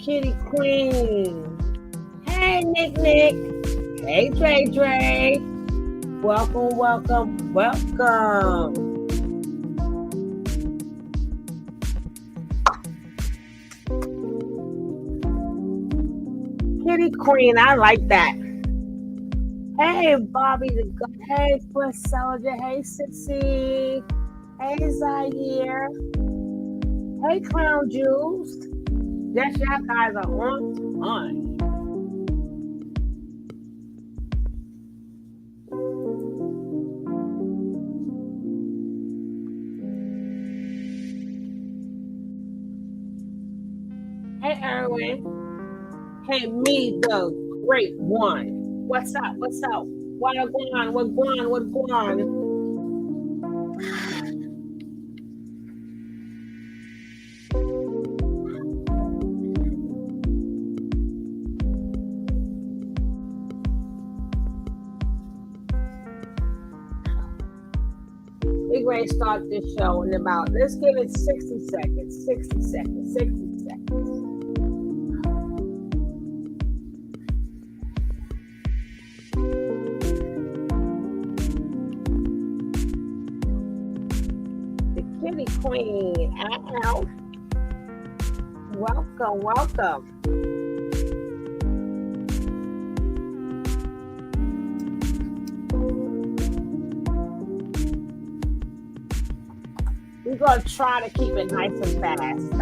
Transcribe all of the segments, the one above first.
Kitty Queen. Hey, Nick. Hey, Dre. Welcome. Kitty Queen, I like that. Hey, Bobby the God. Hey, Foot Soldier. Hey, Sissy. Hey, Zaire. Hey, Crown Juice. Yes, y'all guys are on time. Hey, Erwin. Hey, me, the great one. What's up? What's going on? We're going to start this show in about, let's give it 60 seconds. 60 seconds. The Kitty Queen out. Welcome. We're going to try to keep it nice and fast.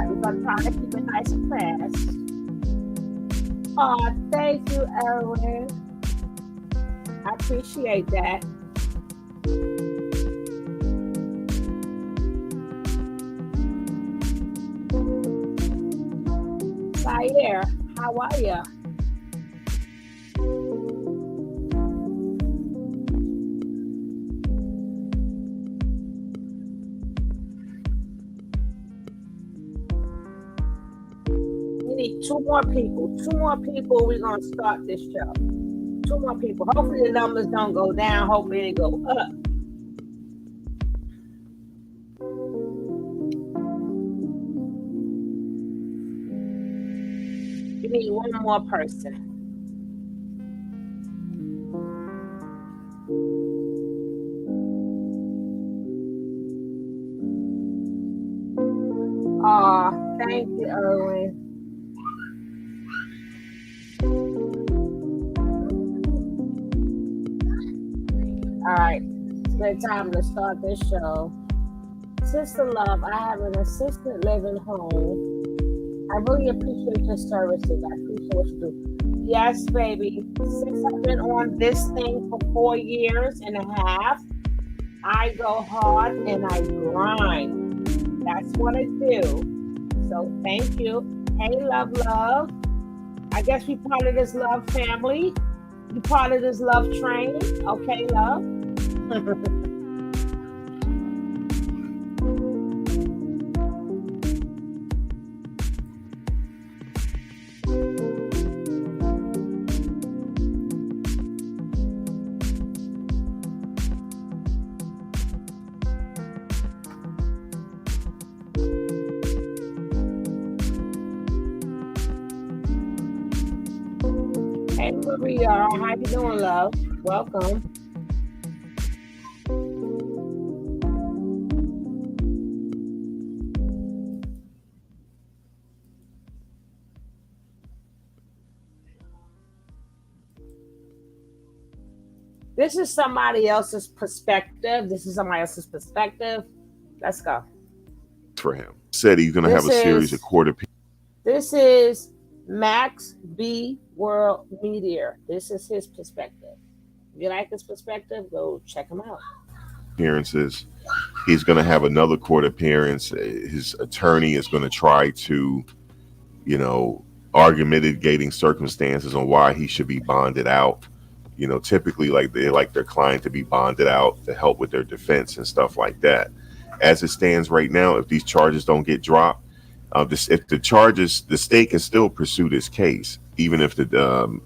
Oh, thank you, Erwin. I appreciate that. Zaire, how are you? Two more people, we're going to start this show. 2 more people. Hopefully the numbers don't go down. Hopefully they go up. We need 1 more person. Oh, thank you, Erwin. All right, it's time to start this show. Sister Love, I have an assisted living home. I really appreciate your services. I appreciate what you do. Yes, baby. Since I've been on this thing for 4 years and a half, I go hard and I grind. That's what I do. So thank you. Hey, love. I guess we part of this love family. You part of this love train. Okay, love. Hey, Maria, how you doing, love? Welcome. This is somebody else's perspective. Let's go. For him. Said he's going to have a series of court appeals. This is Max B. World Media. This is his perspective. If you like his perspective, go check him out. Appearances. He's going to have another court appearance. His attorney is going to try to, argue mitigating circumstances on why he should be bonded out. Typically, they like their client to be bonded out to help with their defense and stuff like that. As it stands right now, if these charges don't get dropped, if the charges, the state can still pursue this case, even if the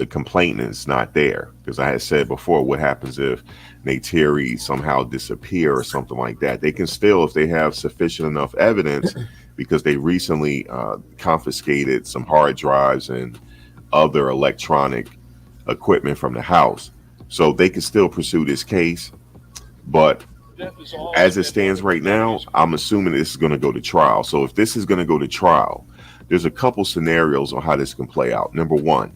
complainant is not there. Because I had said before, what happens if Neytiri somehow disappear or something like that? They can still, if they have sufficient enough evidence, because they recently confiscated some hard drives and other electronic equipment from the house. So they could still pursue this case. But as it stands right now, I'm assuming this is going to go to trial. So if this is going to go to trial, there's a couple scenarios on how this can play out. Number one,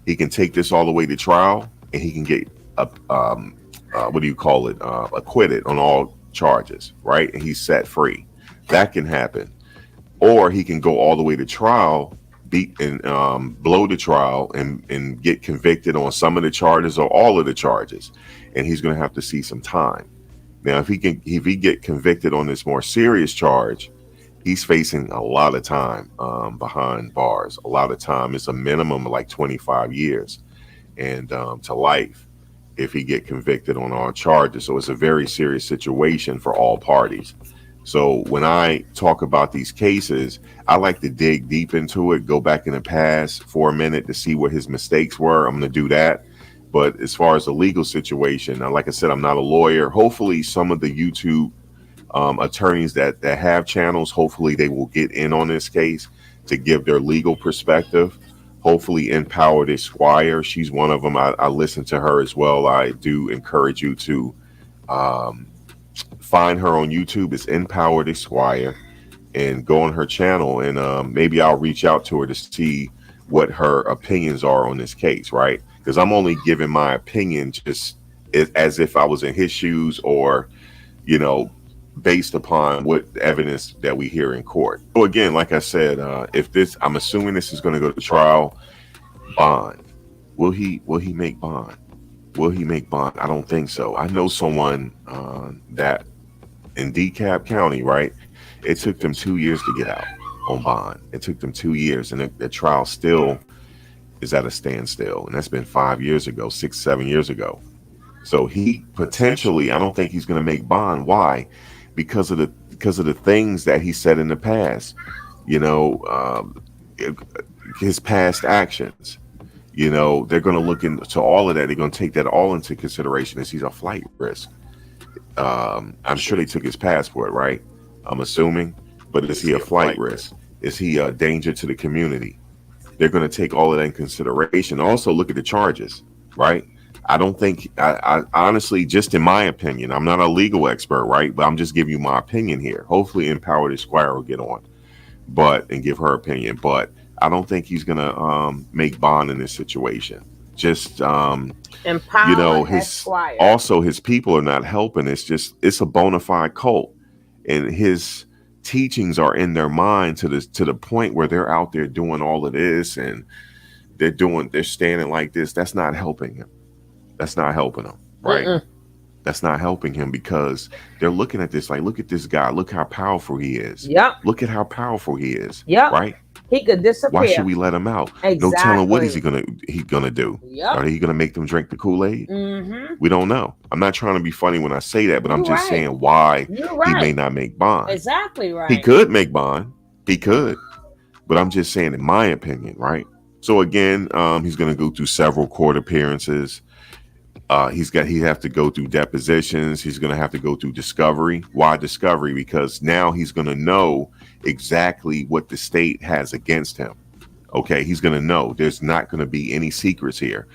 he can take this all the way to trial and he can get what do you call it, acquitted on all charges, right? And he's set free. That can happen. Or he can go all the way to trial, beat and blow the trial and get convicted on some of the charges or all of the charges, and he's going to have to see some time. Now, if he get convicted on this more serious charge, he's facing a lot of time behind bars. A lot of time. It's a minimum of like 25 years and to life if he get convicted on all charges. So it's a very serious situation for all parties. So when I talk about these cases, I like to dig deep into it, go back in the past for a minute to see what his mistakes were. I'm going to do that. But as far as the legal situation, like I said, I'm not a lawyer. Hopefully some of the YouTube attorneys that have channels, hopefully they will get in on this case to give their legal perspective. Hopefully Empowered Esquire, she's one of them. I listen to her as well. I do encourage you to find her on YouTube. It's Empowered Esquire, and go on her channel, and maybe I'll reach out to her to see what her opinions are on this case, right? Because I'm only giving my opinion just as if I was in his shoes, or based upon what evidence that we hear in court. So again, like I said, I'm assuming this is going to go to trial. Bond, will he make bond? Will he make bond? I don't think so. I know someone that in DeKalb County, right? It took them 2 years to get out on bond. It took them 2 years, and the trial still is at a standstill. And that's been 5 years ago, 6-7 years ago. So he potentially, I don't think he's going to make bond. Why? Because of the things that he said in the past. His past actions. They're going to look into all of that. They're going to take that all into consideration as he's a flight risk. I'm sure they took his passport, right? I'm assuming. But is he a flight risk? Is he a danger to the community? They're going to take all of that in consideration. Also, look at the charges, right? I don't think, I honestly, just in my opinion, I'm not a legal expert, right? But I'm just giving you my opinion here. Hopefully Empowered Esquire will get on and give her opinion. But I don't think he's going to make bond in this situation. Just, his people are not helping. It's a bona fide cult. And his teachings are in their mind to the point where they're out there doing all of this, and they're standing like this. That's not helping him. That's not helping him, right? That's not helping him, because they're looking at this like, look at this guy. Look how powerful he is. Yep. Look at how powerful he is. Yep. Right? He could disappear. Why should we let him out? Exactly. No telling what he gonna do. Yep. Are he gonna make them drink the Kool-Aid? Mm-hmm. We don't know. I'm not trying to be funny when I say that, but I'm just saying why he may not make bond. Exactly right. He could make bond. He could. But I'm just saying, in my opinion, right? So again, he's gonna go through several court appearances. He have to go through depositions. He's going to have to go through discovery. Why discovery? Because now he's going to know exactly what the state has against him. Okay, he's going to know there's not going to be any secrets here.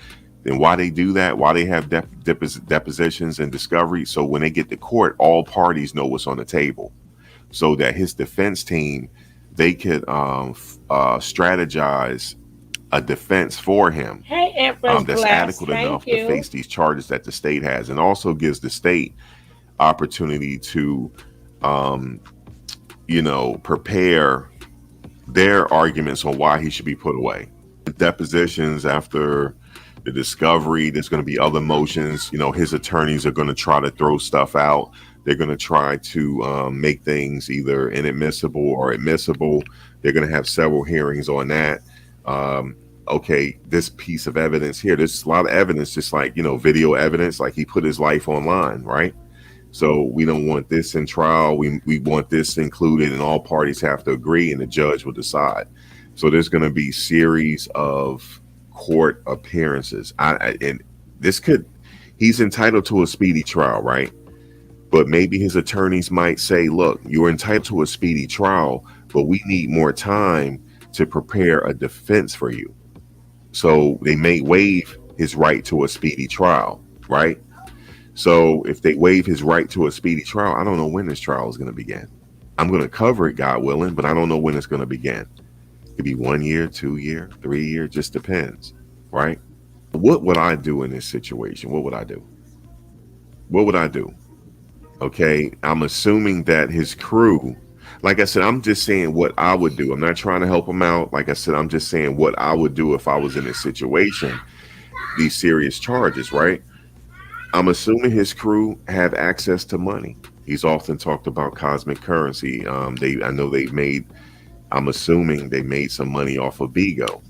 Then why they do that? Why they have depositions and discovery? So when they get to court, all parties know what's on the table, so that his defense team, they could strategize a defense for him that's adequate enough to face these charges that the state has, and also gives the state opportunity to prepare their arguments on why he should be put away. Depositions after the discovery, there's going to be other motions. His attorneys are going to try to throw stuff out. They're going to try to make things either inadmissible or admissible. They're going to have several hearings on that. Okay, this piece of evidence here, there's a lot of evidence, just like, video evidence, like he put his life online, right? So we don't want this in trial. We want this included, and all parties have to agree, and the judge will decide. So there's going to be series of court appearances. He's entitled to a speedy trial, right? But maybe his attorneys might say, look, you're entitled to a speedy trial, but we need more time to prepare a defense for you. So they may waive his right to a speedy trial, right? So if they waive his right to a speedy trial, I don't know when this trial is going to begin. I'm going to cover it, God willing, but I don't know when it's going to begin. It could be 1 year, 2 year, 3 year, just depends, right? What would I do in this situation? What would I do? What would I do? Okay, I'm assuming that his crew, like I said, I'm just saying what I would do. I'm not trying to help him out. Like I said, I'm just saying what I would do if I was in this situation, these serious charges, right? I'm assuming his crew have access to money. He's often talked about cosmic currency. I know they made. I'm assuming they made some money off of Bigo.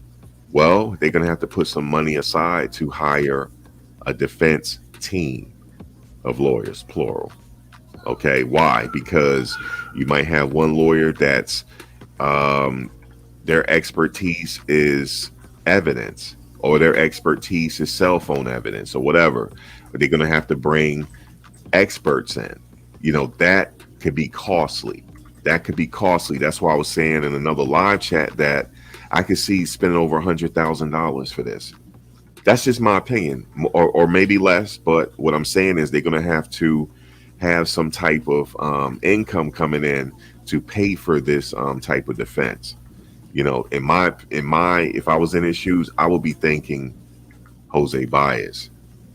Well, they're gonna have to put some money aside to hire a defense team of lawyers, plural. Okay, why? Because you might have one lawyer that's um, their expertise is evidence, or their expertise is cell phone evidence, or whatever. But they're going to have to bring experts in. That could be costly. That could be costly. That's why I was saying in another live chat that I could see spending over $100,000 for this. That's just my opinion, or maybe less. But what I'm saying is they're going to have some type of income coming in to pay for this type of defense. If I was in his shoes, I would be thinking Jose Baez,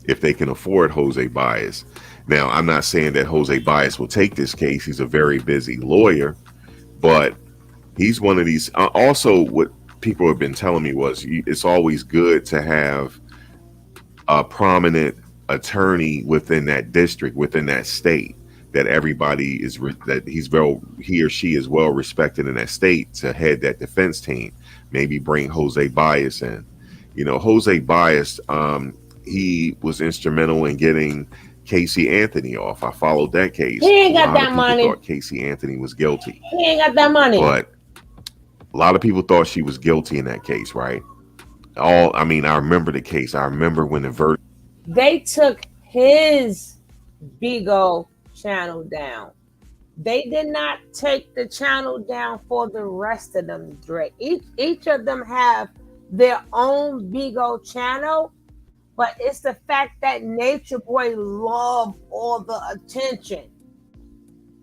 if they can afford Jose Baez. Now, I'm not saying that Jose Baez will take this case. He's a very busy lawyer, but he's one of these. Also, what people have been telling me was it's always good to have a prominent attorney within that district, within that state, that everybody that he or she is well respected in that state to head that defense team. Maybe bring Jose Baez in. Jose Baez, he was instrumental in getting Casey Anthony off. I followed that case. He ain't got that money. Thought Casey Anthony was guilty. He ain't got that money. But a lot of people thought she was guilty in that case, right? I remember the case. I remember when the verdict. They took his Bigo channel down. They did not take the channel down for the rest of them, Dre. Each of them have their own Bigo channel, but it's the fact that Nature Boy loved all the attention.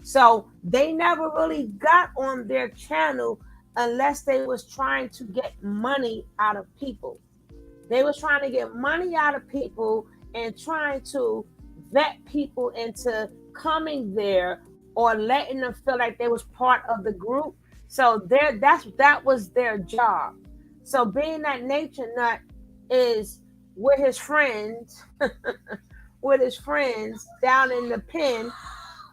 So they never really got on their channel unless they was trying to get money out of people. They was trying to get money out of people and trying to vet people into coming there or letting them feel like they was part of the group. So that was their job. So being that Nature Nut is with his friends, down in the pen,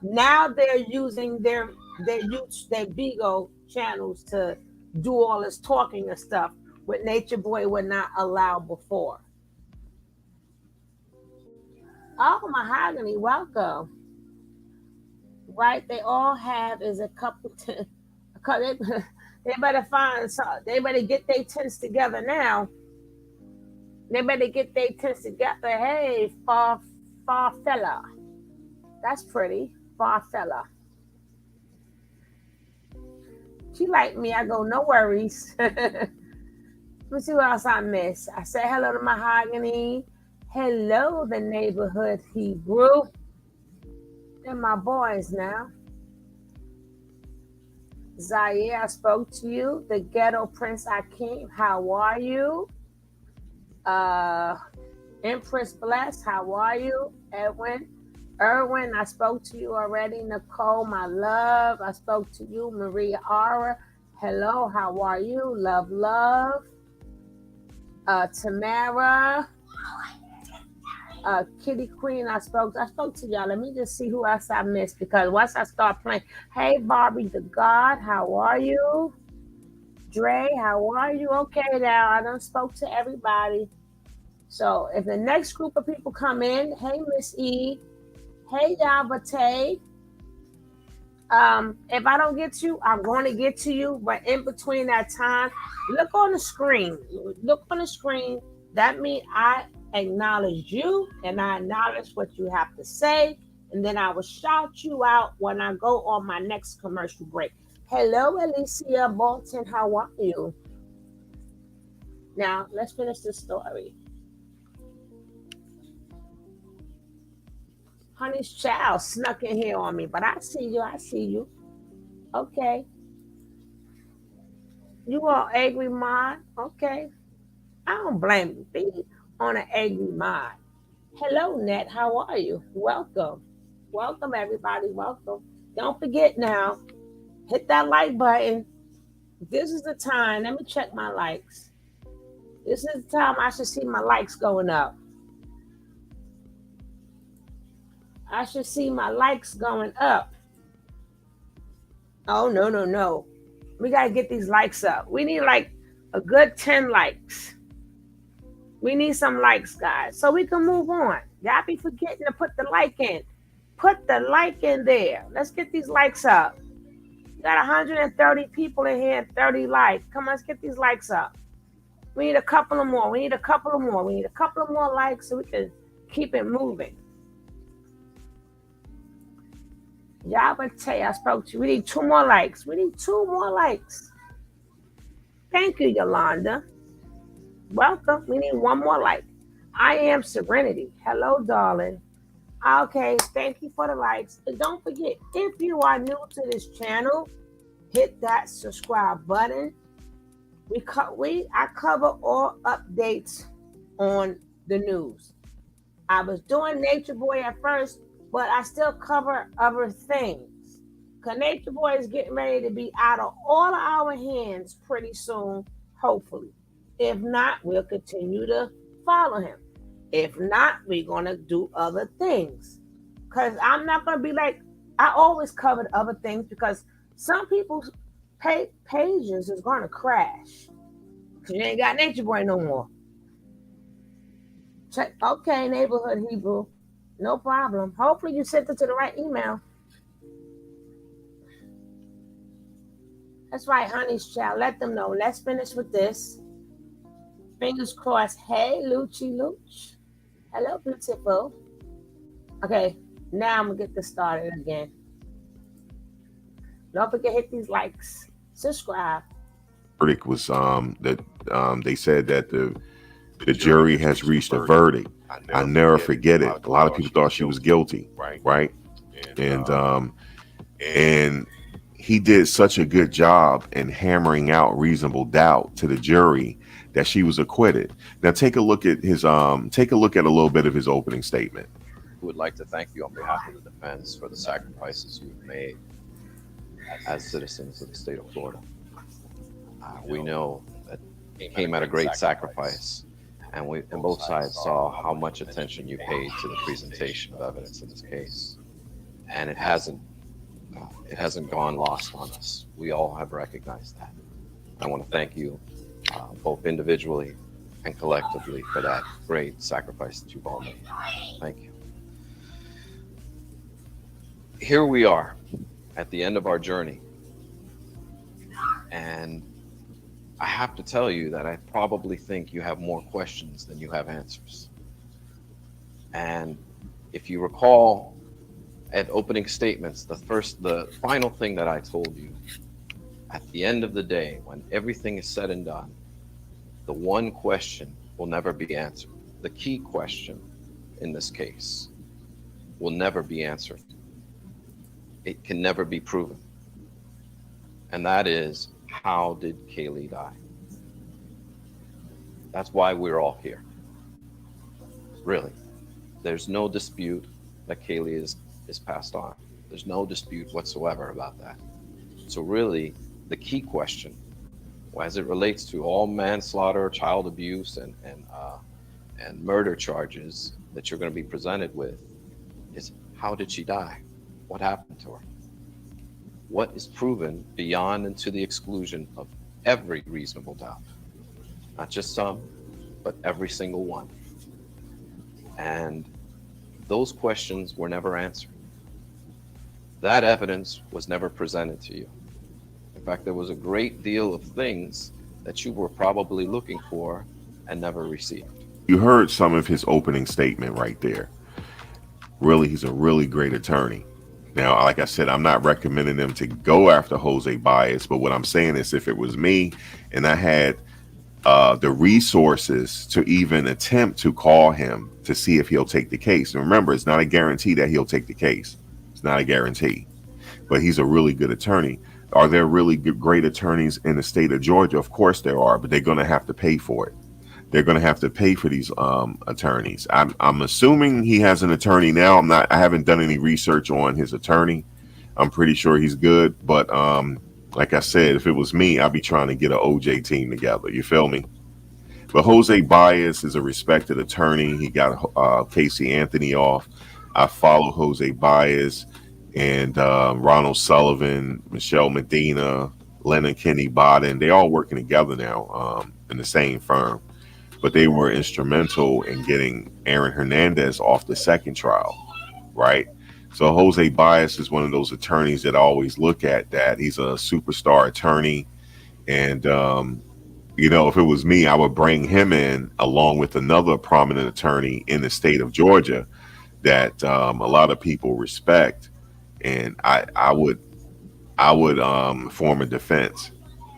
now they're using their Bigo channels to do all this talking and stuff, what Nature Boy would not allow before. Oh, Mahogany, welcome. Right, they all have is a couple. They better find. They better get their tents together now. They better get their tents together. Hey, far fella, that's pretty. Far fella. She like me. I go, no worries. Let me see what else I miss. I said hello to Mahogany. Hello, the neighborhood Hebrew. They're my boys now. Zaire, I spoke to you. The ghetto Prince Akeem, how are you? Empress Bless, how are you? Edwin. Erwin, I spoke to you already. Nicole, my love, I spoke to you. Maria Ara, hello, how are you? Love, love. Tamara. Kitty Queen, I spoke to y'all. Let me just see who else I missed, because once I start playing, hey Barbie the God, how are you? Dre, how are you? Okay, now I done spoke to everybody. So if the next group of people come in, hey Miss E, hey Yabate. If I don't get to you, I'm going to get to you. But in between that time, look on the screen. Look on the screen. That means I acknowledge you and I acknowledge what you have to say. and then I will shout you out when I go on my next commercial break. Hello, Alicia Bolton. How are you? Now, let's finish the story. Honey's child snuck in here on me, but I see you. I see you. Okay. You are angry mod? Okay. I don't blame you. Be on an angry mod. Hello, Net. How are you? Welcome. Welcome, everybody. Welcome. Don't forget now, hit that like button. This is the time. Let me check my likes. This is the time I should see my likes going up. I should see my likes going up. Oh, no, no, no. We got to get these likes up. We need like a good 10 likes. We need some likes, guys, so we can move on. Y'all be forgetting to put the like in. Put the like in there. Let's get these likes up. We got 130 people in here and 30 likes. Come on, let's get these likes up. We need a couple of more. We need a couple of more. We need a couple of more likes so we can keep it moving. Yabate, I spoke to you. We need 2 more likes. We need 2 more likes. Thank you, Yolanda. Welcome. We need 1 more like. I am Serenity. Hello, darling. Okay, thank you for the likes. And don't forget, if you are new to this channel, hit that subscribe button. I cover all updates on the news. I was doing Nature Boy at first, but I still cover other things. Because Nature Boy is getting ready to be out of all of our hands pretty soon, hopefully. If not, we'll continue to follow him. If not, we're going to do other things. Because I'm not going to be like, I always covered other things because some people's pages is going to crash. Because you ain't got Nature Boy no more. Check. Okay, Neighborhood Hebrew. No problem. Hopefully you sent it to the right email. That's right, Honey's child. Let them know. Let's finish with this. Fingers crossed. Hey, Lucci Luch. Hello, beautiful. Okay, now I'm going to get this started again. Don't forget to hit these likes. Subscribe. Verdict was that they said that the jury has reached a verdict. I'll never forget it. A lot of people thought she was guilty, right? And he did such a good job in hammering out reasonable doubt to the jury that she was acquitted. Now take a look at his take a look at a little bit of his opening statement. We would like to thank you on behalf of the defense for the sacrifices you've made as citizens of the state of Florida. We know that it came at a great sacrifice, and both sides saw how much attention you paid to the presentation of evidence in this case, and it hasn't gone lost on us. We all have recognized that. I want to thank you both individually and collectively for that great sacrifice that you've all made. Thank you. Here we are at the end of our journey, and I have to tell you that I probably think you have more questions than you have answers. And if you recall at opening statements, the final thing that I told you, at the end of the day, when everything is said and done, the one question will never be answered. The key question in this case will never be answered. It can never be proven. And that is, how did Kaylee die? That's why we're all here. Really. There's no dispute that Kaylee is passed on. There's no dispute whatsoever about that. So really, the key question, as it relates to all manslaughter, child abuse, and murder charges that you're going to be presented with, is how did she die? What happened to her? What is proven beyond and to the exclusion of every reasonable doubt? Not just some, but every single one. And those questions were never answered. That evidence was never presented to you. In fact, there was a great deal of things that you were probably looking for and never received. You heard some of his opening statement right there. Really, he's a really great attorney. Now, like I said, I'm not recommending them to go after Jose Baez, but what I'm saying is if it was me and I had the resources to even attempt to call him to see if he'll take the case. And remember, it's not a guarantee that he'll take the case. It's not a guarantee, but he's a really good attorney. Are there really good, great attorneys in the state of Georgia? Of course there are, but they're going to have to pay for it. They're going to have to pay for these attorneys. I'm assuming he has an attorney now. I haven't done any research on his attorney. I'm pretty sure he's good, but like I said, if it was me, I'd be trying to get an OJ team together. You feel me? But Jose Baez is a respected attorney. He got Casey Anthony off. I follow Jose Baez and Ronald Sullivan, Michelle Medina, Lennon Kenny Bodden. They all working together now in the same firm. But they were instrumental in getting Aaron Hernandez off the second trial, right? So Jose Baez is one of those attorneys that I always look at, that he's a superstar attorney. And, if it was me, I would bring him in along with another prominent attorney in the state of Georgia that a lot of people respect. And I would form a defense.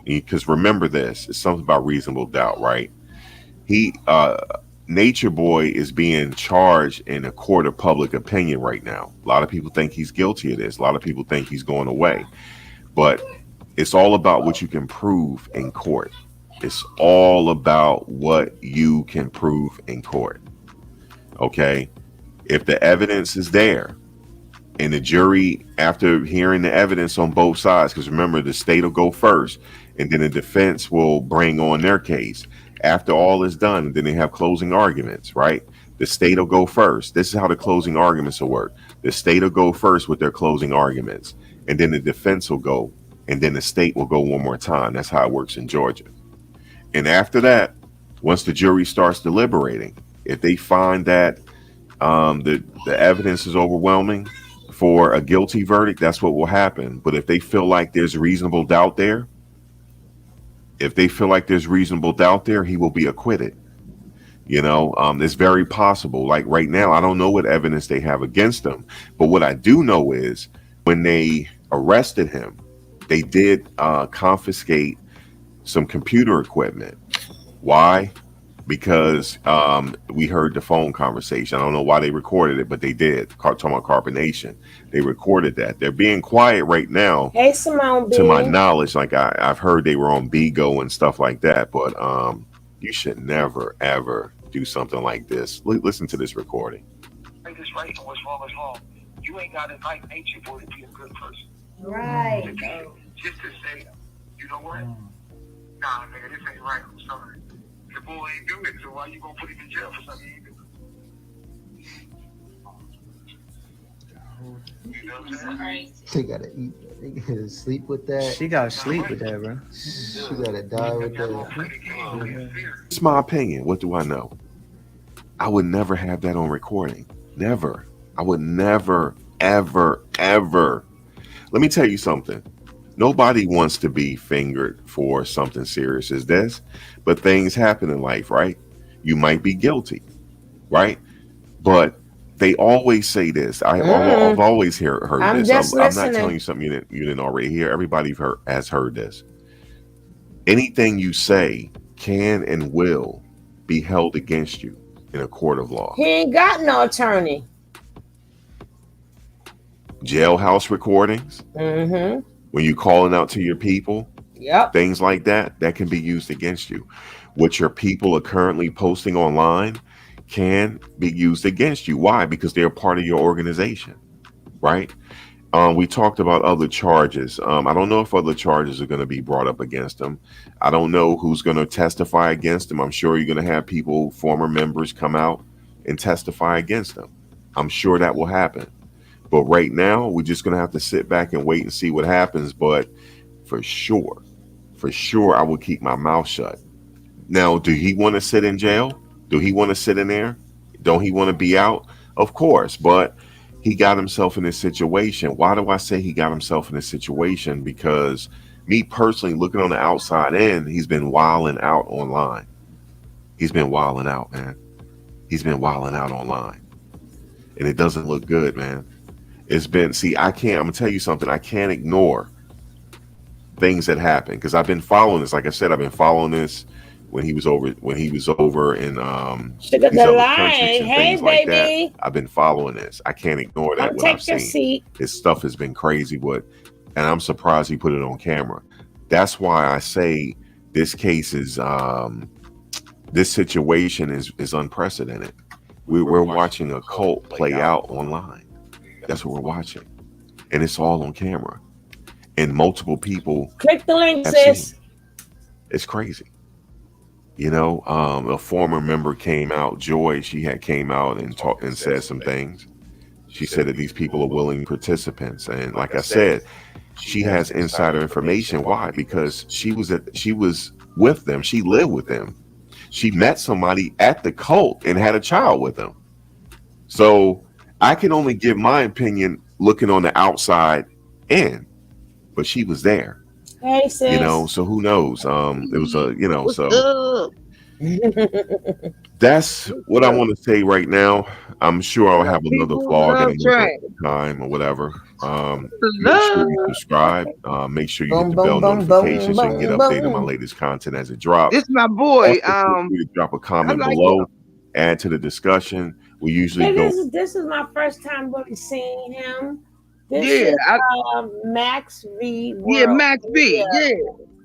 Because remember this, it's something about reasonable doubt, right? Nature Boy is being charged in a court of public opinion right now. A lot of people think he's guilty of this. A lot of people think he's going away. But it's all about what you can prove in court. It's all about what you can prove in court. Okay? If the evidence is there and the jury, after hearing the evidence on both sides, because remember, the state will go first and then the defense will bring on their case. After all is done, then they have closing arguments, right? The state will go first. This is how the closing arguments will work. The state will go first with their closing arguments, and then the defense will go, and then the state will go one more time. That's how it works in Georgia. And after that, once the jury starts deliberating, if they find that the evidence is overwhelming for a guilty verdict, that's what will happen. But if they feel like there's reasonable doubt there, he will be acquitted. It's very possible. Like right now, I don't know what evidence they have against him. But what I do know is when they arrested him, they did confiscate some computer equipment. Why? Because we heard the phone conversation. I don't know why they recorded it, but they did. Talking about Carbonation. They recorded that. They're being quiet right now. Hey, Simone B. To my knowledge, like I've heard they were on Bigo and stuff like that, but you should never, ever do something like this. Listen to this recording. Right is right and what's wrong is wrong. You ain't got to invite nature boy to be a good person. Right. Just to say, you know what? Nah, nigga, this ain't right. I'm sorry. The boy ain't do it, so why you gonna put him in jail for something he ain't do? You know what I'm saying? They gotta eat. They gotta sleep with that. She gotta sleep with that, bro. She gotta die with that. It's my opinion. What do I know? I would never have that on recording. Never. I would never, ever, ever. Let me tell you something. Nobody wants to be fingered for something serious as this, but things happen in life, right? You might be guilty, right? But they always say this. I've always heard this. I'm not telling you something you didn't already hear. Everybody has heard this. Anything you say can and will be held against you in a court of law. He ain't got no attorney. Jailhouse recordings. Mm-hmm. When you're calling out to your people. Yep. Things like that can be used against you. What your people are currently posting online can be used against you. Why? Because they're part of your organization, right? We talked about other charges. I don't know if other charges are going to be brought up against them. I don't know who's going to testify against them. I'm sure you're going to have people, former members, come out and testify against them. I'm sure that will happen. But right now, we're just going to have to sit back and wait and see what happens. But for sure, I will keep my mouth shut. Now, do he want to sit in jail? Do he want to sit in there? Don't he want to be out? Of course, but he got himself in this situation. Why do I say he got himself in this situation? Because me personally, looking on the outside in, he's been wilding out online. He's been wilding out, man. He's been wilding out online. and it doesn't look good, man. It's been, see, I can't, I'm gonna tell you something. I can't ignore things that happen because I've been following this. Like I said, I've been following this when he was over in Sugar these other countries Delight. and Hey, things like that. baby. I've been following this. I can't ignore that. Come What I've take your seen, seat. his stuff has been crazy. And I'm surprised he put it on camera. That's why I say this case is this situation is unprecedented. We're watching a cult play out online. That's what we're watching, and it's all on camera, and multiple people Click the link, have sis. seen. It's crazy. You know, a former member came out, Joy. She had came out and talked and said some things. She said that these people are willing participants, and like I said, she has insider information. Why? Because she was with them. She lived with them. She met somebody at the cult and had a child with them. So I can only give my opinion looking on the outside in, but she was there. Hey, sis. You know, so who knows? It was a, you know, What's so up? that's what I want to say right now. I'm sure I'll have another People vlog love in another train. time or whatever. Make sure you subscribe. Make sure you hit the bell Boom, boom, notifications boom, and get boom, updated on my boom. latest content as it drops. This my boy. Also, feel free to drop a comment I like below, him. add to the discussion. We usually Hey, go. this is my first time really seeing him. This Yeah, is Max V. Yeah, World Max B. Media. Yeah,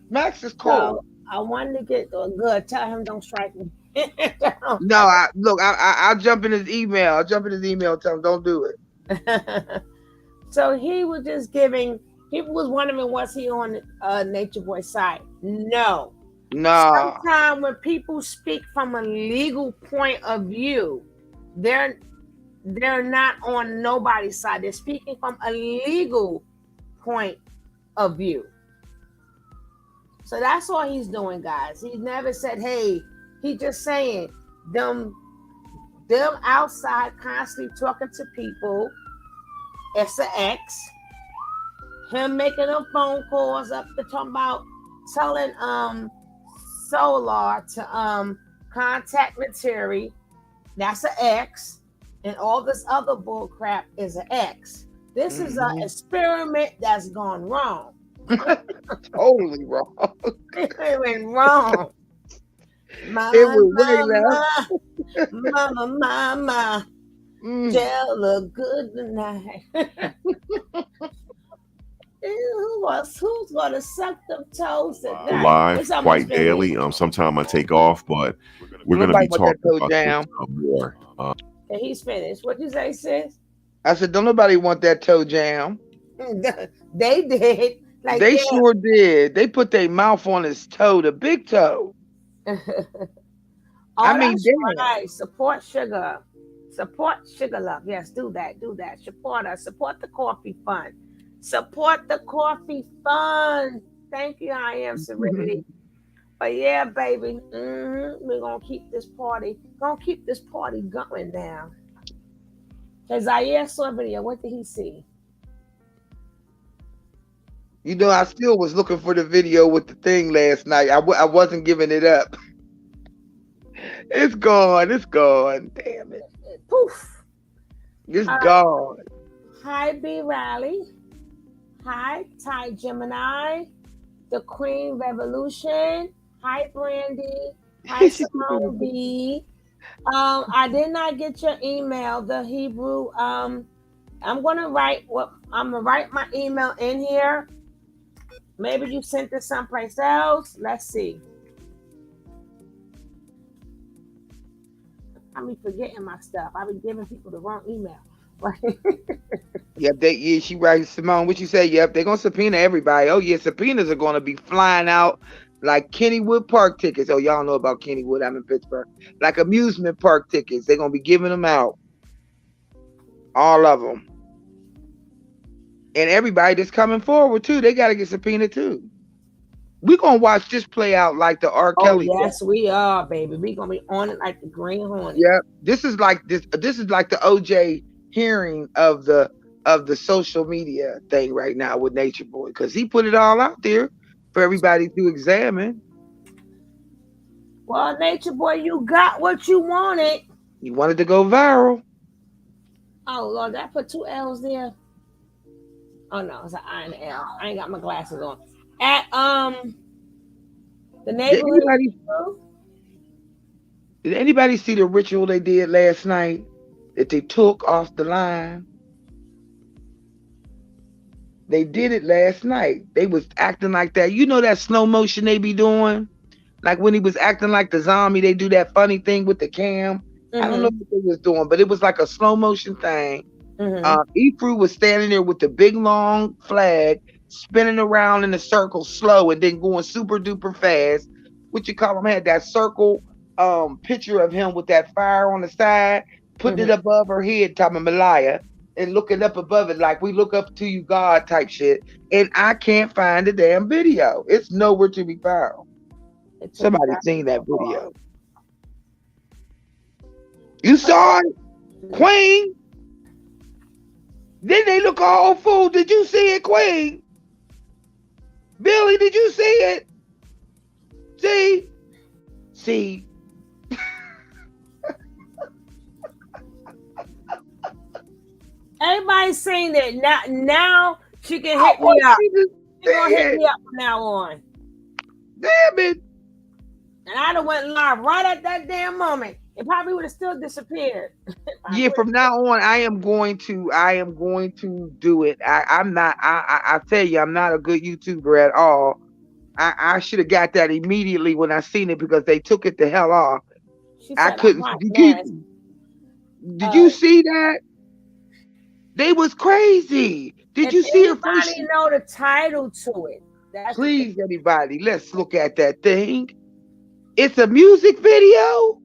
Max is cool. So I wanted to get good. Tell him don't strike me. No, I'll jump in his email. I'll jump in his email and tell him don't do it. So he was just giving. People was wondering, was he on Nature Boy's side? No. No. Sometimes when people speak from a legal point of view, they're not on nobody's side. They're speaking from a legal point of view. So that's all he's doing, guys. He never said, hey, he just saying them outside constantly talking to people. It's an X. Him making them phone calls up to talk about telling Solar to contact Materi. That's an X. And all this other bull crap is an X. This is an experiment that's gone wrong. Totally wrong. It went wrong. Mama. Jail look good tonight. Who's gonna suck them toes tonight? Live quite daily. Sometime I take off, but we're gonna be talking about this more. He's finished. What you say, sis? I said, don't nobody want that toe jam. They did. Like, they sure did. They put their mouth on his toe, the big toe. I mean, right. Support Sugar Love. Yes, do that. Support us. Support the coffee fund. Support the coffee fund. Thank you, I am Serenity. But yeah, baby, we're gonna keep this party going now. Cause Zaire saw a video. What did he see? You know, I still was looking for the video with the thing last night. I wasn't giving it up. It's gone. Damn it. Poof. It's gone. Hi, B. Riley. Hi, Ty Gemini. The Queen Revolution. Hi, Brandy. Hi, Simone B. I did not get your email. The Hebrew. I'm gonna write my email in here. Maybe you sent it someplace else. Let's see. I be forgetting my stuff. I be giving people the wrong email. Yep, she right, Simone. What you say? Yep, they're gonna subpoena everybody. Oh yeah, subpoenas are gonna be flying out like Kennywood Park tickets. Oh, y'all know about Kennywood. I'm in Pittsburgh. Like amusement park tickets. They're gonna be giving them out. All of them. And everybody that's coming forward too, they gotta get subpoenaed too. We're gonna watch this play out like the R. Kelly. Yes, we are, baby. We're gonna be on it like the Green Hornet. Yep. This is like the OJ hearing of the social media thing right now with Nature Boy, because he put it all out there for everybody to examine. Well, Nature Boy, you got what you wanted. You wanted to go viral. Oh Lord, did I put 2 L's there? Oh no, it's an I and an L. I ain't got my glasses on. At the Did neighborhood. anybody see the ritual they did last night that they took off the line? They did it last night. They was acting like that. You know that slow motion they be doing? Like when he was acting like the zombie, they do that funny thing with the cam. I don't know what they was doing, but it was like a slow motion thing. Ifru was standing there with the big long flag, spinning around in a circle slow and then going super duper fast. What you call him had that circle picture of him with that fire on the side, putting it above her head, talking Malaya, and looking up above it like we look up to you, God type shit. And I can't find the damn video. It's nowhere to be found. Somebody seen that video. You saw it? Queen? Then they look all fool. Did you see it, Queen? Billy, did you see it? See? Everybody's saying that now she can hit me up. She's gonna hit me up from now on. Damn it. And I'd have went live right at that damn moment. It probably would have still disappeared. Yeah, from now on, I am going to do it. I tell you, I'm not a good YouTuber at all. I should have got that immediately when I seen it because they took it the hell off. I couldn't. Did you see that? They was crazy. Did you see it first? Anybody know the title to it? Please, everybody, let's look at that thing. It's a music video.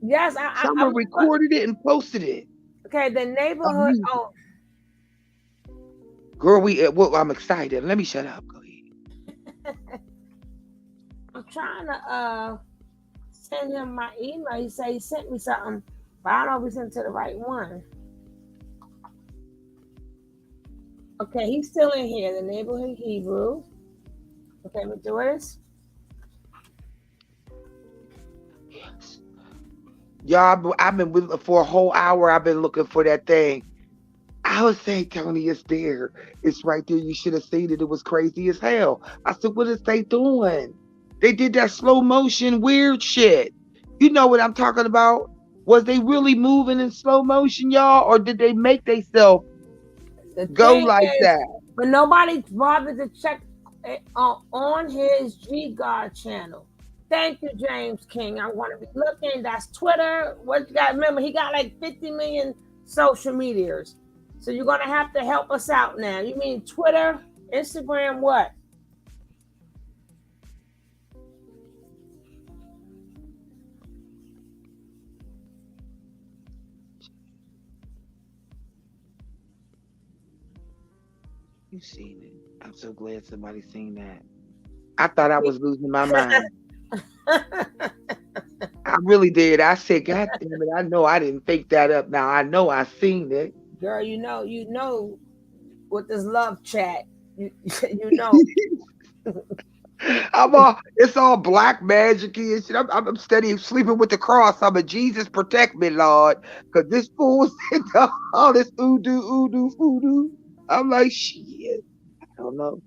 Yes, someone recorded it and posted it. Okay, the neighborhood. Oh, girl, well, I'm excited. Let me shut up. Go ahead. I'm trying to send him my email. He said he sent me something, but I don't know if he sent it to the right one. Okay, he's still in here. The neighborhood Hebrew. Okay, let me do this. Yes. Y'all, I've been with for a whole hour. I've been looking for that thing. I was saying, Tony, it's there. It's right there. You should have seen it. It was crazy as hell. I said, what is they doing? They did that slow motion weird shit. You know what I'm talking about? Was they really moving in slow motion, y'all? Or did they make themselves go like that? But nobody bothered to check on his G God channel. Thank you, James King. I'm going to be looking. That's Twitter. What you got? Remember, he got like 50 million social medias. So you're going to have to help us out now. You mean Twitter, Instagram, what? You seen it. I'm so glad somebody seen that. I thought I was losing my mind. I really did. I said, God damn it, I know I didn't fake that up. Now I know I seen it. Girl, you know with this love chat, you know. It's all black magic-y and shit. I'm steady sleeping with the cross. I'm a Jesus protect me, Lord. Cause this fool's into all this voodoo. I'm like, shit. I don't know.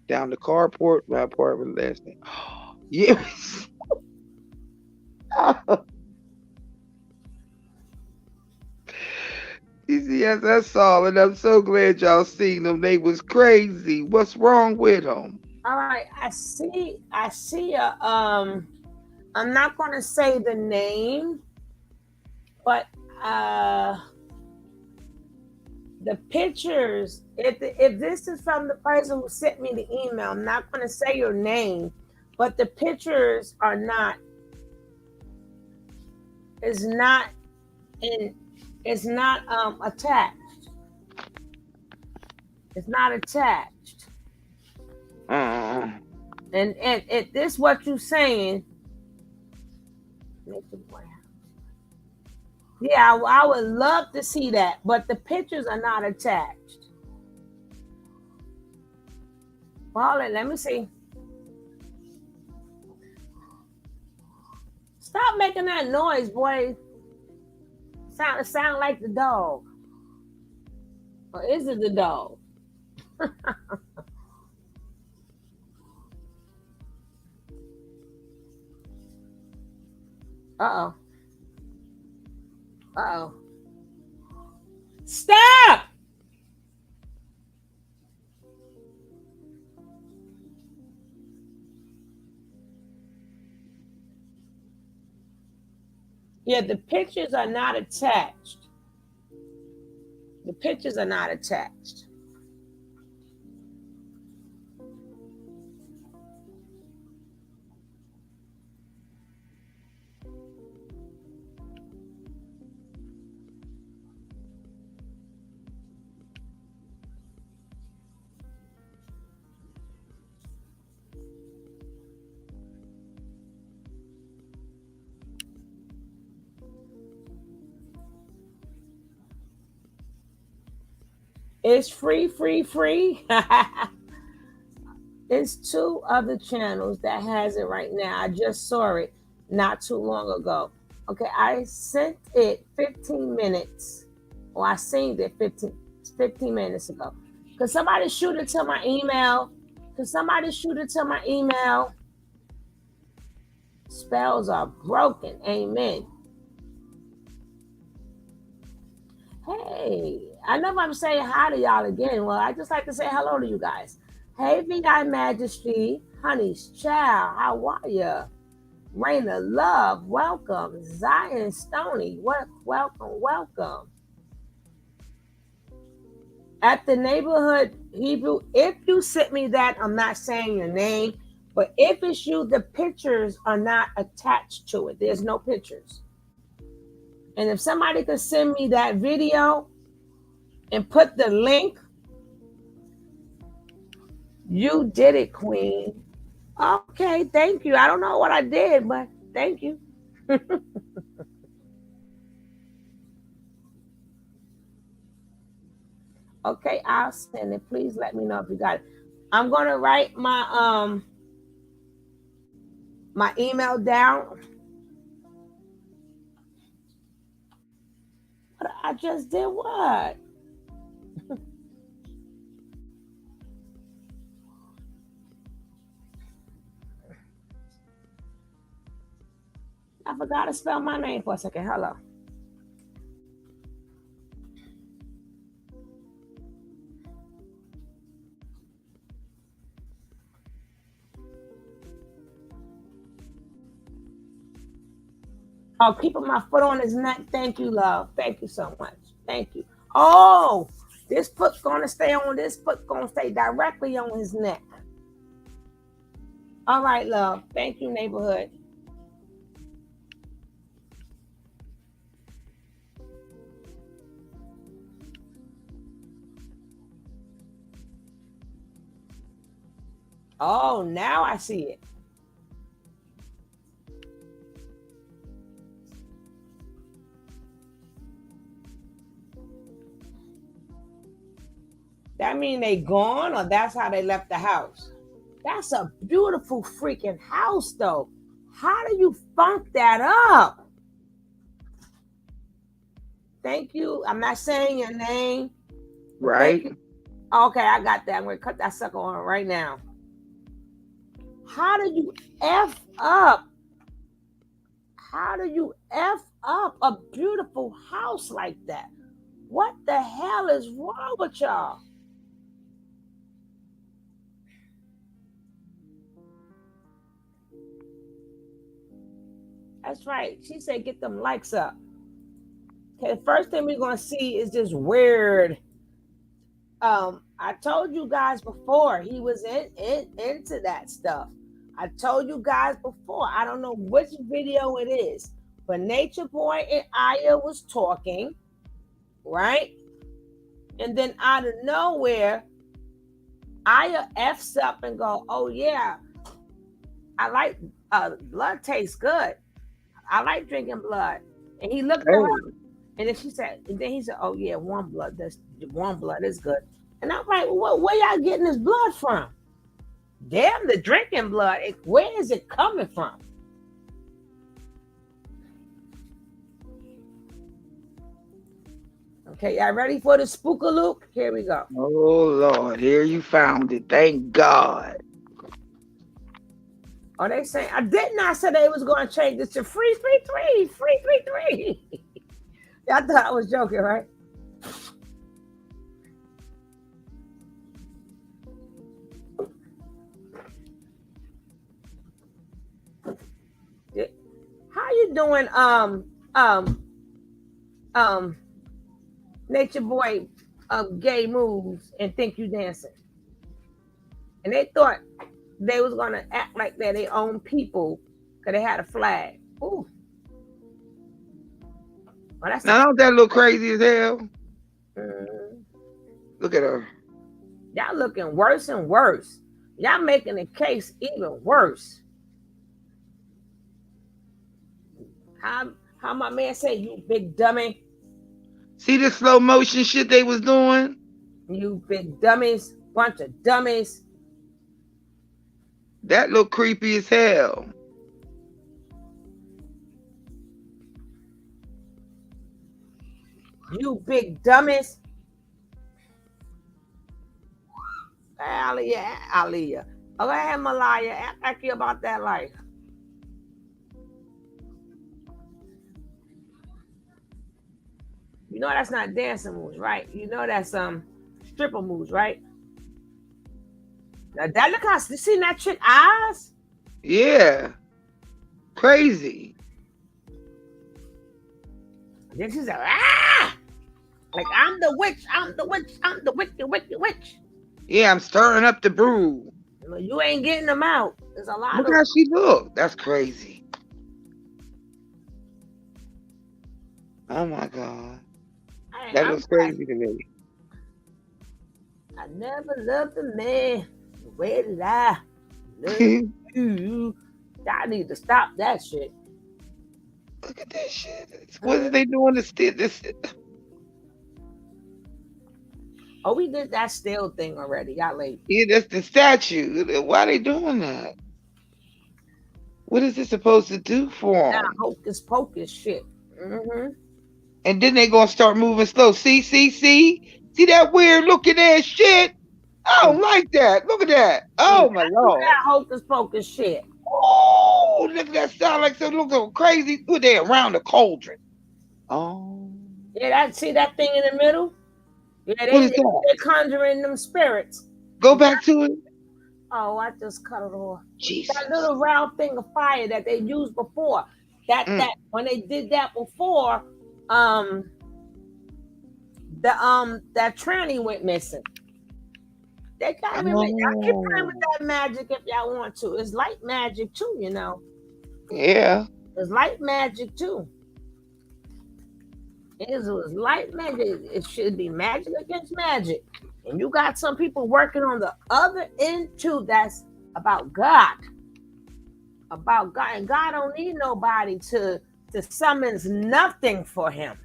Down the carport, my apartment last night. Yes. Yes, that's all. And I'm so glad y'all seen them. They was crazy. What's wrong with them? All right, I see I'm not going to say the name, but the pictures, if this is from the person who sent me the email, I'm not going to say your name, but the pictures are not, it's not attached. It's not attached. And this what you saying. Yeah, I would love to see that, but the pictures are not attached. Well, let me see. Stop making that noise, boy. Sound like the dog. Or is it the dog? Uh-oh. Uh-oh. Stop! Yeah, the pictures are not attached. The pictures are not attached. It's free, free, free. It's two other channels that has it right now. I just saw it not too long ago. Okay, I sent it 15 minutes. Or I seen it 15 minutes ago. Could somebody shoot it to my email? Could somebody shoot it to my email? Spells are broken. Amen. Hey, I know if I'm saying hi to y'all again. Well, I just like to say hello to you guys. Hey, VI Majesty, Honey's Child, how are ya? Raina Love, welcome. Zion Stoney, welcome. At the neighborhood Hebrew, if you sent me that, I'm not saying your name, but if it's you, the pictures are not attached to it. There's no pictures. And if somebody could send me that video and put the link, you did it, Queen. Okay, thank you. I don't know what I did, but thank you. Okay, I'll send it. Please let me know if you got it. I'm gonna write my my email down. But I just did what? I forgot to spell my name for a second. Hello. Oh, keeping my foot on his neck. Thank you, love. Thank you so much. Thank you. Oh, this foot's gonna stay on. This foot gonna stay directly on his neck. All right, love. Thank you, neighborhood. Oh, now I see it. That mean they gone, or that's how they left the house? That's a beautiful freaking house, though. How do you funk that up? Thank you. I'm not saying your name. Right. Okay, I got that. I'm going to cut that sucker on right now. How do you F up? How do you F up a beautiful house like that? What the hell is wrong with y'all? That's right. She said get them likes up. Okay, the first thing we're going to see is this weird. I told you guys before he was into that stuff. I told you guys before. I don't know which video it is, but Nature Boy and Aya was talking, right? And then out of nowhere, Aya F's up and go, "Oh yeah, I like blood tastes good. I like drinking blood." And he looked around, and then she said, and then he said, "Oh yeah, warm blood. That's warm blood is good." And I'm like, well, where y'all getting this blood from? Damn, the drinking blood. Where is it coming from? Okay, y'all ready for the spookalook? Here we go. Oh Lord, here you found it. Thank God. Oh, they saying I did not say they was going to change this to free 333. Y'all thought I was joking, right? How you doing, Nature Boy, gay moves and think you dancing? And they thought they was gonna act like they're their own people because they had a flag. Ooh, well, that's Now don't that look crazy as hell? Mm, Look at her. y'all looking worse and worse. Y'all making the case even worse. How my man say, you big dummy, See the slow motion shit they was doing? you big dummies, bunch of dummies. That look creepy as hell. You big dummies. Aliyah. Go ahead, Malaya. Act like you about that life. You know that's not dancing moves, right? You know that's stripper moves, right? Now that look how you seen that chick eyes? Yeah. Crazy. Then she's like, ah! Like I'm the witch, I'm the wicked witch. Yeah, I'm stirring up the brew. You ain't getting them out. There's a lot Look of how she look. That's crazy. Oh my God. That looks crazy to me. I never loved a man. Where did I love you? I need to stop that shit. Look at this shit. What are they doing to this? Oh, we did that still thing already. Y'all late. Yeah, that's the statue. Why are they doing that? What is this supposed to do for Now them? hocus pocus shit. Mm-hmm. And then they gonna start moving slow. See that weird looking ass shit? I don't like that. Look at that. Oh my Lord. That hocus pocus shit. Oh, look, that sound like some look so crazy. Who they around the cauldron? Oh. Yeah, see that thing in the middle? Yeah, What is that? they're conjuring them spirits. Go back to it. Oh, I just cut it off. Jesus. That little round thing of fire that they used before. That when they did that before, that tranny went missing. They gotta remember, y'all keep playing with that magic if y'all want to. It's light magic too, you know. Yeah. It's light magic too. It was light magic. It should be magic against magic. And you got some people working on the other end too. That's about God. About God. And God don't need nobody to summons nothing for him.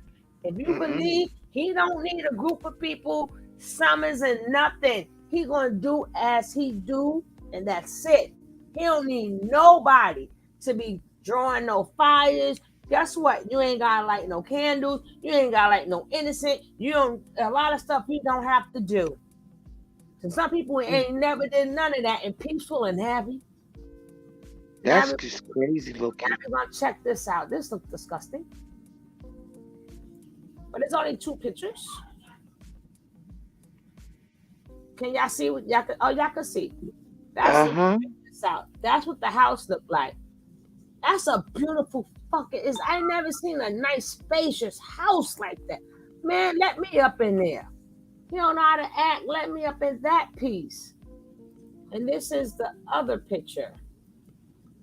If you believe he don't need a group of people summons and nothing. He gonna do as he do, and that's it. He don't need nobody to be drawing no fires. Guess what? You ain't gotta light no candles. You ain't gotta light no innocent. You don't. A lot of stuff you don't have to do. And some people ain't never did none of that and peaceful and happy. That's just crazy looking. Now we're gonna check this out. This looks disgusting, but it's only 2 pictures. Can y'all see what y'all can? Oh, y'all can see. That's this out. That's what the house looked like. That's a beautiful fucking. I never seen a nice spacious house like that. Man, let me up in there. You don't know how to act. Let me up in that piece. And this is the other picture.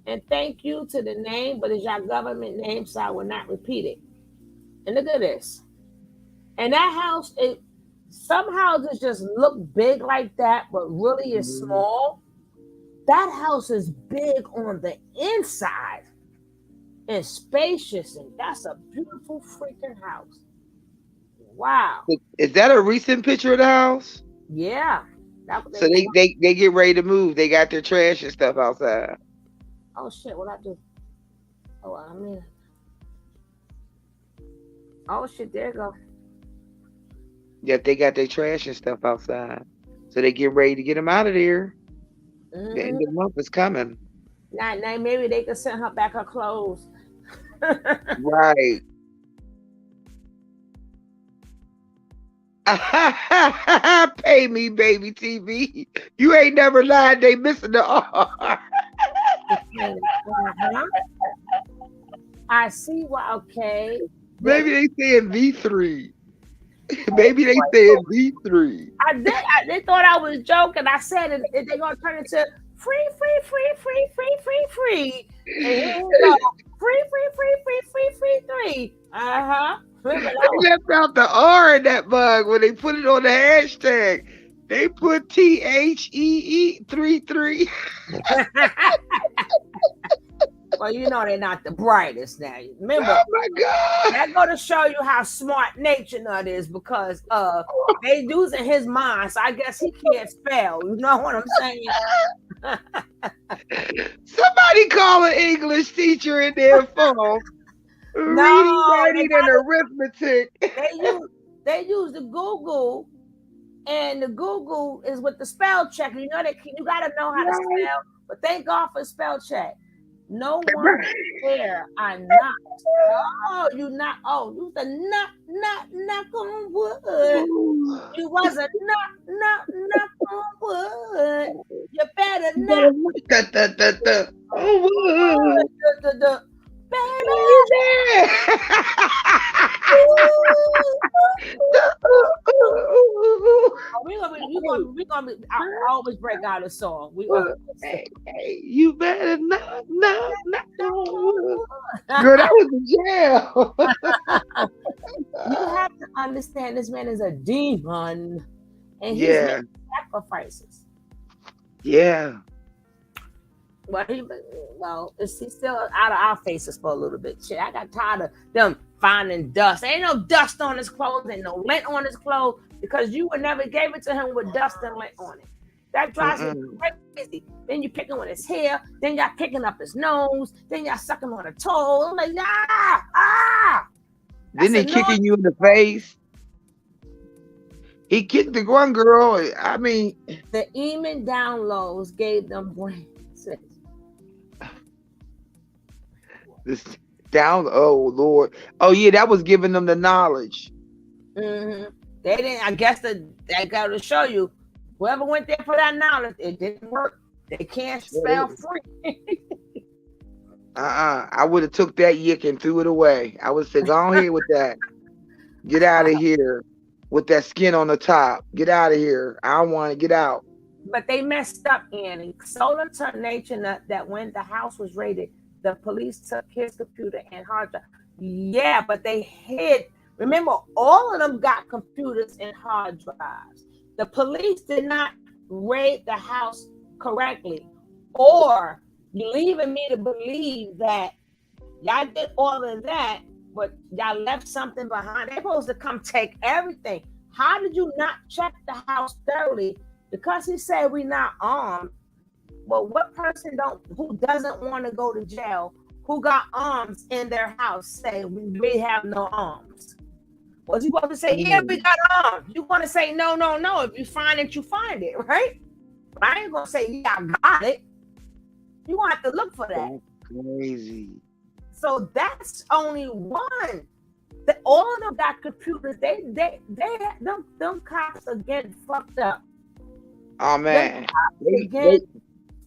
And thank you to the name, but it's your government name, so I will not repeat it. And look at this. And that house, some houses just look big like that, but really is small. That house is big on the inside and spacious, and that's a beautiful freaking house. Wow. Is that a recent picture of the house? Yeah. So they get ready to move. They got their trash and stuff outside. Oh shit, what I do? Oh, I mean. Oh shit, there you go. That they got their trash and stuff outside. So they get ready to get them out of there. The Mm-hmm. end of the month is coming. Now, maybe they could send her back her clothes. Right. Pay me, baby TV. You ain't never lied. They missing the R. Uh-huh. I see why. Okay. Maybe they saying V3. Maybe they saying V3. They thought I was joking. I said it. They're gonna turn it to free. And here we go. Free 3. Remember that They one? left out the R in that mug when they put it on the hashtag. They put THEE33. Well, you know they're not the brightest now. Remember, Oh my God. that go to show you how smart nature nut is because they using his mind. So I guess he can't spell. You know what I'm saying? Somebody call an English teacher in their phone. Reading, writing, and arithmetic. They use the Google, and the Google is with the spell check. You know you gotta know how to spell. But thank God for spell check. No one there. I'm not. Oh, you not. Oh, you the knock on wood. You was a knock on wood. You better knock on wood. Baby. We gonna be. I always break out a song. Hey, you better knock. Girl, that was a jail. You have to understand this man is a demon, and he's making sacrifices. Yeah. Well, he's still out of our faces for a little bit. Shit, I got tired of them finding dust. Ain't no dust on his clothes, ain't no lint on his clothes, because you would never gave it to him with dust and lint on it. That drives me crazy. Then you picking on his hair, then y'all picking up his nose, then y'all sucking on a toe. I'm like, Then they kicking you in the face. He kicked the one girl. I mean, the Eamon downloads gave them brains. This oh Lord. Oh yeah, that was giving them the knowledge. Mm-hmm. They didn't. I guess they got to show you. Whoever went there for that knowledge, it didn't work. They can't spell free. I would have took that yick and threw it away. I would say, go on here with that. Get out of here with that skin on the top. Get out of here. I don't want to get out. But they messed up, Annie. Solar termination that when the house was raided, the police took his computer and hard drive. Yeah, but they hid. Remember, all of them got computers and hard drives. The police did not raid the house correctly. Or you leaving me to believe that y'all did all of that, but y'all left something behind. They're supposed to come take everything. How did you not check the house thoroughly? Because he said we're not armed. Well, what person who doesn't want to go to jail, who got arms in their house, say we have no arms? Was you supposed to say, yeah, we got arms? You want to say no. If you find it, you find it, right? But I ain't gonna say, yeah, I got it. You gonna have to look for that. That's crazy. So that's only one. All of them got computers. Them cops are getting fucked up. Oh man, they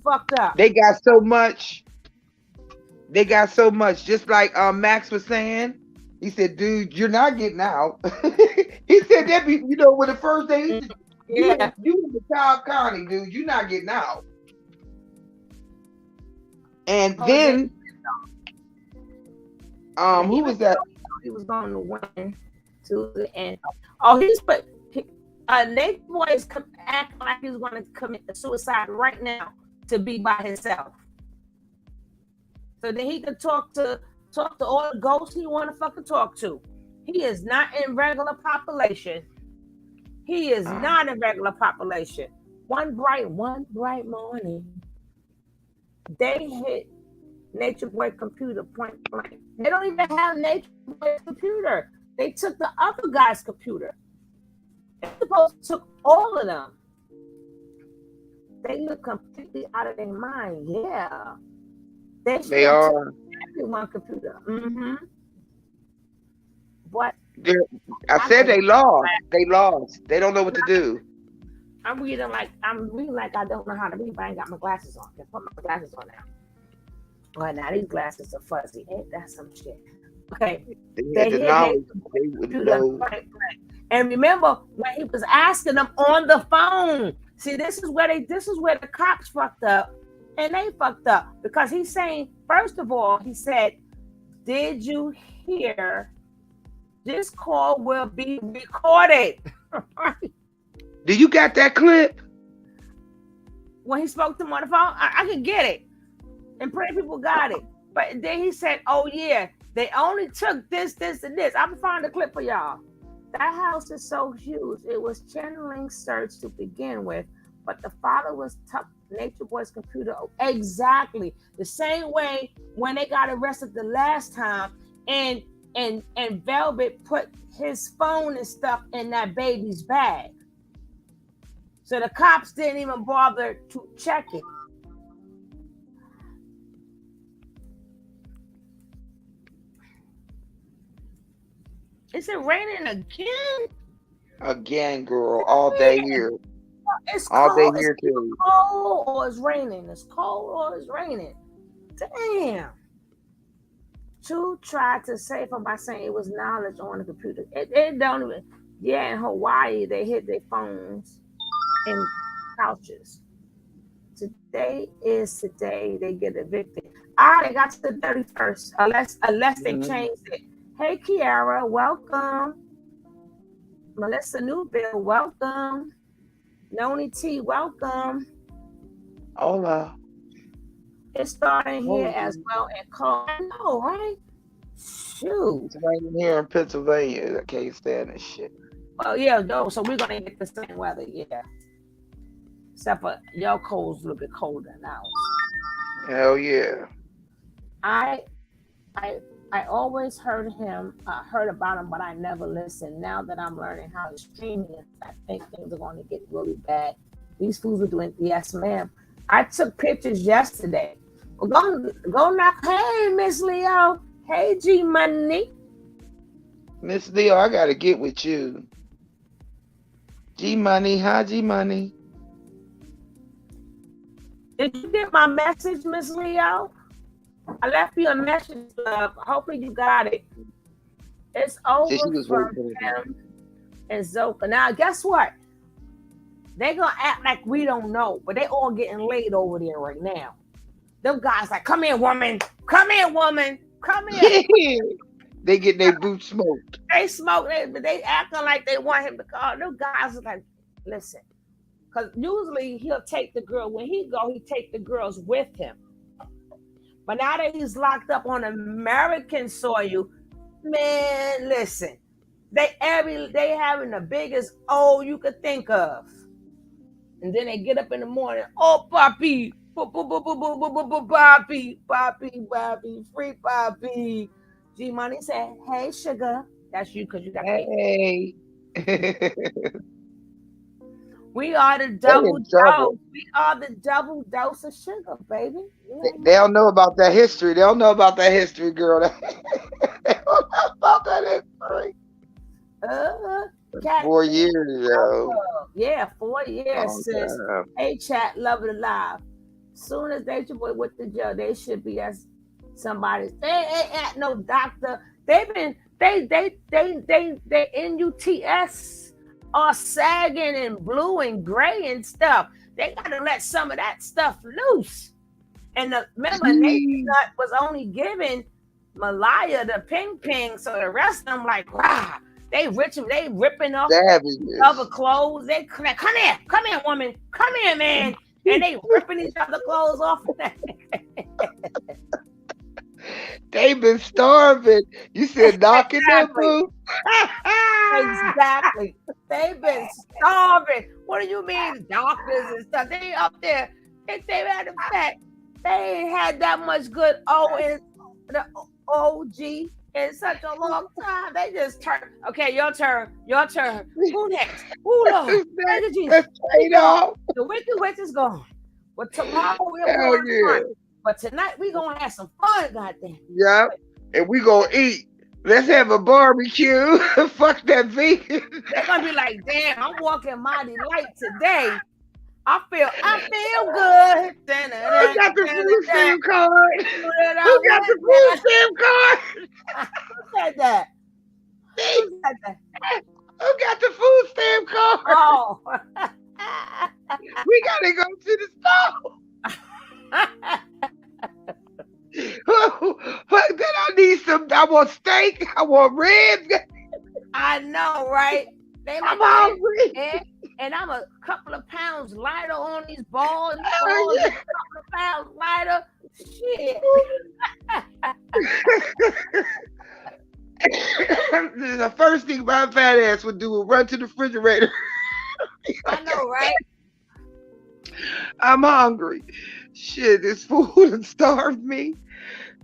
fucked up. They got so much. Just like Max was saying, he said, "Dude, you're not getting out." He said that when the first day, you in the Cobb County, dude, you're not getting out. And then, who was that? He was going to win to the end. Nate Boy is acting like he's going to commit suicide right now to be by himself. So then he can talk to all the ghosts he want to fucking talk to. He is not in regular population. He is not in regular population. One bright morning, they hit Nature Boy computer point blank. They don't even have Nature Boy's computer. They took the other guy's computer. They supposed to took all of them. They look completely out of their mind. Yeah. They should They have took are. everyone computer. Mm-hmm. But I I said got they lost. They lost. They don't know what to do. I'm reading like I don't know how to read, but I ain't got my glasses on. I put my glasses on now. Well, now these glasses are fuzzy. Ain't that some shit? Okay. They They had the hit knowledge. their They would computer. know. Right. And remember when he was asking them on the phone. See, this is where the cops fucked up. And they fucked up. Because he's saying, first of all, he said, did you hear this call will be recorded? Do you got that clip? When he spoke to him on the phone, I could get it. And pretty people got it. But then he said, oh yeah, they only took this, and this. I'm gonna find a clip for y'all. That house is so huge. It was channeling search to begin with, but the father was tough. Nature Boy's computer. Exactly. The same way when they got arrested the last time and Velvet put his phone and stuff in that baby's bag. So the cops didn't even bother to check it. Is it raining again? Again, girl, all day here. It's All cold. day here It's too. cold or it's raining. It's cold or it's raining. Damn. Chu tried to save him by saying it was knowledge on the computer. It don't even. Yeah, in Hawaii, they hid their phones in couches. Today is today they get evicted. They got to the 31st, unless they changed it. Hey, Kiara, welcome. Melissa Newville, welcome. Noni T, welcome. Hola. It's starting here as well and cold. I know, right? Shoot. It's raining here in Pennsylvania. I can't stand this shit. Well, yeah, no. So we're gonna get the same weather, yeah. Except for your cold's a little bit colder than ours. Hell yeah. I always heard about him, but I never listened. Now that I'm learning how extreme is, I think things are going to get really bad. These fools are doing, yes, ma'am. I took pictures yesterday. Well, go knock. Hey, Miss Leo. Hey, G Money. Miss Leo, I gotta get with you. G Money, hi G Money. Did you get my message, Miss Leo? I left you a message, love. Hopefully you got it. It's over for him and Zoka. Now, guess what? They gonna act like we don't know, but they all getting laid over there right now. Them guys like, come here, woman. Come here, woman. Come here. They get their boots smoked. They smoke. They acting like they want him to call. Them guys are like, listen. Because usually he'll take the girl. When he take the girls with him. But now that he's locked up on American soil, man, listen. They having the biggest you could think of. And then they get up in the morning, oh, papi, papi, free papi. G Money said, hey, sugar. That's you because you got hey. We are the double dose. We are the double dose of sugar, baby. They don't know about that history. They don't know about that history, girl. They don't know about that history. 4 years ago. Yeah, 4 years, sis. Hey, chat, love it alive. Soon as they should be with the judge, they should be as somebody. They ain't no doctor. They NUTS are sagging and blue and gray and stuff. They gotta let some of that stuff loose. And remember, Nate Nut was only giving Malaya the ping, so the rest of them like, wow. They ripping off other clothes. They come here, woman, come here, man, and they ripping each other clothes off. They been starving. You said knocking them, boo? Exactly. They've been starving. What do you mean, doctors and stuff? They up there. They had the fact they ain't had that much good in the OG in such a long time. They just turn. Okay, your turn. Your turn. Who next? Who Lord? Thank you, Jesus. Straight off. The wicked witch is gone. But tomorrow we're Hell going to yeah. fun. But tonight we're gonna have some fun, goddamn. Yep. And we gonna eat. Let's have a barbecue. Fuck that vegan. They're gonna be like, damn, I'm walking mighty light today. I feel good. Who got the food stamp card? Who got the food stamp card? Who said that? Who said that? Who got the food stamp card? Oh. We gotta go to the store. Then I need some. I want steak. I want ribs. I know, right? I'm hungry. And I'm a couple of pounds lighter on these balls. Oh, yeah. A couple of pounds lighter. Shit. The first thing my fat ass would do would run to the refrigerator. I know, right? I'm hungry. Shit, this food has starved me.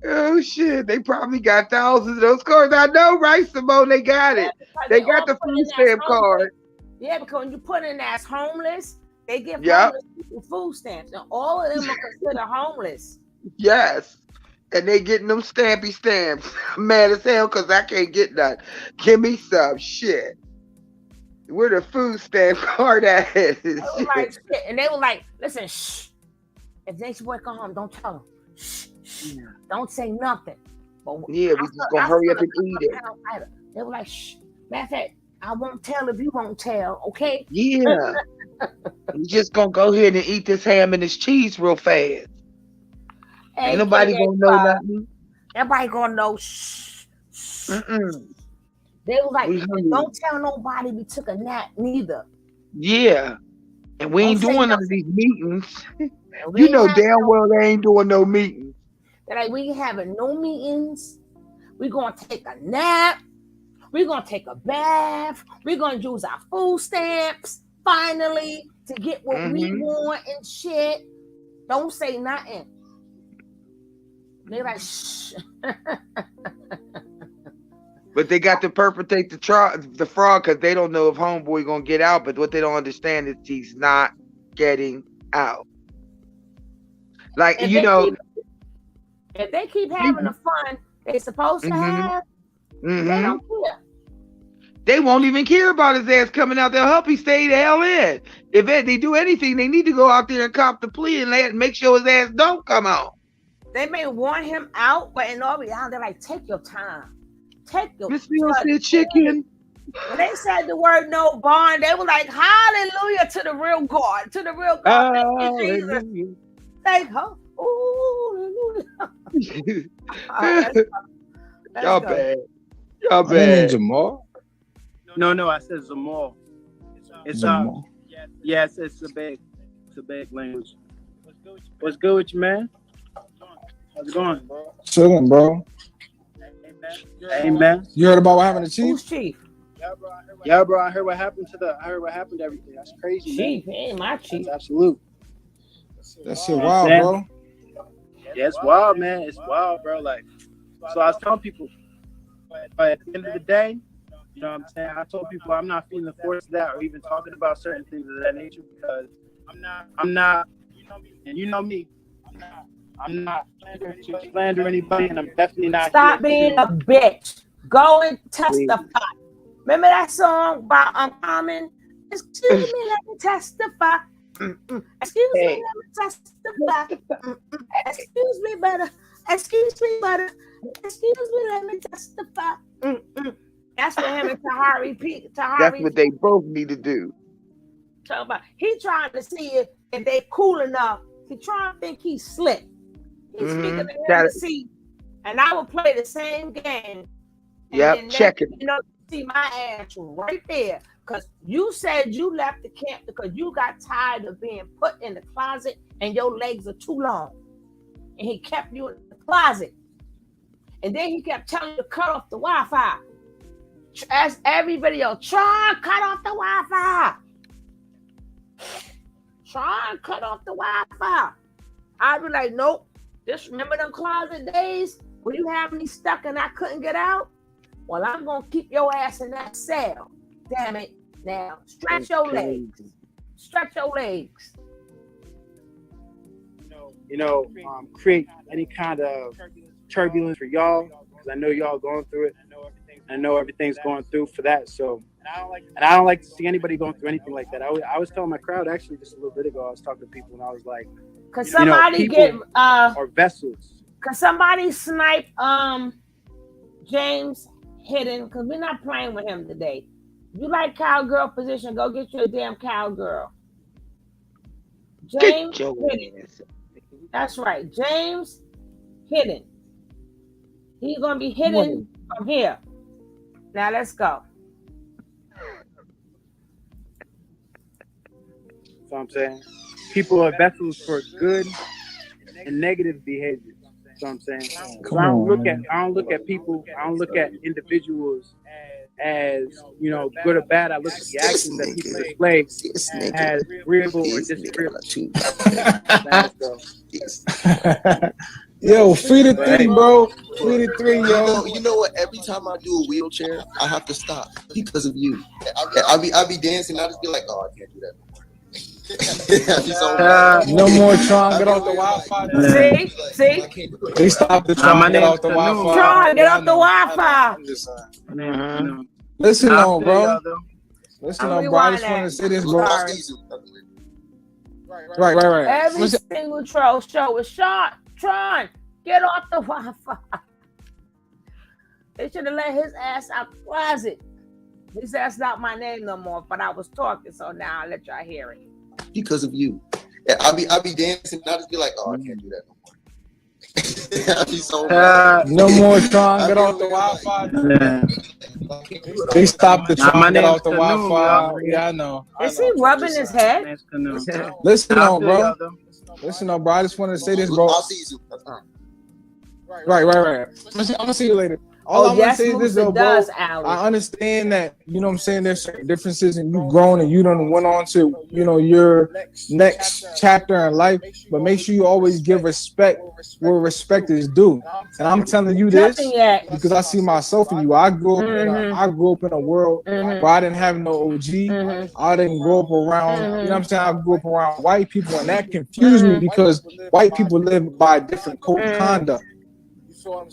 Oh shit, they probably got thousands of those cards. I know, right, Simone? They got it. They got the food stamp card. Yeah, because when you put in as homeless, they give homeless people food stamps, and all of them are considered homeless. Yes, and they getting them stampy stamps. I'm mad as hell because I can't get none. Give me some shit. Where the food stamp card at? And they were like, listen, shh. If they work home, don't tell them. Shh, shh. Don't say nothing. But yeah, we just gonna hurry up and eat it. They were like, shh. Matter of fact, I won't tell if you won't tell, okay? Yeah. We just gonna go ahead and eat this ham and this cheese real fast. Ain't nobody gonna know nothing. Everybody gonna know. Shh. Shh. They were like, don't tell nobody we took a nap neither. Yeah. And we ain't doing none of these meetings. You know damn well they ain't doing no meetings. They're like, we ain't having no meetings. We're gonna take a nap. We're gonna take a bath. We're gonna use our food stamps finally to get what we want and shit. Don't say nothing. They're like, shh. But they got to perpetrate the fraud because they don't know if homeboy gonna get out. But what they don't understand is he's not getting out. Like, if they keep having the fun they're supposed to have, they don't care. They won't even care about his ass coming out. They'll help he stay the hell in. If they do anything, they need to go out there and cop the plea and make sure his ass don't come out. They may want him out, but in all reality, they're like, take your time. Take your Miss Bill said chicken. When they said the word no bond, they were like, hallelujah to the real God. To the real God. Hallelujah. Thank her. Ooh, Y'all bad. Y'all bad. Jamal? No, I said Zamal. It's yes, it's a big language. What's good with you, man? How's it going, bro? Chilling, bro. Amen. You heard about what happened to Chief? Who's Chief? Yeah, bro. I heard what happened to everything. That's crazy, Chief, man. ain't my Chief. That's absolute. That shit wild, bro. Yeah, it's wild, man. It's wild, bro. Like, so I was telling people, but at the end of the day, you know what I'm saying? I told people I'm not feeling the force of that or even talking about certain things of that nature because I'm not, and you know me, I'm not here to slander anybody, and I'm definitely not. Stop being a bitch. Go and testify. Remember that song by Common? Excuse me, let me testify. Excuse me, let me testify. Excuse me, better. Excuse me, better. Excuse me, let me testify. That's what him and Tahari P. That's what they both need to do. Talk about. He trying to see if they cool enough. He trying to think he's slick. He's speaking to him to see. And I will play the same game. Yep, check it. You know, see my ass right there. Because you said you left the camp because you got tired of being put in the closet and your legs are too long. And he kept you in the closet. And then he kept telling you to cut off the Wi-Fi. As every video, try and cut off the Wi-Fi. Try and cut off the Wi-Fi. I'd be like, nope. Just remember them closet days? Will you have me stuck and I couldn't get out? Well, I'm gonna keep your ass in that cell. Damn it. Now, stretch your legs. Stretch your legs. Create any kind of turbulence for y'all, because I know y'all going through it. I know everything's going through for that. So, and I don't like to see anybody going through anything like that. I was telling my crowd actually just a little bit ago. I was talking to people and I was like, "Cause somebody get or vessels. Cause somebody snipe James Hidden. Cause we're not playing with him today. If you like cowgirl position, go get you a damn cowgirl. James Hidden. That's right, James Hidden. He's gonna be hidden from here. Now let's go. So I'm saying people are vessels for good and negative behavior. So I'm saying, so I don't look at people, I don't look at individuals as, you know, good or bad. I look at the actions that people display as agreeable or disagreeable. Yo, free the three, bro. Free the three, yo. You know what? Every time I do a wheelchair, I have to stop because of you. I be dancing. I just be like, oh, I can't do that no more. No more trying to get off the Wi-Fi. See? They stopped the trying to get off the Wi-Fi. Try to get off the Wi-Fi. Listen on, bro. Listen on, bro. I just want to say this, bro. Right. Every single troll show is shot. Tron, get off the Wi-Fi. They should have let his ass out the closet. His ass not my name no more, but I was talking, so now I'll let y'all hear it. Because of you. I be dancing and I just be like, oh, I can't do that no more. I be so no more trying to get off the Wi-Fi. They stopped the trying to get off the Wi-Fi. Yeah, I know. Is he rubbing his head? Listen on, bro. Listen on, bro. I just wanted to say this, bro. I'll see you. Right. I'm gonna see you later. All I'm gonna say is this, though, bro. I understand that, you know what I'm saying, there's certain differences and you've grown and you done went on to, you know, your next chapter in life, but make sure you always give respect where respect is due. And I'm telling you this because I see myself in you. I grew up in a world where I didn't have no OG. I didn't grow up around, you know what I'm saying, I grew up around white people, and that confused me because white people live by a different code of conduct.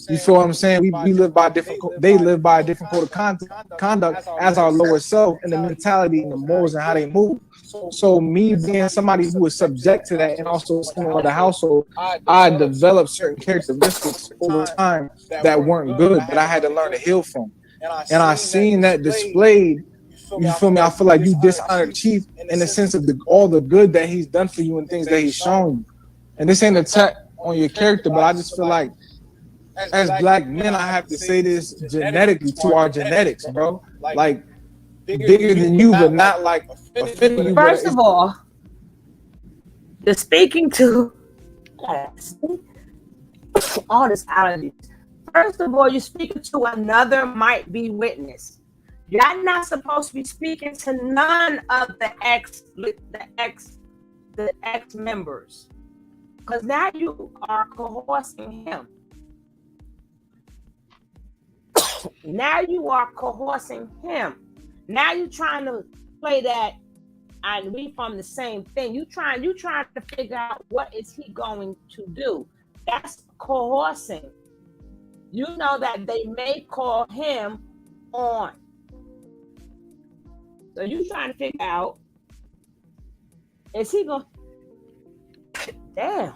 You feel what I'm saying? We live by different. They live by a different code of conduct as our lower self, and the mentality and the morals and how they move. So me being somebody who is subject to that, and also someone with the household, I developed certain characteristics over time that weren't good, that I had to learn to heal from. And I seen that displayed. You feel me? I feel like you dishonored Chief in the sense of all the good that he's done for you and things that he's shown you. And this ain't an attack on your character, but I just feel like, as black men, I have to say this genetically to our genetics, bro. Like, bigger than you, but not like offending you. First of all, you're speaking to all this allergies. First of all, you're speaking to another might be witness. You're not supposed to be speaking to none of the ex members, because now you are coercing him. Now you are coercing him. Now you're trying to play that, and we from the same thing. You trying to figure out what is he going to do. That's coercing. You know that they may call him on. So you trying to figure out, is he going? Damn,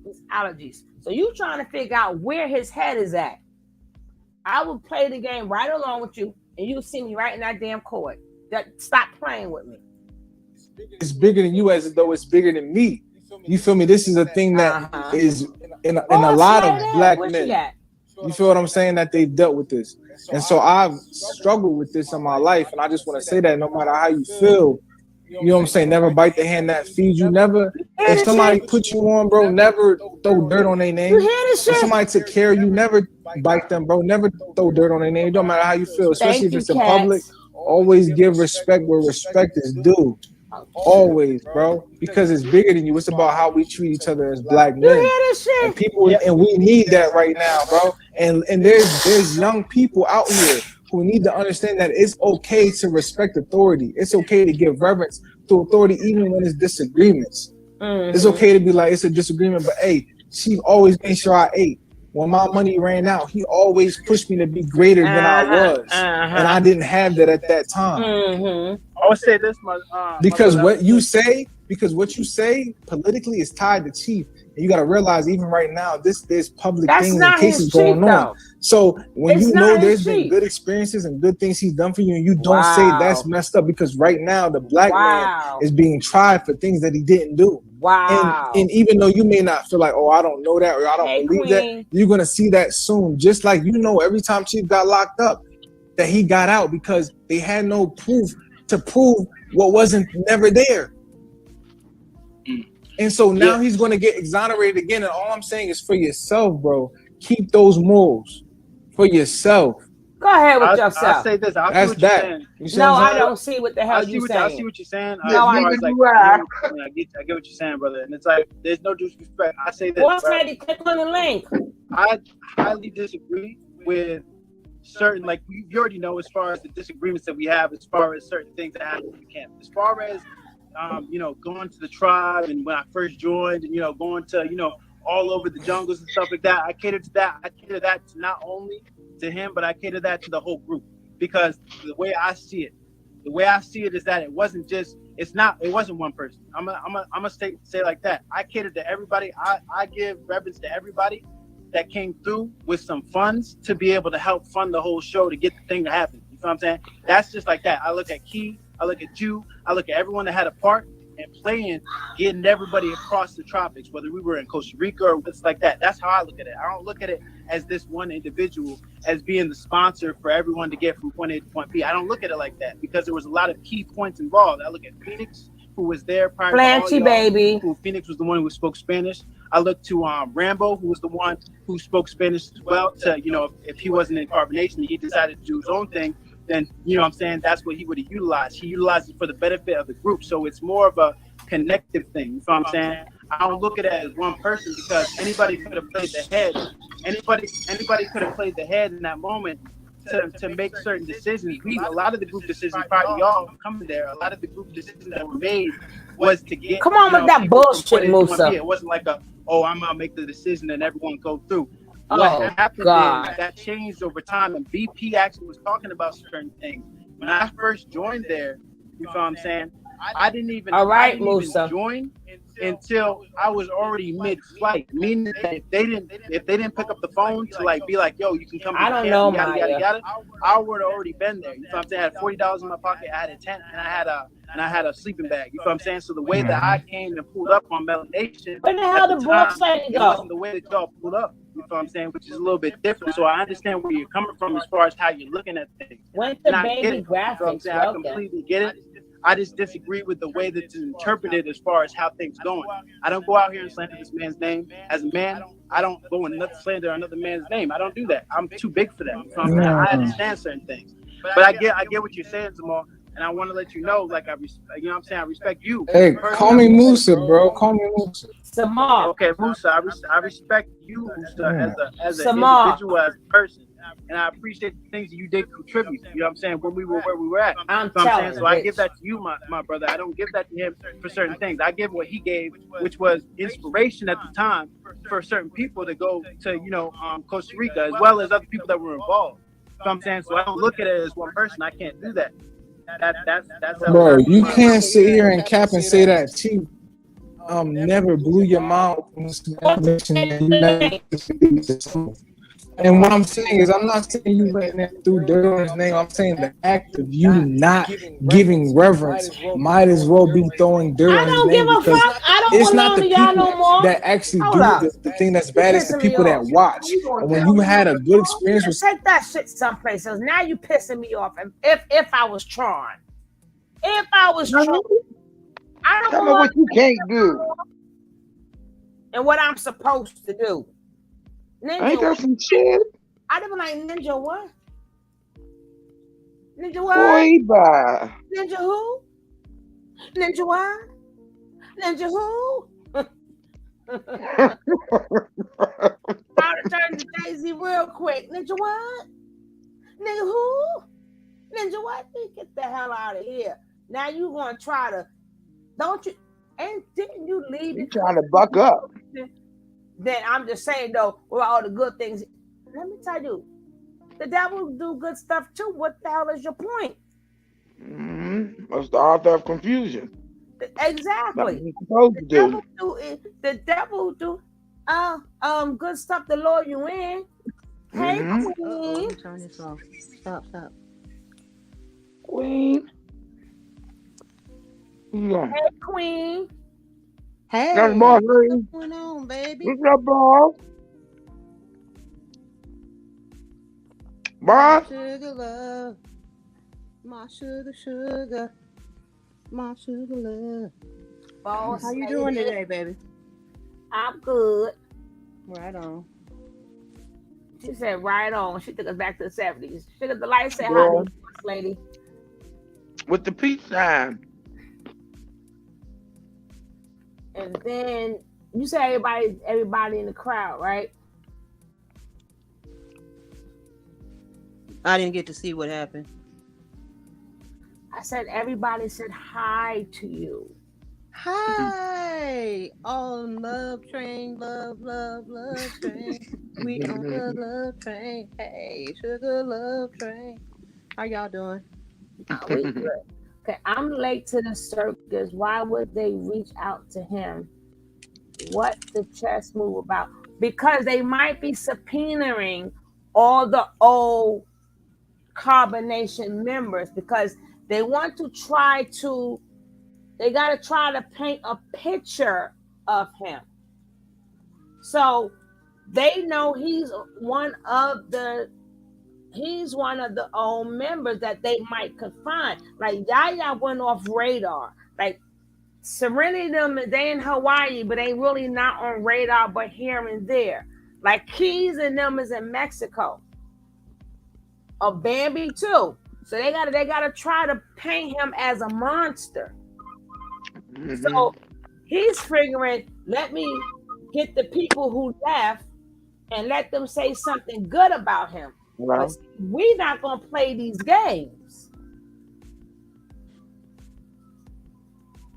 his allergies. So you trying to figure out where his head is at. I will play the game right along with you, and you'll see me right in that damn court. Stop playing with me. It's bigger than you, as though it's bigger than me. You feel me? This is a thing that is in a lot of black men. You feel what I'm saying? That they've dealt with this. And so I've struggled with this in my life, and I just want to say that no matter how you feel, you know what I'm saying, never bite the hand that feeds you. Never, if somebody put you on, bro, never throw dirt on their name. If somebody took care of you, never bite them, bro. Never throw dirt on their name. It don't matter how you feel, especially if it's in public. Always give respect where respect is due. always, bro, because it's bigger than you. It's about how we treat each other as black You men. hear this shit? And people, and we need that right now, bro. And there's young people out here who need to understand that it's okay to respect authority. It's okay to give reverence to authority, even when it's disagreements. It's okay to be like, it's a disagreement, but hey, she always made sure I ate. When my money ran out, he always pushed me to be greater than I was, and I didn't have that at that time. I would say this, because what you say politically is tied to chief, and you got to realize even right now, there's public things and cases going on. So when you know there's been good experiences and good things he's done for you, and you don't say that's messed up, because right now the black man is being tried for things that he didn't do. And even though you may not feel like, oh, I don't know that, or I don't believe that, you're gonna see that soon. Just like, you know, every time Chief got locked up, that he got out because they had no proof to prove what wasn't never there. And so now he's gonna get exonerated again. And all I'm saying is, for yourself, bro, keep those morals for yourself. Go ahead with yourself. I'll say this. I see what you're saying. No, I don't see what the hell you're saying. I see what you're saying. No, I get what you're saying, brother. And it's like, there's no disrespect. I say this. What's ready? Click on the link. I highly disagree with certain, like, you already know, as far as the disagreements that we have, as far as certain things that happen in the camp. As far as, you know, going to the tribe, and when I first joined, and, you know, going to, you know, all over the jungles and stuff like that, I cater to that. I cater that to not only to him, but I cater that to the whole group, because the way I see it is that it wasn't one person. I'm gonna say like that. I cater to everybody. I give reverence to everybody that came through with some funds to be able to help fund the whole show to get the thing to happen. You know what I'm saying? That's just like that. I look at Key, I look at you, I look at everyone that had a part and playing, getting everybody across the tropics, whether we were in Costa Rica or what's like that. That's how I look at it. I don't look at it as this one individual as being the sponsor for everyone to get from point A to point B. I don't look at it like that, because there was a lot of key points involved. I look at Phoenix, who was there prior to all y'all, baby. Who Phoenix was the one who spoke Spanish. I look to Rambo, who was the one who spoke Spanish as well. To, you know, if he wasn't in Carbonation, he decided to do his own thing, then, you know what I'm saying, that's what he would have utilized. He utilized it for the benefit of the group. So it's more of a connective thing. You know what I'm saying? I don't look at it as one person, because anybody could have played the head. Anybody could have played the head in that moment to make certain decisions. A lot of the group decisions prior to y'all coming there, a lot of the group decisions that were made was to get. Come on with that bullshit, Musa. It wasn't like I'm gonna make the decision and everyone go through. What happened is that changed over time, and BP actually was talking about certain things. When I first joined there, you know what I'm saying, I didn't even join until I was already mid-flight, meaning that if they didn't pick up the phone to like be like, yo, you can come to the camp, yada, I would have already been there. You know what I'm saying? I had $40 in my pocket, I had a tent, and I had a sleeping bag. You know what I'm saying? So the way that I came and pulled up on Melanation, where the hell the boss lady go? It wasn't the way that y'all pulled up. You know what I'm saying? Which is a little bit different. So I understand where you're coming from as far as how you're looking at things. Went to baby graphics. I completely get it. I just disagree with the way that it's interpreted as far as how things going. I don't go out here and slander this man's name. As a man, I don't go and slander another man's name. I don't do that. I'm too big for that. You know I understand certain things. But I get what you're saying, Jamal. And I want to let you know, like, you know what I'm saying? I respect you. Hey, call me Musa, bro. Call me Musa. Samal. Okay, Musa, I respect you, Musa, as an individual, as a person. And I appreciate the things that you did contribute. You know what I'm saying? When we were where we were at. So I give that to you, my brother. I don't give that to him for certain things. I give what he gave, which was inspiration at the time for certain people to go to, you know, Costa Rica, as well as other people that were involved. You know what I'm saying? So I don't look at it as one person. I can't do that. That's bro, you can't sit here and cap and say that Chief never blew your mind open. And what I'm saying is, I'm not saying you letting that through dirt on his name. I'm saying the act of you not giving reverence might as well be throwing dirt on his name. Because it's not the people that actually do the thing that's bad. It's the people that watch. And when you had a good experience with, take that shit someplace else. Now you pissing me off. And if I was trying, I don't tell me what you can't do and what I'm supposed to do. Ninja, ain't that some shit? I'd have been like, Ninja what? Ninja what? Boy, bye. Ninja who? Ninja what? Ninja who? I'll turn to Daisy real quick. Ninja what? Ninja who? Ninja what? Get the hell out of here. Now you gonna try to, don't you? And didn't you leave? You trying to buck up? Then I'm just saying though, with all the good things, let me tell you, the devil do good stuff too. What the hell is your point? That's the author of confusion. Exactly. The devil do good stuff to lure you in. Hey, Queen. Turn this off. Stop. Queen. Hey, Queen. Hey, that's boss lady. What's going on, baby? What's up, boss? Boss? Sugar love. My sugar. My sugar love. Boss, how you doing today, baby? I'm good. Right on. She said, right on. She took us back to the 70s. She took the light, said, hi, boss lady. With the peace sign. And then you said everybody in the crowd, right? I didn't get to see what happened. I said everybody said hi to you. Hi. On love train, love train. We on the love train. Hey, sugar love train. How y'all doing? We good. Okay, I'm late to the circus. Why would they reach out to him? What the chess move about? Because they might be subpoenaing all the old Carbonation members because they want to they got to try to paint a picture of him. So they know he's one of the old members that they might confine. Like Yaya went off radar. Like Serenity them, they in Hawaii, but they really not on radar, but here and there. Like Keys and them is in Mexico. Or Bambi too. So they gotta try to paint him as a monster. So he's figuring, let me get the people who left and let them say something good about him. But we're not gonna play these games.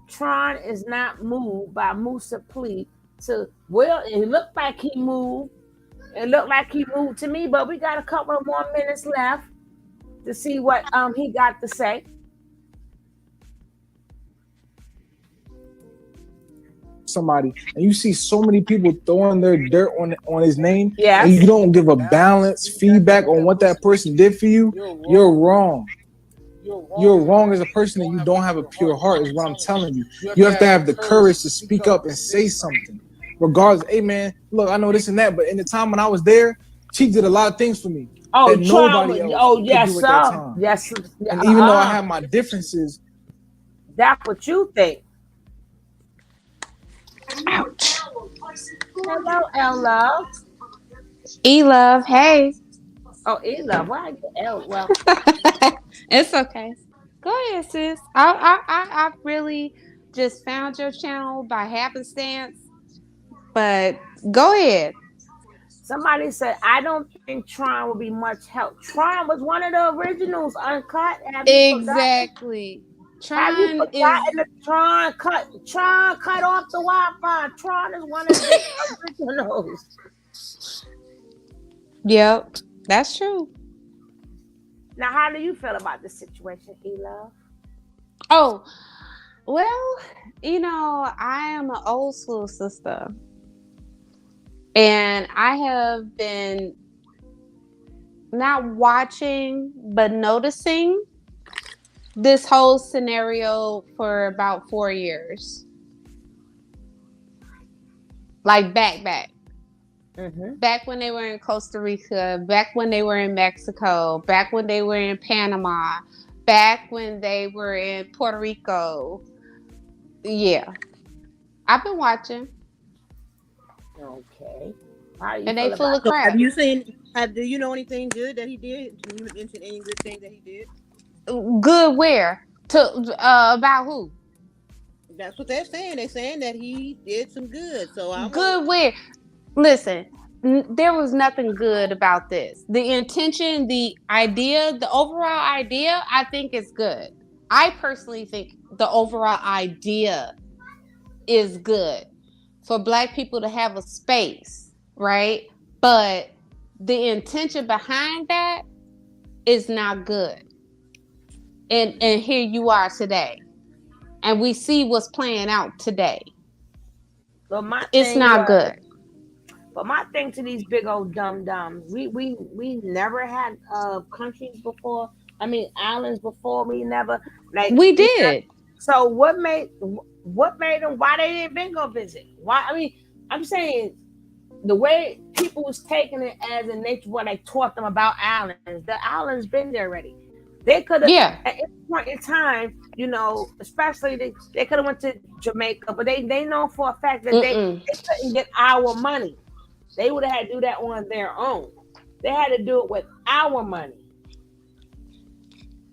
Tron is not moved by Musa plea to it looked like he moved. It looked like he moved to me, but we got a couple of more minutes left to see what he got to say. Somebody and you see so many people throwing their dirt on his name, yes, and you don't give a balanced feedback on what that person did for you, you're wrong. You're wrong as a person, and you don't have a pure heart is what I'm telling you. You have to have the courage to speak up and say something. Regardless, hey man, look, I know this and that, but in the time when I was there, she did a lot of things for me. Oh, nobody else yes, could do at that time. Yes. And even though I have my differences, that's what you think. Ouch. Hello, L-Love. E-Love, hey. Oh, E-Love, why are you L? Well, it's okay. Go ahead, sis. I really just found your channel by happenstance, but go ahead. Somebody said, I don't think Tron will be much help. Tron was one of the originals, uncut. Exactly. Tron cut off the Wi-Fi. Tron is one of the originals. Yep, that's true. Now, how do you feel about the situation, E-Love? Oh, well, I am an old school sister. And I have been not watching, but noticing this whole scenario for about 4 years. Like back. Mm-hmm. Back when they were in Costa Rica, back when they were in Mexico, back when they were in Panama, back when they were in Puerto Rico. Yeah. I've been watching. Okay. And they full of crap. Have you seen? Do you know anything good that he did? Can you mention any good thing that he did? Good where? About who? That's what they're saying. They're saying that he did some good. So I'm good where? Listen, there was nothing good about this. The intention, the idea, the overall idea, I think is good. I personally think the overall idea is good for Black people to have a space, right? But the intention behind that is not good. And here you are today. And we see what's playing out today. But it's not good. But my thing to these big old dum-dums, we never had countries before. I mean, islands before. We never we did. So what made them? Why they didn't been go visit? Why? I mean, I'm saying the way people was taking it as in nature, what I taught them about islands. The islands been there already. They could have, at any point in time, you know, especially they could have went to Jamaica, but they know for a fact that they couldn't get our money. They would have had to do that on their own. They had to do it with our money.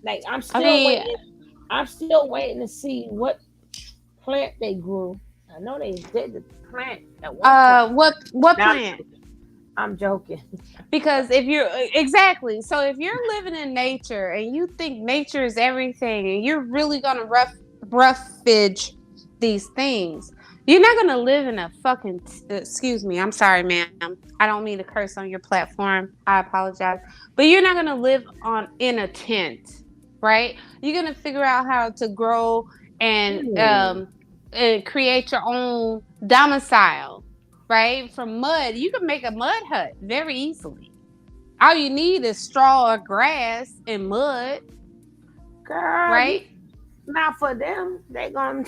Like I'm still waiting to see what plant they grew. I know they did the plant at one time. What plant? I'm joking. Because if you're so if you're living in nature and you think nature is everything and you're really gonna roughage these things, you're not gonna live in a fucking excuse me, I'm sorry, ma'am. I don't mean to curse on your platform. I apologize. But you're not gonna live in a tent, right? You're gonna figure out how to grow and create your own domicile. Right? From mud, you can make a mud hut very easily. All you need is straw or grass and mud. Girl, right? Not for them. They gonna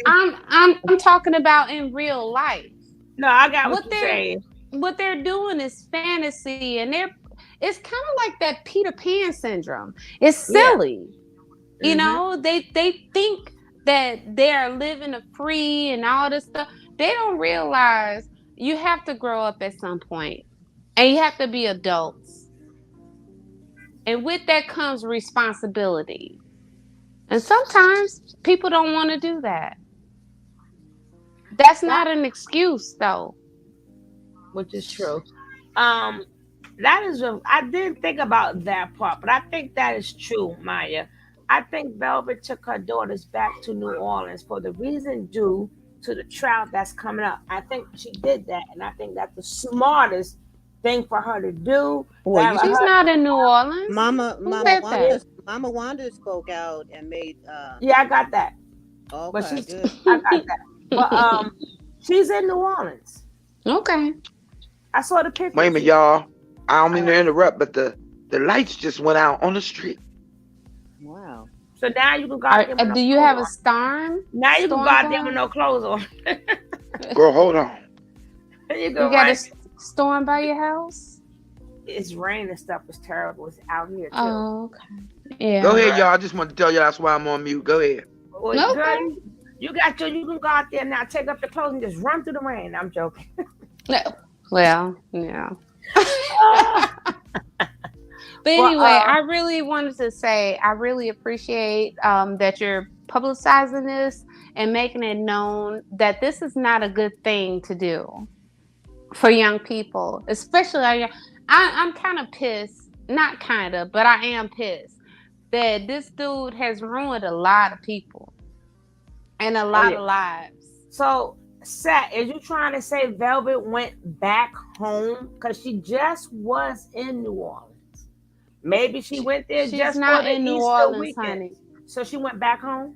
I'm talking about in real life. No, I got what you're saying. What they're doing is fantasy, and it's kind of like that Peter Pan syndrome. It's silly. Yeah. You know, they think that they're living a free and all this stuff. They don't realize you have to grow up at some point and you have to be adults. And with that comes responsibility. And sometimes people don't want to do that. That's not an excuse though. Which is true. That is I didn't think about that part, but I think that is true, Maya. I think Velvet took her daughters back to New Orleans for the reason due to the trout that's coming up. I think she did that, and I think that's the smartest thing for her to do. Well, she's not in New Orleans. Mama Wanda spoke out and made. Yeah, I got that. Okay, but she's good. I got that. But she's in New Orleans. Okay. I saw the picture. Wait a minute, y'all. I don't mean to interrupt, but the lights just went out on the street. Wow. So now you can go out there. Do you have a storm? Now you can go out there with no clothes on. Girl, hold on. You got a storm by your house? It's rain and stuff. It's terrible. It's out here too. Oh, okay. Yeah. Go ahead, y'all. I just want to tell you that's why I'm on mute. Go ahead. Well, girl, you can go out there now, take up the clothes and just run through the rain. I'm joking. Well, yeah. But anyway, I really wanted to say I really appreciate that you're publicizing this and making it known that this is not a good thing to do for young people, especially I'm kind of pissed, not kind of, but I am pissed that this dude has ruined a lot of people and a lot of lives. So, Sat, is you trying to say Velvet went back home because she just was in New Orleans? Maybe she went there just not for the in New Easter Orleans, weekend. honey. So she went back home?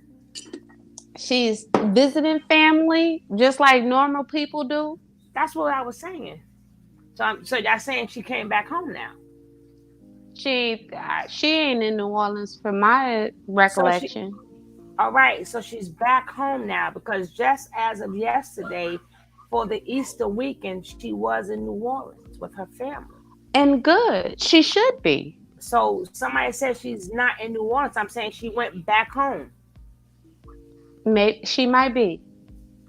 She's visiting family just like normal people do. That's what I was saying. So y'all saying she came back home now? She ain't in New Orleans from my recollection. All right, so she's back home now because just as of yesterday, for the Easter weekend, she was in New Orleans with her family. And good. She should be. So somebody said she's not in New Orleans. I'm saying she went back home. Maybe she might be.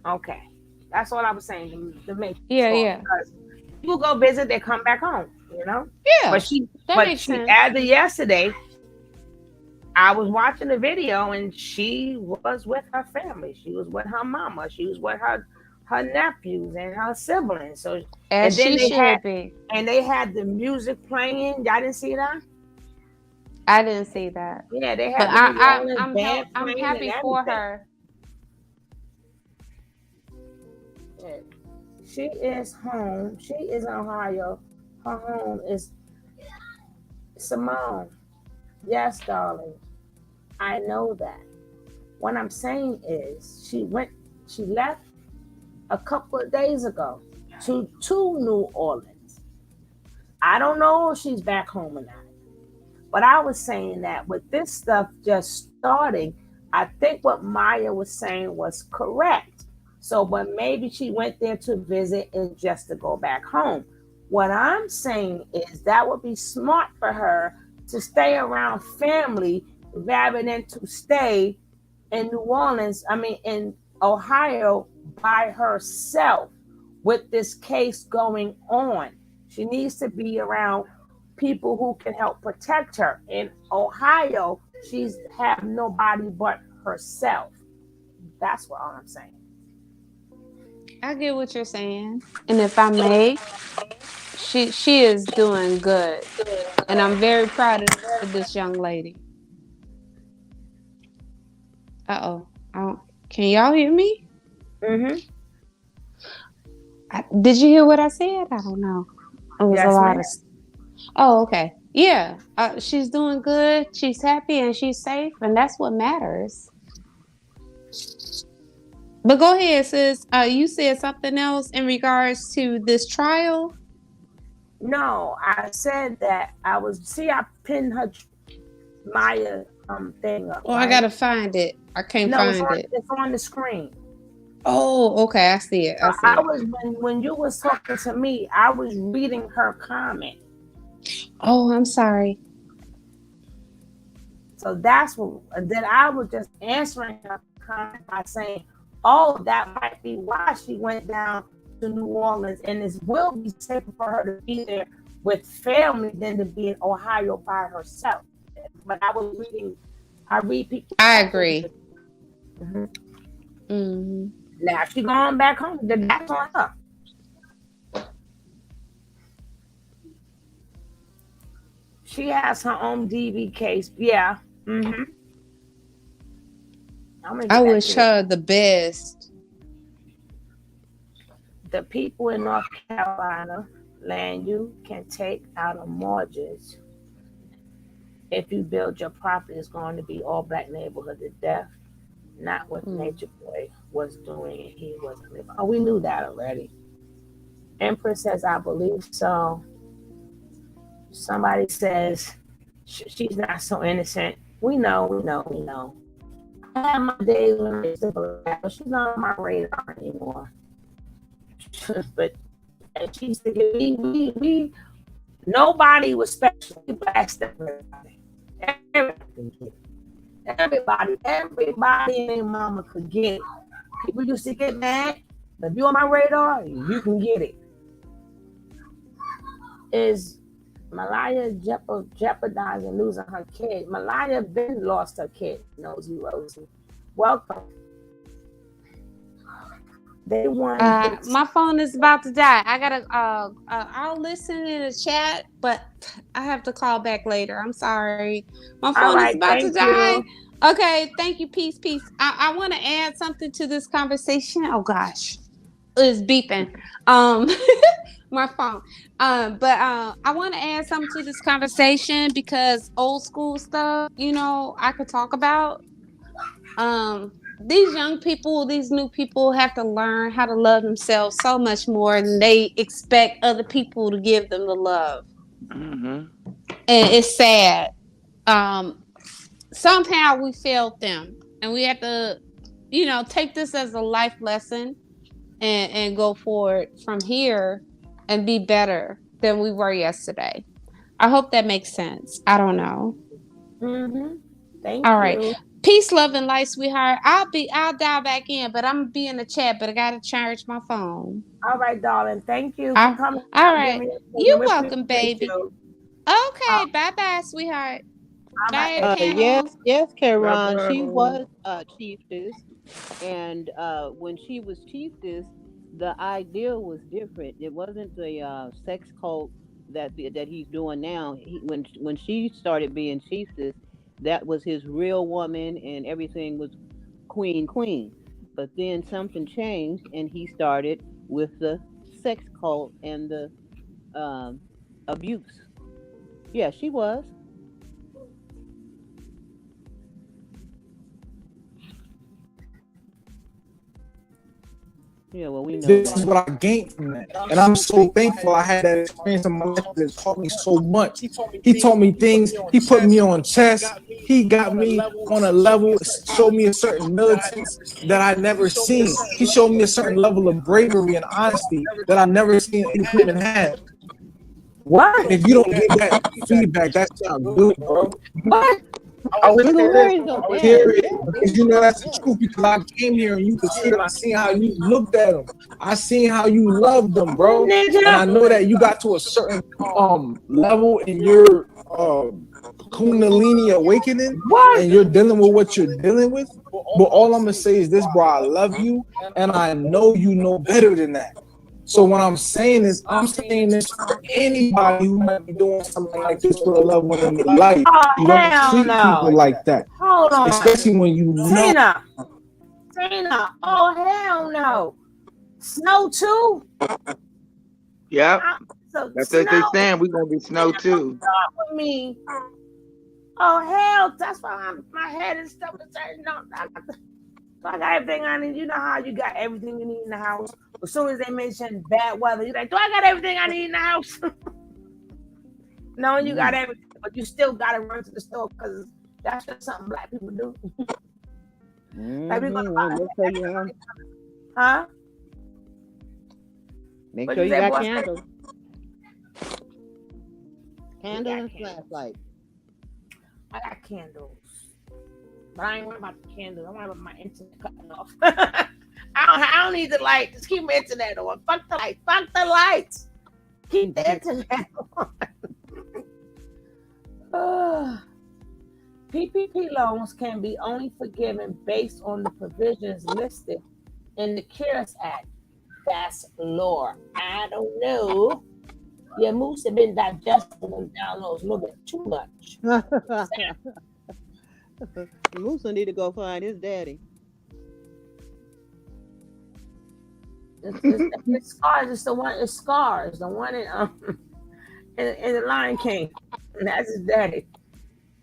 Okay, that's all I was saying. To make yeah. People go visit, they come back home. You know. Yeah. But she as of yesterday, I was watching the video and she was with her family. She was with her mama. She was with her nephews and her siblings. So and As then she should be. they had the music playing. Y'all didn't see that? I didn't see that. Yeah, they But had the New Orleans band I'm playing and happy for everything. her. Yeah. She is home. She is in Ohio. Her home is Simone. Yes, darling. I know that. What I'm saying is she left a couple of days ago to New Orleans. I don't know if she's back home or not. But I was saying that with this stuff just starting, I think what Maya was saying was correct. So, but maybe she went there to visit and just to go back home. What I'm saying is that would be smart for her to stay around family rather than to stay in New Orleans, in Ohio by herself with this case going on. She needs to be around people who can help protect her. In Ohio, she's have nobody but herself. That's what I'm saying. I get what you're saying. And if I may, she is doing good. And I'm very proud of this young lady. Uh-oh. Can y'all hear me? Mm-hmm. Did you hear what I said? I don't know. It was Yes, a lot ma'am. of... Oh, okay. Yeah. She's doing good. She's happy and she's safe. And that's what matters. But go ahead, sis. You said something else in regards to this trial? No, I said that I pinned her Maya thing up. Oh, right? I gotta find it. I can't find it. It's on the screen. Oh, okay. I see it. I was when you was talking to me, I was reading her comment. Oh, I'm sorry. So that's what. Then I was just answering her comment by saying, "Oh, that might be why she went down to New Orleans, and it will be safer for her to be there with family than to be in Ohio by herself." But I was reading. I read people. I agree. Mm-hmm. Mm-hmm. Now if she going back home, then that's on her. She has her own DV case. Yeah. Mm-hmm. I wish her the best. The people in North Carolina land you can take out a mortgage. If you build your property, it's going to be all black neighborhood to death. Not what Nature Boy was doing and he wasn't living. Oh, we knew that already. Empress says, I believe so. Somebody says she's not so innocent. We know. I have my days when I used to black, but she's not on my radar anymore. But she used to get we nobody was special. We blasted everybody. Everybody and their mama could get it. People used to get mad. But if you're on my radar, you can get it. Is Malaya jeopardizing losing her kid? Malaya been lost her kid, Nosy Rosie. Welcome. They want my phone is about to die. I gotta I'll listen in the chat, but I have to call back later. I'm sorry. My phone is about to die. Okay, thank you. Peace. I want to add something to this conversation. Oh gosh. It's beeping. My phone. But I want to add something to this conversation because old school stuff, I could talk about. These young people, these new people have to learn how to love themselves so much more than they expect other people to give them the love. Mm-hmm. And it's sad. Somehow we failed them, and we have to, take this as a life lesson and go forward from here and be better than we were yesterday. I hope that makes sense. I don't know. Mm-hmm. Thank All you. Right. Peace, love, and light, sweetheart. I'll dial back in, but I'm gonna be in the chat, but I gotta charge my phone. All right, darling. Thank you for coming. All right. You're welcome, baby. Okay, bye-bye, sweetheart. Hey, Yes, panel. yes, Karen. She was chiefess, and when she was chiefess, the idea was different. It wasn't the sex cult that he's doing now. When she started being chiefess, that was his real woman, and everything was queen. But then something changed, and he started with the sex cult and the um, abuse. Yeah, she was. Yeah, well, we know This is that. what I gained from that. And I'm so thankful I had that experience in my life that taught me so much. He taught me things, he put me on chess, he got me on a level, showed me a certain militance that I never seen. He showed me a certain level of bravery and honesty that I never seen any human have. What? And if you don't get that feedback, that's not good, bro. What? I would say Nigga, this. where is your I would dad? Period. Because you know that's the truth. Because I came here and you could see it. And I seen how you looked at them. I seen how you loved them, bro. And I know that you got to a certain level in your Kundalini awakening, and you're dealing with what you're dealing with. But all I'm gonna say is this, bro. I love you, and I know you know better than that. So what I'm saying is, I'm saying this for anybody who might be doing something like this with a loved one in your life. Oh, You don't hell treat no. people like that, Hold on. especially when you know. Tina. Oh, hell no. Snow too? Yep. So That's what they snow saying. We're gonna be snow too. with me. Oh, hell. That's why my head is stuff is saying no. So I got everything I need. You know how you got everything you need in the house. As soon as they mention bad weather, you're like, do I got everything I need in the house? Knowing you got everything, but you still got to run to the store because that's just something black people do. Like we gonna buy huh? Make What sure you you say, got boy? candles. Candles and flashlight. I got candles. But I ain't worried about the candles. I'm worried about my internet cutting off. I don't need the light. Just keep my internet on. Fuck the light. Fuck the lights. Keep the internet on. PPP loans can be only forgiven based on the provisions listed in the CARES Act. That's lore. I don't know. Your moose have been digesting them downloads a little bit too much. Musa need to go find his daddy. It's Scars. It's the one. It's Scars. The one in the Lion King. And that's his daddy.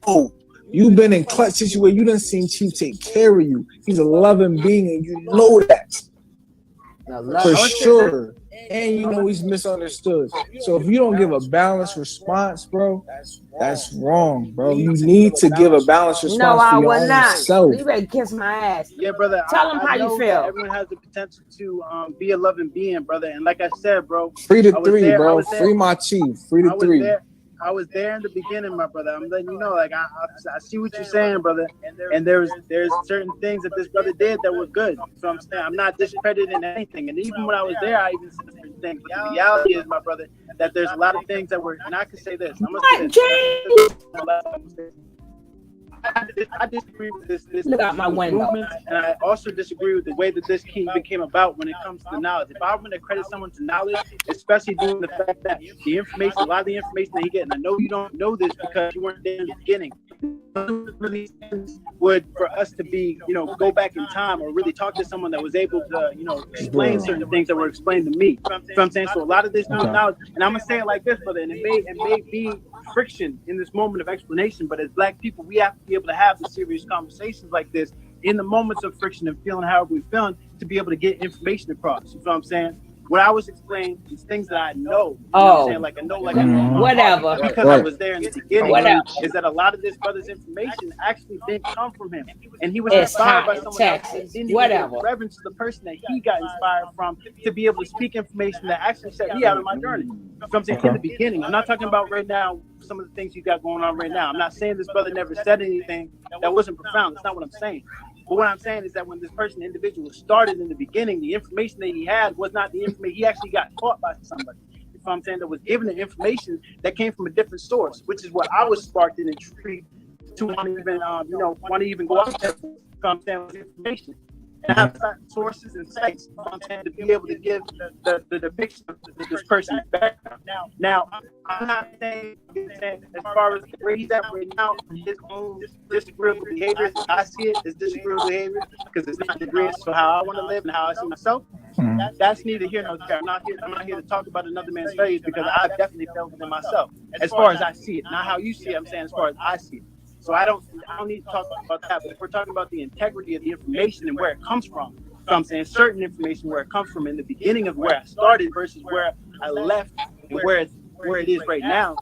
Oh, you've been in clutch situations. You done seen Chief take care of you. He's a loving being, and you know that for sure. And you know he's misunderstood. So if you don't give a balanced response, bro, that's wrong, bro. You need to give a balanced response No, I for your will own not. self. You better kiss my ass. Yeah, brother. Tell him how know you that feel. everyone has the potential to be a loving being, brother. And like I said, bro, Free to I was three, there, bro. I was there. Free my chief. Free to three. I was there in the beginning, my brother. I'm letting you know, like I see what you're saying, brother. And there's certain things that this brother did that were good. So I'm saying I'm not discrediting anything. And even when I was there, I even said certain things. But the reality is, my brother, that there's a lot of things that were. And I can say this. I'm gonna say this. I disagree with this Look out my window. movement, and I also disagree with the way that this came about when it comes to knowledge. If I'm going to credit someone to knowledge, especially due to the fact that the information, a lot of the information that he get, and I know you don't know this because you weren't there in the beginning, really would for us to be, go back in time or really talk to someone that was able to, explain certain things that were explained to me. You know what I'm saying? So a lot of this new knowledge, and I'm gonna say it like this, brother, and it may be friction in this moment of explanation, but as black people, we have to be able to have the serious conversations like this in the moments of friction and feeling however we're feeling to be able to get information across. You know what I'm saying? What I was explaining is things that I know. You know what I'm saying? Like I know, like I know whatever. because I was there in the beginning. Is that a lot of this brother's information actually didn't come from him, and he was inspired by someone else. And didn't even give reverence to the person that he got inspired from to be able to speak information that actually set me out on my journey. So I'm saying in the beginning. I'm not talking about right now. Some of the things you got going on right now. I'm not saying this brother never said anything that wasn't profound. That's not what I'm saying. But what I'm saying is that when this individual started in the beginning, the information that he had was not the information. He actually got taught by somebody. You know what I'm saying? That was given the information that came from a different source, which is what I was sparked and intrigued to want to even want to even go out there, with information. And I have sources and sites to be able to give the depiction of this person's background. Now, I'm not saying as far as where he's at right now, his own disagreeable behavior, I see it as disagreeable behavior because it's not agreeable to how I want to live and how I see myself. That's neither here nor there. I'm not here to talk about another man's failures because I've definitely failed within myself. As far as I see it, not how you see it. I'm saying as far as I see it. So I don't need to talk about that. But if we're talking about the integrity of the information and where it comes from, so I'm saying certain information where it comes from in the beginning of where I started versus where I left and where it is right now,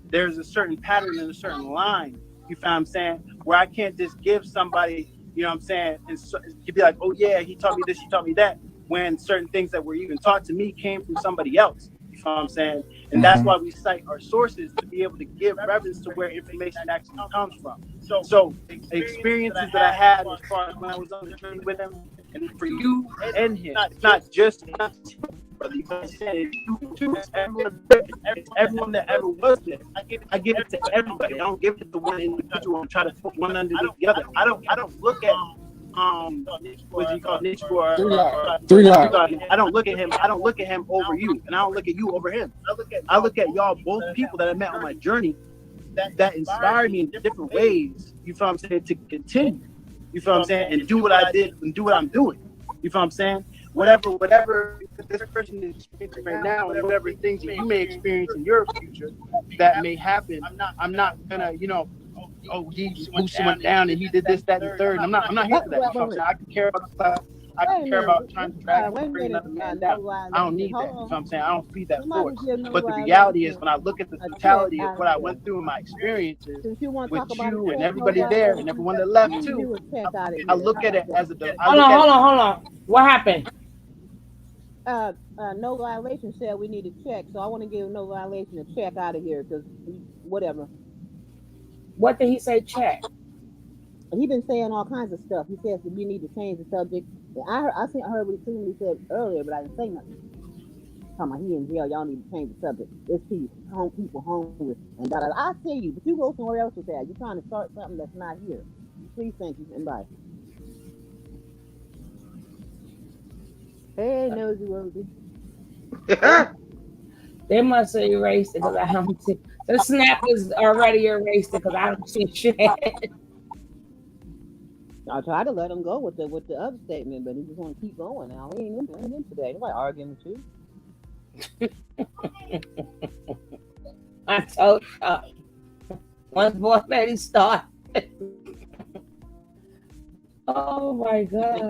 there's a certain pattern and a certain line. You feel what I'm saying? Where I can't just give somebody, you know what I'm saying, and so, you'd be like, oh yeah, he taught me this, he taught me that, when certain things that were even taught to me came from somebody else. You feel what I'm saying? And that's why we cite our sources to be able to give reference to where information actually comes from. So experiences that I had as far as when I was on the journey with him, and for you and him, it's not just brother. You understand? It's you too. It's everyone that ever was there. I give it to everybody. I don't give it to one individual and try to put one underneath the other. I don't look at what do you call Niche or Three guys. I don't look at him over you, and I don't look at you over him. I look at y'all both people that I met on my journey that inspired me in different ways. You feel what I'm saying? To continue. You feel what I'm saying? And do what I did and do what I'm doing. You feel what I'm saying? Whatever this person is experiencing right now, and whatever things that you may experience in your future that may happen, I'm not gonna, he went down and he did this, that, and the third. I'm not here for that. You know what I'm saying? I can care about the class. I can care about trying to drag another man down. I don't need that. You know what I'm saying? I don't feed that force. But the reality is, when I look at the totality of what I went through in my experiences with you and everybody there and everyone that left too, I look at it as a. Hold on. What happened? No violation said we need to check, so I want to give no violation a check out of here because whatever. What did he say? Check. He been saying all kinds of stuff. He says that we need to change the subject. I heard what he said earlier, but I didn't say nothing. Talking about he in jail, y'all need to change the subject. It's people homeless and da da. I see you, but you go somewhere else with that. You're trying to start something that's not here. Please, thank you, and bye. Hey, Nosy Rosie. They must have erased it because I don't see. The snap is already erased it because I don't see shit. I tried to let him go with the other statement, but he just want to keep going now. He ain't in today. Nobody arguing with you. I told you. Once boy lady start. Oh my God.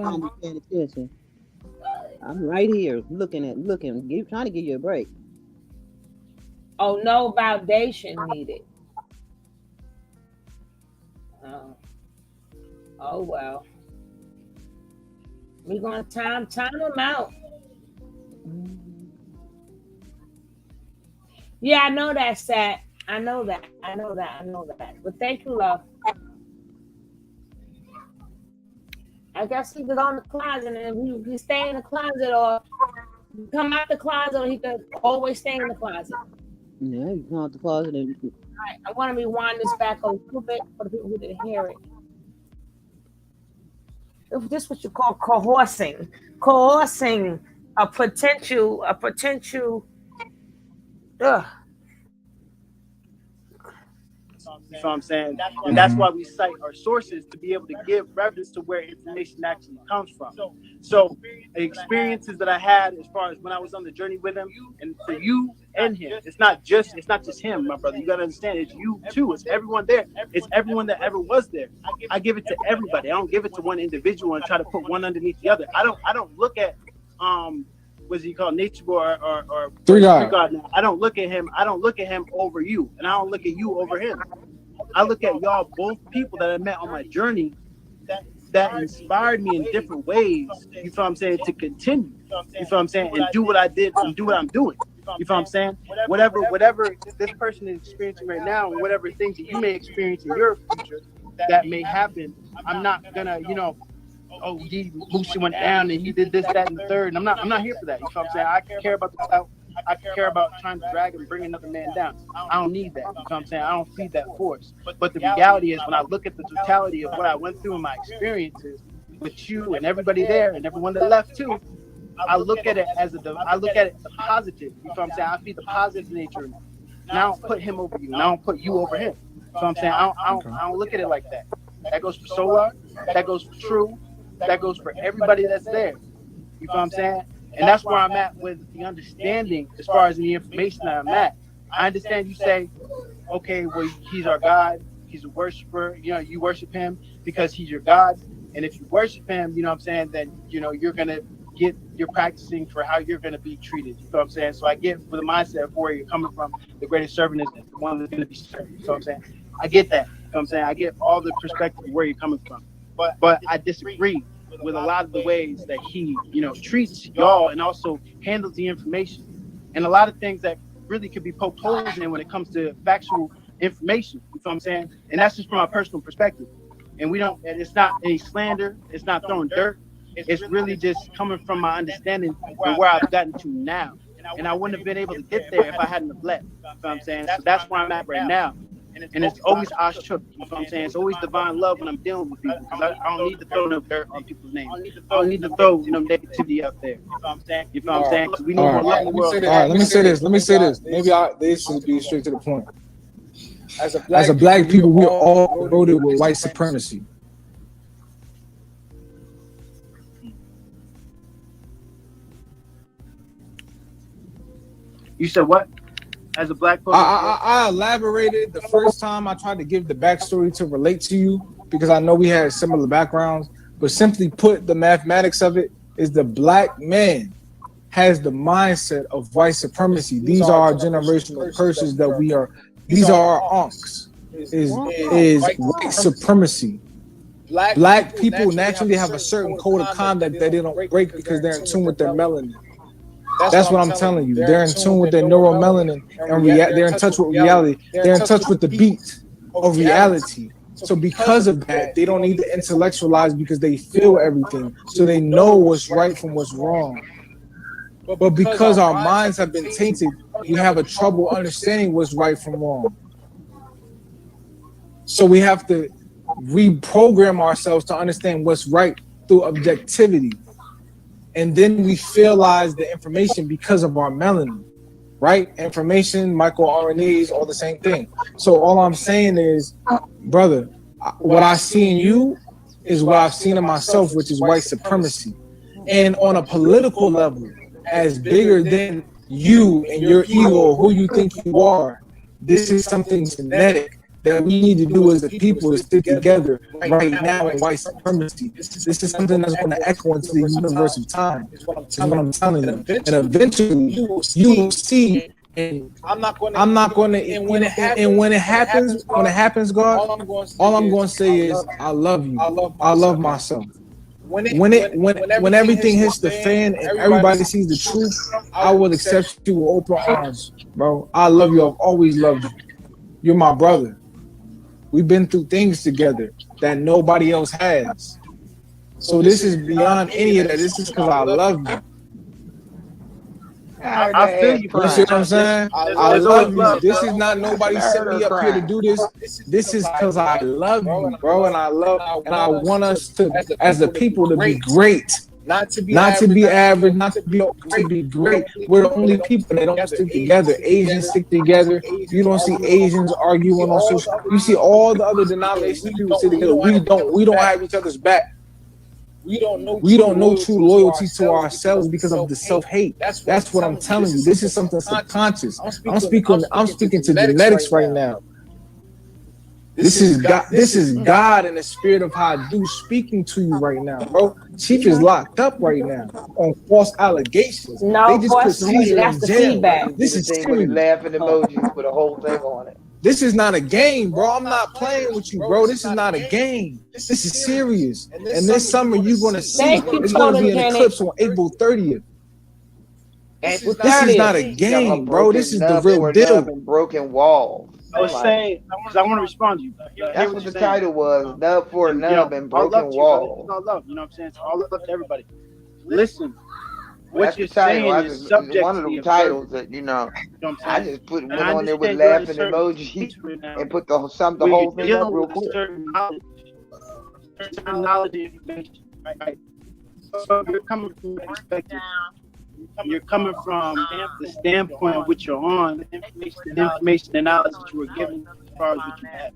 I'm right here looking, trying to give you a break. Oh, no validation needed. Oh well. We're gonna time them out. Yeah, I know that, Sat. I know that. But thank you, love. I guess he was on the closet, and he stay in the closet, or come out the closet, or he could always stay in the closet. Yeah, you come out the closet. All right, I want to rewind this back a little bit for the people who didn't hear it. This is what you call coercing a potential. You know what I'm saying? And that's why we cite our sources to be able to give reference to where information actually comes from. So experiences that I had as far as when I was on the journey with him, and for you and him, it's not just him, my brother. You gotta understand, it's you too. It's everyone there. It's everyone that ever was there. I give it to everybody. I don't give it to one individual and try to put one underneath the other. I don't look at what's he called, Nature or Three God. Now. I don't look at him over you, and I don't look at you over him. I look at y'all both people that I met on my journey that inspired me in different ways. You feel what I'm saying? To continue. You feel what I'm saying? And do what I did and do what I'm doing. You feel what I'm saying? Whatever this person is experiencing right now, and whatever things that you may experience in your future that may happen, I'm not gonna, he went down and he did this, that, and the third. And I'm not here for that. You know what I'm saying? I care about the clout. I care about trying to drag and bring another man down. I don't need that. You know what I'm saying? I don't feed that force. But the reality is, when I look at the totality of what I went through in my experiences with you and everybody there and everyone that left too, I look at it as the positive. You know what I'm saying? I feed the positive nature in it. And I don't put him over you. And I don't put you over him. So I'm saying I don't look at it like that. That goes for Solar. That goes for True. That goes for everybody that's there. You know what I'm saying? And that's where I'm at with the understanding as far as the information that I'm at. I understand you say, okay, well, he's our God. He's a worshiper. You know, you worship him because he's your God. And if you worship him, you know what I'm saying, then, you know, you're practicing for how you're going to be treated. You know what I'm saying? So I get for the mindset of where you're coming from. The greatest servant is the one that's going to be served. You know what I'm saying? I get that. You know what I'm saying? I get all the perspective of where you're coming from. But I disagree with a lot of the ways that he, you know, treats y'all and also handles the information. And a lot of things that really could be poked holes in when it comes to factual information. You know what I'm saying? And that's just from my personal perspective. And it's not any slander. It's not throwing dirt. It's really just coming from my understanding and where I've gotten to now. And I wouldn't have been able to get there if I hadn't have left. You know what I'm saying? So that's where I'm at right now. And it's always ashuk. You know what I'm saying? It's always divine love when I'm dealing with people. Because I don't need to throw no dirt on people's names. I don't need to throw negativity up there. You know what I'm saying? You know what I'm saying? Because we need more love in the world. All right, let me say this. Maybe this should be straight to the point. As a black people, we all voted with white supremacy. You said what? As a black person? I elaborated the first time I tried to give the backstory to relate to you because I know we had similar backgrounds, but simply put, the mathematics of it is the black man has the mindset of white supremacy. These are our generational curses that we are. These are our unks. Is white supremacy. Black people naturally have a certain code of conduct that they don't break because they're in tune with their melanin. That's what I'm telling you. They're in tune with their neuromelanin and they're in touch with reality. They're in touch with the beat of reality. So because of that, they don't need to intellectualize because they feel everything. So they know what's right from what's wrong. But because our minds have been tainted, we have a trouble understanding what's right from wrong. So we have to reprogram ourselves to understand what's right through objectivity. And then we realize the information because of our melanin, right? Information, microRNAs, all the same thing. So all I'm saying is, brother, what I see in you is what I've seen in myself, which is white supremacy. And on a political level, as bigger than you and your ego or who you think you are, this is something genetic that we need to do as a people to stick together right now in white supremacy. This is something that's going to echo into the universe of time. Is what I'm telling you. And eventually, you will see. And I'm not going to. And when it happens, God, all I'm going to say is, I love you. I love myself. When everything hits the fan and everybody sees the truth, I will accept you with open arms, bro. I love you. I've always loved you. You're my brother. We've been through things together that nobody else has. So this is beyond any of that. This is because I love you. I feel you. You see what I'm saying? I love you. This is not nobody set me up here to do this. This is because I love you, bro. And I want us to, as a people, to be great. Not to be average, not to be great. We're the only people that don't stick together. Asians stick together. You don't see Asians arguing on social. You see all the other denominations people stick together. We don't have each other's back. We don't know true loyalty to ourselves because of the self-hate. That's what I'm telling you. This is something subconscious. I'm speaking to genetics right now. This is God and the spirit of Hadu speaking to you right now, bro. Chief is locked up right now on false allegations. No, they just put Caesar that's in the jail. feedback. This is serious. Laughing emojis with a whole thing on it. This is not a game, bro. I'm not playing with you, bro. This is not a game. This is serious. And this summer you're gonna see it's gonna be an eclipse on April 30th. This is not a game, bro. This is the real deal. Broken walls. I was saying, because I want to respond to you. That's what the title was. Nub for nub and broken walls. All love, you know what I'm saying? It's all love to everybody. Listen, what you're saying is subject one of to them the titles that I just went on there with laughing emoji and put the whole thing up real quick. Certain knowledge and information, right? So you're coming from the perspective. You're coming from the standpoint of which you're on, the information and knowledge that you were given as far as what you have.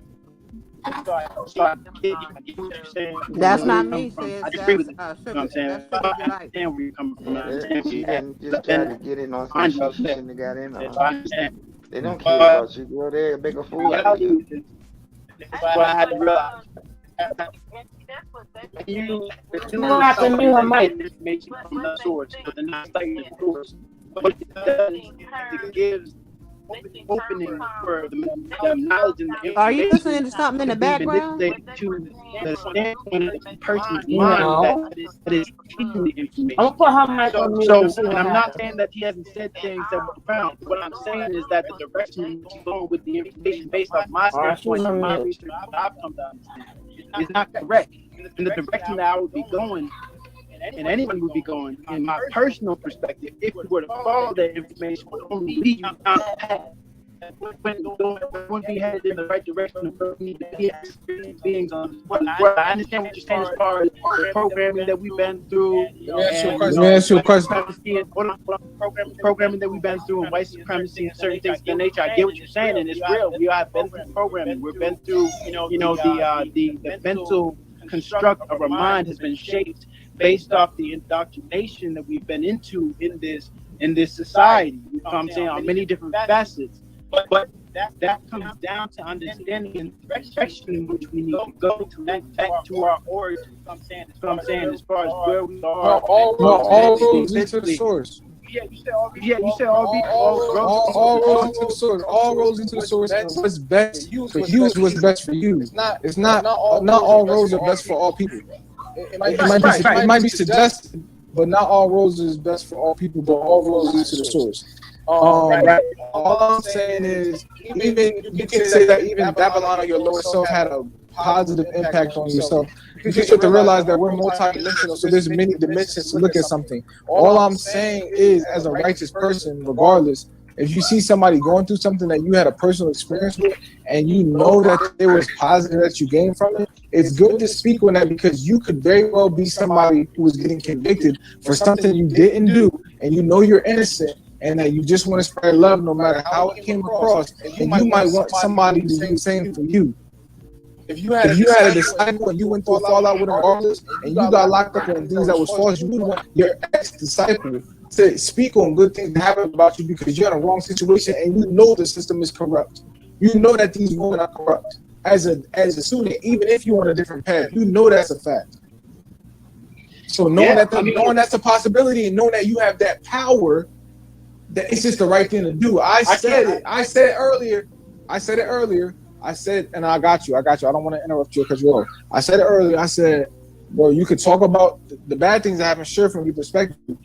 So I get what you're saying. That's not me, sis. I agree with it. That's You know what I'm saying? I understand where you're coming from. She didn't just try to get in on I something she shouldn't have got in on. understand. They don't care about you. Go there and make a fool out of you. That's what I had to realize. You have to mute her mic. Information from the source, but they're not citing the source. What it does, it gives opening for the knowledge and the information. Are you listening to something in the background? To the standpoint of the person's mind that is taking the information. I'm gonna put her mic on mute. So, and I'm not saying that he hasn't said things that were profound. What I'm saying is that the direction in which he's going with the information based off my standpoint and my research, what I've come to understand, is not correct. In the direction that I would be going, and anyone would be going, in my personal perspective, if we were to follow that information, would only lead you down the path. Wouldn't be headed in the right direction of where we need to be as beings on this world. I understand what you're saying as far as the programming that we've been through. Let me ask you a question. Programming that we've been through and white supremacy and certain things of that nature. I get what you're saying, and it's real. We have been through programming. We've been through, the mental construct of our mind has been shaped based off the indoctrination that we've been into in this society. You know what I'm saying? On many different facets. But that comes down to understanding the direction in which we need to go to back to our origins. That's what I'm saying as far as where we are. All roads into the source. You said all roads into the source. All roads into the source. What's best for you is what's best for you. It's not all roads are best for all people. It might be suggested, but not all roads is best for all people. But all roads lead to the source. All I'm saying is, even you can say that even Babylon or your lower self had a positive impact on yourself. You just have to realize that we're multidimensional, so there's many dimensions to look at something. All I'm saying is, as a righteous person, regardless, if you see somebody going through something that you had a personal experience with, and you know that there was positive that you gained from it, it's good to speak on that, because you could very well be somebody who was getting convicted for something you didn't do, and you know you're innocent, and that you just want to spread love no matter how it came across, and you might want somebody to do the same for you. If you had a disciple and you went through a fallout with an artist and you got locked up in things that was false, you would want your ex-disciple to speak on good things that happened about you because you're in a wrong situation and you know the system is corrupt. You know that these women are corrupt. As a student, even if you're on a different path, you know that's a fact. So knowing that's a possibility and knowing that you have that power, that it's just the right thing to do. I said it earlier. I said, and I got you. I don't want to interrupt you because you're. I said it earlier. I said, bro, you could talk about the bad things that happen, sure, from your perspective. You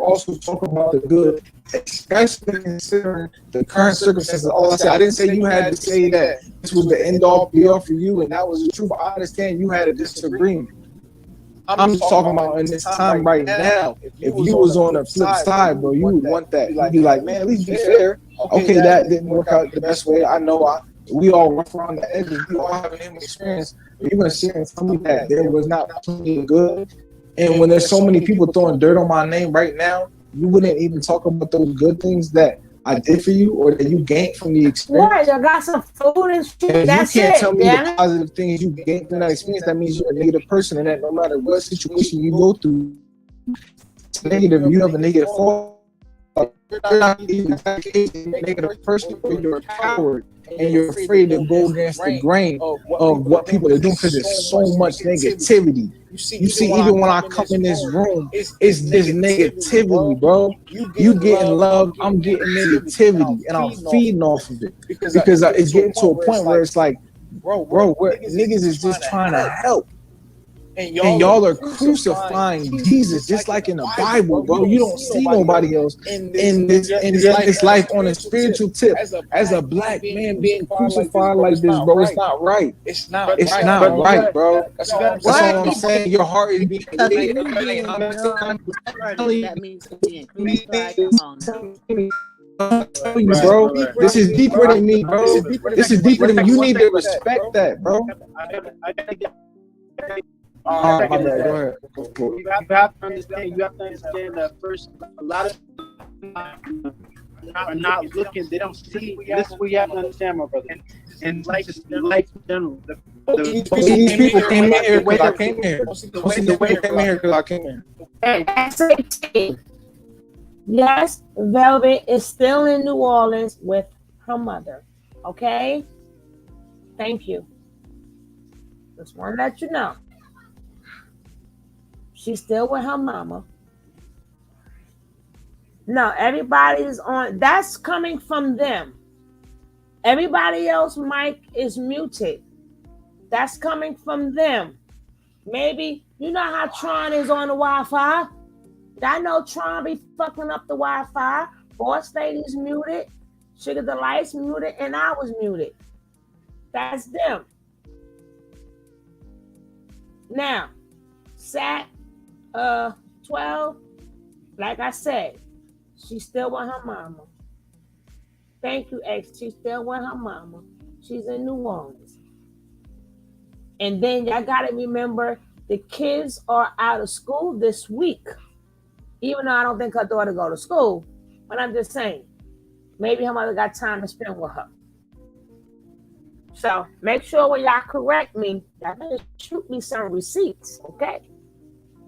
also talk about the good, especially considering the current circumstances. All I said, I didn't say you had to say that this was the end all be all for you, and that was the truth. I understand you had a disagreement. I'm just talking about in this time right now. If you was on the flip side, bro, you would want that. You'd be like, man, at least be fair. Okay, that didn't work out the best way. I know we all rough around the edges. We all have a human experience. But you're going to sit and tell me that there was not something good. And when there's so many people throwing dirt on my name right now, you wouldn't even talk about those good things that I did for you or that you gained from the experience. Right, I got some food and shit. And that's you can't it, tell me the positive things you gained from that experience. That means you're a negative person, and that no matter what situation you go through, it's negative. You have a negative thought. You're not even a negative person, but you're a coward, and you're afraid to go against the grain of what people are doing because there's so much negativity. You see, even when I come in this room, it's this negativity, bro. You getting love, I'm getting negativity, and I'm feeding off of it because it's getting to a point where it's like, bro, where niggas is just trying to help. and y'all are crucifying Jesus just like in the Bible, bro. You don't see nobody else in this life on a spiritual tip. As a black man being crucified like this, bro, it's not right. It's not right, bro. That's all I'm saying. Your heart is being Because you being that means being crucified. Come on now. Bro, this is deeper than me, bro. This is deeper than me. You need to respect that, bro. My bad. Go ahead. You have to understand that first, a lot of are not looking. They don't see. This is what you have to understand, my brother. And life in general. These people came in here because I came here. The way came in here because I came here. Hey, yes, Velvet is still in New Orleans with her mother. Okay? Thank you. Just want to let you know. She's still with her mama. No, everybody's on. That's coming from them. Everybody else mic is muted. That's coming from them. Maybe, you know how Tron is on the Wi-Fi? I know Tron be fucking up the Wi-Fi. Boss Lady's muted. Sugar Delight's muted. And I was muted. That's them. Now, Sat 12, like I said, she's still with her mama. Thank you, X. She's still with her mama. She's in New Orleans. And then y'all got to remember, the kids are out of school this week. Even though I don't think her daughter go to school. But I'm just saying, maybe her mother got time to spend with her. So make sure when y'all correct me, y'all better shoot me some receipts, okay?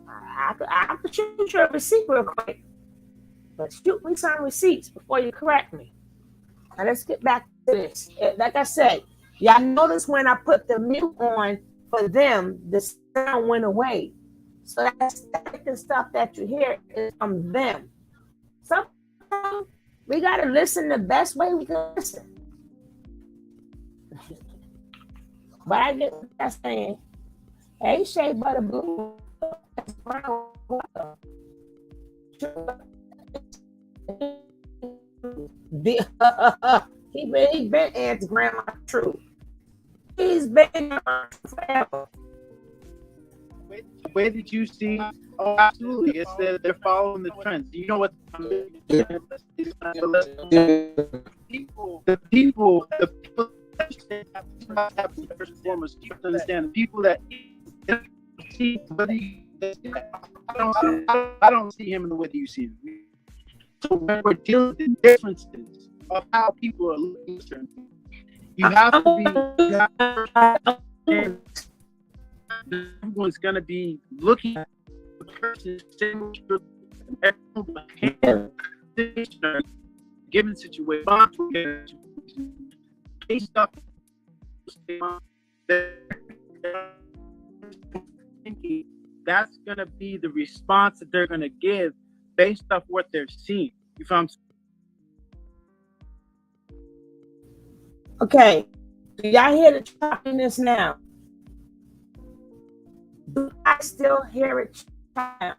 I could shoot you a receipt real quick. But shoot me some receipts before you correct me. Now let's get back to this. Like I said, y'all notice when I put the mute on for them, the sound went away. So that static and stuff that you hear is from them. Sometimes we got to listen the best way we can listen. But I get what I'm saying. Hey, Shea Butter Blue. He been answering Grandma True. He's been forever. The way that you see, oh, absolutely. It's that they're following the trends. You know what? The people first and foremost, you have to understand the people that see. I don't see him in the way that you see him. So when we're dealing with the differences of how people are looking at certain things, you have to be. Everyone's gonna be looking at the person given situation based off thinking. That's gonna be the response that they're gonna give based off what they're seeing. You feel I'm saying? Okay, do y'all hear the choppiness now? Do I still hear it chop?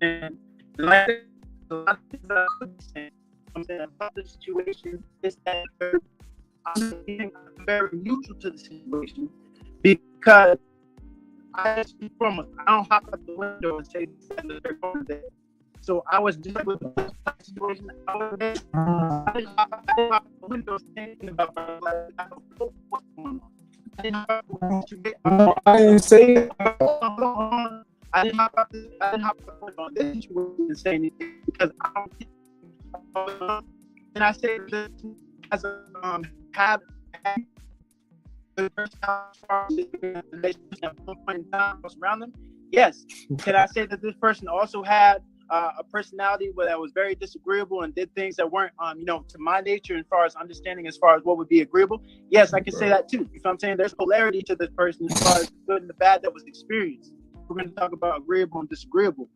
And like a lot of things that I'm saying about the situation is that I'm very neutral to the situation because I don't hop out the window and say that they're going there. So I was just with the situation. I didn't hop out the window thinking about what's going on. I didn't hop out I didn't say it. I didn't hop out the window on this situation and say anything because I don't think. And I say this as a have the relationship at one point in time around them. Yes. Can I say that this person also had a personality that was very disagreeable and did things that weren't, to my nature as far as understanding as far as what would be agreeable? Yes, I can say that too. You know what I'm saying? There's polarity to this person as far as the good and the bad that was experienced. We're going to talk about agreeable and disagreeable.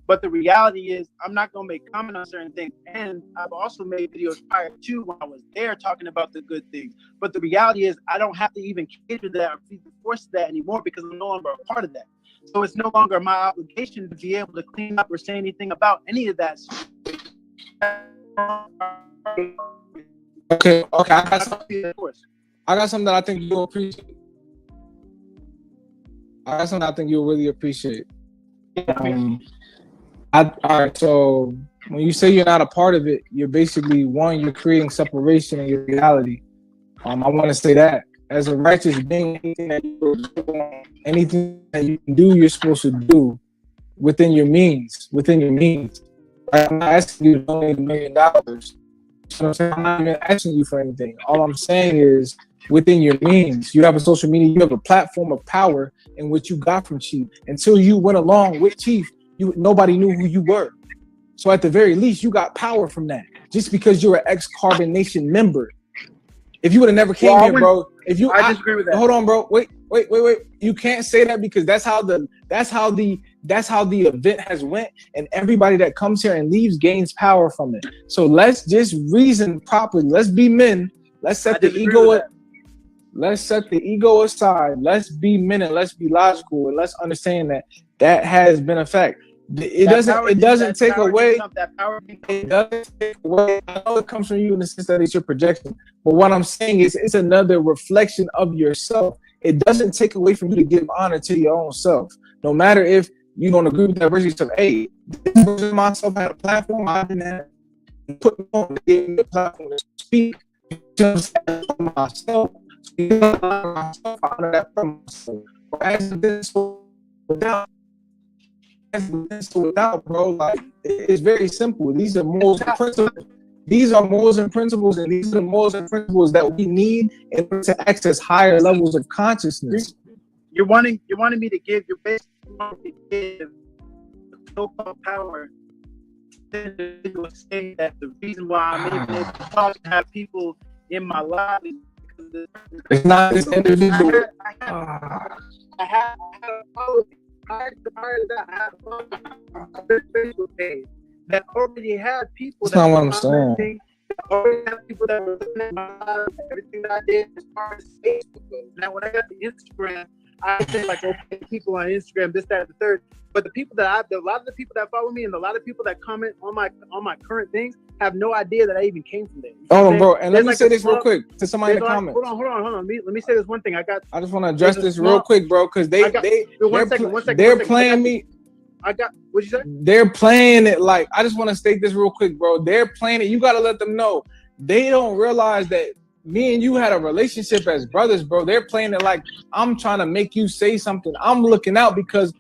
But the reality is, I'm not going to make comment on certain things. And I've also made videos prior to when I was there talking about the good things. But the reality is, I don't have to even cater that or force that anymore because I'm no longer a part of that. So it's no longer my obligation to be able to clean up or say anything about any of that. Okay. I got something that I think you'll appreciate. I got something I think you'll really appreciate. All right, so when you say you're not a part of it, you're basically, you're creating separation in your reality. I want to say that as a righteous being, anything that you can do, you're supposed to do within your means. I'm not asking you to donate $1 million. I'm not even asking you for anything. All I'm saying is within your means. You have a social media, you have a platform of power in which you got from Chief. Until you went along with Chief, nobody knew who you were. So at the very least, you got power from that. Just because you're an ex-Carbonation member. If you would have never came here, bro. I disagree with that. Hold on, bro. Wait. You can't say that because that's how the event has went, and everybody that comes here and leaves gains power from it. So let's just reason properly. Let's be men. Let's set the ego. Let's set the ego aside. Let's be men and let's be logical and let's understand that has been a fact. It doesn't take away. I know it comes from you in the sense that it's your projection, but what I'm saying is it's another reflection of yourself. It doesn't take away from you to give honor to your own self. No matter if you don't agree with that version of, hey, this version of myself had a platform, I didn't have put me on, gave me a platform to speak. Just myself, I honor that from myself. Without, bro, like it's very simple. These are morals and principles. These are morals and principles, and these are the morals and principles that we need in order to access higher levels of consciousness. You're wanting me to give your basic so-called power to say that the reason why I'm able to talk and have people in my life is because it's not this individual. I had a policy. I had a Facebook page that already had people. That's not what I'm saying. Already had people that were looking at my life, everything that I did as far as Facebook goes. Now, when I got to Instagram, I think like, okay, people on Instagram, this, that, and the third. But the people a lot of the people that follow me and a lot of people that comment on my current things have no idea that I even came from there. Oh, bro, and let me say this real quick to somebody in the comments. Hold on. Let me say this one thing. I just want to address this real quick, bro, because they're playing me. What'd you say? They're playing it like, I just want to state this real quick, bro. They're playing it. You got to let them know. They don't realize that me and you had a relationship as brothers, bro. They're playing it like I'm trying to make you say something. I'm looking out because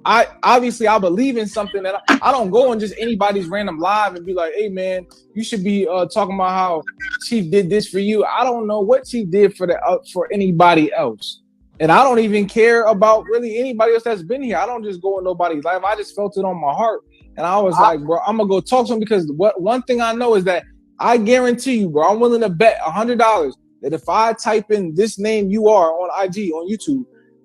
I obviously I believe in something that I don't go on just anybody's random live and be like, hey man, you should be talking about how Chief did this for you. I don't know what Chief did for anybody else. And I don't even care about really anybody else that's been here. I don't just go on nobody's live. I just felt it on my heart. And I was like, bro, I'm gonna go talk to him because one thing I know is that I guarantee you, bro, I'm willing to bet $100 that if I type in this name you are on IG, on YouTube,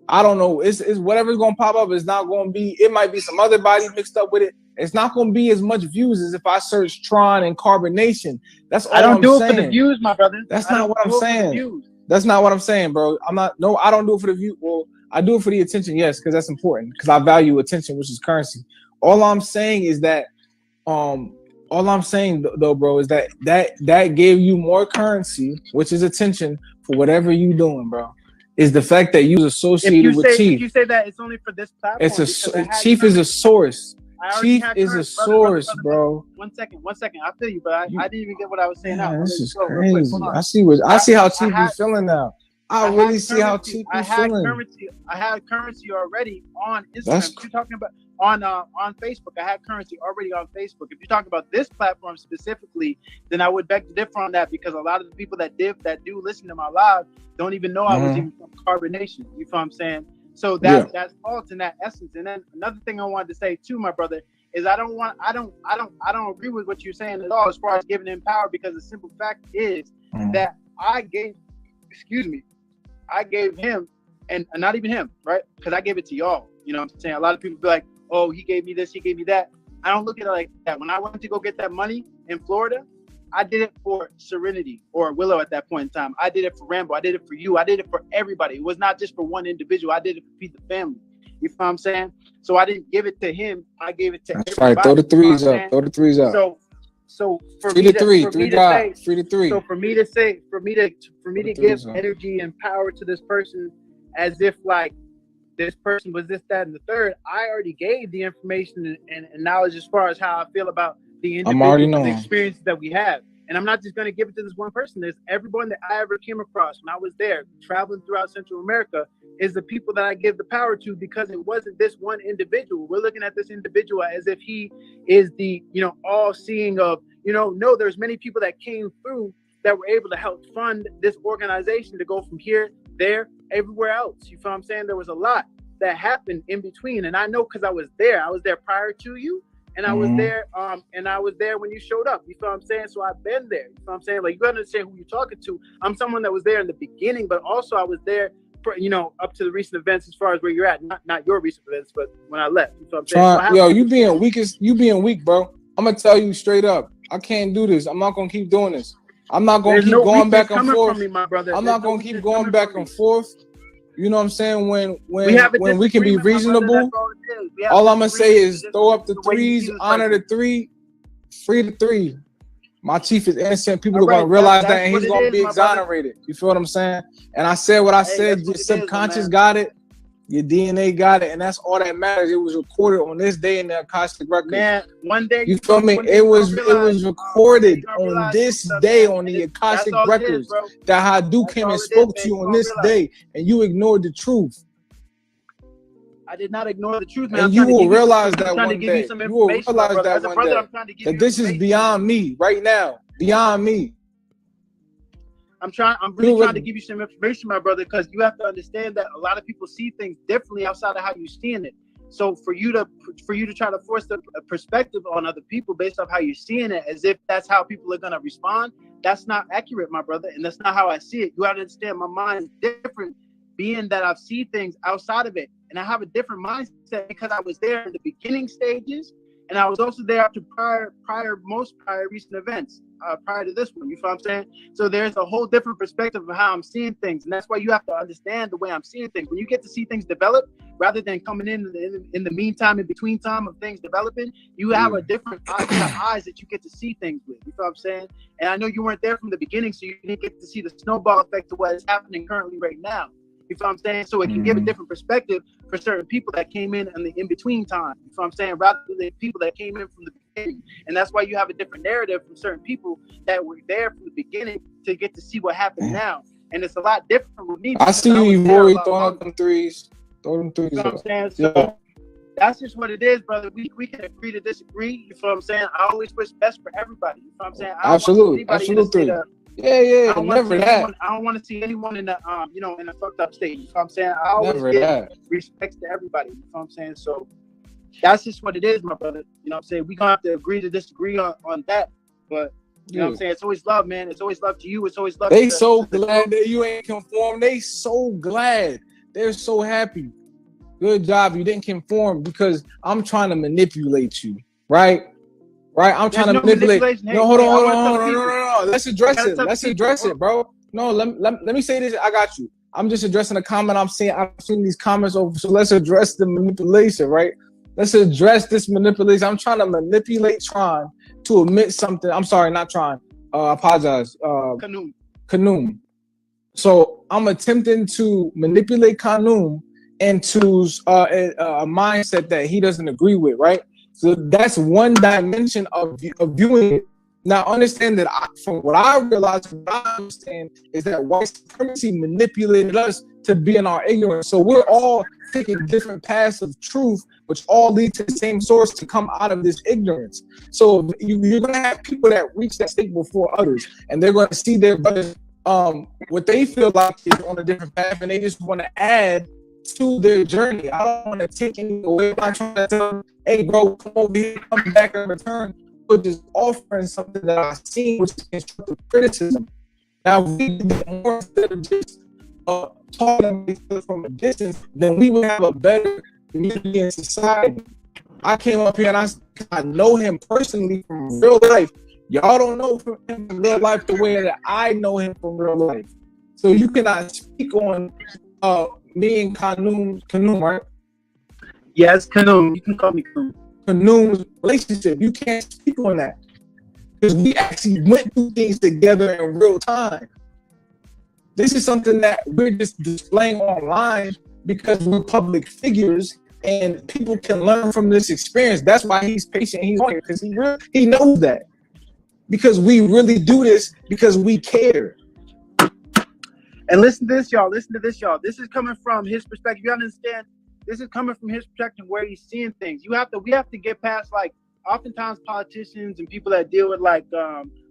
I don't know, it's whatever's gonna pop up. It's not gonna be, it might be some other body mixed up with it. It's not gonna be as much views as if I search Tron and Carbonation. That's all I'm saying. I don't do it for the views, my brother. That's not what I'm saying. That's not what I'm saying, bro. I don't do it for the view. Well, I do it for the attention, yes, because that's important. Because I value attention, which is currency. All I'm saying is that, all I'm saying though, bro, is that gave you more currency, which is attention for whatever you doing, bro. Is the fact that you associated with Chief. If you say that it's only for this platform, Chief is a source. Chief is a source, bro. One second. I feel you, but I didn't even get what I was saying. Man, out. this is crazy. I see how Chief be feeling now. I really see how Chief be feeling. I had currency already on Instagram. You're talking about on Facebook. I had currency already on Facebook. If you're talking about this platform specifically, then I would beg to differ on that, because a lot of the people that do listen to my live don't even know I was even from Carbonation. You feel what I'm saying? So that's false in that essence. And then another thing I wanted to say too, my brother, is I don't agree with what you're saying at all as far as giving him power, because the simple fact is that I gave him, and not even him, right? Because I gave it to y'all. You know what I'm saying? A lot of people be like, oh, he gave me this, he gave me that. I don't look at it like that. When I went to go get that money in Florida, I did it for Serenity or Willow at that point in time. I did it for Rambo. I did it for you. I did it for everybody. It was not just for one individual. I did it for the family. You feel what I'm saying? So I didn't give it to him. I gave it to everybody. Right. Throw the threes up. Throw the threes up. So for free me to to, three, for three me to God, say, free to three. So for me to give energy and power to this person as if like this person was this, that, and the third, I already gave the information and knowledge as far as how I feel about the individual the experiences that we have. And I'm not just going to give it to this one person. There's everyone that I ever came across when I was there traveling throughout Central America is the people that I give the power to, because it wasn't this one individual. We're looking at this individual as if he is the, all seeing of, no, there's many people that came through that were able to help fund this organization to go from here, there, everywhere else. You feel what I'm saying? There was a lot that happened in between. And I know because I was there prior to you. And I was there, when you showed up. You feel what I'm saying? So I've been there. You feel what I'm saying? Like, you gotta understand who you're talking to. I'm someone that was there in the beginning, but also I was there, up to the recent events as far as where you're at. Not your recent events, but when I left. You feel what I'm saying? So you being weak, bro. I'm gonna tell you straight up. I can't do this. I'm not gonna keep doing this. I'm not gonna keep going back and forth. I'm not gonna keep going back and forth. You know what I'm saying? When we can be reasonable, all I'm gonna say is throw up the threes, honor the three, free the three. My chief is innocent. People are gonna realize that, and he's gonna be exonerated. You feel what I'm saying? And I said what I said. Your subconscious got it. Your DNA got it, and that's all that matters. It was recorded on this day in the Akashic records. Man, one day you feel me? It was recorded on this day on the Akashic records that Hadou came and spoke to you on this day, and you ignored the truth. I did not ignore the truth, man. And you will realize that one day. You will realize that one day. That this is beyond me right now. Beyond me. I'm really trying to give you some information, my brother, because you have to understand that a lot of people see things differently outside of how you're seeing it. So for you to try to force a perspective on other people based off how you're seeing it, as if that's how people are gonna respond, that's not accurate, my brother, and that's not how I see it. You have to understand my mind is different, being that I've seen things outside of it, and I have a different mindset because I was there in the beginning stages, and I was also there after most prior recent events. Prior to this one, you feel what I'm saying? So there's a whole different perspective of how I'm seeing things, and that's why you have to understand the way I'm seeing things. When you get to see things develop, rather than coming in the meantime, in between time of things developing, you have a different eyes that you get to see things with. You feel what I'm saying? And I know you weren't there from the beginning, so you didn't get to see the snowball effect of what is happening currently right now. You feel what I'm saying? So it can give a different perspective for certain people that came in the in-between time. You feel what I'm saying? Rather than people that came in from the beginning. And that's why you have a different narrative from certain people that were there from the beginning to get to see what happened now. And it's a lot different with me. I see you, Rory, throwing up them threes. Throw them threes. You know what I'm saying? So that's just what it is, brother. We can agree to disagree. You feel what I'm saying? I always wish best for everybody. You feel what I'm saying? Absolutely. Yeah, never that. I don't want to see anyone in the in a fucked up state. You know what I'm saying? I always give respect to everybody. You know what I'm saying? So that's just what it is, my brother. You know what I'm saying? We're gonna have to agree to disagree on that. But you know what I'm saying? It's always love, man. It's always love to you. It's always love to so glad that you ain't conform. They so glad. They're so happy. Good job. You didn't conform because I'm trying to manipulate you, right? Right, I'm trying to manipulate. No, hold on. No. Let's address it, bro. No, let me say this. I got you. I'm just addressing a comment I'm seeing. I've seen these comments over. So let's address the manipulation, right? Let's address this manipulation. I'm trying to manipulate Tron to admit something. I'm sorry, not Tron. I apologize. Kanum. So I'm attempting to manipulate Kanum into a mindset that he doesn't agree with, right? So that's one dimension of viewing it. Now, understand that from what I realize, what I understand is that white supremacy manipulated us to be in our ignorance. So we're all taking different paths of truth, which all lead to the same source to come out of this ignorance. So you're going to have people that reach that state before others, and they're going to see their brothers, what they feel like is on a different path, and they just want to add to their journey. I don't want to take anything away. I'm not trying to tell them, hey, bro, come over here, come back and return. But just offering something that I've seen, which is constructive criticism. Now, if we did more instead of just talking from a distance, then we would have a better community and society. I came up here and I know him personally from real life. Y'all don't know him from real life the way that I know him from real life. So you cannot speak on me and Kanoum, right? Yes, Kanoum. You can call me Kanoum. Kanoum's relationship. You can't speak on that because we actually went through things together in real time. This is something that we're just displaying online because we're public figures and people can learn from this experience. That's why he's patient. He's on it because he knows that. Because we really do this because we care. And listen to this, y'all. Listen to this, y'all. This is coming from his perspective. You understand? This is coming from his perspective where he's seeing things. We have to get past, like, oftentimes politicians and people that deal with like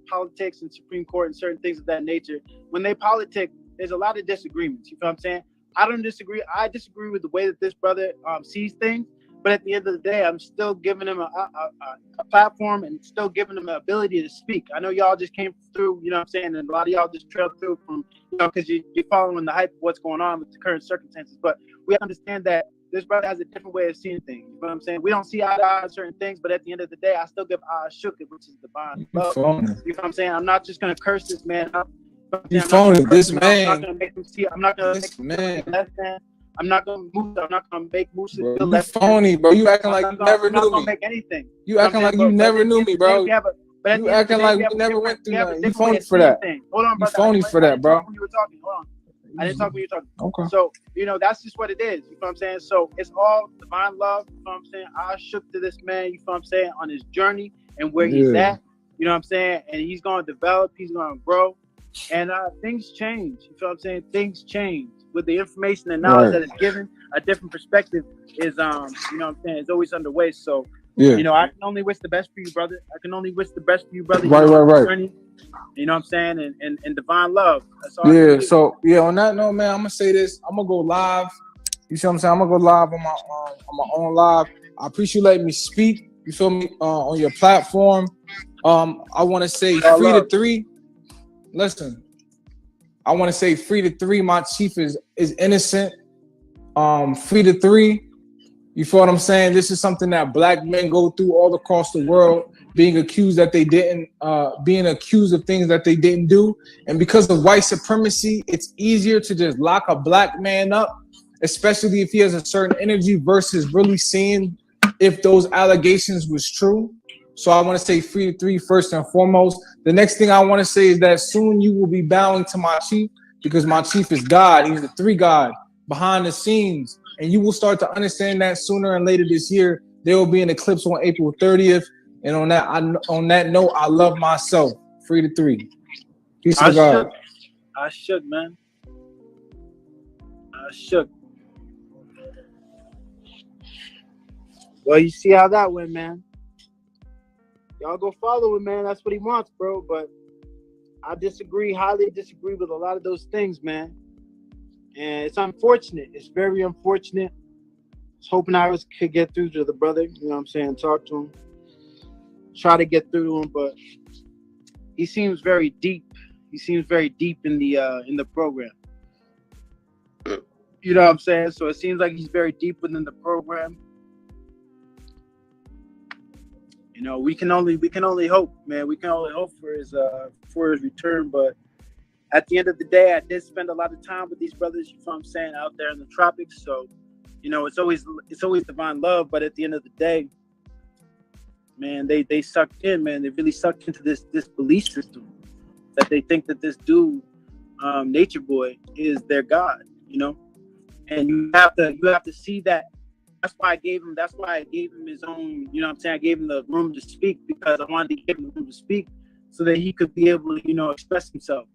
politics and Supreme Court and certain things of that nature. When they politic, there's a lot of disagreements. You know what I'm saying? I don't disagree. I disagree with the way that this brother sees things. But at the end of the day, I'm still giving him a platform and still giving him the ability to speak. I know y'all just came through, you know what I'm saying, and a lot of y'all just trailed through from, you know, because you're following the hype of what's going on with the current circumstances. But we understand that this brother has a different way of seeing things. You know what I'm saying? We don't see eye to eye on certain things, but at the end of the day, I still give shook it, which is divine love. You know what I'm saying? I'm not just gonna curse this man up. You phony, this man. I'm not gonna make him see. I'm not gonna make him less than. I'm not gonna move. I'm not gonna make Musa feel less. Phony, bro. You acting like you never knew me. I'm not gonna make anything. You acting like you never knew me, bro. You acting like we never went through that. You phony for that. Hold on, brother. You phony for that, bro. You were talking. Hold on. I didn't talk when you were talking. Okay. So, you know, that's just what it is. You know what I'm saying? So it's all divine love. You know what I'm saying? I shook to this man, you know what I'm saying, on his journey and where he's at. You know what I'm saying? And he's going to develop, he's going to grow. And things change. You know what I'm saying? Things change. With the information and knowledge that is given, a different perspective is, you know what I'm saying, is always underway. So, you know, I can only wish the best for you, brother. I can only wish the best for you, brother. Right. Journey, you know what I'm saying? And divine love. That's all So on that note, man, I'm gonna say this. I'm gonna go live. You see what I'm saying? I'm gonna go live on my own live. I appreciate you letting me speak. You feel me? On your platform. I wanna say free to 3. Listen, I wanna say free to 3. My chief is innocent. Free to 3. You feel what I'm saying? This is something that black men go through all across the world, being accused that they didn't, being accused of things that they didn't do. And because of white supremacy, it's easier to just lock a black man up, especially if he has a certain energy versus really seeing if those allegations was true. So I want to say free to 3 first and foremost. The next thing I want to say is that soon you will be bowing to my chief because my chief is God. He's the 3 God behind the scenes. And you will start to understand that sooner and later this year. There will be an eclipse on April 30th. And on that note, I love myself. Free to 3. Peace to God. I shook, man. I shook. Well, you see how that went, man. Y'all go follow him, man. That's what he wants, bro. But I highly disagree with a lot of those things, man. And it's unfortunate. It's very unfortunate. I was hoping I could get through to the brother. You know what I'm saying? Talk to him. Try to get through to him, but he seems very deep. He seems very deep in the program. You know what I'm saying? So it seems like he's very deep within the program. You know, we can only hope, man. We can only hope for his return. But at the end of the day, I did spend a lot of time with these brothers, you know what I'm saying, out there in the tropics. So, you know, it's always divine love. But at the end of the day, man, they sucked in, man. They really sucked into this belief system that they think that this dude, Nature Boy, is their God, you know. And you have to see that. why I gave him his own, you know what I'm saying? I gave him the room to speak because I wanted to give him the room to speak so that he could be able to, you know, express himself.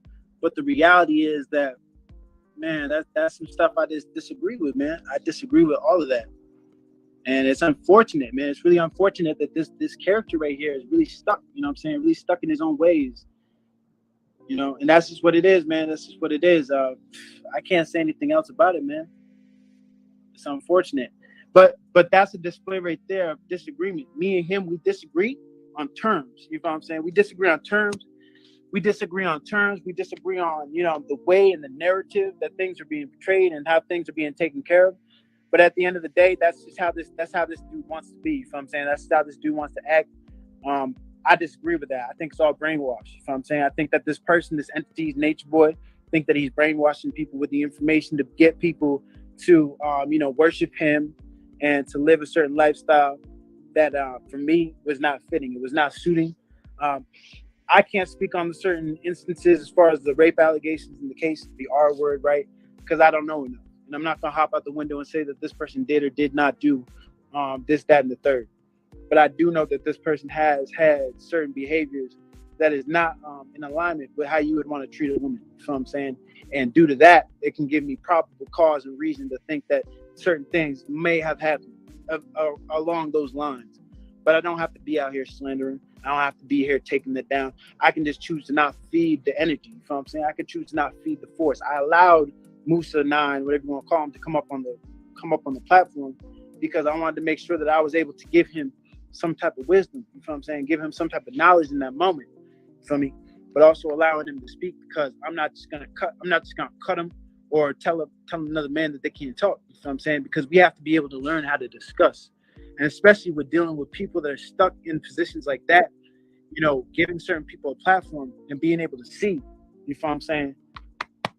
But the reality is that, man, that's some stuff I just disagree with, man. I disagree with all of that. And it's unfortunate, man. It's really unfortunate that this character right here is really stuck, you know what I'm saying? Really stuck in his own ways. You know, and that's just what it is, man. That's just what it is. I can't say anything else about it, man. It's unfortunate. But that's a display right there of disagreement. Me and him, we disagree on terms. You know what I'm saying? We disagree on terms. We disagree on, you know, the way and the narrative that things are being portrayed and how things are being taken care of. But at the end of the day, that's how this dude wants to be. You know what I'm saying? That's how this dude wants to act. I disagree with that. I think it's all brainwashed. You know what I'm saying? I think that this person, this entity, Nature Boy, think that he's brainwashing people with the information to get people to, you know, worship him and to live a certain lifestyle that, for me, was not fitting. It was not suiting. I can't speak on the certain instances as far as the rape allegations in the case, the R word, right? Because I don't know enough. And I'm not going to hop out the window and say that this person did or did not do this, that, and the third. But I do know that this person has had certain behaviors that is not in alignment with how you would want to treat a woman. You know what I'm saying? And due to that, it can give me probable cause and reason to think that certain things may have happened along those lines. But I don't have to be out here slandering. I don't have to be here taking it down. I can just choose to not feed the energy. You know what I'm saying? I can choose to not feed the force. I allowed Musa 9, whatever you want to call him, to come up on the platform because I wanted to make sure that I was able to give him some type of wisdom, you know what I'm saying? Give him some type of knowledge in that moment, you feel me? But also allowing him to speak because I'm not just gonna cut him or tell another man that they can't talk, you know what I'm saying? Because we have to be able to learn how to discuss. And especially with dealing with people that are stuck in positions like that, you know, giving certain people a platform and being able to see, you know what I'm saying,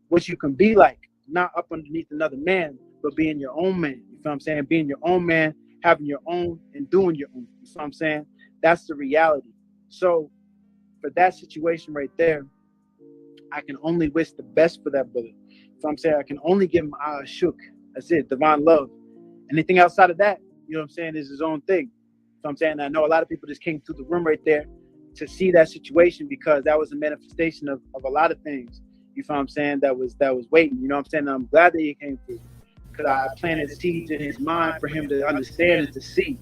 what you can be like, not up underneath another man, but being your own man, you know what I'm saying? Being your own man, having your own and doing your own. You know what I'm saying? That's the reality. So for that situation right there, I can only wish the best for that brother. You know what I'm saying? I can only give him shook. That's it, divine love. Anything outside of that, you know what I'm saying, is his own thing. You know what I'm saying? I know a lot of people just came through the room right there to see that situation because that was a manifestation of a lot of things. You know what I'm saying? That was waiting. You know what I'm saying? I'm glad that he came through. Because I planted seeds in his mind for him to understand and to see.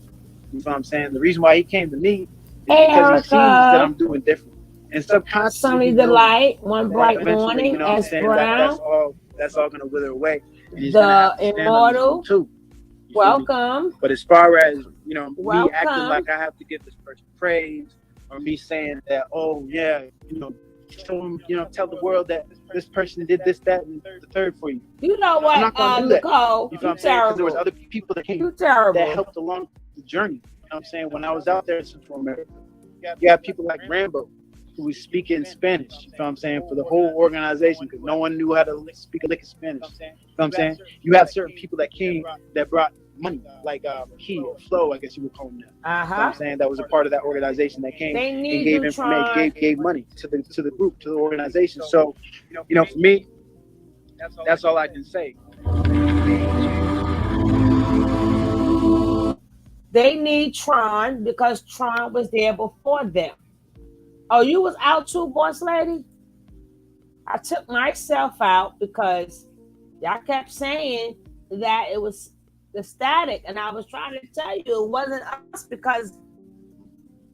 You know what I'm saying? The reason why he came to me is because he sees that I'm doing different. And subconsciously, Sunny Delight, one bright morning, you know what I'm saying, Brown. that's all gonna wither away. And he's the gonna have to stand Immortal. on too. Welcome. But as far as, you know, Welcome. me acting like I have to give this person praise or me saying that, oh yeah, you know, show them, you know, tell the world that this person did this, that, and the third for you. You know what, I'm not gonna do that. Nicole, You know what I'm saying? Because there was other people that came that helped along the journey. You know what I'm saying? When I was out there in Central America, you have people like Rambo who was speaking Spanish. You know what I'm saying? For the whole organization, because no one knew how to speak a lick of Spanish. You know what I'm saying? You have certain people that came that brought money, like Key or Flo, I guess you would call them that. You know what I'm saying? That was a part of that organization that came and gave information, gave money to the group, to the organization. So, you know, for me, that's all I can say. They need Tron because Tron was there before them. Oh, you was out too, boss lady? I took myself out because y'all kept saying that it was the static, and I was trying to tell you it wasn't us because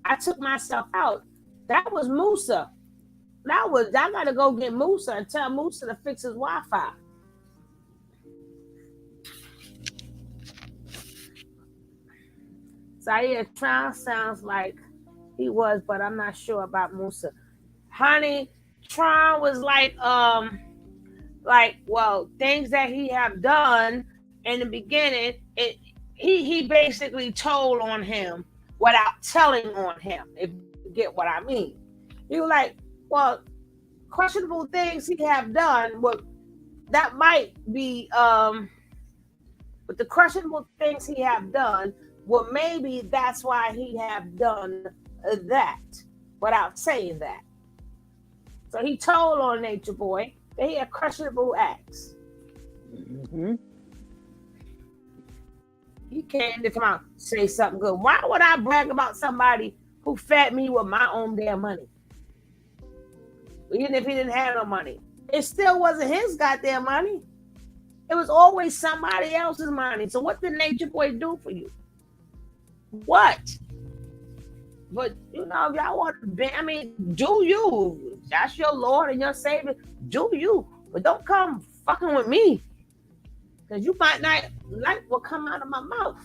I took myself out. That was Musa. I gotta go get Musa and tell Musa to fix his Wi-Fi. Zaire Tron sounds like he was, but I'm not sure about Musa. Honey, Tron was like things that he have done in the beginning. He basically told on him without telling on him, if you get what I mean. He was like, well, questionable things he have done, well, that might be but the questionable things he have done, well, maybe that's why he have done that without saying that. So he told on Nature Boy that he had questionable acts. Mm-hmm. He came to come out say something good. Why would I brag about somebody who fed me with my own damn money? Even if he didn't have no money. It still wasn't his goddamn money. It was always somebody else's money. So what did Nature Boy do for you? What? But you know, if y'all want to be, I mean, do you. That's your Lord and your Savior. Do you. But don't come fucking with me. Because you might not like what come out of my mouth.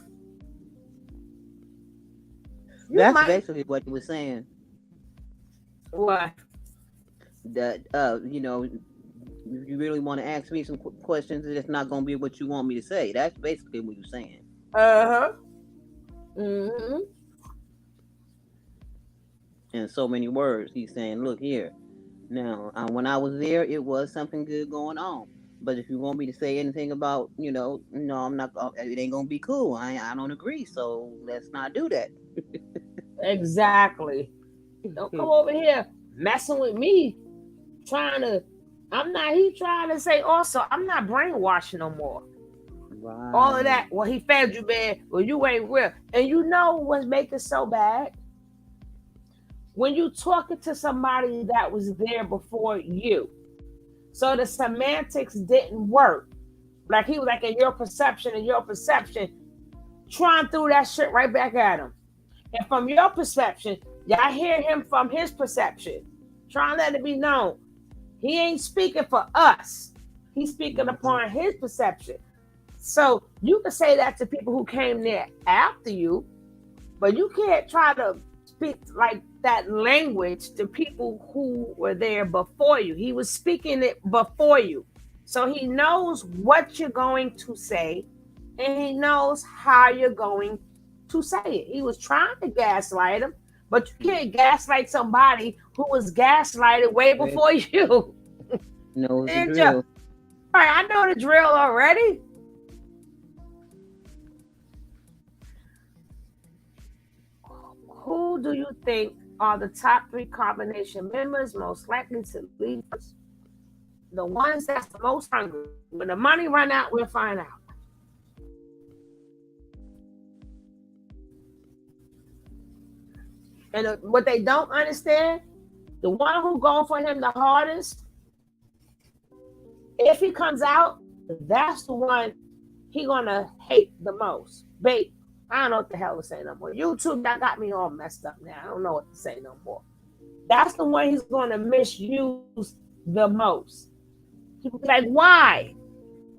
That's basically what he was saying. What? That you know, if you really want to ask me some questions, it's not going to be what you want me to say. That's basically what you're saying. Mm-hmm. In so many words, he's saying, look here. Now, when I was there, it was something good going on. But if you want me to say anything about, you know, no, I'm not. It ain't gonna be cool. I don't agree. So let's not do that. Exactly. Don't come over here messing with me. He trying to say also, I'm not brainwashing no more. Right. All of that. Well, he fed you bad. Well, you ain't real. And you know what's making it so bad? When you talking to somebody that was there before you. So the semantics didn't work. Like he was like in your perception, trying through that shit right back at him. And from your perception, y'all hear him from his perception. Trying to let it be known. He ain't speaking for us. He's speaking upon his perception. So you can say that to people who came there after you, but you can't try to speak like that language to people who were there before you. He was speaking it before you. So he knows what you're going to say and he knows how you're going to say it. He was trying to gaslight him, but you can't gaslight somebody who was gaslighted way before you. No, the drill. All right, I know the drill already. Who do you think are the top 3 Carbonation members most likely to leave us? The ones that's the most hungry. When the money run out, we'll find out. And what they don't understand, the one who going for him the hardest, if he comes out, that's the one he gonna hate the most. Babe, I don't know what the hell to say no more. YouTube, that got me all messed up now. I don't know what to say no more. That's the one he's gonna misuse the most. People be like, why?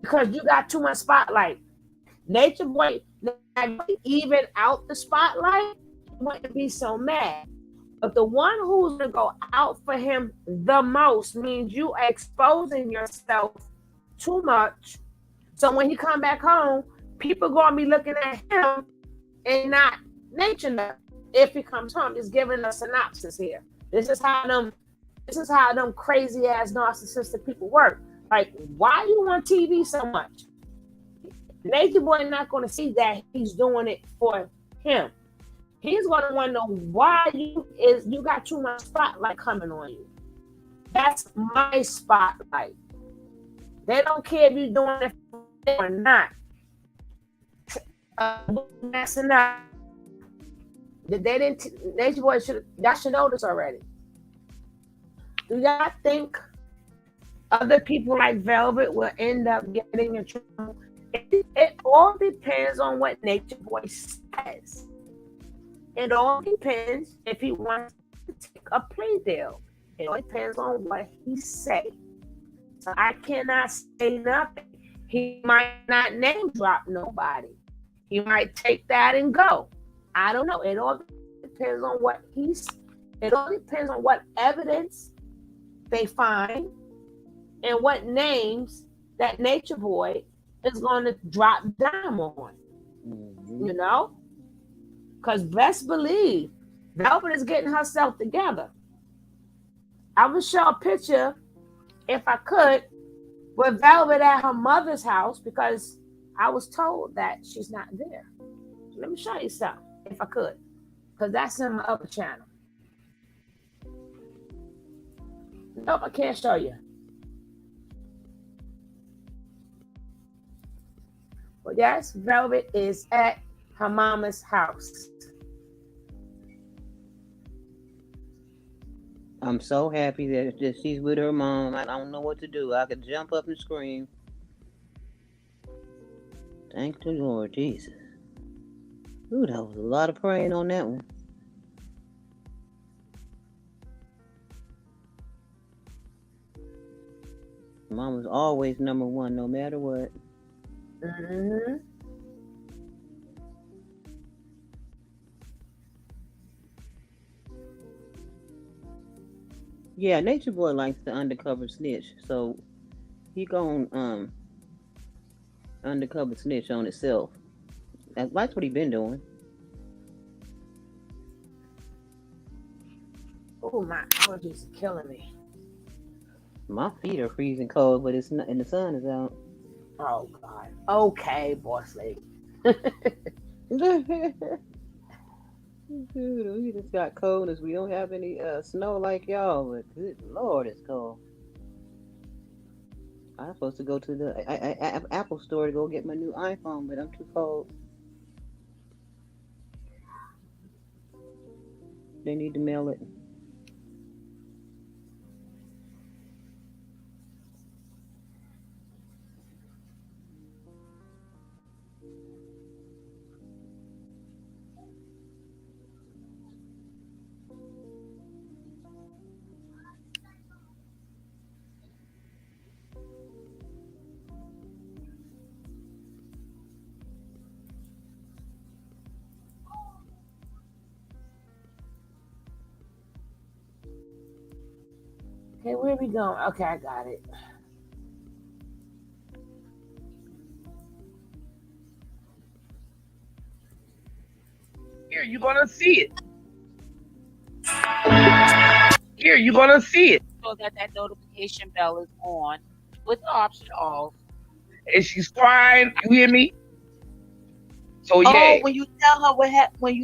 Because you got too much spotlight. Nature Boy, even out the spotlight, he wouldn't be so mad. But the one who's gonna go out for him the most means you are exposing yourself too much. So when he come back home, people gonna be looking at him and not Nature. If he comes home, just giving a synopsis here. This is how them crazy ass narcissistic people work. Like, why you on TV so much? Nature Boy not gonna see that he's doing it for him. He's gonna want to know why you got too much spotlight coming on you. That's my spotlight. They don't care if you're doing it or not. Messing up. Nature Boy y'all should know this already. Do y'all think other people like Velvet will end up getting in trouble? It all depends on what Nature Boy says. It all depends if he wants to take a plea deal. It all depends on what he say. So I cannot say nothing. He might not name drop nobody. He might take that and go. I don't know. It all depends on what it all depends on what evidence they find and what names that Nature Boy is going to drop down on. Mm-hmm. You know? Because best believe, Velvet is getting herself together. I would show a picture, if I could, with Velvet at her mother's house because I was told that she's not there. Let me show you something, if I could, because that's in my other channel. Nope, I can't show you. Yes, Velvet is at her mama's house. I'm so happy that she's with her mom. I don't know what to do. I could jump up and scream. Thank the Lord Jesus. Ooh, that was a lot of praying on that one. Mom was always number one, no matter what. Mm-hmm. Yeah, Nature Boy likes the undercover snitch, so he gon' undercover snitch on itself. That's what he been doing. Oh, my allergies are killing me. My feet are freezing cold, but it's not, and the sun is out. Oh God. Okay, boss lady. Dude, we just got cold as we don't have any snow like y'all, but good Lord, it's cold. I'm supposed to go to the Apple store to go get my new iPhone, but I'm too cold. They need to mail it. Okay, where we going? Okay, I got it. Here, you're gonna see it. Here, you're gonna see it. So that notification bell is on with the option off. And she's crying. You hear me? So Oh, yeah. when you tell her what happened with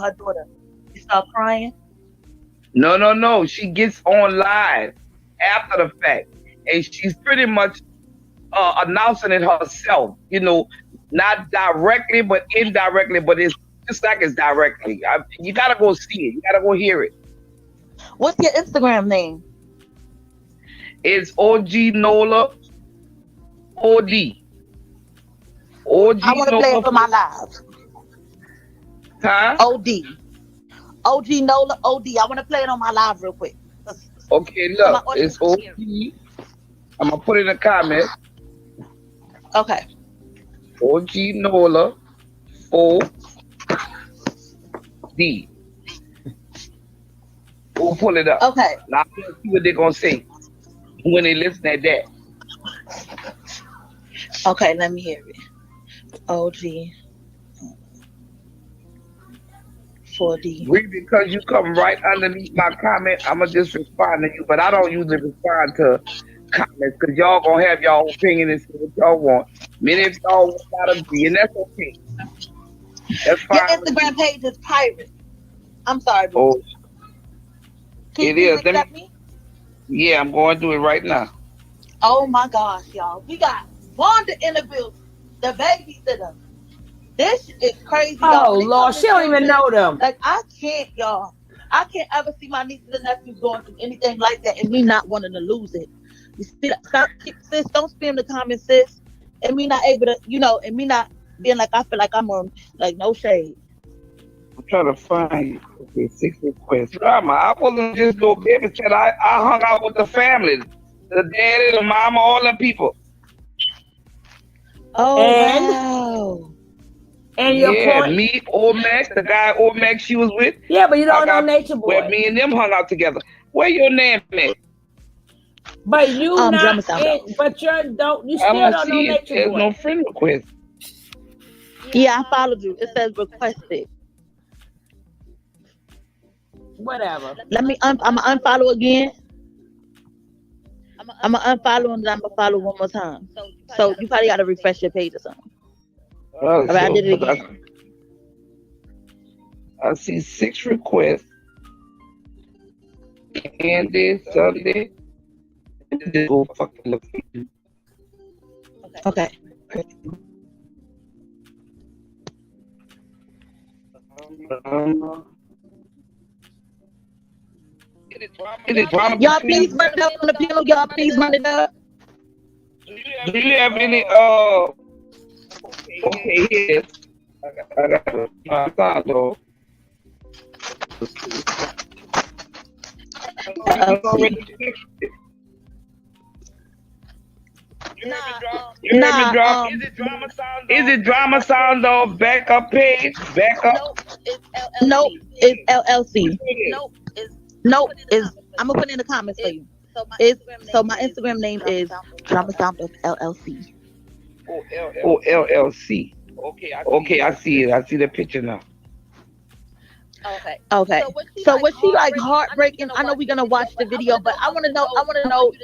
her daughter, you start crying. No. She gets on live after the fact, and she's pretty much announcing it herself. You know, not directly, but indirectly. But it's just like it's directly. You gotta go see it. You gotta go hear it. What's your Instagram name? It's OG Nola OD. OG I want to play it for my live. Huh? OG Nola OD. I want to play it on my live real quick. Okay, look, it's OG. I'm gonna put it in the comment. Okay. OG Nola 4D. We'll pull it up. Okay. Now let's see what they're gonna say when they listen at that. Okay, let me hear it. OG 4D. Because you come right underneath my comment, I'ma just respond to you. But I don't usually respond to comments because y'all gonna have y'all opinion and say what y'all want. Many of y'all will not agree, and that's okay. That's fine. Your Instagram page is pirate. I'm sorry, bro. Oh, Can it you is. accept me? Yeah, I'm going to do it right now. Oh my gosh, y'all. We got Wanda in the building. The babysitter. This is crazy. Oh Lord, she don't even know them. Like I can't, y'all. I can't ever see my nieces and nephews going through anything like that and me not wanting to lose it. You see, sis, don't spam the comments, sis. And me not able to, and me not being like, I feel like I'm on, like, no shade. I'm trying to find you. Okay, 6 requests. Drama. I wasn't just no babysitter. I hung out with the family. The daddy, the mama, all the people. Oh, wow. And your point? Me, Omax, the guy Omax she was with. Yeah, but you don't know Nature Boy. Where me and them hung out together. Where your name at? But you not, but you still don't know Nature Boy. There's no friend request. Yeah, I followed you. It says requested. Whatever. Let me, I'm gonna unfollow again. I'm gonna unfollow and then I'm gonna follow one more time. So you probably gotta refresh your page or something. Oh, right, I did it again. I see 6 requests. Candy, Sunday. Go fucking look. Okay. Is it drama Y'all between? please run it up on the panel. Y'all please run it up. Do you have any Okay, yes. I got my sound though. You heard me drop? Is it drama sound though? Backup page? Backup? Nope, it's LLC. Nope, it's I'm gonna put it in the comments for you. So my Instagram name is Drama Sound of LLC. Oh, LLC. Okay, I see it. I see the picture now. Okay. So was she like heartbreaking? I know we're gonna watch the video, but I want to know.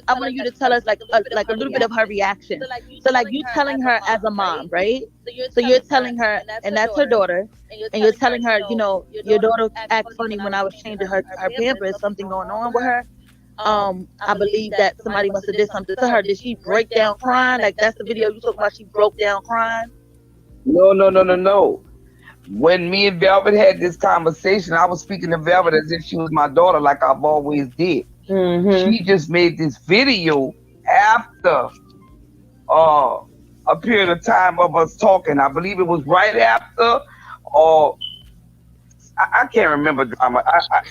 I want you to tell us like a little bit of her reaction. So like you telling her as a mom, right? So you're telling her, and that's her daughter, and you're telling her, you know, your daughter act funny when I was changing her pampers. Something going on with her. I believe that somebody must have did something to her. Did she break down crying? Like that's the video you talking about? She broke down crying. No. When me and Velvet had this conversation, I was speaking to Velvet as if she was my daughter, like I've always did. She just made this video after a period of time of us talking. I believe it was right after, or I can't remember, drama.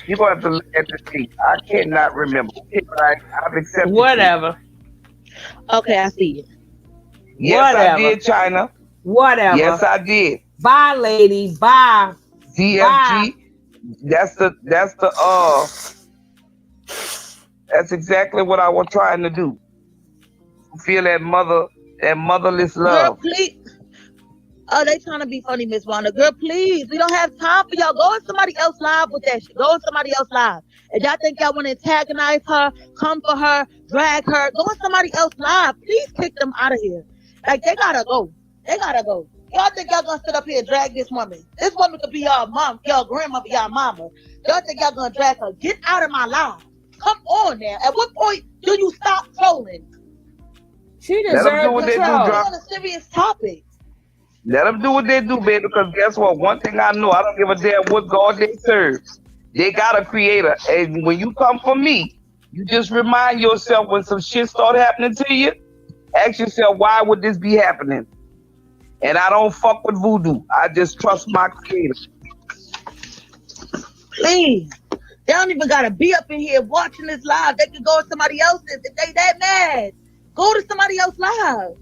You're gonna have to look at the tape. I cannot remember. I've accepted whatever. Okay, I see it. Yes, Whatever. I did, China. Whatever. Yes, I did. Bye, lady. Bye. DFG. Bye. That's exactly what I was trying to do. Feel that motherless love. Girl, please. Oh, they trying to be funny, Miss Wanda. Girl, please. We don't have time for y'all. Go on somebody else live with that shit. Go on somebody else live. If y'all think y'all want to antagonize her, come for her, drag her, go on somebody else live. Please kick them out of here. Like, they gotta go. They gotta go. Y'all think y'all gonna sit up here and drag this woman? This woman could be y'all mom, y'all grandmother, y'all mama. Y'all think y'all gonna drag her? Get out of my life. Come on now. At what point do you stop trolling? She Let them do what deserves they the do, troll. drop. On a serious topic. Let them do what they do, baby, because guess what? One thing I know, I don't give a damn what God they serve. They got a creator. And when you come for me, you just remind yourself when some shit start happening to you, ask yourself, why would this be happening? And I don't fuck with voodoo. I just trust my creator. Please. They don't even gotta be up in here watching this live. They can go to somebody else's if they that mad. Go to somebody else live.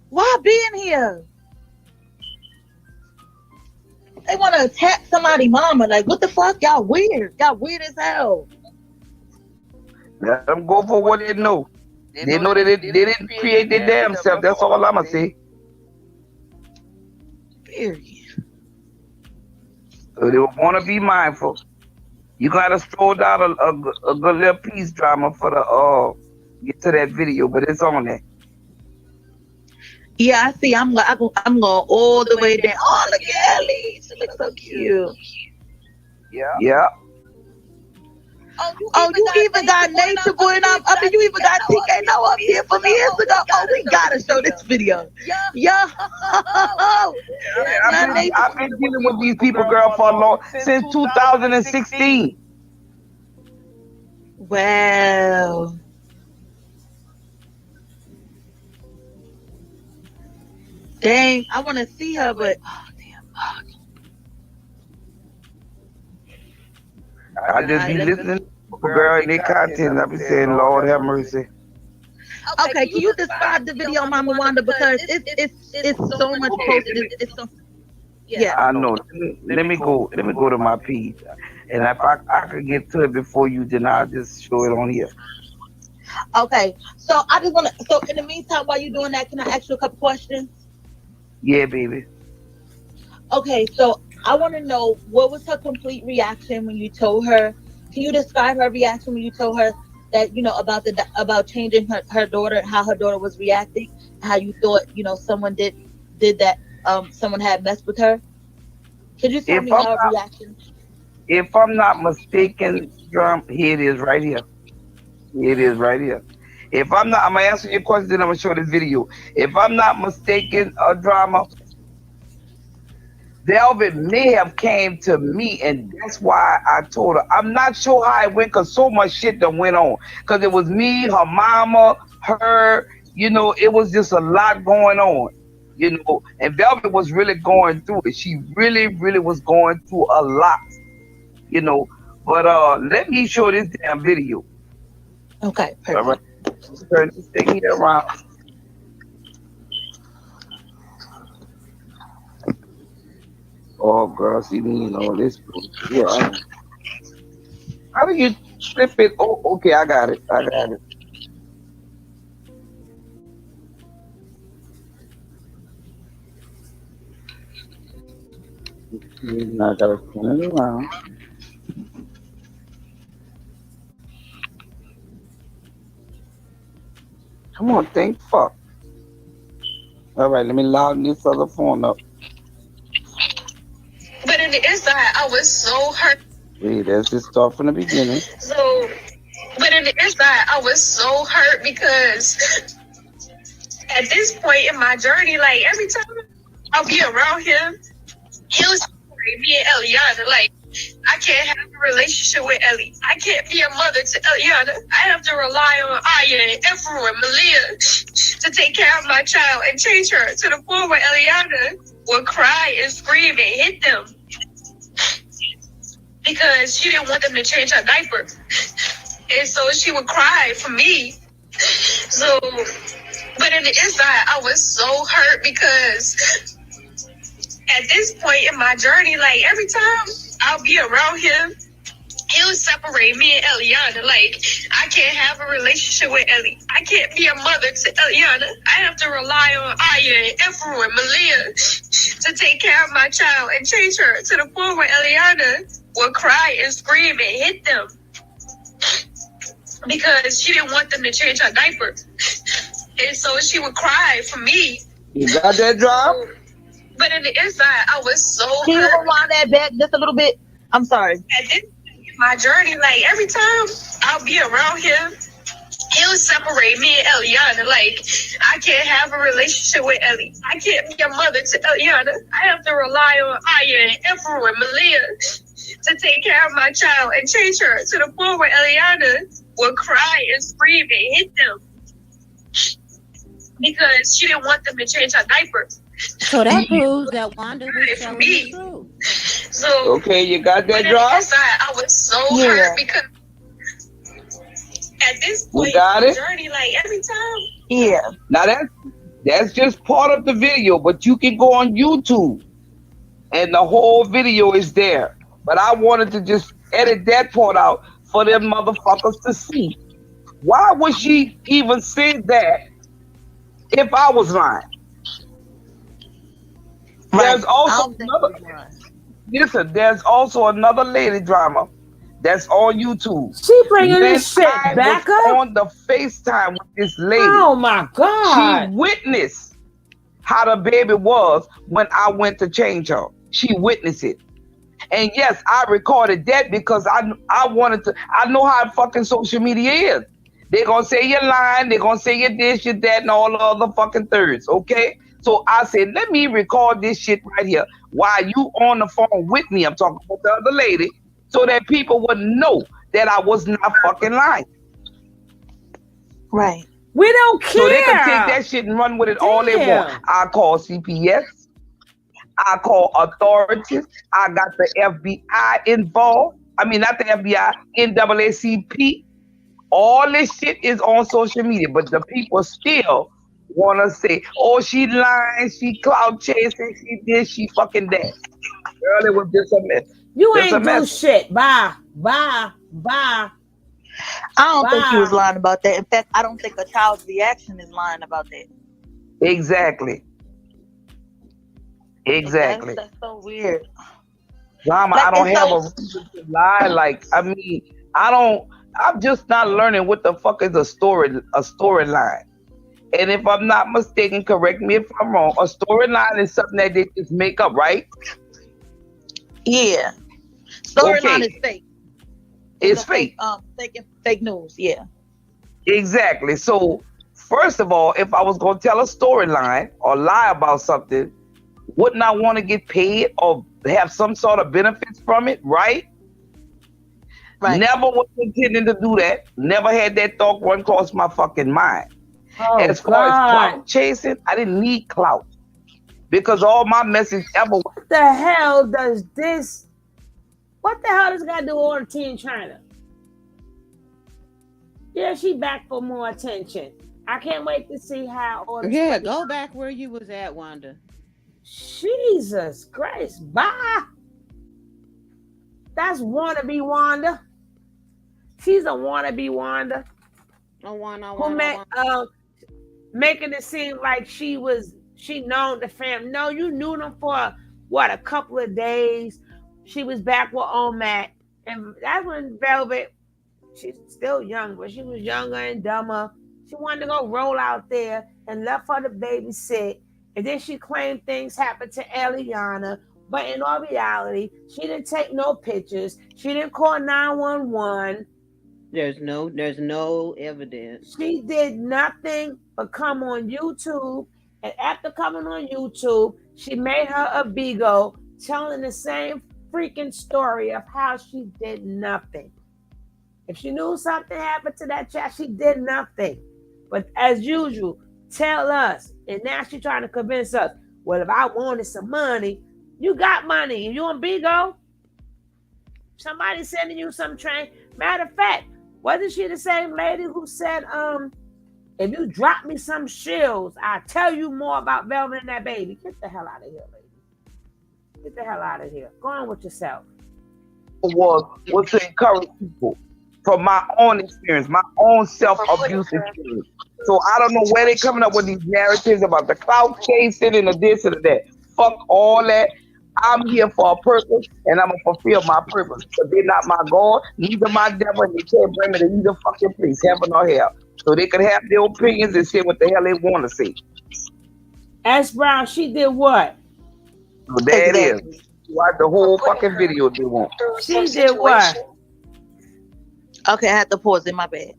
Why be in here? They want to attack somebody mama. Like, what the fuck? Y'all weird. Y'all weird as hell. Let them go for what they know. They know that they didn't create their damn self. That's all I'm gonna say. Period. So they want to be mindful. You gotta scroll down a good little piece, drama, for the get to that video, but it's on there. Yeah, I see. I'm going all the way down. Oh, look at Ellie. She looks so cute. Yeah. Oh, you even got Nature Boy and I mean, you even got TK No up here from years ago. Oh, we gotta show this video. Yeah. I've been dealing with these people, girl, for a long since 2016. Wow. Dang, I want to see her, but oh damn. I just be listening to girl and their content. I be saying, Lord have mercy. Okay, can you describe the video, Mama Wanda? Because it's so much posted. It's so yeah. I know. Let me go to my page, and if I could get to it before you, then I'll just show it on here. Okay, so I just want to. So in the meantime, while you're doing that, can I ask you a couple questions? Yeah, baby. Okay, so I want to know what was her complete reaction when you told her. Can you describe her reaction when you told her that about changing her daughter, how her daughter was reacting, how you thought someone did that, someone had messed with her? Could you tell me her reaction? If I'm not mistaken, Drum, here it is right here. It is right here. If I'm gonna answer your question, then I'm gonna show this video. If I'm not mistaken, drama, Velvet may have came to me, and that's why I told her. I'm not sure how it went, because so much shit that went on. Because it was me, her mama, her, it was just a lot going on, and Velvet was really going through it. She really, really was going through a lot, But let me show this damn video. Okay, perfect. All right. Turn this thing here around. Oh, girl, see me, this. Yeah. How do you flip it? Oh, okay, I got it. Now I gotta turn it around. Come on, think, fuck. All right, let me loud this other phone up. But in the inside, I was so hurt. Wait, let's just start from the beginning. But in the inside, I was so hurt because at this point in my journey, like every time I'll be around him, he'll separate me and Eliana. Like, I can't have a relationship with Ellie. I can't be a mother to Eliana. I have to rely on Aya and Efru and Malia to take care of my child and change her to the point where Eliana would cry and scream and hit them because she didn't want them to change her diaper. And so she would cry for me. So, but in the inside, I was so hurt because at this point in my journey, like every time I'll be around him, he'll separate me and Eliana. Like, I can't have a relationship with Ellie. I can't be a mother to Eliana. I have to rely on Aya and Efru and Malia to take care of my child and change her to the point where Eliana would cry and scream and hit them because she didn't want them to change her diaper. And so she would cry for me. You got that drop? But in the inside, I was so Can you hurt. rewind that back just a little bit? I'm sorry. At this point in my journey, like every time I'll be around him, he'll separate me and Eliana. Like, I can't have a relationship with Ellie. I can't be a mother to Eliana. I have to rely on Aya and Efru and Malia to take care of my child and change her to the point where Eliana would cry and scream and hit them because she didn't want them to change her diaper. So that proves that Wanda was telling the truth. So okay, you got that but drop? inside, I was so hurt because at this point You got in it? the journey, like every time. Yeah. Now that's just part of the video, but you can go on YouTube and the whole video is there. But I wanted to just edit that part out for them motherfuckers to see. Why would she even say that if I was lying? There's also there's also another lady drama that's on YouTube. She bringing this shit back up on the FaceTime with this lady. Oh my God! She witnessed how the baby was when I went to change her. She witnessed it, and yes, I recorded that because I wanted to. I know how fucking social media is. They're gonna say you're lying. They're gonna say you're this, you're that, and all the other fucking thirds. Okay. So I said, let me record this shit right here while you on the phone with me. I'm talking about the other lady, so that people would know that I was not fucking lying. Right. We don't care. So they can take that shit and run with it all they want. I call CPS. I call authorities. I got the FBI involved. I mean, not the FBI, NAACP. All this shit is on social media, but the people still want to say, oh, she lying, she clout chasing, she this, she fucking that. Girl, it was just a mess. You just ain't do shit. Bye. I don't think she was lying about that. In fact, I don't think a child's reaction is lying about that. Exactly. That's so weird. Drama, Like, I don't it's have so- a reason to lie. Like, I mean, I'm just not learning what the fuck is a storyline. And if I'm not mistaken, correct me if I'm wrong, a storyline is something that they just make up, right? Yeah. Storyline is fake. It's fake. Fake news, yeah. Exactly. So, first of all, if I was going to tell a storyline or lie about something, wouldn't I want to get paid or have some sort of benefits from it, right? Right. Never was intending to do that. Never had that thought run across my fucking mind. Oh, as far as clout chasing, I didn't need clout because all my message ever. What the hell does this? What the hell does got to do with Team China? Yeah, she back for more attention. I can't wait to see how all this. Yeah, go back where you was at, Wanda. Jesus Christ, bye. That's wannabe Wanda. She's a wannabe Wanda. Making it seem like she known the family. No, you knew them for what, a couple of days. She was back with Omac, and that's when Velvet. She's still young, but she was younger and dumber. She wanted to go roll out there and left her to babysit. And then she claimed things happened to Eliana. But in all reality, she didn't take no pictures. She didn't call 911. There's no evidence. She did nothing but come on YouTube. And after coming on YouTube, she made her a bigo telling the same freaking story of how she did nothing. If she knew something happened to that child, she did nothing. But as usual, tell us. And now she's trying to convince us, well, if I wanted some money, you got money. You on Bigo? Somebody sending you some train. Matter of fact, wasn't she the same lady who said, if you drop me some shills, I'll tell you more about Velvet and that baby. Get the hell out of here, lady. Get the hell out of here. Go on with yourself. Was to encourage people from my own experience, my own self-abuse experience. So I don't know where they're coming up with these narratives about the clout chasing and the this and the that. Fuck all that. I'm here for a purpose, and I'm gonna fulfill my purpose. But they're not my God, neither my devil, and they can't bring me to either fucking place, heaven or hell. So they can have their opinions and say what the hell they want to say. S. Brown, she did what? So there it is. Watch the whole fucking video they want. She did what? Okay, I had to pause in my bed.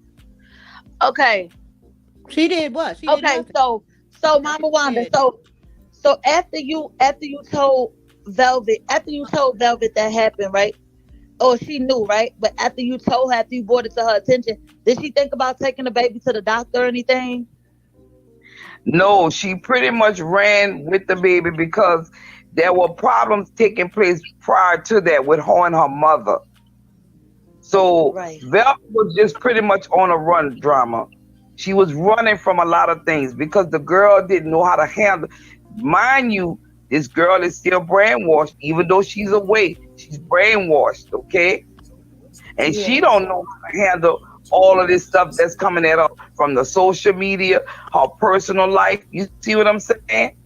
Okay. She did what? So Mama Wanda, so after you told Velvet that happened, right? Oh, she knew, right? But after you told her, after you brought it to her attention, did she think about taking the baby to the doctor or anything? No, she pretty much ran with the baby because there were problems taking place prior to that with her and her mother. So Velvet was just pretty much on a run drama. She was running from a lot of things because the girl didn't know how to handle. Mind you, this girl is still brainwashed, even though she's away. She's brainwashed, okay? And she don't know how to handle all of this stuff that's coming at her from the social media, her personal life. You see what I'm saying?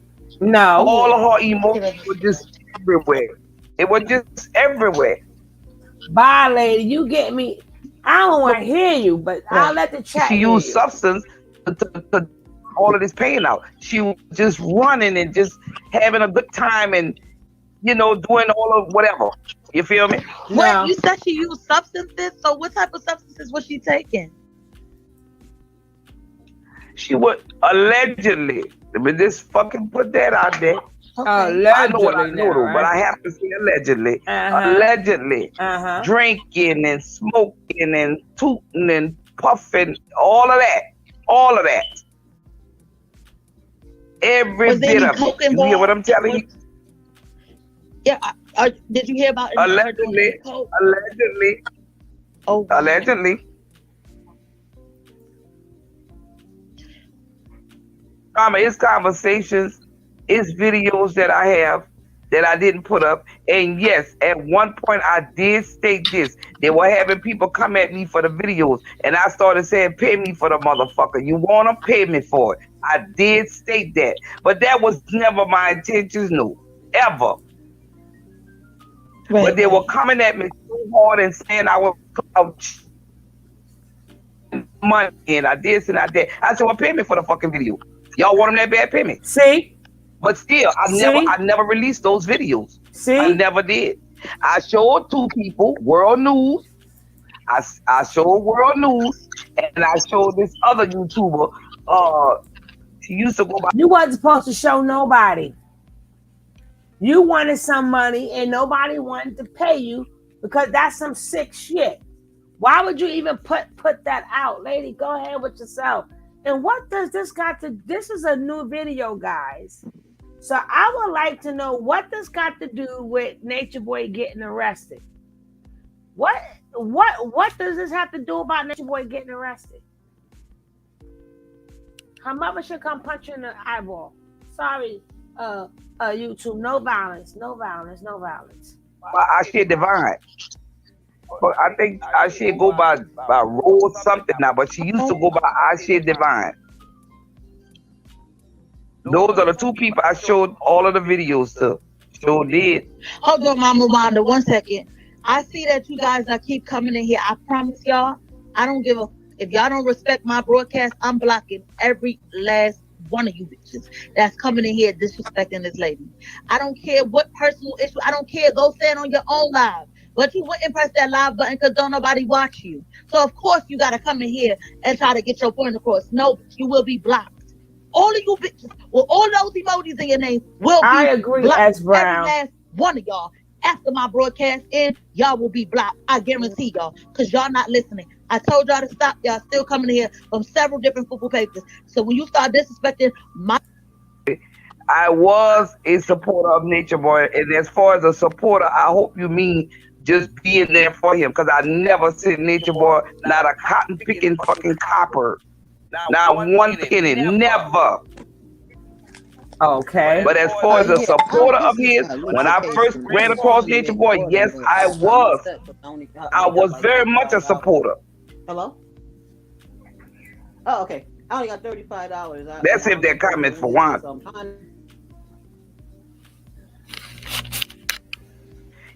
No. All of her emotions were just everywhere. It was just everywhere. Bye, lady. You get me. I don't want to hear you, but I'll let the chat. She used substance to all of this pain out. She was just running and just having a good time and, doing all of whatever. You feel me? Wait, you said she used substances? So what type of substances was she taking? She would allegedly. Let me just fucking put that out there. Okay. I know what I know, right? But I have to say allegedly. Allegedly. Drinking and smoking and tooting and puffing, all of that. Every bit of it. You hear what I'm telling you? Yeah. Did you hear about it? Allegedly. Oh, wow. Allegedly. It's conversations, it's videos that I have that I didn't put up. And yes, at one point I did state this. They were having people come at me for the videos. And I started saying, pay me for the motherfucker. You want to pay me for it. I did state that. But that was never my intentions, no. Ever. Right. But they were coming at me so hard and saying I was money and I this and I that. I said, well, pay me for the fucking video. Y'all want them that bad, pay me. See? But still, I never released those videos. See? I never did. I showed two people, World News. I showed World News, and I showed this other YouTuber. She used to go by. You wasn't supposed to show nobody. You wanted some money and nobody wanted to pay you because that's some sick shit. Why would you even put that out? Lady, go ahead with yourself. And what does this got to... This is a new video, guys. So I would like to know what this got to do with Nature Boy getting arrested. What does this have to do about Nature Boy getting arrested? Her mother should come punch you in the eyeball. Sorry, YouTube. No violence. No violence. No violence. But I shit divine. But I think I should go by Rose something now, but she used to go by I shit divine. Those are the two people I showed all of the videos to. Sure did. Hold on, Mama Wanda, 1 second. I see that you guys are keep coming in here. I promise y'all, I don't give a... If y'all don't respect my broadcast, I'm blocking every last one of you bitches that's coming in here disrespecting this lady. I don't care what personal issue. I don't care. Go stand on your own live. But you wouldn't press that live button because don't nobody watch you. So of course you gotta come in here and try to get your point across. No, you will be blocked. All of you bitches with all those emojis in your name will be I agree, blocked. S. Brown. Every last one of y'all. After my broadcast end, y'all will be blocked. I guarantee y'all, because y'all not listening. I told y'all to stop. Y'all still coming in here from several different football pages. So when you start disrespecting my... I was a supporter of Nature Boy, and as far as a supporter, I hope you mean just being there for him, because I never sent Nature Boy not a cotton picking fucking copper, not one penny, never. Okay. But as far as a supporter of his, when I first ran across Nature Boy, yes, I was. I was very much a supporter. Hello? Oh, okay. I only got $35. That's if they're comments for one.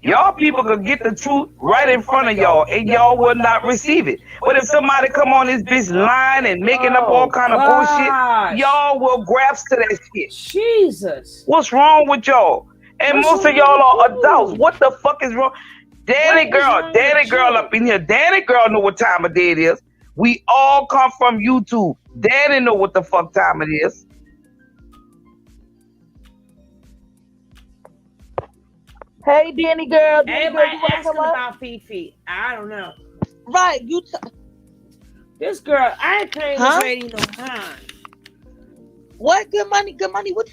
Y'all people could get the truth right in front of y'all, and y'all will not receive it. But if somebody come on this bitch line and making up all kind of bullshit, y'all will grasp to that shit. Jesus. What's wrong with y'all? And most of y'all are adults. What the fuck is wrong? Danny girl up in here. Danny girl know what time of day it is. We all come from YouTube. Danny know what the fuck time it is. Hey, Danny girl. Everybody asking about Fifi. I don't know. Right. This girl, I ain't paying this lady no time. What? Good money? Good money? What?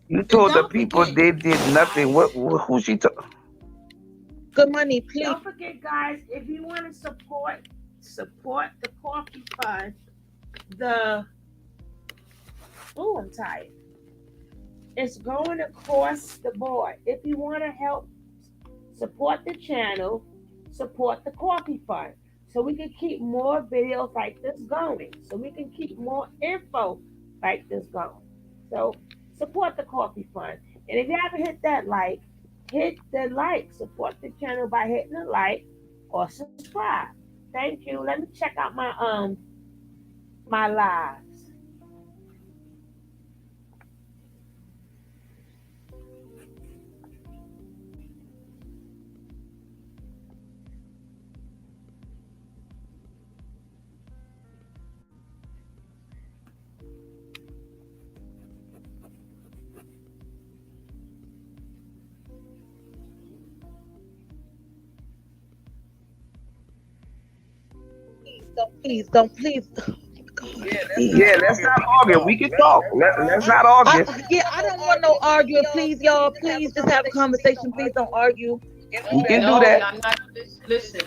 You told the people they did nothing. Who she told? Good money, please. Don't forget, guys, if you want to support the Coffee Fund, I'm tired. It's going across the board. If you want to help support the channel, support the Coffee Fund, so we can keep more videos like this going, so we can keep more info like this going. So support the Coffee Fund. And if you haven't hit that like, hit the like. Support the channel by hitting the like or subscribe. Thank you. Let me check out my my lives. Please don't. Yeah, let's not argue. We can talk. Let's not argue. I don't want no arguing. Please, y'all. Please just have a conversation. Please don't argue. We can do that. I'm not, listen.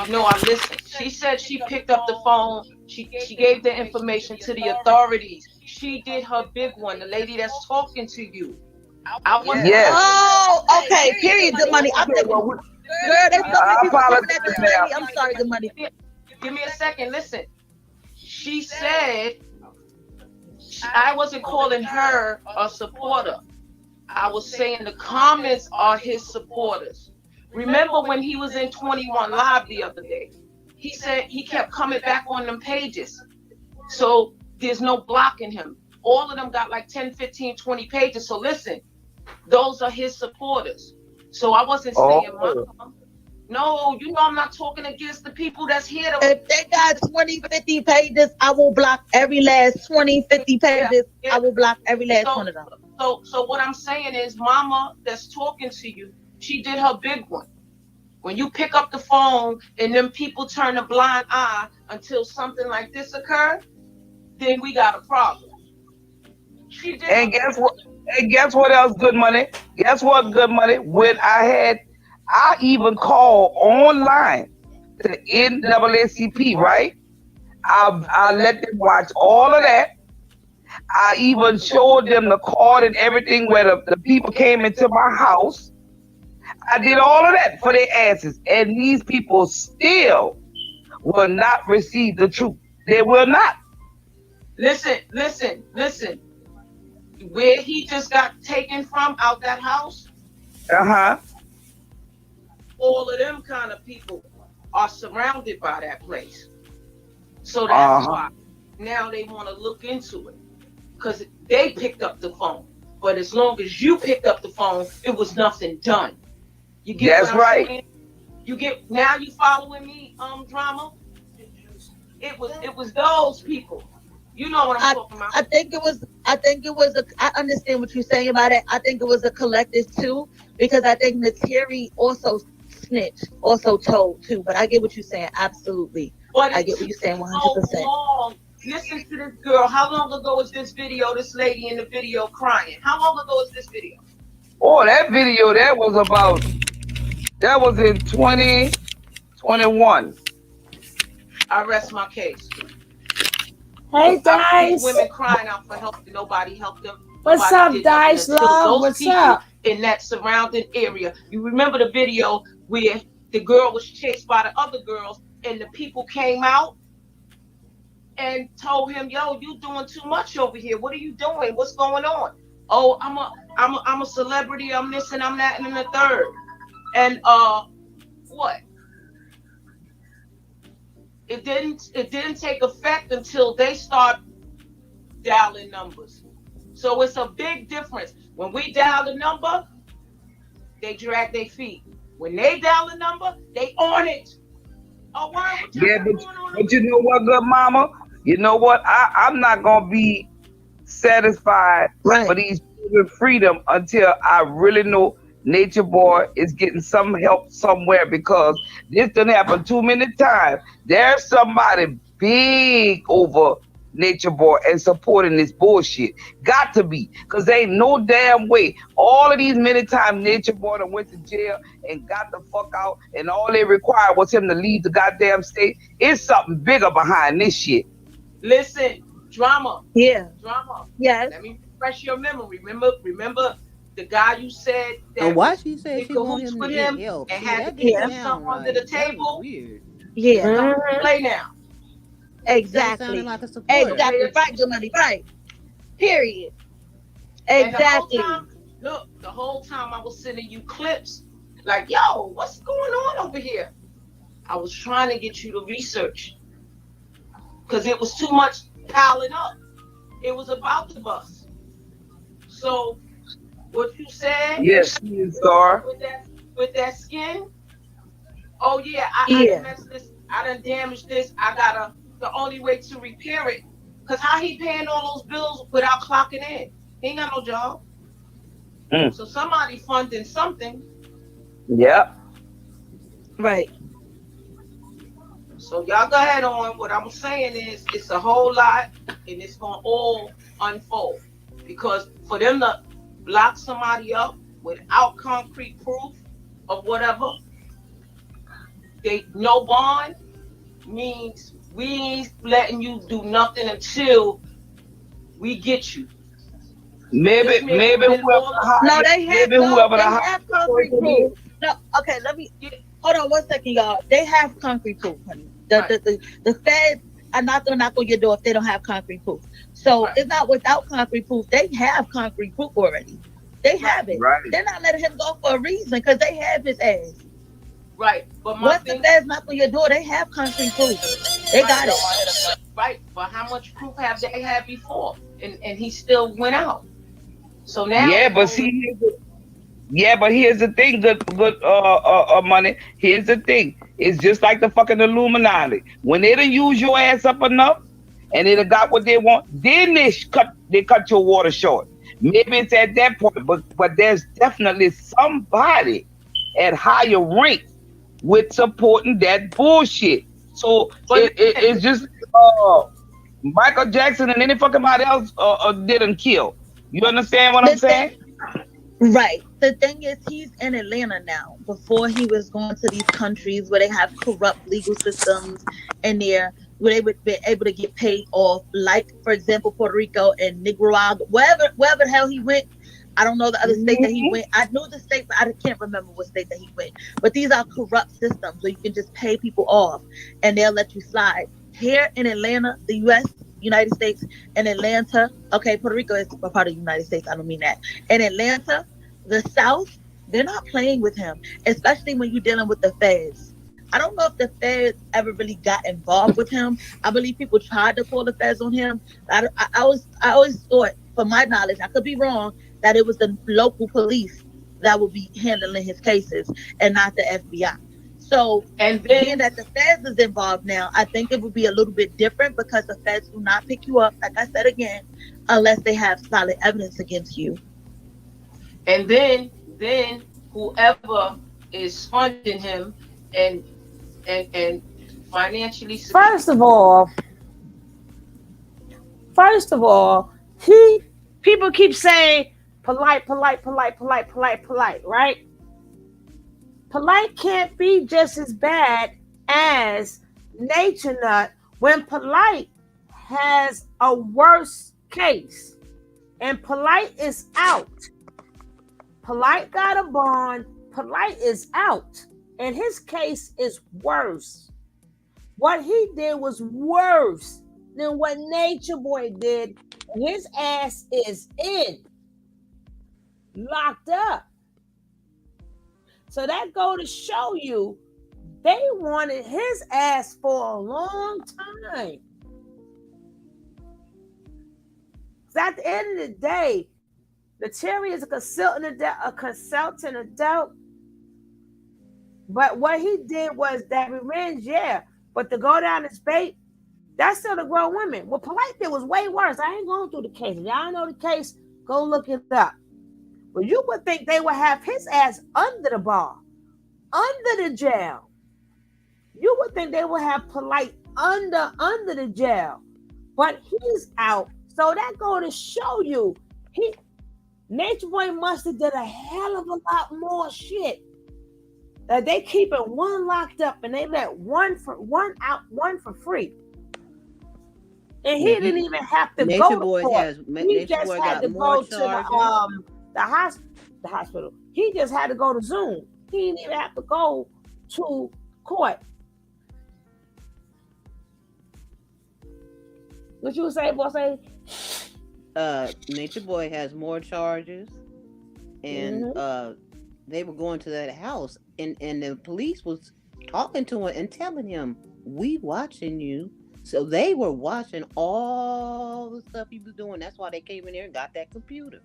No, I'm listening. She said she picked up the phone. She gave the information to the authorities. She did her big one. The lady that's talking to you. Yes. Oh, okay. Period. Good money. I'm thinking, girl, there's so many people coming at this lady. I'm sorry. Good money. Give me a second. Listen. She said I wasn't calling her a supporter. I was saying the comments are his supporters. Remember when he was in 21 Live the other day? He said he kept coming back on them pages. So there's no blocking him. All of them got like 10, 15, 20 pages. So listen, those are his supporters. So I wasn't saying Mom. No, you know I'm not talking against the people that's here. If they got 20, 50 pages, I will block every last 20, 50 pages. I will block every last one of them. So what I'm saying is, mama that's talking to you, she did her big one. When you pick up the phone and then people turn a blind eye until something like this occurred, then we got a problem. She did. And guess what? And guess what else? Good money. Guess what? Good money. When I even called online to NAACP, right? I let them watch all of that. I even showed them the card and everything where the people came into my house. I did all of that for their asses. And these people still will not receive the truth. They will not. Listen. Where he just got taken from out that house, all of them kind of people are surrounded by that place. So that's why now they want to look into it. Because they picked up the phone. But as long as you picked up the phone, it was nothing done. You get that's what I'm right. saying? You get, now you following me, drama? It was those people. You know what I'm talking about. I think it was I understand what you're saying about it. I think it was a collective too, because I think Nateri also snitched, also told too. But I get what you're saying, absolutely. But I get what you're saying 100%. long. Listen to this girl. How long ago was this video, this lady in the video crying? How long ago is this video? Oh, that video, that was in 2021. I rest my case. Hey, Dice. Women crying out for help and nobody helped them. What's up, Dice Love? What's up? In that surrounding area. You remember the video where the girl was chased by the other girls and the people came out and told him, yo, you doing too much over here. What are you doing? What's going on? Oh, I'm a celebrity. I'm this and I'm that and the third. And what? It didn't take effect until they start dialing numbers. So it's a big difference. When we dial the number, they drag their feet. When they dial the number, they on it. Oh, wow. Yeah, but you know what, good mama? You know what? I'm not gonna be satisfied for these children freedom until I really know Nature Boy is getting some help somewhere, because this done happen too many times. There's somebody big over Nature Boy and supporting this bullshit. Got to be, because ain't no damn way. All of these many times Nature Boy done went to jail and got the fuck out, and all they required was him to leave the goddamn state. It's something bigger behind this shit. Listen, drama. Yeah. Drama. Yes. Let me refresh your memory. Remember the guy you said that and why she said she wanted him to with get him help and see, had that to didn't put sound something under right. the table? Weird. Yeah. Play now. Exactly. Like a supporter. Exactly. Right, Jimmy. Right. Period. Exactly. The whole time I was sending you clips, like, yo, what's going on over here? I was trying to get you to research, because it was too much piling up. It was about the bus. So what you said? Yes, sir. With that skin. Oh yeah, I done messed this. I done damaged this. The only way to repair it, because how he paying all those bills without clocking in? He ain't got no job. So somebody funding something. Yep. Right. So y'all go ahead on. What I'm saying is, it's a whole lot, and it's gonna all unfold. Because for them to lock somebody up without concrete proof of whatever, no bond means we ain't letting you do nothing until we get you. Maybe whoever they have concrete proof. No, okay, let me hold on 1 second, y'all. They have concrete proof, honey. The feds are not gonna knock on your door if they don't have concrete proof. So it's not without concrete proof. They have concrete proof already. They have it. Right. They're not letting him go for a reason, because they have his ass. Right. But once the feds knock on your door, they have concrete proof. They got it. Right. But how much proof have they had before? And he still went out. So now. Yeah, but see, here's the thing, good money. Here's the thing. It's just like the fucking Illuminati. When they done use your ass up enough and they done got what they want, then they cut your water short. Maybe it's at that point, but there's definitely somebody at higher ranks with supporting that bullshit. So it's just Michael Jackson and any fucking body else didn't kill. You understand what I'm saying? Right. The thing is, he's in Atlanta now. Before he was going to these countries where they have corrupt legal systems and there where they would be able to get paid off, like for example Puerto Rico and Nicaragua, wherever the hell he went. I don't know the other state that he went. I know the state, but I can't remember what state that he went. But these are corrupt systems where you can just pay people off and they'll let you slide. Here in Atlanta, the U.S., United States, in Atlanta, okay, Puerto Rico is a part of the United States. I don't mean that. In Atlanta, the South, they're not playing with him, especially when you're dealing with the feds. I don't know if the feds ever really got involved with him. I believe people tried to call the feds on him. I always thought, from my knowledge, I could be wrong, that it was the local police that would be handling his cases and not the FBI. So, and being that the feds is involved now, I think it would be a little bit different because the feds do not pick you up, like I said again, unless they have solid evidence against you. And then whoever is funding him and financially. First of all, people keep saying polite, right? Polite can't be just as bad as Nature Nut when Polite has a worse case and Polite is out. Polite got a bond, Polite is out, and his case is worse. What he did was worse than what Nature Boy did. His ass is in, locked up. So that go to show you they wanted his ass for a long time. Because at the end of the day, the Terry is a consultant adult. But what he did was that revenge, yeah. But to go down his bait, that's still the grown women. What Polite did was way worse. I ain't going through the case. If y'all know the case, go look it up. But you would think they would have his ass under the bar, under the jail. You would think they would have Polite under the jail. But he's out. So that go to show you, Nature Boy must have did a hell of a lot more shit. That they keeping one locked up and they let one out, one for free. And he didn't even have to go to court. He just had to go to the hospital. He just had to go to Zoom. He didn't even have to go to court. What you say, boss? Nature Boy has more charges, and they were going to that house, and the police was talking to him and telling him, "We watching you." So they were watching all the stuff he was doing. That's why they came in there and got that computer.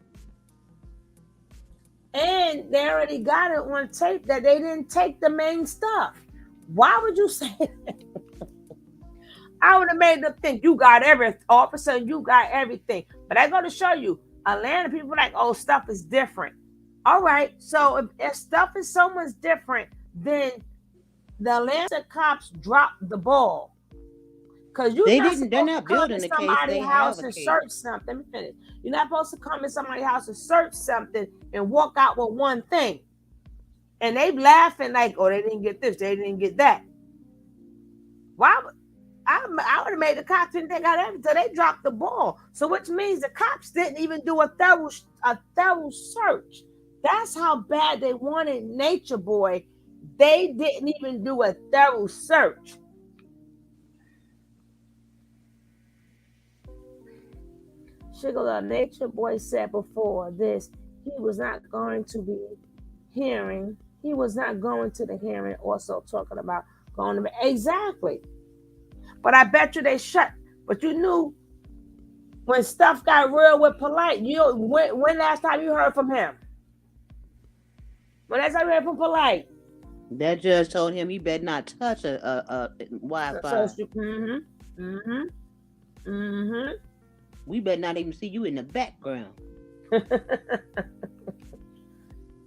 And they already got it on tape that they didn't take the main stuff. Why would you say that? I would have made them think you got everything. All of a sudden, you got everything. But I got to show you, Atlanta people are like, oh, stuff is different. All right. So if stuff is so much different, then the Atlanta cops dropped the ball. Because they're not building a case. Somebody's house and search something. Let me finish. You're not supposed to come in somebody's house and search something and walk out with one thing. And they laughing like, oh, they didn't get this, they didn't get that. Why? I would have made the cops think they got everything. So they dropped the ball. So which means the cops didn't even do a thorough search. That's how bad they wanted Nature Boy. They didn't even do a thorough search. Sugar Nature Boy said before this, he was not going to be hearing. He was not going to the hearing. Also talking about going to exactly. But I bet you they shut. But you knew when stuff got real with Polite. When last time you heard from him? When last time you heard from Polite? That judge told him he better not touch a Wi-Fi. We better not even see you in the background.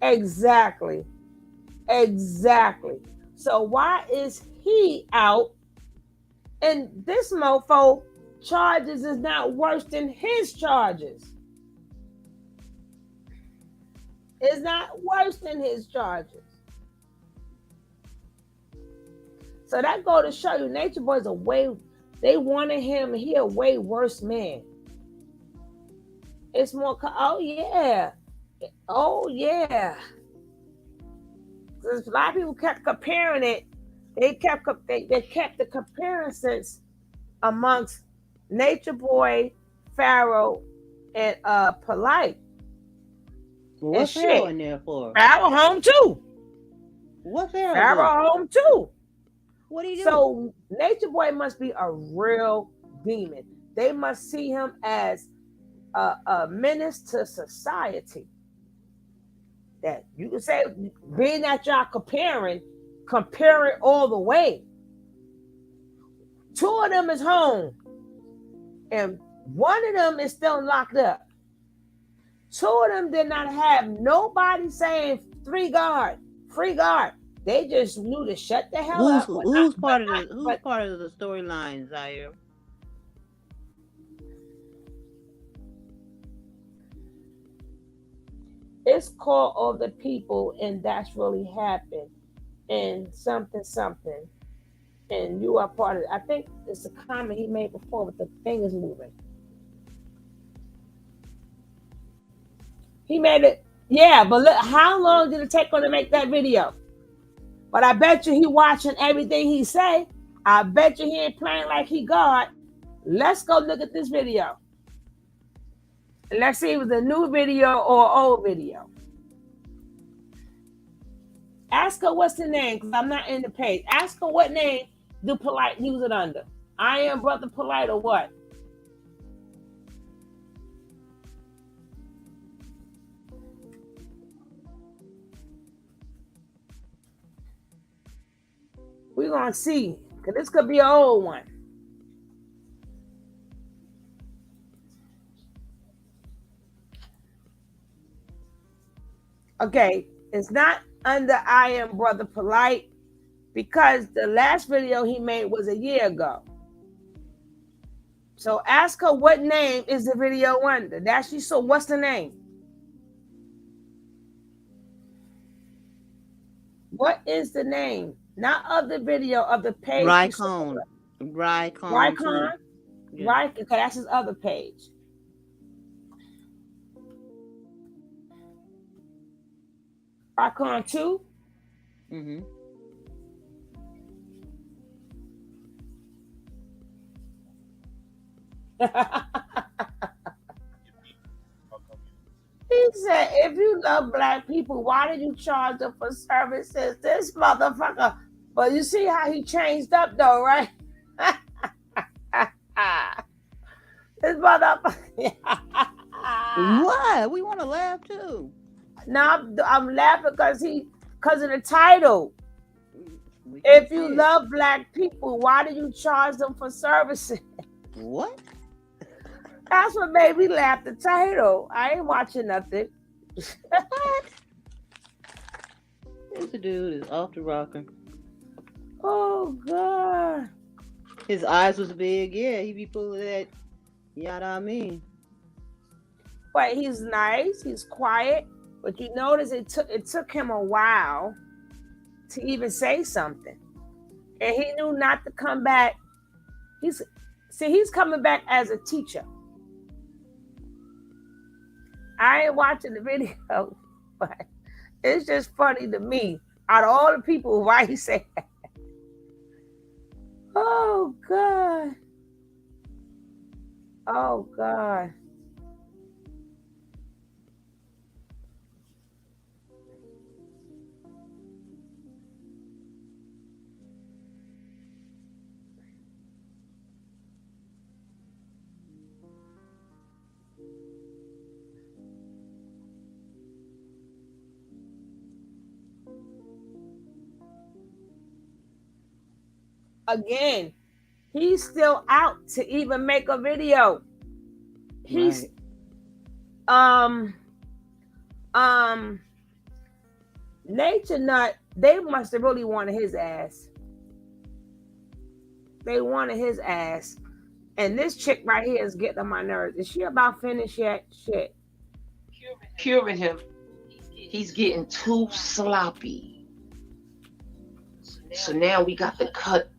Exactly. Exactly. So why is he out and this mofo charges is not worse than his charges? It's not worse than his charges. So that go to show you Nature Boy's a way, they wanted him, he a way worse man. It's more, oh yeah. Oh yeah. A lot of people kept comparing it. They kept the comparisons amongst Nature Boy, Pharaoh, and Polite. Well, what's Pharaoh in there for? Pharaoh home too. What Pharaoh? Pharaoh home too. What do you do? So Nature Boy must be a real demon. They must see him as a menace to society. That you can say, being that y'all comparing all the way. 2 of them is home, and 1 of them is still locked up. 2 of them did not have nobody saying free guard. They just knew to shut the hell up. Who's part of the storyline, Zaire? It's called All the People, and that's really happened, and something, and you are part of it. I think it's a comment he made before, but the thing is moving. He made it, yeah, but look, how long did it take him to make that video? But I bet you he watching everything he say. I bet you he ain't playing like he God. Let's go look at this video. Let's see if it was a new video or old video. Ask her what's the name, because I'm not in the page. Ask her what name do Polite use it under. I Am Brother Polite or what? We're going to see, because this could be an old one. Okay, it's not under I Am Brother Polite, because the last video he made was a year ago. So ask her what name is the video under. That's you. So what's the name? What is the name? Not of the video, of the page. Rycon. Rycon? Yeah. Right? Okay, that's his other page. Rycon 2? Mm-hmm. He said, if you love Black people, why did you charge them for services? This motherfucker. But you see how he changed up though, right? This motherfucker. What? We want to laugh too. No, I'm laughing because of the title. If you love Black people, why do you charge them for services? What? That's what made me laugh. The title. I ain't watching nothing. What? This dude is off the rocker. Oh God. His eyes was big. Yeah, he be pulling that. Yada I mean. But he's nice. He's quiet. But you notice it took him a while to even say something, and he knew not to come back. He's coming back as a teacher. I ain't watching the video, but it's just funny to me. Out of all the people, why he say that? Oh God. Oh God. Again, he's still out to even make a video. Nature Nut, they must have really wanted his ass. They wanted his ass. And this chick right here is getting on my nerves. Is she about finished yet? Shit. Curing him. He's getting too sloppy. So now we got to cut.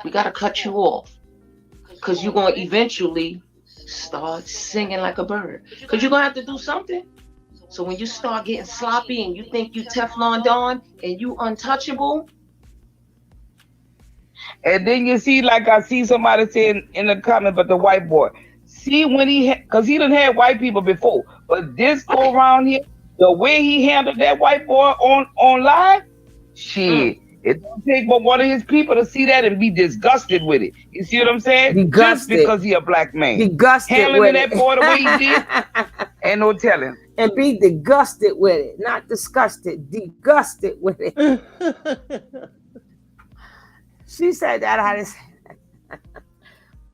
We got to cut you off. Because you're going to eventually start singing like a bird. Because you're going to have to do something. So when you start getting sloppy and you think you Teflon Don and you untouchable. And then you see, like I see somebody saying in the comment, but the white boy. See when because he done had white people before. But this go around here, the way he handled that white boy on live, shit. It don't take but one of his people to see that and be disgusted with it. You see what I'm saying? Disgusted. Just because he a black man. Disgusted handling with that it. boy the way he did, ain't no telling. And be disgusted with it. Not disgusted. Disgusted with it. She said that. I just...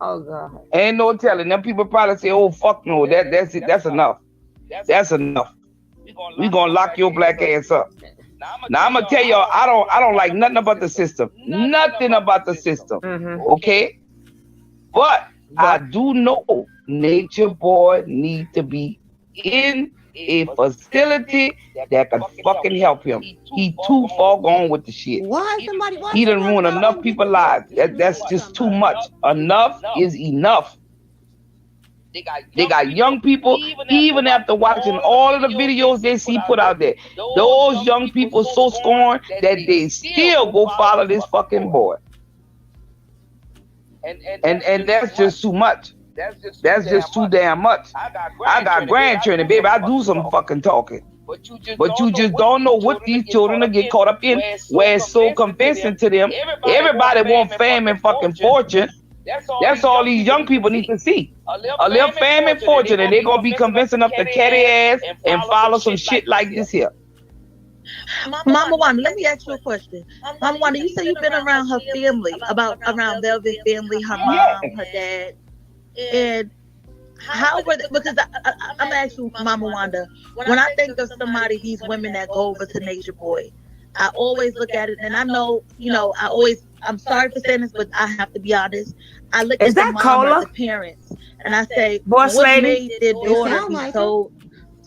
Oh, God. Ain't no telling. Them people probably say, oh, fuck no. That's it. That's enough. That's enough. We gonna lock your black ass up. Now I'm gonna tell y'all, I don't like nothing about the system. Nothing about the system. Okay? But I do know Nature Boy need to be in a facility that can fucking help him. He too far gone with the shit. He done ruined enough people's lives. That's just too much. Enough is enough. They got young people, even after watching all of the videos they see put out there, those young people so scorned that they still go follow this fucking boy. And that's just too much. That's just too damn much. I got grandchildren, baby. I do some fucking talking. But you just don't know what these children are get caught up in, where it's so convincing to them. Everybody want fame and fucking fortune. That's all these young people need to see. A little fame and fortune, and they're gonna be convinced enough to carry ass and follow some shit like this here. Mama Wanda, let me ask you a question. Mama Wanda, you say you've been around her family, around Velvet family, her mom, her dad, and how were they? Because I'm gonna ask you, Mama Wanda, when I think of somebody, these women that go over to Nature Boy, I always look at it, and I know, I'm sorry for saying this, but I have to be honest. I look at the mom or the parents, and I say, Boss what lady? made their daughter be so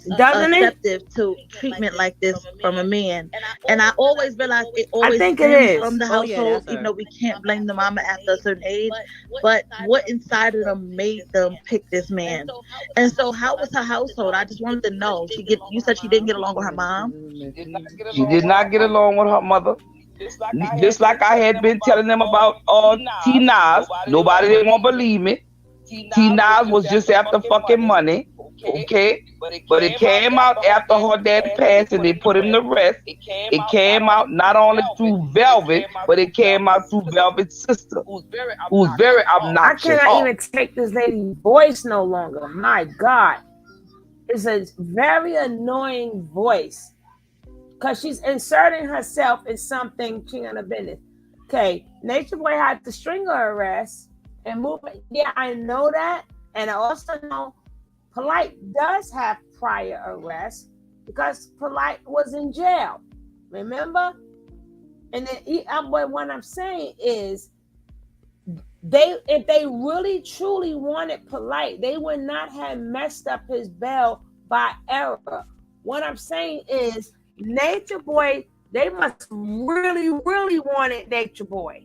receptive to treatment like this from a man? And I always realize it always stems from the household, even though we can't blame the mama after a certain age. But what inside of them made them pick this man? And so, how was her household? I just wanted to know. You said she didn't get along with her mom. She did not get along with her mother. Just like I had been telling them about T Nas. Nobody didn't want to believe me. T Nas was just after fucking money. Okay? But it came out after her dad passed and they put him to rest. It came out not only through Velvet, but it came out through Velvet's sister, who's very obnoxious. I cannot even take this lady's voice no longer. My God. It's a very annoying voice. Because she's inserting herself in something she ain't a business. Okay, Nature Boy had to string her arrest and move it. Yeah, I know that. And I also know Polite does have prior arrests because Polite was in jail. Remember? And then what I'm saying is if they really truly wanted Polite, they would not have messed up his bail by error. What I'm saying is Nature Boy, they must really, really wanted Nature Boy.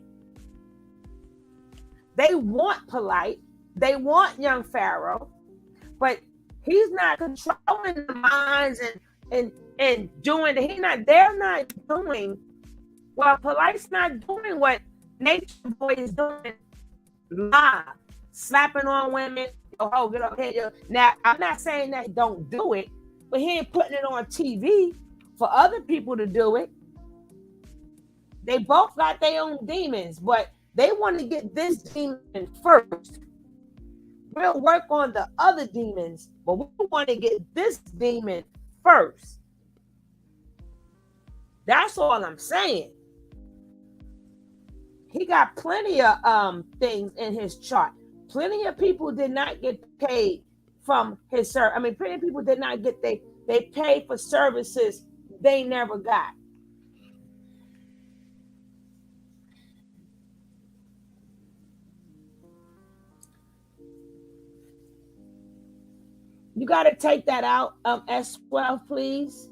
They want Polite. They want young Pharaoh, but he's not controlling the minds and doing they're not doing well, Polite's not doing what Nature Boy is doing live, slapping on women. Oh, get up here. Now, I'm not saying that don't do it, but he ain't putting it on TV for other people to do it. They both got their own demons, but they want to get this demon first. We'll work on the other demons, but we want to get this demon first. That's all I'm saying. He got plenty of things in his chart. Plenty of people did not get paid from his service. I mean, plenty of people did not get they paid for services they never got. You got to take that out of S12, please.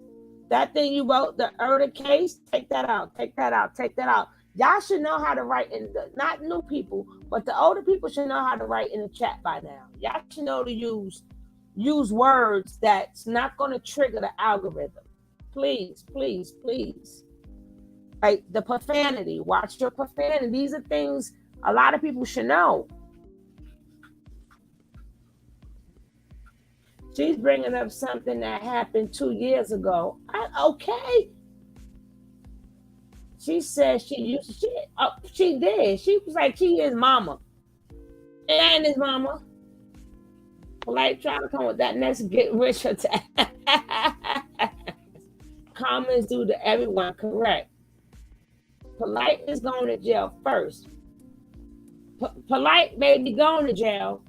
That thing you wrote, the Erda case, take that out, take that out, take that out. Y'all should know how to write in not new people, but the older people should know how to write in the chat by now. Y'all should know to use words that's not going to trigger the algorithm. Please, please, please. Like the profanity, watch your profanity. These are things a lot of people should know. She's bringing up something that happened 2 years ago. Okay. She said she did. She was like, she is mama. It ain't his mama. Polite trying to come with that next get rich attack. Comments due to everyone, correct. Polite is going to jail first. Polite may be going to jail,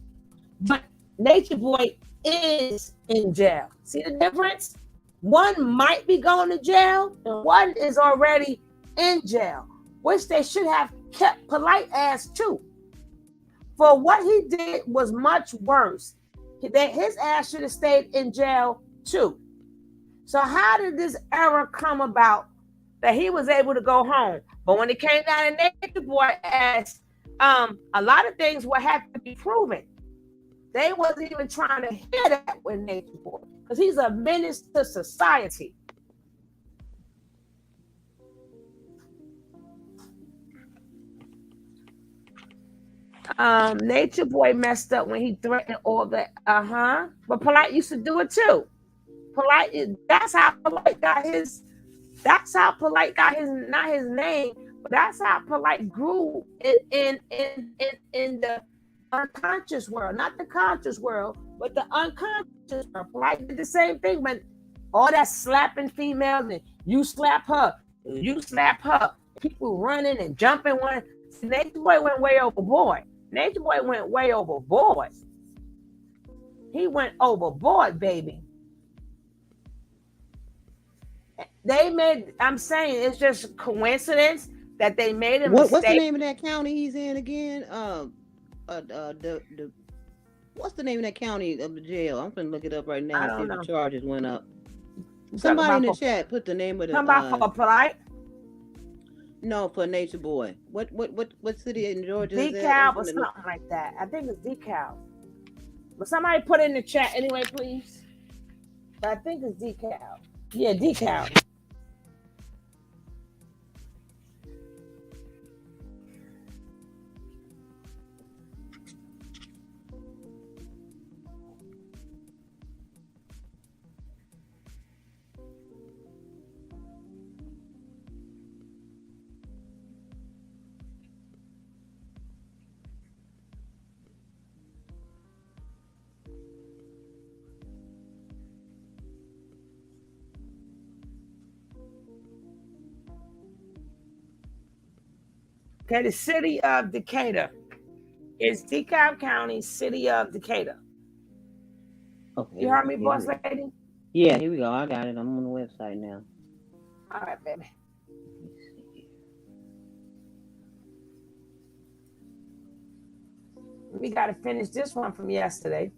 but Nature Boy is in jail. See the difference? One might be going to jail and one is already in jail, which they should have kept Polite ass too. For what he did was much worse. His ass should have stayed in jail too. So how did this error come about that he was able to go home? But when it came down to Nature Boy ass, a lot of things would have to be proven. They wasn't even trying to hear that with Nature Boy because he's a menace to society. Nature Boy messed up when he threatened all the but Polite used to do it too. That's how Polite got his not his name, but that's how Polite grew in the unconscious world, not the conscious world, but the unconscious world. Polite did the same thing when all that slapping females and you slap her, people running and jumping. Nature Boy went way overboard. Nature Boy went way overboard. He went overboard, baby. I'm saying it's just coincidence that they made a mistake. What's the name of that county he's in again? What's the name of that county of the jail? I'm gonna look it up right now. I don't see if know. the charges went up. Somebody in the chat put the name of the. Come back for Polite. No, for Nature Boy. What city in Georgia DeKalb is that? or something like that. I think it's DeKalb. But somebody put it in the chat anyway, please. But I think it's DeKalb. Yeah, DeKalb. Okay, the city of Decatur. It's DeKalb County, city of Decatur. Okay, you heard me, boss lady? Yeah, here we go. I got it. I'm on the website now. All right, baby. We got to finish this one from yesterday.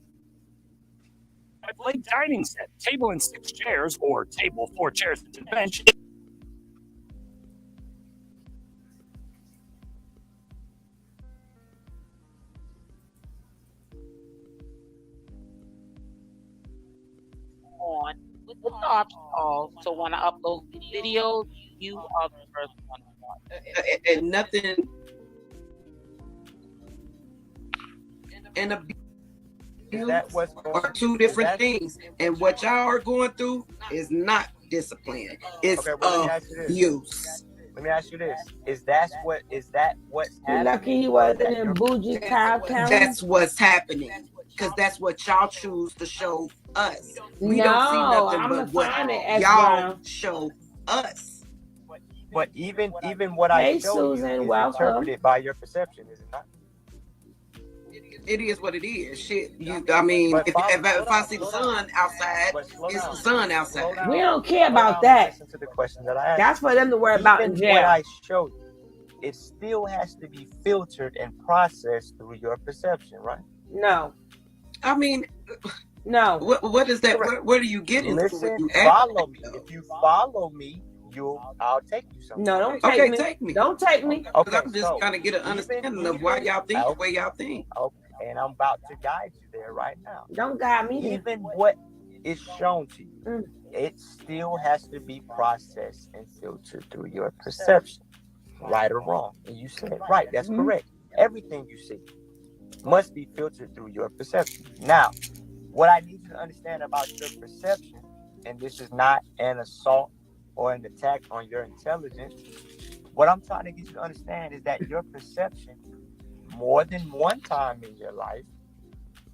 Late dining set, table and 6 chairs, or table, 4 chairs and a bench. On with the option call. So when I upload videos, you are the first one to watch. And nothing. And are two different things. And what y'all are going through is not discipline. It's abuse. Let me ask you this: Is that what's happening? Lucky he wasn't in Bougie Cow County. That's what's happening, because that's what y'all choose to show us. We No, don't see nothing I'm but what find it as y'all well. show us. But even what I Hey, show Susan, you is welcome. interpreted by your perception, is it not? It is what it is. Shit, I mean, if I see the sun outside, it's the sun outside. We don't care about that. Listen to the question that I asked. That's for them to worry about in Even jail. what I showed you, it still has to be filtered and processed through your perception, right? No. I mean, no. What is that? Where do you get into? Listen, follow me. If you follow me, I'll take you somewhere. No, don't take me. Take me. Don't take me. Okay, I'm just trying to get an understanding of why y'all think the way y'all think. Okay, and I'm about to guide you there right now. Don't guide me. Even what is shown to you, it still has to be processed and filtered through your perception, right or wrong. And you said right. That's correct. Everything you see must be filtered through your perception. Now, what I need you to understand about your perception, and this is not an assault or an attack on your intelligence, what I'm trying to get you to understand is that your perception, more than one time in your life,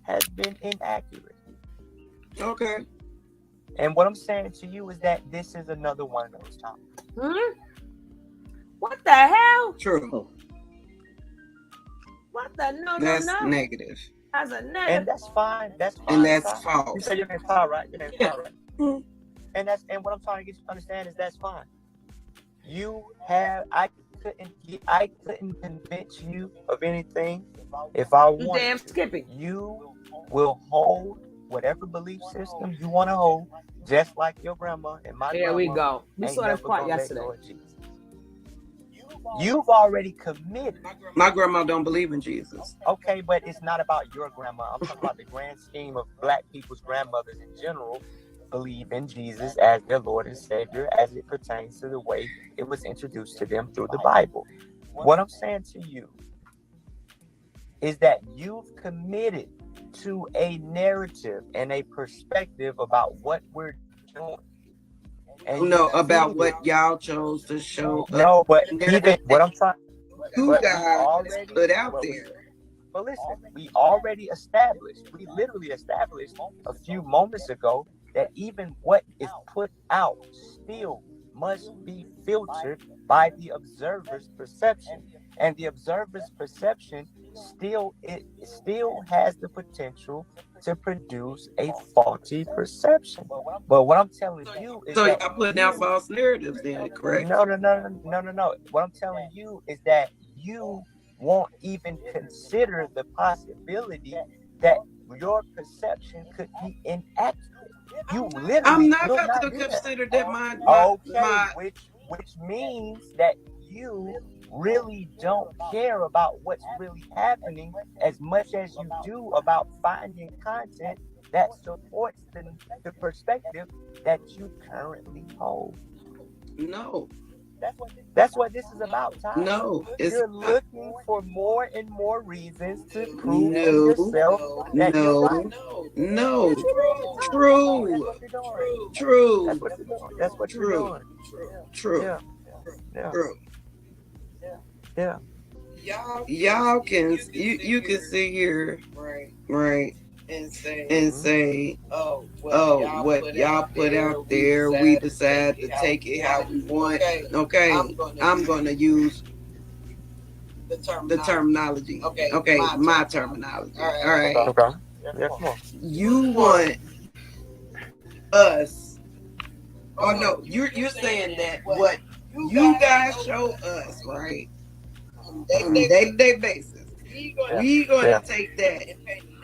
has been inaccurate. Okay. And what I'm saying to you is that this is another one of those times. What the hell? True. What the no? That's negative. That's a negative. And that's fine. That's fine. And that's false. You say your name's Paul, right? Your name's Paul, right? And what I'm trying to get you to understand is that's fine. I couldn't convince you of anything if I wanted. Damn skipping. You will hold whatever belief system you want to hold, just like your grandma and my grandma. Here we go. We saw that part yesterday. You've already committed. My grandma don't believe in Jesus. Okay, but it's not about your grandma. I'm talking about the grand scheme of Black people's grandmothers in general believe in Jesus as their Lord and Savior as it pertains to the way it was introduced to them through the Bible. What I'm saying to you is that you've committed to a narrative and a perspective about what we're doing. And about what y'all chose to show. No, but even what I'm trying. You guys put out there. But listen, we already established. We literally established a few moments ago that even what is put out still must be filtered by the observer's perception, and the observer's perception still has the potential to produce a faulty perception. But what I'm telling you is so y'all putting out false narratives then, correct? No. What I'm telling you is that you won't even consider the possibility that your perception could be inaccurate. You literally I'm not going to consider that which means that you really don't care about what's really happening as much as you do about finding content that supports the perspective that you currently hold. No. That's what this is about, Ty. No. You're looking for more and more reasons to prove to yourself that No. True. That's what you're doing. True. Yeah. True. Yeah. Y'all can you can sit here, right, and say, what y'all put out there, we decide to take it how we want. Okay, I'm gonna use the terminology. Okay, my terminology. All right. Okay. Yeah, come on. You want us? Oh no, you're saying that what you guys show us, right? On a day-to-day basis, we gonna take that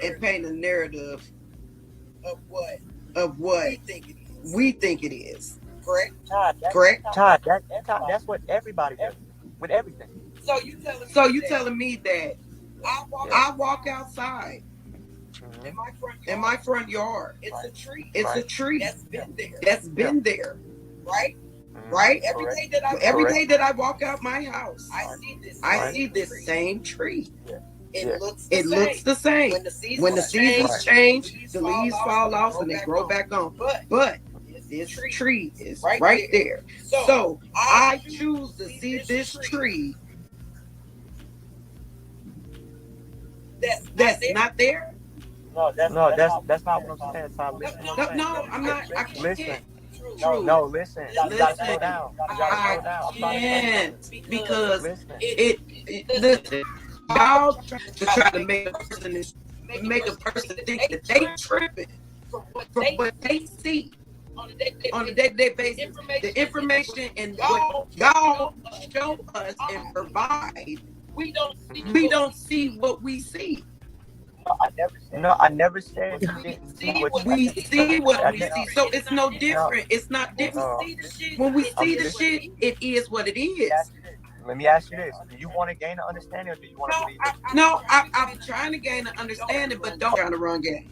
and paint a narrative of what we think it is. Correct? Correct? Todd, that's what everybody does with everything. So you telling me that I walk outside in my front yard. It's a tree. It's a tree that's been there. Right? Right? Every day that I walk out my house, I see this same tree. It looks the same. When the seasons change, the leaves fall off and they grow back on. But this tree is right there. So I choose to see this tree that's not there. No, that's not what I'm saying, Tom. No, I'm not. I can't. Listen. No, listen. You gotta slow down. I can't because listen. Y'all try to make a person make a person think that they tripping from what they see on a day-to-day basis. The information and what y'all show us and provide, we don't see what we see. No, I never said you didn't see what we see what we see. So it's no different. It's not different. When we see the shit, it is what it is. Let me ask you this: do you want to gain an understanding, or do you want to believe it? No, I'm trying to gain an understanding, but don't try to run game.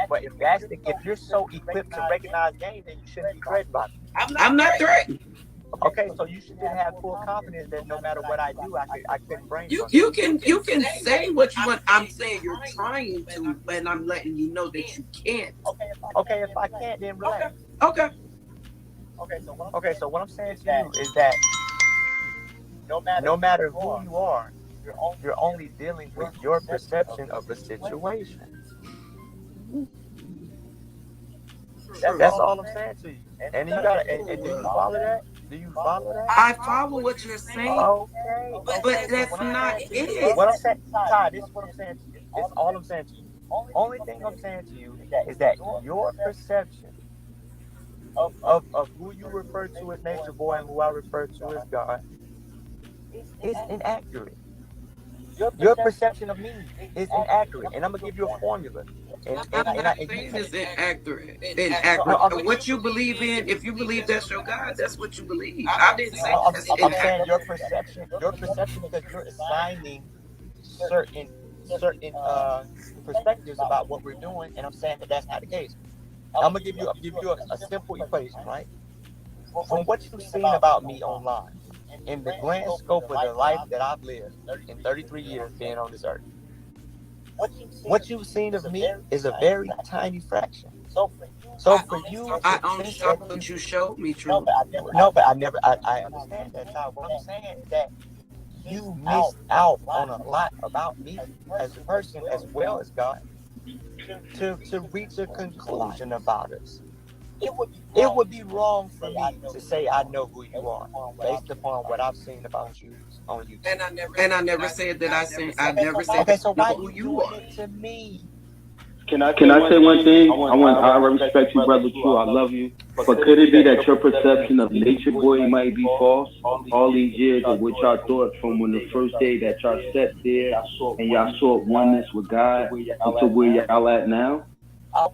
But if you're so equipped to recognize game, then you shouldn't be threatened by me. I'm not threatened. Okay, so you should have full confidence that no matter what I do, I couldn't bring you can say what you want. I'm saying you're trying to, but I'm letting you know that you can't. Okay, if I can't, then relax. Okay. So what I'm saying to you is that no matter who you are, you're only dealing with your perception of a situation. That's all I'm saying to you. And you gotta, and do you follow that? Do you follow that? I follow what you're saying. Okay. But that's not it. What I'm saying, Ty, this is what I'm saying to you. This is all I'm saying to you. Only thing I'm saying to you is that your perception of who you refer to as Nature Boy and who I refer to as God is inaccurate. Your perception of me is inaccurate, and I'm gonna give you a formula. It's inaccurate. What you believe in, if you believe that's your God, that's what you believe. I didn't say that's I'm saying your perception because you're assigning certain perspectives about what we're doing, and I'm saying that that's not the case. I'm gonna give you a simple equation, right? From what you've seen about me online, in the grand scope of the life that I've lived in 33 years being on this earth, what you've seen of me is a very tiny fraction. So for you, I only saw what you showed me, true. No, but I understand that, Ty. What I'm saying is that you missed out on a lot about me as a person as well as God to reach a conclusion about us. It would be wrong for me to say I know who you are based upon what I've seen about you on YouTube. And I never said that I never said okay, so why who you you are. it to me? Can I say one thing? I respect you, brother. True, I love you. But could it be that your perception of Nature Boy might be false? All these years of what y'all thought from when the first day that y'all sat there and y'all saw oneness with God to where y'all at now? I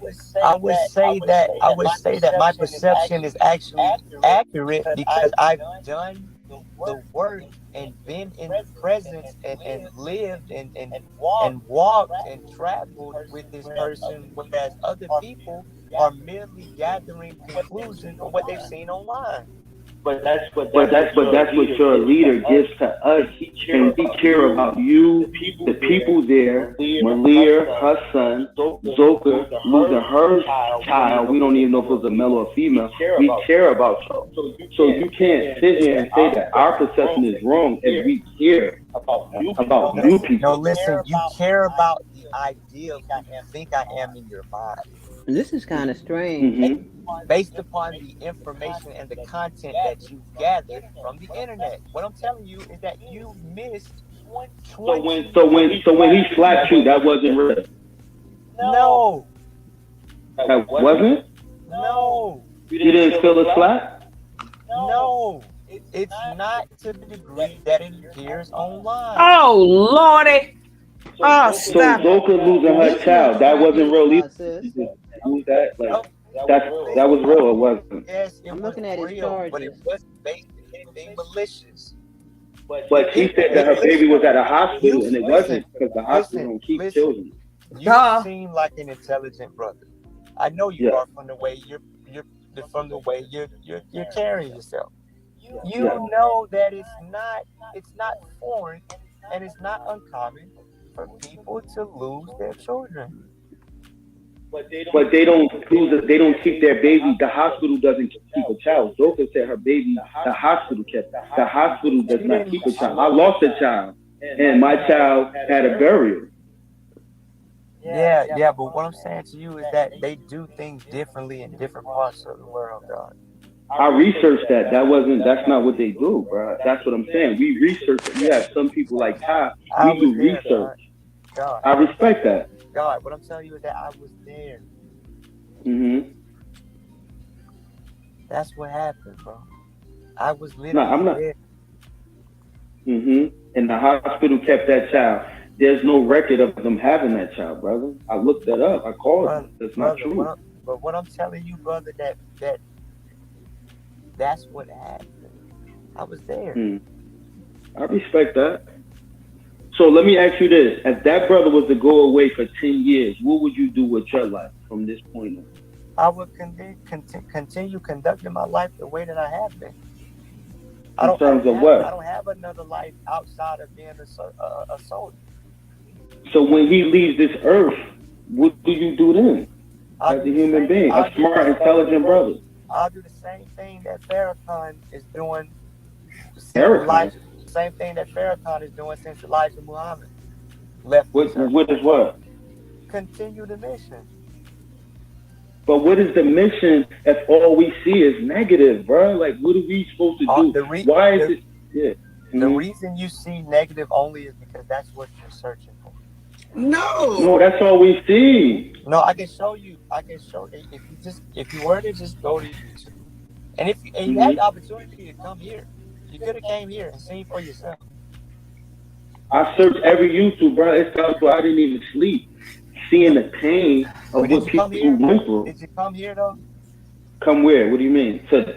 would say that my perception is actually accurate because I've done the work and been in the presence and lived and walked and traveled with this person, whereas other people are merely gathering conclusions on what they've seen online. But that's what your leader gives to us, and we care about you, the people there, Malia, her son, Zoka, losing her child. We don't even know if it was a male or a female. We care about y'all. So you can't sit here and say that our perception is wrong if we care about you people. No, listen, you care about the idea of who you think I am in your mind. This is kind of strange. Based upon the information and the content that you gathered from the internet. What I'm telling you is that you missed 20. So when he slapped you, that wasn't real. No. That wasn't? No. You didn't feel a slap? No. It's not to the degree that it appears online. Oh, Lordy. Oh, so stop. Zoka losing her child, that wasn't real either. That was real, or wasn't? Yes, I'm looking at his charges. But it wasn't based on anything malicious. But she said that her baby was at a hospital, and it wasn't because the hospital don't keep children. You seem like an intelligent brother. I know you are from the way you're carrying yourself. You know that it's not foreign and it's not uncommon for people to lose their children. But they don't keep their baby. The hospital doesn't keep a child. Zoka said her baby, the hospital kept. The hospital does not keep a child. I lost a child, and my child had a burial. Yeah, but what I'm saying to you is that they do things differently in different parts of the world, God. I researched that. That's not what they do, bro. That's what I'm saying. We research it. We have some people like Ty. We do research. I respect that. God, what I'm telling you is that I was there. Mm-hmm. That's what happened, bro. I was No, literally I'm not. there. Mm-hmm. And the hospital kept that child. There's no record of them having that child, brother. I looked that up. I called them. That's not Brother, true. but what I'm telling you, brother, that's what happened. I was there. I respect that. So let me ask you this: if that brother was to go away for 10 years, what would you do with your life from this point on? I would continue conducting my life the way that I have been. I In terms of what? don't have another life outside of being a soldier. So when he leaves this earth, what do you do then? As a human being, a smart, intelligent brother. I'll do the same thing that Farrakhan is doing. Farrakhan? Same thing that Farrakhan is doing since Elijah Muhammad left this earth. What is what? Continue the mission. But what is the mission if all we see is negative, bro? Like, what are we supposed to do? Why is it? Yeah. The reason you see negative only is because that's what you're searching for. No, that's all we see. No, I can show you. If you were to just go to YouTube, and if you had the opportunity to come here, you could have came here and seen for yourself. I searched every YouTube, bro. It's times where I didn't even sleep, seeing the pain of what people went through. Did you come here though? Come where? What do you mean? To the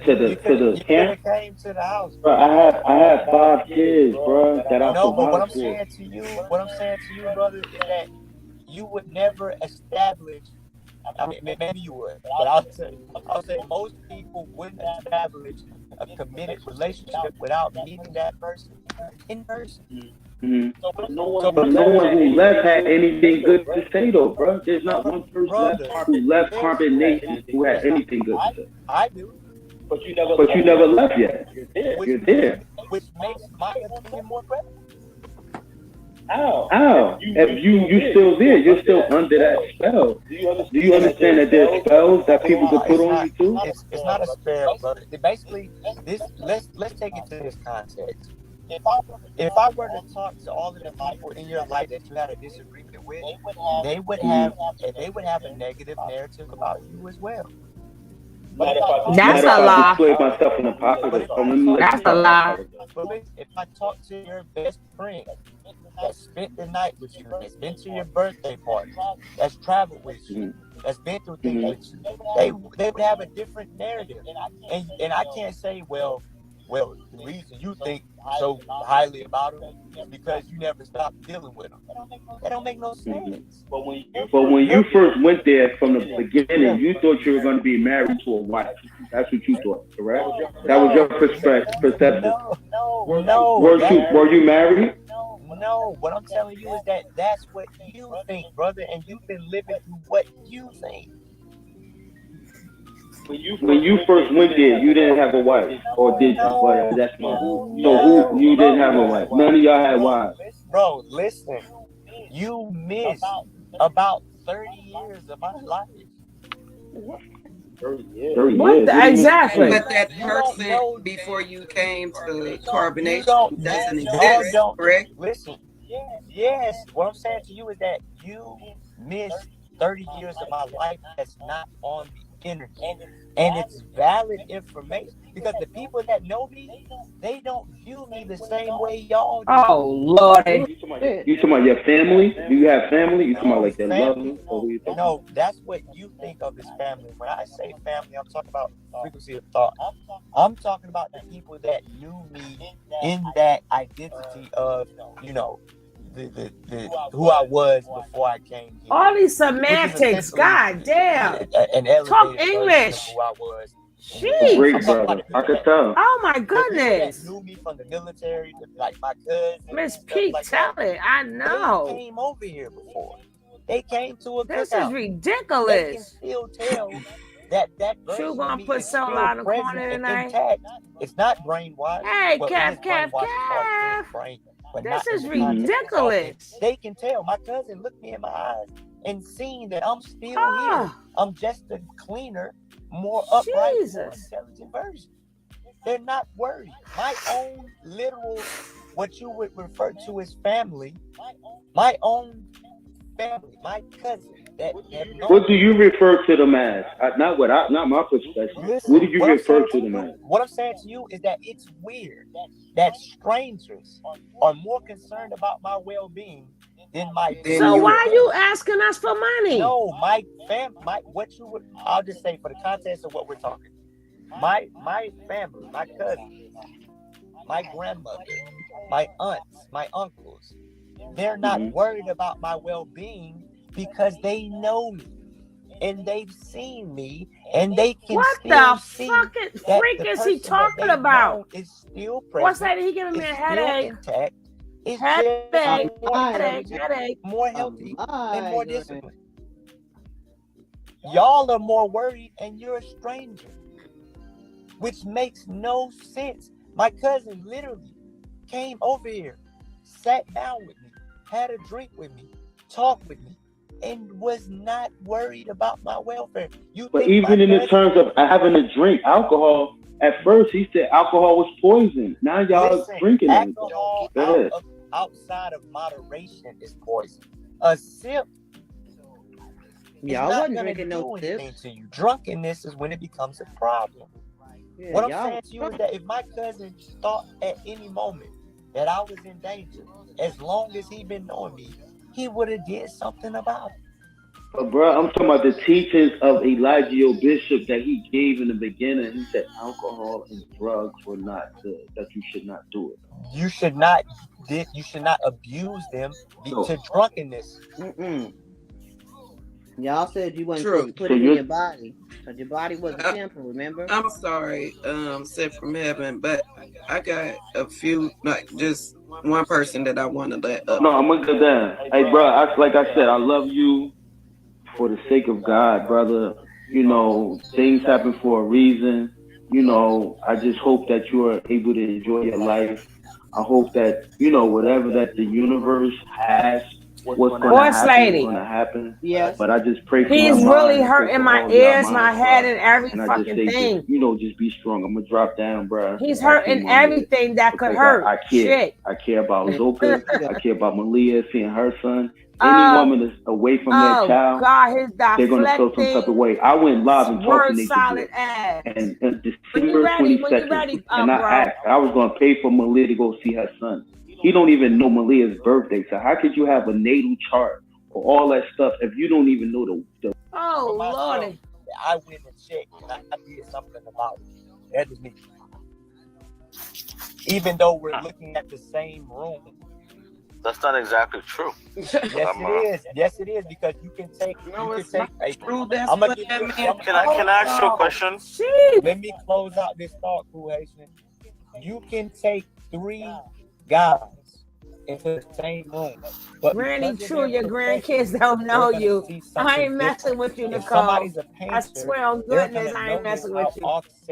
camp? You came to the house. Bro, I have 5 kids, bro, that I No, but what I'm for. saying to you, brother, is that you would never establish. I mean, maybe you would, but I'll say most people wouldn't establish a committed relationship without meeting that person in person. Mm-hmm. But no one who left had anything good to say, though, bro. There's not one person who left Carbonation who had anything good to say. I do. But you never left yet. You're there. Which makes my opinion more credible. How? If you still there, you're still under that spell. Do you understand that there's spells that people could put on you too? It's not a spell, brother. Basically, let's take it to this context. If I were to talk to all of the people in your life that you had a disagreement with, they would have a negative narrative about you as well. That's a lie. Myself in the positive. That's a lie. But if I talk to your best friend that spent the night with you, that's been to your birthday party, that's traveled with you, that's been through things with you, they would have a different narrative. And I can't say, well, the reason you think so highly about them is because you never stopped dealing with them. That don't make no sense. But when you first went there from the beginning, you thought you were going to be married to a wife. That's what you thought, correct? That was your perception. No. Were you married? No. What I'm telling you is that that's what you think, brother, and you've been living through what you think. When you first went there, you didn't have a wife, or did you? But that's my. So you didn't have a wife. None of y'all had wives. Bro, listen. You missed about 30 years of my life. 30 years. Exactly. But that person before you came to Carbonation doesn't exist, correct? Listen. Yes. What I'm saying to you is that you missed 30 years of my life that's not on the internet. And it's valid information because the people that know me, they don't view me the same way y'all do. Oh, Lord. You talking about your family? Do you have family? You talking about like their love? No, that's what you think of as family. When I say family, I'm talking about frequency of thought. I'm talking about the people that knew me in that identity of, the who I was before I came here. All these semantics, god damn. Talk English. Who I was. Jeez. Great brother. I could tell. Oh my goodness. That knew me from the military, like my cousins. Miss Pete, tell it. I know. They came over here before. They came to a This cookout. is ridiculous. They can still tell that you gonna put something out in the corner tonight? Intact. It's not brainwashed. Hey, Kev. This is ridiculous. They can tell. My cousin looked me in my eyes and seen that I'm still here. I'm just a cleaner, more upright, more intelligent version. They're not worried. My own literal, what you would refer to as family, my own family, my cousin that have known. What do you refer to them as? Not my perspective. Listen, What do you refer to them as? What I'm saying to you is that it's weird that strangers are more concerned about my well-being than my. So why are you asking us for money? No, I'll just say for the context of what we're talking. My family, my cousins, my grandmother, my aunts, my uncles, they're not worried about my well-being because they know me and they've seen me and they can what still the see fucking that freak the is he person that talking they about? know is still present. What's that? He giving me a headache. Intact. It's Headache. more healthy and more disciplined. Y'all are more worried and you're a stranger, which makes no sense. My cousin literally came over here, sat down with me, had a drink with me, talked with me, and was not worried about my welfare. But even in the terms of having a drink, alcohol, at first he said alcohol was poison. Now y'all drinking it. Alcohol outside of moderation is poison. A sip Y'all not wasn't gonna drinking do no anything sips. to you. Drunkenness is when it becomes a problem. Yeah, What I'm y'all saying to you is that if my cousin thought at any moment that I was in danger, as long as he been knowing me, he would have did something about it. But bro, I'm talking about the teachings of Elijah Bishop that he gave in the beginning. He said alcohol and drugs were not good, that you should not do it. You should not abuse them to drunkenness. Y'all said you wasn't supposed to put it in your body, because your body was a temple, remember? I'm sorry, sent from heaven, but I got a few, like just one person that I want to let up. No, I'm gonna go down. Hey, bro, like I said, I love you for the sake of God, brother. You know, things happen for a reason. You know, I just hope that you are able to enjoy your life. I hope that, whatever that the universe has, what's going to happen is going to happen. Yes. But I just pray for He's your really mind. hurting my ears, my head, and every and I fucking just say, thing. just be strong. I'm going to drop down, bro. He's hurting everything that could hurt. I care. Shit. I care about Zoka. I care about Malia seeing her son. Any woman that's away from their child, God, his they're going to feel some type of way. I went live and talked to Nature solid Boy. ass. And December 22nd, and I asked, I was going to pay for Malia to go see her son. He don't even know Malia's birthday. So how could you have a natal chart or all that stuff if you don't even know the Oh, Lordy. I went and checked and I did something about it. That is me. Even though we're looking at the same room. That's not exactly true. Yes, it is. Yes, it is, because you can take. No, it's take. not true. That's I'm what gonna give that you. man. Can I ask you a question? Let me close out this thought, Cool Haitian. You can take 3 guys into the same room, but Randy, true, your grandkids don't know you. I ain't messing with you, Nicole. I swear on goodness, I ain't messing with you.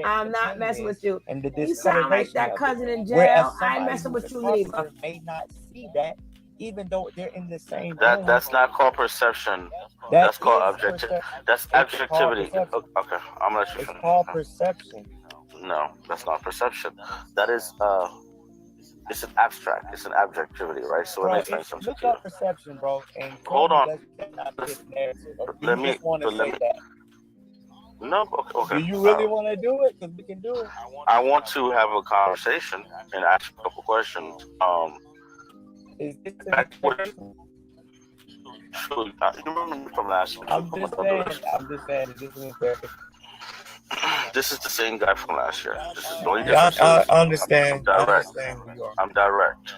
I'm not messing with you. You sound like that cousin in jail. I ain't messing with you neither. May not see that, even though they're in the same room. That's not called perception. That's called objective. That's objectivity. Okay, I'm gonna let you finish. It's called perception. No, that's not perception. That is it's an abstract. It's an objectivity, right? So Bro, let me explain something look to you. up perception, bro. And Hold on. Let me. No, okay. Do you really want to do it? Because we can do it. I want to have a conversation and ask a couple questions. Back with you remember me from last week. I'm just saying. This is the same guy from last year. This is the only Yeah, difference. I understand. I'm direct.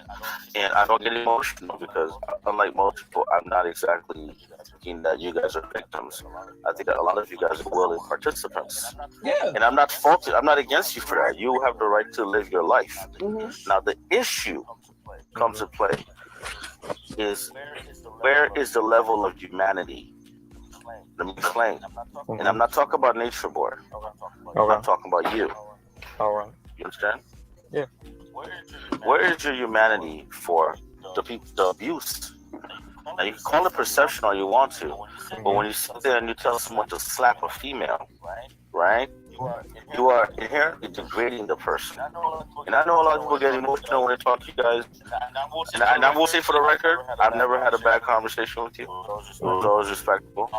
And I don't get emotional because, unlike most people, I'm not exactly thinking that you guys are victims. I think that a lot of you guys are willing participants. Yeah. And I'm not faulty. I'm not against you for that. You have the right to live your life. Now, the issue comes to play is where is the level of humanity? Let me explain. And I'm not talking about Nature Boy. I'm talking about you. All right. You understand? Yeah. Where is your humanity for the abuse? Now you can call it perception all you want to, but when you sit there and you tell someone to slap a female, right? you are inherently degrading the person. And I know a lot of people get emotional when they talk to you guys. And I will say for the record, I've never had a bad conversation with you. It was always respectful.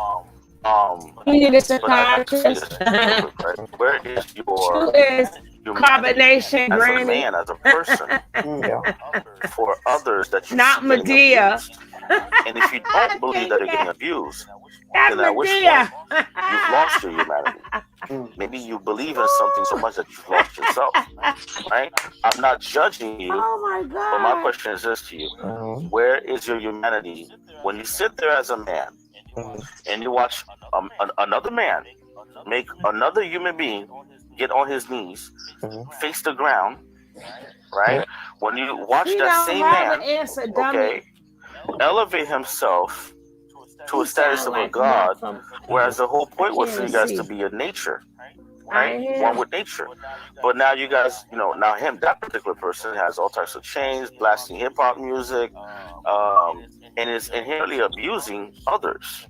You need a But I have to say this, psychiatrist. right? Where is Who is your Carbonation as Granny? a man, as a person, for others that you Not see getting Medea. abused? And if you don't believe that you're getting abused, That's then at which Medea. point you've lost your humanity. Maybe you believe in something so much that you've lost yourself, right? I'm not judging you, Oh my God. but my question is this to you. Where is your humanity when you sit there as a man and you watch another man make another human being get on his knees, face the ground, right? When you watch He that don't same have man, an answer, dummy. okay, elevate himself to a status sound of like a god, Malcolm. whereas the whole point was for Can't you guys see. to be a nature, I right? hear. One with nature. But now you guys, now that particular person has all types of chains, blasting hip hop music, and is inherently abusing others,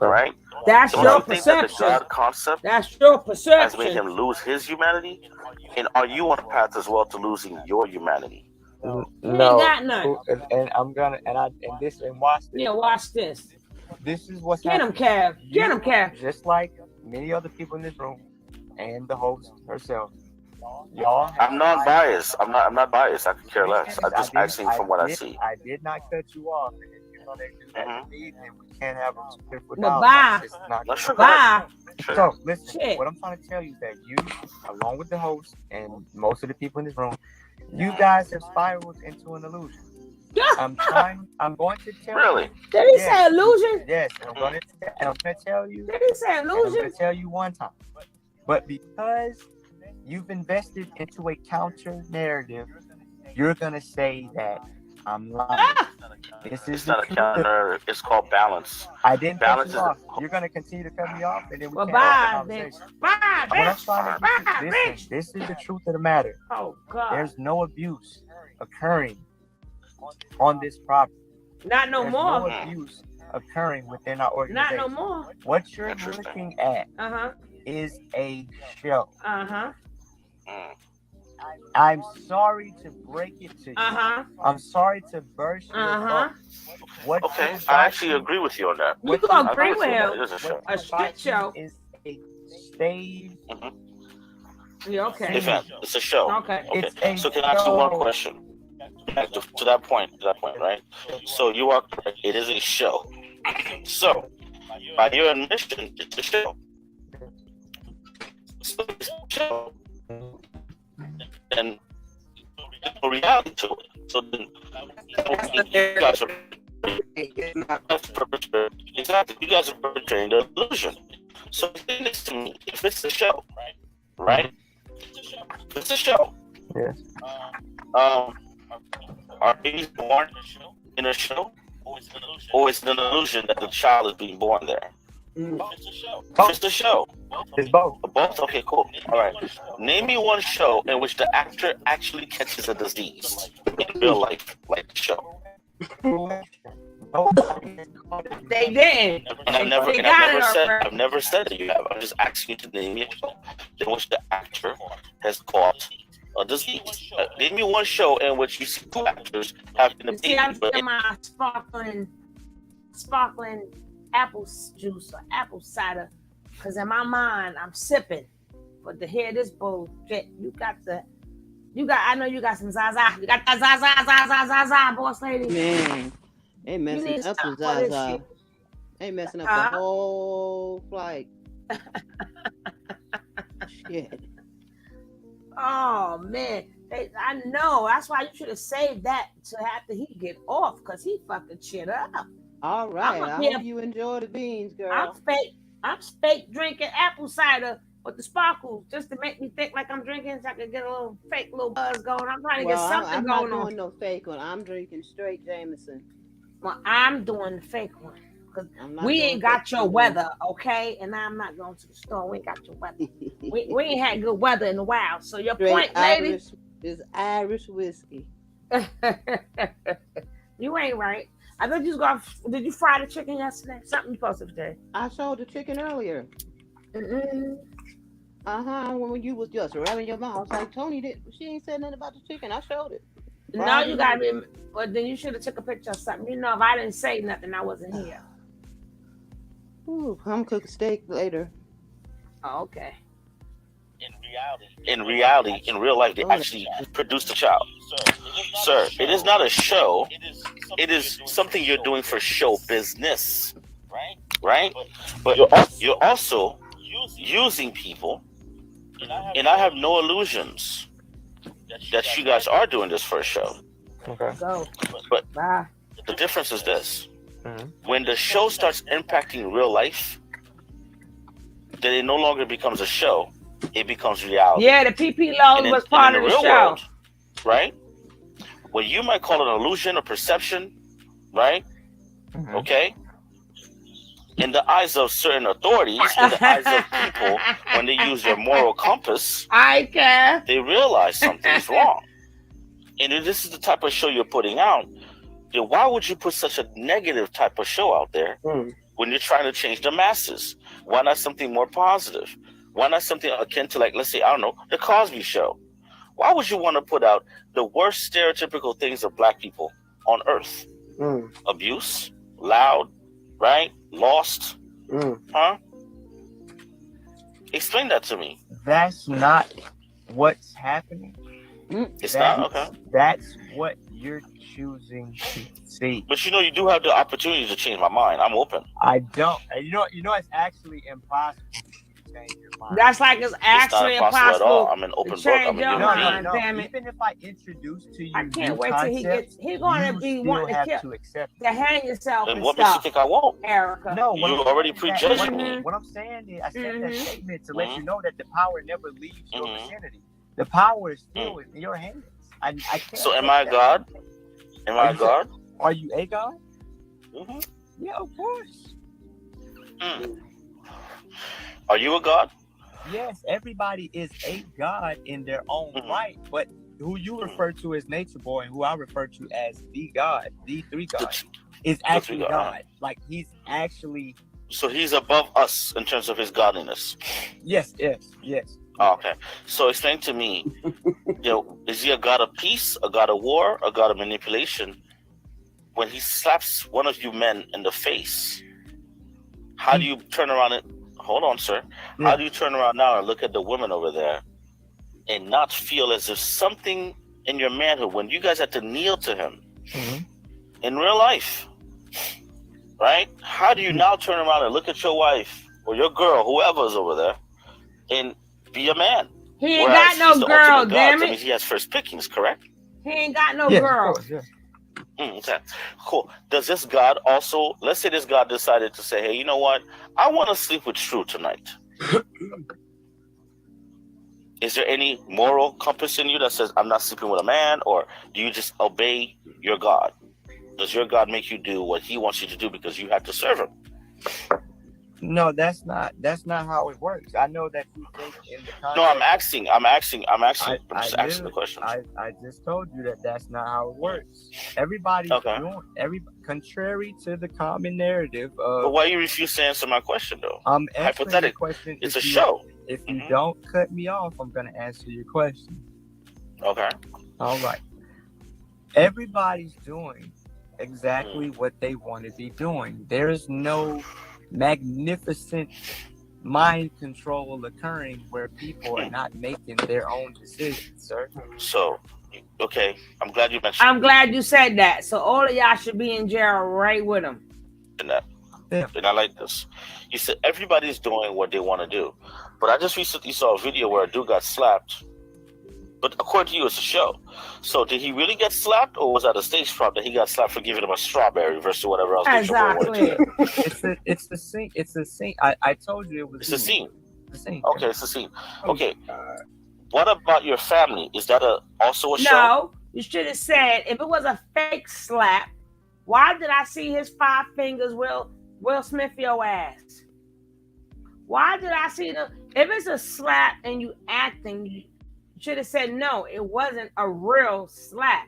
right? That's Don't your you think that the perception. God concept That's your has made perception. him lose his humanity? And are you on a path as well to losing your humanity? You ain't got none. And I'm gonna and watch this. Yeah, watch this. This is what's Get him, happening. Kev. Get him, Kev. Just like many other people in this room and the host herself. Y'all, I'm not biased. I'm not biased. I could care less. I'm just asking from what I see. I did not cut you off. And if you know they do that to me, then we can't have a respectful But dialogue. bye. It's not That's true. Bye. So listen, Shit. what I'm trying to tell you is that you, along with the host and most of the people in this room, you guys have spiraled into an illusion. I'm going to tell you. Did he say illusion? Yes, I'm going to tell you. Did he say I'm going illusion? to tell you one time. But because you've invested into a counter narrative, you're going to say that I'm lying. It's not a counter. It's called balance. I didn't balance cut you off. You're going to continue to cut me off, and then we can't Bye, have a bitch. conversation. Bye, What I'm bitch. trying to get you, listen, this is the truth of the matter. Oh, God. There's no abuse occurring on this property. Not no There's more. no abuse occurring within our Not organization. no more. What you're looking at is a show. I'm sorry to break it to you. I'm sorry to burst your bubble. What Okay, you're I actually watching- agree with you on that. You can I agree agree with you on that. him. It is a show. A shit show. Is a stage. Yeah, okay. It's a show. Okay. So can I ask you one question? Back to that point, right? So you are correct. It is a show. So, by your admission, it's a show. So it's a show. And there's no reality to it. So then, you guys are exactly. You guys are perpetrating the illusion. So the thing is to me, if it's a show, right? If it's a show. Yes. Are babies born in a show? Or is it an illusion that the child is being born there? It's a show. It's both. Both? Okay, cool. All right. Name me one show in which the actor actually catches a disease in real life, like the show. They didn't. And I've never said that you have. I'm just asking you to name me a show in which the actor has caught a disease. Name me one show in which you see two actors having a baby. See, I'm in my sparkling apple juice or apple cider, because in my mind I'm sipping. But to hear this bullshit, I know you got some Zaza. You got that Zaza, boss lady. Man, they messing up the Zaza. They messing up the whole flight. Shit. Oh man, I know. That's why you should have saved that to after he get off, because he fucking shit up. All right, I hope you enjoy the beans, girl. I'm fake drinking apple cider with the sparkles just to make me think like I'm drinking, so I can get a little fake little buzz going. I'm trying to get something I'm going not on. doing no fake one. I'm drinking straight Jameson. Well, I'm doing the fake one because not we doing ain't got fake your one. weather, okay? And I'm not going to the store. We ain't got your weather. we ain't had good weather in a while. So your Straight point, lady, is Irish whiskey. you ain't right. I thought you was did you fry the chicken yesterday? Something you posted today. I showed the chicken earlier. When you was just rubbing your mouth, like Tony did. She ain't said nothing about the chicken. I showed it. No, you gotta be. Well, then you should have took a picture of something. You know, if I didn't say nothing, I wasn't here. Ooh, I'm cooking steak later. Oh, okay. In reality, in real life, they actually produced a child. Sir, it is not a show. It is something you're doing for show business, right? But you're also using people, and I have no illusions that you guys are doing this for a show. Okay. But the difference is this. When the show starts impacting real life, then it no longer becomes a show. It becomes reality. Yeah, the PP loan was part of the real show. World, right? Well, you might call it an illusion or perception, right? Okay? In the eyes of certain authorities, in the eyes of people, when they use their moral compass, they realize something's wrong. And if this is the type of show you're putting out, then why would you put such a negative type of show out there when you're trying to change the masses? Why not something more positive? Why not something akin to, like, let's say, I don't know, The Cosby Show? Why would you want to put out the worst stereotypical things of black people on earth? Abuse, loud, right? Lost, huh? Explain that to me. That's not what's happening. It's not? Okay. That's what you're choosing to see. But you know, you do have the opportunity to change my mind. I'm open. I don't. You know, it's actually impossible. That's like it's actually impossible at all. I'm an open to book. change your mind. No. Damn it! Even if I introduce to you, I can't wait till he gets. He's gonna be wanting to hang yourself and and what stuff. makes you think I won't? Erica. No, you already prejudged me. What I'm saying is, I said that statement to let you know that the power never leaves your vicinity. The power is still in your hands. I can't. So am I God? Am I God? Are you a God? Yeah, of course. Are you a God? Yes, everybody is a God in their own right, but who you refer to as Nature Boy and who I refer to as the God, the three God, is actually God. Like, he's actually... So he's above us in terms of his godliness. Yes. Oh, okay. So explain to me, is he a God of peace, a God of war, a God of manipulation? When he slaps one of you men in the face, how do you turn around and... Hold on, sir. How do you turn around now and look at the women over there and not feel as if something in your manhood, when you guys had to kneel to him in real life, right? How do you now turn around and look at your wife or your girl, whoever's over there, and be a man? He ain't got no girl, damn it. That means he has first pickings, correct? He ain't got no girl. Of course, yeah. Okay, cool. Does this God also, let's say this God decided to say, hey, you know what? I want to sleep with True tonight. Is there any moral compass in you that says, I'm not sleeping with a man? Or do you just obey your God? Does your God make you do what he wants you to do because you have to serve him? No, that's not how it works. I know that you think in the context. No, I'm asking. I'm just asking the question. I just told you that that's not how it works. Everybody's doing contrary to the common narrative. But why you refuse to answer my question though? I'm hypothetical. Question. It's a show. If you don't cut me off, I'm gonna answer your question. Okay. All right. Everybody's doing exactly what they want to be doing. There is no magnificent mind control occurring where people are not making their own decisions, sir. So, okay, I'm glad you mentioned. I'm glad you said that. So all of y'all should be in jail right with him. And I like this. You said everybody's doing what they want to do, but I just recently saw a video where a dude got slapped. But according to you, it's a show. So did he really get slapped, or was that a stage prop that he got slapped for giving him a strawberry versus whatever else? Exactly. It's the scene. It's the scene. I told you it was. It's a scene. The scene. Okay, it's a scene. Okay. What about your family? Is that also a show? No, you should have said if it was a fake slap. Why did I see his 5 fingers? Will Smith your ass. Why did I see them? If it's a slap and you acting, you should have said no. It wasn't a real slap.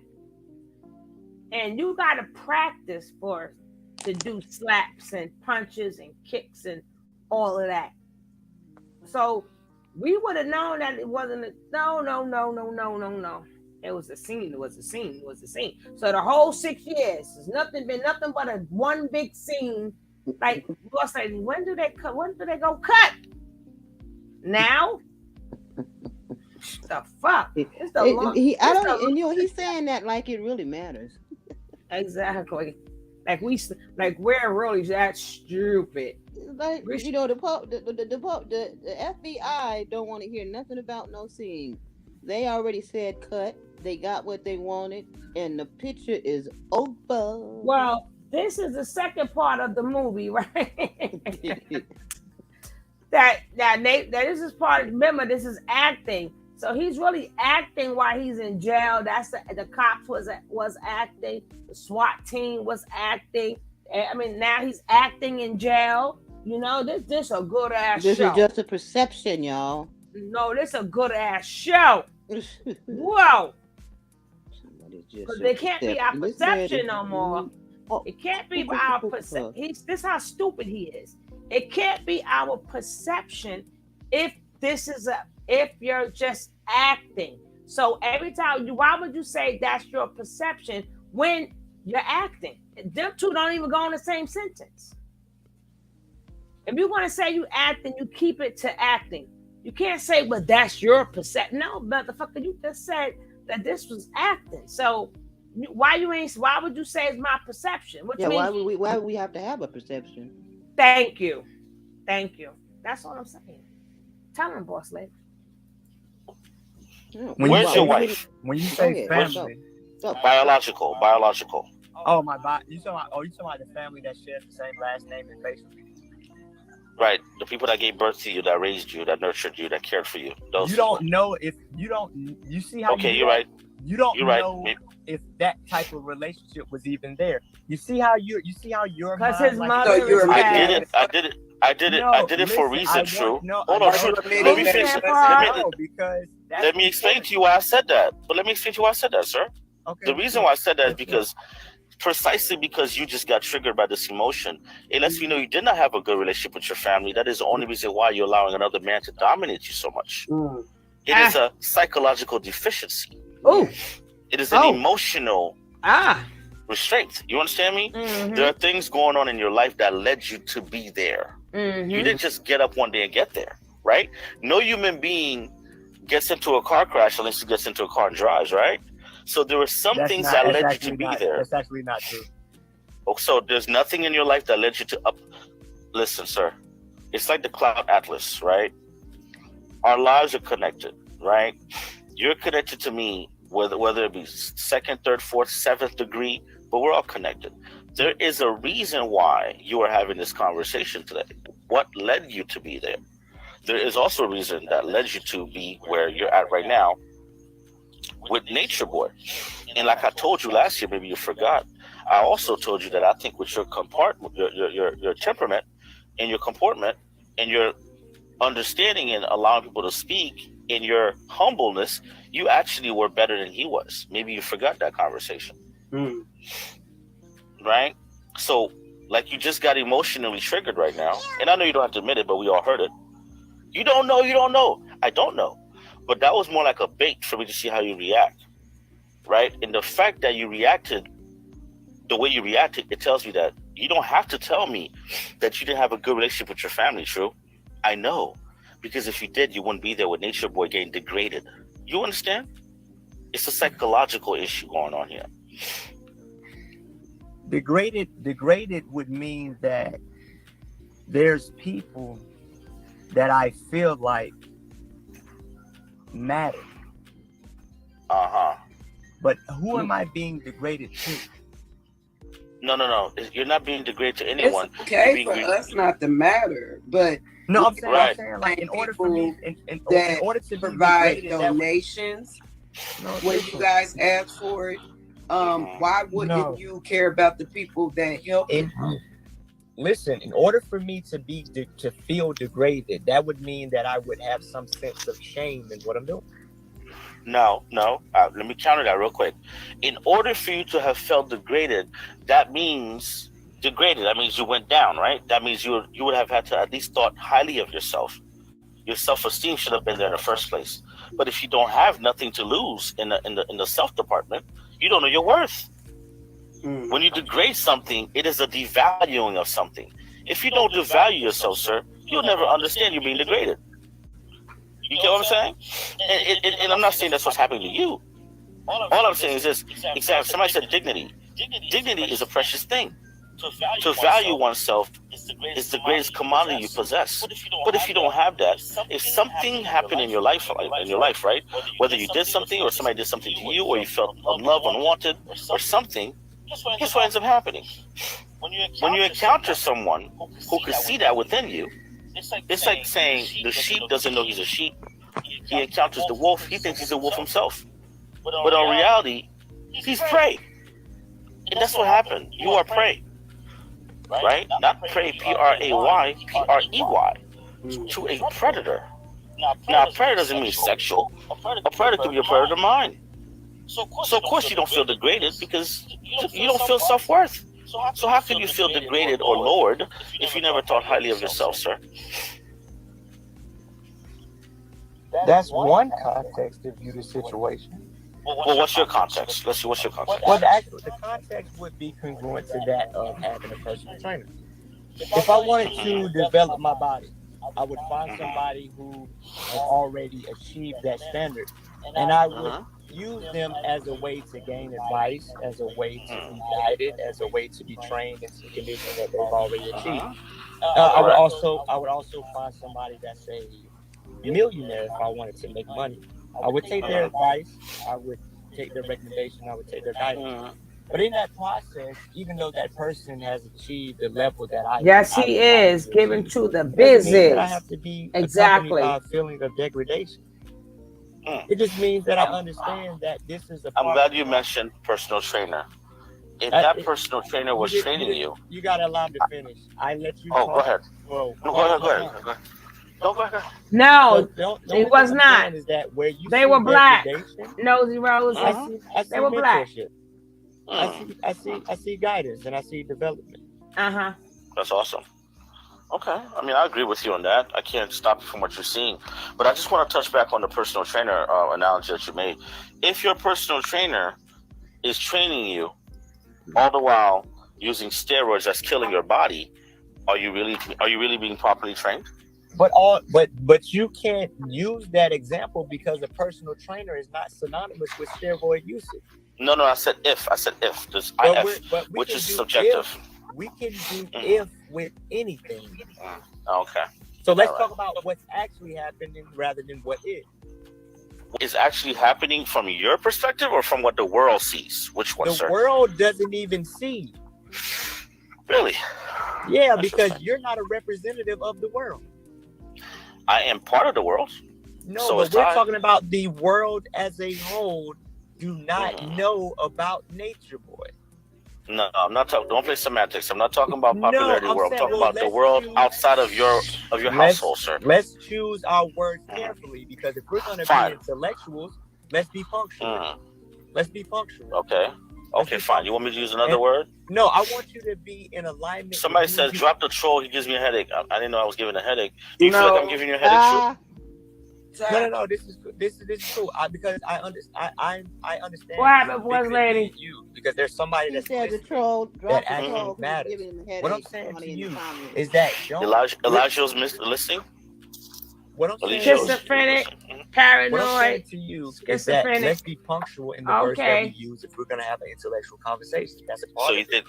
And you got to practice to do slaps and punches and kicks and all of that. So We would have known that it wasn't no. It was a scene. It was a scene. It was a scene. So the whole 6 years has been nothing but a one big scene. Like we'll say, when do they cut? When do they go cut? Now? The fuck? It's the long, I don't. And he's saying that like it really matters. Exactly. Like we're really that stupid. Like the FBI don't want to hear nothing about no scene. They already said cut. They got what they wanted, and the picture is over. Well, this is the second part of the movie, right? that this is part. Remember, this is acting. So he's really acting while he's in jail. That's the cops was acting. The SWAT team was acting. I mean, now he's acting in jail. You know, this a good ass show. This is just a perception, y'all. No, this a good ass show. Whoa. Because it can't be our perception no more. It can't be our perception. This how stupid he is. It can't be our perception if you're just acting. So every time why would you say that's your perception when you're acting? Them two don't even go in the same sentence. If you want to say you acting, you keep it to acting. You can't say, well, that's your perception. No, motherfucker, you just said that this was acting. So why would you say it's my perception? Why would we have to have a perception? Thank you. That's all I'm saying. Tell him, boss lady. Where's your wife? When you say family, biological. Oh my God! You talking about the family that shares the same last name and face with you? Right, the people that gave birth to you, that raised you, that nurtured you, that cared for you. Those you don't know if you don't. You see how? Okay, you're right. You don't know right. if that type of relationship was even there. You see how your because his mother. I did it for a reason. True. Hold on. Let me finish. Let me explain to you why I said that. But let me explain to you why I said that, sir. Okay. The reason why I said that is because. Precisely because you just got triggered by this emotion. It lets me know you did not have a good relationship with your family. That is the only reason why you're allowing another man to dominate you so much. It is a psychological deficiency. It is an emotional restraint. You understand me? Mm-hmm. There are things going on in your life that led you to be there. Mm-hmm. You didn't just get up one day and get there, right? No human being gets into a car crash unless he gets into a car and drives, right? So there were some things that led you to be there. That's actually not true. Oh, so there's nothing in your life that led you to up. Listen, sir. It's like the cloud atlas, right? Our lives are connected, right? You're connected to me, whether it be second, third, fourth, seventh degree, but we're all connected. There is a reason why you are having this conversation today. What led you to be there? There is also a reason that led you to be where you're at right now, with Nature Boy. And like I told you last year, maybe you forgot, I also told you that I think with your compartment, your temperament and your comportment and your understanding and allowing people to speak in your humbleness, you actually were better than he was. Maybe you forgot that conversation. Right? So like you just got emotionally triggered right now. And I know you don't have to admit it, but we all heard it. You don't know. I don't know. But that was more like a bait for me to see how you react, right? And the fact that you reacted the way you reacted, it tells me that you don't have to tell me that you didn't have a good relationship with your family, true? I know. Because if you did, you wouldn't be there with Nature Boy getting degraded. You understand? It's a psychological issue going on here. Degraded would mean that there's people that I feel like matter. But who am I being degraded to? No. You're not being degraded to anyone. It's okay for us not to matter, but no, I'm saying like in order for me, in order to provide donations, when you guys ask for it, why wouldn't you care about the people that help you? Listen, in order for me to feel degraded, that would mean that I would have some sense of shame in what I'm doing. No. Let me counter that real quick. In order for you to have felt degraded, that means you went down, right? That means you would have had to at least thought highly of yourself. your self-esteem should have been there in the first place. But if you don't have nothing to lose in the self department, you don't know your worth. When you degrade something, it is a devaluing of something. If you don't devalue yourself, sir, you'll never understand you're being degraded. You get what I'm saying? And I'm not saying that's what's happening to you. All I'm saying is this: exactly. Somebody said dignity. Dignity is a precious thing. To value oneself is the greatest commodity you possess. But if you don't have that, if something happened in your life, right? Whether you did something or somebody did something to you, or you felt unloved, unwanted, or something, guess what ends up happening? When you encounter someone who can see that within you, it's like saying the sheep doesn't know he's a sheep. He encounters the wolf, he thinks he's a wolf himself. But in reality, he's prey. And that's what happened. You are prey. Right? Not prey, P-R-A-Y, P-R-E-Y, to a predator. Now, a predator doesn't mean sexual. A predator could be a predator of mind. So, of course, you don't feel degraded because you don't feel self-worth. So how can you feel degraded or lowered if you never thought highly of yourself, sir? That's one context to view the situation. Well, what's your context? Let's see, what's your context? Well, the context would be congruent to that of having a personal trainer. If I wanted to develop my body, I would find somebody who has already achieved that standard, and I would use them as a way to gain advice, as a way to be guided, as a way to be trained into the condition that they've already achieved. I would also find somebody that's a millionaire if I wanted to make money. I would take their advice, I would take their recommendation, I would take their guidance. But in that process, even though that person has achieved the level that I yes, he is giving to the business. I have to be exactly a feeling of degradation. It just means that I understand that this is a. I'm glad you mentioned personal trainer. If that personal trainer was training you, you gotta allow me to finish. I let you. Oh, talk. go ahead. Whoa. No, go ahead. Don't go ahead. No, it was not. Is that where you they were black. Nosy Rose. I see they were black. I see guidance and I see development. That's awesome. Okay, I mean, I agree with you on that. I can't stop you from what you're seeing, but I just want to touch back on the personal trainer analogy that you made. If your personal trainer is training you all the while using steroids that's killing your body, are you really being properly trained? But you can't use that example because a personal trainer is not synonymous with steroid usage. No, I said if. There's IF, which is subjective. We can do if with anything. Okay. So let's talk about what's actually happening rather than what is. What is actually happening from your perspective or from what the world sees? Which one, sir? The world doesn't even see. Really? Yeah, because you're not a representative of the world. I am part of the world. No, so but we're talking about the world as a whole. Do not know about Nature Boy. No, I'm not talking. Don't play semantics. I'm not talking about popularity world. I'm talking about the world outside of your household, sir. Let's choose our words carefully because if we're going to be intellectuals, let's be punctual. Let's be punctual. Okay, fine. You want me to use another word? No, I want you to be in alignment. Somebody said, "Drop the troll. He gives me a headache." I didn't know I was giving a headache. Do you feel like I'm giving you a headache? No. This is cool. Because I understand. What happened, voice lady? You because there's somebody that's the troll that actually matters. What I'm saying to you is that Elijah's listening. What I'm saying, schizophrenic, paranoid. What I'm saying to you is that let's be punctual in the words that we use if we're going to have an intellectual conversation. That's a part. So you think?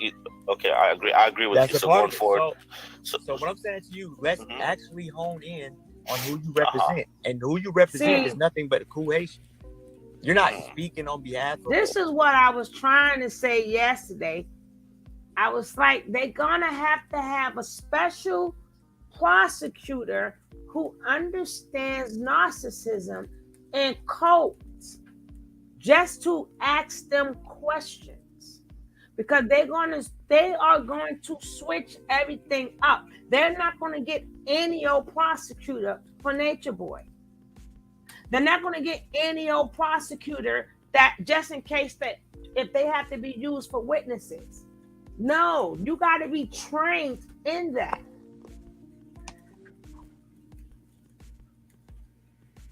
Okay, I agree. I agree with you. So going forward. So what I'm saying to you, let's actually hone in on who you represent, and who you represent is nothing but a cool Haitian. You're not speaking on behalf of. This is what I was trying to say yesterday. I was like, they're gonna have to have a special prosecutor who understands narcissism and cults just to ask them questions, because they are going to switch everything up. They're not going to get any old prosecutor for Nature Boy. They're not going to get any old prosecutor that just in case that if they have to be used for witnesses. No, you got to be trained in that.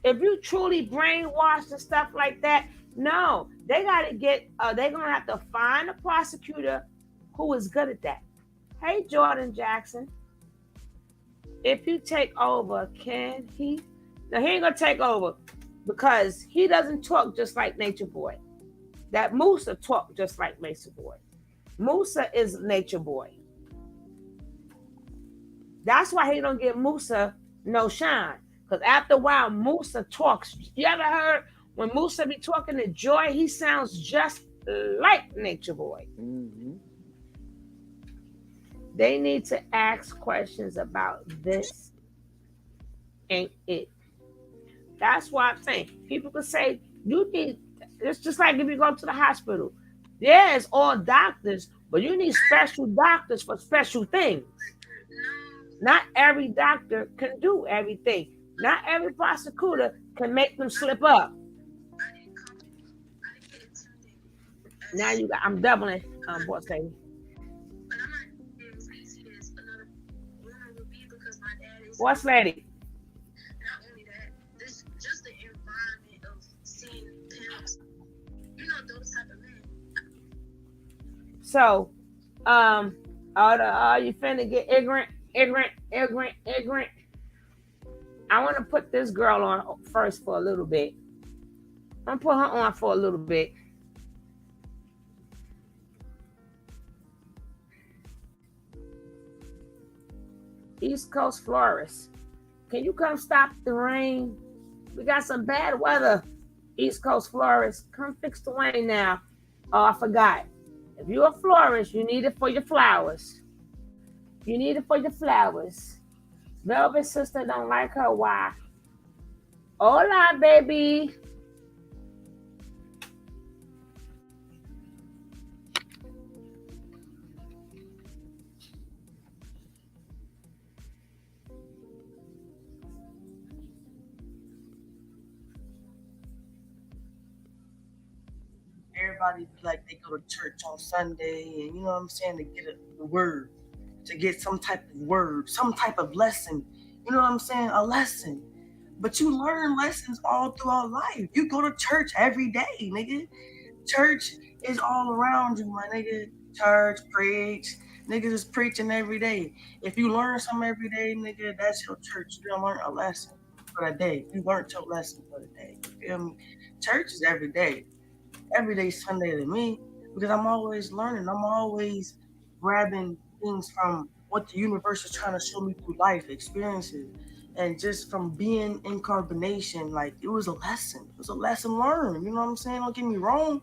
if you truly brainwashed and stuff like that, no, they gotta get. They're gonna have to find a prosecutor who is good at that. Hey, Jordan Jackson, if you take over, can he? Now he ain't gonna take over because he doesn't talk just like Nature Boy. That Musa talk just like Nature Boy. Musa is Nature Boy. That's why he don't give Musa no shine. Because after a while, Musa talks. You ever heard when Musa be talking to Joy, he sounds just like Nature Boy. Mm-hmm. They need to ask questions about this ain't it. That's why I'm saying people could say you need. It's just like if you go to the hospital. Yeah, it's all doctors, but you need special doctors for special things. Not every doctor can do everything. Not every prosecutor can make them slip up. Now you got. I'm doubling. Boss lady. Boss lady. So, you finna get ignorant. I want to put this girl on first for a little bit. I'm gonna put her on for a little bit. East Coast Florist, can you come stop the rain? We got some bad weather. East Coast Florist, come fix the rain now. Oh, I forgot. If you're a florist, you need it for your flowers. You need it for your flowers. Velvet sister don't like her. Why? Hola, baby. Everybody like they go to church on Sunday, and you know what I'm saying, to get a word, to get some type of word, some type of lesson. You know what I'm saying? A lesson. But you learn lessons all throughout life. You go to church every day, nigga. Church is all around you, my nigga. Church, preach. Niggas is preaching every day. If you learn something every day, nigga, that's your church. You don't learn a lesson for the day. You learned your lesson for the day. You feel me? Church is every day. Every day Sunday to me, because I'm always learning. I'm always grabbing things from what the universe is trying to show me through life experiences. And just from being in carbonation, like it was a lesson. It was a lesson learned. You know what I'm saying? Don't get me wrong.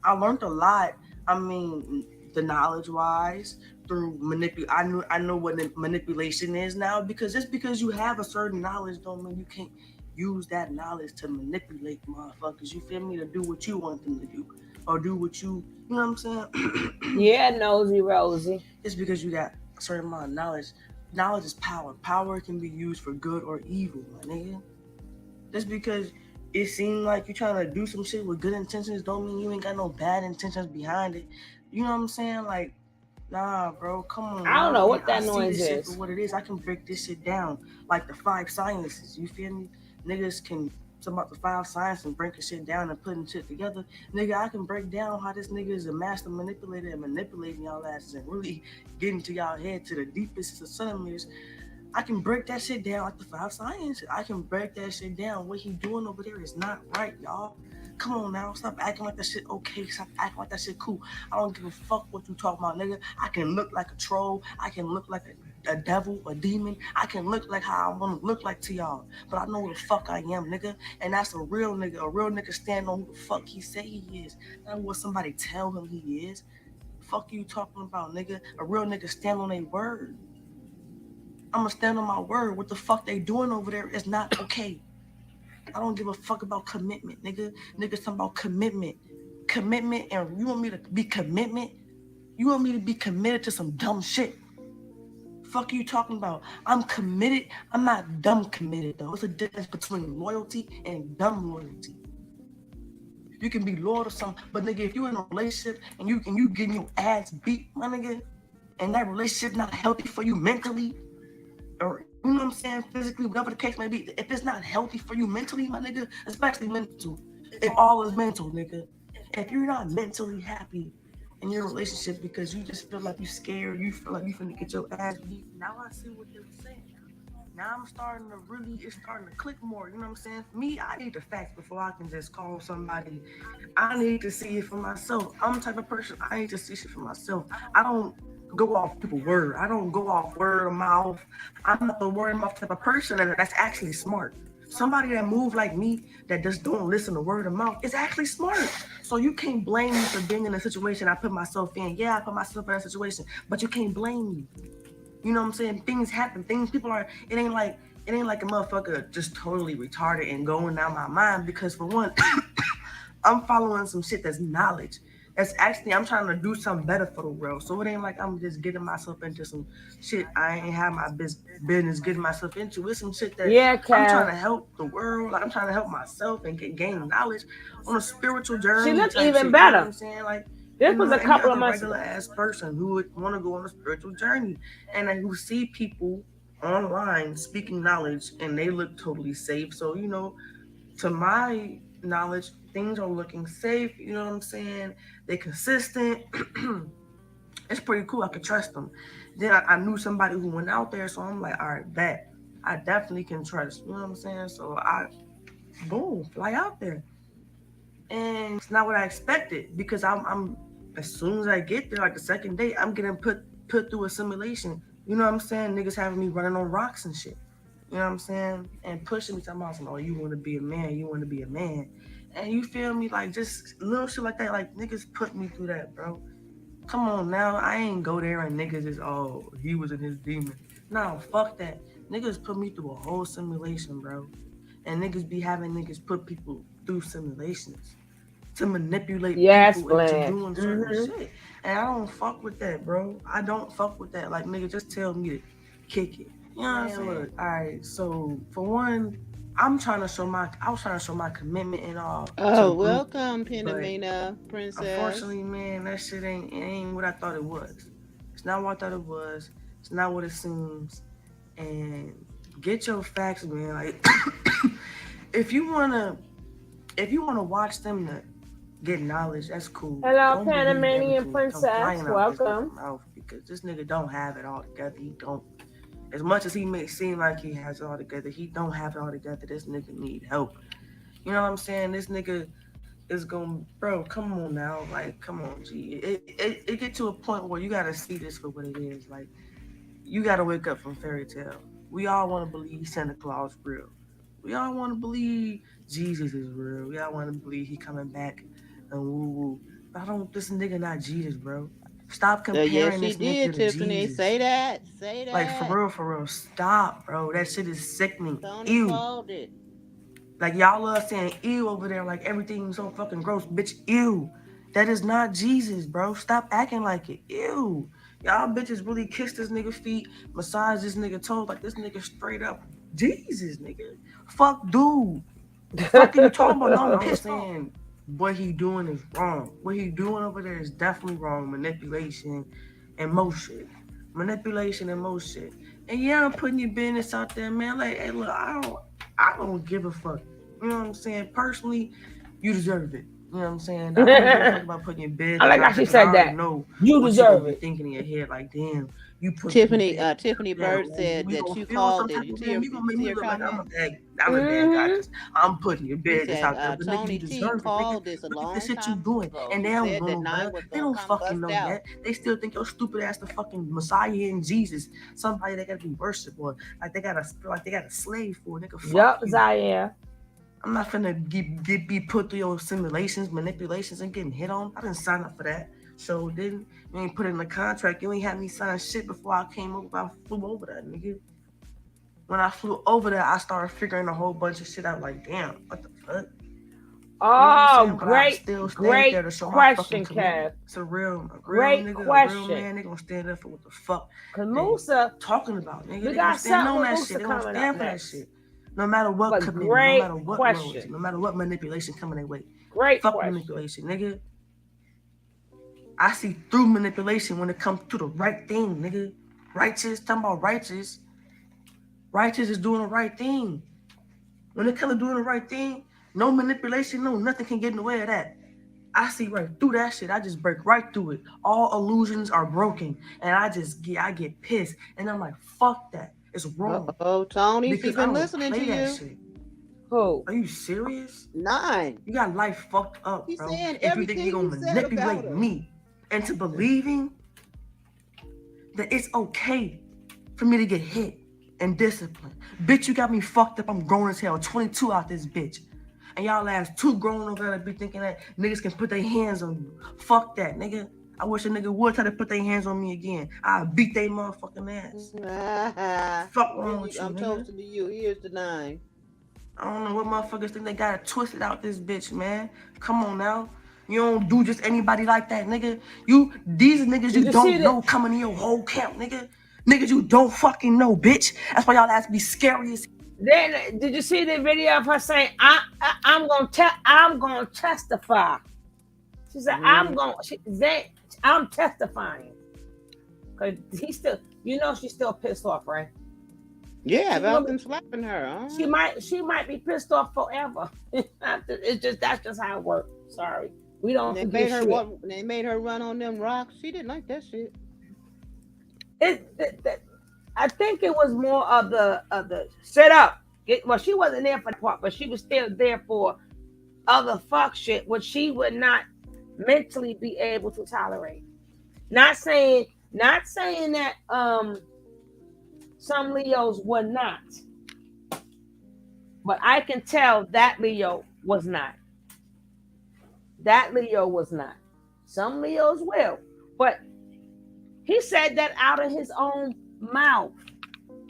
I learned a lot. I mean, the knowledge wise, through I know what manipulation is now, because just because you have a certain knowledge don't mean you can't use that knowledge to manipulate motherfuckers. You feel me? To do what you want them to do, or do what you know what I'm saying? Yeah, nosy Rosie. It's because you got a certain amount of knowledge. Knowledge is power. Power can be used for good or evil, my nigga. Just because it seems like you're trying to do some shit with good intentions don't mean you ain't got no bad intentions behind it. You know what I'm saying? Like, nah, bro, come on. I don't know what that noise is. I see this is. shit for what it is. I can break this shit down like the 5 sciences. You feel me? Niggas can talk about the 5 sciences and break the shit down and putting shit together. Nigga, I can break down how this nigga is a master manipulator and manipulating y'all asses and really getting to y'all head to the deepest of centimeters. I can break that shit down like the 5 sciences. I can break that shit down. What he doing over there is not right, y'all. Come on now, stop acting like that shit okay. Stop acting like that shit cool. I don't give a fuck what you talking about, nigga. I can look like a troll. I can look like a devil, a demon. I can look like how I want to look like to y'all. But I know who the fuck I am, nigga. And that's a real nigga. A real nigga stand on who the fuck he say he is. Not what somebody tell him he is. Fuck you talking about, nigga. A real nigga stand on their word. I'm gonna stand on my word. What the fuck they doing over there is not okay. I don't give a fuck about commitment, nigga. Niggas talking about commitment. Commitment, and you want me to be commitment? You want me to be committed to some dumb shit? Fuck you talking about? I'm committed. I'm not dumb committed, though. There's a difference between loyalty and dumb loyalty. You can be loyal to something, but nigga, if you're in a relationship and you getting your ass beat, my nigga, and that relationship not healthy for you mentally, or you You know what I'm saying? Physically, whatever the case may be. If it's not healthy for you mentally, my nigga, especially mental. If all is mental, nigga. If you're not mentally happy in your relationship because you just feel like you're scared, you feel like you finna get your ass beat. Now I see what they were saying. Now I'm starting to really, it's starting to click more. You know what I'm saying? For me, I need the facts before I can just call somebody. I need to see it for myself. I'm the type of person, I need to see shit for myself. I don't go off people's word. I don't go off word of mouth. I'm not the word of mouth type of person that's actually smart. Somebody that move like me that just don't listen to word of mouth is actually smart. So you can't blame me for being in a situation I put myself in. Yeah, I put myself in a situation, but you can't blame me. You know what I'm saying? Things happen. People are. It ain't like a motherfucker just totally retarded and going down my mind. Because for one, I'm following some shit that's knowledge. That's actually, I'm trying to do something better for the world. So it ain't like I'm just getting myself into some shit I ain't have my business getting myself into. It's some shit that I'm trying to help the world. Like, I'm trying to help myself and gain knowledge on a spiritual journey. She looked type even shit, better. You know what I'm saying? Like, this was a couple of months regular ass person who would want to go on a spiritual journey and who see people online speaking knowledge and they look totally safe. So, you know, to my knowledge, things are looking safe. You know what I'm saying? They're consistent. It's pretty cool. I could trust them. Then I knew somebody who went out there, so I'm like, all right, bet. I definitely can trust. You know what I'm saying? So boom, fly out there. And it's not what I expected because I'm as soon as I get there, like the second day, I'm getting put through a simulation. You know what I'm saying? Niggas having me running on rocks and shit. You know what I'm saying? And pushing me talking about, oh, you want to be a man, you want to be a man. And you feel me? Like, just little shit like that. Like, niggas put me through that, bro. Come on now. I ain't go there and niggas is, oh, he was in his demon. No, fuck that. Niggas put me through a whole simulation, bro. And niggas be having niggas put people through simulations to manipulate people into doing certain shit. And I don't fuck with that, bro. I don't fuck with that. Like, nigga, just tell me to kick it. You know what I'm saying? Look, all right, so for one, I was trying to show my commitment and all. Oh, welcome, Penamina Princess. Unfortunately, man, that shit ain't what I thought it was. It's not what I thought it was. It's not what it seems. And get your facts, man. Like, if you wanna watch them to get knowledge, that's cool. Hello, Panamanian Princess. Welcome. Because this nigga don't have it all together. He don't. As much as he may seem like he has it all together, he don't have it all together. This nigga need help. You know what I'm saying? This nigga is going, bro, come on now. Like, come on, G. It get to a point where you got to see this for what it is. Like, you got to wake up from fairy tale. We all want to believe Santa Claus is real. We all want to believe Jesus is real. We all want to believe he coming back and woo-woo. This nigga not Jesus, bro. Stop comparing yes, this nigga to Tiffany. Jesus. Say that. Like, for real. Stop, bro. That shit is sickening. Tony Ew. called it. Like, y'all love saying ew over there like everything's so fucking gross. Bitch, ew. That is not Jesus, bro. Stop acting like it. Ew. Y'all bitches really kiss this nigga feet, massage this nigga toes like this nigga straight up Jesus, nigga. Fuck, dude. Fuck are you talking about? No, I'm pissed off. What he doing is wrong. What he doing over there is definitely wrong. Manipulation and motion. Manipulation and motion. And yeah, I'm putting your business out there, man. Like, hey, look, I don't give a fuck. You know what I'm saying? Personally, you deserve it. You know what I'm saying? I don't give a fuck about putting your business I like how she said that. Know you deserve it. Thinking in your head like, damn, you put Tiffany Bird said that you called it. You see your comment? I'm a bad guy because I'm putting your business out there. But Tony nigga, you T deserve called it. this a Look at long the shit you time doing. ago. And they He don't know. They don't fucking know yet. They still think your stupid ass the fucking Messiah and Jesus. Somebody they gotta be worshipped or like they got a slave for. Nigga, fuck you. Zaire. I'm not finna be put through your simulations, manipulations, and getting hit on. I didn't sign up for that. So you ain't put it in the contract. You ain't had me sign shit before I came over. I flew over that, nigga. When I flew over there, I started figuring a whole bunch of shit out. Like, damn, what the fuck? Oh, great question, Kev. It's a real question. A real man. They gonna stand up for what the fuck Musa talking about, nigga. We they got gonna stand on that Musa shit. They gonna stand for that next. shit. No matter what commitment, no matter what loyalty, no matter what manipulation coming their way. Fuck manipulation, nigga. I see through manipulation when it comes to the right thing, nigga. Righteous, talking about righteous Righteous is doing the right thing. When it comes to doing the right thing, no manipulation, no nothing can get in the way of that. I see right through that shit. I just break right through it. All illusions are broken, and I get pissed, and I'm like, fuck that. It's wrong. Oh, Tony, Because she's been I don't listening play to that you. shit. Who? Are you serious? 9. You got life fucked up, He's bro. saying If you everything think you're you gonna said about manipulate her. me into believing that it's okay for me to get hit and disciplined. Bitch, you got me fucked up. I'm grown as hell. 22 out this bitch. And y'all ass too grown over there to be thinking that niggas can put their hands on you. Fuck that, nigga. I wish a nigga would try to put their hands on me again. I'll beat they motherfucking ass. Fuck wrong with you, I'm nigga. toasting to you. Here's the 9. I don't know what motherfuckers think they got it twisted out this bitch, man. Come on now. You don't do just anybody like that, nigga. These niggas you don't know coming in your whole camp, nigga. Niggas you don't fucking know, bitch. That's why y'all ass be scary as. Then did you see the video of her saying, I'm gonna testify? She said, I'm testifying. Cause he's still, she's still pissed off, right? Yeah, about them slapping her. She might be pissed off forever. That's just how it works. Sorry. We don't They made her run on them rocks. She didn't like that shit. I think it was more of the set up. She wasn't there for the part, but she was still there for other fuck shit, which she would not mentally be able to tolerate. Not saying that some Leos were not, but I can tell that Leo was not. That Leo was not. Some Leos will, but he said that out of his own mouth.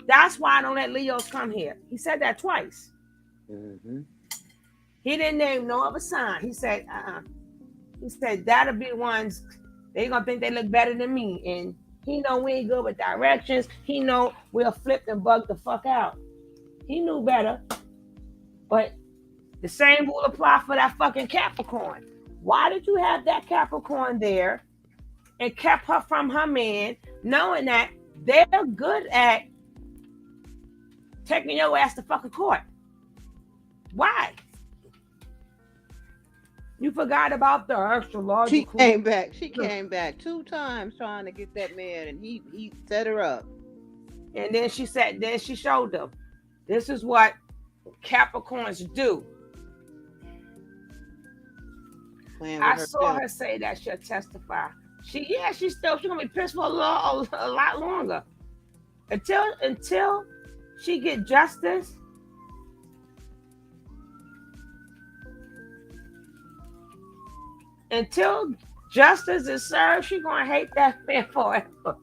That's why I don't let Leos come here. He said that twice. Mm-hmm. He didn't name no other sign. He said, He said that'll be the ones they gonna think they look better than me, and he know we ain't good with directions. He know we'll flip and bug the fuck out. He knew better, but the same will apply for that fucking Capricorn. Why did you have that Capricorn there and kept her from her man, knowing that they're good at taking your ass to fucking court? Why? You forgot about the astrological. She came back 2 times trying to get that man, and he set her up. And then she showed them, this is what Capricorns do. I saw her say that she'll testify. She's gonna be pissed for a lot longer. Until she get justice. Until justice is served, she's gonna hate that man forever.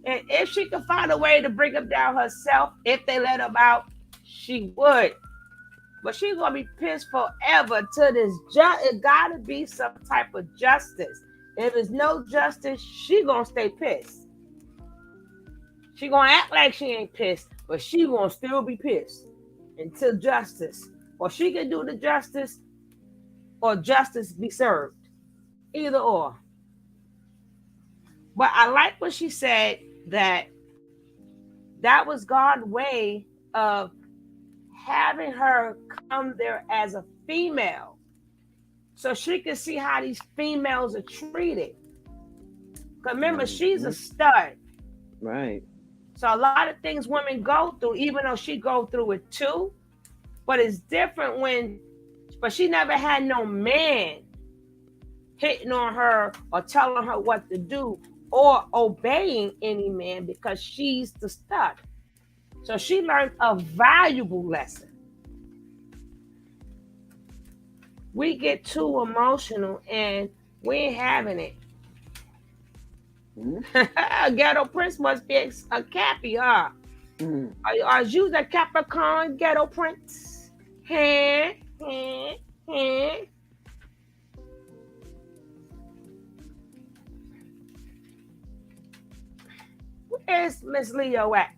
And if she could find a way to bring him down herself, if they let him out, she would. But she's gonna be pissed forever till this. It gotta be some type of justice. If there's no justice, she gonna stay pissed. She gonna act like she ain't pissed, but she gonna still be pissed until justice. Or she can do the justice, or justice be served. Either or. But I like what she said, that was God's way of having her come there as a female, so she can see how these females are treated. Because remember, she's a stud. Right. So a lot of things women go through, even though she go through it too, but it's different but she never had no man hitting on her or telling her what to do or obeying any man, because she's the stud. So she learned a valuable lesson. We get too emotional and we ain't having it. Ghetto Prince must be a Cappy, huh? Are you the Capricorn Ghetto Prince? Where's Miss Leo at?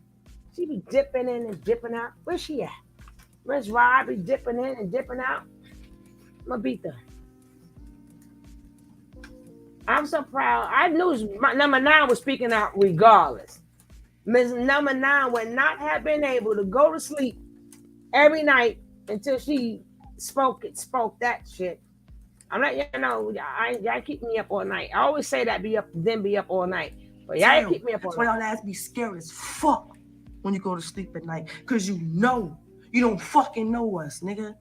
She be dipping in and dipping out. Where's she at? Miss Rob be dipping in and dipping out. I'm gonna beat her. I'm so proud. I knew my number 9 was speaking out regardless. Ms. Number 9 would not have been able to go to sleep every night until she spoke that shit. I'm like, y'all keep me up all night. I always say that be up all night. But y'all keep me up all night. That's why y'all ass be scared as fuck when you go to sleep at night. Cause you don't fucking know us, nigga.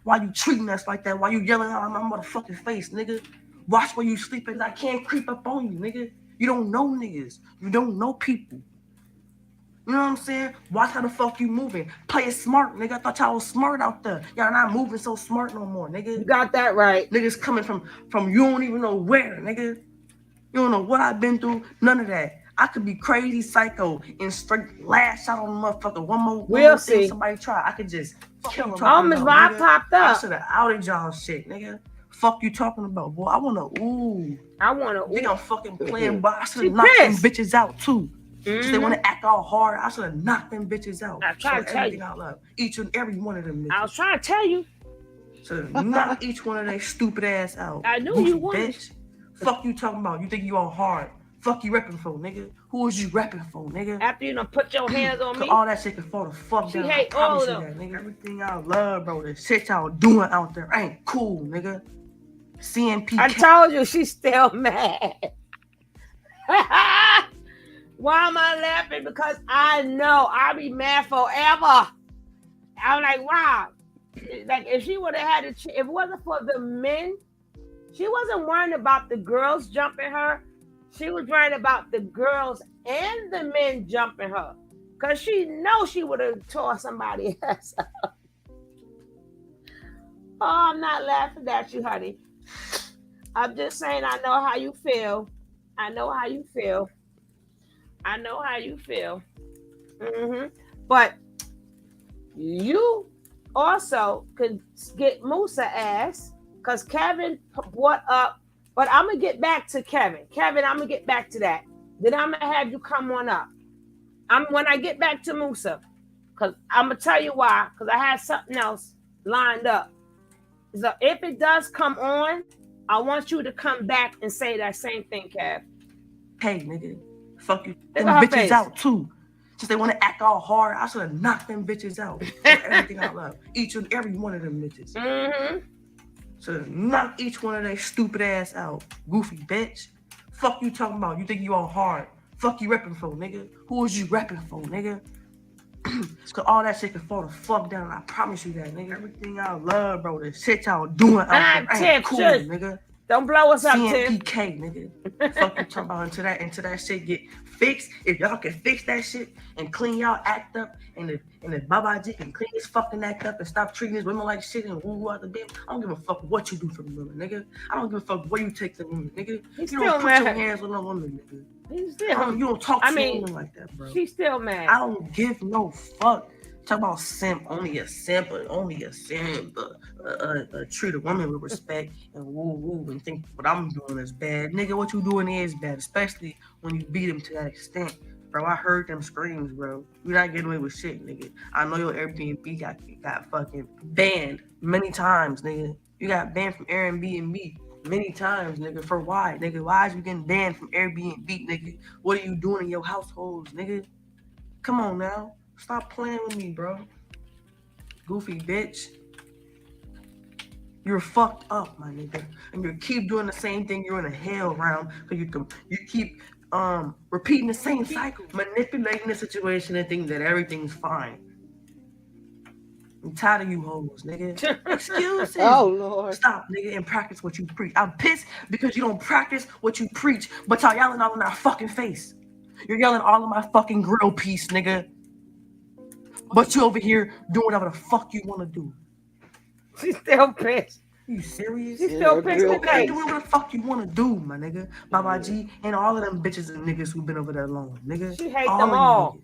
Why you treating us like that? Why you yelling out in my motherfucking face, nigga? Watch where you sleep and I can't creep up on you, nigga. You don't know niggas. You don't know people. You know what I'm saying? Watch how the fuck you moving. Play it smart, nigga. I thought y'all was smart out there. Y'all not moving so smart no more, nigga. You got that right. Niggas coming from you don't even know where, nigga. You don't know what I've been through. None of that. I could be crazy psycho and straight lash out on the motherfucker. One more thing somebody try. I could just kill him. Oh, Miss Bob popped up. I should have outed y'all shit, nigga. Fuck you talking about, boy. I wanna ooh. Think I'm fucking playing, but I should have knocked them bitches out too. Mm-hmm. They want to act all hard. I should have knocked them bitches out. I'm trying to tell you. I love each and every one of them bitches. I was trying to tell you. So knock each one of their stupid ass out. I knew you would. Bitch. Fuck you talking about. You think you all hard. Fuck you repping for, nigga. Who is you repping for, nigga? After you done put your hands on me. All that shit can fall the fuck down. She hate all of them. That, nigga. Everything I love, bro. The shit y'all doing out there ain't cool, nigga. CNP. I told you she's still mad. Why am I laughing? Because I know I'll be mad forever. I'm like, wow. Like if she would have had if it wasn't for the men, she wasn't worrying about the girls jumping her. She was worrying about the girls and the men jumping her. Because she knows she would have tore somebody else up. Oh, I'm not laughing at you, honey. I'm just saying I know how you feel. I know how you feel. I know how you feel. Mm-hmm. But you also could get Musa ass because Kevin brought up, but I'm going to get back to Kevin. Kevin, I'm going to get back to that. Then I'm going to have you come on up. When I get back to Musa, because I'm going to tell you why, because I had something else lined up. So if it does come on, I want you to come back and say that same thing, Kev. Hey, nigga. Fuck you. Them bitches face out too. Since they want to act all hard, I should have knocked them bitches out. Everything I love. Each and every one of them bitches. Mm-hmm. So knock each one of their stupid ass out. Goofy bitch. Fuck you talking about. You think you all hard. Fuck you repping for, nigga. Who is you repping for, nigga? Cause all that shit can fall the fuck down. I promise you that, nigga. Everything I love, bro. The shit y'all doing out there ain't cool, nigga. Don't blow us up, Tim. CNPK, nigga. Fuck you talking about until that shit get fixed. If y'all can fix that shit and clean y'all act up, and if Babaji can clean his fucking act up and stop treating his women like shit and woo out the bitch, I don't give a fuck what you do for the women, nigga. I don't give a fuck where you take the women, nigga. You don't put your hands on a woman, nigga. You don't talk to women like that, bro. She's still mad. I don't give no fuck. Talk about simp, only a simp, treat a woman with respect and woo and think what I'm doing is bad. Nigga, what you doing is bad, especially when you beat him to that extent. Bro, I heard them screams, bro. You're not getting away with shit, nigga. I know your Airbnb got fucking banned many times, nigga. You got banned from Airbnb many times, nigga. For why, nigga? Why is you getting banned from Airbnb, nigga? What are you doing in your households, nigga? Come on now. Stop playing with me, bro. Goofy bitch. You're fucked up, my nigga. And you keep doing the same thing. You're in a hell round because you keep repeating the same cycle, manipulating the situation and thinking that everything's fine. I'm tired of you hoes, nigga. Excuses. Oh, Lord. Stop, nigga, and practice what you preach. I'm pissed because you don't practice what you preach, but y'all yelling all in our fucking face. You're yelling all in my fucking grill piece, nigga. But you over here doing whatever the fuck you want to do. She's still pissed. You serious? She's still pissed today. Do whatever the fuck you want to do, my nigga. Baba G and all of them bitches and niggas who've been over there long, nigga. She hate them all.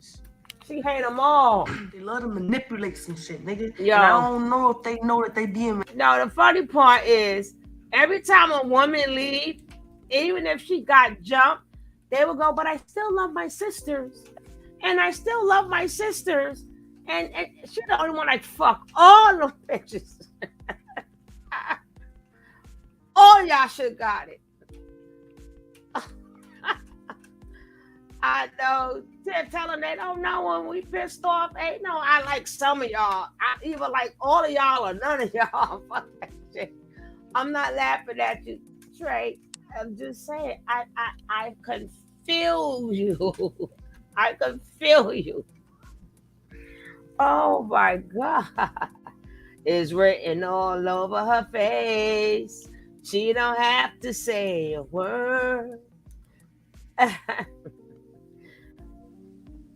She hate them all. They love to manipulate some shit, nigga. Yo. And I don't know if they know that they being. No, the funny part is every time a woman leave, even if she got jumped, they will go, but I still love my sisters. And I still love my sisters. And she the only one like fuck all them bitches. All y'all should got it. I know. They're telling they don't know when we pissed off. Ain't no, I like some of y'all. I either like all of y'all or none of y'all. Fuck that shit. I'm not laughing at you, Trey. I'm just saying, I can feel you. I can feel you. Oh my God. It's written all over her face. She don't have to say a word.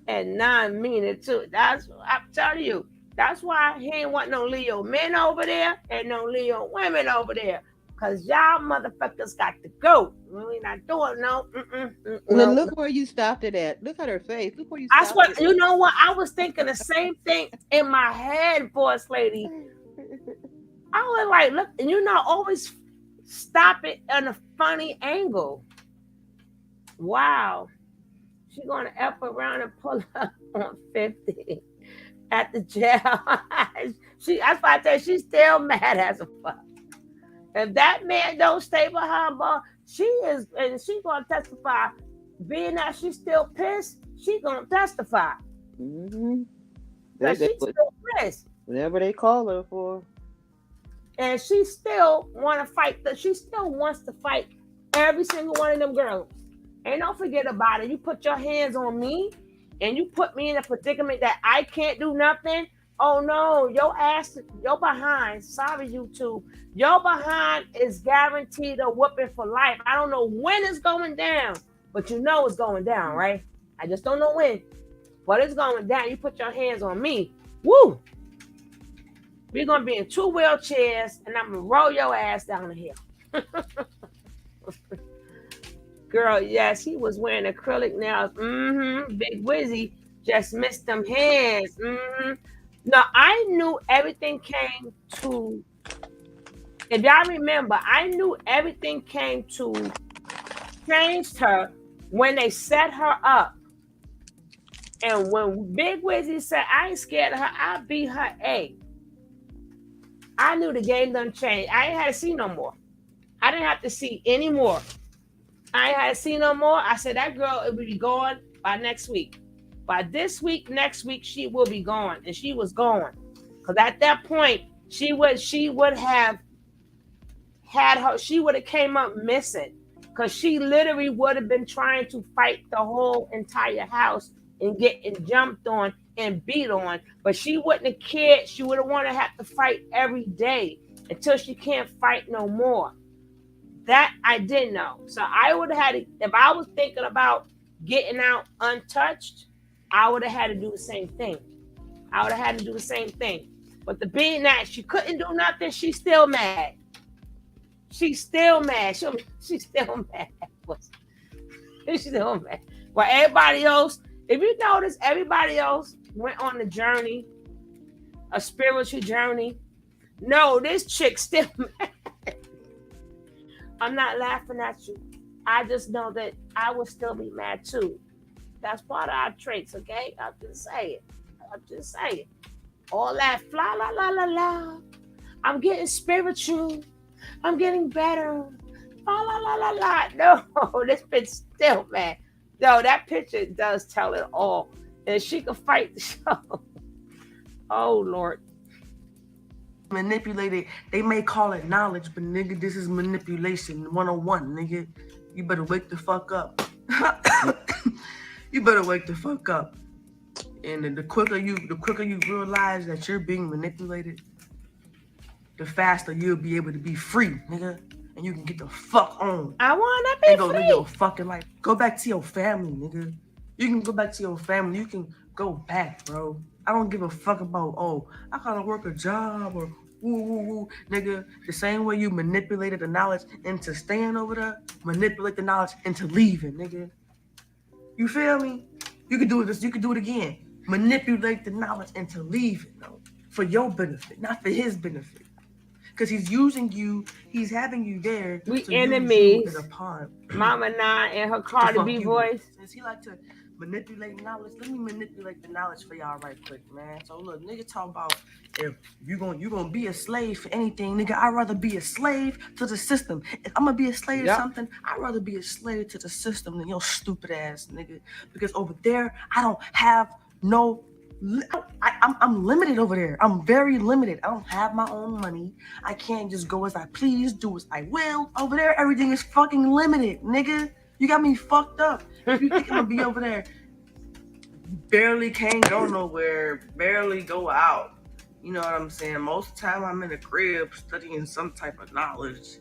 And I mean it too. That's I'm telling you. That's why he ain't want no Leo men over there and no Leo women over there. Cause y'all motherfuckers got to go. We not doing no. Well, look where you stopped it at. Look at her face. Look where you That's stopped what it you at. know. What I was thinking the same thing in my head, boss lady. I was like, look, and you know, always stop it on a funny angle. Wow, she's gonna F around and pull up on 50 at the jail. That's why I tell you, she's still mad as a fuck. If that man don't stay behind bar, she is, and she's gonna testify. Being that she's still pissed, she's gonna testify. Mm-hmm. That she's still pissed. Whatever they call her for. And she still want to fight. She still wants to fight every single one of them girls. And don't forget about it. You put your hands on me, and you put me in a predicament that I can't do nothing. Oh no, your ass, your behind. Sorry, you two. Your behind is guaranteed a whooping for life. I don't know when it's going down, but you know it's going down, right? I just don't know when, but it's going down. You put your hands on me. Woo! We're gonna be in 2 wheelchairs, and I'm gonna roll your ass down the hill. Girl, yes, he was wearing acrylic nails. Big Wizzy just missed them hands. Now, I knew everything came to, if y'all remember, I knew everything came to change her when they set her up. And when Big Wizzy said, I ain't scared of her, I beat her A. I knew the game done changed. I ain't had to see no more. I didn't have to see any more. I ain't had to see no more. I said, that girl will be gone by next week. By this week, next week, she will be gone. And she was gone. Because at that point, she would have had her, she would have came up missing. Because she literally would have been trying to fight the whole entire house and getting jumped on and beat on. But she wouldn't have cared. She would have wanted to have to fight every day until she can't fight no more. That I didn't know. So I would have had to, if I was thinking about getting out untouched, I would have had to do the same thing. I would have had to do the same thing. But the being that she couldn't do nothing, she's still mad. She's still mad. She's still mad. She's still mad. Well, everybody else, if you notice, everybody else went on a journey, a spiritual journey. No, this chick's still mad. I'm not laughing at you. I just know that I would still be mad too. That's part of our traits, okay? I'm just saying. All that fla la la la la. I'm getting spiritual. I'm getting better. La la la la la. No, this bitch still mad. No, that picture does tell it all. And she can fight the show. Oh Lord. Manipulated. They may call it knowledge, but nigga, this is manipulation 101, nigga. You better wake the fuck up. You better wake the fuck up. And the quicker you realize that you're being manipulated, the faster you'll be able to be free, nigga. And you can get the fuck on. I wanna be free. Live your fucking life. Go back to your family, nigga. You can go back to your family. You can go back, bro. I don't give a fuck about, oh, I gotta work a job or woo, nigga. The same way you manipulated the knowledge into staying over there, manipulate the knowledge into leaving, nigga. You feel me? You can do this. You can do it again. Manipulate the knowledge into leaving, though, for your benefit, not for his benefit. Because he's using you. He's having you there. We enemies. As a pawn. Mama Nine and her Cardi B voice. Since he like to manipulate knowledge. Let me manipulate the knowledge for y'all right quick, man. So look, nigga talk about if you gonna be a slave for anything, nigga. I'd rather be a slave to the system. If I'm gonna be a slave to something, I'd rather be a slave to the system than your stupid ass, nigga. Because over there, I don't have no. I'm limited over there. I'm very limited. I don't have my own money. I can't just go as I please, do as I will. Over there, everything is fucking limited, nigga. You got me fucked up. If you think I'm gonna be over there, barely can't go nowhere, barely go out. You know what I'm saying? Most of the time I'm in a crib studying some type of knowledge.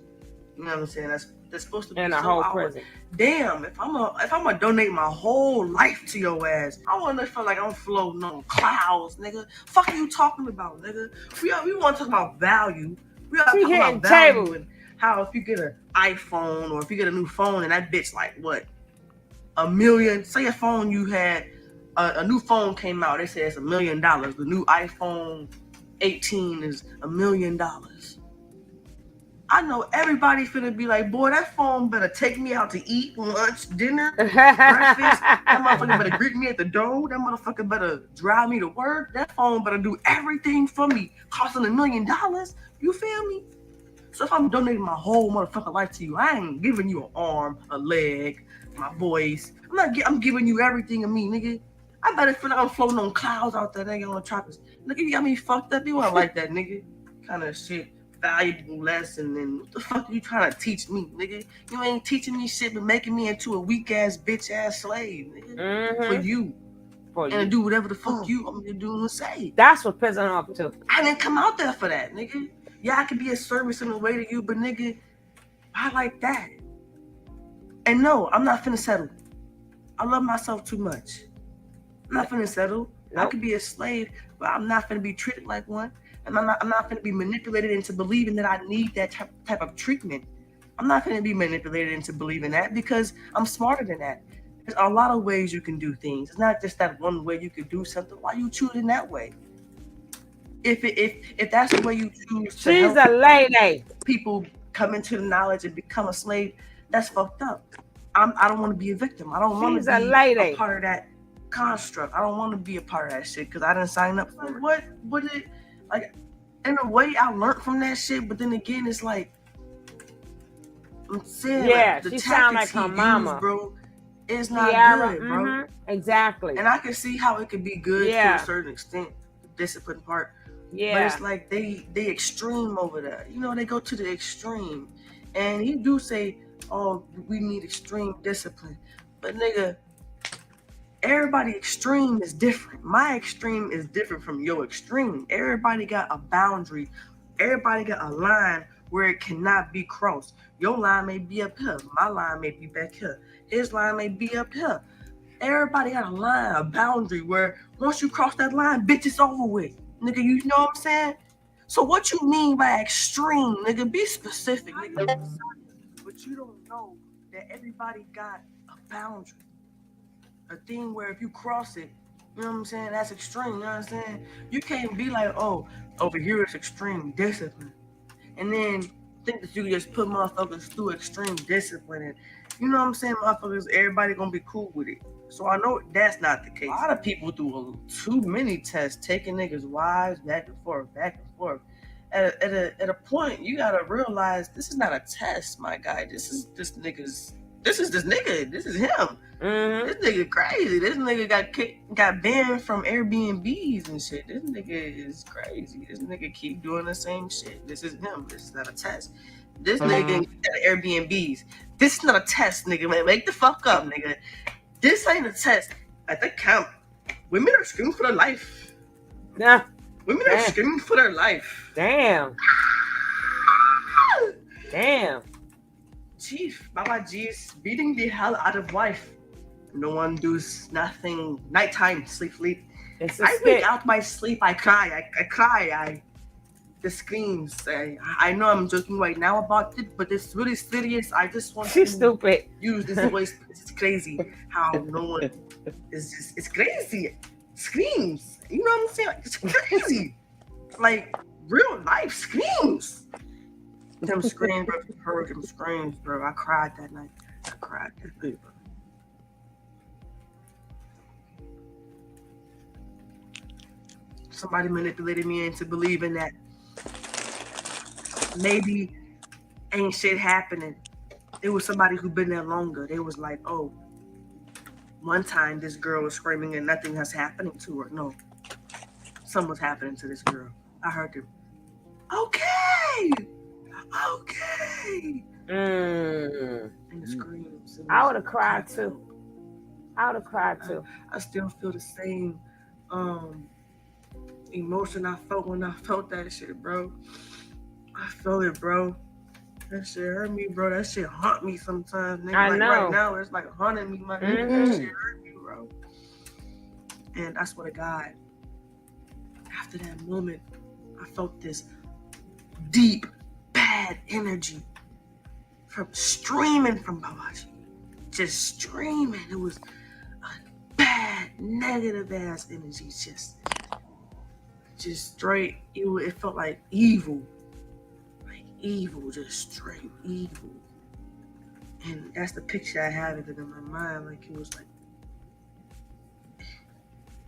You know what I'm saying? That's supposed to be And a so whole outward. prison. Damn, if I'm gonna donate my whole life to your ass, I wanna feel like I'm floating on clouds, nigga. Fuck are you talking about, nigga? We wanna talk about value. We are talking about value and how if you get an iPhone or if you get a new phone and that bitch like what? $1 million. Say a phone you had a new phone came out, they say it's $1 million. The new iPhone 18 is $1 million. I know everybody finna be like, boy, that phone better take me out to eat, lunch, dinner, breakfast. That motherfucker better greet me at the door. That motherfucker better drive me to work. That phone better do everything for me, costing $1 million. You feel me? So if I'm donating my whole motherfucking life to you, I ain't giving you an arm, a leg, my voice. I'm giving you everything of me, nigga. I better feel like I'm floating on clouds out there, nigga, on the tropics. Nigga, you got me fucked up. You ain't like that, nigga. Kind of shit. Valuable lesson, and what the fuck are you trying to teach me, nigga? You ain't teaching me shit, but making me into a weak ass bitch ass slave, nigga. For you. To do whatever the fuck you want me to do and say. That's what pissing off too. I didn't come out there for that, nigga. Yeah, I could be a service in a way to you, but nigga, I like that. And no, I'm not finna settle. I love myself too much. I'm not finna settle. I could be a slave, but I'm not finna be treated like one. And I'm not going to be manipulated into believing that I need that type of treatment. I'm not going to be manipulated into believing that because I'm smarter than that. There's a lot of ways you can do things. It's not just that one way you could do something. Why you choosing that way? If that's the way you choose to She's a lady. People come into the knowledge and become a slave, that's fucked up. I don't want to be a victim. I don't want to be a part of that construct. I don't want to be a part of that shit because I didn't sign up for it. What it like, in a way, I learned from that shit, but then again, it's like, I'm saying, yeah, like, the she sound like her mama, used, bro. It's not good, bro. Exactly. And I can see how it could be good to a certain extent, the discipline part. Yeah. But it's like they extreme over there. You know, they go to the extreme, and you do say, "Oh, we need extreme discipline," but nigga. Everybody extreme is different. My extreme is different from your extreme. Everybody got a boundary. Everybody got a line where it cannot be crossed. Your line may be up here. My line may be back here. His line may be up here. Everybody got a line, a boundary where once you cross that line, bitch, it's over with. Nigga, you know what I'm saying? So what you mean by extreme, nigga? Be specific, nigga. But you don't know that everybody got a boundary. A thing where if you cross it, you know what I'm saying, that's extreme, you know what I'm saying? You can't be like, oh, over here it's extreme discipline. And then think that you can just put motherfuckers through extreme discipline and, you know what I'm saying, motherfuckers, everybody gonna be cool with it. So I know that's not the case. A lot of people do too many tests, taking niggas' wives back and forth. At a point, you gotta realize this is not a test, my guy. This is this nigga. This is him. This nigga crazy. This nigga got banned from Airbnbs and shit. This nigga is crazy. This nigga keep doing the same shit. This is him. This is not a test. This nigga got Airbnbs. This is not a test, nigga. Man, make the fuck up, nigga. This ain't a test. At the camp, women are screaming for their life. Yeah. Women are screaming for their life. Damn. Damn. Chief, Baba G is beating the hell out of wife. No one does nothing. Nighttime, sleep. I wake out my sleep. I cry. I cry. The screams. I know I'm joking right now about it, but it's really serious. I just want to stupid. Use this voice. It's crazy how no one is just. It's crazy. Screams. You know what I'm saying? It's crazy. Like real life screams. Them screams, bro. Heard them screams, bro. I cried that night. I cried that night, bro. somebody manipulated me into believing that maybe ain't shit happening. It was somebody who been there longer. They was like, oh, one time this girl was screaming and nothing was happening to her. No, something was happening to this girl. I heard them. Okay. And the screams. I would have cried too. I still feel the same emotion I felt when I felt that shit, bro. I felt it, bro. That shit hurt me, bro. That shit haunt me sometimes. Nigga. I know. Right now, it's like haunting me, my nigga. That shit hurt me, bro. And I swear to God, after that moment, I felt this deep, bad energy streaming from Babaji. Just streaming. It was a bad, negative ass energy. Just straight. It felt like evil. Evil, just straight evil. And that's the picture I have of it in my mind. Like, it was like,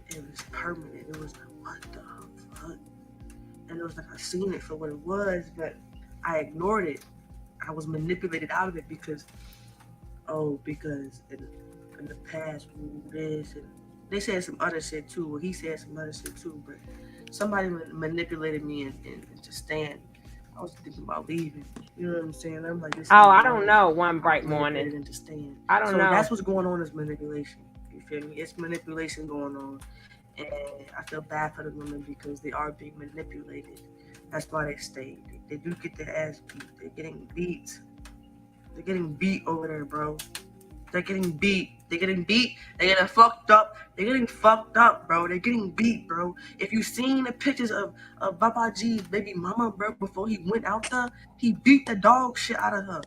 it was permanent. It was like, what the fuck? And it was like, I seen it for what it was, but I ignored it. I was manipulated out of it because in the past, this, and they said some other shit too. Well, he said some other shit too, but somebody manipulated me into staying. I was thinking about leaving. You know what I'm saying? I'm like, I don't know. One bright morning. I don't know. That's what's going on is manipulation. You feel me? It's manipulation going on. And I feel bad for the women because they are being manipulated. That's why they stay. They do get their ass beat. They're getting beat. They're getting beat over there, bro. They're getting beat. They're getting beat. They're getting fucked up. They're getting fucked up, bro. They're getting beat, bro. If you seen the pictures of Babaji's baby mama, bro, before he went out there, he beat the dog shit out of her.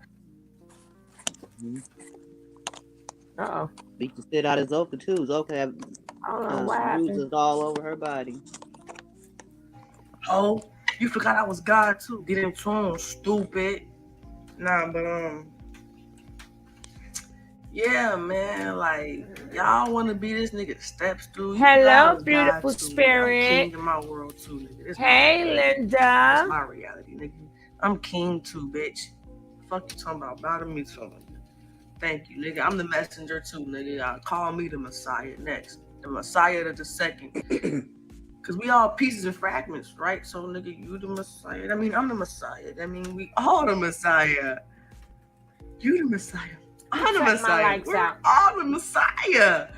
Uh-oh. Beat the shit out of Zoka, too. Zoka had bruises all over her body. Oh, you forgot I was God, too. Get into him, stupid. Nah, but, yeah, man, like, y'all want to be this nigga steps through. Hello, beautiful spirit. I'm king in my world, too, nigga. Hey, Linda. That's my reality, nigga. I'm king, too, bitch. Fuck you talking about? Bother me, too. Thank you, nigga. I'm the messenger, too, nigga. Call me the Messiah next. The Messiah of the second. Because we all pieces and fragments, right? So, nigga, you the Messiah. I mean, I'm the Messiah. I mean, we all the Messiah. You the Messiah. I'm the Messiah. We're all the Messiah.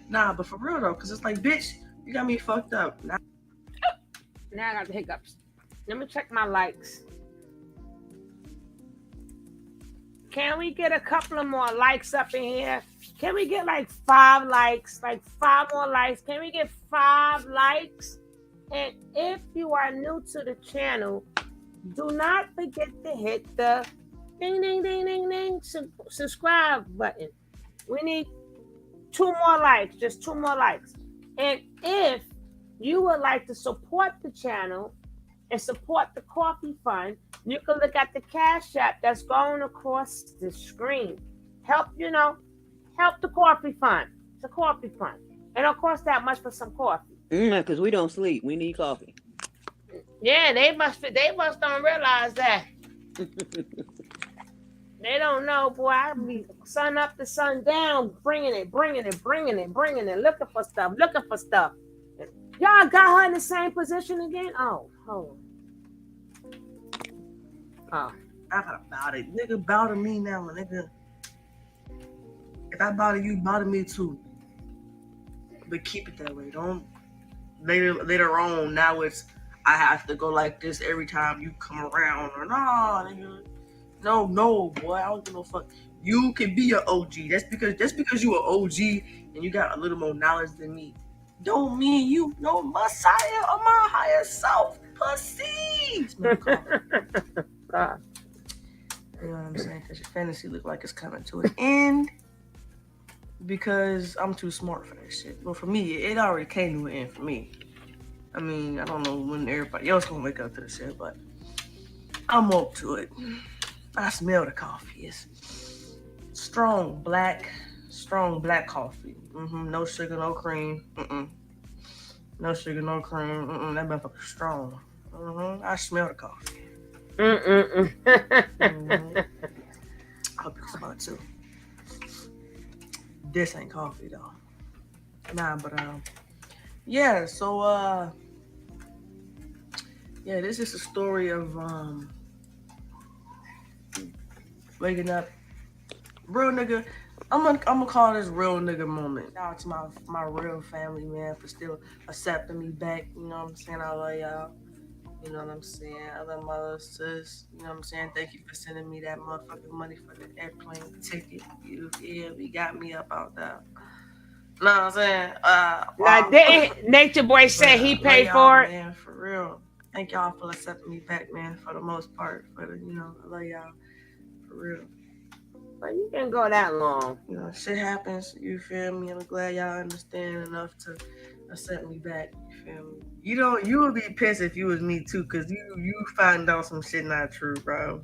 Nah, but for real though, because it's like, bitch, you got me fucked up. Now I got the hiccups. Let me check my likes. Can we get a couple of more likes up in here? Can we get like 5 likes? Like 5 more likes? Can we get 5 likes? And if you are new to the channel, do not forget to hit the ding, ding, ding, ding, ding, subscribe button. We need 2 more likes, just 2 more likes. And if you would like to support the channel and support the coffee fund, you can look at the Cash App that's going across the screen. Help the coffee fund. It's a coffee fund. It don't cost that much for some coffee. Because we don't sleep. We need coffee. Yeah, they must don't realize that. They don't know, boy. I be sun up to sun down, bringing it, looking for stuff. Y'all got her in the same position again? Oh, hold on. I gotta bow it. Nigga, bow to me now, nigga. If I bow to you, bow to me too. But keep it that way. Don't later on, now it's I have to go like this every time you come around. Or nah, nigga. No, boy, I don't give no fuck. You can be an OG. That's because you an OG and you got a little more knowledge than me. Don't mean you no Messiah or my higher self. Pussies. God. You know what I'm saying? Because your fantasy look like it's coming to an end. Because I'm too smart for that shit. Well, for me, it already came to an end for me. I mean, I don't know when everybody else gonna wake up to the shit, but I'm up to it. I smell the coffee. It's strong black coffee. No sugar, no cream. No sugar, no cream. That motherfucker strong. I smell the coffee. I hope you smell it too. This ain't coffee though. Nah, but yeah. So yeah, this is a story of waking up, real nigga. I'm gonna call this real nigga moment. Shout out to my real family, man, for still accepting me back. You know what I'm saying? I love y'all. You know what I'm saying? I love my little sis. You know what I'm saying? Thank you for sending me that motherfucking money for the airplane ticket. Yeah, we got me up out there. Know what I'm saying? Now, didn't Nature Boy say he paid for it? Man, for real. Thank y'all for accepting me back, man, for the most part. For the, I love y'all. For real. But you didn't go that long. Shit happens. You feel me? I'm glad y'all understand enough to accept me back. You feel me? You would be pissed if you was me too, cause you find out some shit not true, bro.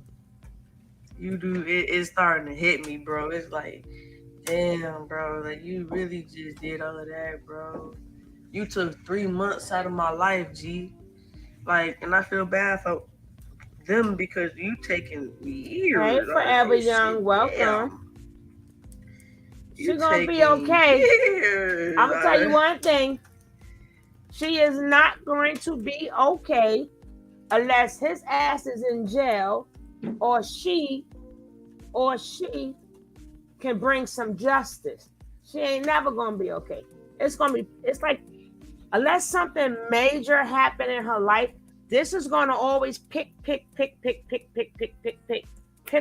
You do. It's starting to hit me, bro. It's like, damn, bro. Like you really just did all of that, bro. You took 3 months out of my life, G. Like, and I feel bad for them because you taking years. Hey, Forever Young, welcome. She's gonna be okay. Years, I'm gonna tell you one thing. She is not going to be okay unless his ass is in jail or she can bring some justice. She ain't never gonna be okay. It's like unless something major happened in her life, this is gonna always pick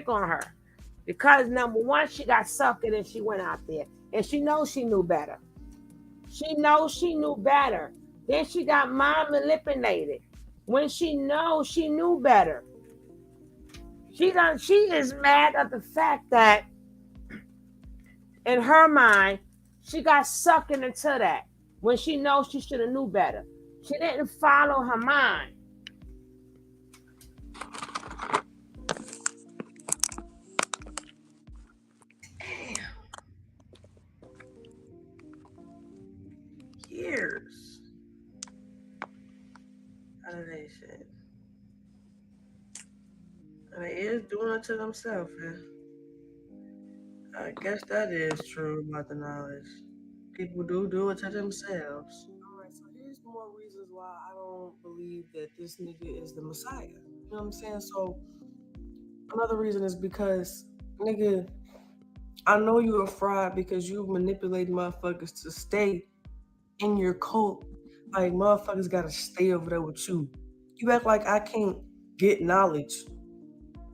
on her. Because number one, she got suckered and she went out there. And she knows she knew better. She knows she knew better. Then she got mind manipulated. When she knows she knew better. She is mad at the fact that in her mind, she got sucked into that when she knows she should have knew better. She didn't follow her mind. Years out of that shit. And they is doing it to themselves, man. I guess that is true about the knowledge. People do it to themselves. Alright, so here's more reasons why I don't believe that this nigga is the Messiah. You know what I'm saying? So another reason is because, nigga, I know you're a fraud because you manipulate motherfuckers to stay in your cult. Like, motherfuckers gotta stay over there with you. You act like I can't get knowledge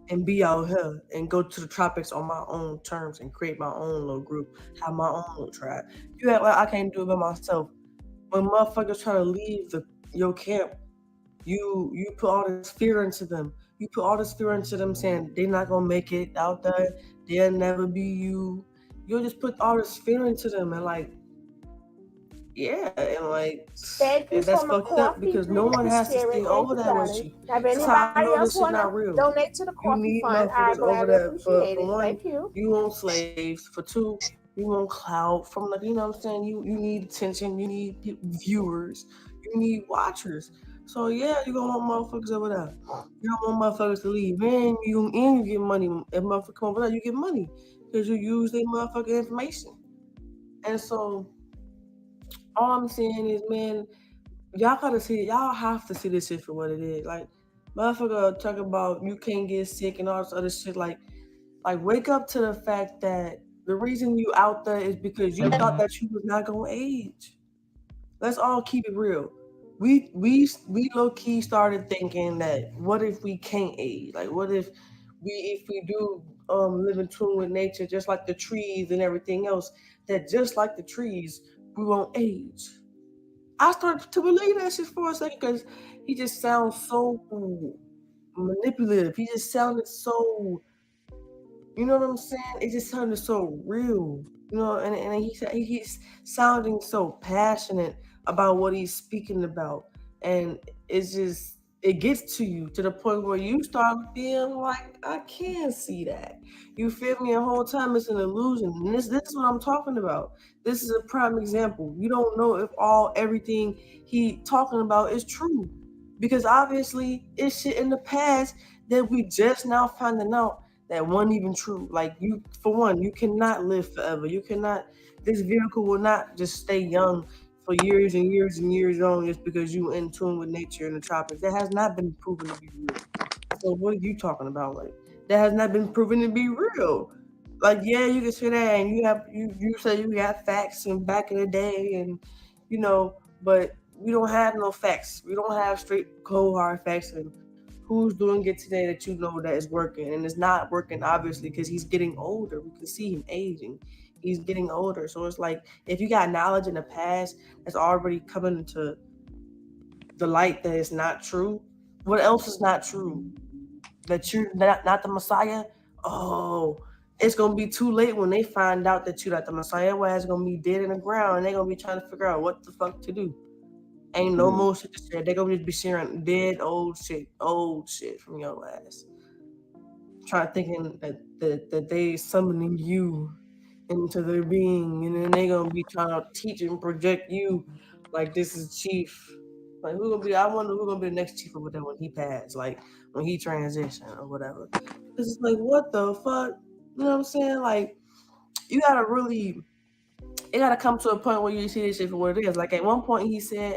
and be out here and go to the tropics on my own terms and create my own little group, have my own little tribe. You act like I can't do it by myself. When motherfuckers try to leave your camp, you put all this fear into them. You put all this fear into them saying they're not gonna make it out there, they'll never be you. You'll just put all this fear into them and like, yeah, and like that's fucked up because no one has to stay over there with you. That's how I know this shit not real. Donate to the You coffee need fund. motherfuckers over there for one, Thank you. You want slaves. For two, you want clout from you know what I'm saying? You need attention, you need viewers, you need watchers. So yeah, you gonna want motherfuckers over there. You don't want motherfuckers to leave. And you get money. If motherfuckers come over there, you get money. Because you use their motherfucking information. And so all I'm saying is, man, y'all have to see this shit for what it is. Like, motherfucker talk about you can't get sick and all this other shit. Like wake up to the fact that the reason you out there is because you thought that you was not gonna age. Let's all keep it real. We low key started thinking that what if we can't age? Like what if we do live in tune with nature, just like the trees and everything else, that just like the trees, we won't age. I started to believe that shit for a second because he just sounds so manipulative. He just sounded so, you know what I'm saying? It just sounded so real, you know. And he's sounding so passionate about what he's speaking about, and it's just it gets to you to the point where you start feeling like I can see that. You feel me? The whole time it's an illusion. And this is what I'm talking about. This is a prime example. You don't know if everything he talking about is true. Because obviously it's shit in the past that we just now finding out that wasn't even true. Like you, for one, you cannot live forever. You cannot. This vehicle will not just stay young for years and years and years on just because you in tune with nature and the tropics. That has not been proven to be real. So what are you talking about? Like that has not been proven to be real. Like yeah, you can say that, and you say you got facts and back in the day, and but we don't have no facts. We don't have straight cold hard facts and who's doing it today that you know that is working, and it's not working obviously because he's getting older. We can see him aging. He's getting older, so it's like if you got knowledge in the past that's already coming into the light that it's not true. What else is not true? That you're not the Messiah? Oh, it's gonna be too late when they find out that you're not the Messiah. Where it's gonna be dead in the ground, and they're gonna be trying to figure out what the fuck to do. Ain't no more shit to share. They're gonna just be sharing dead old shit from your ass. Thinking that they summoning you into their being, and then they gonna be trying to teach and project you like this is chief. Like who gonna be? I wonder who gonna be the next chief over there when he passed, like when he transition or whatever. It's just like what the fuck, you know what I'm saying? Like you gotta really, it gotta come to a point where you see this shit for what it is. Like at one point he said,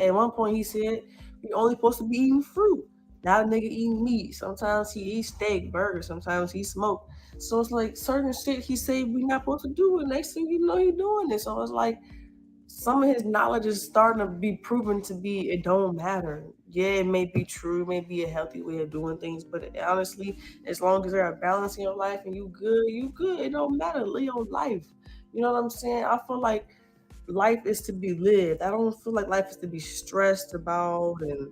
we only supposed to be eating fruit. Now the nigga eating meat. Sometimes he eats steak, burger. Sometimes he smoke. So it's like certain shit he say we not supposed to do. And next thing you know, he doing it. So it's like some of his knowledge is starting to be proven to be it don't matter. Yeah, it may be true, it may be a healthy way of doing things, but honestly, as long as there's a balance in your life and you good. It don't matter. Live your life. You know what I'm saying? I feel like life is to be lived. I don't feel like life is to be stressed about, and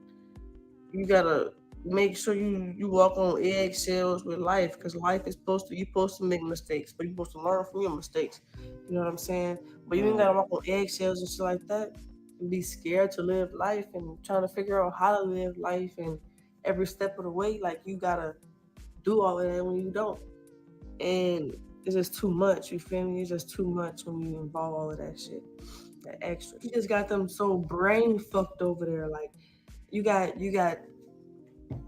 you gotta make sure you walk on eggshells with life, because life is you're supposed to make mistakes, but you're supposed to learn from your mistakes. You know what I'm saying? But you ain't gotta walk on eggshells and shit like that and be scared to live life and trying to figure out how to live life, and every step of the way, like you gotta do all of that when you don't. And it's just too much, you feel me? It's just too much when you involve all of that shit. That extra. You just got them so brain fucked over there. Like you got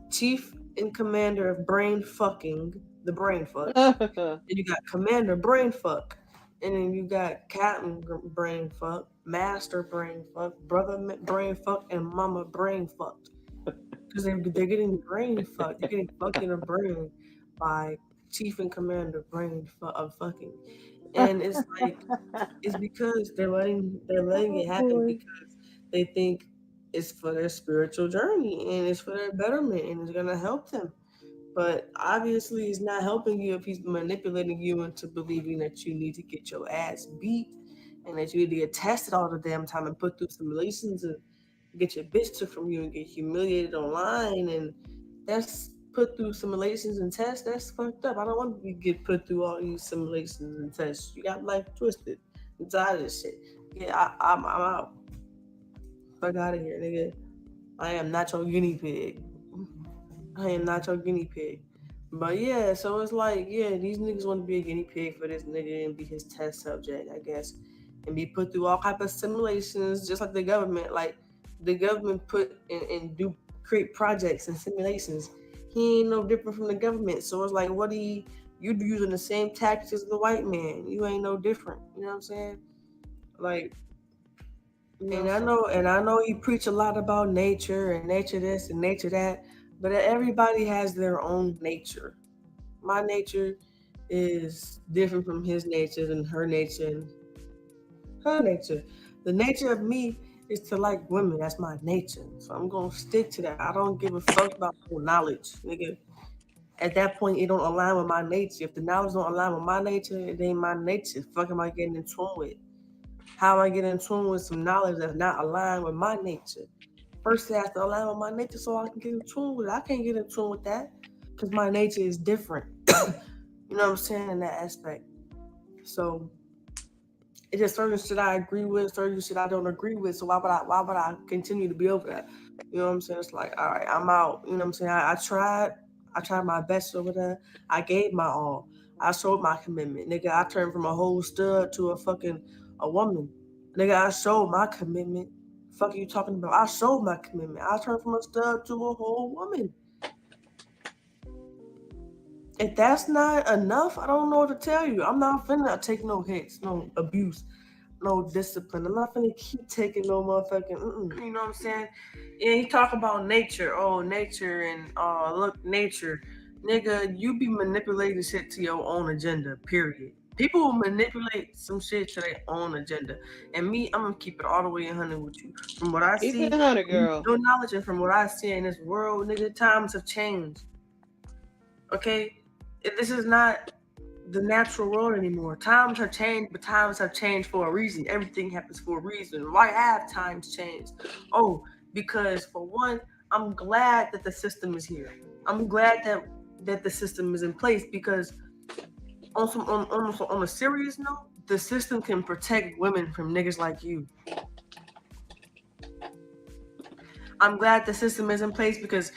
Chief and Commander of Brain Fucking, the Brain Fuck. Then you got Commander Brain Fuck. And then you got Captain Brain Fuck, Master Brain Fuck, Brother Brain Fuck, and Mama Brain Fucked. Because they're getting brain fucked. They're getting fucked in the brain by Chief and Commander Brain of Fucking. And it's like, it's because they're letting it happen because they think it's for their spiritual journey and it's for their betterment and it's gonna help them. But obviously, it's not helping you if he's manipulating you into believing that you need to get your ass beat and that you need to get tested all the damn time and put through simulations and get your bitch took from you and get humiliated online. And that's put through simulations and tests. That's fucked up. I don't want to get put through all these simulations and tests. You got life twisted. I'm tired of this shit. Yeah, I'm out. Fuck out of here, nigga. I am not your guinea pig. I am not your guinea pig. But yeah, so it's like, yeah, these niggas want to be a guinea pig for this nigga and be his test subject, I guess. And be put through all type of simulations, just like the government. Like the government put and do create projects and simulations. He ain't no different from the government. So it's like, you be using the same tactics as the white man. You ain't no different. You know what I'm saying? Like, and I know you preach a lot about nature and nature this and nature that, but everybody has their own nature. My nature is different from his nature and her nature and her nature. The nature of me is to like women. That's my nature. So I'm gonna stick to that. I don't give a fuck about knowledge, nigga. At that point, it don't align with my nature. If the knowledge don't align with my nature, it ain't my nature. Fuck am I getting in tune with? How am I getting in tune with some knowledge that's not aligned with my nature? First, it has to align with my nature so I can get in tune with it. I can't get in tune with that because my nature is different. You know what I'm saying in that aspect. So It's just certain shit I agree with, certain shit I don't agree with. So why would I continue to be over that? You know what I'm saying? It's like, all right, I'm out. You know what I'm saying? I tried my best over there. I gave my all. I showed my commitment. Nigga, I turned from a whole stud to a woman. Nigga, I showed my commitment. Fuck are you talking about? I showed my commitment. I turned from a stud to a whole woman. If that's not enough, I don't know what to tell you. I'm not finna take no hits, no abuse, no discipline. I'm not finna keep taking no motherfucking, you know what I'm saying? Yeah, he talk about nature. Oh, nature and look, nature. Nigga, you be manipulating shit to your own agenda, period. People will manipulate some shit to their own agenda. And me, I'm gonna keep it all the way 100 with you. From what I Keep see, it 100, girl. no knowledge, and from what I see in this world, nigga, times have changed. Okay? This is not the natural world anymore. Times have changed, but times have changed for a reason. Everything happens for a reason. Why have times changed? Oh, because for one, I'm glad that the system is here. I'm glad that the system is in place because on a serious note, the system can protect women from niggas like you. I'm glad the system is in place because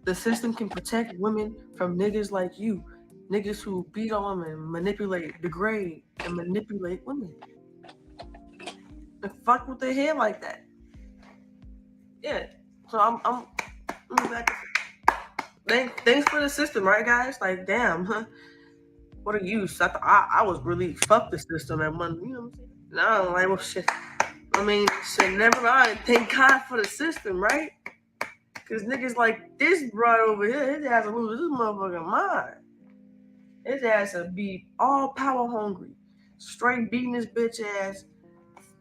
the system can protect women from niggas like you. Niggas who beat on women, manipulate, degrade, and manipulate women. And fuck with their head like that. Yeah. So I'm glad. Thanks for the system, right, guys? Like, damn, huh? What a use. I was really fuck the system at one. You know what I'm saying? No, like, well, shit. I mean, shit. Never mind. Thank God for the system, right? Because niggas like this brought over here, his ass will lose his motherfucking mind. His ass will be all power hungry, straight beating his bitch ass.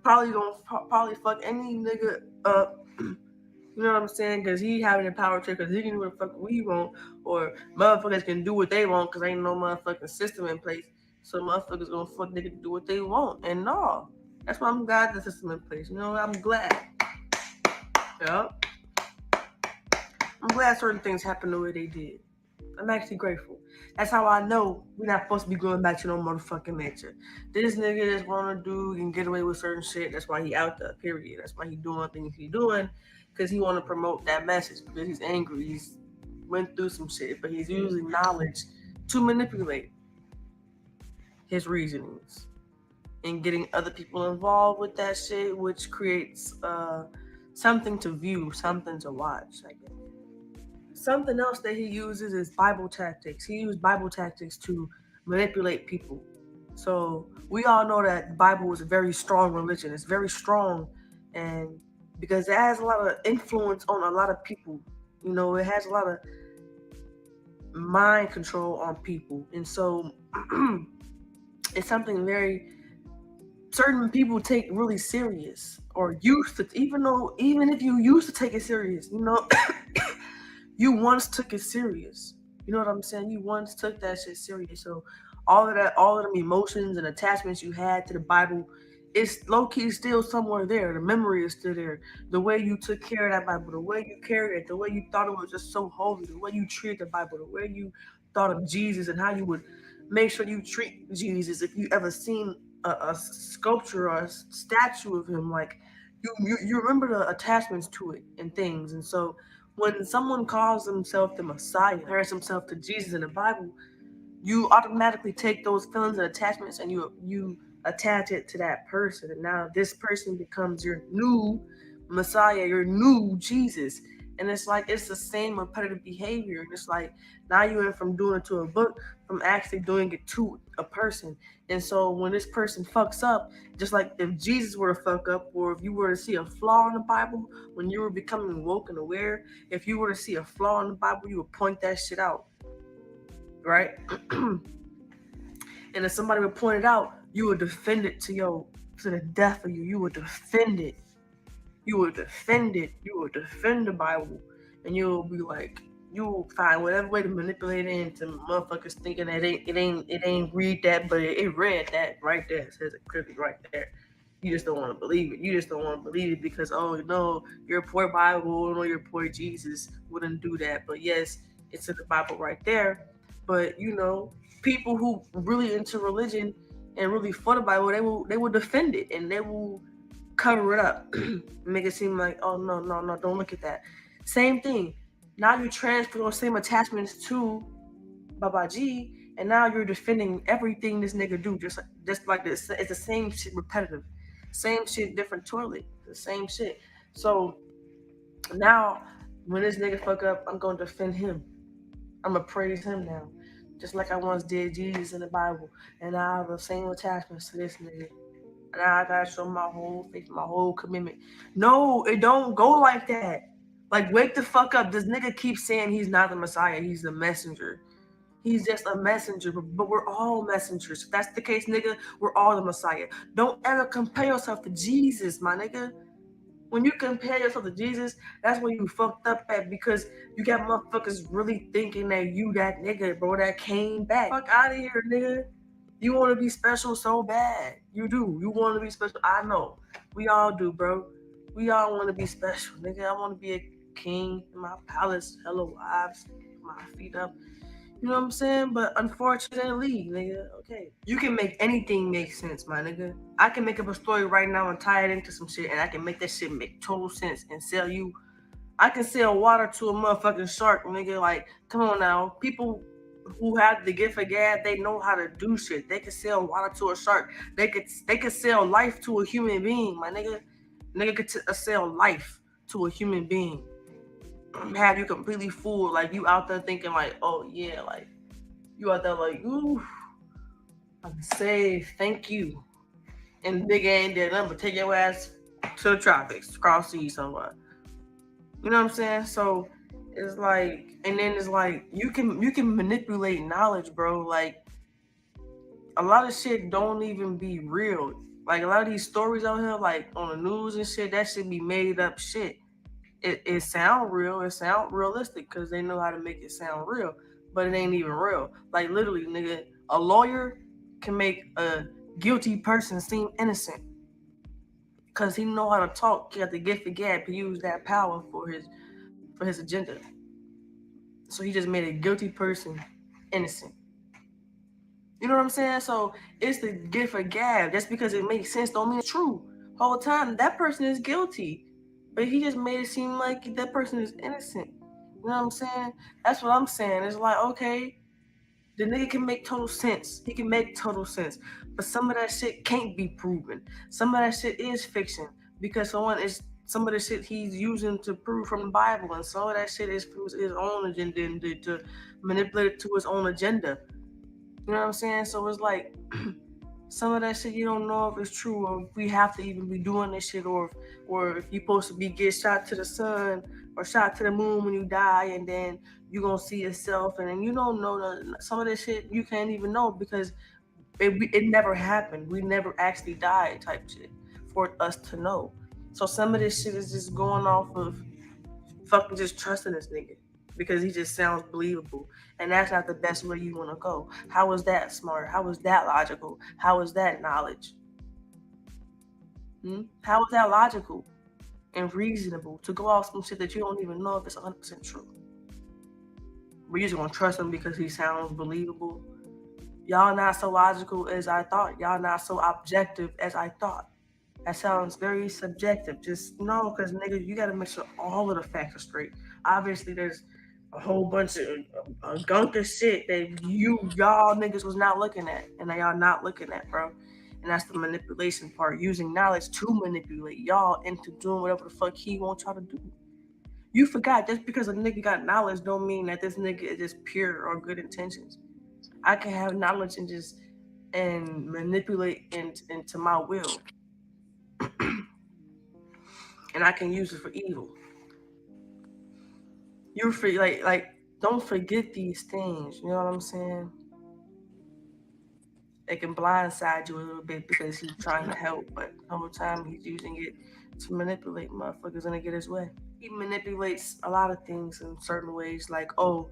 Probably fuck any nigga up. You know what I'm saying? Because he having the power trip, because he can do what the fuck we want, or motherfuckers can do what they want, because ain't no motherfucking system in place. So motherfuckers gonna fuck nigga do what they want, and no, that's why I'm glad the system in place. You know, I'm glad. Yeah, I'm glad certain things happened the way they did. I'm actually grateful. That's how I know we're not supposed to be going back to no motherfucking nature. This nigga just wanna do and get away with certain shit. That's why he out there, period. That's why he doing things he doing, because he wanna promote that message, because he's angry. He's went through some shit, but he's using knowledge to manipulate his reasonings and getting other people involved with that shit, which creates something to view, something to watch, I guess. Something else that he uses is Bible tactics. He used Bible tactics to manipulate people. So we all know that the Bible is a very strong religion. It's very strong, and because it has a lot of influence on a lot of people. You know, it has a lot of mind control on people. And so it's something very certain people take really serious, or used to, even if you used to take it serious, you know, you once took it serious. You know what I'm saying? You once took that shit serious. So all of them emotions and attachments you had to the Bible, it's low-key still somewhere there. The memory is still there. The way you took care of that Bible, the way you carried it, the way you thought it was just so holy, the way you treated the Bible, the way you thought of Jesus and how you would make sure you treat Jesus. If you ever seen a sculpture or a statue of him, like you remember the attachments to it and things. And so when someone calls himself the Messiah, compares himself to Jesus in the Bible, you automatically take those feelings and attachments and you attach it to that person. And now this person becomes your new Messiah, your new Jesus. And it's like, it's the same repetitive behavior. And it's like, now you went from doing it to a book, from actually doing it to a person. And so when this person fucks up, just like if Jesus were to fuck up, or if you were to see a flaw in the Bible, when you were becoming woke and aware, if you were to see a flaw in the Bible, you would point that shit out. Right? And if somebody would point it out, you would defend it to the death of you. You would defend it. You would defend it. You would defend the Bible. And you'll be like, you will find whatever way to manipulate it into motherfuckers thinking that it ain't read that, but it read that right there. It says it clearly right there. You just don't want to believe it. You just don't want to believe it because, oh no, your poor Bible, no, your poor Jesus wouldn't do that. But yes, it's in the Bible right there. But you know, people who really into religion and really fought about it, they will defend it and they will cover it up, make it seem like, oh no, don't look at that. Same thing. Now you transfer those same attachments to Baba G, and now you're defending everything this nigga do, just like this. It's the same shit, repetitive, same shit, different toilet, the same shit. So now, when this nigga fuck up, I'm gonna defend him. I'm gonna praise him now, just like I once did Jesus in the Bible, and now I have the same attachments to this nigga. And now I gotta show my whole faith, my whole commitment. No, it don't go like that. Like, wake the fuck up. This nigga keeps saying he's not the Messiah, he's the messenger. He's just a messenger, but we're all messengers. If that's the case, nigga, we're all the Messiah. Don't ever compare yourself to Jesus, my nigga. When you compare yourself to Jesus, that's when you fucked up at, because you got motherfuckers really thinking that you that nigga, bro, that came back. Fuck out of here, nigga. You want to be special so bad. You do. You want to be special. I know. We all do, bro. We all want to be special, nigga. I want to be a king in my palace, hella wives, my feet up. You know what I'm saying? But unfortunately, nigga, okay. You can make anything make sense, my nigga. I can make up a story right now and tie it into some shit, and I can make that shit make total sense and sell you. I can sell water to a motherfucking shark, nigga. Like, come on now. People who have the gift of gab, they know how to do shit. They can sell water to a shark. They could sell life to a human being, my nigga. Nigga could sell life to a human being. Have you completely fooled, like you out there thinking like, oh yeah, like you out there like, ooh, I'm safe, thank you. And nigga ain't there nothing but take your ass to the tropics, cross seas somewhere. You know what I'm saying? So it's like, and then it's like you can manipulate knowledge, bro. Like a lot of shit don't even be real. Like a lot of these stories out here, like on the news and shit, that should be made up shit. It sound real, it sound realistic because they know how to make it sound real, but it ain't even real. Like literally, nigga, a lawyer can make a guilty person seem innocent because he know how to talk. He got the gift of gab to use that power for his agenda. So he just made a guilty person innocent. You know what I'm saying? So it's the gift of gab. Just because it makes sense don't mean it's true. Whole time that person is guilty, but he just made it seem like that person is innocent. You know what I'm saying? That's what I'm saying. It's like, okay, the nigga can make total sense. He can make total sense, but some of that shit can't be proven. Some of that shit is fiction because some of the shit he's using to prove from the Bible, and some of that shit is from his own agenda and to manipulate it to his own agenda. You know what I'm saying? So it's like some of that shit you don't know if it's true or if we have to even be doing this shit or if you're supposed to be get shot to the sun or shot to the moon when you die and then you're gonna see yourself and then you don't know some of this shit you can't even know because it never happened. We never actually died type shit for us to know. So some of this shit is just going off of fucking just trusting this nigga because he just sounds believable. And that's not the best way you want to go. How is that smart? How is that logical? How is that knowledge? How is that logical and reasonable to go off some shit that you don't even know if it's 100% true? We're just going to trust him because he sounds believable. Y'all not so logical as I thought. Y'all not so objective as I thought. That sounds very subjective. Just no, because nigga, you got to make sure all of the facts are straight. Obviously, there's a whole bunch of gunk of shit that y'all niggas was not looking at, and that y'all not looking at, bro. And that's the manipulation part, using knowledge to manipulate y'all into doing whatever the fuck he wants y'all to do. You forgot, just because a nigga got knowledge don't mean that this nigga is just pure or good intentions. I can have knowledge and manipulate into my will. And I can use it for evil. You're free, like don't forget these things. You know what I'm saying? It can blindside you a little bit because he's trying to help, but the whole time he's using it to manipulate motherfuckers and to get his way. He manipulates a lot of things in certain ways, like, oh,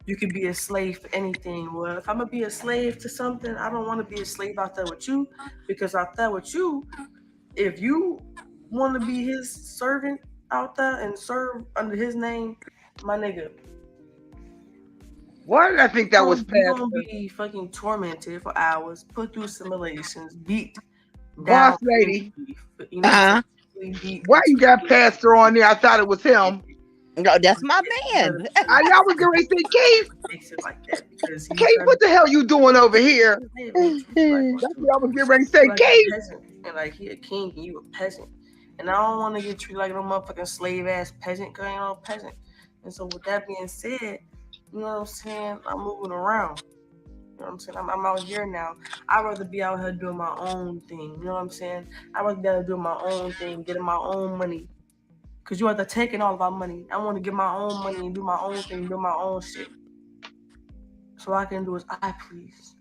you could be a slave for anything. Well, if I'm gonna be a slave to something, I don't want to be a slave out there with you, because out there with you, if you want to be his servant out there and serve under his name, my nigga, Why did I think that was You're gonna Pastor? be fucking tormented for hours, put through simulations, beat Boss down, lady. you know, Uh-huh. beat Why you into got Pastor on there? I thought it was him. No, that's my man. Y'all was going to say, Keith. Makes it like that because he's Keith, what the hell you doing over here? That's what I was getting ready to say, like a Keith. peasant, and like he a king and you a peasant, and I don't want to get treated like no motherfucking slave ass peasant because I ain't no peasant. And so with that being said, you know what I'm saying? I'm moving around. You know what I'm saying? I'm out here now. I'd rather be out here doing my own thing. You know what I'm saying? I'd rather be out doing my own thing, getting my own money. Because you have to taking all of our money. I want to get my own money and do my own thing, do my own shit. So I can do as I please.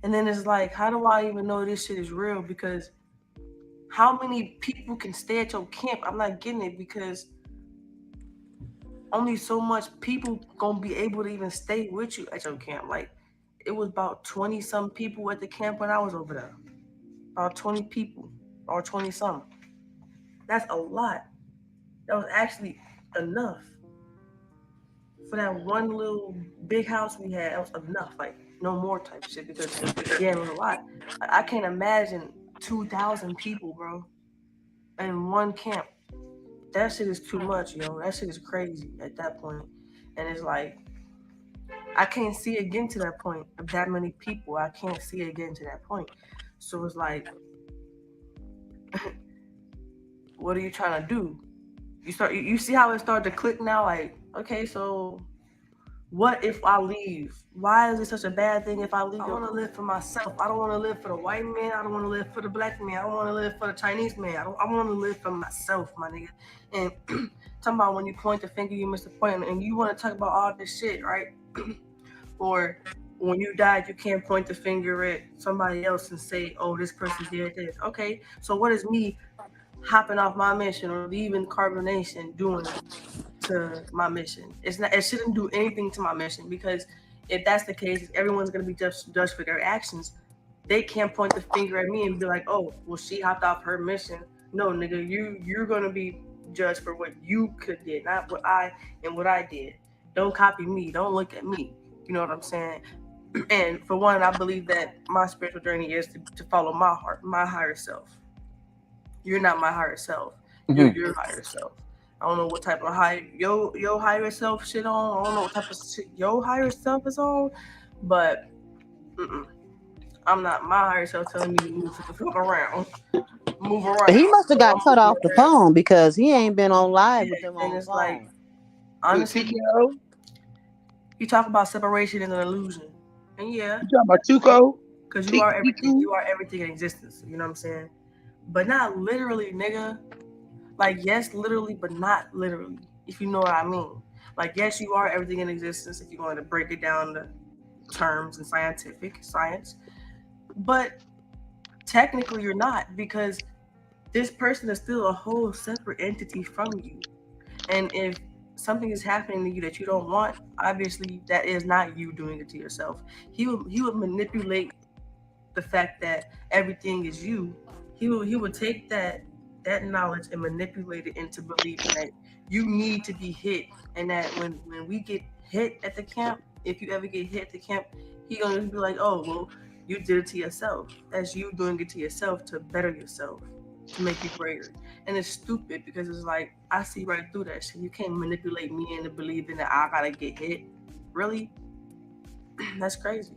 And then it's like, how do I even know this shit is real? Because how many people can stay at your camp? I'm not getting it because only so much people gonna be able to even stay with you at your camp. Like, it was about 20 some people at the camp when I was over there. About 20 people or 20 some. That's a lot. That was actually enough. For that one little big house we had, that was enough. Like, no more type shit because, yeah, it was a lot. I can't imagine 2,000 people, bro, in one camp. That shit is too much, yo. That shit is crazy at that point. And it's like, I can't see it getting to that point of that many people. I can't see it getting to that point. So it's like, what are you trying to do? You see how it started to click now? Like, okay, so what if I leave? Why is it such a bad thing if I leave? I want to live for myself. I don't want to live for the white man. I don't want to live for the black man. I don't want to live for the Chinese man. I want to live for myself, my nigga. And talking about when you point the finger, you miss the point. And you want to talk about all this shit, right? Or when you died, you can't point the finger at somebody else and say, oh, this person did this. Okay, so what is me hopping off my mission or leaving Carbonation doing to my mission? It's not. It shouldn't do anything to my mission because if that's the case, everyone's gonna be judged for their actions. They can't point the finger at me and be like, "Oh, well, she hopped off her mission." No, nigga, you're gonna be judged for what you could did, not what I did. Don't copy me. Don't look at me. You know what I'm saying? And for one, I believe that my spiritual journey is to follow my heart, my higher self. You're not my higher self. You're your higher self. I don't know what type of your higher self shit on. I don't know what type of shit your higher self is on, but I'm not my higher self telling me to move the fuck around. Move around. He must have got cut off the phone because he ain't been on live with them on And the it's phone. like, honestly, you talk about separation is an illusion. And yeah. You talking about Tuco? Because you are everything. You are everything in existence. You know what I'm saying? But not literally, nigga. Like, yes, literally, but not literally, if you know what I mean. Like, yes, you are everything in existence if you're going to break it down to terms and science. But technically, you're not because this person is still a whole separate entity from you. And if something is happening to you that you don't want, obviously, that is not you doing it to yourself. He would manipulate the fact that everything is you. He would take that knowledge and manipulate it into believing that you need to be hit, and that when we get hit at the camp, if you ever get hit at the camp, he gonna be like, oh, well, you did it to yourself. That's you doing it to yourself to better yourself, to make you greater. And it's stupid because it's like, I see right through that shit. You can't manipulate me into believing that I gotta get hit. Really? That's crazy.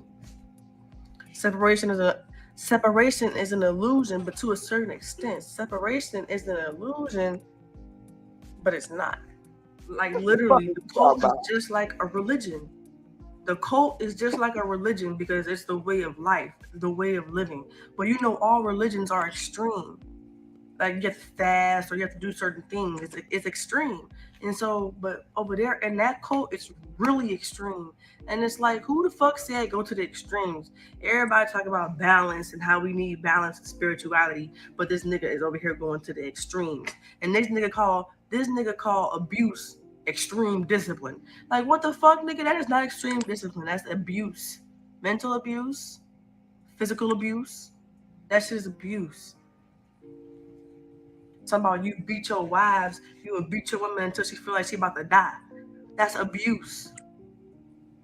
Separation is an illusion, but to a certain extent. Separation is an illusion, but it's not. Like, literally, the cult is just like a religion. The cult is just like a religion because it's the way of life, the way of living. But you know, all religions are extreme. Like, you have to fast or you have to do certain things. It's extreme. And so, but over there in that cult, it's really extreme. And it's like, who the fuck said go to the extremes? Everybody talk about balance and how we need balance and spirituality, but this nigga is over here going to the extremes. And this nigga call abuse extreme discipline. Like, what the fuck, nigga? That is not extreme discipline. That's abuse. Mental abuse, physical abuse. That shit is abuse. Talking about you beat your wives, you would beat your woman until she feel like she about to die. That's abuse.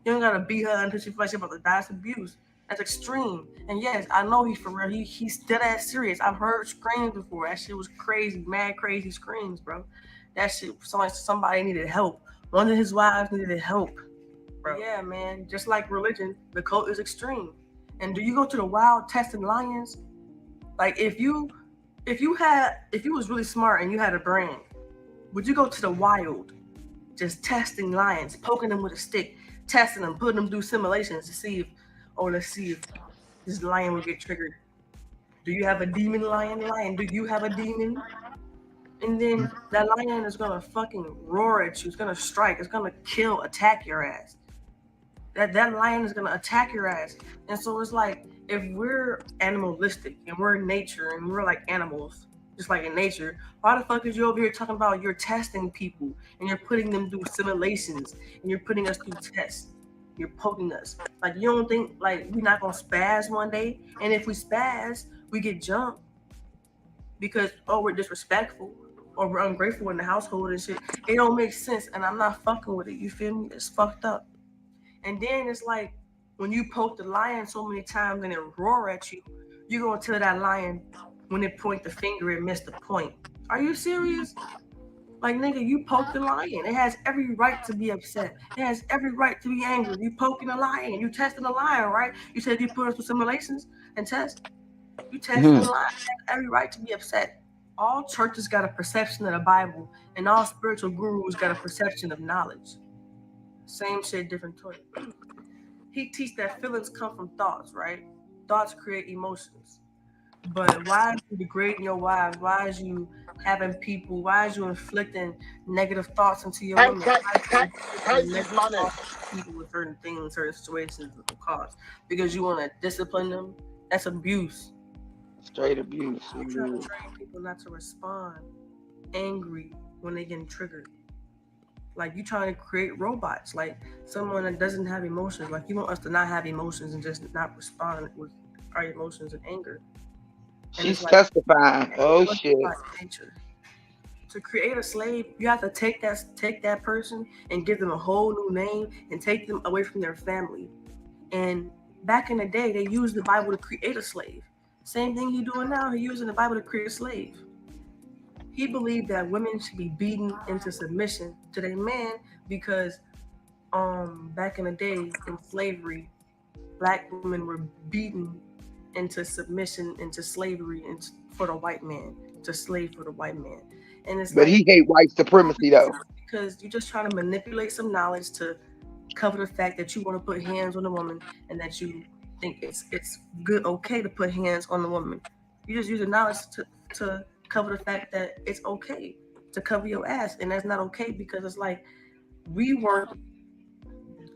You don't gotta beat her until she feels like she's about to die. That's abuse. That's extreme. And yes, I know he's for real. He's dead ass serious. I've heard screams before. That shit was crazy, mad crazy screams, bro. That shit sounded like somebody needed help. One of his wives needed help. Bro. Yeah, man. Just like religion, the cult is extreme. And do you go to the wild testing lions? Like if you was really smart and you had a brain, would you go to the wild, just testing lions, poking them with a stick, testing them, putting them through simulations to see if, let's see if this lion will get triggered. Do you have a demon lion? Lion, do you have a demon? And then that lion is gonna fucking roar at you. It's gonna strike. It's gonna kill, attack your ass. That lion is gonna attack your ass. And so it's like, if we're animalistic and we're in nature and we're like animals, just like in nature, why the fuck is you over here talking about you're testing people and you're putting them through simulations and you're putting us through tests? You're poking us. Like, you don't think like we're not gonna spaz one day? And if we spaz, we get jumped because we're disrespectful or we're ungrateful in the household and shit. It don't make sense, and I'm not fucking with it. You feel me? It's fucked up. And then it's like, when you poke the lion so many times and it roar at you, you're gonna tell that lion when it point the finger it missed the point. Are you serious? Like, nigga, you poked the lion. It has every right to be upset. It has every right to be angry. You poking a lion. You testing a lion, right? You said you put us through simulations and tests. You testing the lion. It has every right to be upset. All churches got a perception of the Bible, and all spiritual gurus got a perception of knowledge. Same shit, different toy. He teach that feelings come from thoughts, right? Thoughts create emotions. But why is you degrading your wives? Why is you having people? Why is you inflicting negative thoughts into your women? People with certain things, certain situations will cause because you want to discipline them. That's abuse. Straight abuse. You trying to train people not to respond angry when they getting triggered. Like, you trying to create robots, like someone that doesn't have emotions. Like, you want us to not have emotions and just not respond with our emotions and anger. And she's testifying. Oh shit. Nature. To create a slave, you have to take that person and give them a whole new name and take them away from their family. And back in the day, they used the Bible to create a slave. Same thing he doing now. He using the Bible to create a slave. He believed that women should be beaten into submission to their man because back in the day in slavery, black women were beaten into submission, into slavery, and for the white man, to slave for the white man. And it's but he hate white supremacy though. Because you're just trying to manipulate some knowledge to cover the fact that you want to put hands on a woman and that you think it's good, okay to put hands on the woman. You just use the knowledge to cover the fact that it's okay to cover your ass, and that's not okay because it's like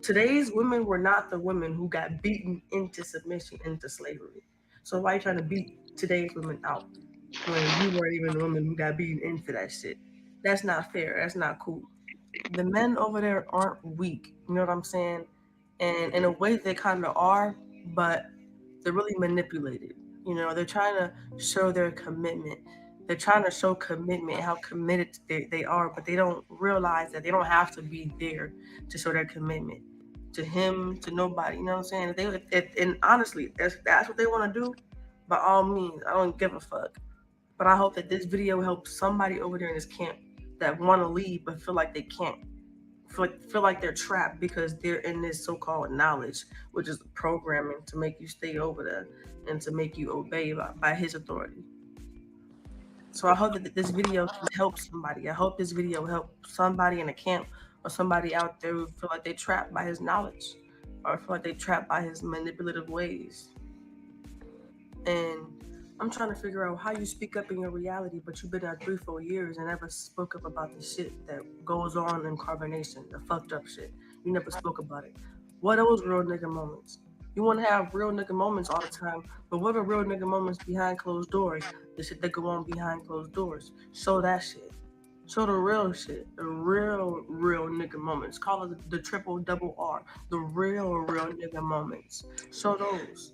today's women were not the women who got beaten into submission, into slavery. So why are you trying to beat today's women out when you weren't even the woman who got beaten into that shit? That's not fair. That's not cool. The men over there aren't weak. You know what I'm saying? And in a way they kind of are, but they're really manipulated. You know, they're trying to show their commitment. They're trying to show commitment, how committed they are, but they don't realize that they don't have to be there to show their commitment to him, to nobody. You know what I'm saying? And honestly, that's what they want to do, by all means, I don't give a fuck. But I hope that this video helps somebody over there in this camp that want to leave but feel like they can't. Feel like they're trapped because they're in this so-called knowledge, which is programming to make you stay over there and to make you obey by his authority. So I hope that this video can help somebody. I hope this video help somebody in a camp or somebody out there who feel like they're trapped by his knowledge or feel like they're trapped by his manipulative ways. And I'm trying to figure out how you speak up in your reality, but you've been out 3-4 years and never spoke up about the shit that goes on in Carbonation, the fucked up shit. You never spoke about it. What are those real nigga moments? You want to have real nigga moments all the time, but what are real nigga moments behind closed doors? The shit that go on behind closed doors. Show that shit. Show the real shit. The real nigga moments. Call it the triple double R. The real nigga moments. Show those.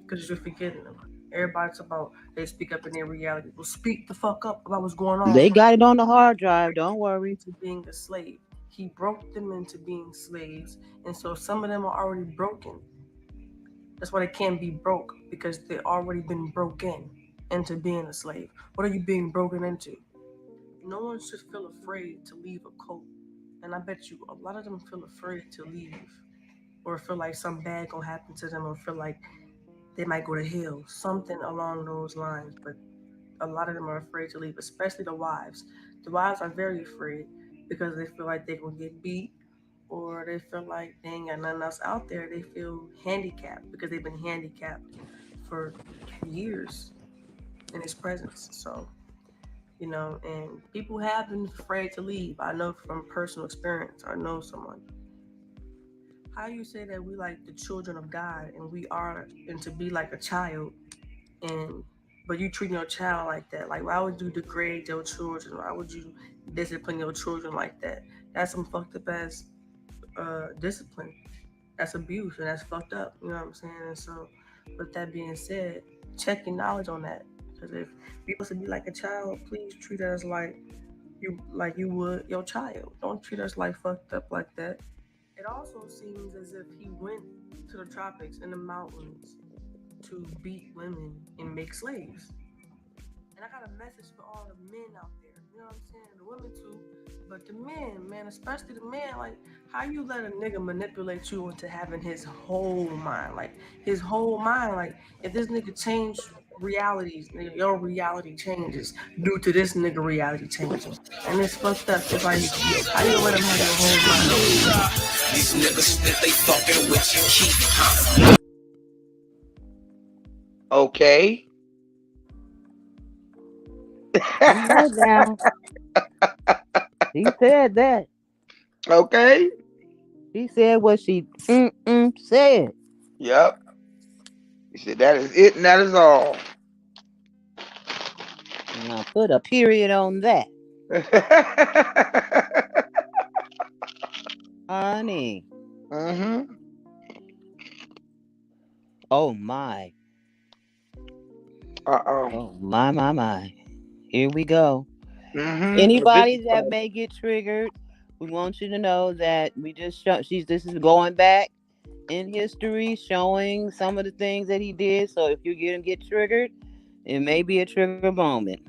Because you're forgetting them. Everybody's about they speak up in their reality. Well, speak the fuck up about what's going on. They got it on the hard drive. Don't worry. To being a slave. He broke them into being slaves, and so some of them are already broken. That's why they can't be broke, because they've already been broken into being a slave. What are you being broken into? No one should feel afraid to leave a cult. And I bet you a lot of them feel afraid to leave, or feel like something bad gonna happen to them, or feel like they might go to hell, something along those lines. But a lot of them are afraid to leave, especially the wives. The wives are very afraid because they feel like they're gonna get beat, or they feel like they ain't got nothing else out there. They feel handicapped because they've been handicapped for years in his presence. So, and people have been afraid to leave. I know from personal experience. I know someone. How you say that we like the children of God and we are, and to be like a child, but you treat your child like that? Like, why would you degrade your children? Why would you discipline your children like that? That's some fucked up ass discipline. That's abuse, and that's fucked up. You know what I'm saying? And so, with that being said, check your knowledge on that. Because if you're supposed to be like a child, please treat us like you would your child. Don't treat us like fucked up like that. It also seems as if he went to the tropics and the mountains to beat women and make slaves. And I got a message for all the men out there. You know what I'm saying? The women too, but the men, man, especially the men. Like, how you let a nigga manipulate you into having his whole mind? Like, his whole mind. Like, if this nigga change realities, nigga, your reality changes due to this nigga reality changing. And it's fucked up. It's like, how you let him have your whole mind? These niggas think they fucking with you, keep Okay. Now. He said that. Okay. She said what she said. Yep. He said that is it and that is all. Now put a period on that. Honey. Mm-hmm. Oh my. Uh-oh. Oh my. Here we go. Mm-hmm. Anybody that may get triggered, we want you to know that we just this is going back in history, showing some of the things that he did. So if you get triggered, it may be a trigger moment.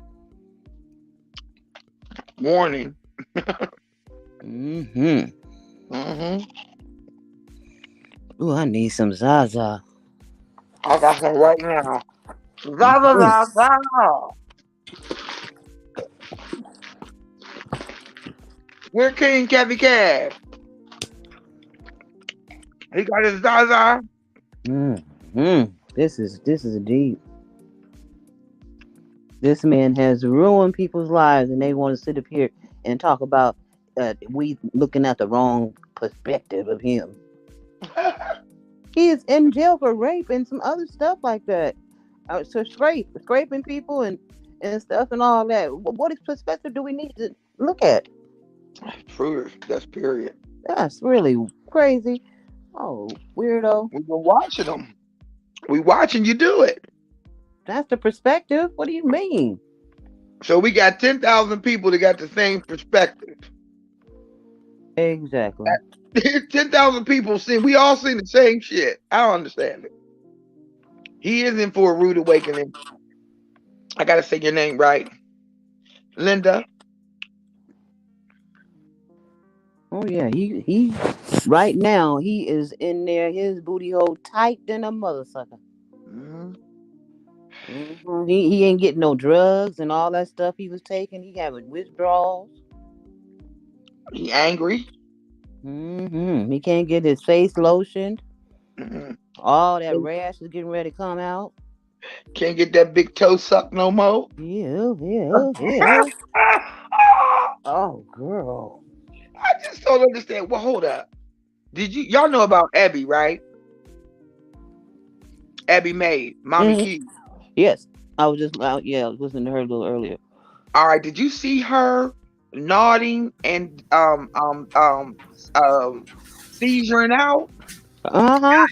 Warning. Mm-hmm. Mm-hmm. Ooh, I need some Zaza. I got some right now. Zaza. We're King Kevy Cav. He got his Zaza. Mm-hmm. This is deep. This man has ruined people's lives, and they want to sit up here and talk about we looking at the wrong perspective of him. He is in jail for rape and some other stuff like that. So scraping people and stuff and all that. What perspective do we need to look at? True. That's period. That's really crazy. Oh, weirdo. We've been watching them. We watching you do it. That's the perspective. What do you mean? So we got 10,000 people that got the same perspective. Exactly. 10,000 people we all seen the same shit. I don't understand it. He is in for a rude awakening. I gotta say your name right. Linda. Oh yeah, he right now he is in there, his booty hole tight than a mother sucker. Mm-hmm. Mm-hmm. He ain't getting no drugs and all that stuff he was taking. He having withdrawals. He angry. Mm-hmm. He can't get his face lotioned. Mm-hmm. All that rash is getting ready to come out. Can't get that big toe sucked no more. Yeah. Oh, girl. I just don't understand. Well, hold up. Y'all know about Abby, right? Abby May, Mommy Key. Yes. I was listening to her a little earlier. All right. Did you see her nodding and seizuring out?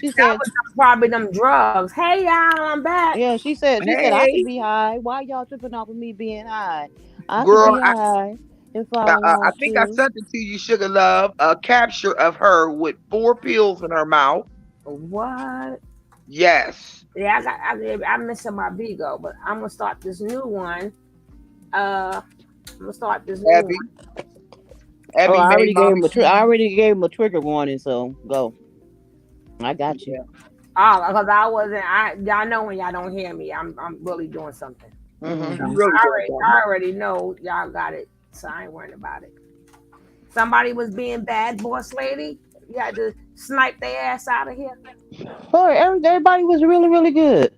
She said that was probably them drugs. Hey y'all, I'm back. Yeah, she said I could be high. Why y'all tripping off of me being high? I Girl, could be high. I think I sent it to you, Sugar Love. A capture of her with 4 pills in her mouth. What? Yes. Yeah, I'm missing my Vigo, but I'm gonna start this new one. I'm gonna start this new Abby. one. Abby I already gave him I already gave him a trigger warning, so go. I got you. Yeah. Oh, because I wasn't. Y'all know when y'all don't hear me, I'm really doing something. I already know y'all got it, so I ain't worrying about it. Somebody was being bad, boss lady. You had to snipe their ass out of here. Oh, everybody was really, really good.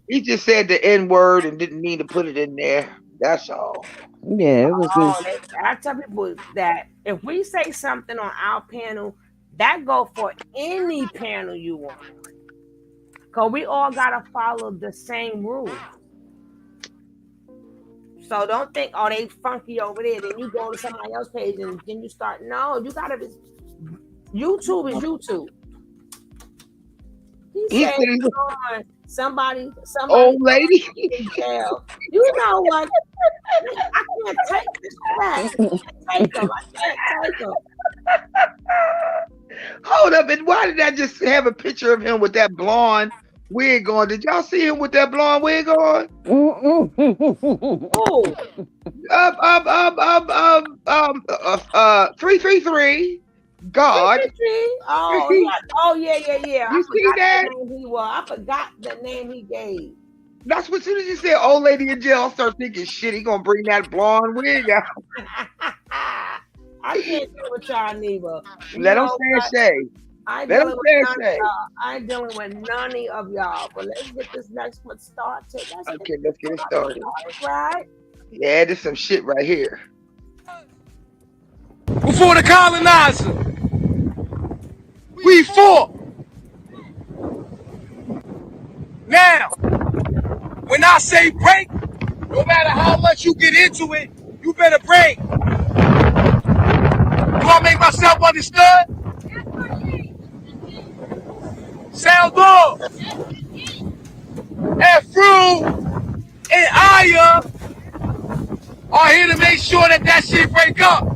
He just said the N word and didn't mean to put it in there. That's all. Yeah, it was good. I tell people that if we say something on our panel, that go for any panel you want. Because we all got to follow the same rules. So don't think, oh, they funky over there. Then you go to somebody else's page and then you start. No, you got to be. YouTube is YouTube. He said, somebody old lady in jail. You know what? I can't take this back. I can't take him. Hold up, and why did I just have a picture of him with that blonde wig on? Did y'all see him with that blonde wig on? Oh, 333. God. 333? Oh, yeah. You see that? I forgot the name he gave. That's what, as soon as you said old lady in jail, I start thinking, shit, he gonna bring that blonde wig out. I can't deal with y'all neither. Let him say. I ain't dealing with none of y'all. But let's get this next one started. Okay, let's get it started. Right? Yeah, there's some shit right here. Before the colonizer, we fought. Now, when I say break, no matter how much you get into it, you better break. Do I make myself understood? Sound off. Afro and Aya are here to make sure that shit break up.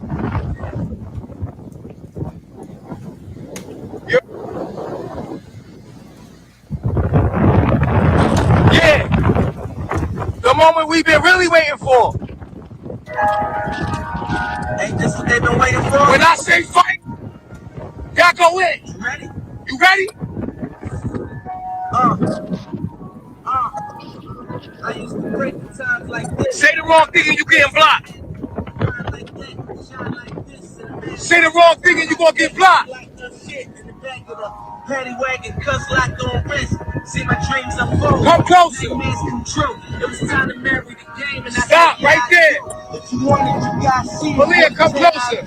Yeah. The moment we've been really waiting for. Ain't this what they've been waiting for? When I say fight, y'all go in. You ready? You ready? I used to break the times like this. Say the wrong thing and you getting blocked. Say the wrong thing and you gonna get blocked. Paddy wagon, cuss locked on wrist. See my dreams unfold. Come closer. Control. It was time to marry the game and stop right there. If you want it, you got to see it. Malia, come closer.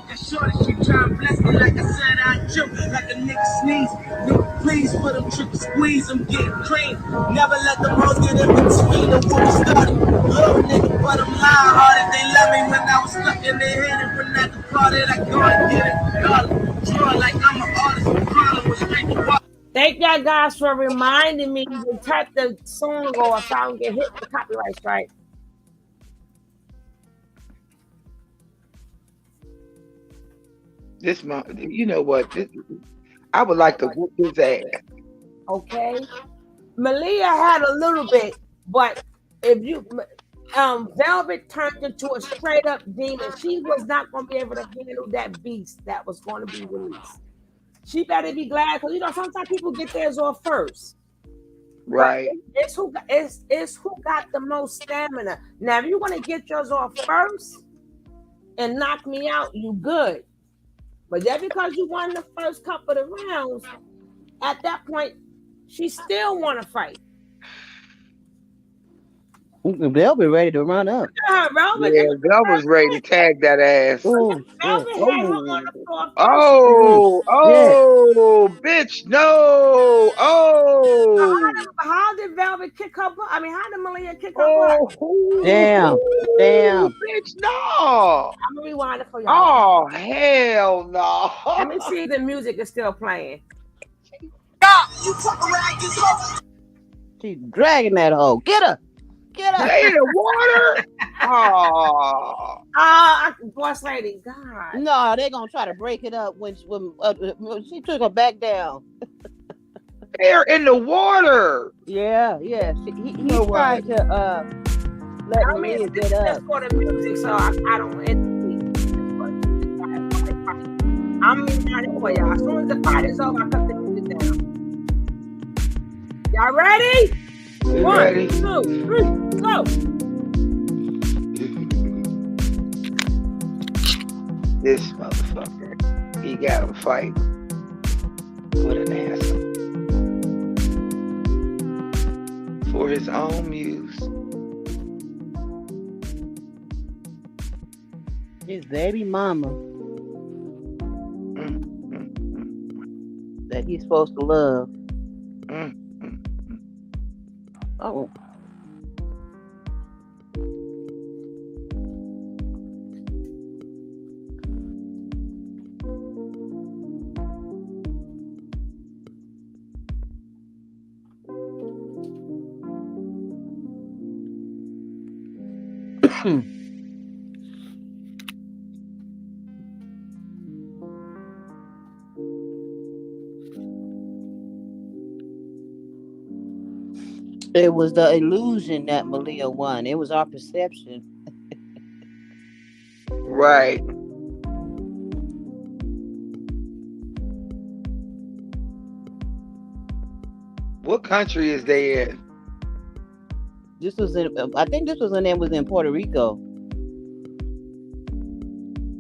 That shorty, she trying to bless me like I said I joke. Like a nigga sneeze. Nigga, please for them trick squeeze. I'm getting cream. Never let them hoes get in between of what we started. Little nigga, but I'm lying hearted. They love me when I was stuck in their head. And when I departed, I go and get it. Darling, draw like I'm an artist. Problem was straight to walk. Thank y'all guys for reminding me to type the song off so I don't get hit with copyright strike. This month, you know what? I would like to whoop his ass. Okay. Malia had a little bit, but if you Velvet turned into a straight up demon. She was not going to be able to handle that beast that was going to be released. She better be glad, because you know sometimes people get theirs off first. Right. It's who got the most stamina. Now, if you want to get yours off first and knock me out, you good. But just because you won the first couple of rounds, at that point, she still want to fight. They'll be ready to run up. Yeah, Velvet's ready to tag that ass. Bitch, no. How did Velvet kick her butt? I mean, how did Malia kick her butt? Damn. Bitch, no. I'm going to rewind it for y'all. Oh, hell no. Let me see if the music is still playing. She's dragging that hoe. Get her. Stay in the water. Oh. Boss lady, God. No, they're gonna try to break it up when she took her back down. They're in the water. Yeah. He tried to let Malia get up. For the music, so I don't intercede. I'm not in for y'all. As soon as the fight is over, I cut the music down. Y'all ready? We 1, ready? 2, 3, go. This motherfucker, he got him fight with an asshole for his own muse. His baby mama that he's supposed to love. Oh. It was the illusion that Malia won. It was our perception. Right. What country is they in? This was I think this was in Puerto Rico.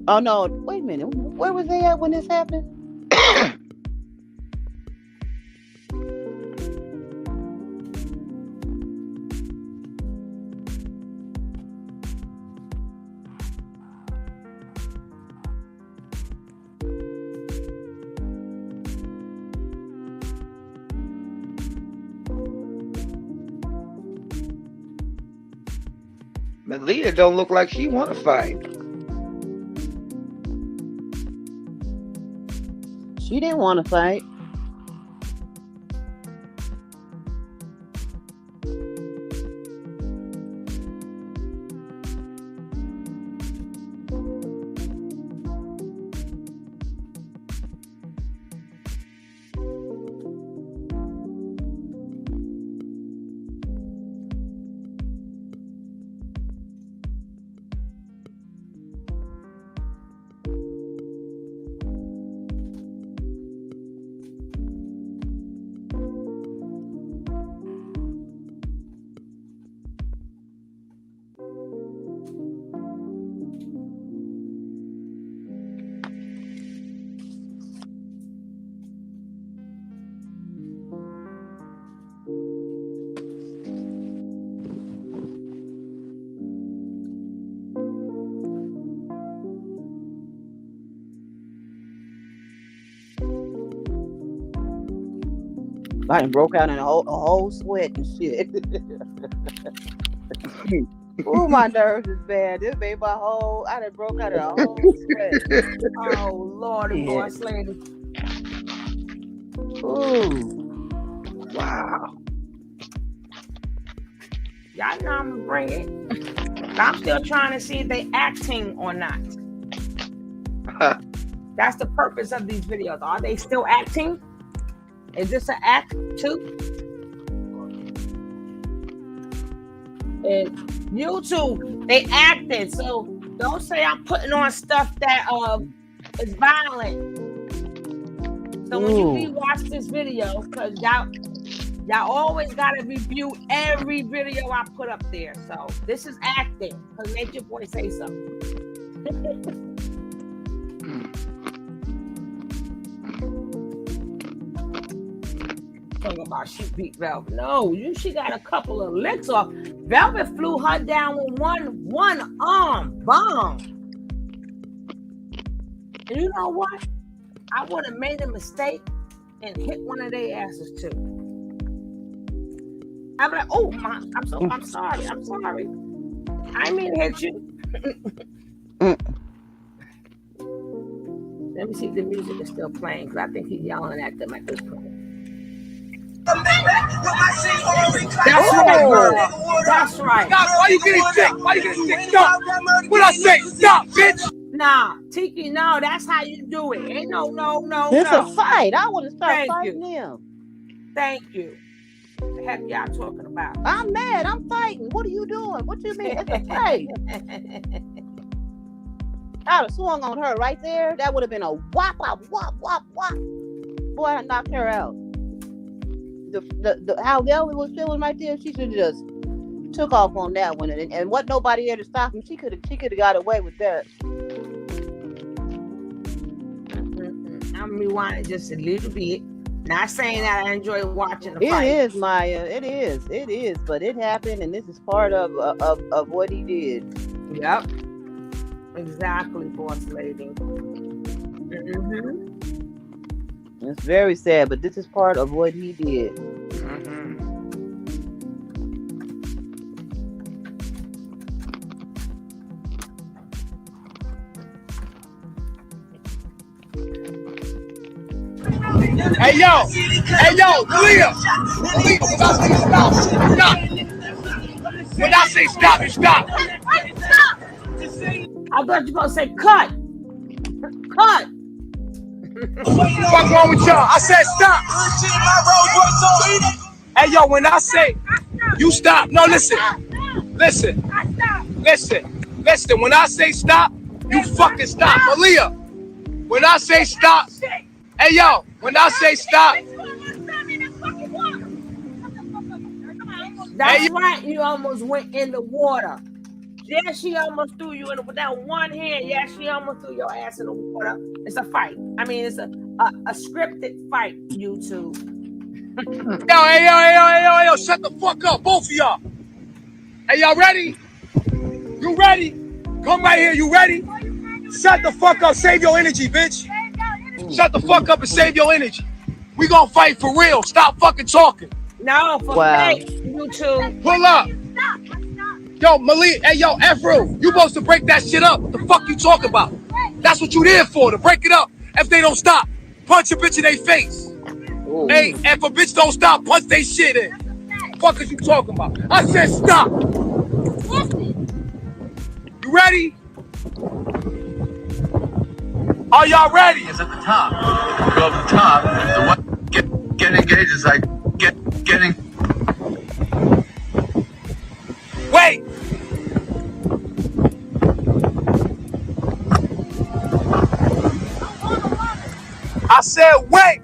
Oh no! Wait a minute. Where was they at when this happened? Malia don't look like she want to fight. She didn't want to fight. I done broke out in a whole sweat and shit. Ooh, my nerves is bad. This made my whole. I done broke out in a whole sweat. Oh Lord, boss lady. Ooh. Wow. Y'all know I'm gonna bring it. I'm still trying to see if they acting or not. That's the purpose of these videos. Are they still acting? Is this an act too? And YouTube, they acted. So don't say I'm putting on stuff that is violent. So when you rewatch this video, because y'all always gotta review every video I put up there. So this is acting. Because make your boy say something. Talking about she beat Velvet. No, she got a couple of licks off. Velvet flew her down with one arm. Bomb. And you know what? I would have made a mistake and hit one of their asses too. I'd be like, oh my, I'm sorry. I didn't mean to hit you. Let me see if the music is still playing, because I think he's yelling at them at this point. With my shit already That's right, girl. That's right. Stop. Why you getting sick? Why you getting sick? Stop. What I say? Stop, bitch. Nah, Tiki, no, that's how you do it. Ain't no. It's a fight. I want to start fighting them. Thank you. The heck y'all talking about? I'm mad. I'm fighting. What are you doing? What you mean? It's a fight. I'd have swung on her right there. That would have been a whop, whop, whop, whop, whop. Boy, I knocked her out. The how Velvet was feeling right there, she should have just took off on that one, and what nobody there to stop him. She could have got away with that. I'm rewinding just a little bit. Not saying that I enjoy watching the fight. It is, Maya. It is. But it happened, and this is part of what he did. Yep. Exactly, boss lady. It's very sad, but this is part of what he did. Hey yo, Leah. Stop. When I say stop, you stop. I thought you were gonna say cut. Cut. What's wrong with y'all? I said stop. Hey yo, when I say you stop, no, listen. When I say stop, you fucking stop. Malia, when I say stop, hey yo, when I say stop. That's right, you almost went in the water. Yeah, she almost threw you in with that one hand. Yeah, she almost threw your ass in the water. It's a fight. I mean, it's a scripted fight, you two. Yo, shut the fuck up, both of y'all. Hey, y'all ready? You ready? Come right here, you ready? Shut the fuck up, save your energy, bitch. Shut the fuck up and save your energy. We gonna fight for real. Stop fucking talking. No, for fake, you two. Pull up. Yo, Malik, hey, yo, Afro, you supposed to break that shit up. What the fuck you talking about? That's what you there for, to break it up. If they don't stop, punch a bitch in their face. Ooh. Hey, if a bitch don't stop, punch they shit in. Fuck is you talking about? I said stop. You ready? Are y'all ready? It's at the top. You go up the top. The one get engaged is like getting. Wait. I said wait.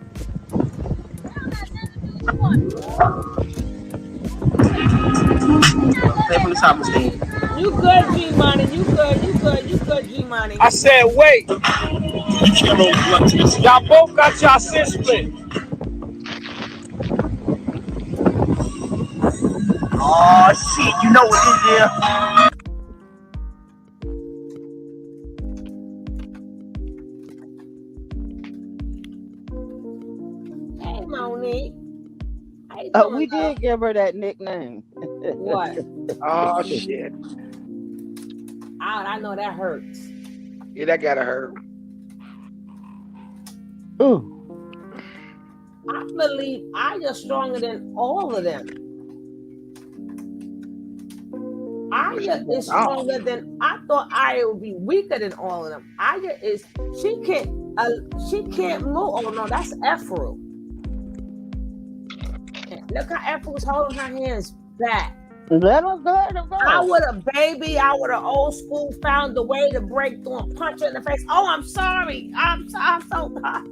Play from the top of the stage. You good, G-Money. You good, G-Money. I said wait. Y'all both got y'all sin split. Oh shit, you know what it is. Hey, Monique. We did give her that nickname. What? Oh shit. I know that hurts. Yeah, that gotta hurt. Ooh. I believe Aya's stronger than all of them. Aya is stronger than I thought. Aya would be weaker than all of them. Aya is she can't move. Oh no, that's Ephru. Look how Ephru was holding her hands back. Let us go. I would have old school found the way to break through and punch her in the face. Oh, I'm sorry. I'm so sorry.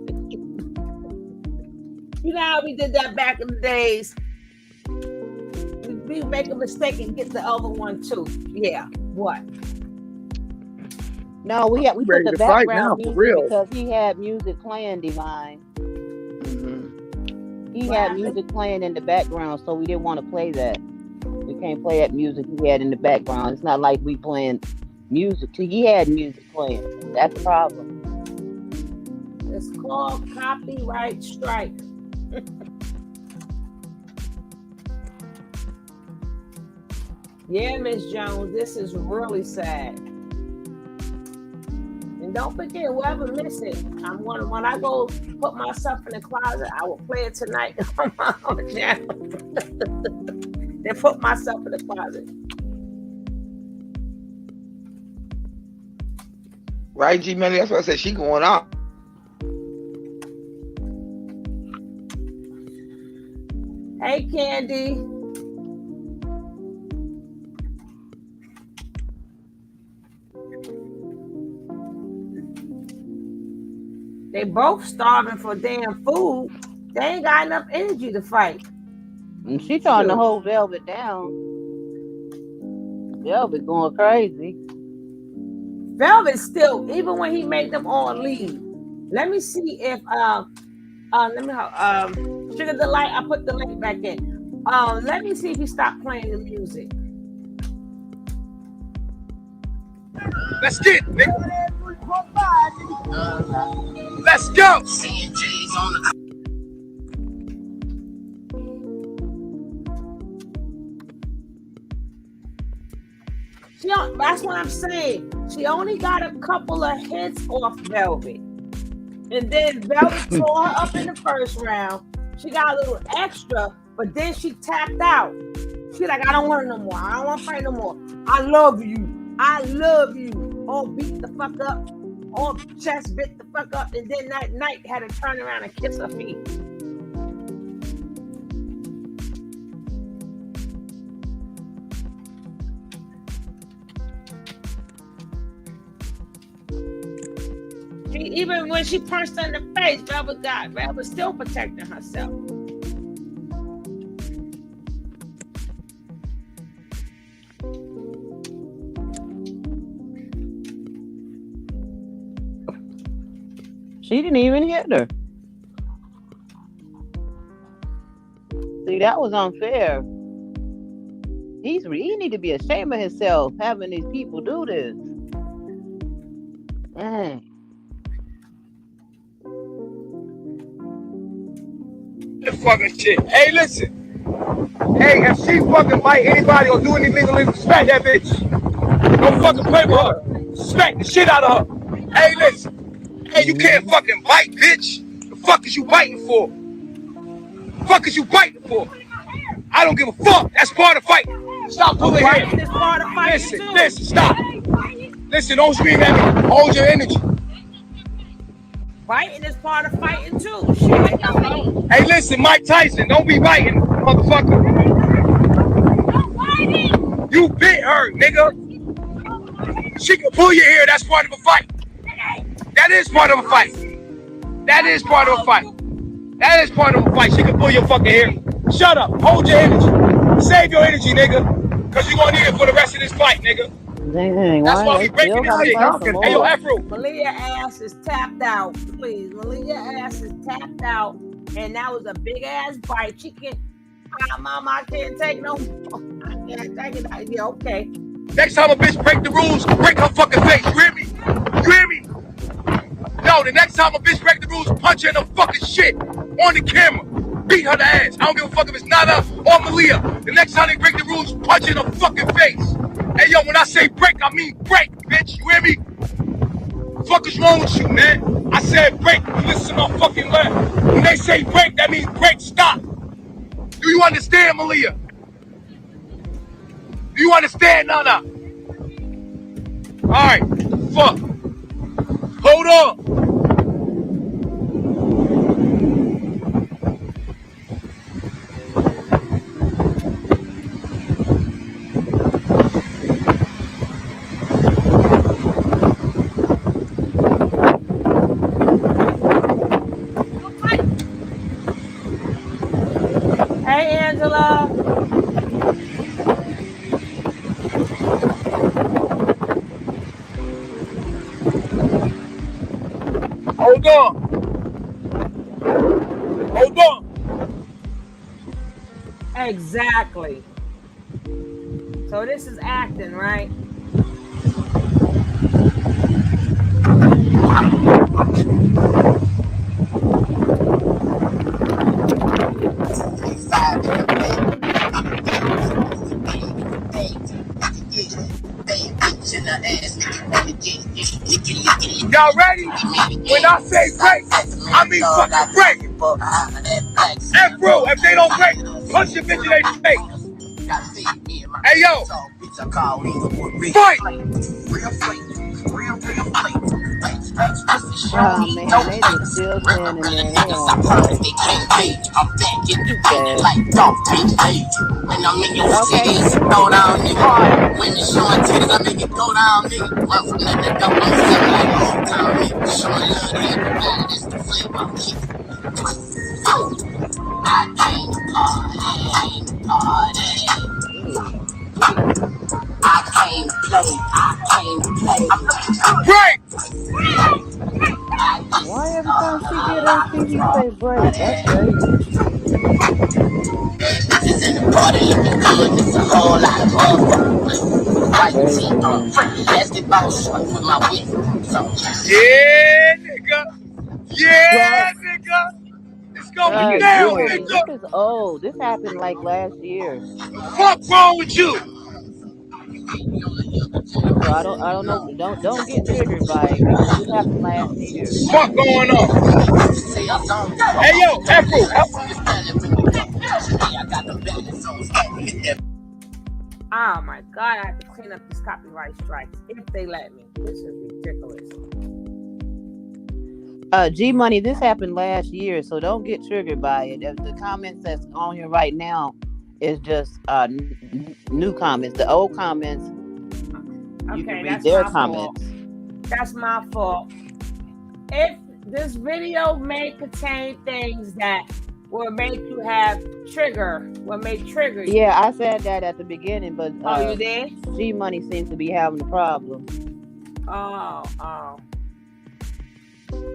You know how we did that back in the days. We make a mistake and get the other one too. Yeah. What? No, we put the background music because he had music playing, Divine. He had music playing in the background, so we didn't want to play that. We can't play that music he had in the background. It's not like we playing music. He had music playing. That's the problem. It's called copyright strike. Yeah, Miss Jones, this is really sad. And don't forget, whoever missed it, when I go put myself in the closet, I will play it tonight on my own channel. than put myself in the closet. Right, G Melly? That's why I said she going out. Hey, Candy. They both starving for damn food. They ain't got enough energy to fight. And she trying to hold Velvet down. Velvet going crazy. Velvet still, even when he made them all leave. Let me see if Sugar Delight, I put the link back in. Let me see if he stopped playing the music. Let's get it, nigga. Let's go. That's what I'm saying. She only got a couple of hits off Velvet. And then Velvet tore her up in the first round. She got a little extra, but then she tapped out. She like, I don't want it no more. I don't want to fight no more. I love you. I love you. All beat the fuck up. All chest bit the fuck up. And then that night had to turn around and kiss her feet. Even when she punched her in the face, Velvet still protecting herself. She didn't even hit her. See, that was unfair. He need to be ashamed of himself having these people do this. Dang. Fucking shit. Hey, listen. Hey, if she fucking bite anybody or do anything illegal, smack that bitch. Don't fucking play with her. Smack the shit out of her. Hey, listen. Hey, you can't fucking bite, bitch. The fuck is you biting for? The fuck is you biting for? I don't give a fuck. That's part of fighting. Stop pulling hair. Listen, stop. Listen, don't scream at me. Hold your energy. Biting is part of fighting too. Shit. Hey, listen, Mike Tyson, don't be biting, motherfucker. You bit her, nigga. She can pull your hair. That's part of a fight. That is part of a fight. That is part of a fight. That is part of a fight. She can pull your fucking hair. Shut up. Hold your energy. Save your energy, nigga. Because you're going to need it for the rest of this fight, nigga. Dang, that's why we breaking this shit. Hey, yo, Afro. Malia ass is tapped out. Please. Malia ass is tapped out. And that was a big ass bite. She can't. Mama, I can't take no more. I can't take it. Yeah, okay. Next time a bitch break the rules, break her fucking face. You hear me? You hear me? No, the next time a bitch break the rules, punch her in the fucking shit on the camera. Beat her the ass. I don't give a fuck if it's Nana or Malia. The next time they break the rules, punch her in the fucking face. Hey, yo, when I say break, I mean break, bitch. You hear me? What the fuck is wrong with you, man? I said break. You listen to my fucking left. When they say break, that means break, stop. Do you understand, Malia? Do you understand, Nana? All right, fuck. Hold on. Hey, Angela. Hold on. Hold on. Exactly. So this is acting, right? Y'all ready? When I say break, I mean fucking break. F-Bro, if they don't break, punch your bitch in their face. Hey yo, fight! Oh man, they just still standing there. They on break. Too bad. Okay, G. Throw down, nigga. When you showing titties, I make it go down, nigga. Run from nothing to dope, I'm selling like old town, nigga. Showing love to everybody, that's the flavor I'm keeping. I came to party. I came to play. I came to play. Break! Why every time she get on, he say break? That's crazy. Bitches in the party looking good, it's a whole lot of motherfuckers. White Crazy, tee on, man. basketball shorts with my whip on. Yeah, nigga. Well, Yeah, nigga. It's going G down, Money, this nigga. is old. This happened like last year. Fuck wrong with you? So I don't know. Don't get triggered by it because this happened last year. Fuck going on? Hey yo, Afro. Oh my God, I have to clean up these copyright strikes if they let me. This is ridiculous. G Money, this happened last year, so don't get triggered by it. The comments that's on here right now is just new comments. The old comments, you can read their comments. That's my fault. If this video may contain things that will make you have trigger you. Yeah, I said that at the beginning, but you did? G Money seems to be having a problem. Oh.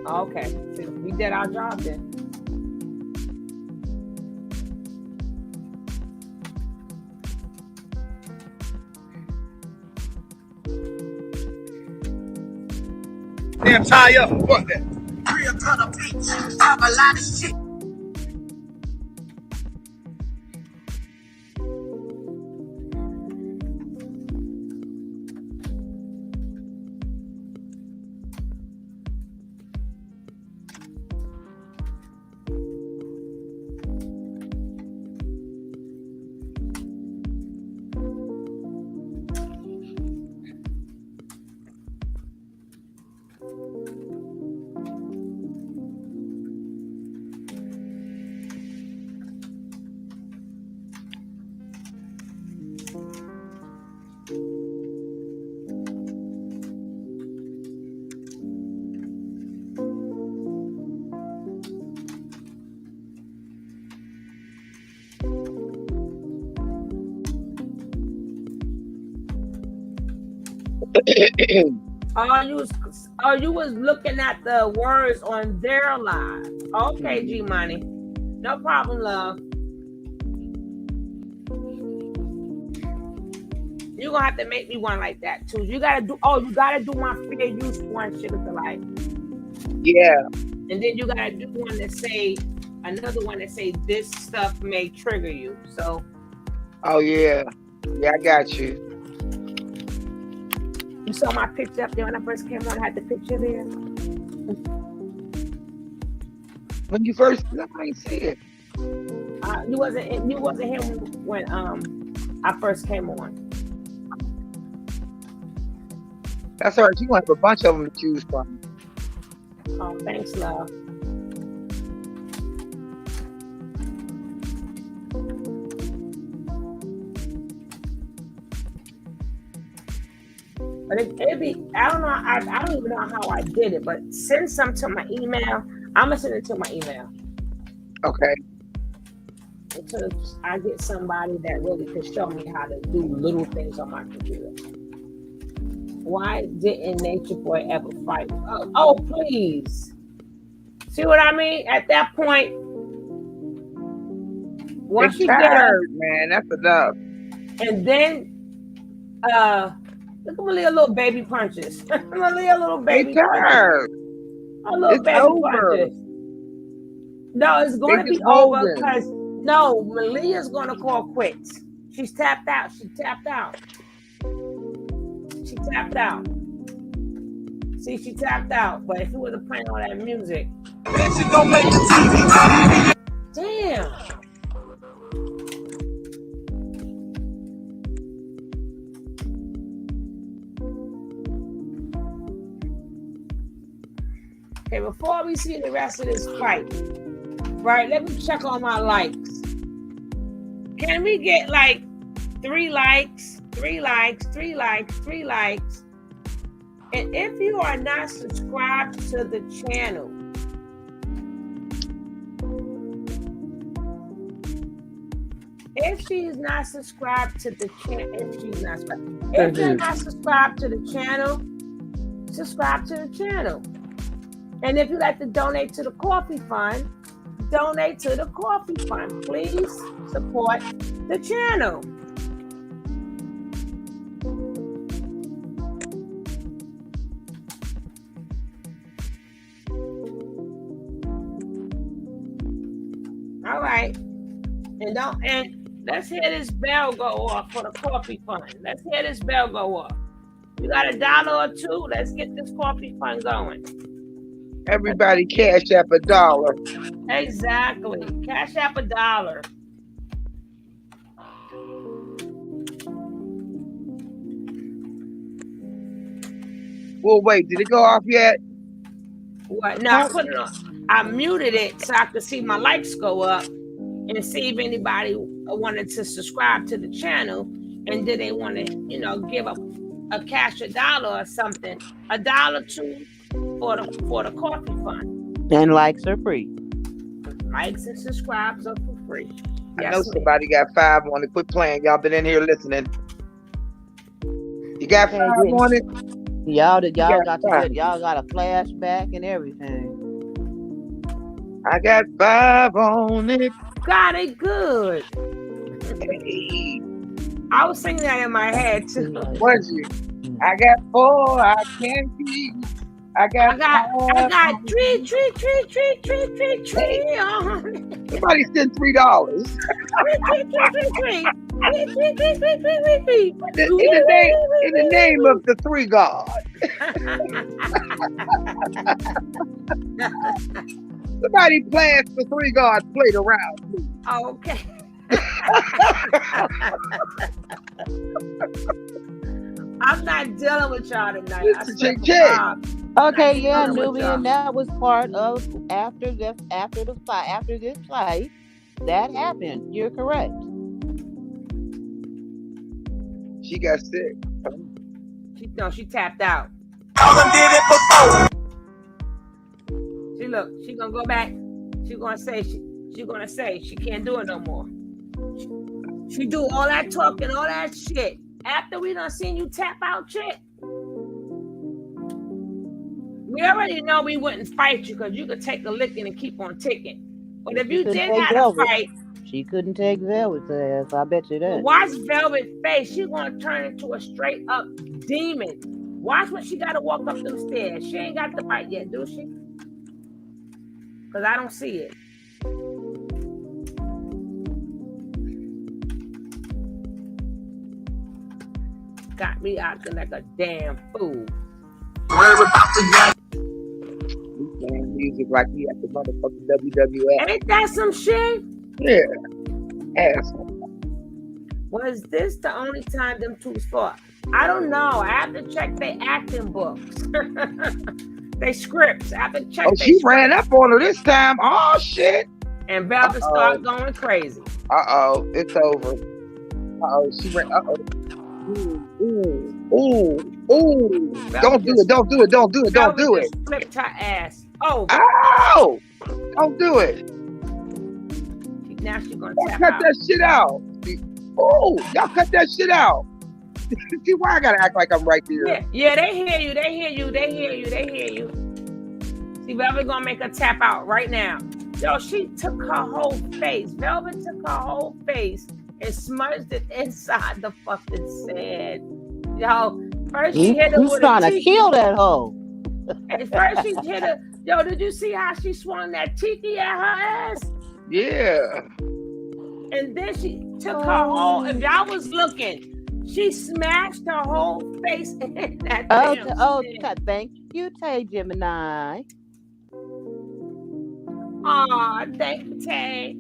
Okay. So we did our job then. Damn, tie up. Fuck that. Real color bitch, have a lot of shit. You was looking at the words on their live. Okay, G Money. No problem, love. You're gonna have to make me one like that too. You gotta do my fair use one shit alike. Yeah. And then you gotta do one that say another one that say this stuff may trigger you. So oh yeah. Yeah, I got you. You saw my picture up there when I first came on. I had the picture there. When you first, I ain't see it. You wasn't here when I first came on. That's all right. You want a bunch of them to choose from. Oh, thanks, love. But it'd be, I don't know, I don't even know how I did it, but send some to my email. I'm gonna send it to my email. Okay. Until I get somebody that really can show me how to do little things on my computer. Why didn't Nature Boy ever fight? Oh, please. See what I mean? At that point, once you get her, man, that's enough. And then, look at Malia little baby punches. Malia little baby punches. A little baby punches. No, it's going to be over because Malia's going to call quits. She's tapped out. She tapped out. See, she tapped out. But if it was playing all that music, damn. Okay, before we see the rest of this fight, right? Let me check on my likes. Can we get like 3 likes, 3 likes, 3 likes, 3 likes? And if you are not subscribed to the channel, if she's not subscribed to the channel, if you're not subscribed to the channel, subscribe to the channel. And if you like to donate to the coffee fund, donate to the coffee fund. Please support the channel. All right. And let's hear this bell go off for the coffee fund. Let's hear this bell go off. You got $1 or $2? Let's get this coffee fund going. Everybody cash up $1. Exactly. Cash app $1. Well, wait, did it go off yet? What? No, I put it on. I muted it so I could see my likes go up and see if anybody wanted to subscribe to the channel and did they want to, give up a cash $1 or something, $1, $2 for the coffee fund. And likes are free. Likes and subscribes are for free. I know somebody got 5 on it. Quit playing. Y'all been in here listening. You got 5 on it? Y'all got a flashback and everything. I got 5 on it. Got it good. Hey. I was singing that in my head too. Was you? I got 4. I can't keep. I got 3. Somebody sent $3. In the name of the 3 God. Somebody plants the 3 gods played around me. Okay. I'm not dealing with y'all tonight. Okay, yeah, Nubian, that was part of after this fight. That happened. You're correct. She got sick. She tapped out. She gonna go back. She gonna say she can't do it no more. She do all that talking, all that shit. After we done seen you tap out shit. We already know we wouldn't fight you because you could take a licking and keep on ticking. But if you did have to fight, she couldn't take Velvet's ass. I bet you that. Watch Velvet's face. She's gonna turn into a straight up demon. Watch when she gotta walk up them stairs. She ain't got the fight yet, do she? Because I don't see it. Got me acting like a damn fool. Playing music like he at the motherfucking WWF. Ain't that some shit? Yeah. Asshole. Was this the only time them two fought? I don't know. I have to check their acting books. They scripts. I have to check. Oh, she ran up on her this time. Oh shit. And Velvet started going crazy. It's over. She ran. Ooh. Don't do it. Flipped her ass. Oh. Ow! Don't do it. Now she's gonna cut that shit out. Oh, y'all cut that shit out. See why I gotta act like I'm right there? Yeah, they hear you. See, Velvet gonna make her tap out right now. Yo, she took her whole face. Velvet took her whole face and smudged it inside the fucking sand. Yo, first she hit her with a trying to kill that hoe. And first she hit her. Yo, did you see how she swung that tiki at her ass? Yeah. And then she took her whole. If y'all was looking, she smashed her whole face in that. Thank you, Tay Gemini. Aw, thank you, Tay.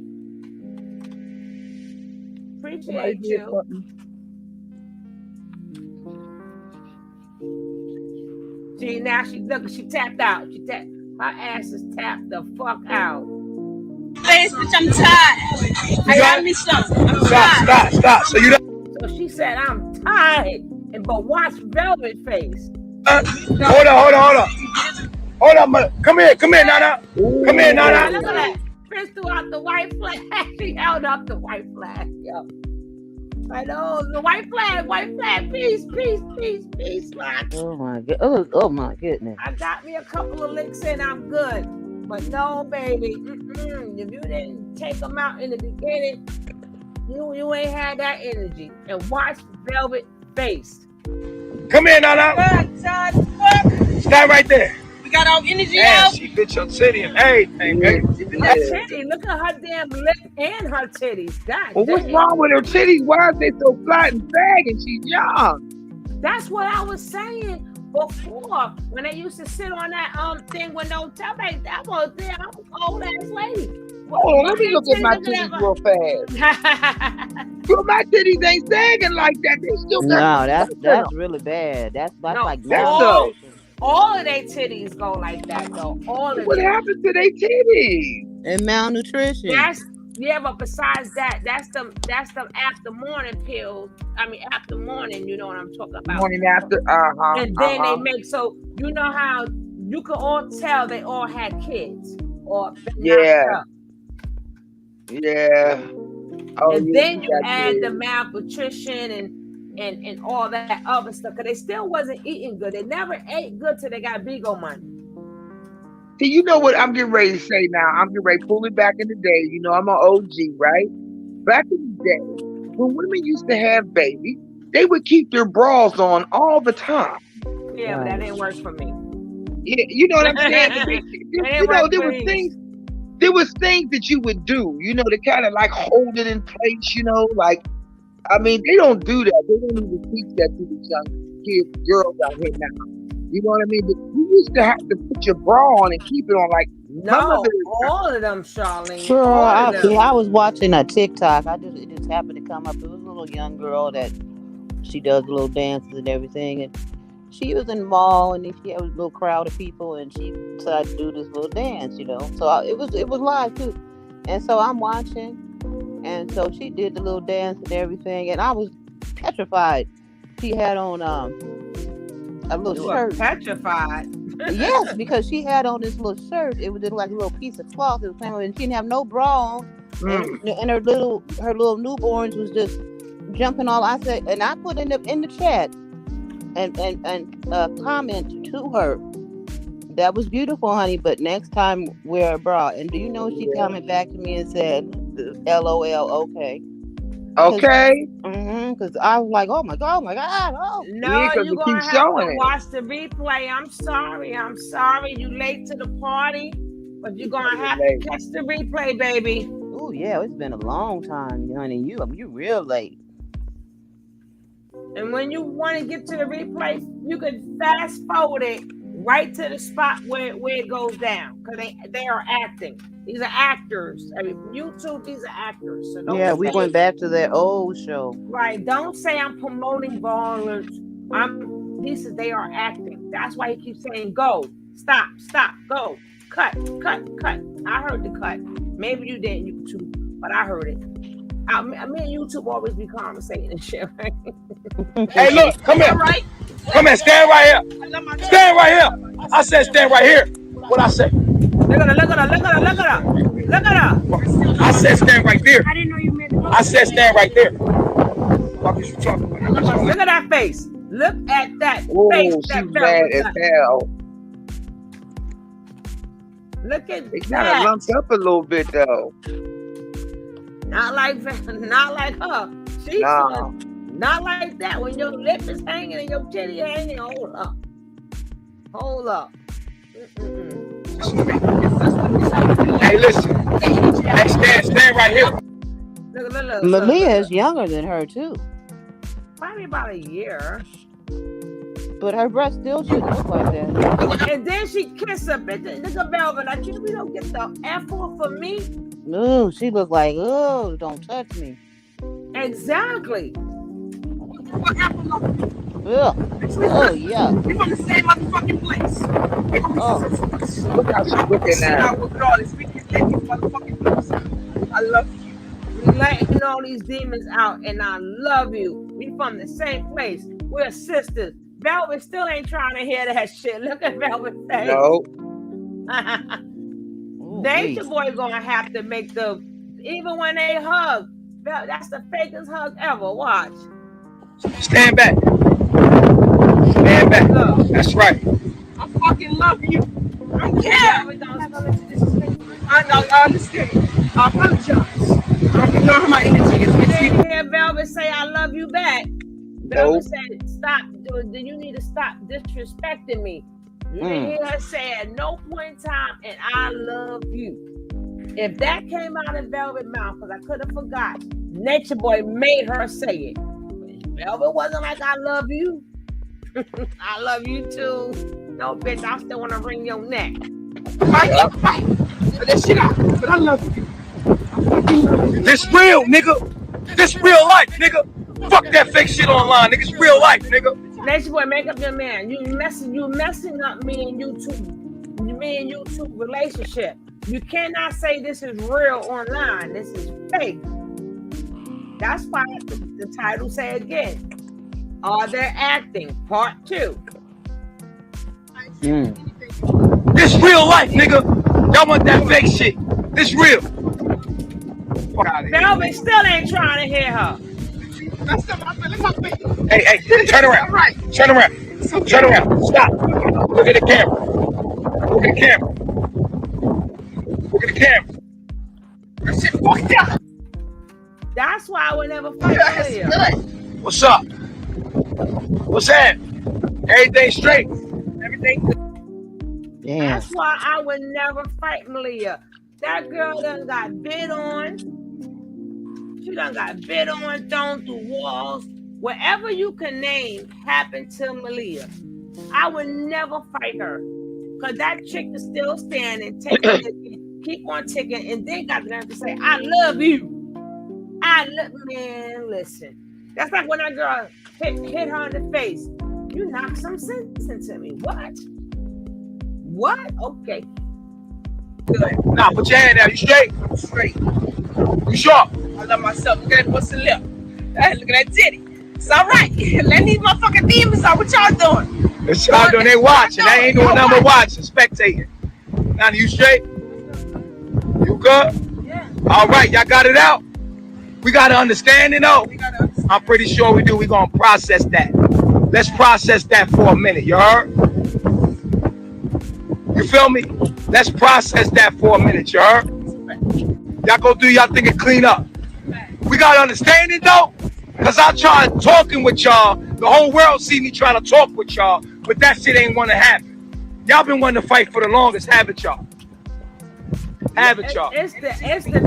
Appreciate you. See, now she tapped out. Her ass is tapped the fuck out. Face, bitch, I'm tired. I got me something. I'm tired. Stop. So you So she said, I'm tired. But watch Velvet Face. Hold on. Come here, Nana. Come here, Nana. Look at that. Chris threw out the white flag. She held up the white flag. Yo. I know the white flag, peace. Oh my god! Oh my goodness! I got me a couple of licks in, I'm good. But no, baby, if you didn't take them out in the beginning, you ain't had that energy. And watch Velvet Face. Come here, Nana. Stand right there. We got our energy out. She bit your titty and everything, baby. Her titty, look at her damn lip and her titties. God well, what's wrong with her titties? Why are they so flat and sagging? She's young. That's what I was saying before when they used to sit on that thing with no top. Like, that was damn old ass lady. Hold on, let me look at my titties real fast. Girl, my titties ain't sagging like that. They still got that's really bad. That's like all of their titties go like that though. All of what happened to their titties? And malnutrition. But besides that, that's them after morning pills. I mean after morning, you know what I'm talking about. Morning after, And then they make you know how you can all tell they all had kids or yeah. Oh, and then you add the malnutrition and all that other stuff, because they still wasn't eating good. They never ate good till they got big old money. See, you know what I'm getting ready to say now? I'm getting ready to pull it back in the day. You know, I'm an OG, right? Back in the day, when women used to have babies, they would keep their bras on all the time. Yeah, but that didn't work for me. Yeah, you know what I'm saying? There was things that you would do, you know, to kind of like hold it in place, you know, like, I mean, they don't do that. They don't even teach that to these young kids, girls out here now. You know what I mean? But you used to have to put your bra on and keep it on, like, no, all of them, Charlene. Sure, I was watching a TikTok. It just happened to come up. It was a little young girl that she does little dances and everything, and she was in the mall, and she had a little crowd of people, and she decided to do this little dance, you know. So it was live too, and so I'm watching, and so she did the little dance and everything, and I was petrified. She had on a little shirt. Petrified. Yes, because she had on this little shirt. It was just like a little piece of cloth. It was and she didn't have no bra on, and her little newborns was just jumping all. I said, and I put in the chat and comment to her, that was beautiful, honey, but next time wear a bra. And do you know she commented back to me and said, LOL, okay. Okay. Because I was like, oh my god. Oh. No, you're going to have to watch the replay. I'm sorry. You late to the party, but you're going to have to catch the replay, baby. Oh, yeah, it's been a long time, honey. You real late. And when you want to get to the replay, you can fast forward it right to the spot where it goes down, because they are acting. These are actors. I mean, YouTube, these are actors. So we went back to that old show. Right. Don't say I'm promoting violence. They are acting. That's why he keeps saying go, stop, go, cut. I heard the cut. Maybe you didn't, YouTube, but I heard it. Me and YouTube always be conversating and shit, right? Hey, look, come here. Right? Come here, stand right here. Stand right here. I said stand right here. What I say? Look at her. I said stand right there. I didn't know you meant it. I said stand right there. What is you talking about? Look at that face. Look at that face. She's mad as hell. Look at it. Kind of lumped up a little bit though. Not like her. She's not like that. When your lip is hanging and your titty hanging, hold up. Hey, listen. Hey, stand right here. Look. Malia is younger than her too. Probably about a year. But her breast still shouldn't look like that. And then she kissed her bitch. Look at Velvet. I can't. We don't get the F off for me. Ooh, she looked like, don't touch me. Exactly. forever love you. Ugh. Oh, yeah. We from the same motherfucking place. We from Oh. Look how she's looking now. regardless. We can let these motherfucking place out. I love you. We letting all these demons out, and I love you. We from the same place. We're sisters. Velvet still ain't trying to hear that shit. Look at Velvet face. No. Nature Boy gonna have to make the, even when they hug, that's the fakest hug ever. Watch. Stand back. Stand back. That's right. I fucking love you. I don't care. I understand. I apologize. You know how my energy is. You didn't hear Velvet say I love you back. Velvet said, stop. You need to stop disrespecting me. You didn't hear her say at no point in time, and I love you. If that came out of Velvet's mouth, because I could have forgot, Nature Boy made her say it. Velvet wasn't like, I love you. I love you too. No, bitch, I still want to wring your neck. Fight. But that shit out. But I love you. This real, nigga. This real life, nigga. Fuck that fake shit online, nigga. It's real life, nigga. Nature Boy, make up your man. You messing up me and you two relationship. You cannot say this is real online. This is fake. That's why the title say again. Are they acting? Part 2. This real life, nigga. Y'all want that fake shit. This real. Velvet still ain't trying to hear her. Hey, turn around. Turn around. Turn around. Stop. Look at the camera. Look at the camera. Look at the camera. That shit fucked up. That's why I would never fight Malia. What's up? What's happening? Everything straight. Everything good. Damn. That's why I would never fight Malia. That girl done got bid on. She done got bid on, thrown through walls. Whatever you can name happened to Malia. I would never fight her. Because that chick is still standing, keep on ticking, and then got the nerve to say, I love you. Man, listen. That's like when that girl hit her in the face. You knocked some sense into me. What? Okay. Good. Nah, put your hand down. You straight? Straight. You sharp? I love myself. Look at that pussy lip. Hey, look at that titty. It's all right. Let these motherfucking demons out. What y'all doing? What y'all doing? They watching. They ain't doing nothing but watching, spectating. Now, you straight? You good? Yeah. All right, y'all got it out? We got to understand it, though? I'm pretty sure we do. We're going to process that. Let's process that for a minute. You heard? You feel me? Let's process that for a minute. You heard? Y'all go do y'all thing and clean up. We got to understand it, though? Because I tried talking with y'all. The whole world see me trying to talk with y'all, but that shit ain't want to happen. Y'all been wanting to fight for the longest, haven't y'all? Haven't y'all? It's the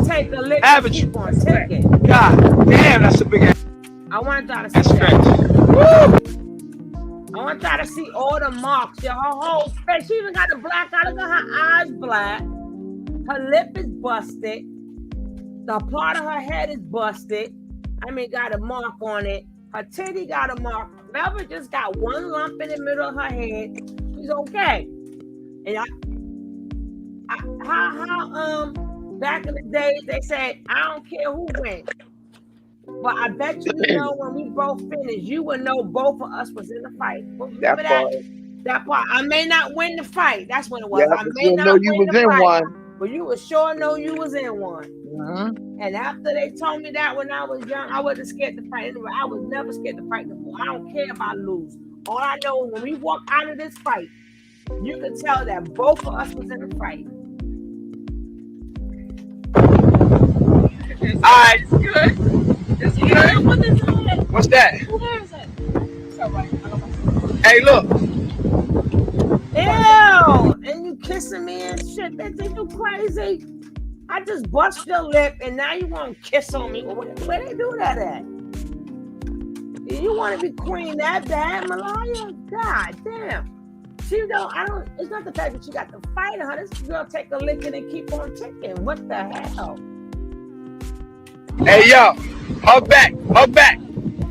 take a lick Haven't and you? keep on ticking. God damn, that's a big ass. I want y'all to see stretch. I want y'all to see all the marks. Her whole face. She even got a black eye. Look at her eyes black. Her lip is busted. The part of her head is busted. I mean, got a mark on it. Her titty got a mark. Velvet just got one lump in the middle of her head. She's okay. And how back in the days they said, I don't care who wins. But I bet you know when we both finish, you will know both of us was in the fight. Remember that part. I may not win the fight. That's when it was. Yeah, I may not know you win was the in fight, one. but you would sure know you was in one. Mm-hmm. And after they told me that when I was young, I wasn't scared to fight anyway. I was never scared to fight before. I don't care if I lose. All I know is when we walk out of this fight, you can tell that both of us was in the fight. All right, it's good. It's good. What's that? Where is it? It's all right. Hey, look. Ew! And you kissing me and shit. They think you crazy. I just bust your lip and now you want to kiss on me. Where they do that at? You want to be queen that bad, Malaya? God damn. It's not the fact that you got to fight her. This girl take a licking and keep on ticking. What the hell? Hey, yo. Hug back.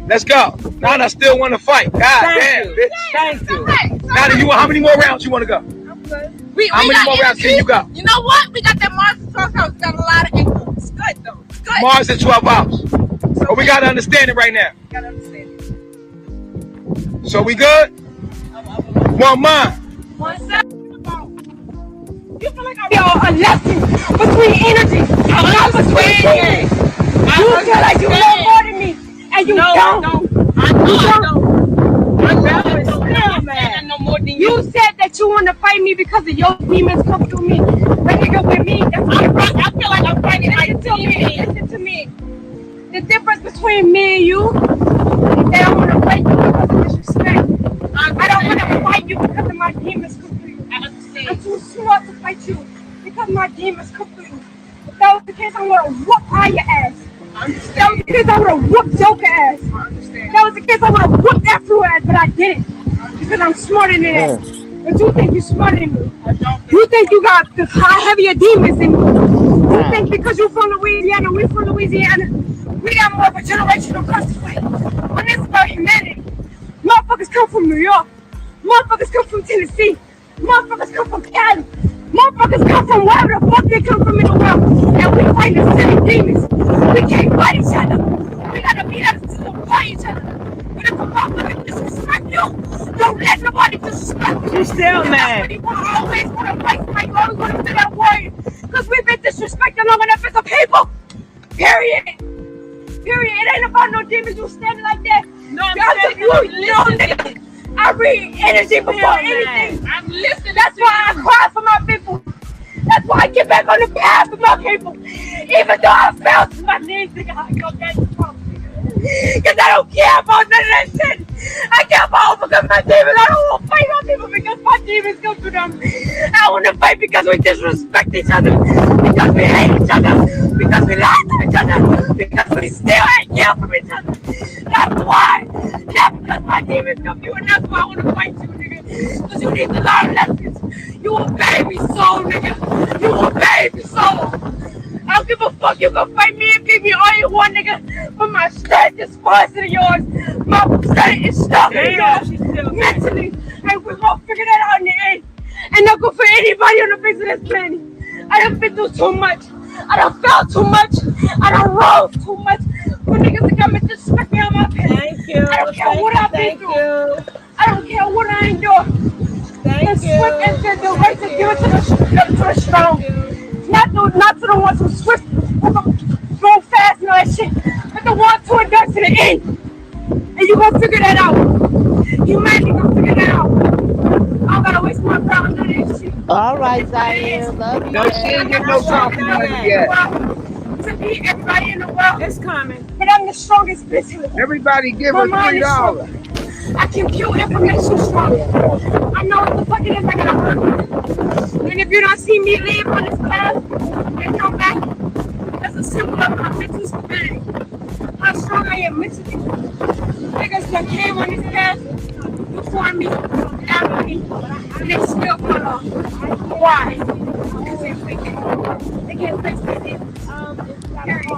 Let's go. Nana still want to fight. God damn, bitch. Thank you. Nana, you want how many more rounds you want to go? How many more rounds can you go? You know what? We got that Mars and 12 hours. We got a lot of income. It's good though. It's good. Mars in 12 hours. But we got to understand it right now. We gotta understand it. So we good? One mind. One second. You feel like I'm a lesson between energies, not between things. You feel like you know more than me, and you don't. I don't. You said that you want to fight me because of your demons come through me. But nigga, with me, I feel like I'm fighting like listen to me. The difference between me and you is that I want to fight you because of disrespect. I don't want to fight you because of my demons come through you. I understand. I'm too smart to fight you because my demons come through you. If that was the case, I would have whooped all your ass. If that was the case, I would have whooped Joker ass. If that was the case, I would have whooped Afro ass, but I didn't. Because I'm smarter than that. But you think you're smarter than me. You think you got the heavier demons than me. You think because you're from Louisiana, we're from Louisiana, we got more of a generational curse to fight. When it's about humanity. Motherfuckers come from New York. Motherfuckers come from Tennessee. Motherfuckers come from Cali. Motherfuckers come from wherever the fuck they come from in the world. And we fight the same demons. We can't fight each other. We gotta beat us to fight each other. But if a motherfucker disrespect you, don't let nobody disrespect you. You still mad. You always want to fight, you always want to be that warrior. Because we've been disrespected long enough as a people. Period. Period. It ain't about no demons. You standing like that. No, I'm listening. I read energy before anything. I'm listening. That's why I cry for my people. That's why I get back on the path for my people. Even though I fell to my knees, nigga, I go back to my because I don't care about none of that shit. I care about overcoming my demons. I don't want to fight my people because my demons come to them. I want to fight because we disrespect each other. Because we hate each other. Because we lie to each other. Because we still ain't care from each other. That's why. Not because my demons come to you, and that's why I want to fight you, nigga. Because you need to learn lessons. You a baby soul, nigga. You a baby soul. I don't give a fuck. You can fight me and beat me all you want, nigga. But my strength is faster than yours. My strength is stronger than yours. Mentally. And we're gonna figure that out in the end. And not go for anybody on the face of this planet. I done been through too much. I done fell too much. I done rose too much. For niggas to come and disrespect me on my pants. Thank you. I don't care what I've been through. I don't care what I endure. Thank you. Swift and the race to give it to the strong. Not to the ones who swift, go fast and all that shit, but the ones who endure to the end. And you gonna figure that out. Humanity gonna figure that out. I don't gotta waste my time on that shit. All right, Zaire, love you. No, she ain't get no compliment yet. To beat everybody in the world. It's coming. But I'm the strongest bitch in the world. Everybody give her $3. I can kill information strong. I know what the fuck it is I gotta work with. And if you don't see me leave on this path and come back, that's a symbol of my mental stability. How strong I am mentally. Niggas that came on this path before me, after me, and they still fall off. Why? Because they're weak. They can't face their demons. Period. I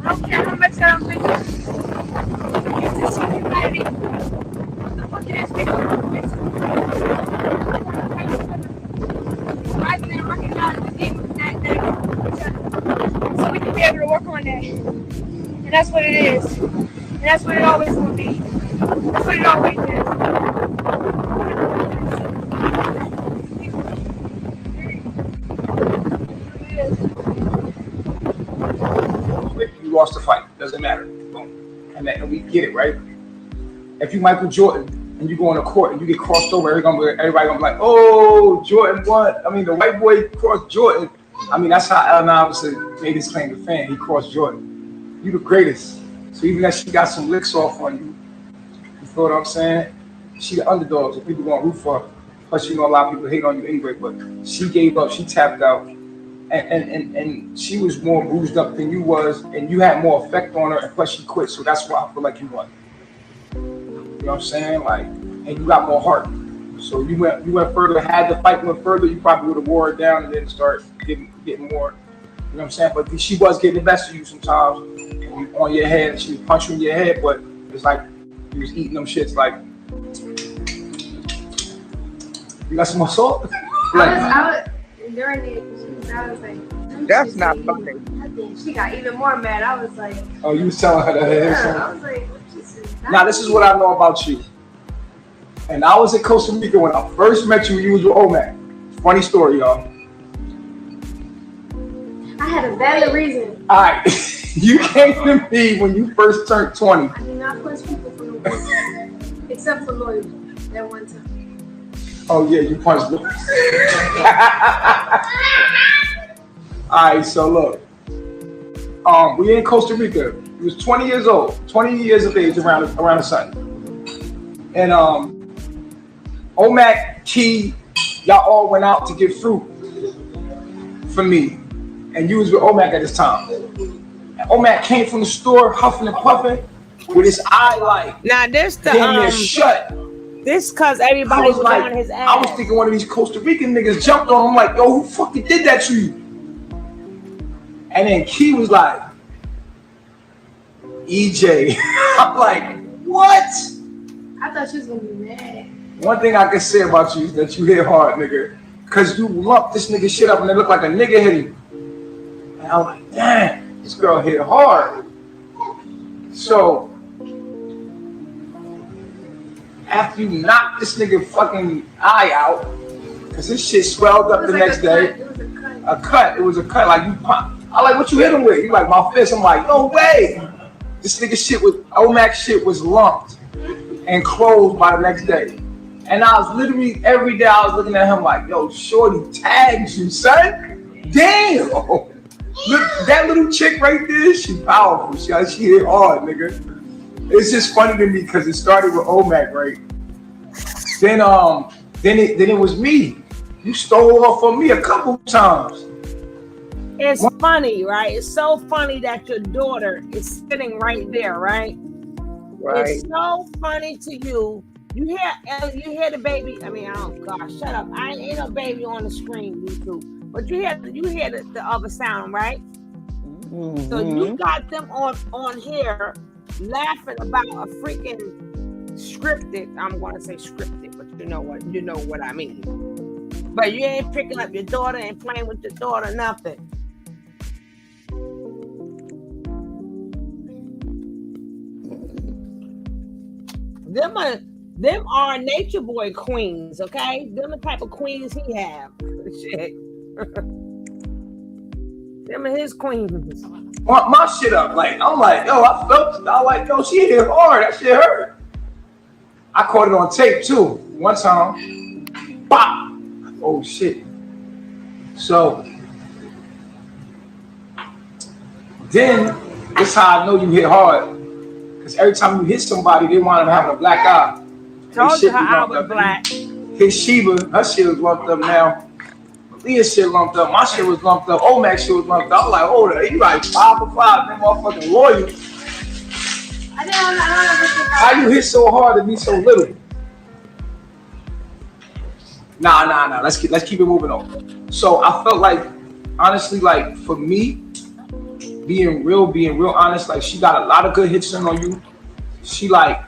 don't care how much I'm thinking. It's just humanity. What the fuck it is, nigga? I didn't recognize the demons that so we can be able to work on that. And that's what it is. And that's what it always will be. That's what it always is. You lost the fight. Doesn't matter. Boom. And we get it, right? If you Michael Jordan and you go on a court and you get crossed over, everybody gonna be like, oh, Jordan won. I mean, the white boy crossed Jordan. I mean, that's how Allen Iverson made his claim to fame. He crossed Jordan. You the greatest. So even if she got some licks off on you, you feel what I'm saying? She the underdog, so people gonna root for her. Plus, you know, a lot of people hate on you anyway, but she gave up, she tapped out. And she was more bruised up than you was, and you had more effect on her, and plus she quit, so that's why I feel like you won. You know what I'm saying? Like, and you got more heart. So you went further, had the fight went further, you probably would have wore it down and then start getting more, you know what I'm saying? But she was getting the best of you sometimes, and on your head and she was punching your head, but it's like you was eating them shits like, you got some more salt? I was during it. I was like, That's not funny. she got even more mad. I was like, Oh, you was telling her that. yeah, I was like, what you said? Now this is what I know about you. And I was in Costa Rica when I first met you. You was with Omac. Funny story, y'all. I had a valid reason. All right, you came to me when you first turned 20. I do not punch people for no reason, except for loyalty. That one time. Oh yeah, you punched me. All right, so look, we in Costa Rica. He was 20 years old, 20 years of age around the sun. And Omac, Key, y'all all went out to get fruit for me. And you was with Omac at this time. And Omac came from the store huffing and puffing with his eye like, now this the damn near shut. This cause everybody was like, on his ass. I was thinking one of these Costa Rican niggas jumped on him like, yo, who fucking did that to you? And then Key was like, EJ. I'm like, what? I thought she was gonna be mad. One thing I can say about you is that you hit hard, nigga. Cause you lumped this nigga shit up and it looked like a nigga hit him. And I'm like, damn, this girl hit hard. So after you knocked this nigga fucking eye out, cause this shit swelled up the next day. It was a It was a cut. Like you pop. I like, what you hit him with? He like, my fist. I'm like, no way. This nigga shit Omac shit was lumped and closed by the next day. And I was literally, every day I was looking at him like, yo, shorty tagged you, son. Damn. Look, that little chick right there, she powerful. She hit hard, nigga. It's just funny to me because it started with Omac, right? Then it was me. You stole her from me a couple times. It's funny, right? It's so funny that your daughter is sitting right there, right? Right. It's so funny to you. You hear the baby. I mean, oh gosh, shut up. I ain't no baby on the screen, YouTube. But you hear the other sound, right? Mm-hmm. So you got them on here laughing about a freaking scripted. I'm gonna say scripted, but you know what I mean. But you ain't picking up your daughter and playing with your daughter, nothing. Them are nature boy queens, okay? Them the type of queens he have. Shit. Them are his queens. My shit up. Like, I'm like, yo, I like, yo, she hit hard. That shit hurt. I caught it on tape too. One time. Bop. Oh shit. So then this is how I know you hit hard. Because every time you hit somebody, they wind up having a black eye. Told you her eye was black. His Sheba, her shit was lumped up now. Leah's shit lumped up. My shit was lumped up. Omac shit was lumped up. I was like, hold on, you like 5 for 5, them motherfucking lawyer. I don't know. How you hit so hard to be so little? Nah. Let's keep it moving on. So I felt like, honestly, like for me, being real honest, like she got a lot of good hits in on you. She like,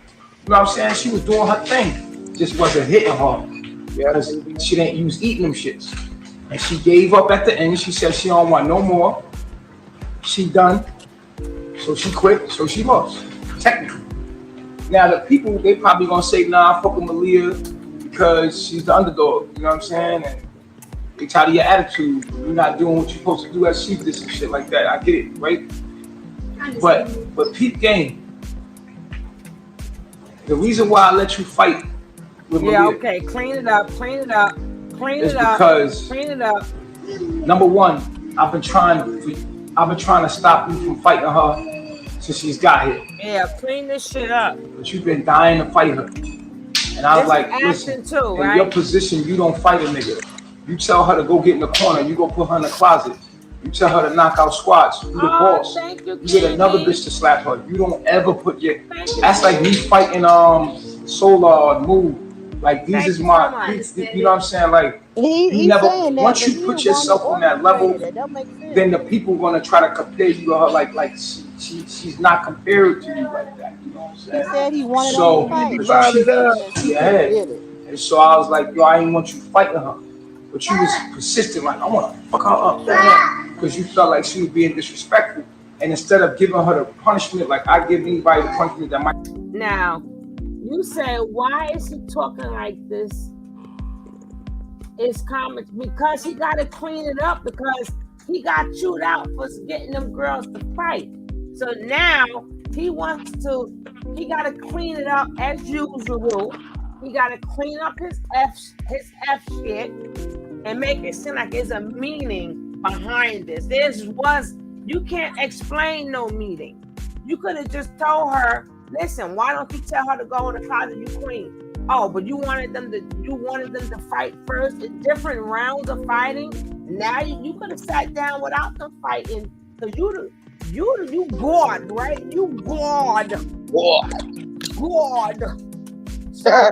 you know what I'm saying? She was doing her thing, just wasn't hitting hard. Yeah, she didn't use eating them shits. And she gave up at the end. She said she don't want no more. She done. So she quit. So she lost, technically. Now the people, they probably gonna say, nah, fuck with Malia because she's the underdog. You know what I'm saying? And they tired of your attitude. You're not doing what you're supposed to do as chiefess and shit like that. I get it, right? But peep game. The reason why I let you fight with Malia. Yeah, okay. Clean it up. Because number one, I've been trying to stop you from fighting her since she's got here. Yeah, clean this shit up. But you've been dying to fight her. And I was like, listen, too, in your position, you don't fight a nigga. You tell her to go get in the corner, you go put her in the closet. You tell her to knock out squats. You the boss. You get another bitch to slap her. You don't ever put your. That's like me fighting Solar Move. Like these is my. You know what I'm saying? Like you never. Once you put yourself on that level, then the people gonna try to compare you to her. Like she's not compared to you like that. You know what I'm He saying? said he wanted him to So fight, so but she he yeah, couldn't ahead. get it. And so I was like, yo, I didn't want you fighting her. But you was persistent, like, I want to fuck her up because you felt like she was being disrespectful. And instead of giving her the punishment like I give anybody the punishment that might. Now, you say, why is he talking like this? It's comments because he got to clean it up because he got chewed out for getting them girls to fight. So now he got to clean it up as usual. He got to clean up his F shit and make it seem like there's a meaning behind this. You can't explain no meaning. You could have just told her, listen, why don't you tell her to go in the closet, you queen? Oh, but you wanted them to fight first in different rounds of fighting. Now you could have sat down without them fighting because you bored, right? You bored. So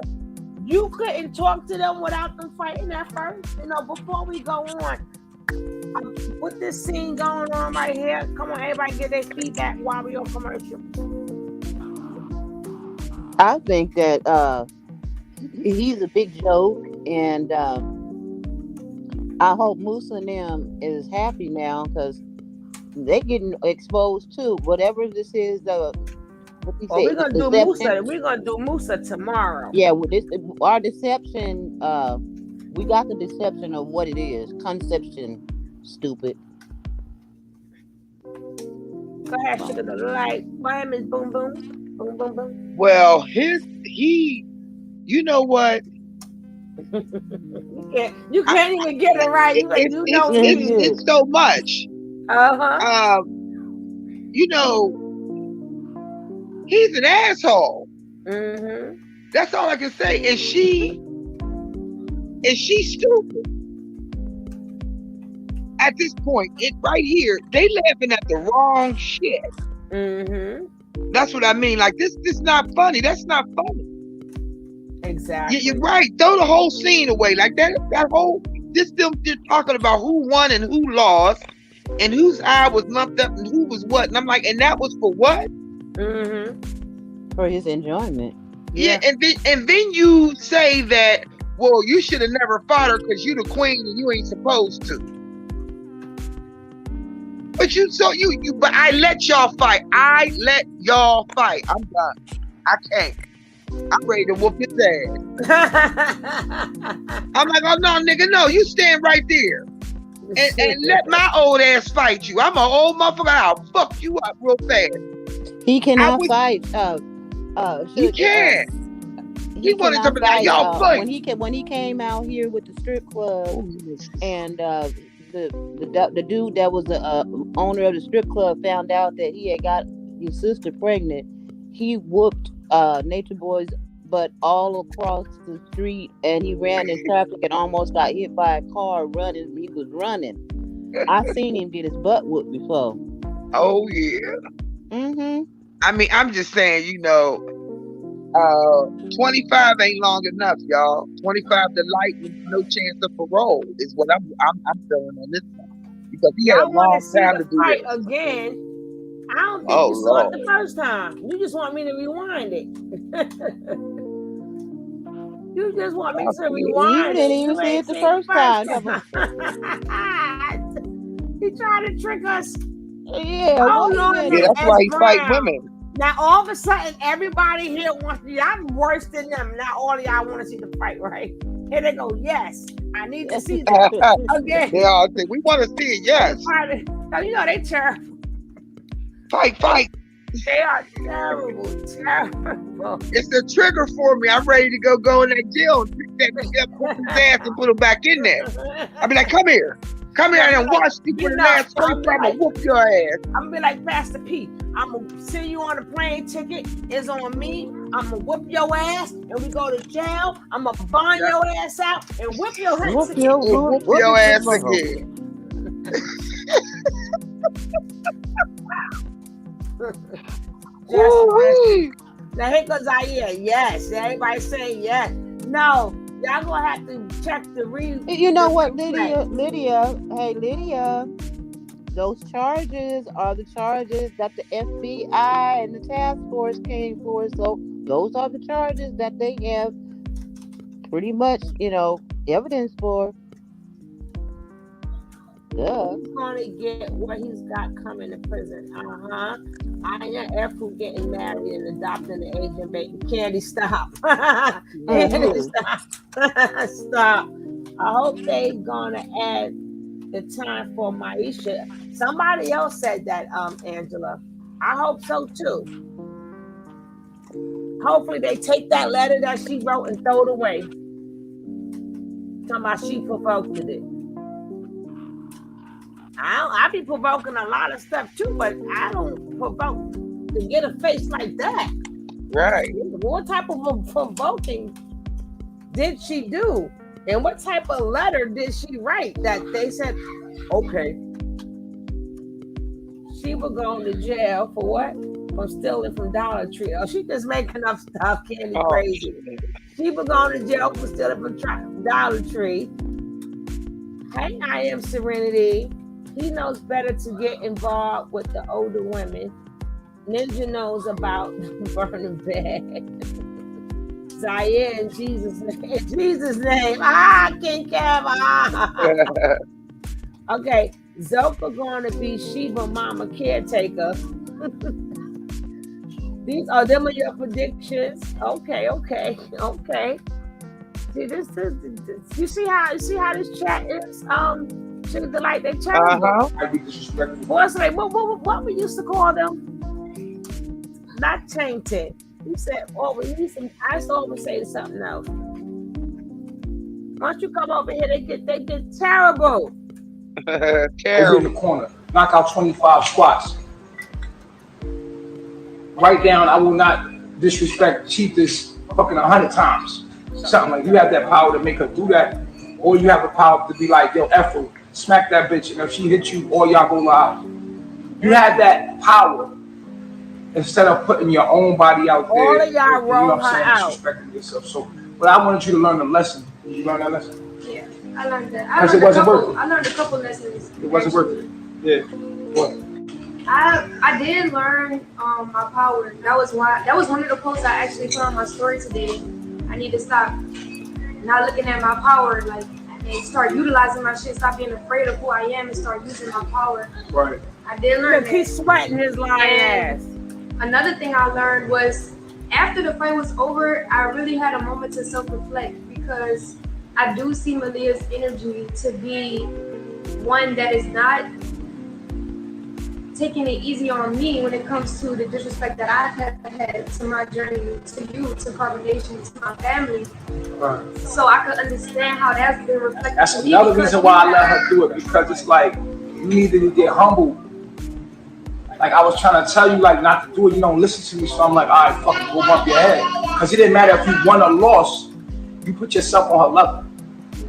you couldn't talk to them without them fighting at first. Before we go on, with this scene going on right here, come on, everybody get their feedback while we on commercial. I think that he's a big joke, and I hope Musa and them is happy now because they're getting exposed too. Whatever this is, we're gonna do Musa. We're gonna do Musa tomorrow. Yeah, our deception. We got the deception of what it is. Conception, stupid. Go ahead, sugar the light. My name is Boom Boom. Boom Boom Boom. Well, you know what? You can't even get it right. It's so much. He's an asshole. Mm-hmm. That's all I can say. Is she stupid? At this point, right here, they laughing at the wrong shit. Mm-hmm. That's what I mean. Like this not funny. That's not funny. Exactly. You're right. Throw the whole scene away. Like that whole them just talking about who won and who lost and whose eye was lumped up and who was what. And I'm like, and that was for what? Mm-hmm. For his enjoyment. Yeah. And then you say that, well, you should have never fought her because you the queen and you ain't supposed to. But but I let y'all fight. I let y'all fight. I'm done. I can't. I'm ready to whoop his ass. I'm like, oh no, nigga, no, you stand right there. And let my old ass fight you. I'm an old motherfucker. I'll fuck you up real fast. He cannot fight. He can't. He wanted to be like, y'all fight. When he came out here with the strip club and the dude that was the owner of the strip club found out that he had got his sister pregnant, he whooped Nature Boy's butt all across the street, and he ran in traffic and almost got hit by a car running. He was running. I seen him get his butt whooped before. Oh yeah. Mm-hmm. I mean, I'm just saying, 25 ain't long enough, y'all. 25 to life with no chance of parole is what I'm feeling on this one. Because he had a long time to do fight it again. I don't think you saw it the first time. You just want me to rewind it. You just want me to rewind it. You didn't even see it the first time. He tried to trick us. Yeah. Oh, Lord, yeah, that's why he fight women. Now all of a sudden, everybody here wants to. I'm worse than them. Now all of y'all want to see the fight, right? Here they go. Yes, I need to see that again. They all think we want to see it. Yes. So they terrible. Fight. They are terrible. It's the trigger for me. I'm ready to go in that jail and pick that nigga up, put his ass and put him back in there. I be like, come here and watch me for the last first time. I'm gonna whoop your ass. I'm gonna be like Pastor P. I'm gonna send you on a plane ticket. It's on me. I'm gonna whoop your ass, and we go to jail. I'm gonna bond your ass out and whip your ass again. Whoop your ass again. Now here goes Zaire. Yes, everybody saying yes. No, y'all gonna have to check the read. You know what, Lydia? Hey, Lydia. those charges are the charges that the FBI and the task force came for. So those are the charges that they have pretty much, evidence for. Duh. He's gonna get what he's got coming to prison. I ain't F getting married and adopting the Asian baby. Candy, stop. Candy, stop. Stop. I hope they gonna add the time for Maisha. Somebody else said that, Angela. I hope so too. Hopefully they take that letter that she wrote and throw it away. Talking about she provoked it. I be provoking a lot of stuff too, but I don't provoke to get a face like that. Right. What type of provoking did she do? And what type of letter did she write that they said, okay, she was going to jail for what? For stealing from Dollar Tree. Oh, she just making up stuff, Candy, crazy. She was going to jail for stealing from Dollar Tree. Hey, I am Serenity. He knows better to get involved with the older women. Ninja knows about burning bed. Zaire in Jesus' name. In Jesus' name. King Kev. Okay. Zoka gonna be Shiva Mama caretaker. These are them are your predictions. Okay. See this you see how this chat is Sugar Delight, they chat. What we used to call them? Not tainted. You said, I saw him say something else. Once you come over here, they get terrible. Terrible. In the corner, knock out 25 squats. Write down, I will not disrespect Chiefess fucking 100 times. Something like you have that power to make her do that, or you have the power to be like, yo, F her, smack that bitch, and if she hits you, all y'all go live. You have that power instead of putting your own body out there. All of y'all roll her out. Disrespecting yourself. So, but I wanted you to learn the lesson. Did you learn that lesson? Yeah, I learned that. I learned a couple lessons. It wasn't worth it. Yeah. What? I did learn my power. That was one of the posts I actually put on my story today. I need to stop not looking at my power and start utilizing my shit. Stop being afraid of who I am and start using my power. Right. I did learn that. He's sweating his lying ass. Another thing I learned was after the fight was over, I really had a moment to self-reflect because I do see Malia's energy to be one that is not taking it easy on me when it comes to the disrespect that I have had to my journey, to you, to Carbonation, to my family. Right. So I could understand how that's been reflected. That's another reason why I let her do it, because it's like you need to get humble. Like I was trying to tell you, like not to do it. You don't listen to me, so I'm like, all right, fucking go bump your head. Because it didn't matter if you won or lost. You put yourself on her level,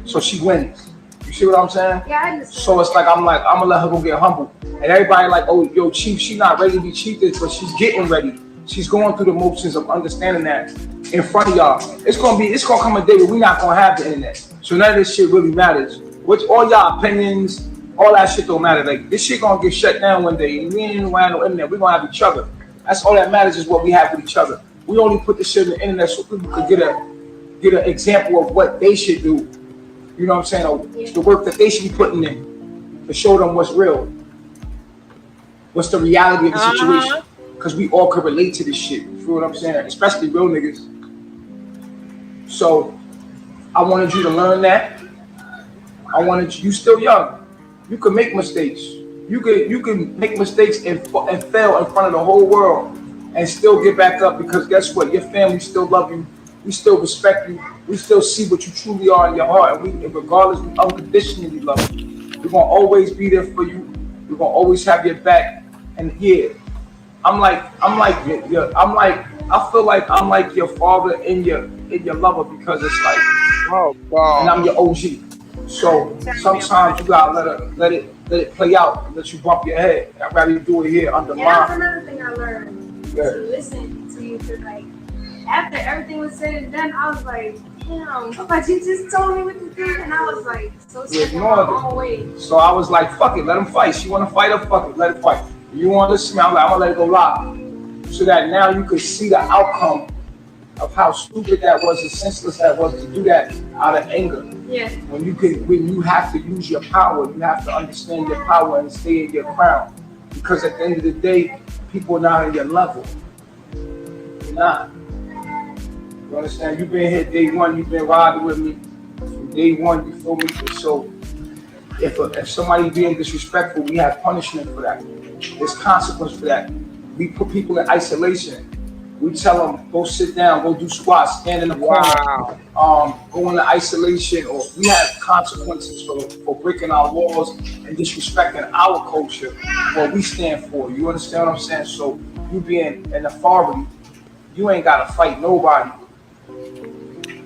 so she wins. You see what I'm saying? Yeah, I understand. So it's like I'm gonna let her go get humble. And everybody like, oh, yo, Chief, she's not ready to be Chiefess, but she's getting ready. She's going through the motions of understanding that in front of y'all. It's gonna come a day where we're not gonna have the internet. So none of this shit really matters. Which all y'all opinions, all that shit don't matter. Like this shit gonna get shut down one day. And we ain't gonna have no internet. We're gonna have each other. That's all that matters is what we have with each other. We only put this shit on the internet so people could get an example of what they should do. You know what I'm saying? Or the work that they should be putting in to show them what's real. What's the reality of the situation? Because we all could relate to this shit. You feel what I'm saying? Especially real niggas. So I wanted you to learn that. You still young. You can make mistakes. You can make mistakes and fail in front of the whole world and still get back up, because guess what? Your family still love you. We still respect you. We still see what you truly are in your heart. And regardless, we unconditionally love you. We're gonna always be there for you. We're gonna always have your back. And yeah, I feel like I'm like your father and your lover, because it's like, oh God. And I'm your OG. So sometimes you gotta let it play out and let you bump your head. I'd rather do it here under mine. That's another thing I learned. To listen to you, because like after everything was said and done, I was like, Damn, but you just told me what to do, and I was like, so You stuck in my ignored own it. way. So I was like, fuck it, let him fight. She want to fight her, fuck it, let it fight. You want to listen to me, I'm like, I'm going to let it go live. So that now you could see the outcome of how stupid that was and senseless that was to do that out of anger. Yeah. When you have to use your power, you have to understand your power and stay in your crown. Because at the end of the day, people are not on your level. You're not. You understand? You've been here day one, you've been riding with me from day one, you feel me? So if somebody being disrespectful, we have punishment for that. There's consequence for that. We put people in isolation. We tell them, go sit down, go do squats, stand in the corner, go into isolation, or we have consequences for breaking our laws and disrespecting our culture, what we stand for. You understand what I'm saying? So you being an authority, you ain't gotta fight nobody.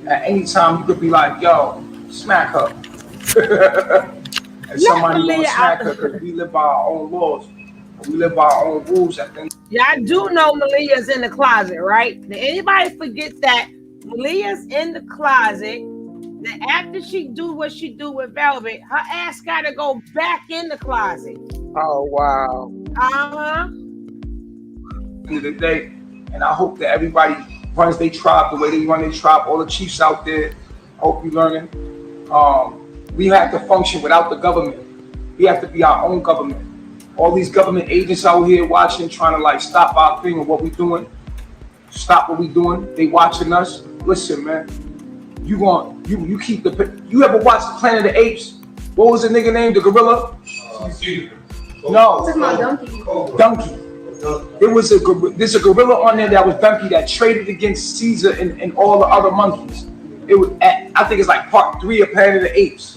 At any time you could be like, yo, smack her. And somebody gonna smack her because we live by our own laws. We live by our own rules. Y'all do know Malia's in the closet, right? Did anybody forget that Malia's in the closet? That after she do what she do with Velvet, her ass gotta go back in the closet. Oh wow. End of the day, and I hope that everybody runs their tribe the way they run their tribe. All the chiefs out there, I hope you learning. We have to function without the government. We have to be our own government. All these government agents out here watching, trying to like stop our thing and what we doing. Stop what we doing. They watching us. Listen, man. You keep the. You ever watch the Planet of the Apes? What was the nigga named? The gorilla? No. Donkey. There's a gorilla on there that was Donkey that traded against Caesar and all the other monkeys. It was I think it's like part 3 of Planet of the Apes.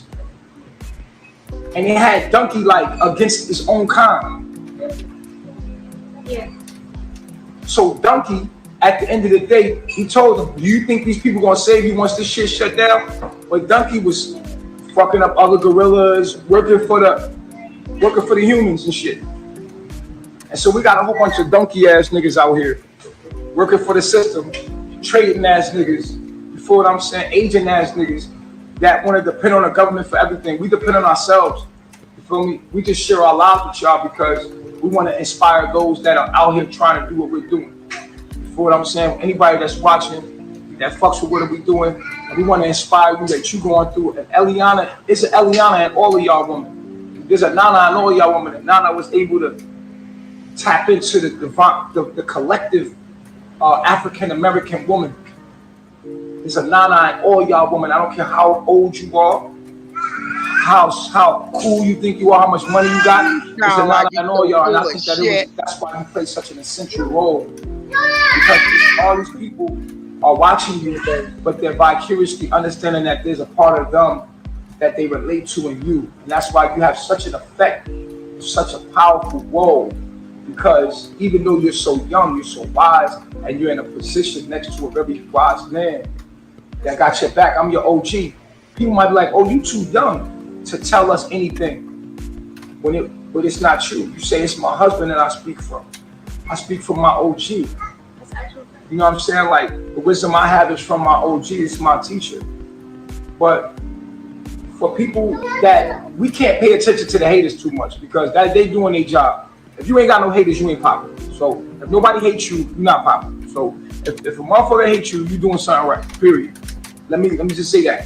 And it had Donkey like against his own kind. Yeah. So Donkey, at the end of the day, he told them, do you think these people gonna save you once this shit shut down? But Donkey was fucking up other gorillas, working for the humans and shit. And so we got a whole bunch of donkey ass niggas out here working for the system, trading ass niggas, you feel what I'm saying? Agent ass niggas that want to depend on the government for everything. We depend on ourselves. You feel me? We just share our lives with y'all because we want to inspire those that are out here trying to do what we're doing. You feel what I'm saying? Anybody that's watching, that fucks with what we're doing, and we want to inspire you that you're going through. And Eliana, it's an Eliana and all of y'all women. There's a Nana and all of y'all women. And Nana was able to tap into the collective African American woman. There's a Nana and all y'all women. I don't care how old you are, how cool you think you are, how much money you got. There's a Nana and all y'all. And I think that's why you play such an essential role. Because all these people are watching you, but they're vicariously understanding that there's a part of them that they relate to in you. And that's why you have such an effect, such a powerful role. Because even though you're so young, you're so wise, and you're in a position next to a very wise man that got your back. I'm your OG. People might be like, oh, you too young to tell us anything. But it's not true. You say it's my husband that I speak from. I speak from my OG. You know what I'm saying? Like, the wisdom I have is from my OG, it's my teacher. But for people that, we can't pay attention to the haters too much because they doing their job. If you ain't got no haters, you ain't popular. So if nobody hates you, you're not popular. So if a motherfucker hates you, you're doing something right, period. Let me just say that.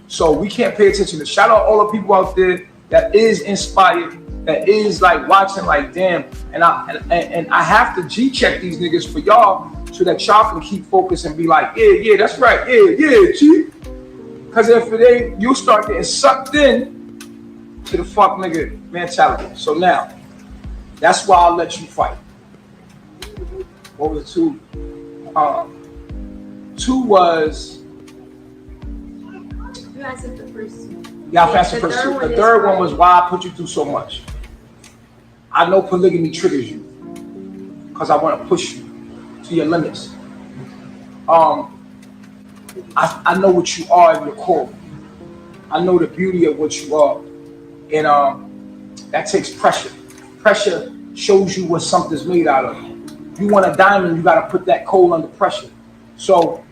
So we can't pay attention to. Shout out all the people out there that is inspired, that is like watching like damn. And I have to G-check these niggas for y'all so that y'all can keep focused and be like, yeah, that's right, yeah, G. Because if it ain't, you'll start getting sucked in to the fuck nigga mentality. So now, that's why I'll let you fight. What was 2? 2 was. You answered the first 2. Yeah, I answered the first 2. The third one was why I put you through so much. I know polygamy triggers you because I want to push you to your limits. I know what you are in your core. I know the beauty of what you are, and that takes pressure. Pressure shows you what something's made out of. You want a diamond, you got to put that coal under pressure. So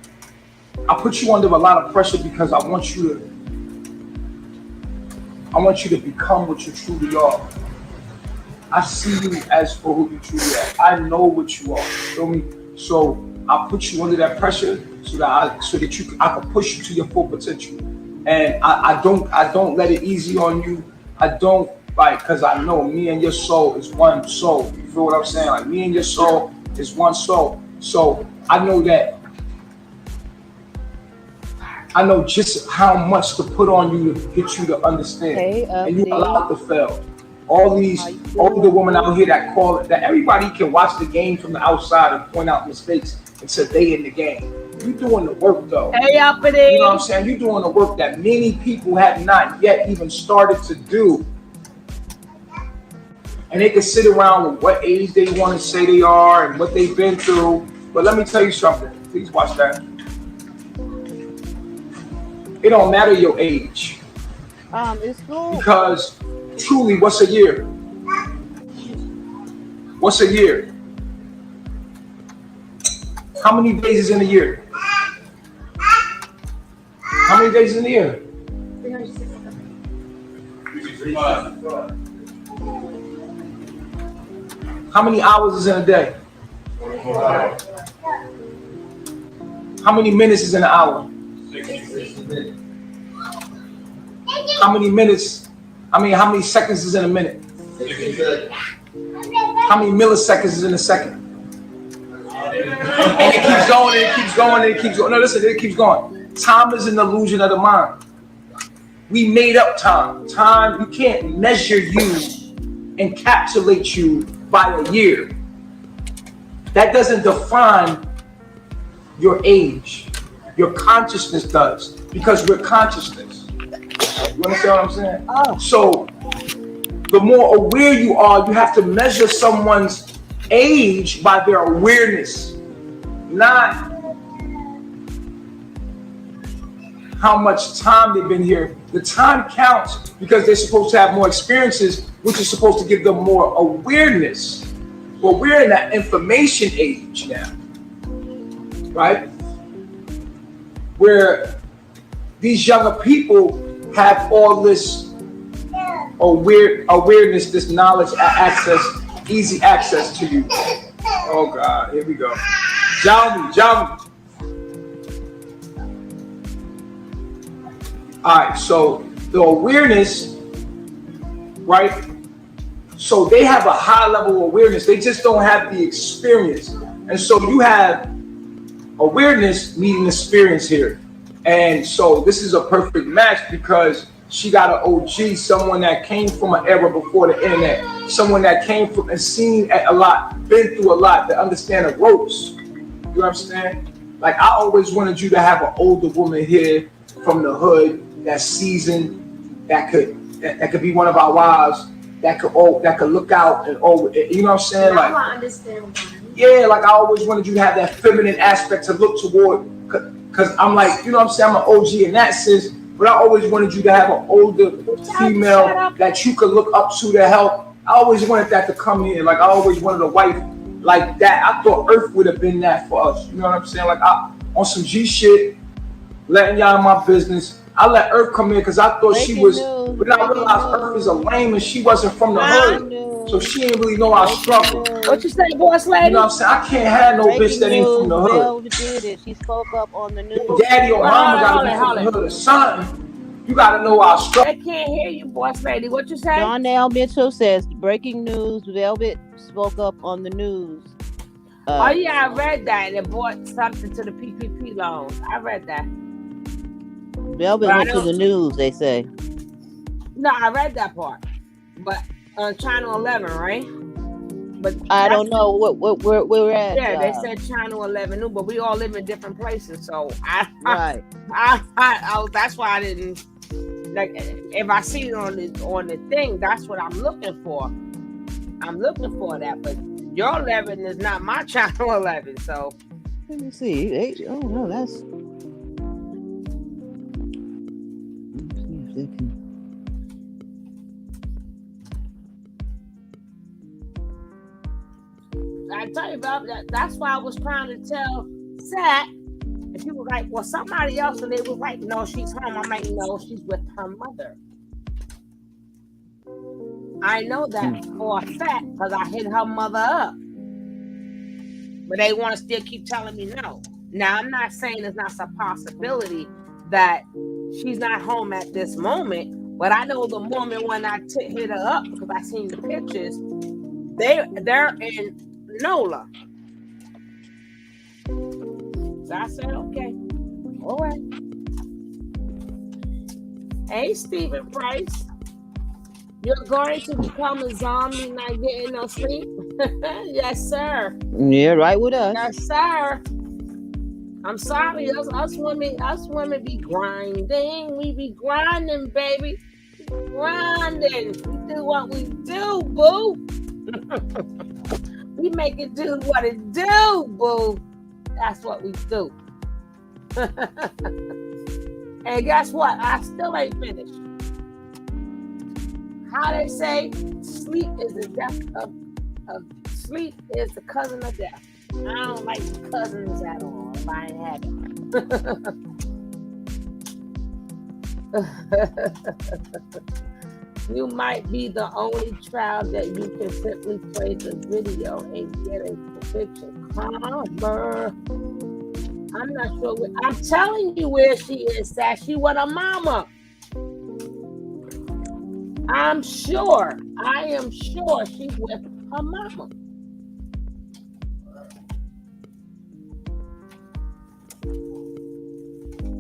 I put you under a lot of pressure because I want you to become what you truly are. I see you as for who you truly are. I know what you are. Feel me? So I put you under that pressure so that I can push you to your full potential. And I don't let it easy on you. I don't like because I know me and your soul is one soul. You feel what I'm saying? Like me and your soul is one soul. So I know just how much to put on you to get you to understand. Hey, And you update. allowed to fail. All these older women out here that call it, that everybody can watch the game from the outside and point out mistakes and say they in the game. You doing the work though. Hey, uppity. You know what I'm saying? You doing the work that many people have not yet even started to do. And they can sit around with what age they want to say they are and what they've been through. But let me tell you something. Please watch that. It don't matter your age. It's cool. Because truly, what's a year? What's a year? How many days is in a year? How many days in a year? 365. How many hours is in a day? 24 hours. How many minutes is in an hour? 60 minutes. How many minutes? How many seconds is in a minute? 60 seconds. How many milliseconds is in a second? And it keeps going, and it keeps going, and it keeps going. No, listen, it keeps going. Time is an illusion of the mind. We made up time. Time, you can't measure you, encapsulate you by a year. That doesn't define your age. Your consciousness does, because we're consciousness. You understand what I'm saying? So, the more aware you are, you have to measure someone's age by their awareness, not how much time they've been here. The time counts because they're supposed to have more experiences, which is supposed to give them more awareness. But we're in that information age now, right? Where these younger people have all this awareness, this knowledge, access, easy access to you. Oh God, here we go. Jump. All right, so the awareness, right? So they have a high level of awareness. They just don't have the experience. And so you have awareness meeting experience here. And so this is a perfect match because she got an OG, someone that came from an era before the internet, someone that came from and seen a lot, been through a lot, to understand the ropes. You understand? Like I always wanted you to have an older woman here from the hood that's seasoned, that could be one of our wives, that could look out and you know what I'm saying? Now Like I understand. yeah, like I always wanted you to have that feminine aspect to look toward, because I'm like, you know what I'm saying, I'm an OG in that sense, but I always wanted you to have an older female that you could look up to help. I always wanted that to come in, like I always wanted a wife like that. I thought Earth would have been that for us, you know what I'm saying? Like on some G shit, letting y'all in my business. I let Earth come in because I thought she was, but I realized Earth is a lame and she wasn't from the hood. So she didn't really know our struggle. What you say, boss lady? You know what I'm saying? I can't have no bitch that ain't from the hood. Velvet did it. She spoke up on the news. Daddy or mama gotta be from the hood or something. You gotta know our struggle. I can't hear you, boss lady. What you say? John L. Mitchell says, breaking news, Velvet spoke up on the news. Oh yeah, I read that. And it brought something to the PPP loans. I read that. Velvet went to the news, they say. No, I read that part. But on Channel 11, right? But I don't know where we're at. Yeah, they said Channel 11 News, but we all live in different places. So right. That's why I didn't like. If I see it on the thing, that's what I'm looking for. I'm looking for that, but your 11 is not my Channel 11. So let me see. Oh no, that's. I tell you about that. That's why I was trying to tell Sat And she was like, well, somebody else. And they was like, no, she's home. I'm like, no, she's with her mother. I know that for a fact because I hit her mother up. But they want to still keep telling me no. Now, I'm not saying it's not a possibility that she's not home at this moment, but I know the moment when I hit her up, because I seen the pictures, they're in NOLA. So I said, okay, all right. Hey, Stephen Price, you're going to become a zombie, not getting no sleep? Yes, sir. Yeah, right with us. Yes, sir. I'm sorry, us women be grinding. We be grinding, baby. Grinding. We do what we do, boo. We make it do what it do, boo. That's what we do. And guess what? I still ain't finished. How they say, sleep is the death of sleep is the cousin of death. I don't like cousins at all if I ain't had it. You might be the only child that you can simply play the video and get a conviction. Cover. I'm not sure. I'm telling you where she is, Sash. She with her mama. I'm sure. I am sure she's with her mama.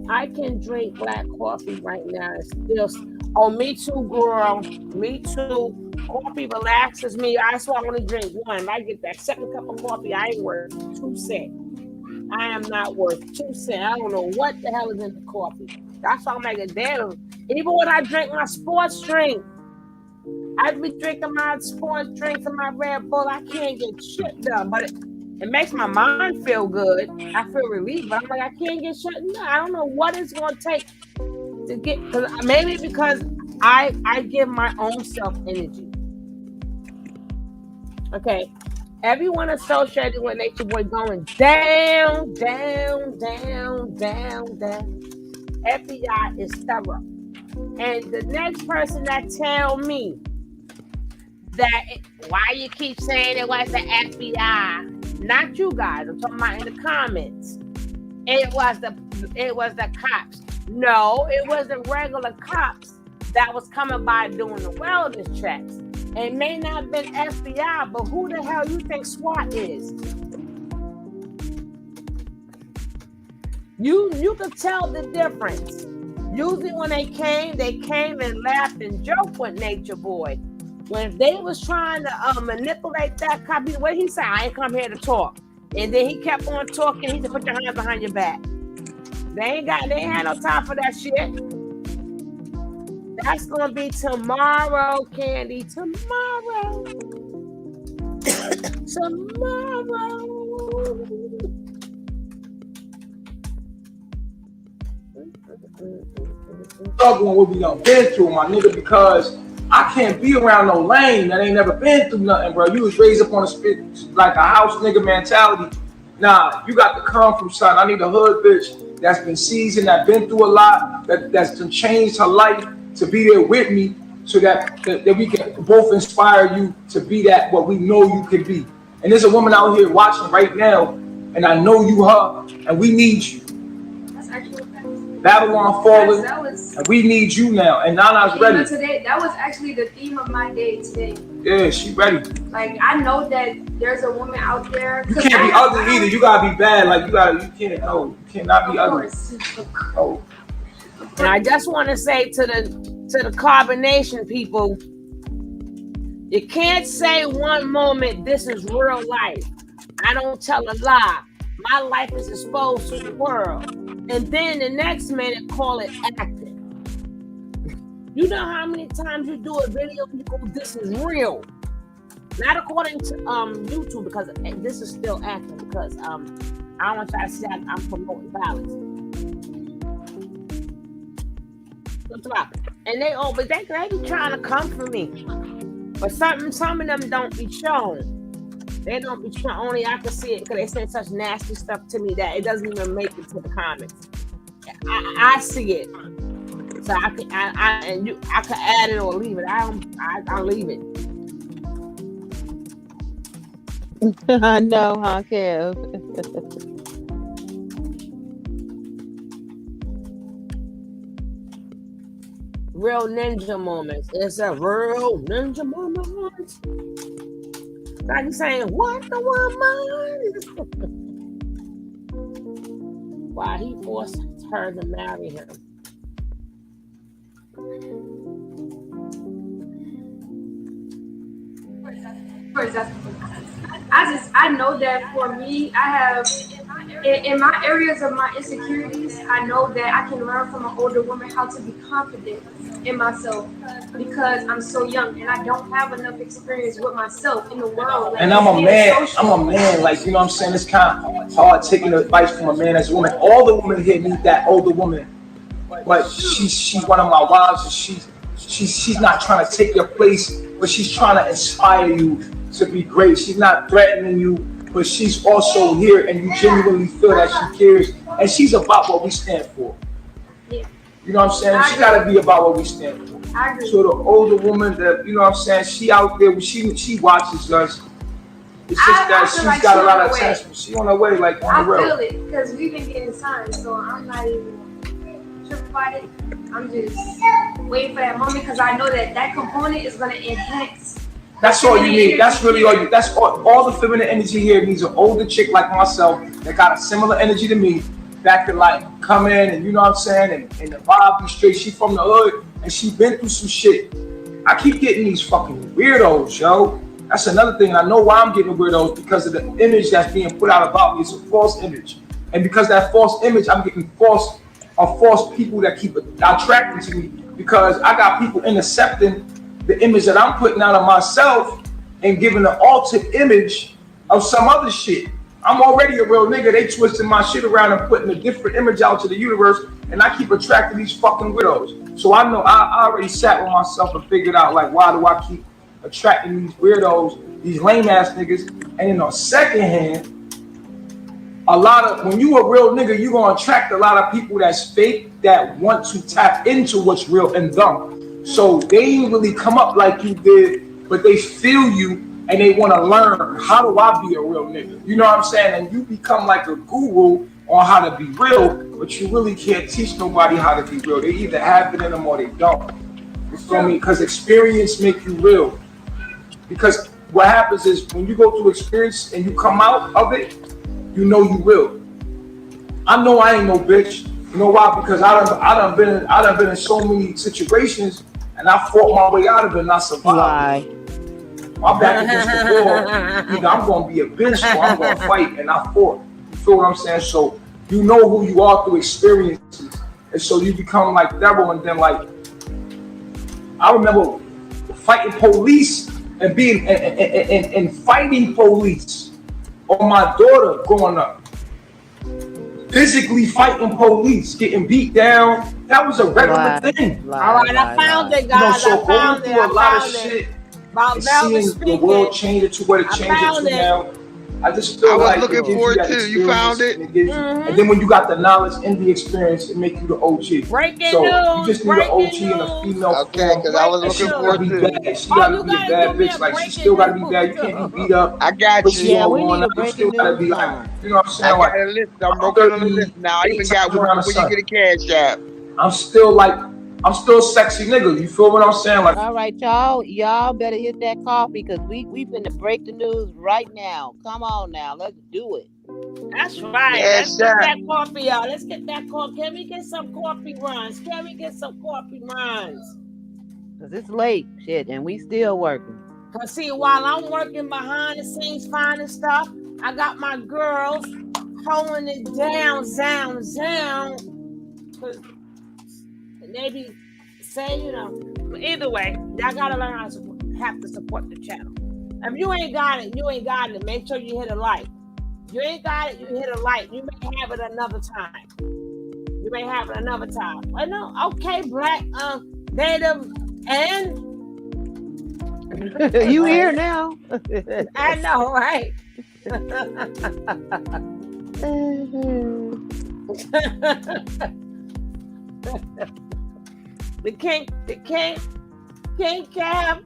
I can drink black coffee right now and still. Oh, me too, girl. Me too. Coffee relaxes me. I swear I only drink one. If I get that second cup of coffee, I ain't worth 2 cents. I am not worth 2 cents. I don't know what the hell is in the coffee. That's why I'm like a damn. Even when I drink my sports drink, I be drinking my sports drinks and my Red Bull. I can't get shit done, but it makes my mind feel good. I feel relieved, but I'm like, I can't get shit done. I don't know what it's going to take to get, maybe because I give my own self energy. Okay. Everyone associated with Nature Boy going down, down, down, down, down. FBI is thorough. And the next person that tell me that why you keep saying it was the FBI, not you guys, I'm talking about in the comments. It was the cops. No, it was the regular cops that was coming by doing the wellness checks. It may not have been FBI, but who the hell you think SWAT is? You could tell the difference. Usually when they came and laughed and joked with Nature Boy. When they was trying to manipulate that cop, what he said, I ain't come here to talk. And then he kept on talking. He said, put your hands behind your back. They ain't had no time for that shit. That's gonna be tomorrow, Candy. Tomorrow. Tomorrow. Struggling what we done been through, my nigga, because I can't be around no lame that ain't never been through nothing, bro. You was raised up on a spit like a house nigga mentality. Nah, you got to come from something. I need a hood bitch that's been seasoned, that's been through a lot, that's changed her life to be there with me, so that we can both inspire you to be that what we know you can be. And there's a woman out here watching right now, and I know you her, and we need you. That's actually Babylon falling, and we need you now. And Nana's ready. Today, that was actually the theme of my day today. Yeah, she ready. Like, I know that there's a woman out there. You can't be ugly either. You gotta be bad. Like you cannot be ugly. Oh. And I just want to say to the Carbonation people, you can't say one moment this is real life. I don't tell a lie. My life is exposed to the world. And then the next minute call it acting. You know how many times you do a video and you go, this is real. Not according to YouTube, because this is still acting, because I don't want y'all to say I'm promoting violence. And they be trying to come for me. But some of them don't be shown. They don't be trying. Only I can see it because they say such nasty stuff to me that it doesn't even make it to the comments. I see it, so I can I can add it or leave it. I leave it. I know, huh, Kev? Real ninja moments. It's a real ninja moment. Like you saying, what the woman? Why he forced her to marry him. I know that for me, I have in my areas of my insecurities, I know that I can learn from an older woman how to be confident in myself because I'm so young and I don't have enough experience with myself in the world. Like, And I'm a man. I'm a man. Like, you know what I'm saying? It's kind of hard taking advice from a man as a woman. All the women here need that older woman, but she's one of my wives, and she's not trying to take your place, but she's trying to inspire you to be great. She's not threatening you, but she's also here, and you genuinely feel that she cares, and she's about what we stand for. You know what I'm saying? She got to be about what we stand for. So the older woman that, you know what I'm saying, she out there, she watches us. It's just that she's like got a lot of attention. She on her way, like on the road. I feel it because we've been getting signed, so I'm not even tripping about it. I'm just waiting for that moment because I know that component is going to enhance. That's all you need. That's really all you. That's all the feminine energy here needs an older chick like myself that got a similar energy to me that could like come in and, you know what I'm saying, and the vibe be straight. She from the hood and she been through some shit. I keep getting these fucking weirdos, yo. That's another thing. I know why I'm getting weirdos, because of the image that's being put out about me. It's a false image, and because that false image, I'm getting false people that keep attracting to me, because I got people intercepting the image that I'm putting out of myself and giving an altered image of some other shit. I'm already a real nigga. They twisting my shit around and putting a different image out to the universe, and I keep attracting these fucking weirdos. So I know I already sat with myself and figured out, like, why do I keep attracting these weirdos, these lame ass niggas? And in the second hand, when you a real nigga, you gonna attract a lot of people that's fake, that want to tap into what's real in them. So they ain't really come up like you did, but they feel you and they want to learn, how do I be a real nigga? You know what I'm saying? And you become like a guru on how to be real, but you really can't teach nobody how to be real. They either have it in them or they don't. You feel me? Because experience make you real. Because what happens is when you go through experience and you come out of it, you know you will. I know I ain't no bitch. You know why? Because I done been in so many situations and I fought my way out of it and I survived. Why? My back against the wall. Either I'm gonna be a bitch or I'm gonna fight, and I fought. You feel what I'm saying? So you know who you are through experiences, and so you become like devil. And then, like, I remember fighting police and being and fighting police on my daughter growing up. Physically fighting police, getting beat down. That was a regular thing. All right, I found it, guys. So I found going through a lot of shit. And seeing the world change it to what it changes to now. I just feel like I was looking for it too. You found it? And then when you got the knowledge and the experience, it make you the OG. Breaking news. You just need an OG and a female. Okay, because I was looking for it too. She gotta be a bad bitch. Like, she still gotta be bad. You can't be beat up. I got you. Yeah, we need a breaking news. Gotta be like, you know what I'm saying? I got a list. I'm working on the list now. I even got one before you get a cash app. I'm still a sexy nigga. You feel what I'm saying? Like, all right, y'all better hit that coffee, because we finna break the news right now. Come on now, let's do it. That's right. Let's get that coffee, y'all. Let's get that coffee. Can we get some coffee runs? Cause it's late, shit, and we still working. Cause see, while I'm working behind the scenes, finding stuff, I got my girls holding it down. Cause they be saying, you know, but either way, y'all gotta learn how to have to support the channel. If you ain't got it, you ain't got it. Make sure you hit a like. You ain't got it, you hit a like. You may have it another time. I know. Okay, Black, Native, and You here now? I know, right? the king cab.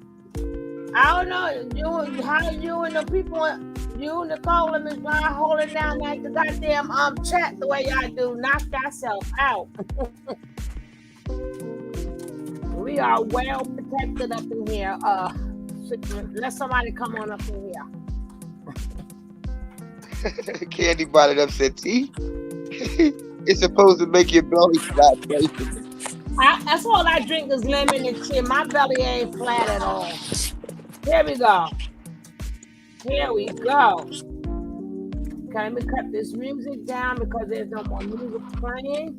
I don't know how you and the people, you and Nicole and Miss Ron holding down that the goddamn chat the way y'all do. Knock yourself out. We are well protected up in here. Let somebody come on up in here. Candy brought it up, said tea. It's supposed to make your belly flat. That's all I drink is lemon and tea. My belly ain't flat at all. Here we go. Here we go. Okay, let me cut this music down because there's no more music playing.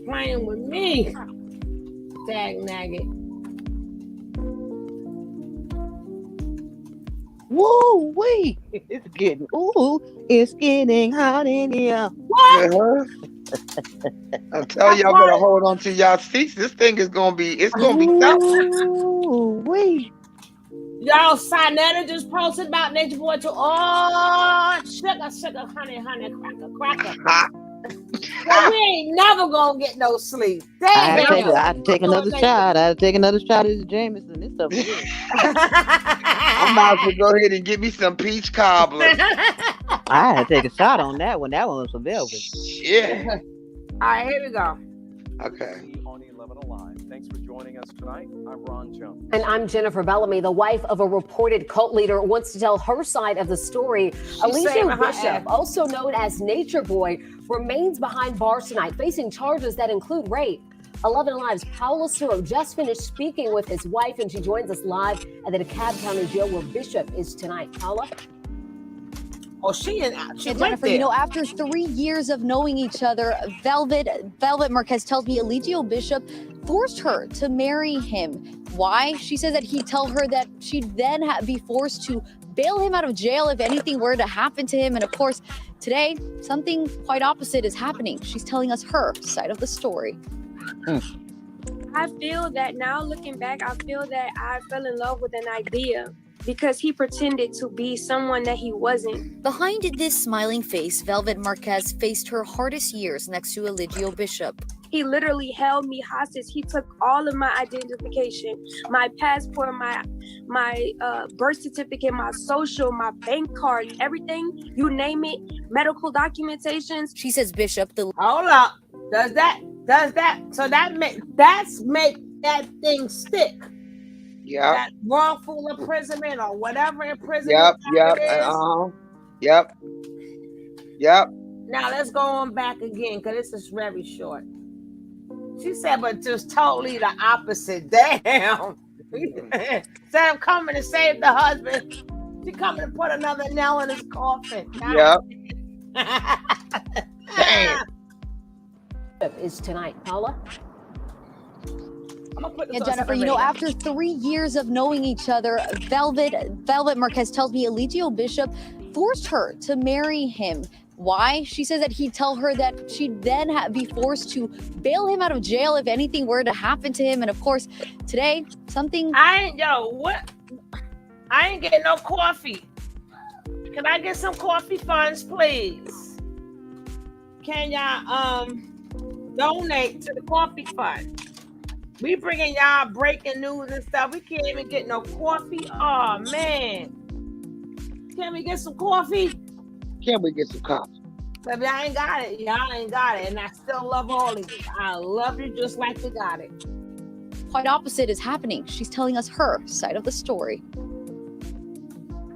Playing with me. Dag nagget. Woo wee! It's getting hot in here. What? I'm telling y'all, better hold on to y'all seats. This thing is gonna be, it's gonna be tough. Ooh wee! Y'all, Sinetta just posted about Nature Boy too. Oh, sugar, honey, cracker. Well, we ain't never gonna get no sleep. I had to take another shot. I had to take another shot of the Jameson. This stuff is good. I might as well go ahead and get me some peach cobbler. I had to take a shot on that one. That one was for velvet. Yeah. All right, here we go. Okay. On 11 Alive. Thanks for joining us tonight. I'm Ron Jones. And I'm Jennifer Bellamy. The wife of a reported cult leader wants to tell her side of the story. Alicia Bishop, also known as Nature Boy, remains behind bars tonight, facing charges that include rape. 11 Alive's Paula Suro just finished speaking with his wife, and she joins us live at the DeKalb County Jail where Bishop is tonight. Paula? Oh, she Jennifer, you know, after 3 years of knowing each other, Velvet Marquez tells me Eligio Bishop forced her to marry him. Why? She says that he'd tell her that she'd then be forced to bail him out of jail if anything were to happen to him. And of course, today, something quite opposite is happening. She's telling us her side of the story. I feel that now looking back, I feel that I fell in love with an idea because he pretended to be someone that he wasn't. Behind this smiling face, Velvet Marquez faced her hardest years next to Eligio Bishop. He literally held me hostage. He took all of my identification, my passport, my birth certificate, my social, my bank card, everything, you name it, medical documentations. She says Bishop, Hold up. Does that, so that's make that thing stick. Yeah. That wrongful imprisonment or whatever imprisonment. Yep. Now let's go on back again because this is very short. She said, but just totally the opposite. Damn. Instead of coming to save the husband, she coming to put another nail in his coffin. Yep. Damn. Is tonight, Paula? Yeah, Jennifer, you know, after 3 years of knowing each other, Velvet Marquez tells me Eligio Bishop forced her to marry him. Why? She says that he'd tell her that she'd then be forced to bail him out of jail if anything were to happen to him. And of course, today, something... I ain't getting no coffee. Can I get some coffee funds, please? Can y'all donate to the coffee fund? We bringing y'all breaking news and stuff. We can't even get no coffee. Oh, man. Can we get some coffee? Can we get some coffee? Baby, I ain't got it. Y'all ain't got it. And I still love all of you. I love you just like you got it. Quite opposite is happening. She's telling us her side of the story.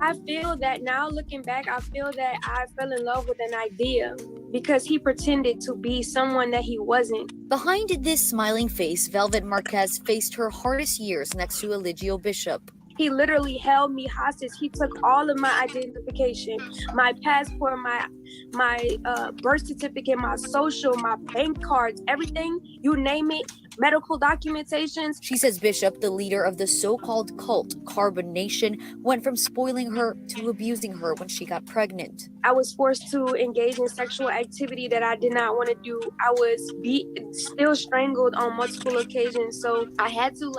I feel that now looking back, I feel that I fell in love with an idea because he pretended to be someone that he wasn't. Behind this smiling face, Velvet Marquez faced her hardest years next to Eligio Bishop. He literally held me hostage. He took all of my identification, my passport, my birth certificate, my social, my bank cards, everything, you name it, medical documentations. She says Bishop, the leader of the so-called cult Carbonation, went from spoiling her to abusing her when she got pregnant. I was forced to engage in sexual activity that I did not want to do. I was still strangled on multiple occasions. So I had to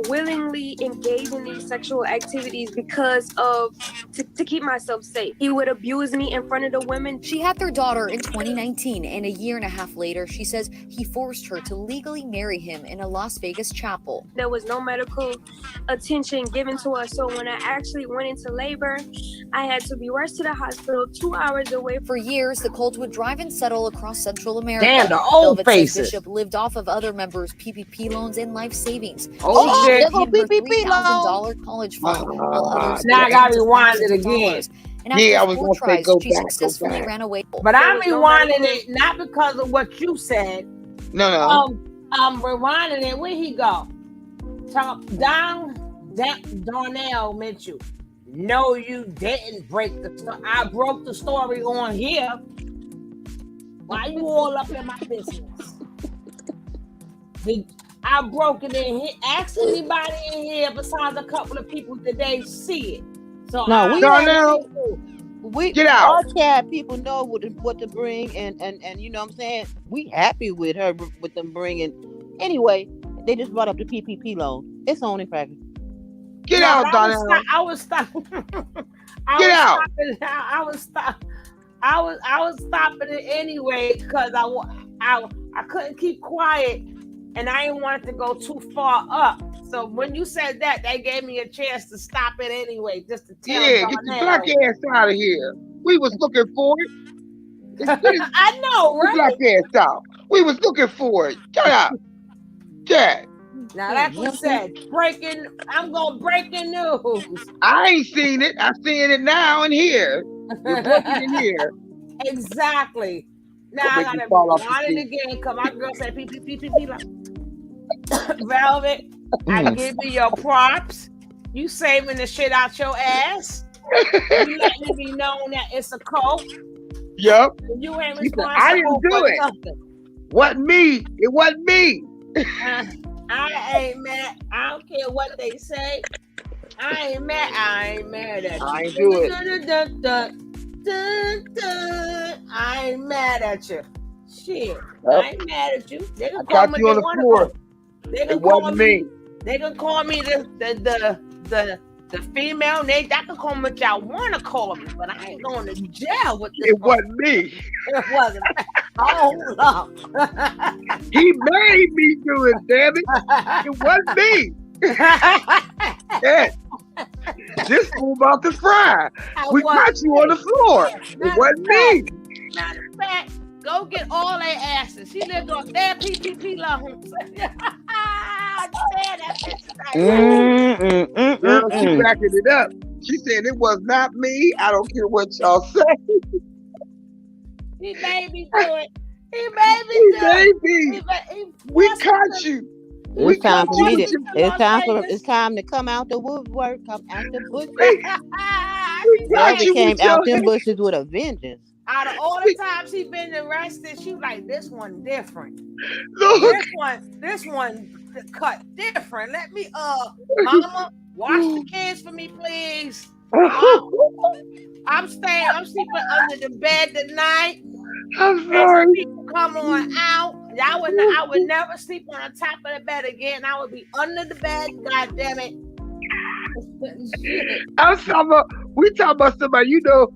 willingly engage in these sexual activities because of to keep myself safe. He would abuse me in front of the women. She had their daughter in 2019, and a year and a half later, she says he forced her to legally marry him in a Las Vegas chapel. There was no medical attention given to us. So when I actually went into labor, I had to be rushed to the hospital 2 hours away. For years, the cult would drive and settle across Central America. Damn, the old Velvet faces. says Bishop lived off of other members' PPP loans and life savings. Oh, She shit. gave her $3,000 college fund, while others Now I gotta paid rewind it thousands of again. dollars. And after I was 4 gonna say tries, go she back, successfully ran away. But I'm rewinding it not because of what you said. No. I'm rewinding it. Where he go? Darnell Mitchell. No, you didn't break the story. I broke the story on here. Why you all up in my business? I broke it in here. Ask anybody in here besides a couple of people did they see it. So No, we get out. Our chat people know what to bring, and you know what I'm saying. We happy with her with them bringing. Anyway, they just brought up the PPP loan. It's on in practice. Get out, Donnell. I was stopping. I was stopping it anyway because I couldn't keep quiet, and I didn't want it to go too far up. So when you said that, they gave me a chance to stop it anyway, just to tell. Yeah, get your black ass out of here. We was looking for it. I know, right? Black ass out. We was looking for it. Shut up. Jack. Now that's what said. I'm going breaking news. I ain't seen it. I'm seeing it now and here. You're breaking in here. Exactly. Now I gotta rewind it again because my girl said PPP like Velvet. I give you your props. You saving the shit out your ass. You letting it be known that it's a cult. Yep. You ain't responsible. I didn't do it. Nothing. Wasn't me. It wasn't me. I ain't mad. I don't care what they say. I ain't mad. I ain't mad at you. I ain't do it. I ain't mad at you. Shit. Yep. I ain't mad at you. They can I call got me you on the floor. It wasn't me. They can call me the female name. That can call me what y'all want to call me, but I ain't going to jail with this. It wasn't me. It wasn't. Hold up. He made me do it, damn it. It wasn't me. Yeah. This fool about to fry. We got you on the floor. It wasn't me. Matter of fact, go get all their asses. She lived on their PPP loans. Girl, she backing it up. She said it was not me. I don't care what y'all say. He made me do it. He made me do it. We caught you. It's time for me to. It's time to come out the woodwork. Come out the bush. Velvet came out them bushes with a vengeance. Out of all the times he been arrested, she was like, this one different. Look. This one cut different. Let me mama, wash the kids for me, please. I'm sleeping under the bed tonight. I'm sorry. People come on out. I would never sleep on the top of the bed again. I would be under the bed. God damn it. We talking about somebody, you know,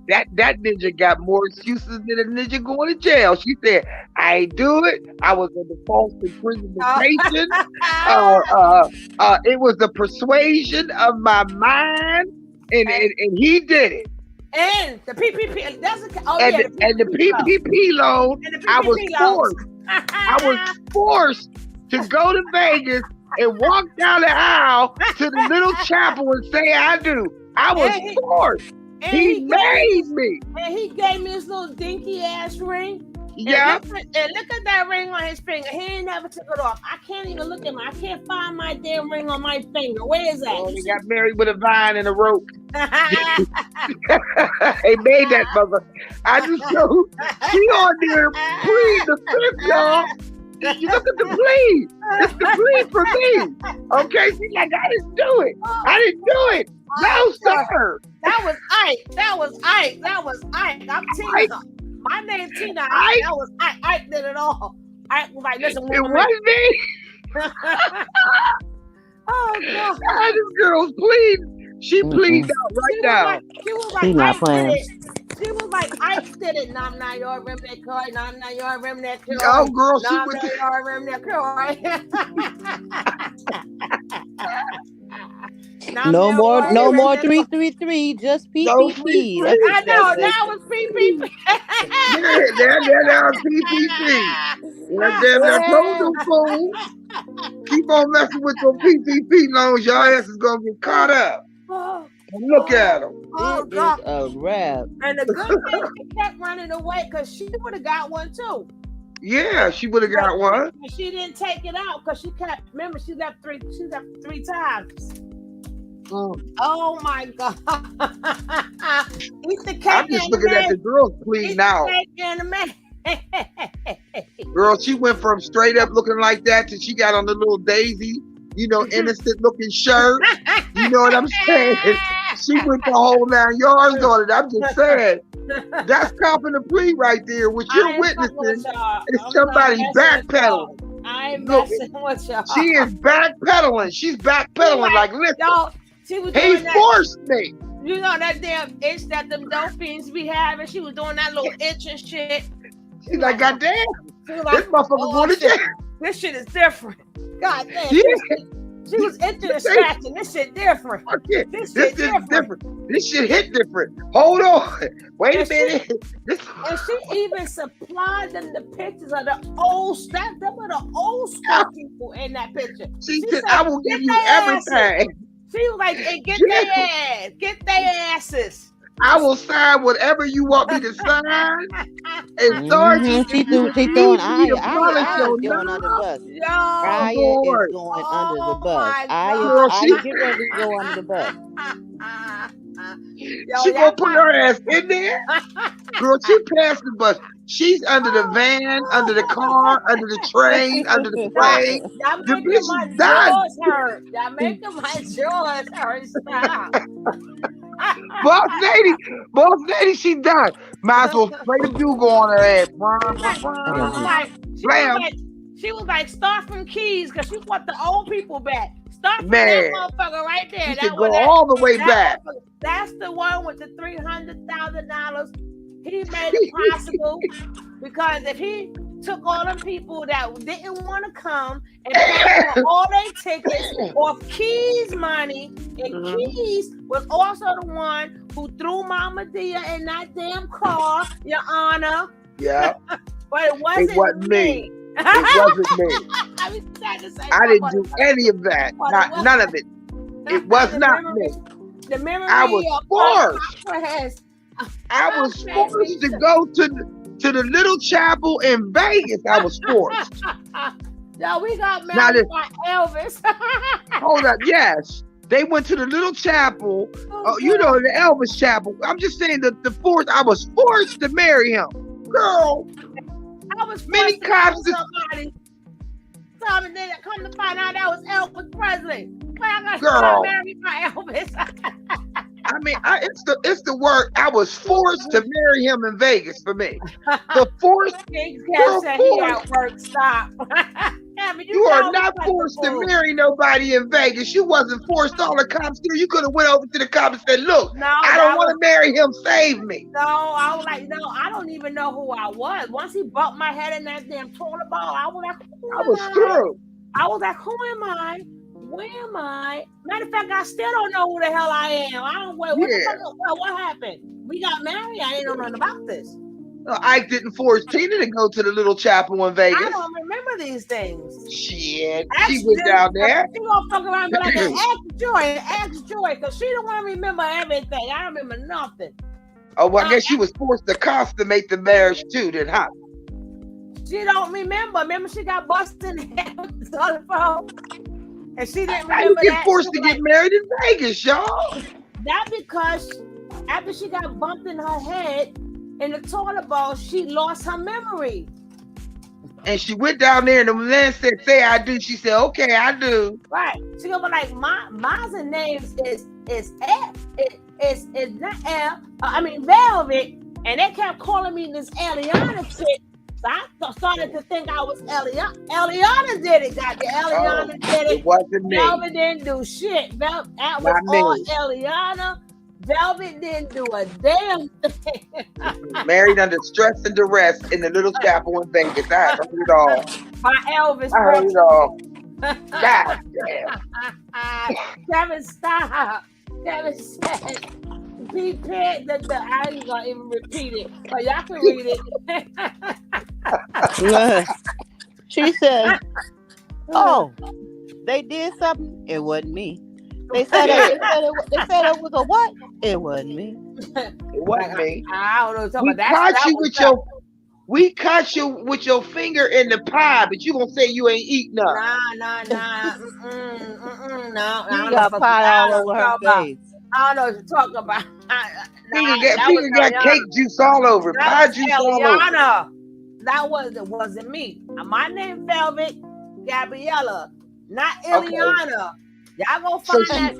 that ninja got more excuses than a ninja going to jail. She said, I ain't do it. I was in the false imprisonment. It was the persuasion of my mind, and he did it. And the PPP doesn't. The PPP loan. I was forced to go to Vegas and walk down the aisle to the little chapel and say I do. I was forced. He made me. And he gave me this little dinky ass ring. Yeah. And look at that ring on his finger. He ain't never took it off. I can't even look at I can't find my damn ring on my finger. Where is that? Oh, he got married with a vine and a rope. He made that mother. I just know she on there plead the fifth, y'all. You look at the plea. It's the plea for me. Okay, she's like, I didn't do it. I didn't do it. No, sir. That was Ike. That was Ike. That was Ike. I'm Tina. My name's Tina. Ike. That was Ike. Ike did it all. Ike was like, listen, it wasn't me. Oh God. This girl's pleading. She pleads out right now. She was like, not playing. She was like, Ike did it. Nam na your rim that car. Nam na your rim that car. Oh, girl, she Nam was na your rim that car. No more 333. Just PPP. I know that was PPP. Now PPP. That told them fool. Keep on messing with those PPP loans. Your ass is gonna get caught up. Look at them. Oh, it is a wrap. And the good thing, she kept running away because she would have got one too. Yeah, she would have got one. And she didn't take it out because she kept. Remember, she left three times. Oh my God! Eat the cake. I'm just looking at the girls pleading now. Girl, she went from straight up looking like that to she got on the little Daisy, innocent looking shirt. You know what I'm saying? She went the whole 9 yards on it. I'm just saying. That's copping the plea right there. What you're witnessing is somebody backpedaling. I ain't messing with y'all. She is backpedaling. She's backpedaling like, listen, she was he forced me. You know that damn itch that them dolphins be having? She was doing that little itch and shit. She's like, God damn. Like, this motherfucker going to jail. This shit is different. God damn. Yeah. She was itching and scratching. This shit different. Yeah. This shit is different. This shit hit different. Hold on. Wait a minute. And she even supplied them the pictures of the old stuff. Them are the old school people in that picture. She said, I will give you everything. She was like, hey, get their ass. Get their asses. I will sign whatever you want me to sign. And start she throwing Aya is going under the bus. Aya is going under the bus. Aya get ready to go under the bus. She gonna put her ass in there? Girl, she passed the bus. She's under the van, under the car, under the train, under the plane. Y'all making my jaws hurt. Y'all making my jaws hurt. Stop. Boss lady, she done. Might as well play the bugle on her ass. She was like, start from Keys because she want the old people back. Start from that motherfucker right there. You should go all the way back. That's the one with the $300,000. He made it possible because if he took all them people that didn't want to come and paid for all their tickets off Keys' money, and Keys was also the one who threw Mama Dia in that damn car, Your Honor. Yeah. But it wasn't me. It wasn't me. I didn't do any of that. None of it. It was not me. I was forced. I was forced to go to the little chapel in Vegas. I was forced. No, we got married by Elvis. Hold up, yes. They went to the little chapel, the Elvis chapel. I'm just saying that I was forced to marry him. Girl, I was many cops. Somebody told me that come to find out that was Elvis Presley. I Girl, married by Elvis. I mean, it's the word. I was forced to marry him in Vegas for me. The forced. Stop. You are not forced to marry nobody in Vegas. You wasn't forced. All the cops do. You could have went over to the cops and said, "Look, I don't want to marry him. Save me." No, I was like, no, I don't even know who I was. Once he bumped my head in that damn toilet bowl, I was like, I was through. I was like, who am I? Where am I? Matter of fact, I still don't know who the hell I am. I don't wait. What happened? We got married. I didn't know nothing about this. No, Ike didn't force Tina to go to the little chapel in Vegas. I don't remember these things. Shit, she went down there. She gonna fuck around and be like, ask Joy, because she don't want to remember everything. I don't remember nothing. Oh, well, I guess she was forced to consummate the marriage too, then, huh? She don't remember. Remember, she got busted in the head on the phone, and she didn't How you remember get that. forced to get married in Vegas, y'all? That because after she got bumped in her head in the toilet bowl, she lost her memory. And she went down there, and the man said, "Say I do." She said, "Okay, I do." Right. She gonna be like, "Mine's names is F. It's not L. I mean Velvet." And they kept calling me this Eliana chick. So I started to think I was Eliana. Eliana did it, goddamn. Eliana did it. It wasn't me. Velvet didn't do shit. That was Not me. all Eliana. Velvet didn't do a damn thing. Married under stress and duress in the little chapel in Vegas. I heard it all. By Elvis. I heard it all. God damn. Kevin, stop. Kevin said, "Be paid." I ain't gonna even repeat it, but y'all can read it. She said, "Oh, they did something. It wasn't me. They said it was a what? It wasn't me. It wasn't me. I don't know. We caught you with your finger in the pie, but you gonna say you ain't eat nothing. Nah. No. You got pie all over her face. I don't know what you're talking about. Finger got cake juice all over, pie juice all over. That wasn't me. My name Velvet Gabriella, not Eliana. Y'all gonna find that.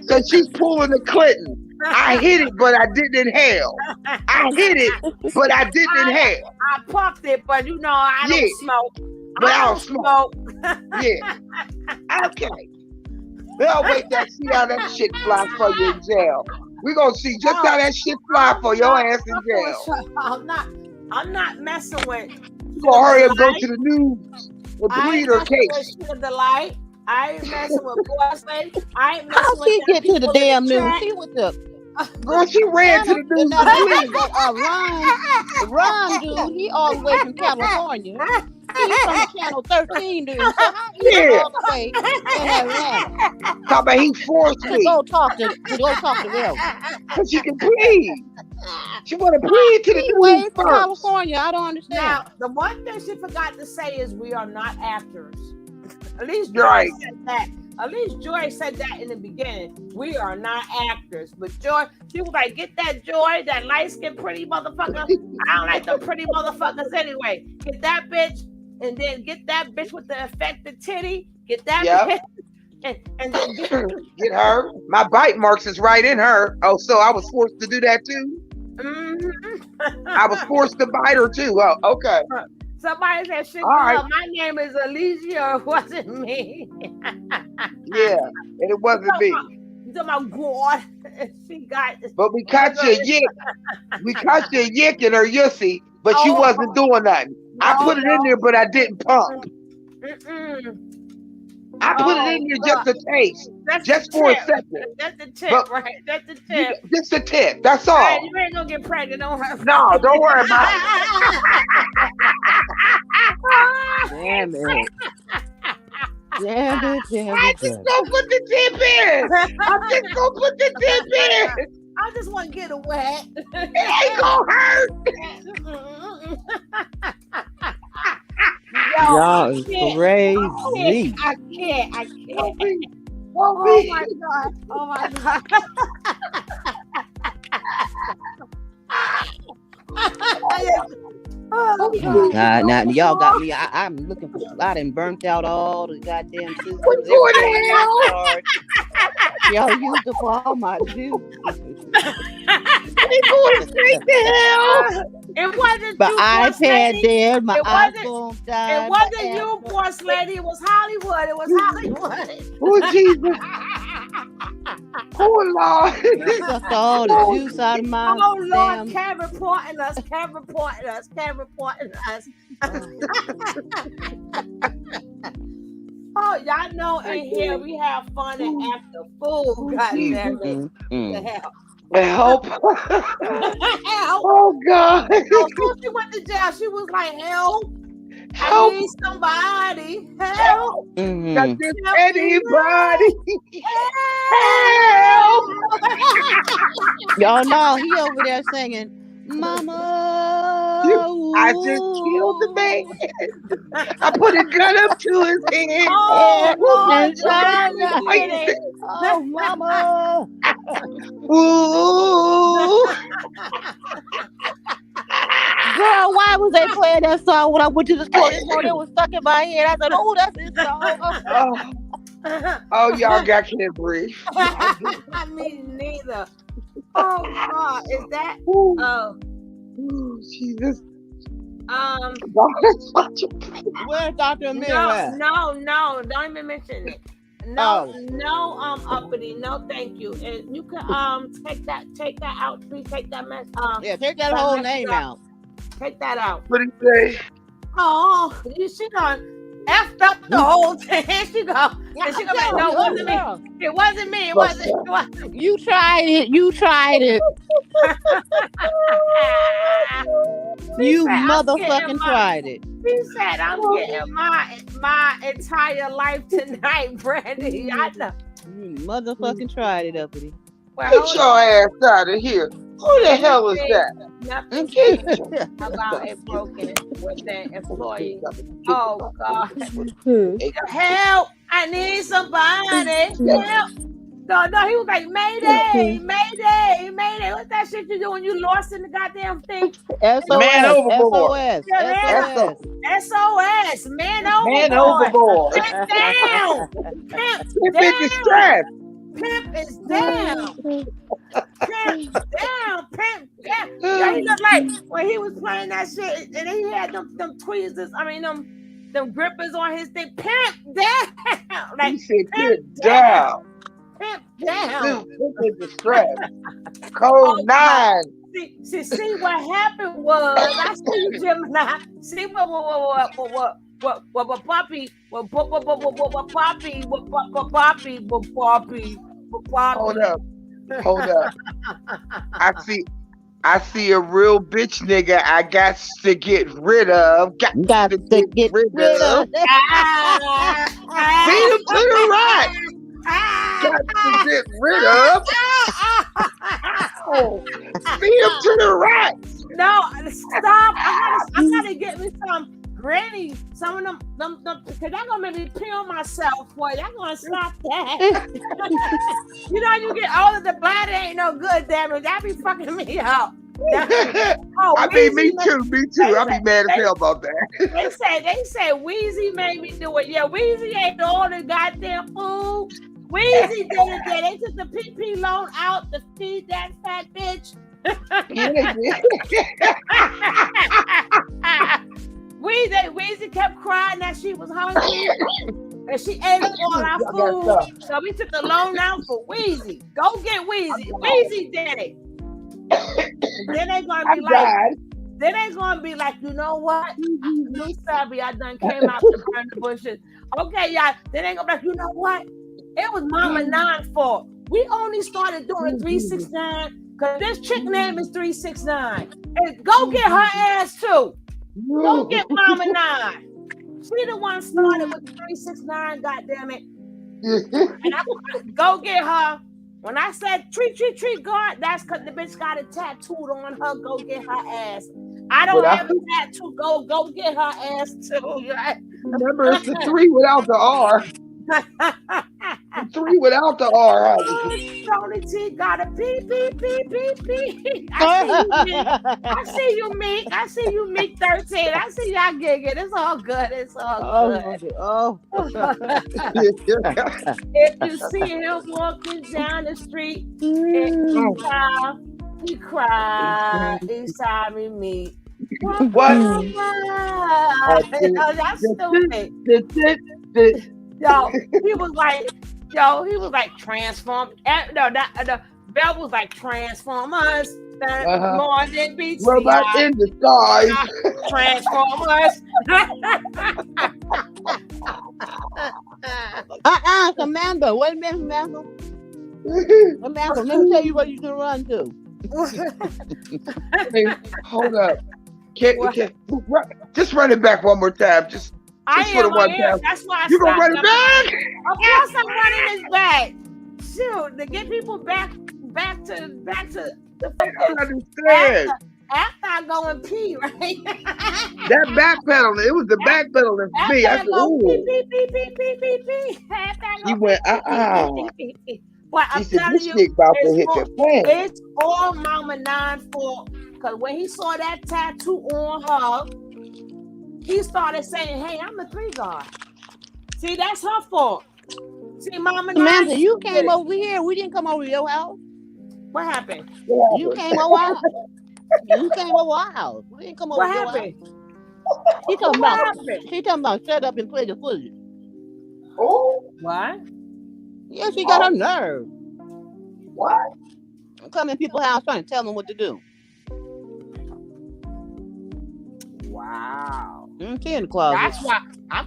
So she's pulling the Clinton. I hit it, but I didn't inhale. I hit it, but I didn't inhale. I puffed it, but I don't smoke. But I don't smoke. Yeah. Okay. We'll wait to see how that shit flies for you in jail. We're gonna see just how that shit fly for your ass in jail. I'm not messing with. You gonna hurry up, go to the news and plead her case. I ain't messing with boss lady. I ain't messing How with she get to the damn news? She was the girl. She ran to the news. Ron dude, he all the way from California. He's from Channel 13, dude. So how he all the way in Atlanta? How about he forced me to go talk to Velvet? Cause she can plead. She want to plead to the news from California. I don't understand. Now, the one thing she forgot to say is we are not actors. At least Joy said that. At least Joy said that in the beginning. We are not actors. But Joy, she was like, "Get that Joy, that light-skinned pretty motherfucker." I don't like the pretty motherfuckers anyway. Get that bitch, and then get that bitch with the affected titty. Get that bitch. And then get her. My bite marks is right in her. Oh, so I was forced to do that too? Mm-hmm. I was forced to bite her too. Oh, okay. Somebody said, "Shit, right. My name is Alicia." It wasn't me. Yeah, and it wasn't me. You talking about God? She got. But we caught your yick. We caught your yick in her yussy, but you wasn't doing nothing. I put it in there, but I didn't pump. I put it in there just to taste, just for a second. That's the tip, right? That's the tip. Just a tip. That's all. Right, you ain't gonna get pregnant. Don't worry. No, don't worry about it. Damn it. I'm just gonna put the tip in. I'm just gonna put the tip in. I just want to get it wet. It ain't gonna hurt. Y'all is crazy. I can't. Oh my god. Oh God! Now y'all got me. I'm looking for. I done burnt out all the goddamn systems. Y'all used up all my juice. They going straight to hell. It wasn't my you, iPad dead. My iPhone died. It wasn't you, boss lady. It was Hollywood. It was Hollywood. Oh Jesus! Oh Lord! Sucked all the juice out of my. Oh Lord! Damn. Cam reporting us. Oh, y'all know in here we have fun and act a fool. God damn it. The hell. Help. Help. Oh God. Before she went to jail, she was like, help. I need somebody. Help. Not just anybody. Help. Y'all know he over there singing, Mama. I just killed the man. I put a gun up to his head. Oh, Lord, And China. get it. Oh, mama. Ooh. Girl, why was they playing that song when I went to the store this morning? It was stuck in my head. I said, "Oh, that's his song." Oh, y'all got can't breathe. I mean, neither. Oh God, is that? Oh, Jesus. Where's Dr. Amir at? No, don't even mention it. No, uppity, no, thank you. And you can take that out, please. Take that mess. Yeah, take that whole name out. Take that out. What did he say? Oh, she done effed up the whole thing. She go. And she go like, no, it wasn't me. It wasn't me. It wasn't. You tried it. You tried it. You motherfucking tried it. She said, I'm getting my entire life tonight, Brandy. I know. You motherfucking tried it, uppity. Well, Get your ass out of here. Who the hell is that? Nothing about it broken with that employee. Oh, God. Help! I need somebody. Help! No, he was like, Mayday, Mayday, Mayday. What's that shit you do when you lost in the goddamn thing? SOS, Man overboard. SOS, man overboard. Man overboard. Pimp down. Pimp in distress. Pimp is down. Pimp down. Pimp down. Yeah, he looked like when he was playing that shit, and he had them tweezers. I mean, them grippers on his thing. Pimp down. Like, he said pimp down. Pimp down. Pimp in distress. Code 9. See what happened was I see you, Gemini. See what Poppy. Hold up. I see a real bitch nigga I got to get rid of. Got to get rid of. Beat him to the right. Got to get rid of. Beat him to the right. No, stop. I gotta get me some granny. Some of them because they're gonna make me pee on myself. Boy, y'all gonna stop that. You know, you get older, the bladder ain't no good, damn it. That be fucking me up. I mean, me too. I'll be mad as hell about that. They say Weezy made me do it. Yeah, Weezy ain't all the goddamn food. Weezy did it. They took the PP loan out to feed that fat bitch. Weezy kept crying that she was hungry and she ate all our food. So we took the loan out for Weezy. Go get Weezy. Weezy did it. Then they gonna be like, you know what? Me sorry, I done came out to burn the bushes. Okay, y'all. Then they gonna be like, you know what? It was Mama 9's fault. We only started doing a 369 because this chick name is 369. And go get her ass too. Go get Mama 9. She the one started with 369, goddammit. And I go get her. When I said treat God, that's because the bitch got it tattooed on her. Go get her ass. I don't have a tattoo. Go get her ass too. Remember, it's the 3 without the R. The 3 without the R. Tony T got a beep. I see you, Meek. I see you, Meek 13. I see y'all gigging. It's all good. It's all good. If you see him walking down the street, he cried. Inside me. What? That's stupid. He was like transform. No, the bell was like Transformers. More than beats. Robot in the skies. Transformers. Samantha. Wait a minute, Samantha. Samantha, let me tell you what you can run to. Hey, hold up. Just run it back one more time. Just for the one time. That's why you gonna run it back? Of course I'm running this back. Shoot, to get people back to the I don't understand. after I go and pee, right? That backpedaling, it was the backpedaling for me. I said, ooh. She went, But She I'm said, telling this you, chick about to hit the fan. it's all Mama Nine's fault. Because when he saw that tattoo on her, he started saying, hey, I'm a 3 guard. See, that's her fault. See, Mama Samantha, Nine, you came over here. We didn't come over to your house. What happened? You came over our You came over our house. We didn't come over What to your happened? house. She talking about shut up and play the footage. Oh, what? Yeah, she got her nerve. What? Come in people's house trying to tell them what to do. Wow. She in the closet.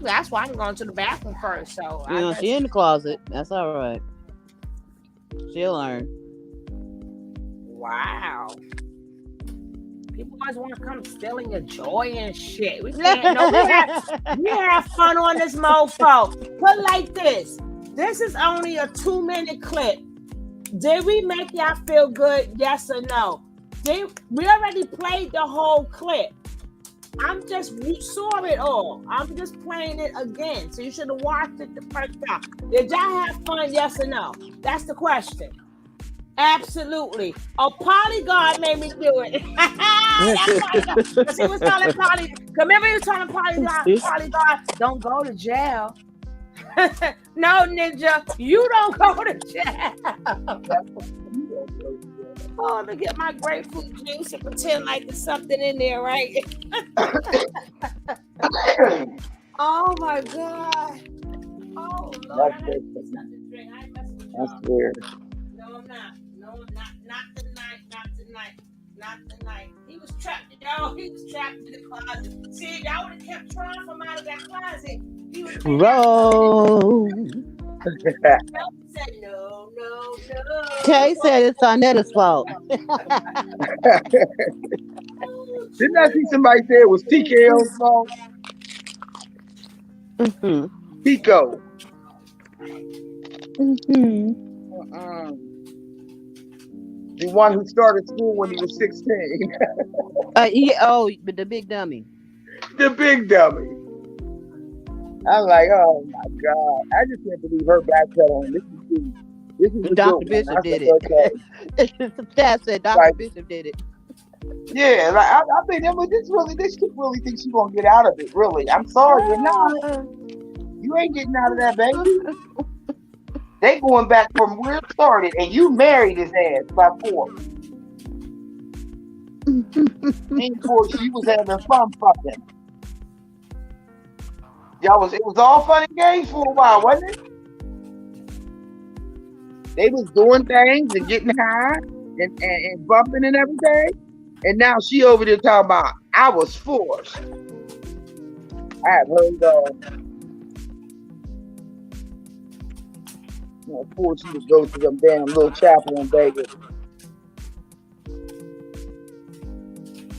That's why I'm going to the bathroom first. So she in the closet. That's all right. She'll learn. Wow. People always want to come stealing your joy and shit. We can't. No, we have fun on this mofo. Put like this. This is only a 2-minute clip. Did we make y'all feel good? Yes or no? We already played the whole clip. You saw it all. I'm just playing it again. So you should have watched it the first time. Did y'all have fun? Yes or no? That's the question. Absolutely. Oh, Polygon made me do it. Because he was telling Polygon. Remember he was telling Polygon, don't go to jail. No, Ninja, you don't go to jail. Oh, let me get my grapefruit juice and pretend like there's something in there, right? Oh my God. Oh Lord. That's weird. No, I'm not. No, not tonight. Not tonight. He was trapped, y'all. He was trapped in the closet. See, I would have kept trying from out of that closet. He was Roll. said no. Kay said it's Arnetta's fault. Didn't I see somebody say it was TKO's fault? Pico. The one who started school when he was 16. But the big dummy. The big dummy. I'm like, oh my God. I just can't believe her backpedaling. This is Dr. Bishop did it. Dad said Dr. Bishop did it. Yeah, like I think this chick really thinks she's gonna get out of it. Really, I'm sorry, you're not. You ain't getting out of that, baby. They going back from where it started, and you married his ass by force. And of course, she was having fun fucking. It was all fun and games for a while, wasn't it? They was doing things and getting high and bumping and everything. And now she over there talking about, I was forced. I have heard forced you to go to them damn little chapel in Vegas.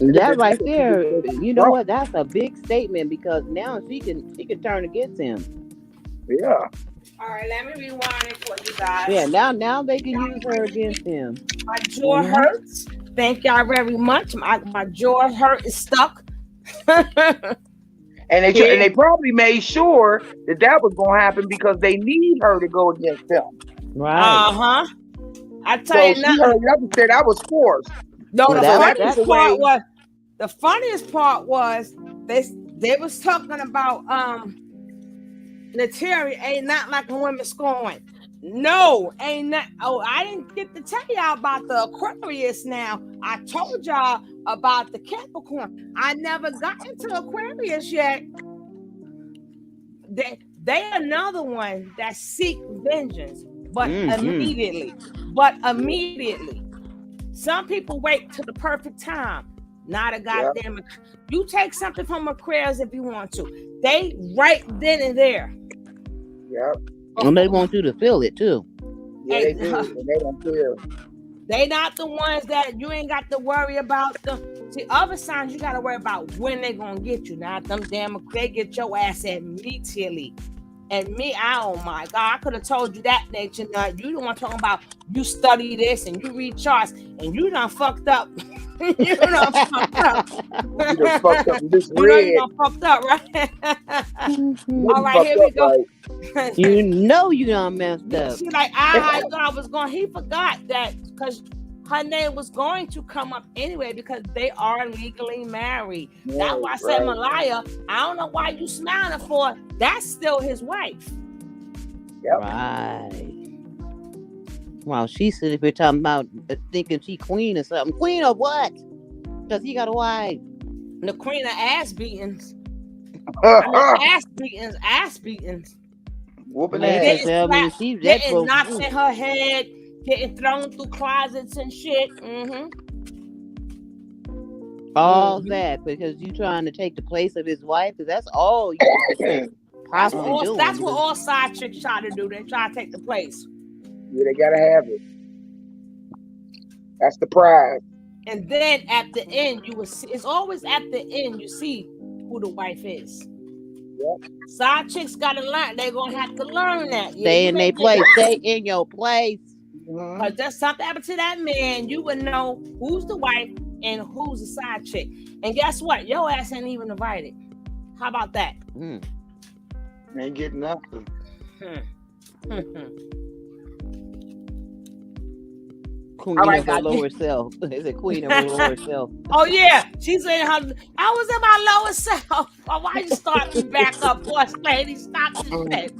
That right there, you know what? That's a big statement because now she can turn against him. Yeah. All right, let me rewind it for you guys. Yeah, now they can use her against him. My jaw hurts. Thank y'all very much. My jaw hurt is stuck. And they probably made sure that was going to happen because they need her to go against them. Right. I tell you nothing. She hurried up and said I was forced. No, the funniest part was they was talking about Nateri ain't not like a woman scoring. No, ain't not. Oh, I didn't get to tell y'all about the Aquarius now. I told y'all about the Capricorn. I never got into Aquarius yet. They another one that seek vengeance, but immediately. Some people wait till the perfect time. Not a goddamn. Yep. You take something from Aquarius if you want to. They right then and there. Yep. And they want you to feel it too. Yeah, they do. And they don't feel. They not the ones that you ain't got to worry about. See, other signs you got to worry about when they gonna get you. Not them damn. They get your ass immediately. And me, oh my God, I could have told you that, nature nut. You the one talking about you study this and you read charts and you done fucked up You done fucked up. You done fucked up and You know you misread. done fucked up, right? All right, Fucked here we up, go. right? You know you done messed up. She like, I thought I was going. He forgot that because her name was going to come up anyway because they are legally married. That's why I said, Malaya, I don't know why you smiling for. That's still his wife. Yep. Right. Wow, she's sitting here talking about thinking she queen or something. Queen of what? Because he got a wife. The queen of ass beatings. Ass beatings. Whooping ass. Getting knocked in her head, getting thrown through closets and shit. All that because you trying to take the place of his wife? Because that's all you possibly doing. That's what all side chicks try to do. They try to take the place. Yeah, they gotta have it. That's the prize. And then at the end, you will see. It's always at the end you see who the wife is. Yep. Side chicks gotta learn. They're gonna have to learn that. Stay in their place. Stay in your place. Because there's something happened to that man, you would know who's the wife and who's the side chick. And guess what? Your ass ain't even invited. How about that? Ain't getting nothing. Queen of her lower self. Is it queen of her lower self? Oh yeah, she's in her. I was in my lower self. Why you start me back up, boss lady? Stop this shit.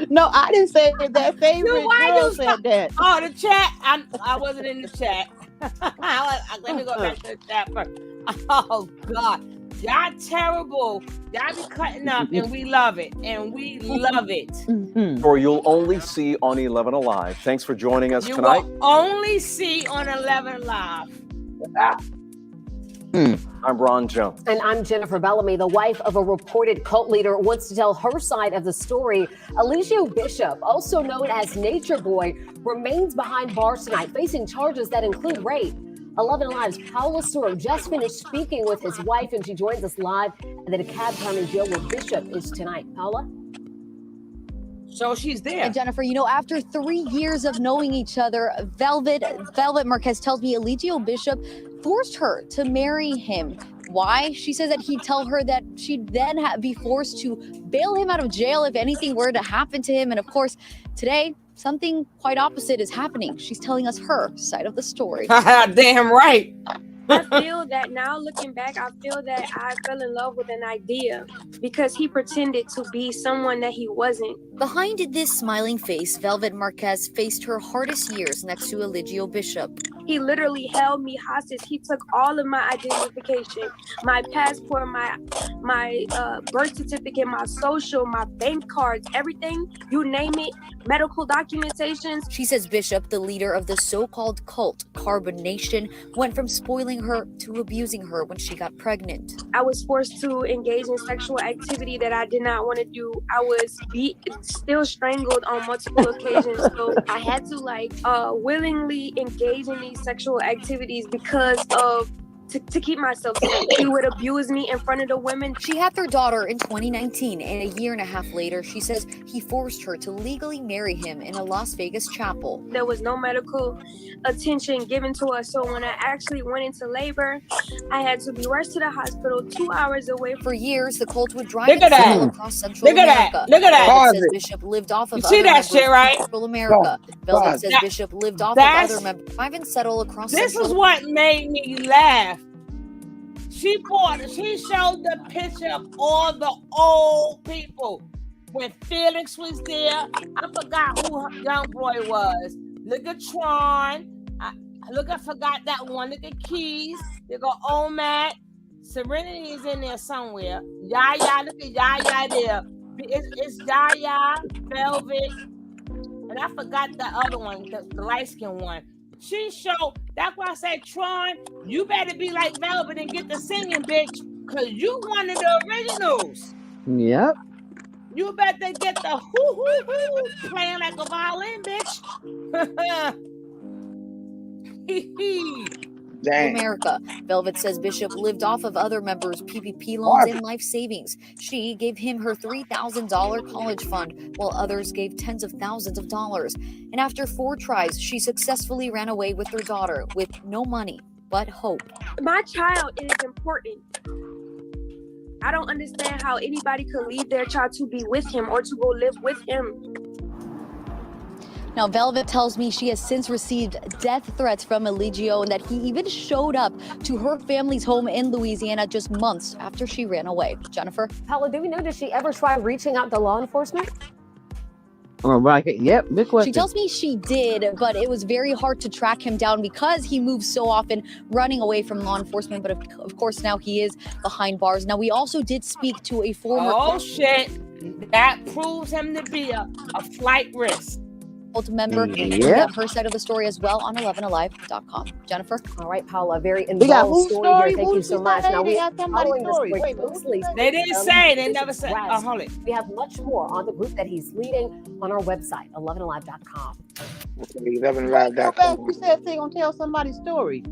No, I didn't say that. Favorite girl said that. Oh, the chat. I wasn't in the chat. Let me go back to the chat first. Oh God, y'all terrible. Y'all be cutting up, and we love it, and we love it. Or you'll only see on 11 Alive. Thanks for joining us tonight. You will only see on 11 Live. I'm Ron Jones. And I'm Jennifer Bellamy. The wife of a reported cult leader wants to tell her side of the story. Eligio Bishop, also known as Nature Boy, remains behind bars tonight, facing charges that include rape. 11 Live's Paula Soro just finished speaking with his wife, and she joins us live at the DeKalb County Jail where Bishop is tonight. Paula? So she's there. And Jennifer, after 3 years of knowing each other, Velvet Marquez tells me Eligio Bishop forced her to marry him. Why? She says that he'd tell her that she'd then be forced to bail him out of jail if anything were to happen to him. And of course, today, something quite opposite is happening. She's telling us her side of the story. Damn right. I feel that now looking back, I feel that I fell in love with an idea because he pretended to be someone that he wasn't. Behind this smiling face, Velvet Marquez faced her hardest years next to Eligio Bishop. He literally held me hostage. He took all of my identification, my passport, my birth certificate, my social, my bank cards, everything, you name it, medical documentations. She says Bishop, the leader of the so-called cult Carbonation, went from spoiling her to abusing her when she got pregnant. I was forced to engage in sexual activity that I did not want to do. I was still strangled on multiple occasions. So I had to willingly engage in these sexual activities because of to keep myself safe. He would abuse me in front of the women. She had their daughter in 2019, and a year and a half later, she says he forced her to legally marry him in a Las Vegas chapel. There was no medical attention given to us, so when I actually went into labor, I had to be rushed to the hospital 2 hours away. For years, the cult would drive itself across Central America. Look at that. Velvet says Bishop lived off of you see that shit, right? Central America. Velvet says Bishop lived off of other members. Drive and settle across This Central is what made me laugh. She showed the picture of all the old people. When Felix was there, I forgot who her young boy was. Look at Tron. I forgot that one. Look at Keys. Look at Omat. Serenity is in there somewhere. Yaya, look at Yaya there. It's Yaya, Velvet, and I forgot the other one, the light-skinned one. She showed, that's why I said, Tron, you better be like Velvet and get the singing, bitch, because you one of the originals. Yep. You better get the hoo-hoo-hoo playing like a violin, bitch. America. Velvet says Bishop lived off of other members' PPP loans and life savings. She gave him her $3,000 college fund, while others gave tens of thousands of dollars. And after 4 tries, she successfully ran away with her daughter with no money. but hope. My child is important. I don't understand how anybody could leave their child to be with him or to go live with him. Now, Velvet tells me she has since received death threats from Eligio and that he even showed up to her family's home in Louisiana just months after she ran away. Jennifer? Paula, do we know, did she ever try reaching out to law enforcement? Oh, right. Yep. Good question. She tells me she did, but it was very hard to track him down because he moves so often running away from law enforcement. But of course, now he is behind bars. Now, we also did speak to a former... Oh, shit. That proves him to be a flight risk. Member. Yeah. We have her side of the story as well on 11alive.com. Jennifer? All right, Paula, very We got involved whose story here. story? Thank you so much. Now, we are following the story Wait, closely. They didn't say. They never said. Oh, hold it. We have much more on the group that he's leading on our website, 11alive.com. 11alive.com. You said they're going to tell somebody's story.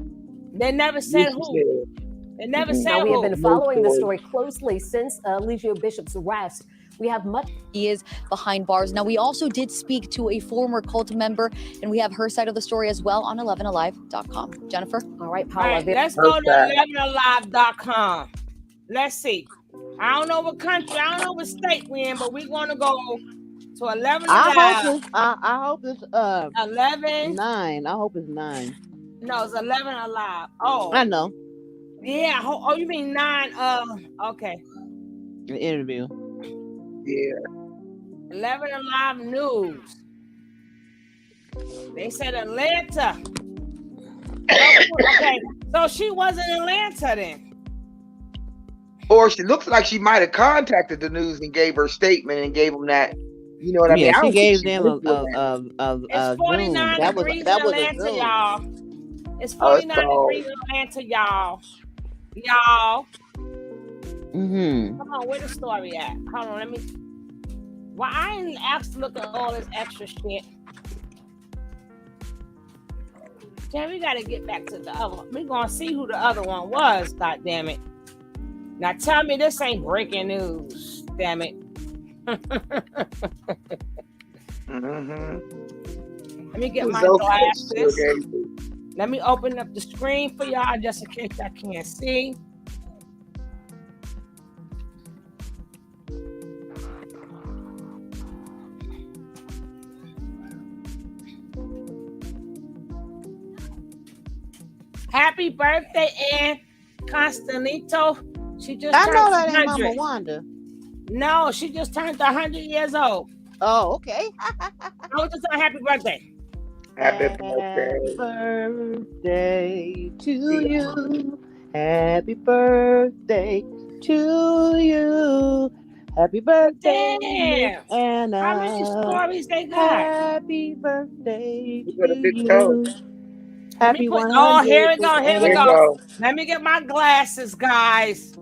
They never said who. They never said Now, we have who. been following the story closely since Eligio Bishop's arrest. We have much. He is behind bars. Now, we also did speak to a former cult member, and we have her side of the story as well on 11alive.com. Jennifer? All right, All Paula. right, let's go to 11alive.com. Let's see. I don't know what country, I don't know what state we're in, but we're going to go to 11alive. I hope it's 11. 9. I hope it's 9. No, it's 11alive. Oh. I know. Yeah. Oh, you mean 9? Okay. An interview. Yeah. 11alive News. They said Atlanta. Okay, so she was in Atlanta then. Or she looks like she might have contacted the news and gave her statement and gave them that. You know what I mean? Yeah, I she don't gave think them It's 49 Zoom. degrees That in was a Atlanta, Zoom. y'all. It's 49 degrees in Atlanta, y'all. Y'all. Mm-hmm. Come on, where the story at? Hold on, let me. Well, I ain't asked to look at all this extra shit. Jen, we gotta get back to the other one. We're gonna see who the other one was, god damn it. Now tell me this ain't breaking news, damn it. Mm-hmm. Let me get my glasses. Let me open up the screen for y'all just in case I can't see. Happy birthday, Ann Constantino. She just I turned know that ain't 100. Mama Wanda. No, she just turned 100 years old. Oh, okay. I was just on happy birthday. Happy birthday. Birthday to you. Happy birthday to you. Happy birthday, Damn. Anna. How many stories they got? Happy birthday You got a to big you. toe. Happy 100th. Oh, here we go. Here we There you go. go. Let me get my glasses, guys.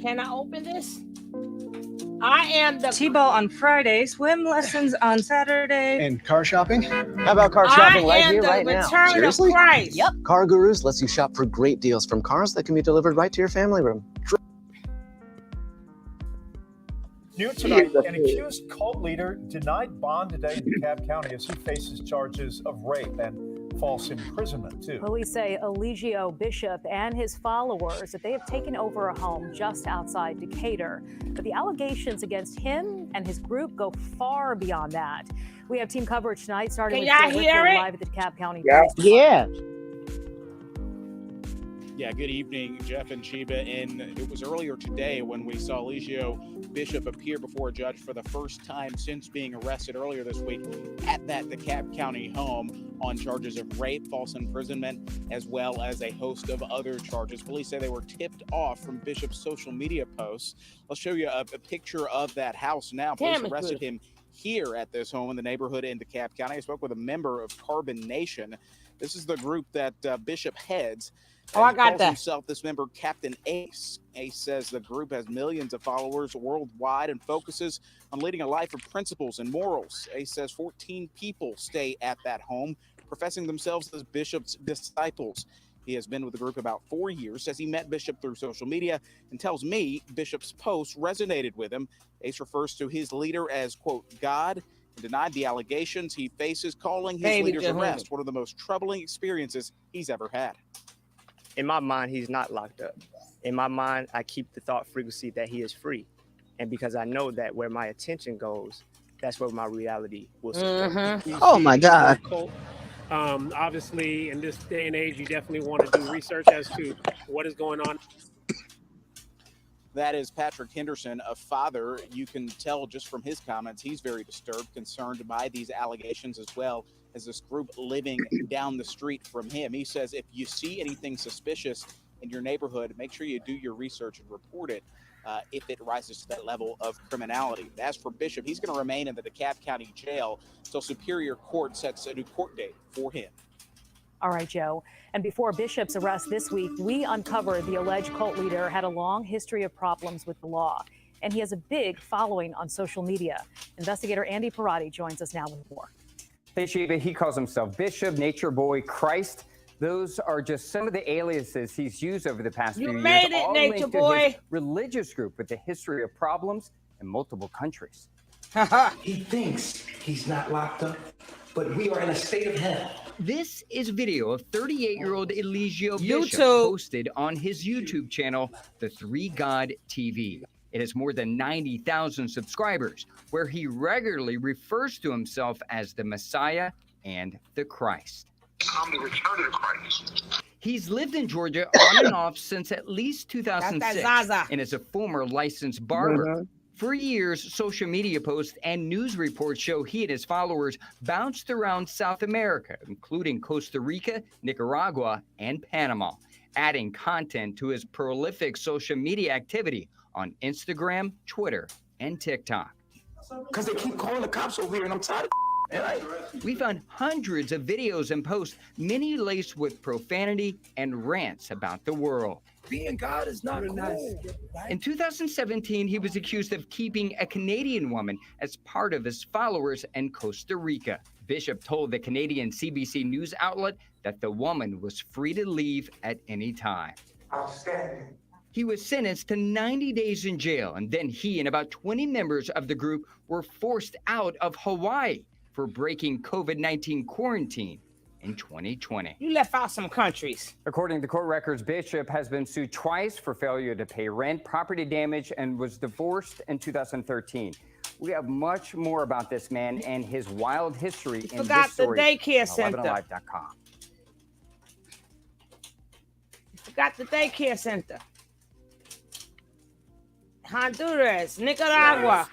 Can I open this? I am the T-ball on Friday, swim lessons on Saturday. And car shopping? How about car shopping right here, right now? Seriously? Of Christ. Yep. Car Gurus lets you shop for great deals from cars that can be delivered right to your family room. New tonight, an accused cult leader denied bond today in DeKalb County as he faces charges of rape and false imprisonment, too. Police say Eligio Bishop and his followers that they have taken over a home just outside Decatur. But the allegations against him and his group go far beyond that. We have team coverage tonight, starting with y'all Joe hear Richter it? live at the DeKalb County. Yeah. Yeah, good evening, Jeff and Sheba. And it was earlier today when we saw Eligio Bishop appear before a judge for the first time since being arrested earlier this week at that DeKalb County home on charges of rape, false imprisonment, as well as a host of other charges. Police say they were tipped off from Bishop's social media posts. I'll show you a picture of that house now. Police arrested him here at this home in the neighborhood in DeKalb County. I spoke with a member of Carbonation. This is the group that Bishop heads. Oh, I got that. Himself, this member, Captain Ace. Ace says the group has millions of followers worldwide and focuses on leading a life of principles and morals. Ace says 14 people stay at that home, professing themselves as Bishop's disciples. He has been with the group about 4 years, says he met Bishop through social media, and tells me Bishop's post resonated with him. Ace refers to his leader as, quote, God, and denied the allegations he faces, calling his leader's arrest one of the most troubling experiences he's ever had. In my mind, he's not locked up. In my mind, I keep the thought frequency that he is free. And because I know that where my attention goes, that's where my reality will support. Oh my God. Obviously, in this day and age, you definitely want to do research as to what is going on. That is Patrick Henderson, a father. You can tell just from his comments, he's very disturbed, concerned by these allegations, as well as this group living down the street from him. He says if you see anything suspicious in your neighborhood, make sure you do your research and report it if it rises to that level of criminality. As for Bishop, he's going to remain in the DeKalb County Jail until Superior Court sets a new court date for him. All right, Joe. And before Bishop's arrest this week, we uncovered the alleged cult leader had a long history of problems with the law, and he has a big following on social media. Investigator Andy Parati joins us now with more. Hey, Sheba, he calls himself Bishop, Nature Boy, Christ. Those are just some of the aliases he's used over the past few years. You made it, all Nature linked to Boy. his religious group with a history of problems in multiple countries. He thinks he's not locked up, but we are in a state of hell. This is video of 38-year-old Eligio Bishop posted on his YouTube channel, The Three God TV. It has more than 90,000 subscribers, where he regularly refers to himself as the Messiah and the Christ. I'm the return of the Christ. He's lived in Georgia on and off since at least 2006 Zaza. and is a former licensed barber. For years, social media posts and news reports show he and his followers bounced around South America, including Costa Rica, Nicaragua, and Panama, adding content to his prolific social media activity on Instagram, Twitter, and TikTok. Because they keep calling the cops over here, and I'm tired of We found hundreds of videos and posts, many laced with profanity and rants about the world. Being God is not cool. In 2017, he was accused of keeping a Canadian woman as part of his followers in Costa Rica. Bishop told the Canadian CBC news outlet that the woman was free to leave at any time. Outstanding. He was sentenced to 90 days in jail, and then he and about 20 members of the group were forced out of Hawaii for breaking COVID-19 quarantine in 2020. You left out some countries. According to court records, Bishop has been sued twice for failure to pay rent, property damage, and was divorced in 2013. We have much more about this man and his wild history in this story. The daycare center. 11alive.com. You forgot the daycare center. Honduras, Nicaragua.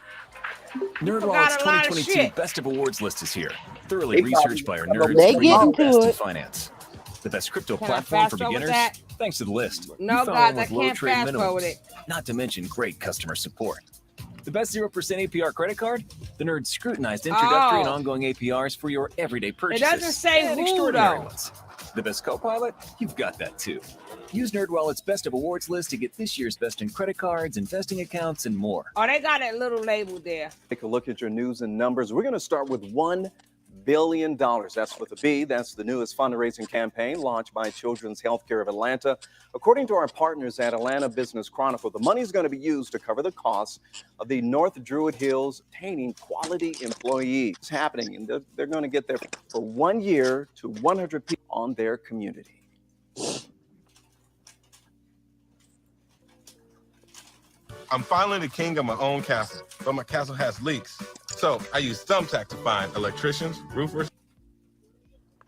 NerdWallet's 2022 Best of Awards list is here. Thoroughly researched by our nerds They to get bring you into best in it. finance. The best crypto Can I platform fast for forward beginners, that? thanks to the list. No, You found guys, one I with low can't trade fast forward minimums, it. not to mention great customer support. The best 0% APR credit card? The Nerds scrutinized introductory and Oh. ongoing APRs for your everyday It purchases. doesn't say and who, extraordinary though. ones. The best co-pilot? You've got that too. Use NerdWallet's Best of Awards list to get this year's best in credit cards, investing accounts, and more. Oh, they got that little label there. Take a look at your news and numbers. We're going to start with $1 billion. That's with a B. That's the newest fundraising campaign launched by Children's Healthcare of Atlanta. According to our partners at Atlanta Business Chronicle, the money is going to be used to cover the costs of the North Druid Hills retaining quality employees. It's happening, and they're going to get there for 1 year to 100 people on their community. I'm finally the king of my own castle, but my castle has leaks. So I use Thumbtack to find electricians, roofers.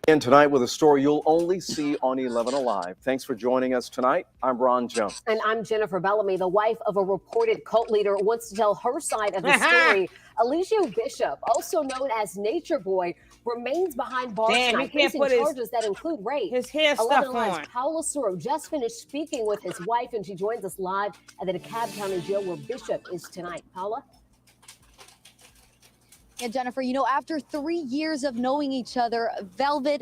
And tonight with a story you'll only see on 11 Alive. Thanks for joining us tonight. I'm Ron Jones. And I'm Jennifer Bellamy. The wife of a reported cult leader wants to tell her side of the story. Eligio Bishop, also known as Nature Boy, remains behind bars tonight, facing charges that include rape. His hair 11 stuff Alive's on. Paula Soro just finished speaking with his wife, and she joins us live at the DeKalb County Jail where Bishop is tonight. Paula? Yeah, Jennifer, you know, after 3 years of knowing each other, Velvet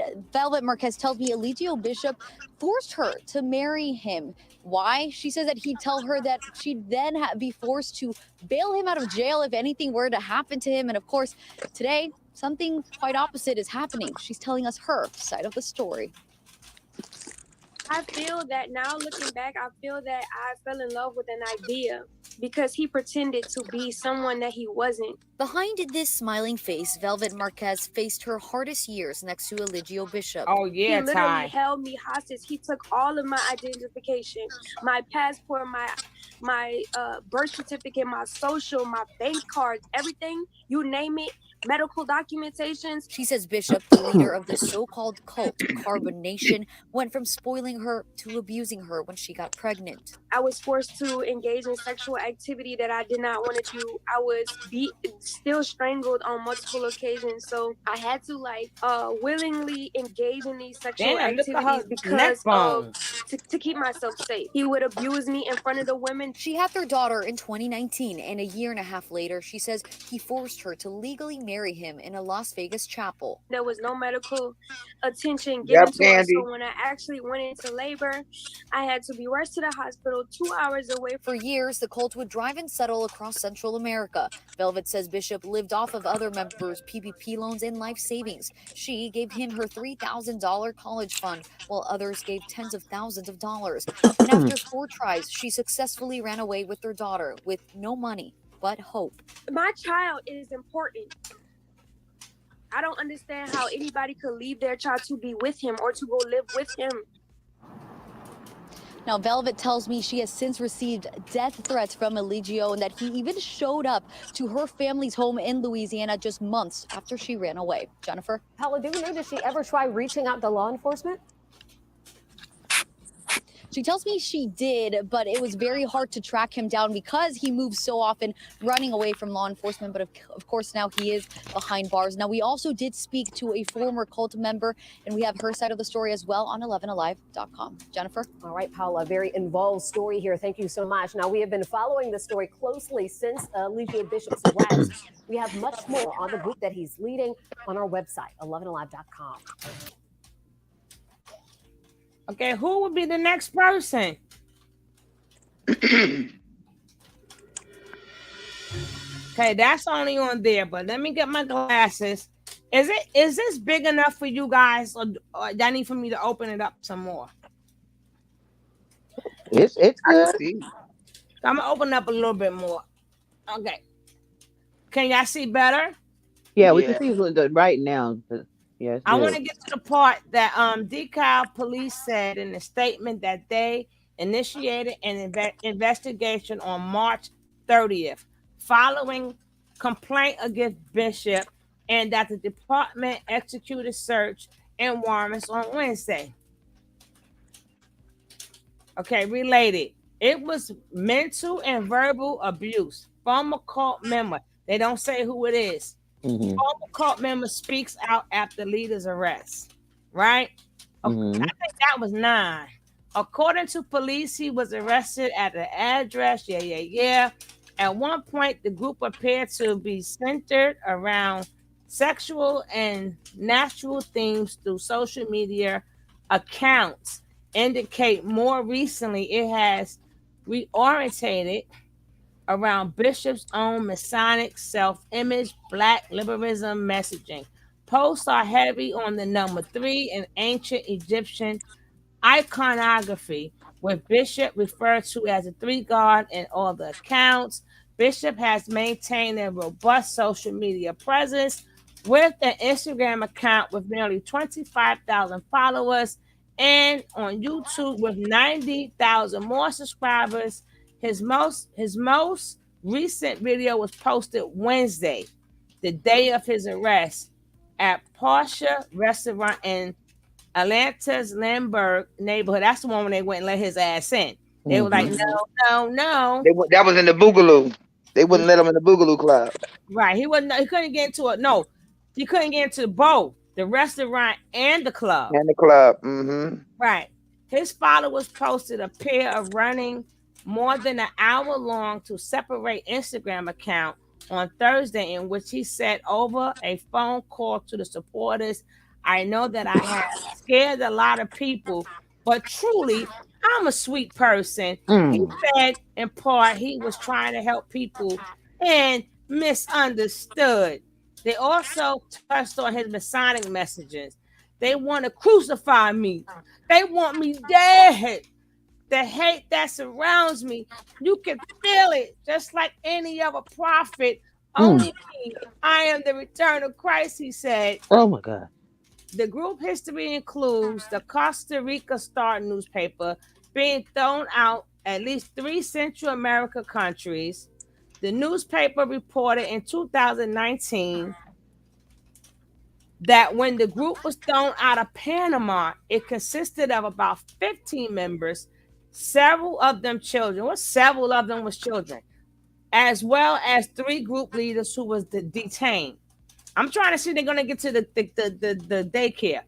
Marquez tells me Eligio Bishop forced her to marry him. Why? She says that he'd tell her that she'd then be forced to bail him out of jail if anything were to happen to him. And of course, today, something quite opposite is happening. She's telling us her side of the story. I feel that now looking back, I feel that I fell in love with an idea because he pretended to be someone that he wasn't. Behind this smiling face, Velvet Marquez faced her hardest years next to Eligio Bishop. Oh yeah, He literally Ty. held me hostage. He took all of my identification, my passport, my birth certificate, my social, my bank cards, everything, you name it, medical documentations. She says Bishop, the leader of the so-called cult Carbonation, went from spoiling her to abusing her when she got pregnant. I was forced to engage in sexual activity that I did not want to do. I was still strangled on multiple occasions. So I had to willingly engage in these sexual activities because to keep myself safe. He would abuse me in front of the women. She had their daughter in 2019, and a year and a half later, she says he forced her to legally marry him in a Las Vegas chapel. There was no medical attention given to her. So when I actually went into labor, I had to be rushed to the hospital 2 hours away. For years, the cult would drive and settle across Central America. Velvet says Bishop lived off of other members' PPP loans and life savings. She gave him her $3,000 college fund, while others gave tens of thousands of dollars. And after 4 tries, she successfully ran away with their daughter with no money but hope. My child is important. I don't understand how anybody could leave their child to be with him or to go live with him. Now, Velvet tells me she has since received death threats from Eligio and that he even showed up to her family's home in Louisiana just months after she ran away. Jennifer? Paula, do you know, did she ever try reaching out to law enforcement? She tells me she did, but it was very hard to track him down because he moves so often, running away from law enforcement. But of course, now he is behind bars. Now, we also did speak to a former cult member, and we have her side of the story as well on 11alive.com. Jennifer? All right, Paula, very involved story here. Thank you so much. Now, we have been following the story closely since Eligio Bishop's arrest. We have much more on the group that he's leading on our website, 11alive.com. Okay, who would be the next person? Okay, that's only on there, but let me get my glasses. Is this big enough for you guys, or I need for me to open it up some more? It's good. I'm gonna open up a little bit more. Okay. Can y'all see better? Yeah, we can see right now. Yes. I want to get to the part that DeKalb police said in a statement that they initiated an investigation on March 30th following complaint against Bishop, and that the department executed search and warrants on Wednesday. Okay, related. It was mental and verbal abuse. Former cult member. They don't say who it is. Mm-hmm. Former cult member speaks out after leader's arrest. Right? Mm-hmm. I think that was 9. According to police, he was arrested at the address. Yeah. At one point, the group appeared to be centered around sexual and natural themes through social media accounts. Indicate more recently it has reorientated around Bishop's own Masonic self-image, Black liberalism messaging. Posts are heavy on the number 3 in ancient Egyptian iconography, with Bishop referred to as a 3 god in all the accounts. Bishop has maintained a robust social media presence with an Instagram account with nearly 25,000 followers, and on YouTube with 90,000 more subscribers. His most recent video was posted Wednesday, the day of his arrest, at Porsche restaurant in Atlanta's Lindbergh neighborhood. That's the one when they went and let his ass in. They were like, no. That was in the Boogaloo. They wouldn't let him in the Boogaloo Club. Right. He couldn't get into it. No, he couldn't get into both the restaurant and the club. Mm-hmm. Right. His followers posted a pair of running more than an hour long to separate Instagram account on Thursday, in which he said over a phone call to the supporters, "I know that I have scared a lot of people, but truly, I'm a sweet person." He said in part he was trying to help people and misunderstood. They also touched on his Masonic messages. They want to crucify me. They want me dead. The hate that surrounds me, you can feel it just like any other prophet. Only me. I am the return of Christ, he said. Oh my God. The group history includes the Costa Rica Star newspaper being thrown out at least 3 Central America countries. The newspaper reported in 2019 that when the group was thrown out of Panama, it consisted of about 15 members, several of them children. Well, several of them was children, as well as 3 group leaders who was detained. I'm trying to see they're going to get to the daycare.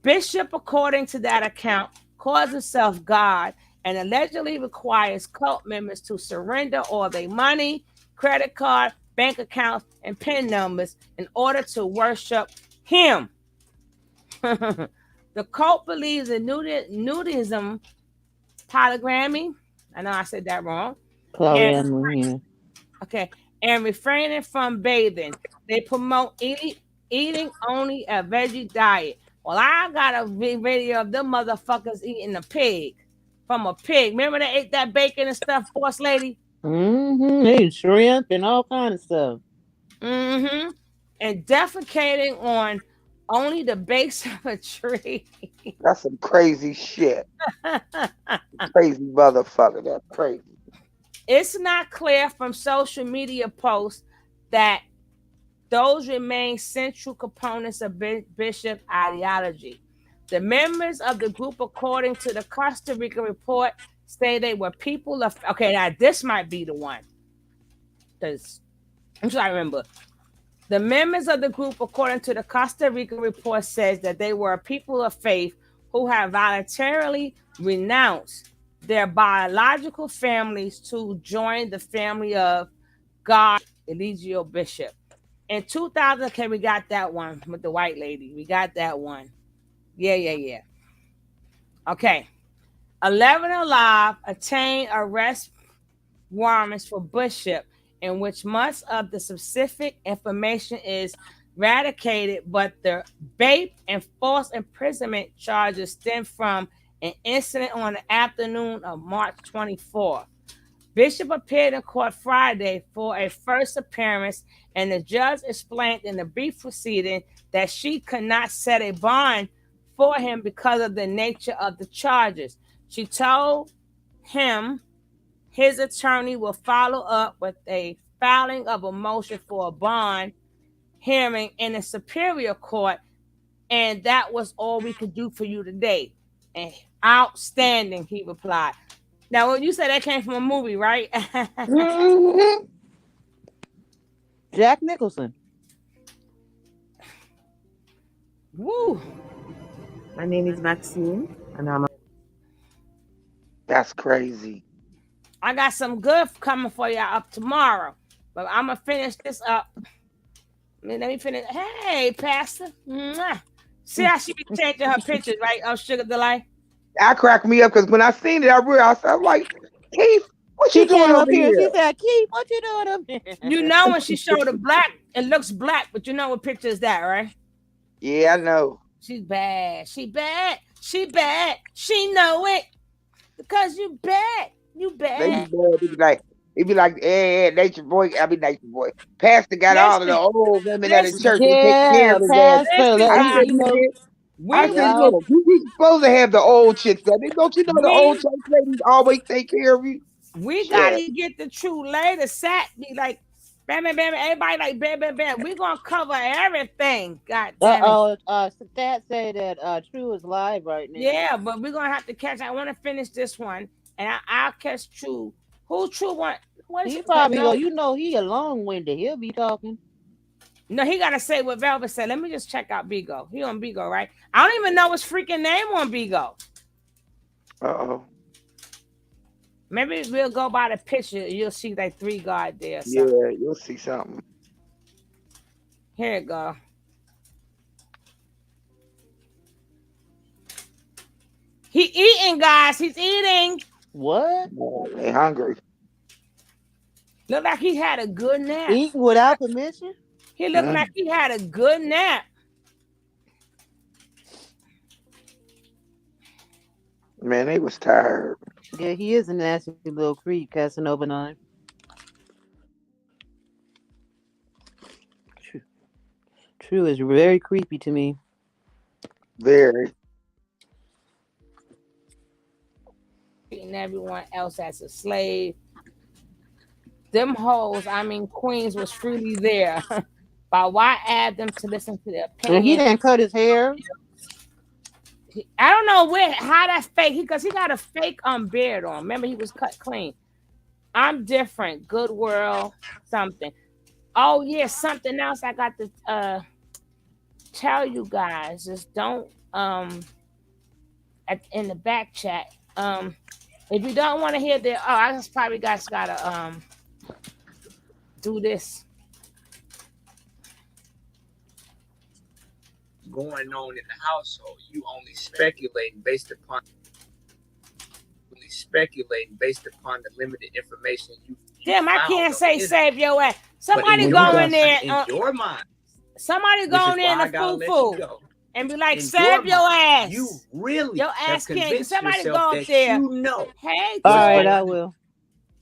Bishop, according to that account, calls himself God and allegedly requires cult members to surrender all their money, credit card, bank accounts, and PIN numbers in order to worship him. The cult believes in nudism, polygamy. I know I said that wrong. Okay, and refraining from bathing. They promote eating only a veggie diet. Well, I got a video of them motherfuckers eating a pig from a pig. Remember they ate that bacon and stuff, boss lady? They eat shrimp and all kind of stuff. And defecating on only the base of a tree. That's some crazy shit. Crazy motherfucker. That's crazy. It's not clear from social media posts that those remain central components of Bishop ideology. The members of the group, according to the Costa Rica report, say they were people of... Okay, now this might be the one. Because I'm trying to remember. The members of the group, according to the Costa Rica report, says that they were people of faith who have voluntarily renounced their biological families to join the family of God, Eligio Bishop. In 2000, okay, we got that one with the white lady. We got that one. Yeah. Okay. 11 Alive attained arrest warrants for Bishop, in which much of the specific information is eradicated, but the rape and false imprisonment charges stem from an incident on the afternoon of March 24th. Bishop appeared in court Friday for a first appearance, and the judge explained in the brief proceeding that she could not set a bond for him because of the nature of the charges. She told him his attorney will follow up with a filing of a motion for a bond hearing in the Superior Court, and that was all we could do for you today. And outstanding, he replied. Now, when you said that came from a movie, right? Jack Nicholson. Woo. My name is Maxine, and I'm That's crazy. I got some good coming for y'all up tomorrow, but I'm going to finish this up. Let me finish. Hey, Pastor. Mwah. See how she be changing her pictures, right? Oh, Sugar Delight. That cracked me up because when I seen it, I realized, I'm like, Keith, what you doing up here? She said, Keith, what you doing up here? You know when she showed the black, it looks black, but you know what picture is that, right? Yeah, I know. She's bad. She bad. She bad. She know it. Because you bad. You bad. It be like, Nature Boy. I mean, Nature Boy. Pastor got all of the old women at his church. Yeah, Pastor. I said, no, you supposed to have the old chicks. Don't you know the old church ladies always take care of you? We gotta get the true lady. Sat be like, bam, bam, bam. Everybody like, bam, bam, bam. We're gonna cover everything. God damn it. Stat say that True is live right now. Yeah, but we're gonna have to catch. I want to finish this one, and I'll catch True. Who's True? What is he probably go? You know, he a long-winded. He'll be talking. No, he gotta say what Velvet said. Let me just check out Bigo. He on Bigo, right? I don't even know his freaking name on Bigo. Uh-oh. Maybe we'll go by the picture. You'll see like 3 guard there. Yeah, you'll see something. Here it go. He eating, guys. He's eating. What? They hungry. Look like he had a good nap. Eating without permission? He looked like he had a good nap. Man, they was tired. Yeah, he is a nasty little creep, Casanova 9. True is very creepy to me. Very. Treating everyone else as a slave. Them hoes, I mean queens, was freely there. But why add them to listen to their opinion? And he didn't cut his hair. I don't know how that fake, because he got a fake beard on. Remember, he was cut clean. I'm different. Good world, something. Oh yeah, something else I got to tell you guys. Just don't in the back chat. If you don't want to hear the I just probably guys gotta do this. Going on in the household, you only speculating based upon the limited information you Damn, I can't say save your ass. Somebody go in there in your mind. Somebody go in there and foo and be like, save your ass. You really your ass can't. Somebody go up that there. You know. Hey, all right, I will.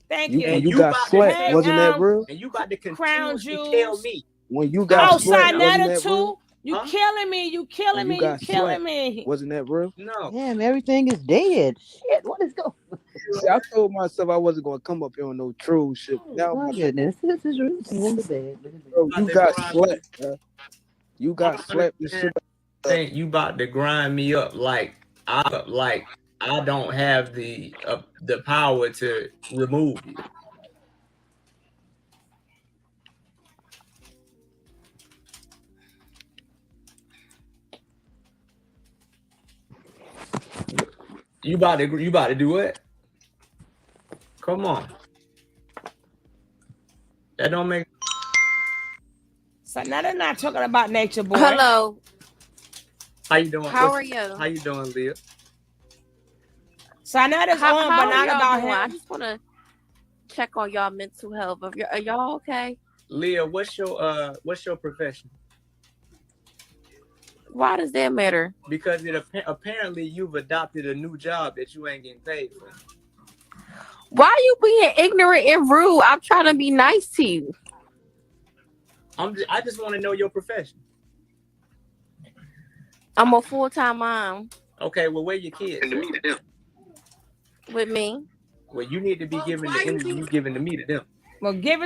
Thank you. And you got slapped, wasn't that real? And you about to Crown continuously tell me. When you got slapped, wasn't that real? You killing me. You killing me. You killing me. Wasn't that real? No. Damn, everything is dead. Shit, what is going on? See, I told myself I wasn't going to come up here on no true shit. Now, my goodness, this is really in the bed. Bro, you got slapped, bro. You got slapped and shit. Think you about to grind me up like I don't have the power to remove you. You about to do it? Come on. That don't make. So now they're not talking about nature, boy. Hello. How you doing? How are you? How you doing, Leah? So now that's on, but not about him. I just want to check on y'all mental health. Are y'all okay? Leah, what's your profession? Why does that matter? Because apparently you've adopted a new job that you ain't getting paid for. Why are you being ignorant and rude? I'm trying to be nice to you. I just want to know your profession. I'm a full-time mom. Okay, well, where your kids? With me. Well, you need to be giving the energy you giving to me to them. Well, give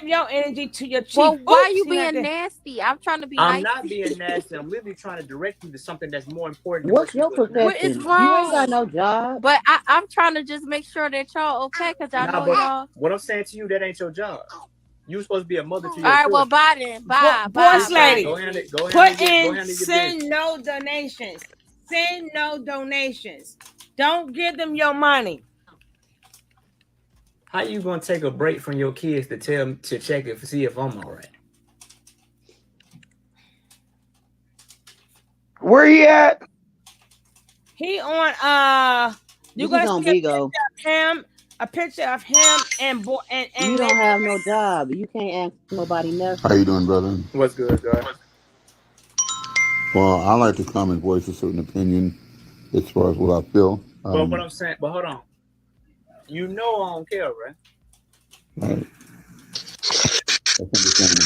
your energy to your chief. Well, why are you being nasty? I'm trying to be nice. I'm not being nasty. I'm literally trying to direct you to something that's more important. What's your profession? What is wrong? You ain't got no job. But I'm trying to just make sure that y'all okay, because I know y'all. What I'm saying to you, that ain't your job. You supposed to be a mother to your All right, children. well, bye then. Bye. Boss lady, Go ahead put in send no donations. Send no donations. Don't give them your money. How you gonna take a break from your kids to check it to see if I'm all right? Where he at? He on you gonna see a picture of him and you don't have no job. You can't ask nobody nothing. How you doing, brother? What's good, guys? Well, I like to come and voice a certain opinion as far as what I feel. But what I'm saying, but hold on. You know I don't care, right? Right. That's understandable.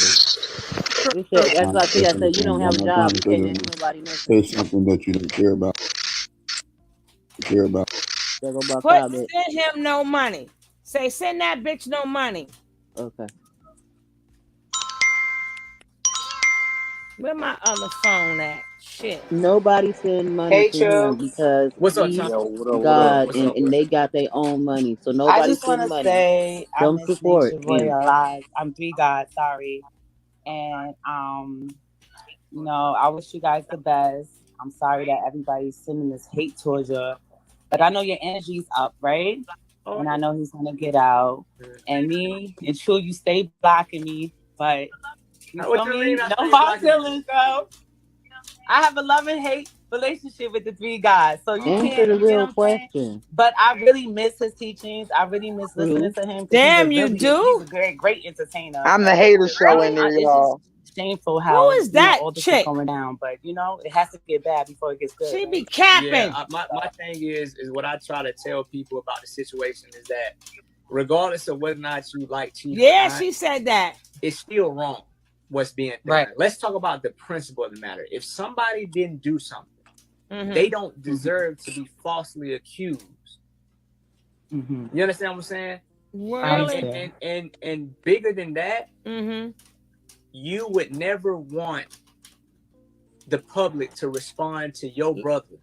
That's like I said, you don't have a job. You can't ask nobody nothing. Say something that you don't care about. Send him no money. Say, send that bitch no money. Okay. Where my other phone at? Shit. Nobody send money to him because he's God and they got their own money. So nobody I just send want to money. say Don't I miss support Nature Boy him. alive. I'm 3 God, sorry. And you know, I wish you guys the best. I'm sorry that everybody's sending this hate towards you. But I know your energy's up, right? And I know he's gonna get out. And me and True, you stay blocking me, but you feel me? No hard feelings, though. I have a love and hate relationship with the 3 guys. So you Answer can't the you real know what I'm saying? question. But I really miss his teachings. I really miss listening to him. Damn, you do? He's a great entertainer. I'm the hater show in there, y'all. shameful how Who is that all this chick? is going down. But it has to get bad before it gets good. She right? be capping. Yeah, my thing is what I try to tell people about the situation is that regardless of whether or not you like Chief, she said that it's still wrong what's being done. Right. Let's talk about the principle of the matter. If somebody didn't do something, Mm-hmm. they don't deserve to be falsely accused. Mm-hmm. You understand what I'm saying? Really? And bigger than that, Mm-hmm. you would never want the public to respond to your brother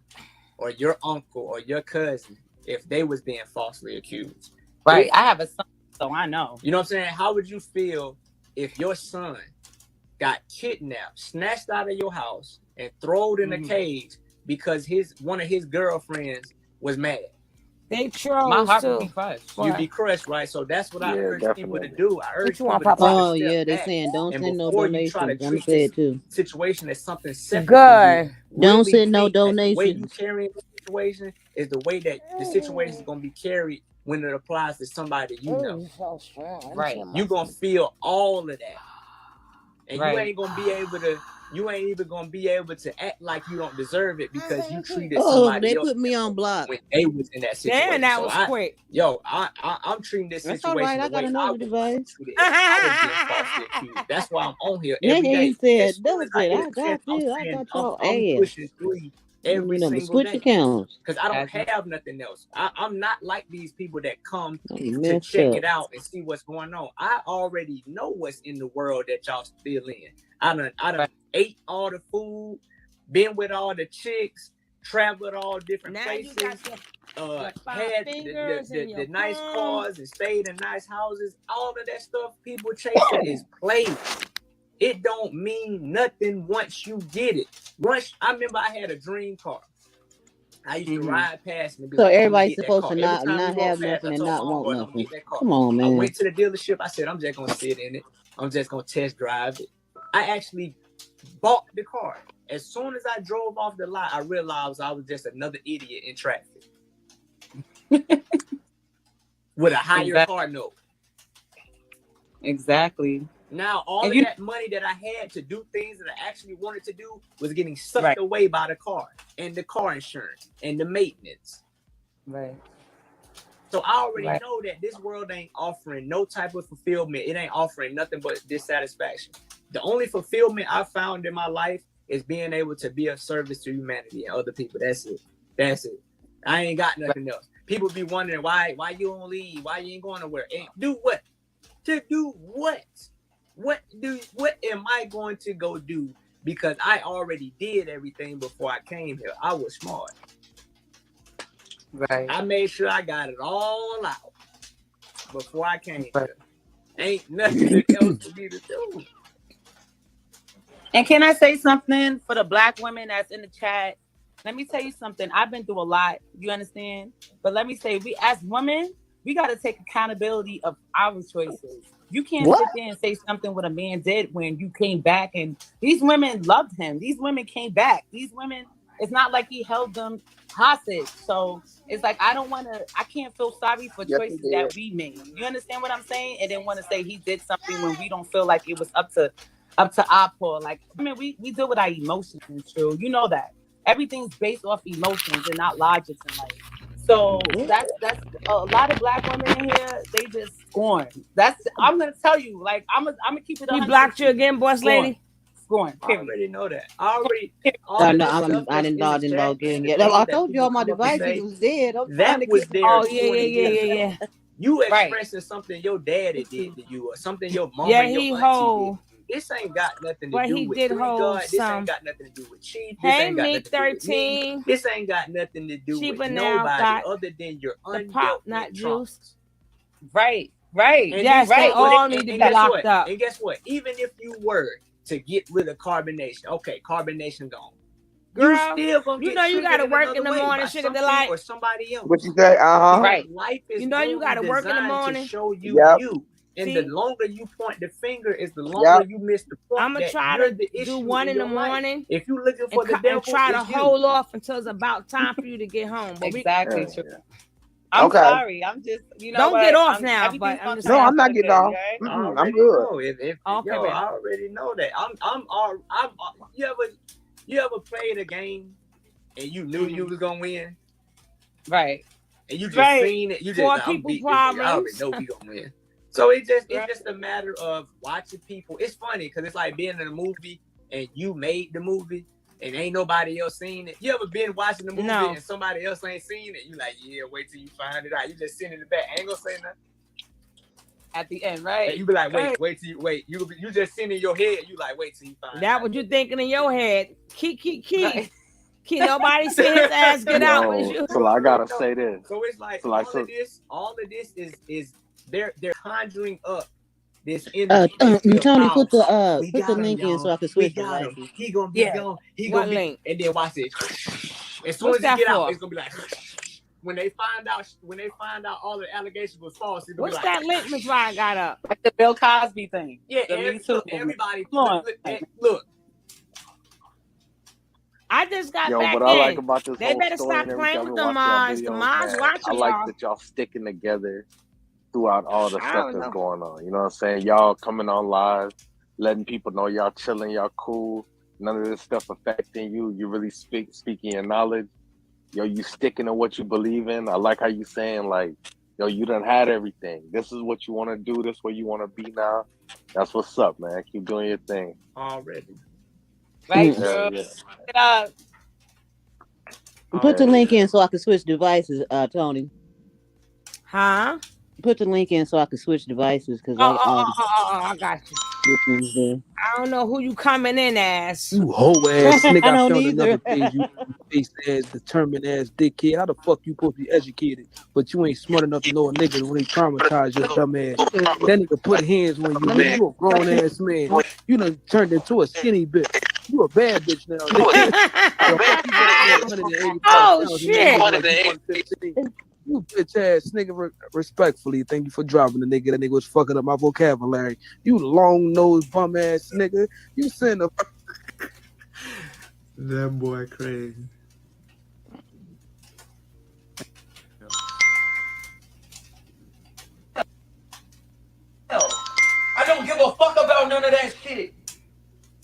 or your uncle or your cousin if they was being falsely accused. Right. I have a son, so I know. You know what I'm saying? How would you feel if your son got kidnapped, snatched out of your house, and thrown in a cage because one of his girlfriends was mad? They trolls My heart too. would be crushed. You'd be crushed, right? So that's what I urge people to do. I urge you want, people to Papa? Oh yeah, they saying don't send no donations. I'm gonna say it too. Situation as something separate. Good. Don't send no The way you donations. carry the situation is the way that the situation is going to be carried when it applies to somebody you know. Right. You're going to feel all of that. And Right. you ain't going to be able to, you ain't even going to be able to act like you don't deserve it because you treated Oh, somebody they else put me on block. when they was in that situation. Damn, that So was quick. I'm treating this That's situation all right. I the way got I another would device. treat it if I was being falsely accused. That's why I'm on here every Nigga, day. he said, As soon Doug as I said, hit I got 10, I'm you. I saying got your I'm ass. pushing 3 every Number single switch day. accounts. Because I don't have nothing else. I'm not like these people that come to Messed check up. it out and see what's going on. I already know what's in the world that y'all still in. I done ate all the food, been with all the chicks, traveled all different places, had the nice cars and stayed in nice houses. All of that stuff people chasing is play. It don't mean nothing once you get it. I remember I had a dream car. I used to ride past and be So like, everybody's supposed to Every not time we go have fast, nothing I and told not my want homeboy, I'm gonna nothing. get that car. Come on, I man. went to the dealership. I said, I'm just gonna sit in it. I'm just gonna test drive it. I actually bought the car. As soon as I drove off the lot, I realized I was just another idiot in traffic with a higher car note. Exactly. Now, all of that money that I had to do things that I actually wanted to do was getting sucked away by the car and the car insurance and the maintenance. Right. So I already know that this world ain't offering no type of fulfillment. It ain't offering nothing but dissatisfaction. The only fulfillment I found in my life is being able to be of service to humanity and other people. That's it. That's it. I ain't got nothing else. People be wondering why you don't leave, why you ain't going nowhere. And do what? To do what? What am I going to go do? Because I already did everything before I came here. I was smart. Right. I made sure I got it all out before I came here. Ain't nothing else for me to do. And can I say something for the Black women that's in the chat? Let me tell you something. I've been through a lot. You understand? But let me say, we as women, we got to take accountability of our choices. You can't sit there and say something what a man did when you came back. And these women loved him. These women came back. These women, it's not like he held them hostage. So it's like, I can't feel sorry for choices that we made. You understand what I'm saying? And then want to say he did something when we don't feel like it was up to our pull. Like, I mean, we deal with our emotions, true. You know that. Everything's based off emotions and not logic in life. So that's a lot of Black women in here. They just scorn. I'm gonna tell you. Like I'm gonna keep it. He blocked you again, boss lady. Scorn. I already know that. I didn't know about getting it. I told you all my devices was dead. That was there. Oh yeah. You expressing something your daddy did to you or something your mom yeah, and your he auntie hold. did. This ain't got nothing to But do he with did Three hold God. This some. ain't got nothing to do with Chief. Hey, This ain't got me nothing to do with 13. me. This ain't got nothing to do Sheba with now nobody got other than your the undealt pop not traumas. juiced. Right. And yes, they all need to be locked what? up. And guess what? Even if you were to get rid of carbonation, okay, carbonation gone. Girl, you still gonna get you gotta work in the morning, sugar delight, or somebody else. What you say? Right. Life is you gotta work in the morning to show you you. And See? the longer you point the finger is the longer you miss the point. I'm gonna try to do one in the morning. If you looking for the devil, and try to it's you. hold off until it's about time for you to get home. But exactly true. I'm sorry. I'm just, don't get off now. But I'm just no, I'm not getting off. I'm good. Know. I already know that. You ever played a game and you knew you was gonna win? Right. And you just seen it. You just people beat problems. I already know we gonna win. So it's just a matter of watching people. It's funny because it's like being in a movie and you made the movie and ain't nobody else seen it. You ever been watching the movie and somebody else ain't seen it? You like, yeah, wait till you find it out. You just sitting in the back, ain't gonna say nothing. At the end, right? And you be like, wait till you just sitting in your head. You like, wait till you find that. What you thinking in your head? Keep. Nobody see his ass get out. So I gotta say this. So it's like all of this is they're conjuring up this energy. Tony, put the link in so I can switch devices. He gonna be gone. He gonna be link? And then watch it. As soon as he get out, it's gonna be like when they find out all the allegations was false. What's that link Ms. Ryan got up? Like the Bill Cosby thing. Yeah, everybody. Look. I just got back what in. I like about this they better stop playing with the mods. The mods watching I like that y'all sticking together throughout all the stuff that's going on. You know what I'm saying? Y'all coming on live, letting people know y'all chilling, y'all cool. None of this stuff affecting you. You really speaking your knowledge. Yo, you sticking to what you believe in. I like how you saying like, yo, you done had everything. This is what you want to do. This is where you want to be now. That's what's up, man. Keep doing your thing. Already. Right, Put the link in so I can switch devices, Tony. Huh? Put the link in so I can switch devices because I got you. I don't know who you coming in as. You hoe ass nigga. I don't found either. another page. You face ass, determined ass dickhead. How the fuck you supposed to be educated, but you ain't smart enough to know a nigga when he traumatized your dumb ass. That nigga put hands on you. Nigga, you a grown ass man. You done turned into a skinny bitch. You a bad bitch now. Oh shit! You bitch ass nigga. Respectfully, thank you for dropping the nigga. That nigga was fucking up my vocabulary. You long nosed bum ass nigga. You send a. That boy crazy. I don't give a fuck about none of that shit.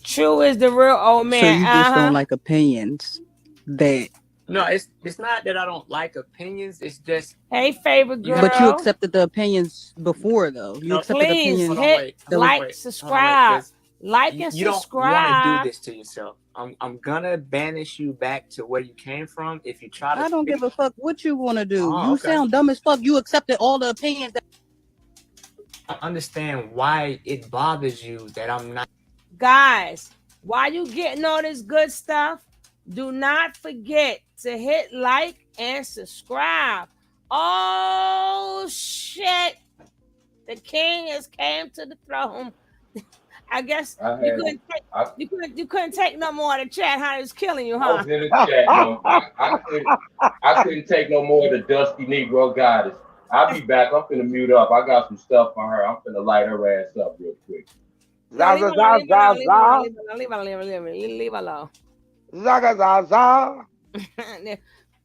True is the real old man. So you just don't like opinions that. No, it's not that I don't like opinions. It's just hey, favorite girl. But you accepted the opinions before, though. You accepted opinions. Hit like, subscribe, like and subscribe. You don't want to do this to yourself. I'm gonna banish you back to where you came from if you try to. I don't give a fuck what you want to do. You sound dumb as fuck. You accepted all the opinions. I understand why it bothers you that I'm not. Guys, while you getting all this good stuff, do not forget to hit like and subscribe. Oh shit! The king has came to the throne. I guess you couldn't take no more of the chat. How it was killing you, huh? I was in the chat, I couldn't take no more of the dusty Negro goddess. I'll be back. I'm finna mute up. I got some stuff for her. I'm finna light her ass up real quick. Leave alone.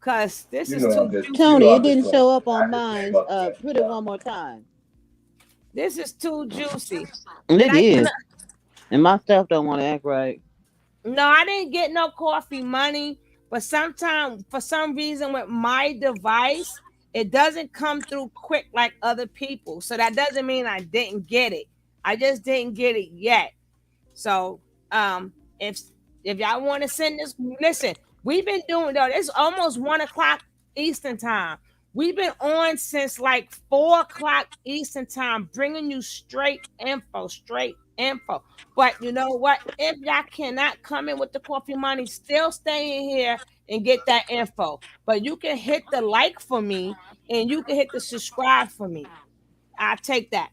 Cause this is too Tony, it didn't show up on mine. Put it one more time. This is too juicy. It is. And my stuff don't want to act right. No, I didn't get no coffee money, but sometimes for some reason with my device, it doesn't come through quick like other people. So that doesn't mean I didn't get it. I just didn't get it yet. So if y'all want to send this, listen, we've been doing though. It's almost 1:00 Eastern time. We've been on since like 4:00 Eastern time, bringing you straight info. But you know what? If y'all cannot come in with the coffee money, still stay in here and get that info. But you can hit the like for me and you can hit the subscribe for me. I'll take that.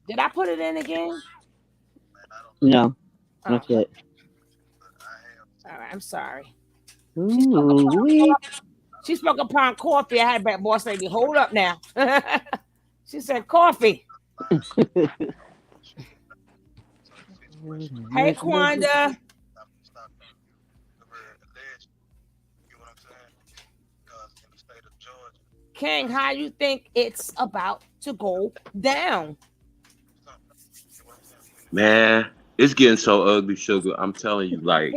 Did I put it in again? No, not yet. All right, I'm sorry. Ooh, she spoke upon coffee. I had that boss lady, hold up now. She said coffee. Hey, Quanda. King, how you think it's about to go down? Man, it's getting so ugly, Sugar. I'm telling you, like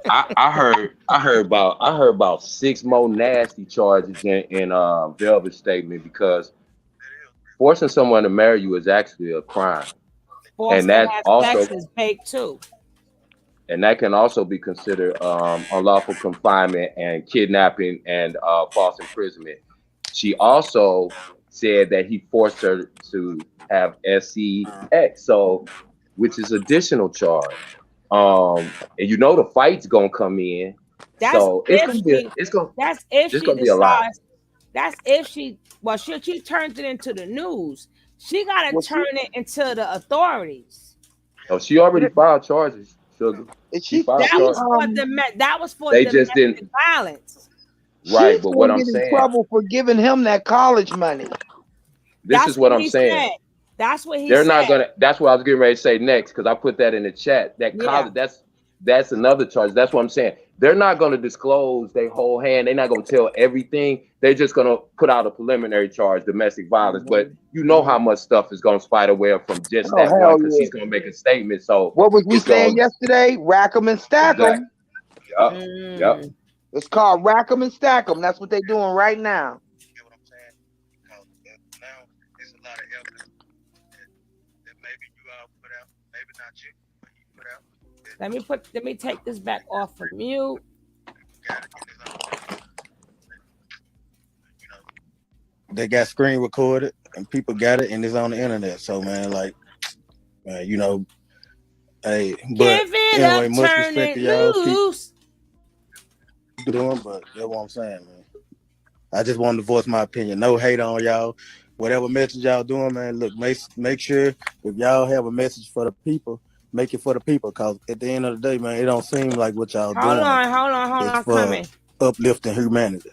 I heard about 6 more nasty charges in Velvet's statement, because forcing someone to marry you is actually a crime. Forced And to that have also sex is fake too. and that can also be considered unlawful confinement and kidnapping and false imprisonment. She also said that he forced her to have sex, so which is additional charge. And you know the fight's gonna come in, That's so if it's gonna she be a lot. decides. That's if she. Well, she turns it into the news. She gotta turn it into the authorities. Oh, she already filed charges, Sugar. She filed charges. That was for They domestic just didn't. violence. Right, She's but what gonna I'm get in saying, trouble for giving him that college money. this is what I'm saying. Said. That's what he They're said. not gonna. That's what I was getting ready to say next, because I put that in the chat. That college. That's another charge. That's what I'm saying. They're not gonna disclose their whole hand. They're not gonna tell everything. They're just gonna put out a preliminary charge, domestic violence. But you know how much stuff is gonna spider web from just that one, because she's gonna make a statement. So what was we saying yesterday? Rack 'em and stack 'em. Yep. It's called rack 'em and stack 'em. That's what they're doing right now. Let me take this back off from mute. They got screen recorded and people got it and it's on the internet. So man, like, you know, hey, but give it anyway, up, much turn respect it to y'all. loose. Keep doing, but that's what I'm saying, man. I just wanted to voice my opinion. No hate on y'all. Whatever message y'all doing, man. Look, make sure if y'all have a message for the people, make it for the people. Cause at the end of the day, man, it don't seem like what y'all doing. Hold on, for coming. Uplifting humanity.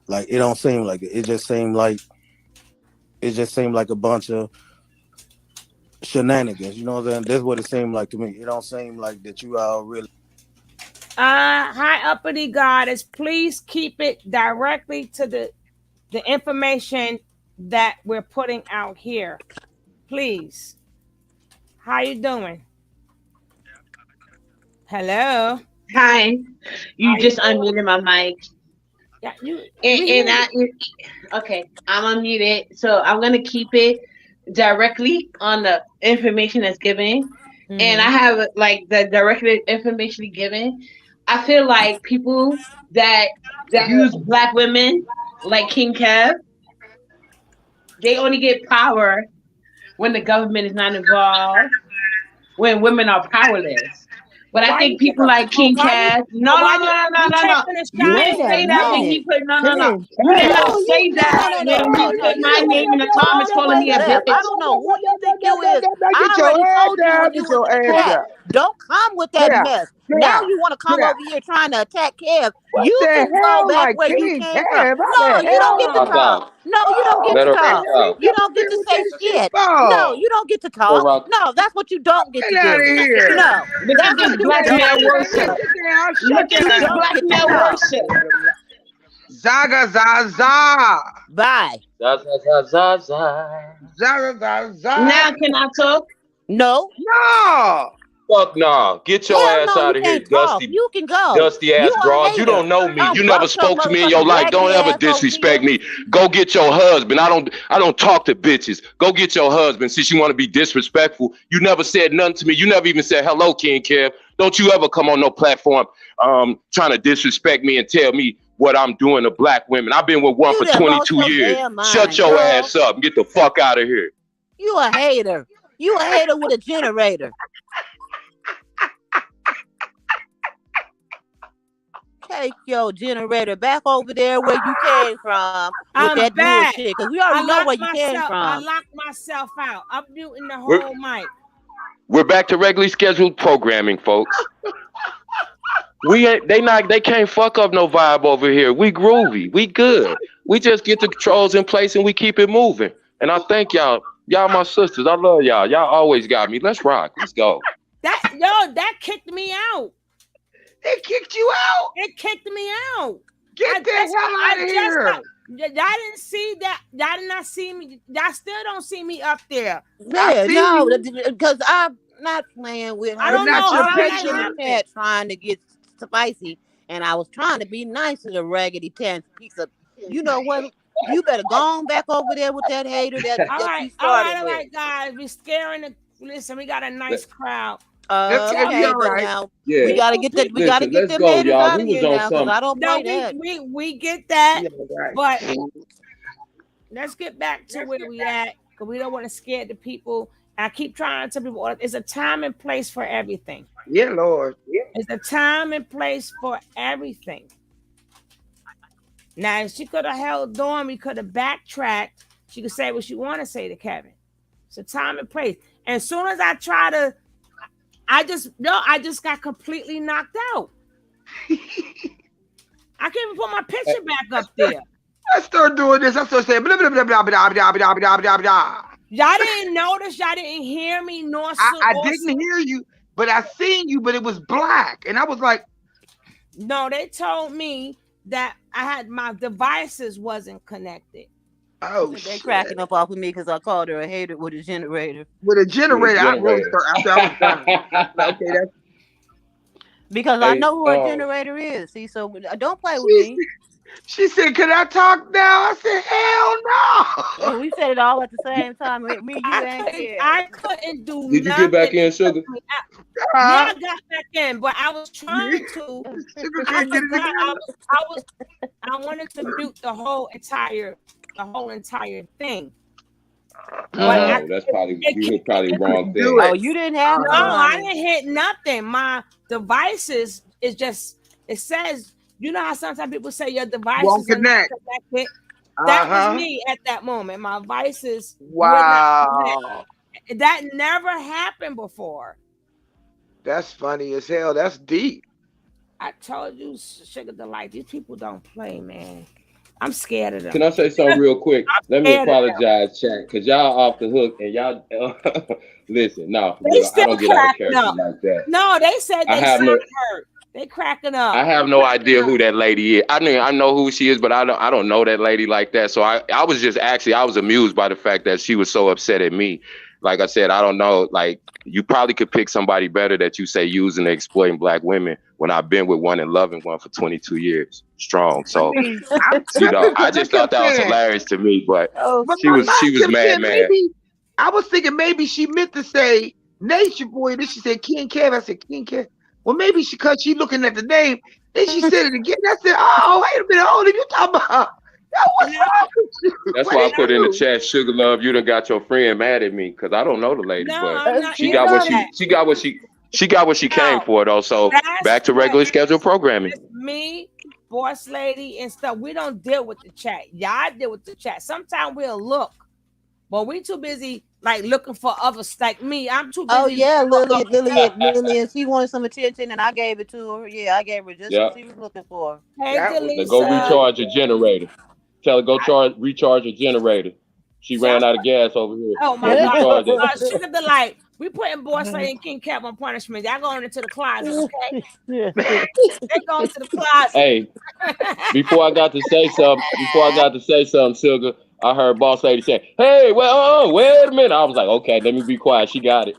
Like it don't seem like it. It just seemed like a bunch of shenanigans. You know what I'm saying? That's what it seemed like to me. It don't seem like that you all really. High uppity goddess, please keep it directly to the information that we're putting out here. Please. How you doing? Hello. Hi. You just unmuted my mic. Yeah, okay, I'm unmuted. So I'm gonna keep it directly on the information that's given. Mm-hmm. And I have like the direct information given. I feel like people that use Black women like King Kev, they only get power when the government is not involved, when women are powerless. But I think people like King Kev. No. You didn't say that when he put no. You did not say that when you put my name in the comments calling me a bitch. I don't know who you think you is. I already told you when you was in the chat. Don't come with that mess. Now you want to come over here trying to attack Kev. You can go back where you came from. No, you don't get to talk. No, you don't get to talk. You don't get to say shit. No, you don't get to talk. No, that's what you don't get to do. No, that's what you black man worship. Look at this black man worship. Zaga zaza. Bye. Zaga zaza. Now can I talk? No. No. Fuck nah. Get your ass out of here, Dusty. You can go. Dusty ass broad. You don't know me. You never spoke to me in your life. Don't ever disrespect me. Go get your husband. I don't talk to bitches. Go get your husband since you want to be disrespectful. You never said nothing to me. You never even said hello, King Kev. Don't you ever come on no platform trying to disrespect me and tell me what I'm doing to Black women. I've been with one for 22 years. Shut your ass up and get the fuck out of here. You a hater. You a hater with a generator. Take your generator back over there where you came from with that bullshit, because we already know where you came from. I locked myself out. I'm muting the whole mic. We're back to regularly scheduled programming, folks. They can't fuck up no vibe over here. We groovy. We good. We just get the controls in place and we keep it moving. And I thank y'all. Y'all my sisters. I love y'all. Y'all always got me. Let's rock. Let's go. That kicked me out. They kicked you out. It kicked me out. Get the hell out of here. Y'all didn't see that. Y'all did not see me. Y'all still don't see me up there. Yeah, no, because I'm not playing with her. I don't know how that in the happened. chat trying to get spicy, and I was trying to be nice to the raggedy pants piece of. You know what? You better go on back over there with that hater that you started all right, guys. We scaring the. Listen, we got a nice crowd. Okay, but now we gotta get that. We gotta get them go, haters y'all. out We of was here on now, because something. I don't play that. We get that, but let's get back to where we at, because we don't want to scare the people. I keep trying to tell people it's a time and place for everything. Yeah, Lord. Yeah. It's a time and place for everything. Now, if she could have held on, we could have backtracked. She could say what she want to say to Kevin. It's a time and place. And as soon as I try to, I just got completely knocked out. I can't even put my picture back up there. I start doing this. I start saying blah blah blah blah blah blah blah blah blah blah. Y'all didn't notice. Y'all didn't hear me. Nor I didn't hear you, but I seen you. But it was black, and I was like, no. They told me that I had my devices wasn't connected. Oh, they cracking up off of me because I called her a hater with a generator. With a generator, I wrote her after I was done. Okay, that's because I know who a generator is. See, so don't play with me. She said, "Can I talk now?" I said, "Hell no!" And we said it all at the same time. Me, you, I couldn't do. Did you get back in, Sugar? Yeah, I got back in, but I was trying to. I wanted to mute the whole entire thing. That's probably you hit probably wrong thing. Oh, you didn't have no, I didn't hit nothing. My devices is just it says. You know how sometimes people say your devices won't connect. Connected? That was me at that moment. My devices. Wow. That never happened before. That's funny as hell. That's deep. I told you, Sugar Delight. These people don't play, man. I'm scared of them. Can I say something real quick? Let me apologize, chat, because y'all off the hook and y'all listen. No, I don't get out of character like that. No, they said they sounded hurt. They cracking up. I have no idea who that lady is. I know who she is, but I don't know that lady like that. So I was just I was amused by the fact that she was so upset at me. Like I said, I don't know. Like you probably could pick somebody better that you say using and exploiting black women when I've been with one and loving one for 22 years strong. So I just thought that was hilarious to me. But she was mad. I was thinking maybe she meant to say Nature Boy. Then she said King Kev. I said King Kev. Well, maybe because she looking at the name, then she said it again. I said, "Oh, wait a minute, hold it, you talking about? What's wrong with you?" That's why I put in the chat, Sugar Love. You done got your friend mad at me because I don't know the lady, but she got what she came for though. So back to regular scheduled programming. Me, Boss Lady, and stuff. We don't deal with the chat. Y'all deal with the chat. Sometimes we'll look, but we too busy. Like looking for others like me. I'm too busy. Oh yeah, Lillian. She wanted some attention and I gave it to her. Yeah, I gave her just what she was looking for. Hey, go recharge your generator. Tell her recharge your generator. She ran out of gas over here. Oh my God. Sugar Delight. We putting Boss Lady and King Cap on punishment. Y'all going into the closet, okay? They going to the closet. Hey, before I got to say something, Sugar, I heard Boss Lady say, "Hey, well, wait a minute." I was like, "Okay, let me be quiet." She got it.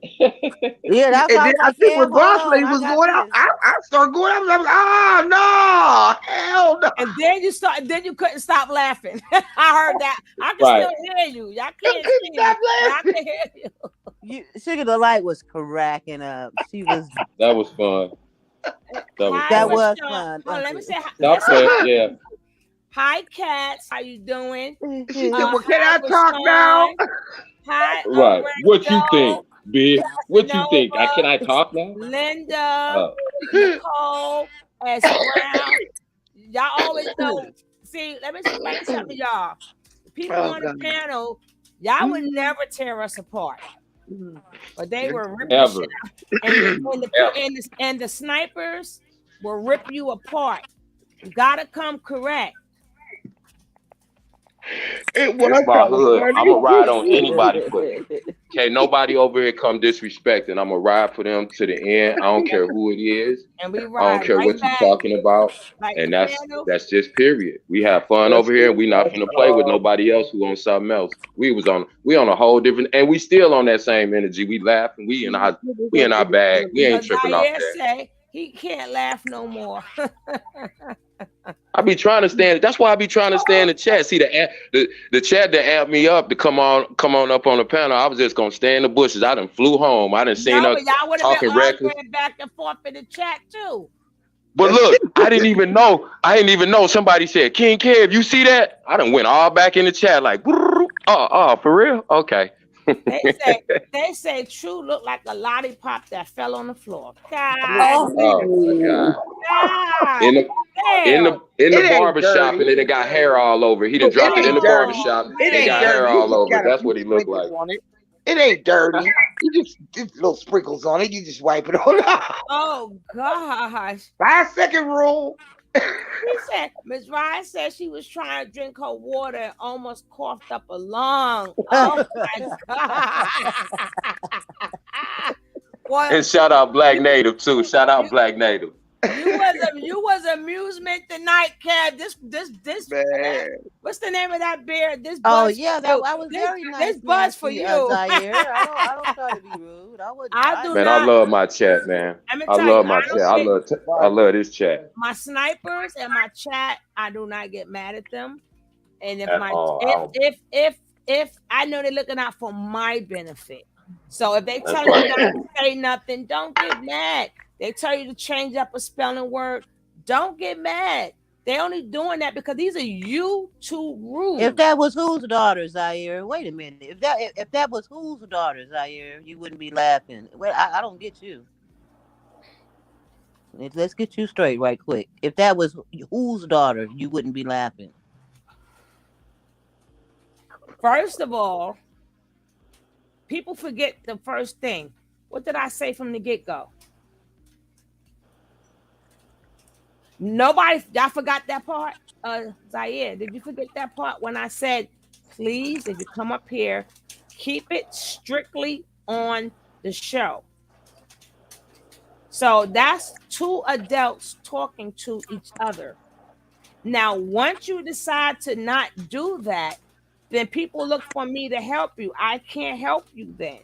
Yeah, that's and then I think when Boss Lady was going out, I started going out. I was like, "Oh no, hell no!" And then you couldn't stop laughing. I heard that. I can still hear you. Y'all can't see me. I can hear you. Sugar Delight was cracking up. She was. That was fun. That was fun. Oh, let me say yeah. Hi, Cats. How you doing? She said, "Well, can I talk now?" Hi. Right. What you think, bitch? What you think? Can I talk now? Linda, Nicole, S. Brown. Y'all always know. See, let me explain something to y'all. People on the panel, y'all would never tear us apart. But they were ripping shit out. And the snipers will rip you apart. You gotta come correct. It was my hood. I'm gonna ride on anybody's foot. Can't nobody over here come disrespect, and I'm gonna ride for them to the end. I don't care who it is. And we I don't ride care right what you're back. talking about. Like And the that's panel. just period. We have fun over here. We not finna play with nobody else who on something else. We on a whole different, and we still on that same energy. We laughing. We in our bag. We ain't tripping off that. Say he can't laugh no more. I be trying to stand. That's why I be trying to stay in the chat. See the chat that amped me up to come on up on the panel. I was just gonna stay in the bushes. I done flew home. I done seen her y'all would have talking been reckless. arguing back and forth in the chat too. But look, I didn't even know. Somebody said, King Kev, you see that? I done went all back in the chat like, for real? Okay. They say True looked like a lollipop that fell on the floor. God. Oh my God. In the barbershop, and it got hair all over. He done dropped it in the barbershop. It got hair all over. That's what he looked like. It ain't dirty. You just little sprinkles on it. You just wipe it on. Oh gosh. 5-second rule. He said Ms. Ryan said she was trying to drink her water and almost coughed up a lung. Oh my God. And shout out Black Native too. Shout out Black Native. You was amusement tonight, Kev. This man. What's the name of that bear? This buzz. Oh yeah, that I was very nice. This buzz for you. Zaire. I don't try to be rude. I love my chat, man. I love my chat. I love this chat. My snipers and my chat, I do not get mad at them. And if if I know they're looking out for my benefit. So if they tell you not to say nothing, don't get mad. They tell you to change up a spelling word, don't get mad. They only doing that because these are YouTube rules. If that was whose daughter, Zaire? Wait a minute. If that was whose daughter, Zaire, you wouldn't be laughing. Well, I don't get you. Let's get you straight right quick. If that was whose daughter, you wouldn't be laughing. First of all, people forget the first thing. What did I say from the get-go? Nobody, y'all forgot that part? Zaire, did you forget that part when I said, please, if you come up here, keep it strictly on the show? So that's two adults talking to each other. Now, once you decide to not do that, then people look for me to help you. I can't help you then.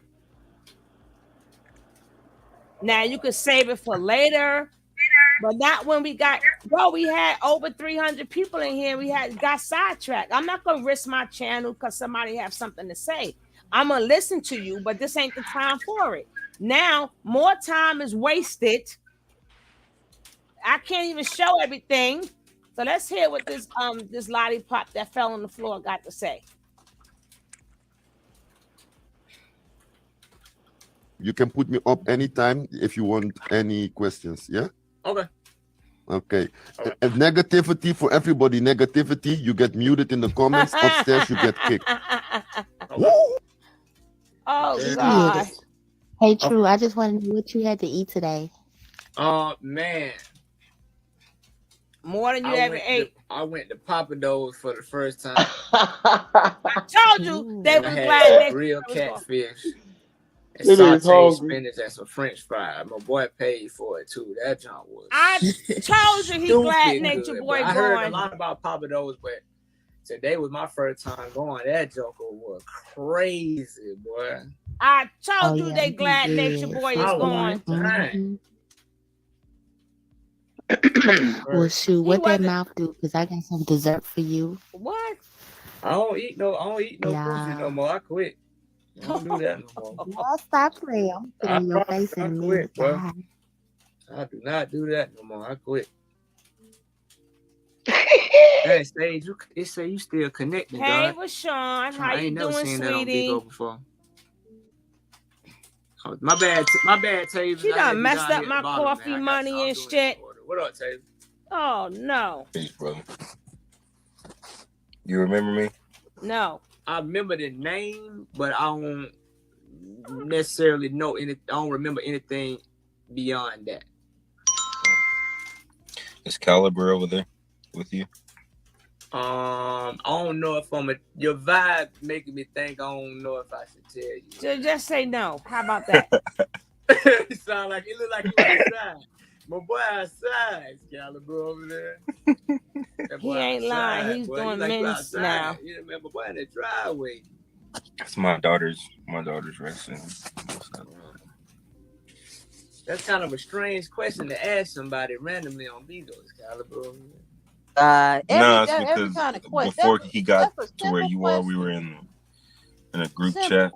Now, you could save it for later. But not when we had over 300 people in here. We got sidetracked. I'm not going to risk my channel because somebody have something to say. I'm going to listen to you, but this ain't the time for it. Now, more time is wasted. I can't even show everything. So let's hear what this lollipop that fell on the floor got to say. You can put me up anytime if you want any questions, yeah? Okay. And negativity for everybody. Negativity, you get muted in the comments. Upstairs, you get kicked. Oh, God. Hey, True, I just want to know what you had to eat today. Man. More than you ever ate. I went to Papa Do's for the first time. I told you they was glad they real catfish. And sauteed spinach and some French fries. My boy paid for it too. That junk was. I told you he glad nature boy going. I heard a lot about Papa Do's, but today was my first time going. That joker was crazy, boy. I told you they glad nature boy is going. Well, shoot, what that mouth do? Because I got some dessert for you. What? I don't eat no pussy no more. I quit. I don't do that no more. No, stop playing. I'm putting in your face in a minute. I do not do that no more. I quit. Hey, Sage, it say you still connected, Hey, God. Rashawn, how I you ain't never doing, seen that on sweetie? Big O before. Oh, my bad, Taves. She done messed up my coffee money and shit. What up, Taves? Oh, no. Peace, brother. You remember me? No. I remember the name, but I don't necessarily know I don't remember anything beyond that. Is Caliber over there with you? I don't know if your vibe making me think I don't know if I should tell you. So just say no. How about that? It sound like it look like you outside. My boy outside, Excalibur over there. He ain't lying. He's doing men's now. You know, man, my boy in the driveway. That's my daughter's racing. That's kind of a strange question to ask somebody randomly on Beto, Excalibur. No, it's because kind of before he got to where you are, we were in a group chat.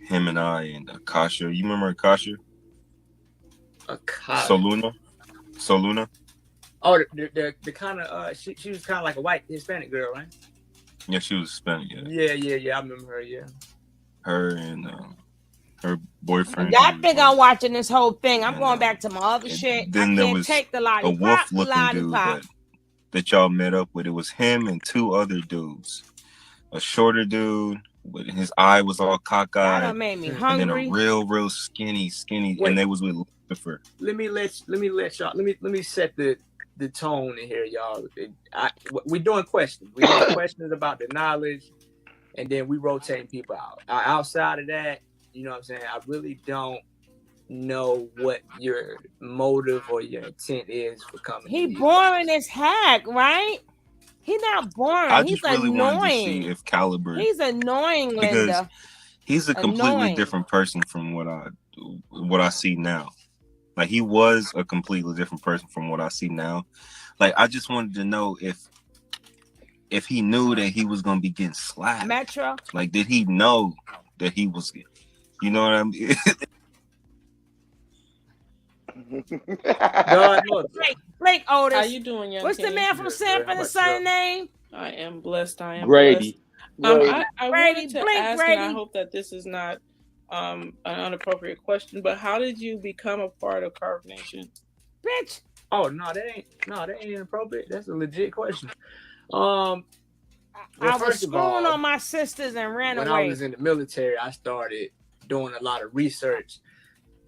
Him and I and Akasha. You remember Akasha? Soluna. Oh, the kind of she was kind of like a white Hispanic girl, right? Yeah, she was Hispanic. Yeah. I remember her. Yeah. Her and her boyfriend. Y'all think I'm watching this whole thing? I'm going back to my other shit. Then I there can't was take the lollipop. A wolf-looking dude that y'all met up with. It was him and two other dudes. A shorter dude. With his eye was all cockeyed. That made me hungry. And then a real skinny, Wait, and they was with Lucifer. Let me set the tone in here, y'all. We're doing questions. We're doing questions about the knowledge, and then we rotating people out. Outside of that, you know what I'm saying? I really don't know what your motive or your intent is for coming. He boring as heck, right? He's not boring. I He's just really annoying. wanted to see if Caliber. He's annoying, because Linda. He's a completely different person from what I see now. Like he was a completely different person from what I see now. Like I just wanted to know if he knew that he was gonna be getting slapped. Metro. Like did he know that he was? You know what I mean? God knows. Blake Otis. How you doing, young What's King? the man from Sanford and Son name? I am blessed. I am Grady. blessed. I wanted to Blake ask, Grady. and I hope that this is not an inappropriate question, but how did you become a part of Carbonation? Bitch. Oh no, that ain't inappropriate. That's a legit question. I was screwing on my sisters and ran away. When I was in the military, I started doing a lot of research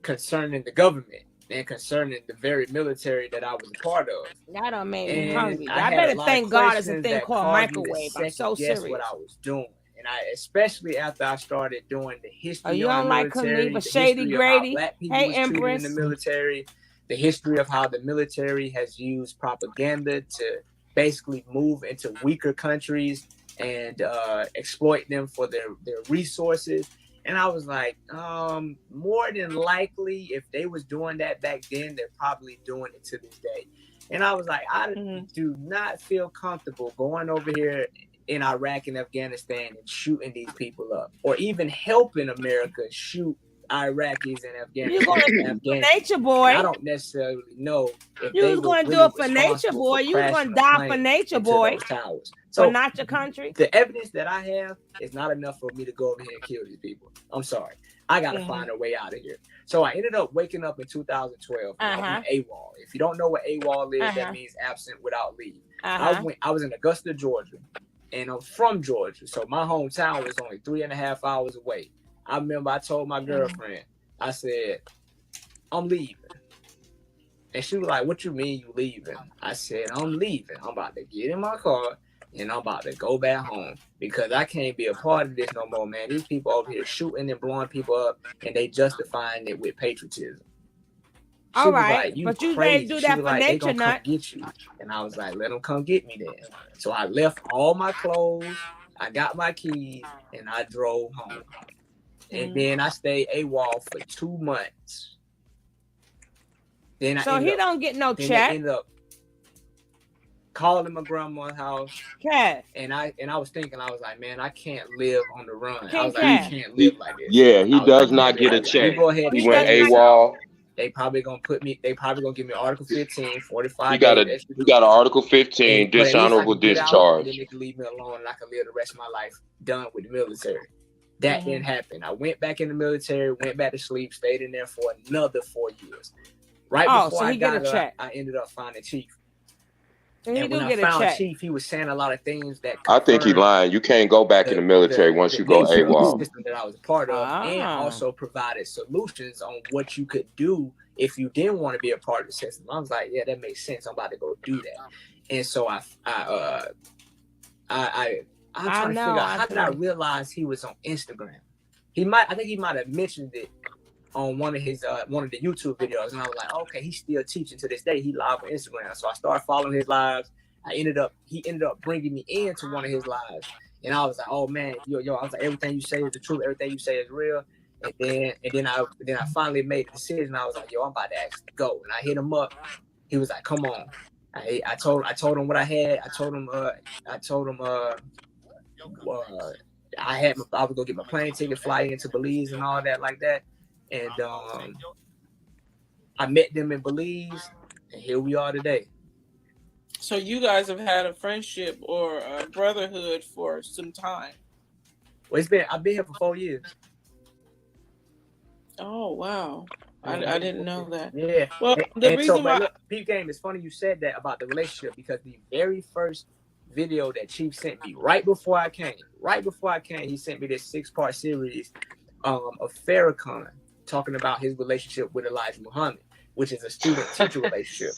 concerning the government and concerning the very military that I was a part of. That done made me hungry. I better thank God there's a thing called microwave. I'm so serious. What I was doing. And especially after I started doing the history you of don't the like military, Khalifa Shady Grady? Black people Hey, was treated Empress. in the military, the history of how the military has used propaganda to basically move into weaker countries and exploit them for their resources. And I was like, more than likely, if they was doing that back then, they're probably doing it to this day. And I was like, I do not feel comfortable going over here in Iraq and Afghanistan and shooting these people up, or even helping America shoot Iraqis and Afghanis. You're going to do it for nature, boy. I don't necessarily know if you was going to do it for nature, boy. You was going to die for nature, boy. So but not your country. The evidence that I have is not enough for me to go over here and kill these people. I'm sorry. I got to find a way out of here. So I ended up waking up in 2012. AWOL. If you don't know what AWOL is, that means absent without leave. I was in Augusta, Georgia, and I'm from Georgia. So my hometown was only 3.5 hours away. I remember I told my girlfriend, I said, I'm leaving. And she was like, what you mean you leaving? I said, I'm leaving. I'm about to get in my car and I'm about to go back home because I can't be a part of this no more, man. These people over here shooting and blowing people up and they justifying it with patriotism. All right, like, but you didn't do that for like, nature, nut. Get you. And I was like, let them come get me then. So I left all my clothes, I got my keys, and I drove home. And then I stayed AWOL for 2 months. Then he don't get no check. I ended up calling my grandma's house. Cash. And I was thinking, I was like, man, I can't live on the run. I was like, I can't live like this. Yeah, he does not get a check. Go ahead. He went AWOL. They probably gonna give me Article 15, 45. You got an Article 15 dishonorable discharge. Then they can leave me alone and I can live the rest of my life done with the military. That didn't happen. I went back in the military, went back to sleep, stayed in there for another 4 years. Right before I got out, I ended up finding Chief. And when I found Chief, he was saying a lot of things that I think he lying. You can't go back in the military once you go AWOL. System that I was a part of, and also provided solutions on what you could do if you didn't want to be a part of the system. I was like, yeah, that makes sense. I'm about to go do that. And so I I'm trying to figure out how did I realize he was on Instagram. I think he might have mentioned it on one of the YouTube videos, and I was like, okay, he's still teaching to this day. He live on Instagram, so I started following his lives. He ended up bringing me into one of his lives, and I was like, oh man, yo, I was like, everything you say is the truth, everything you say is real. And then I finally made a decision. I was like, yo, I'm about to actually go, and I hit him up. He was like, come on. I told him what I had. I told him I was gonna get my plane ticket, fly into Belize, and all that like that. And I met them in Belize, and here we are today. So you guys have had a friendship or a brotherhood for some time. Well, I've been here for 4 years. Oh wow. I didn't know that. Yeah. Well, the reason why Peep Game, it's funny you said that about the relationship, because the very first video that Chief sent me right before I came, he sent me this 6-part series of Farrakhan talking about his relationship with Elijah Muhammad, which is a student-teacher relationship.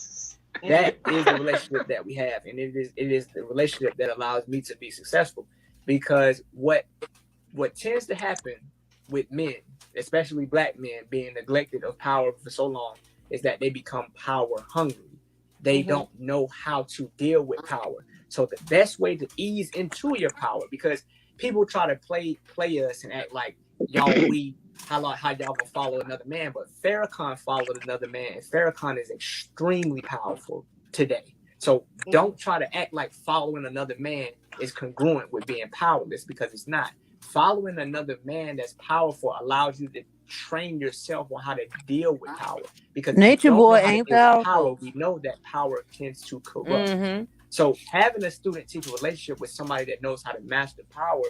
That is the relationship that we have, and it is the relationship that allows me to be successful. Because what tends to happen with men, especially black men, being neglected of power for so long, is that they become power hungry. They don't know how to deal with power. So the best way to ease into your power, because people try to play us and act like y'all how y'all gonna follow another man, but Farrakhan followed another man, and Farrakhan is extremely powerful today. So don't try to act like following another man is congruent with being powerless, because it's not. Following another man that's powerful allows you to train yourself on how to deal with power. Because Nature Boy ain't powerful. We know that power tends to corrupt. So having a student-teacher relationship with somebody that knows how to master power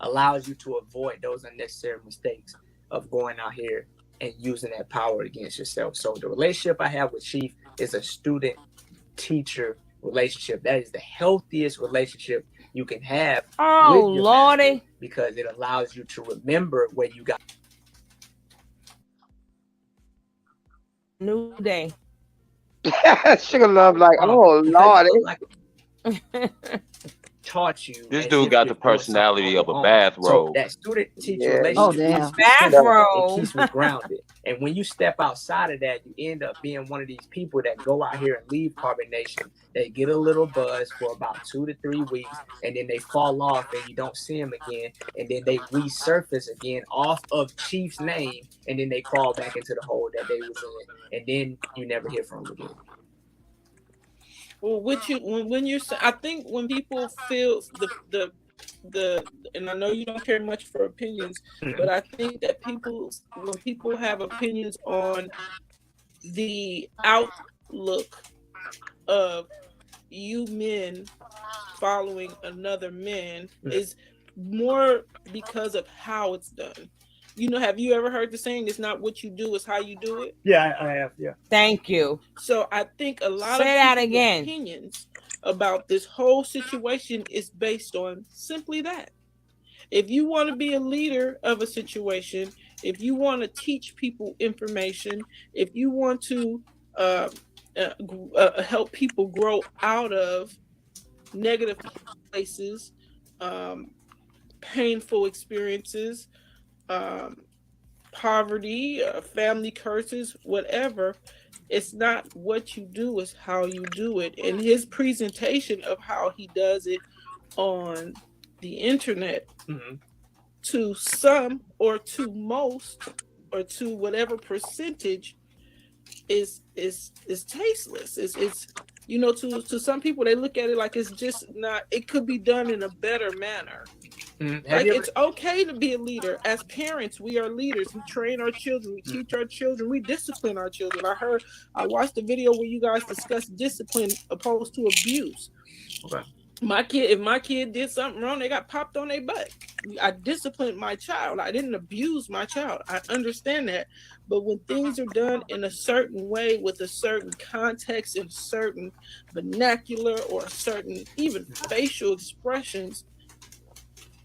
allows you to avoid those unnecessary mistakes of going out here and using that power against yourself. So the relationship I have with Chief is a student-teacher relationship. That is the healthiest relationship you can have. Oh, Lordy. Because it allows you to remember where you got. New day. Sugar Love like, oh, Lordy. Taught you. This dude got the personality of a bathrobe. So that student-teacher relationship keeps me grounded. And when you step outside of that, you end up being one of these people that go out here and leave Carbonation. They get a little buzz for about 2 to 3 weeks, and then they fall off, and you don't see them again. And then they resurface again off of Chief's name, and then they crawl back into the hole that they was in, and then you never hear from them again. Well, I think when people feel the and I know you don't care much for opinions, but I think that when people have opinions on the outlook of you men following another man is more because of how it's done. You know, have you ever heard the saying, it's not what you do, it's how you do it? Yeah, I have, yeah. Thank you. So I think a lot of opinions about this whole situation is based on simply that. If you want to be a leader of a situation, if you want to teach people information, if you want to help people grow out of negative places, painful experiences, poverty, family curses, whatever, it's not what you do, it's how you do it. And his presentation of how he does it on the internet, to some or to most or to whatever percentage is tasteless. It's you know, to some people, they look at it like it's just not, it could be done in a better manner. Like, it's okay to be a leader. As parents, we are leaders. We train our children, we teach our children, we discipline our children. I watched a video where you guys discussed discipline opposed to abuse. Okay. If my kid did something wrong, they got popped on their butt. I disciplined my child. I didn't abuse my child. I understand that. But when things are done in a certain way, with a certain context and certain vernacular or certain even facial expressions,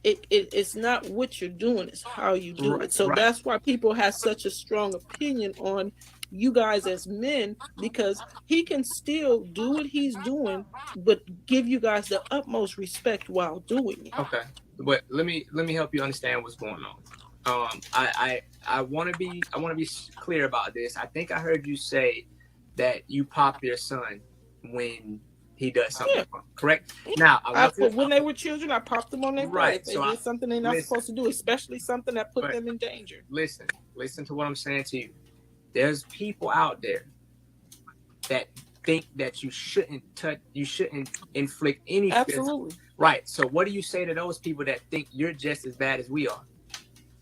it's not what you're doing, it's how you do it. So that's why people have such a strong opinion on you guys as men, because he can still do what he's doing, but give you guys the utmost respect while doing it. Okay, but let me help you understand what's going on. I want to be clear about this. I think I heard you say that you pop your son when he does something wrong, correct? Now, when they were children, I popped them on their butt if they did something they're not supposed to do, especially something that put them in danger. Listen to what I'm saying to you. There's people out there that think that you shouldn't inflict any absolutely. Right. So what do you say to those people that think you're just as bad as we are?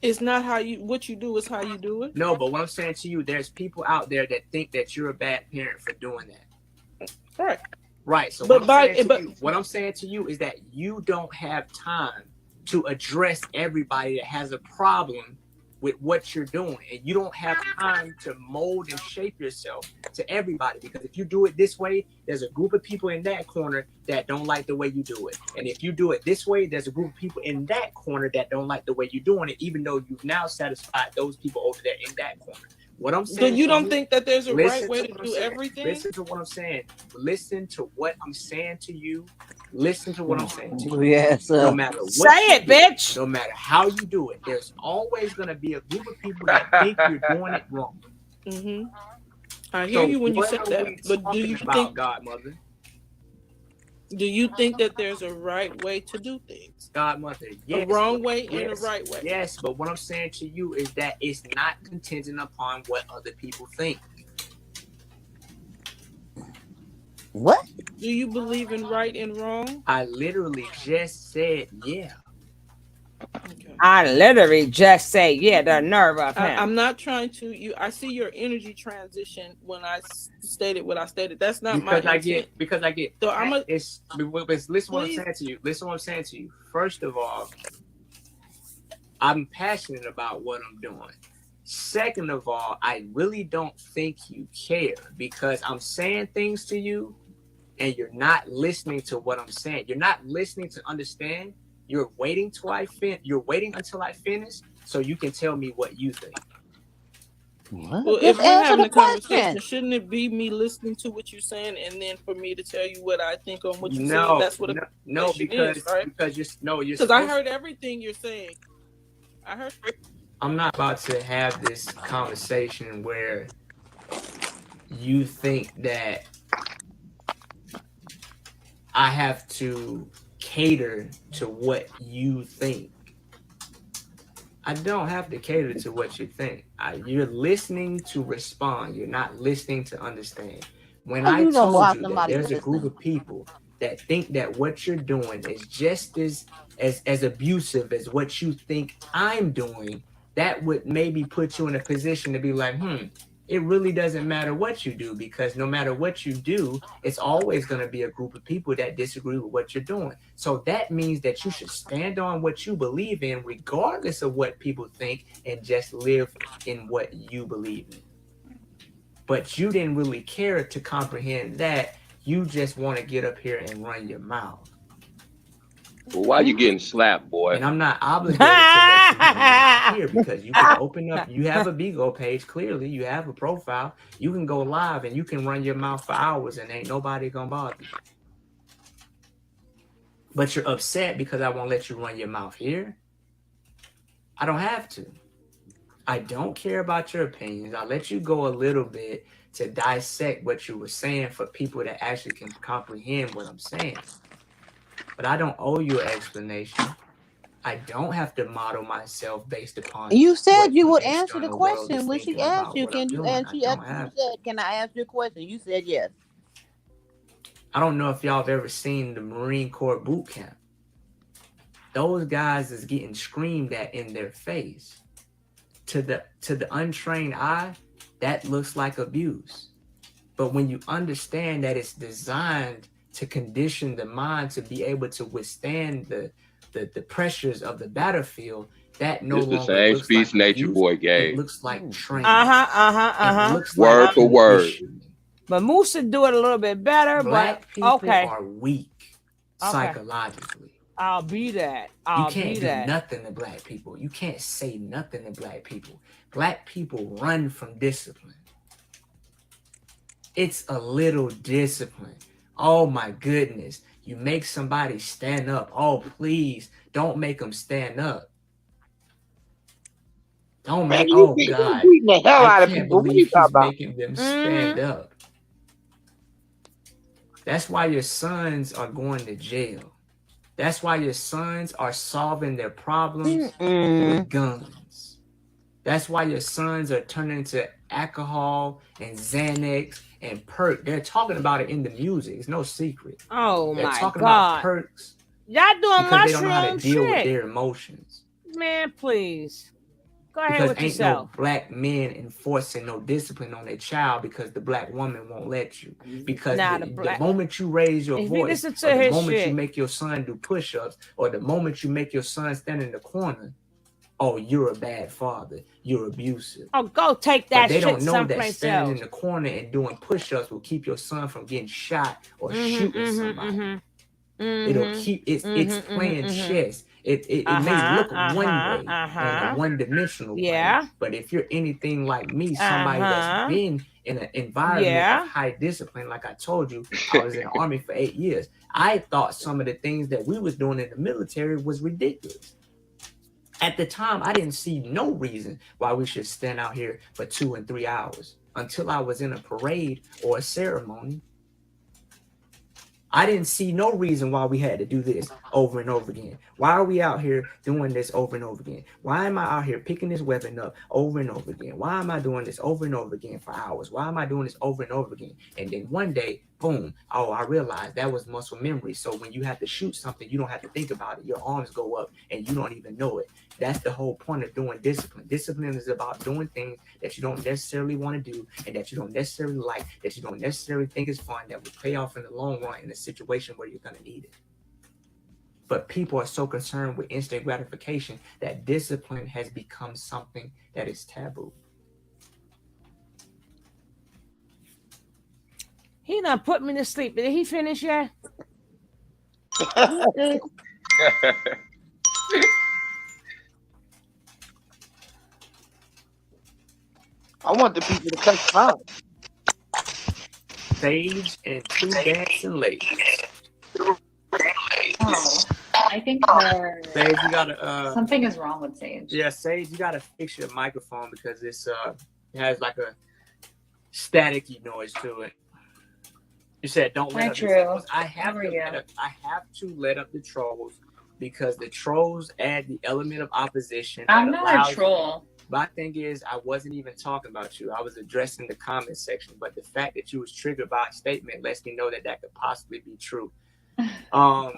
It's not what you do is how you do it. No, but what I'm saying to you, there's people out there that think that you're a bad parent for doing that. Right. Right. So what I'm saying to you is that you don't have time to address everybody that has a problem with what you're doing, and you don't have time to mold and shape yourself to everybody, because if you do it this way, there's a group of people in that corner that don't like the way you do it, and if you do it this way, there's a group of people in that corner that don't like the way you're doing it, even though you've now satisfied those people over there in that corner. What I'm saying, so you don't think that there's a right way to do everything? Listen to what I'm saying. Listen to what I'm saying to you. Listen to what I'm saying to you. Yes. No matter what say it, bitch. No matter how you do it, there's always going to be a group of people that think you're doing it wrong. Mm-hmm. I hear you when you said that, but do you think, Godmother? Do you think that there's a right way to do things? Godmother, yes. A wrong way and a right way. Yes, but what I'm saying to you is that it's not contingent upon what other people think. What? Do you believe in right and wrong? I literally just said yeah. Okay. I literally just say yeah. The nerve of him. I'm not trying to. I see your energy transition when I stated what I stated. That's not my intent. Because I get. So listen what I'm saying to you. Listen what I'm saying to you. First of all, I'm passionate about what I'm doing. Second of all, I really don't think you care, because I'm saying things to you and you're not listening to what I'm saying. You're not listening to understand. You're waiting until I finish so you can tell me what you think. What? Well, if we're having a conversation, shouldn't it be me listening to what you're saying and then for me to tell you what I think on what you're saying? That's what because I heard everything you're saying. I heard. I'm not about to have this conversation where you think that I have to cater to what you think. I don't have to cater to what you think. You're listening to respond. You're not listening to understand. When I told you that there's a group of people that think that what you're doing is just as abusive as what you think I'm doing, that would maybe put you in a position to be like, it really doesn't matter what you do, because no matter what you do, it's always going to be a group of people that disagree with what you're doing. So that means that you should stand on what you believe in, regardless of what people think, and just live in what you believe in. But you didn't really care to comprehend that. You just want to get up here and run your mouth. Well, why are you getting slapped, boy? And I'm not obligated to let you here, because you can open up. You have a Bigo page. Clearly, you have a profile. You can go live and you can run your mouth for hours, and ain't nobody gonna bother you. But you're upset because I won't let you run your mouth here. I don't have to. I don't care about your opinions. I'll let you go a little bit to dissect what you were saying for people that actually can comprehend what I'm saying. But I don't owe you an explanation. I don't have to model myself based upon. You said you would answer the question when she asked you. Can you answer? She said, "Can I ask you a question?" You said yes. I don't know if y'all have ever seen the Marine Corps boot camp. Those guys is getting screamed at in their face. To the untrained eye, that looks like abuse. But when you understand that it's designed to condition the mind to be able to withstand the pressures of the battlefield, that no longer looks the same speech Nature Boy gave. It looks like training. It looks word like for word. But Musa do it a little bit better. Black people are weak psychologically. I'll be that. You can't do nothing to black people. You can't say nothing to black people. Black people run from discipline. It's a little discipline. Oh my goodness. You make somebody stand up. Oh, please don't make them stand up. Don't make, oh God. Beating the hell out of can't people. What believe are you talking he's about? making them stand up. That's why your sons are going to jail. That's why your sons are solving their problems with guns. That's why your sons are turning to alcohol and Xanax and perk. They're talking about it in the music. It's no secret. Oh They're my talking God. about perks. Y'all doing because they don't know how to mushroom deal with shit. their emotions. Man, please. Go ahead Because with ain't yourself. no black men enforcing no discipline on their child because the black woman won't let you. Because the moment you raise your voice, or the moment you make your son do push-ups, or the moment you make your son stand in the corner, oh, you're a bad father. You're abusive. Oh, go take that shit someplace else. But they don't know that standing in the corner and doing push-ups will keep your son from getting shot or shooting somebody. It'll keep it's playing chess. It may look one way and a one-dimensional way, but if you're anything like me, somebody that's been in an environment of high discipline, like I told you, I was in the Army for 8 years. I thought some of the things that we was doing in the military was ridiculous. At the time, I didn't see no reason why we should stand out here for 2 and 3 hours until I was in a parade or a ceremony. I didn't see no reason why we had to do this over and over again. Why are we out here doing this over and over again? Why am I out here picking this weapon up over and over again? Why am I doing this over and over again for hours? Why am I doing this over and over again? And then one day, boom, oh, I realized that was muscle memory. So when you have to shoot something, you don't have to think about it. Your arms go up and you don't even know it. That's the whole point of doing discipline. Discipline is about doing things that you don't necessarily want to do and that you don't necessarily like, that you don't necessarily think is fun, that will pay off in the long run in a situation where you're going to need it. But people are so concerned with instant gratification that discipline has become something that is taboo. He done put me to sleep. Did he finish yet? I want the people to catch fire. Sage and 2 dancing ladies. Oh, I think Sage, you gotta something is wrong with Sage. Yeah, Sage, you gotta fix your microphone because it's it has like a staticky noise to it. You said don't let up the trolls. I have to let up the trolls because the trolls add the element of opposition. I'm not a troll. My thing is, I wasn't even talking about you. I was addressing the comment section, but the fact that you was triggered by a statement lets me know that that could possibly be true. I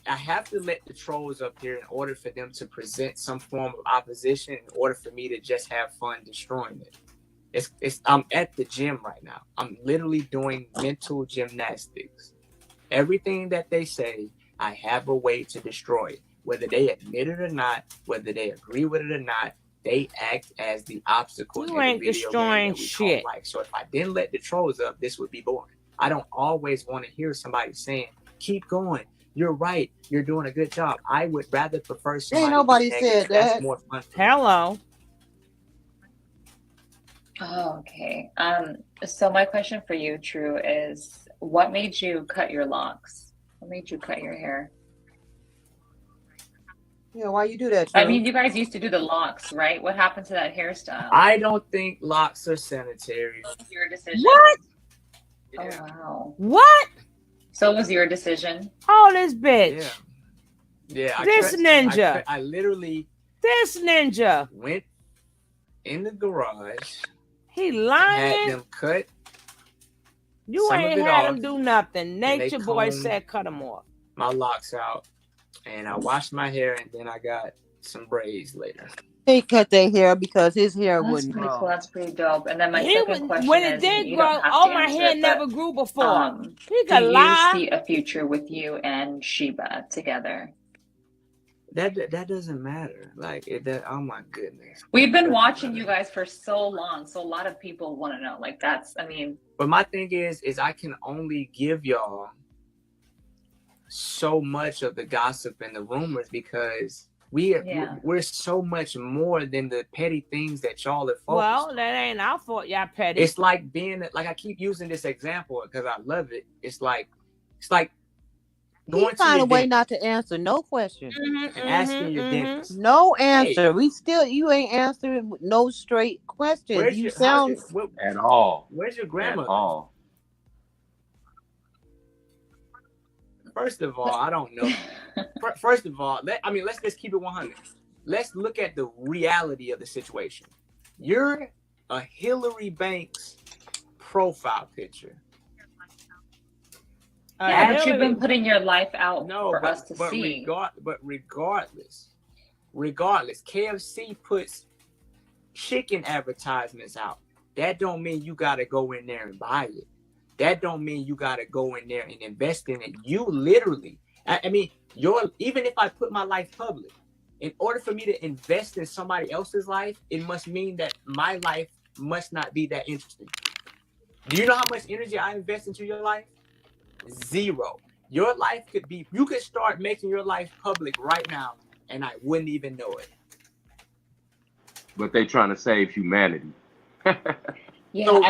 have to let the trolls up here in order for them to present some form of opposition, in order for me to just have fun destroying it. I'm at the gym right now. I'm literally doing mental gymnastics. Everything that they say, I have a way to destroy it. Whether they admit it or not, whether they agree with it or not, they act as the obstacle. You ain't destroying shit. So if I didn't let the trolls up, this would be boring. I don't always want to hear somebody saying, keep going. You're right. You're doing a good job. I would rather prefer somebody. Ain't nobody said that. That's more fun. Hello. Oh, okay. So my question for you, True, is what made you cut your locks? What made you cut your hair? Yeah, why you do that, True? I mean, you guys used to do the locks, right? What happened to that hairstyle? I don't think locks are sanitary. Your decision. What? Oh, wow. What? So it was your decision? Oh, this bitch. Yeah. This ninja. I literally. This ninja. Went in the garage. He lying. Had them cut. You ain't had him do nothing. Nature Boy said cut him off. My locks out. And I washed my hair and then I got some braids later. He cut their hair because his hair wouldn't grow. Cool. That's pretty dope. And then my second question when is, it did grow, all my hair never grew before. He could do lie. you see a future with you and Sheba together? That doesn't matter. Like oh my goodness. We've been watching you guys for so long, so a lot of people want to know. Like But my thing is I can only give y'all so much of the gossip and the rumors because We're so much more than the petty things that y'all are focused on. That ain't our fault. Y'all petty. It's like being like I keep using this example because I love it. It's like going find a way not to answer no question. And asking your dentist. No answer. Hey, you ain't answering no straight questions. You sound at all. Where's your grandma? At all. First of all, I don't know. First of all, let's just keep it 100. Let's look at the reality of the situation. You're a Hillary Banks profile picture. But you've been putting your life out for us to see. Regardless, KFC puts chicken advertisements out. That don't mean you got to go in there and buy it. That don't mean you got to go in there and invest in it. You literally, even if I put my life public, in order for me to invest in somebody else's life, it must mean that my life must not be that interesting. Do you know how much energy I invest into your life? 0. Your life you could start making your life public right now, and I wouldn't even know it. But they trying to save humanity. Yeah, so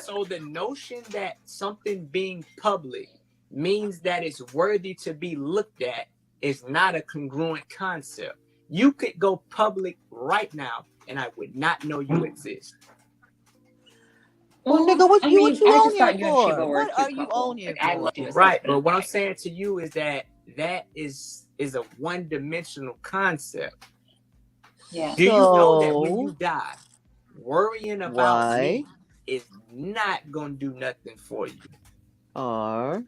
so the notion that something being public means that it's worthy to be looked at is not a congruent concept. You could go public right now, and I would not know you exist. Well, nigga, what you on here for? What are you on here for? Right, but what I'm saying to you is that is a one-dimensional concept. Yeah. Do you know that when you die, worrying about me is not gonna do nothing for you? I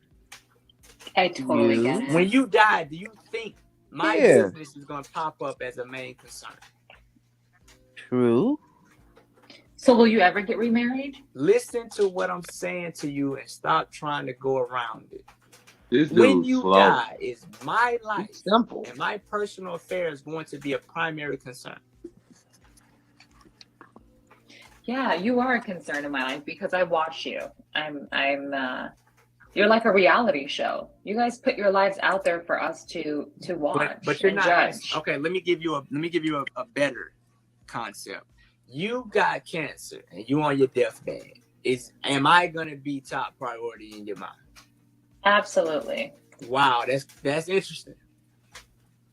totally get it. When you die, do you think my business is gonna pop up as a main concern? True. So will you ever get remarried? Listen to what I'm saying to you and stop trying to go around it. When you slow. die, is my life and my personal affairs going to be a primary concern? Yeah, you are a concern in my life because I watch you. You're like a reality show. You guys put your lives out there for us to watch but you're and not judge. Okay, let me give you a better concept. You got cancer and you on your deathbed. Am I gonna be top priority in your mind? Absolutely. Wow, that's interesting.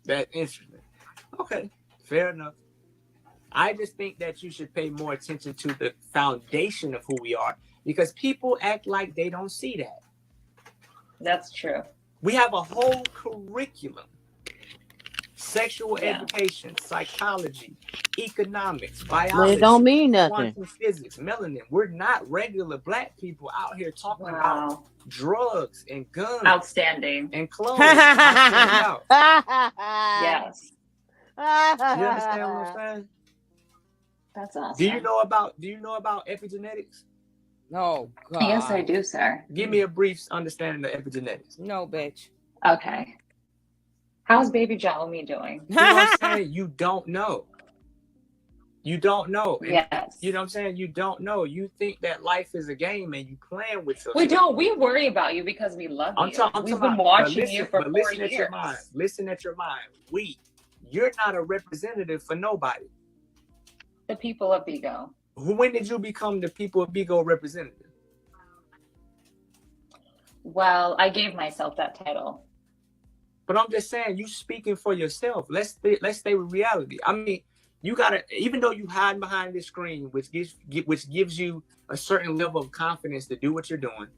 That's interesting. Okay, fair enough. I just think that you should pay more attention to the foundation of who we are, because people act like they don't see that. That's true. We have a whole curriculum. Sexual education, psychology, economics, biology. Well, it don't mean nothing. Quantum physics, melanin. We're not regular black people out here talking about drugs and guns. Outstanding. And clothes. Yes. You understand what I'm saying? That's awesome. Do you know about epigenetics? No, God. Yes, I do, sir. Give me a brief understanding of epigenetics. No, bitch. Okay. How's baby Jalmi doing? You know what I'm saying? You don't know. You don't know. Yes. You know what I'm saying? You don't know. You think that life is a game and you playing with yourself. We don't. We worry about you because we love you. We've been watching you for 4 years. At your mind. Listen at your mind. You're not a representative for nobody. The people of Bigo. When did you become the people of Bigo representative? Well, I gave myself that title. But I'm just saying, you speaking for yourself. Let's stay with reality. I mean, you gotta, even though you hide behind this screen, which gives you a certain level of confidence to do what you're doing.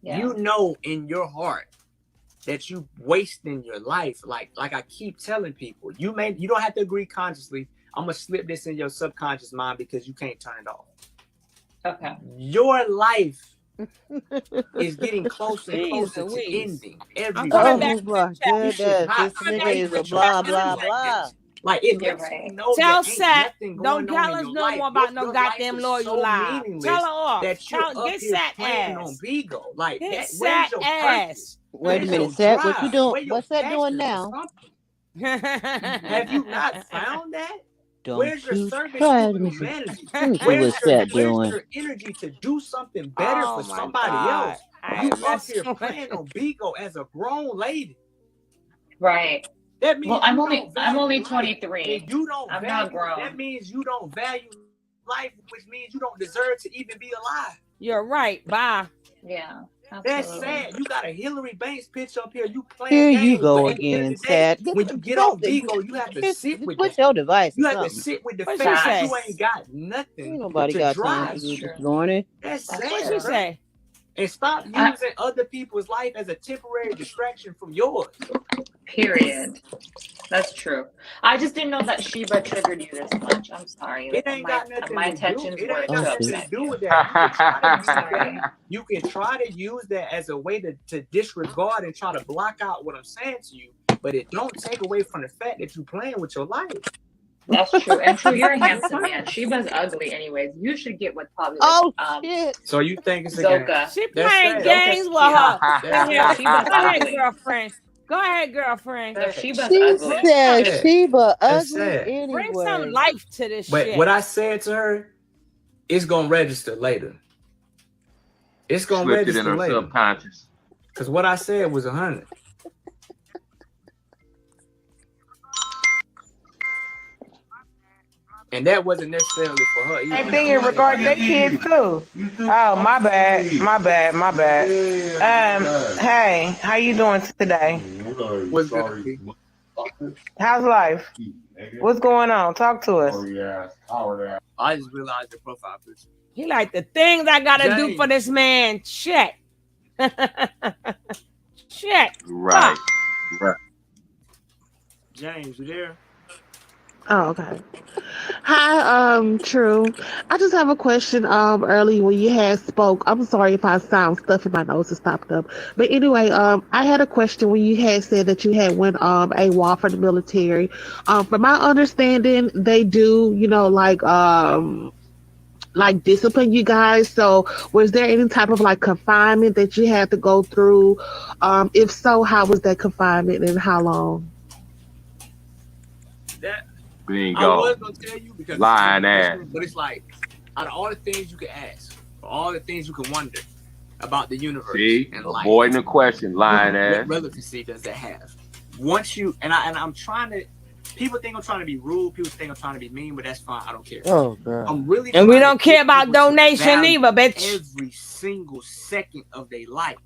Yeah. You know in your heart that you wasting your life. Like I keep telling people, you don't have to agree consciously. I'm gonna slip this in your subconscious mind because you can't turn it off. Okay. Your life is getting closer and closer to ending. I'm coming back. This nigga is a blah blah blah. Like it lets you know tell Sat, don't tell us no more about no goddamn loyal life. Tell her off. Get Sat ass on Bigo. Like get Sat ass. Wait a minute, Sat. What you doing? What's that doing now? Have you not found that? Where's your service to humanity? Where's your energy to do something better for somebody else? You up here playing on Bigo as a grown lady. Right. That means I'm only 23. If you don't I'm value, not grown. that means you don't value life, which means you don't deserve to even be alive. You're right. Bye. Yeah. That's Absolutely. sad. You got a Hillary Banks picture up here. You playing Here games. you go But at the end again, of the day, Cat. when you get off Vigo, you have to sit with Switch that. your device or You have to something. sit with the What fact she that say? you ain't got nothing Ain't nobody to got drive. time for you this morning. That's sad. What she say? And stop using other people's life as a temporary distraction from yours. Period. That's true. I just didn't know that Sheba triggered you this much. I'm sorry. It ain't got nothing my to intentions do. It weren't ain't got to nothing to upset do you. with that. Sorry. You can try to use that as a way to disregard and try to block out what I'm saying to you, but it don't take away from the fact that you playing with your life. That's true. And true, you're a handsome man. Sheba's ugly anyways. You should get with probably shit. So you think it's a Zoka. game? She playing games with her. Go ahead, girlfriend. Go ahead, girlfriend. Sheba's She ugly. said Sheba That's ugly sad. anyway. Bring some life to this But shit. what I said to her, it's gonna register later. It's gonna Slipped register it in her later. subconscious. Because what I said was 100. And that wasn't necessarily for her either. Same thing in regard to their kids too. Oh, my bad. Hey, how you doing today? What's good? How's life? What's going on? Talk to us. I just realized your profile picture. He like the things I gotta do for this man. Check. Check. Right. James, you there? Oh, okay. Hi, True. I just have a question. Earlier when you had spoke, I'm sorry if I sound stuffy, my nose is stopped up. But anyway, I had a question when you had said that you had went AWOL for the military. From my understanding, they do, like discipline you guys. So was there any type of like confinement that you had to go through? If so, how was that confinement and how long? Bingo. I was gonna tell you because lying ass. But it's like out of all the things you can ask, or all the things you can wonder about the universe and life, avoiding the question, lying ass. What relevancy does that have? Once you I'm trying to. People think I'm trying to be rude. People think I'm trying to be mean, but that's fine. I don't care. Oh god. I'm really. And we don't care about donation either, bitch. Every single second of their life.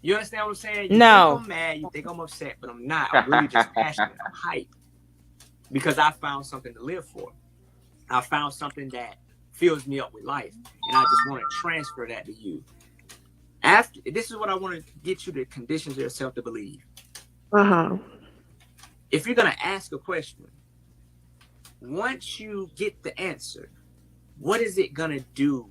You understand what I'm saying? No. Think I'm mad. You think I'm upset, but I'm not. I'm really just passionate. I'm hyped. Because I found something to live for. I found something that fills me up with life. And I just want to transfer that to you. This is what I want to get you to condition yourself to believe. If you're going to ask a question, once you get the answer, what is it going to do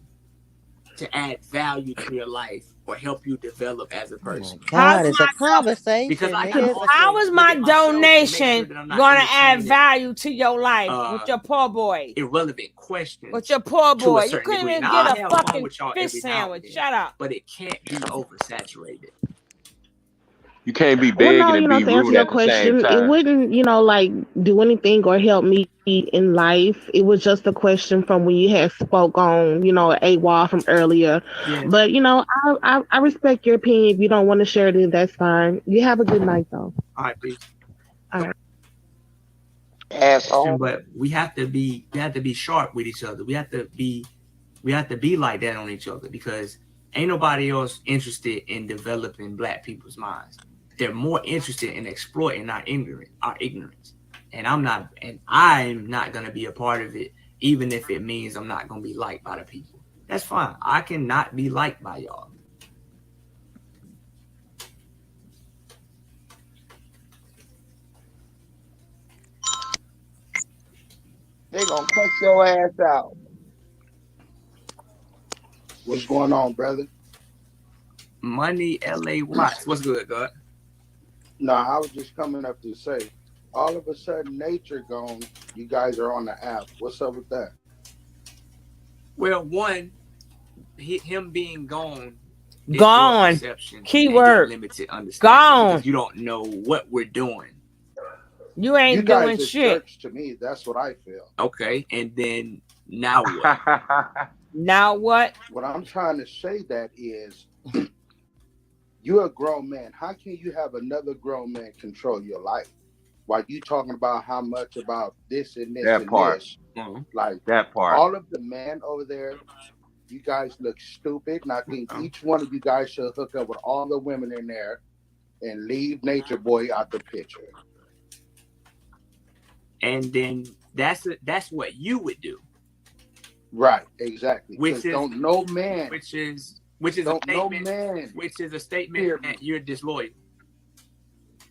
to add value to your life or help you develop as a person? God, it's a conversation. Because how is my donation gonna add value to your life with your poor boy? Irrelevant questions. With your poor boy, you couldn't even get a fucking fish sandwich. Shut up. But it can't be oversaturated. You can't be begging and be to answer rude your at the same question, time. it wouldn't, like do anything or help me in life. It was just a question from when you had spoke on, AWOL from earlier. Yeah. But I respect your opinion. If you don't want to share it, that's fine. You have a good night though. All right, peace. All right. Asshole. But we have to be sharp with each other. We have to be like that on each other because ain't nobody else interested in developing Black people's minds. They're more interested in exploiting our ignorance. And I'm not gonna be a part of it, even if it means I'm not gonna be liked by the people. That's fine. I cannot be liked by y'all. They gonna cut your ass out. What's going on, brother? Money, LA Watts. What's good, God? No, I was just coming up to say, all of a sudden, nature gone. You guys are on the app. What's up with that? Well, one, him being gone. Gone. Keyword. Limited understanding. Gone. Because you don't know what we're doing. You ain't doing shit. To me, that's what I feel. Okay, and then now what? Now what? What I'm trying to say that is, you're a grown man. How can you have another grown man control your life? while you talking about how much about this and this That and part. this, Mm-hmm. like that part. all of the men over there, you guys look stupid, and I think each one of you guys should hook up with all the women in there and leave Nature Boy out the picture. And then that's what you would do. Right, exactly. Which is don't no man. Which is a statement. Which is a statement that you're disloyal.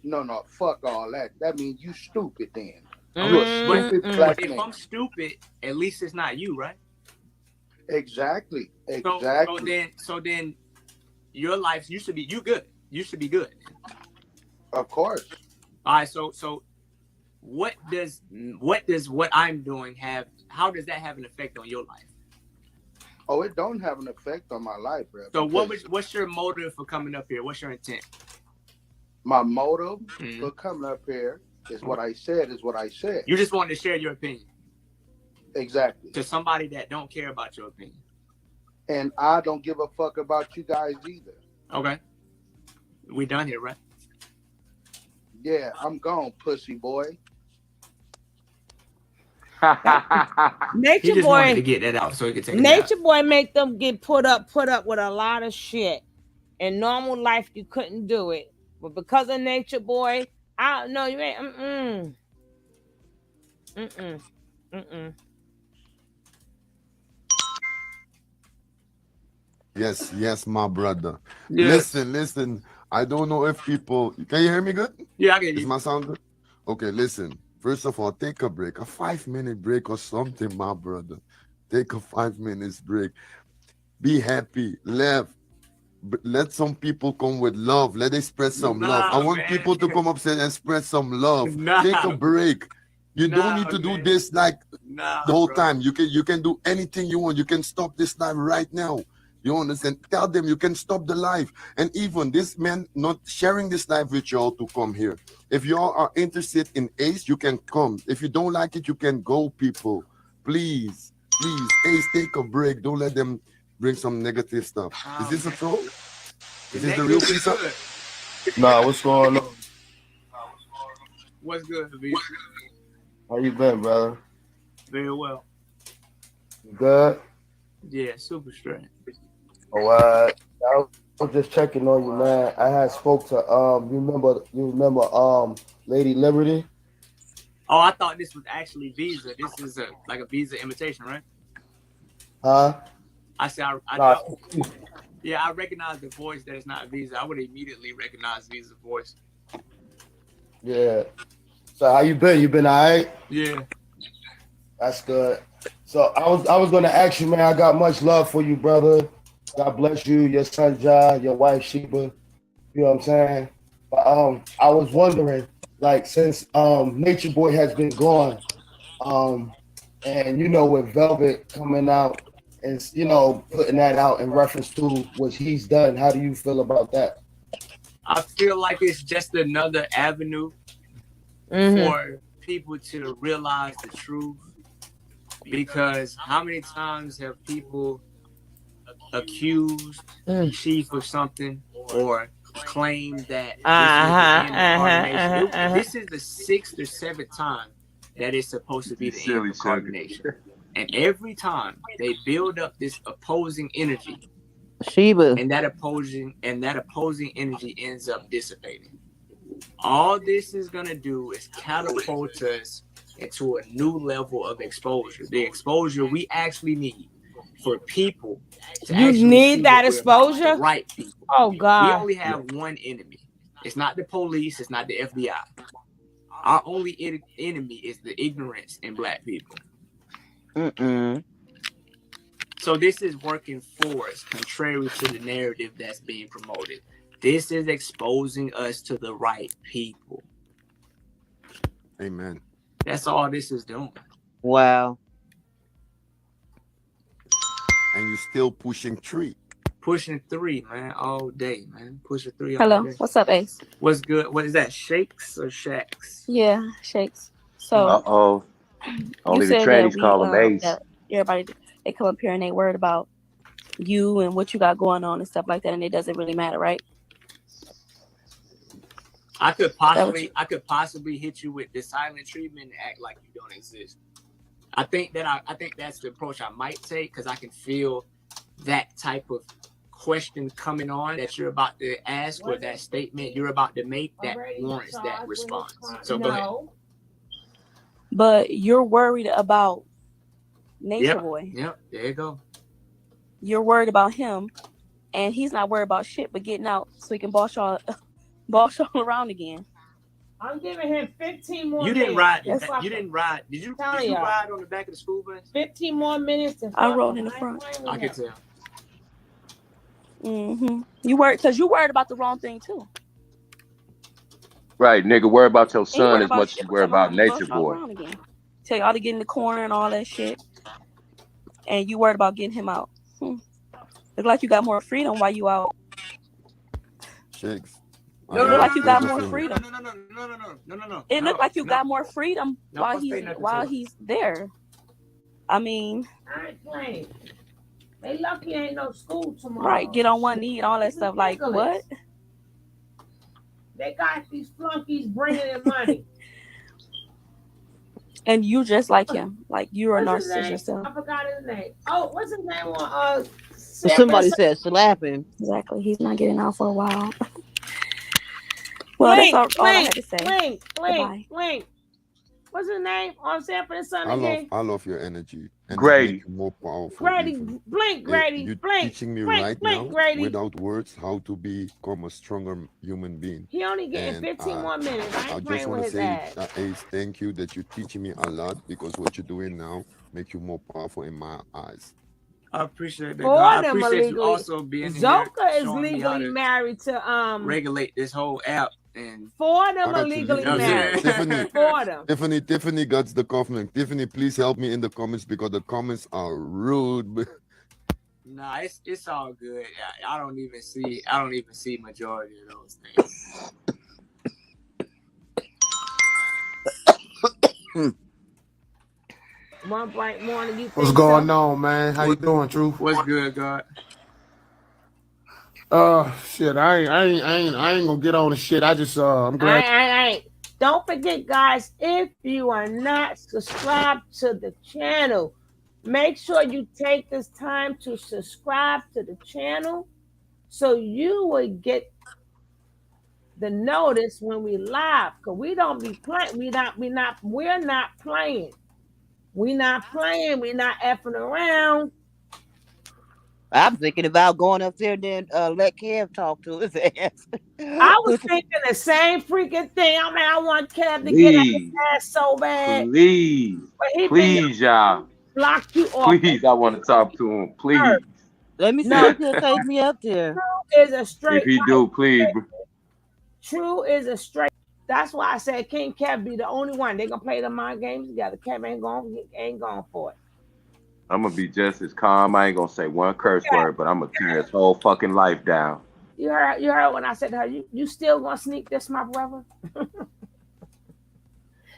No, fuck all that. That means you stupid then. You're a stupid black man. If I'm stupid, at least it's not you, right? Exactly. So then your life you should be good. You should be good. Of course. All right, so what does what I'm doing have, how does that have an effect on your life? Oh, it don't have an effect on my life, bro. So what's your motive for coming up here? What's your intent? My motive for coming up here is what I said. You just wanted to share your opinion. Exactly. To somebody that don't care about your opinion. And I don't give a fuck about you guys either. Okay. We done here, right? Yeah, I'm gone, pussy boy. Nature just Boy wanted to get that out so he could take Nature Boy make them get put up with a lot of shit. In normal life, you couldn't do it. But because of Nature Boy, I don't know, you ain't Yes, my brother. Yes. Listen. I don't know if people can you hear me good? Yeah, I can hear you. Is my sound good? Okay, listen. First of all, take a break, a 5-minute break or something, my brother. Take a 5 minutes break. Be happy, laugh. Let some people come with love. Let express some love. I want people to come up and express some love. Take a break. You don't need to do this like the whole time. You can do anything you want. You can stop this life right now. You understand? Tell them you can stop the life. And even this man not sharing this life with y'all to come here. If y'all are interested in Ace, you can come. If you don't like it, you can go, people. Please. Ace, take a break. Don't let them bring some negative stuff. Is this a troll? Is this the real pizza? Nah, what's going on? What's good, V? How you been, brother? Very well. Good? Yeah, super straight. Oh, I was just checking on you, man. I had spoke to you remember Lady Liberty? Oh, I thought this was actually Visa. This is like a Visa imitation, right? Huh? I said I yeah, I recognize the voice that is not Visa. I would immediately recognize Visa's voice. Yeah. So how you been? You been all right? Yeah. That's good. So I was gonna ask you, man. I got much love for you, brother. God bless you, your son John, your wife Sheba. You know what I'm saying? But I was wondering, like, since Nature Boy has been gone, and with Velvet coming out and putting that out in reference to what he's done, how do you feel about that? I feel like it's just another avenue for people to realize the truth. Because how many times have people accused Chief of something or claimed that this is the 6th or 7th time that it's supposed to be the end of carbonation. And every time they build up this opposing energy, Sheba, and that opposing energy ends up dissipating. All this is gonna do is catapult us into a new level of exposure. The exposure we actually need for people to need that exposure, right people. Oh God. We only have one enemy. It's not the police, it's not the FBI. Our only enemy is the ignorance in Black people. So this is working for us, contrary to the narrative that's being promoted. This is exposing us to the right people. Amen. That's all this is doing. Wow. And you're still pushing 3. Pushing 3, man, all day, man. Pushing 3 all Hello, day. what's up, Ace? What's good? What is that? Shakes or shacks? Yeah, shakes. So Only you the said trannies that call them Ace. that everybody they come up here and they worried about you and what you got going on and stuff like that, and it doesn't really matter, right? I could possibly hit you with the silent treatment and act like you don't exist. I think that's the approach I might take because I can feel that type of question coming on that you're about to ask or that statement you're about to make that warrants that response. So go ahead. But you're worried about Nature Boy. Yep, there you go. You're worried about him, and he's not worried about shit but getting out so he can boss y'all around again. I'm giving him 15 more minutes. You didn't ride. Did you ride on the back of the school bus? 15 more minutes. I rode in the front. I can tell. You worried because you worried about the wrong thing too. Right, nigga, worry about your son as much as you worry about Nature Boy. Tell y'all to get in the corner and all that shit, and you worried about getting him out. Look like you got more freedom while you out. Shakes. Look like you got more freedom. No. It looked like you got more freedom while he's there. I mean, I ain't playing. They lucky ain't no school tomorrow. Right, get on one knee and all that stuff. Like what? They got these flunkies bringing in money. And you just like him. Like you're a narcissist yourself. I forgot his name. Oh, what's his name on somebody said slapping. Exactly. He's not getting out for a while. Well, that's all I had to say. Blink. What's his name on Sanford and Son again? I love your energy. And Grady. More powerful. Grady. You're teaching me right now, without words, how to become a stronger human being. He only getting 15 more minutes. I just want to say, Ace, thank you that you're teaching me a lot because what you're doing now makes you more powerful in my eyes. I appreciate that. I appreciate you also being Zoka is legally married to regulate this whole app. And four of them are legally married. Tiffany got the comment. Tiffany, please help me in the comments because the comments are rude. Nah, it's all good. I don't even see majority of those things. One bright morning, you what's going on, man? How you doing, Truth? What's good, God? Shit, I ain't gonna get on the shit. I just I'm glad. I don't forget, guys, if you are not subscribed to the channel, make sure you take this time to subscribe to the channel so you will get the notice when we live. Cause we don't be playing. We're not playing. We're not effing around. I'm thinking about going up there and then let Kev talk to his ass. I was thinking the same freaking thing. I mean, I want Kev to get his ass so bad. Please, y'all. Block you off. Please, I want to talk to him. Please. Let me see if he'll take me up there. True is a straight. If he do, please. True is a straight. That's why I said King Kev be the only one. They gonna play the mind games together. Kev ain't going for it. I'm gonna be just as calm. I ain't gonna say one curse word, but I'm gonna tear his whole fucking life down. You heard when I said to her, you still gonna sneak this, my brother?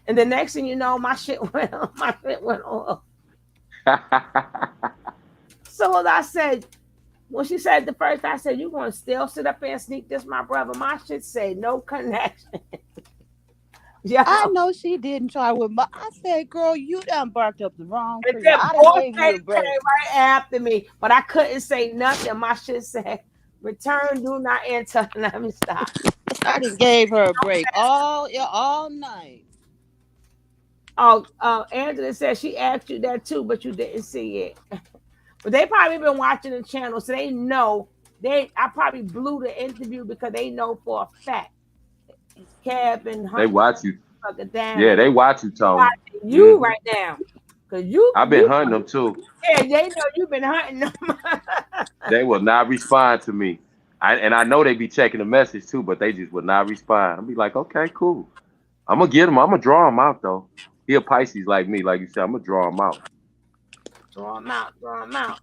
And the next thing you know, my shit went off. So I said, when she said the first, I said, you gonna still sit up there and sneak this, my brother? My shit say no connection. Yeah, I know she didn't try with my. I said, "Girl, you done barked up the wrong tree." I came right after me, but I couldn't say nothing. My shit said, "Return, do not enter." Let me stop. I just gave her a break all night. Oh, Angela said she asked you that too, but you didn't see it. But they probably been watching the channel, so they know. I probably blew the interview because they know for a fact. Cab and they watch you. Down. Yeah, they watch you, Tony. Watching you right now, cause I've been hunting them too. Yeah, they know you've been hunting them. They will not respond to me. I know they be checking the message too, but they just would not respond. I'll be like, okay, cool. I'm gonna get him. I'm gonna draw him out though. He a Pisces like me, like you said. I'm gonna draw him out. Draw him out.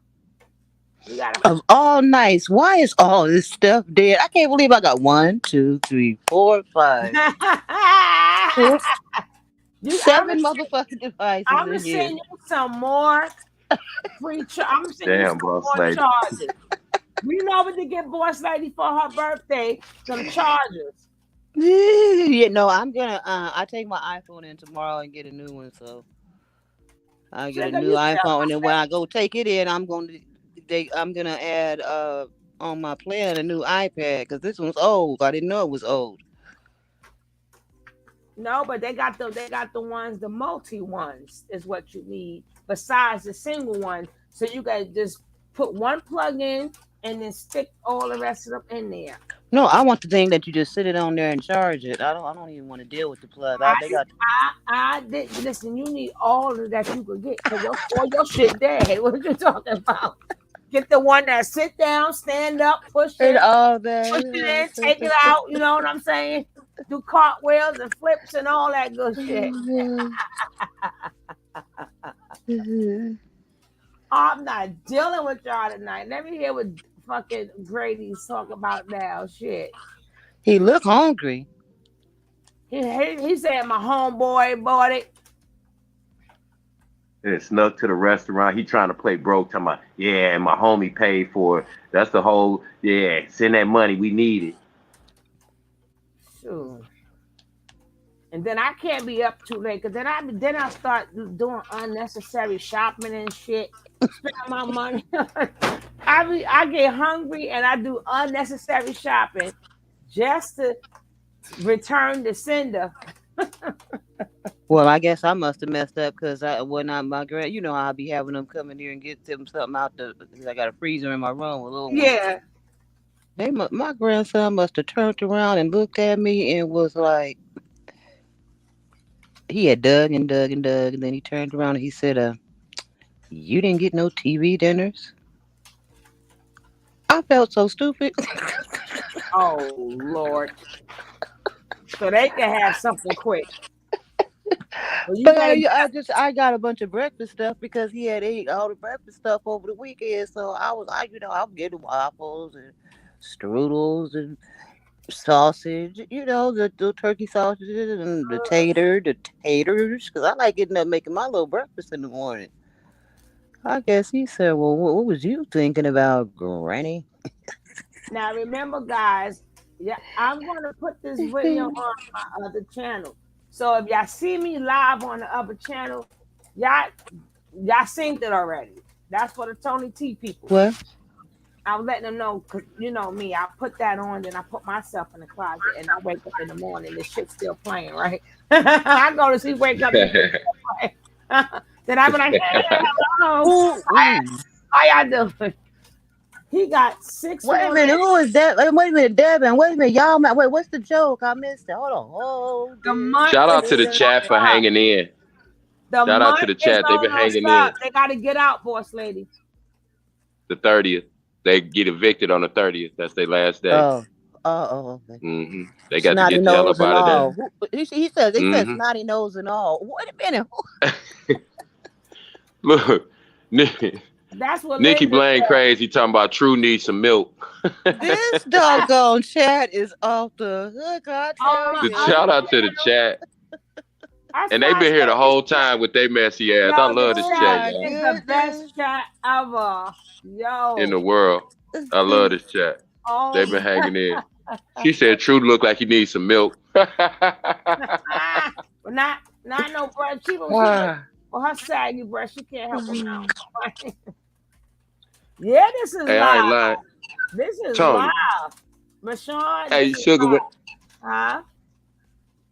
Of all nights, why is all this stuff dead? I can't believe I got 1, 2, 3, 4, 5, 6, 7 motherfucking devices. I'm gonna send you some more free I'm gonna send you some more charges. We know what to get Boss Lady for her birthday, some chargers. Yeah, no, I'm gonna. I take my iPhone in tomorrow and get a new one. So I get a new iPhone, and then when I go take it in, I'm gonna add on my plan a new iPad because this one's old. I didn't know it was old. No, but they got the ones, the multi ones is what you need besides the single one. So you guys just put one plug in and then stick all the rest of them in there. No, I want the thing that you just sit it on there and charge it. I don't even want to deal with the plug. I didn't listen. You need all of that you could get because all your shit dead. What you talking about? Get the one that sit down, stand up, push it, all that, push it in, take it out. You know what I'm saying? Do cartwheels and flips and all that good shit. I'm not dealing with y'all tonight. Let me hear what fucking Grady's talk about now. Shit. He look hungry. He said my homeboy bought it. And snuck to the restaurant. He trying to play broke. Talking about, yeah, my homie paid for it. That's the whole, yeah, send that money. We need it. Sure. And then I can't be up too late because then I start doing unnecessary shopping and shit. Spending my money. I get hungry and I do unnecessary shopping just to return the sender. Well, I guess I must have messed up because my grand, I'll be having them come in here and get them something out because I got a freezer in my room with little ones. Yeah. My grandson must have turned around and looked at me and was like, he had dug and dug and dug, and then he turned around and he said, "You didn't get no TV dinners?" I felt so stupid. Oh Lord! So they can have something quick. But I got a bunch of breakfast stuff because he had ate all the breakfast stuff over the weekend. So I'm getting waffles and strudels and sausage, the turkey sausages and the taters, because I like getting up making my little breakfast in the morning. I guess he said, "Well, what was you thinking about, Granny?" Now remember, guys, I'm gonna put this video on my other channel. So if y'all see me live on the other channel, y'all synced it already. That's for the Tony T people. What? I'm letting them know, cause you know me, I put that on, then I put myself in the closet, and I wake up in the morning, this shit's still playing, right? I go to sleep, wake up, then I be like, "Hey, hello, how y'all doing?" He got 6. Wait a minute, who is that? Wait a minute, Devin. Wait a minute, y'all. Wait, what's the joke? I missed it. Hold on. Shout out to the chat for hanging in. Shout out to the chat. They've been hanging in. They got to get out, boss lady. The 30th. They get evicted on the 30th. That's their last day. Okay. Mm-hmm. They got to get the hell up out of there. He says snotty nose and all. Wait a minute. Look, that's what Nikki Blaine crazy talking about True needs some milk. This doggone chat is off the hook. Shout out to the chat. And they've been here the whole time with their messy ass. I love this chat. It's the best chat ever. Yo. In the world. I love this chat. They've been hanging in. She said True look like he needs some milk. Not no bread. For her saggy breast, she can't help it now. Yeah, this is live. I ain't lying. This is Tony. live. Mashawn. Hey, Sugar. Huh?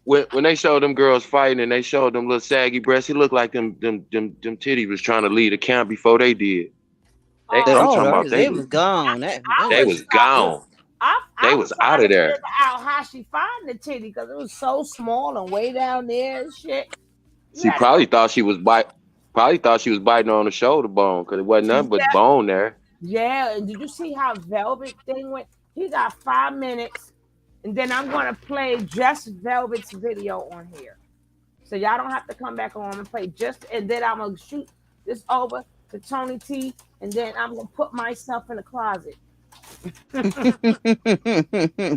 When they showed them girls fighting and they showed them little saggy breasts, it looked like them titties was trying to leave the camp before they did. They was gone. They was gone. They was out of there. Out how she find the titty because it was so small and way down there and shit. She probably thought she was biting on the shoulder bone because it wasn't nothing but bone there. Yeah, and did you see how Velvet thing went? He got 5 minutes, and then I'm gonna play just Velvet's video on here, so y'all don't have to come back on and play and then I'm gonna shoot this over to Tony T, and then I'm gonna put myself in the closet.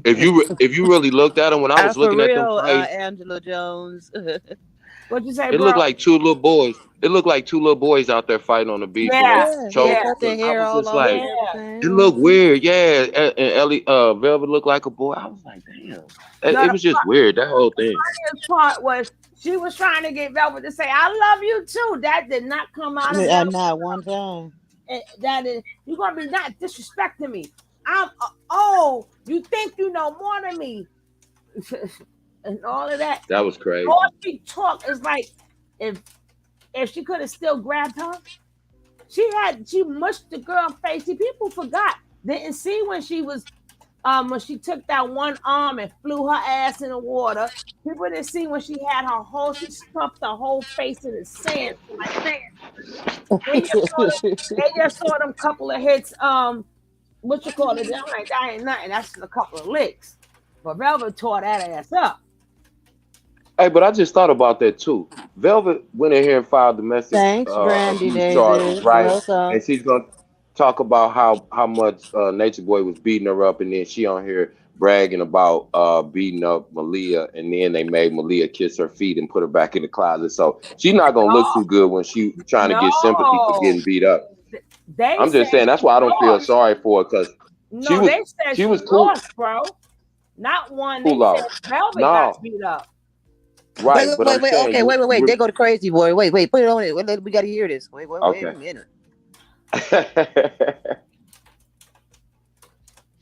If you really looked at him when I was looking at them fights, Angela Jones. What you say, It bro? looked like two little boys. It looked like two little boys out there fighting on the beach when they chose. Cut their hair I was all just off like, and everything. it looked weird. Yeah, and Ellie, Velvet looked like a boy. I was like, damn. No, It was just weird, that whole thing. The funniest part was she was trying to get Velvet to say, "I love you too." That did not come out of Velvet. Not one time. That is, you're gonna be not disrespecting me. You think you know more than me, and all of that. That was crazy. All she talk is like, if she could have still grabbed her, she mushed the girl face. See, people didn't see when she was. When she took that one arm and flew her ass in the water, people didn't see when she had she stuffed her whole face in the sand. They just saw them couple of hits. What you call it? Like, that ain't nothing. That's a couple of licks. But Velvet tore that ass up. Hey, but I just thought about that too. Velvet went in here and filed domestic abuse charges, right? And she's gonna talk about how much Nature Boy was beating her up, and then she on here bragging about beating up Malia, and then they made Malia kiss her feet and put her back in the closet. So she's not gonna look too good when she trying to get sympathy for getting beat up. I'm just saying that's why I don't feel sorry for her, because she was cool. Lost, bro. Not one. They said Velvet got beat up. Right, wait. They go to Crazy Boy. Wait, put it on it. We got to hear this. Wait a minute.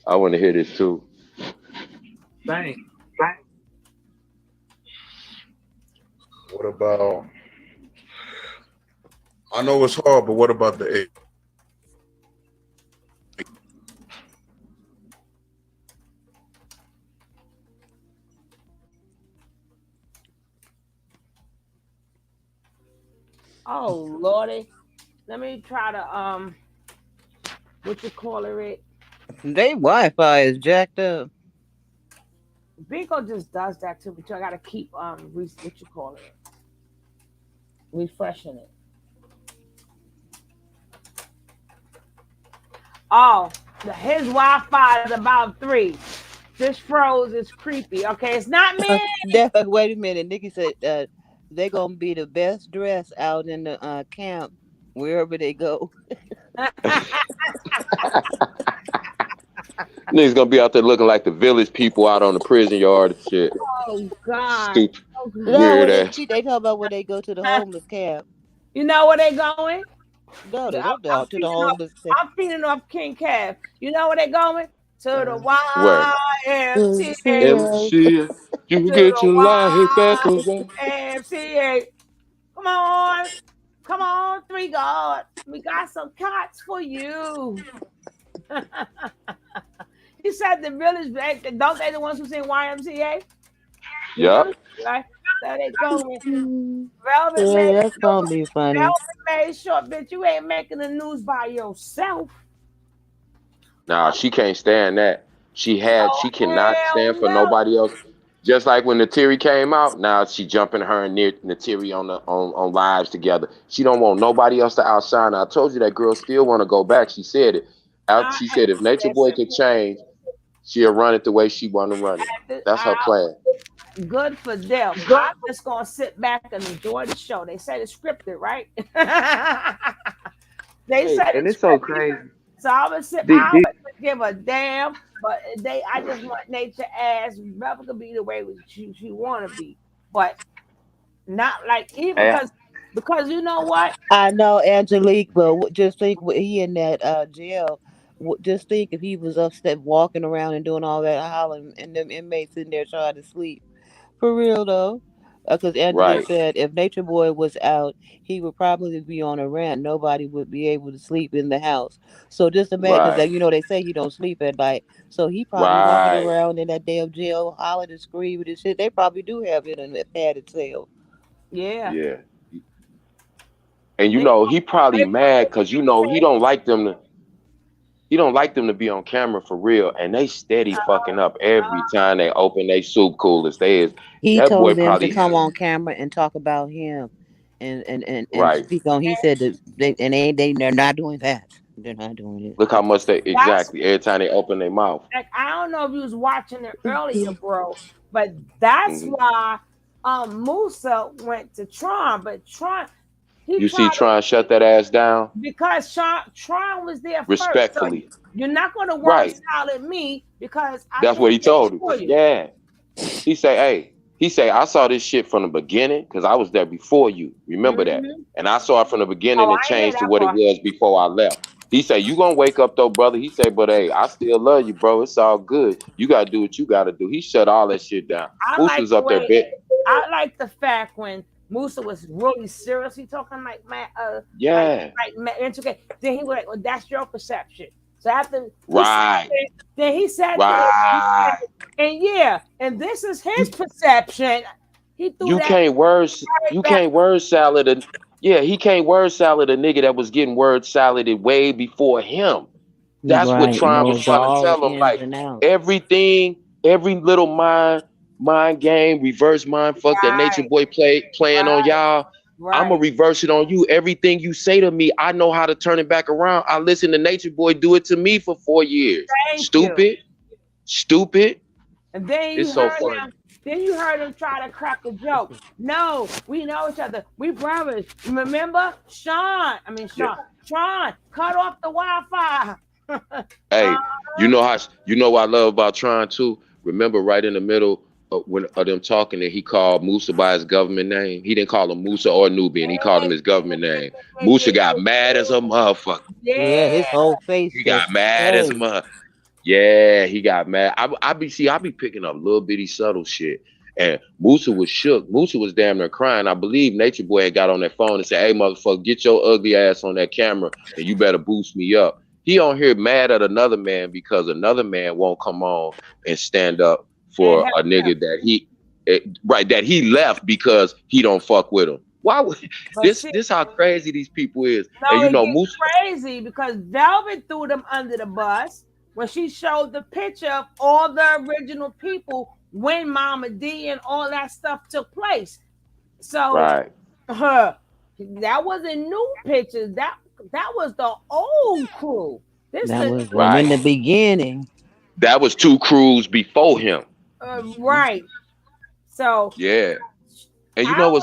I want to hear this too. Bang. What about? I know it's hard, but what about the 8? Oh Lordy, let me try to what you call it? They Wi-Fi is jacked up. Biko just does that too, but I gotta keep refreshing it. Oh, his Wi-Fi is about 3. This froze is creepy. Okay, it's not me. Wait a minute. Nikki said they're gonna be the best dressed out in the camp wherever they go. Niggas gonna be out there looking like the village people out on the prison yard and shit. Oh God! Stupid. Weird ass. They talk about when they go to the homeless camp. You know where they going? No, they don't go to the homeless camp. I'm feeding off King Cab. You know where they going? To the YMCA. You get your life back away. YMCA. Come on, 3 guards. We got some cots for you. He said the village, don't they the ones who sing YMCA? Yeah. Right? So they going. That's gonna be funny. Velvet made sure, bitch, you ain't making the news by yourself. Nah, she can't stand that. She cannot stand for nobody else. Just like when Natiri came out, now she jumping her and Natiri on lives together. She don't want nobody else to outshine her. I told you that girl still want to go back. She said it. She said if Nature Boy could change, she'll run it the way she want to run it. That's her plan. Good for them. I'm just gonna sit back and enjoy the show. They said it's scripted, right? They said and it's so crazy. So I would sit. I would give a damn, but I just want Nature ass. Velvet could be the way she want to be, but not like even because you know what? I know, Angelique, but just think he in that jail. Just think if he was upset walking around and doing all that hollering, and them inmates in there trying to sleep. For real though, because Angelique said if Nature Boy was out, he would probably be on a rant. Nobody would be able to sleep in the house. So just imagine that they say he don't sleep at night. So he probably walking around in that damn jail, hollering and screaming and shit. They probably do have it in a padded cell. Yeah. Yeah. And he probably mad because he don't like them to. He don't like them to be on camera for real, and they steady fucking up every time they open they soup coolers. He told them to come on camera and talk about him, and speak on. He said that they're not doing that. They're not doing it. Look how much every time they open their mouth. Like, I don't know if you was watching it earlier, bro, but that's why Musa went to Tron, but Tron You see Tron shut that ass down? Because Tron was there first. Respectfully. So you're not going to word Right. salad me because I That's what he told him. for you. Yeah. He say, hey, I saw this shit from the beginning because I was there before you. Remember that? And I saw it from the beginning and changed to what it was before I left. He said, you gonna wake up though, brother. He said, but hey, I still love you, bro. It's all good. You gotta do what you gotta do. He shut all that shit down. Musa was up there I like the fact when Musa was really seriously talking like man, yeah, like intricate. Then he was like, well, that's your perception. So after right, then he said, right, and this is his perception. He threw you that can't word salad. He can't word salad a nigga that was getting word saladed way before him. That's what Tron was trying to tell him. Like everything, every little mind game, reverse mind fuck that Nature Boy playing on y'all. I'm gonna reverse it on you. Everything you say to me, I know how to turn it back around. I listen to Nature Boy do it to me for 4 years. Stupid. And then it's so funny. Then you heard him try to crack a joke. No, we know each other. We brothers. Remember, Tron, cut off the Wi-Fi. Hey, you know what I love about Tron too? Remember, right in the middle of them talking, that he called Musa by his government name. He didn't call him Musa or Nubian. He called him his government name. Musa got mad as a motherfucker. Yeah, his whole face. He got mad as a motherfucker. Yeah, he got mad. I be picking up little bitty subtle shit. And Musa was shook. Musa was damn near crying. I believe Nature Boy had got on that phone and said, hey, motherfucker, get your ugly ass on that camera and you better boost me up. He on here mad at another man because another man won't come on and stand up for a nigga that he left because he don't fuck with him. Why would this how crazy these people is? No, and you know, Musa crazy because Velvet threw them under the bus when she showed the picture of all the original people when Mama D and all that stuff took place. So that wasn't new pictures. That was the old crew. That was in the beginning. That was 2 crews before him. Right. So yeah. And you know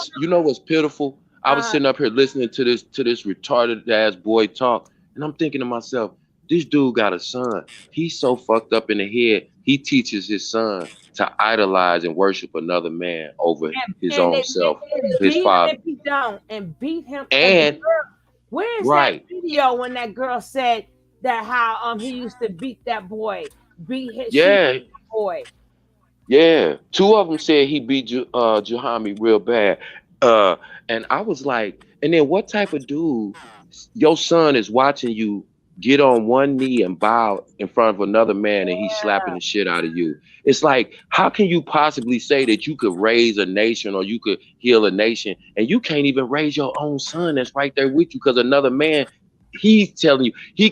what's pitiful? I was sitting up here listening to this retarded ass boy talk, and I'm thinking to myself, this dude got a son. He's so fucked up in the head. He teaches his son to idolize and worship another man over his own self, his father. If he don't, and beat him. And where's that video when that girl said that how he used to beat that boy, beat his boy? Yeah, 2 of them said he beat Jahami real bad. And I was like, and then what type of dude? Your son is watching you get on one knee and bow in front of another man and he's slapping the shit out of you. It's like, how can you possibly say that you could raise a nation or you could heal a nation and you can't even raise your own son that's right there with you because another man, he's telling you,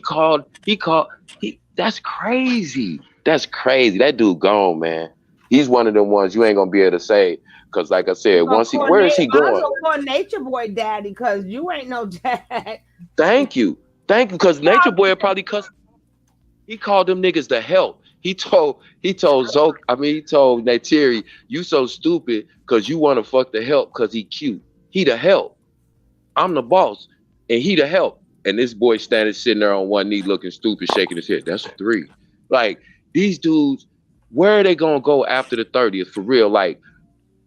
that's crazy. That's crazy. That dude gone, man. He's one of them ones you ain't gonna be able to say. Cause like I said, where is he going? I'm Nature Boy daddy, because you ain't no dad. Thank you. Cause Nature Boy probably he called them niggas the help. He told Natiri, you so stupid cause you want to fuck the help cause he cute. He the help. I'm the boss. And he the help. And this boy sitting there on one knee looking stupid, shaking his head. That's 3. Like, these dudes, where are they gonna go after the 30th for real? Like,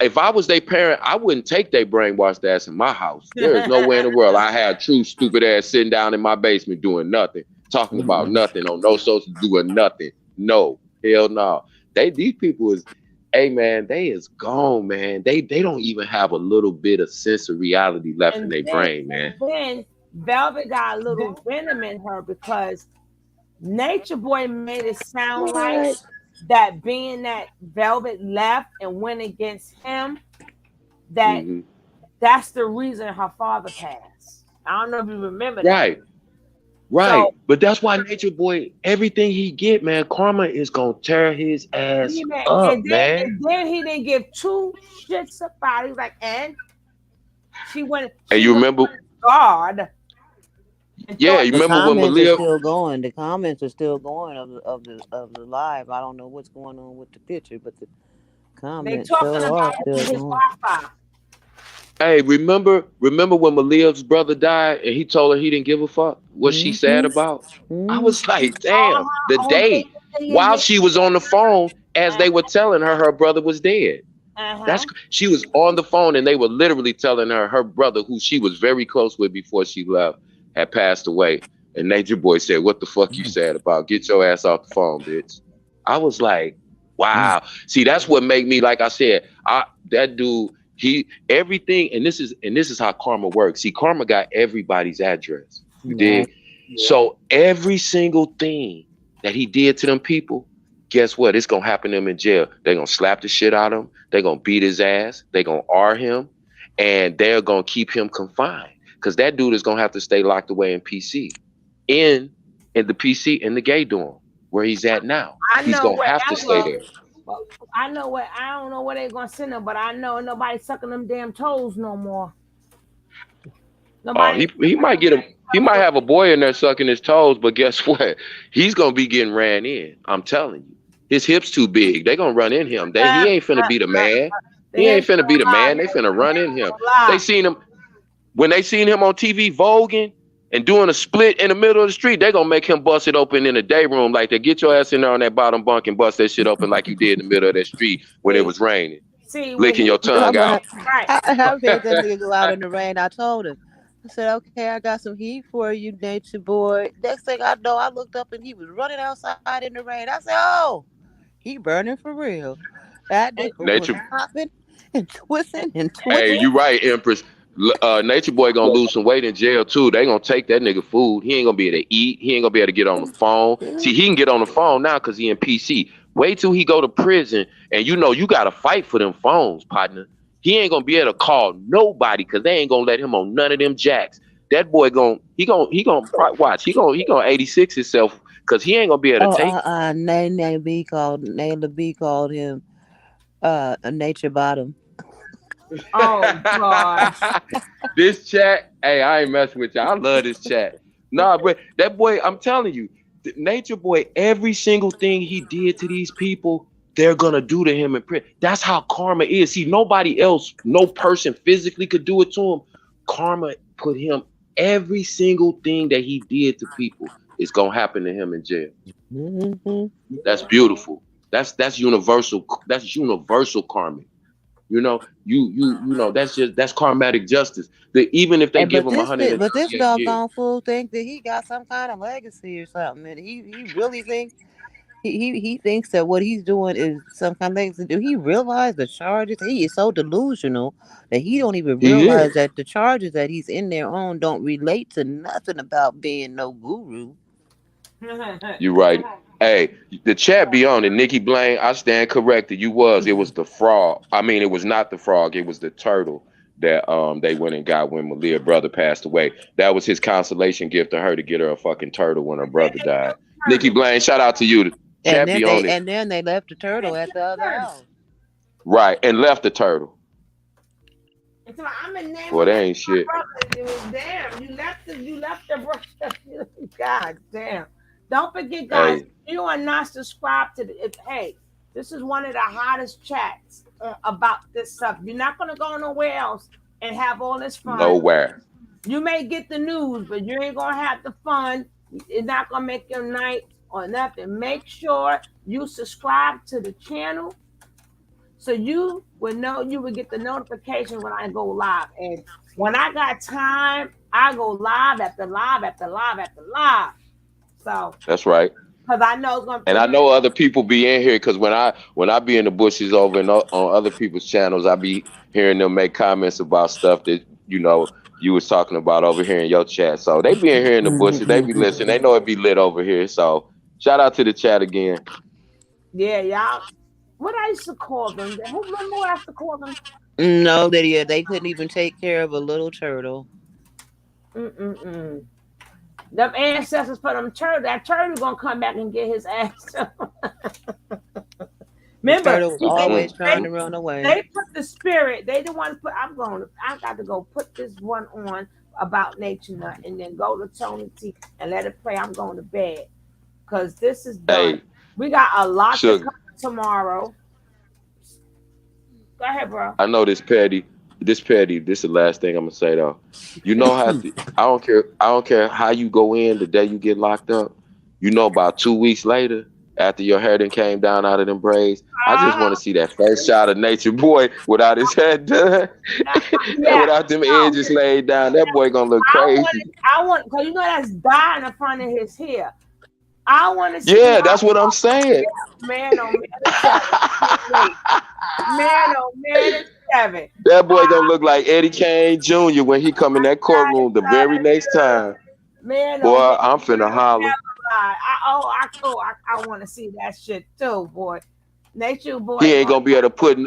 if I was their parent, I wouldn't take their brainwashed ass in my house. There is no way in the world I had True stupid ass sitting down in my basement doing nothing, talking about nothing, on no social, doing nothing. No, hell no. These people is, hey man, they is gone, man. They don't even have a little bit of sense of reality left in their brain, man. Then Velvet got a little venom in her because Nature Boy made it sound like that being that Velvet left and went against him, that's the reason her father passed. I don't know if you remember that. Right. So, but that's why Nature Boy, everything he get, man, karma is gonna tear his ass up, man. And then he didn't give 2 shits about it. He was like, and she went. And you remember God. Yeah, you remember when Malia? Still going. The comments are still going of the live. I don't know what's going on with the picture, but Comment talking so about hard, his Wi-Fi. Hey, remember when Malia's brother died and he told her he didn't give a fuck what she sad about? I was like, damn, the day while she was on the phone as they were telling her brother was dead. She was on the phone and they were literally telling her brother, who she was very close with before she left, had passed away. And Nature Boy said, "What the fuck you sad about? Get your ass off the phone, bitch." I was like, wow. See, that's what made me, like I said, that dude, he everything, and this is how karma works. See, karma got everybody's address. You dig? So every single thing that he did to them people, guess what? It's gonna happen to him in jail. They're gonna slap the shit out of him. They're gonna beat his ass. They're gonna R him, and they're gonna keep him confined. Because that dude is gonna have to stay locked away in PC. In the PC in the gay dorm where he's at now. He's gonna have to stay there. I know where. I don't know where they're gonna send him, but I know nobody sucking them damn toes no more. Nobody. He might get him. He might have a boy in there sucking his toes, but guess what? He's gonna be getting ran in. I'm telling you, his hips too big. They gonna run in him. He ain't finna be the man. He ain't finna be the man. They finna run in him. They seen him when they seen him on TV voguing and doing a split in the middle of the street. They gonna make him bust it open in the day room like they get your ass in there on that bottom bunk and bust that shit open like you did in the middle of that street when it was raining, licking your tongue out. I had that nigga go out in the rain. I told him. I said, "Okay, I got some heat for you, Nature Boy." Next thing I know, I looked up and he was running outside in the rain. I said, "Oh, he burning for real." That nigga was popping and twisting and twisting. Hey, you right, Empress. Nature Boy gonna lose some weight in jail too. They gonna take that nigga food. He ain't gonna be able to eat. He ain't gonna be able to get on the phone. See, he can get on the phone now because he in PC. Wait till he go to prison, and you gotta fight for them phones, partner. He ain't gonna be able to call nobody because they ain't gonna let him on none of them jacks. That boy watch. He gonna 86 himself because he ain't gonna be able to take. Nayla B called him a nature bottom. Oh gosh. This chat, hey, I ain't messing with you. I love this chat. Nah, but that boy, I'm telling you, Nature Boy, every single thing he did to these people, they're gonna do to him in prison. That's how karma is. See, nobody else, no person physically could do it to him. Karma put him, every single thing that he did to people is gonna happen to him in jail. Mm-hmm. That's beautiful. That's universal. That's universal karma. You know, that's karmatic justice. That even if they give him 100, but this doggone fool think that he got some kind of legacy or something, and he really thinks he thinks that what he's doing is some kind of legacy. Do he realize the charges? He is so delusional that he don't even realize that the charges that he's in there on don't relate to nothing about being no guru. You're right. Hey, the chat be on it. Nikki Blaine, I stand corrected. It was the frog. I mean, it was not the frog. It was the turtle that they went and got when Malia's brother passed away. That was his consolation gift to her to get her a fucking turtle when her brother died. Nikki Blaine, shout out to you. And then they left the turtle at the other house. Right, and left the turtle. So I'm in name. Well, that ain't shit. It was damn. You left the brother. God damn. Don't forget, guys, you are not subscribed to hey, this is one of the hottest chats about this stuff. You're not going to go nowhere else and have all this fun. Nowhere. You may get the news, but you ain't going to have the fun. It's not going to make your night or nothing. Make sure you subscribe to the channel so you will know, you will get the notification when I go live. And when I got time, I go live after live after live after live. So that's right. Because I know it's gonna. And I know other people be in here because when I be in the bushes over on other people's channels, I be hearing them make comments about stuff that you was talking about over here in your chat. So they be in here in the bushes. They be listening. They know it be lit over here. So shout out to the chat again. Yeah, y'all. What I used to call them? Who remember what I used to call them? No, they couldn't even take care of a little turtle. Them ancestors for them turtle. That turtle gonna come back and get his ass. Remember, turtle was always trying to run away. They put the spirit. They the one put. I got to go put this one on about Nature Nut and then go to Tony T and let it play. I'm going to bed because this is done. We got a lot to come tomorrow. Go ahead, bro. I know this petty. This is the last thing I'm gonna say though. You know how I don't care how you go in the day you get locked up. You know, about 2 weeks later, after your hair then came down out of them braids, I just want to see that first shot of Nature Boy without his head done and without them edges laid down. That boy gonna look crazy. I want, cause you know that's dye in the front of his hair. I want to see. Yeah, that's what I'm saying. Man, oh man, man, oh man, 7. That boy gonna look like Eddie Kane Jr. when he come in that courtroom the very next time. Man, boy, oh, I'm finna holler. I want to see that shit too, boy. Nature Boy. He ain't gonna be able to put. He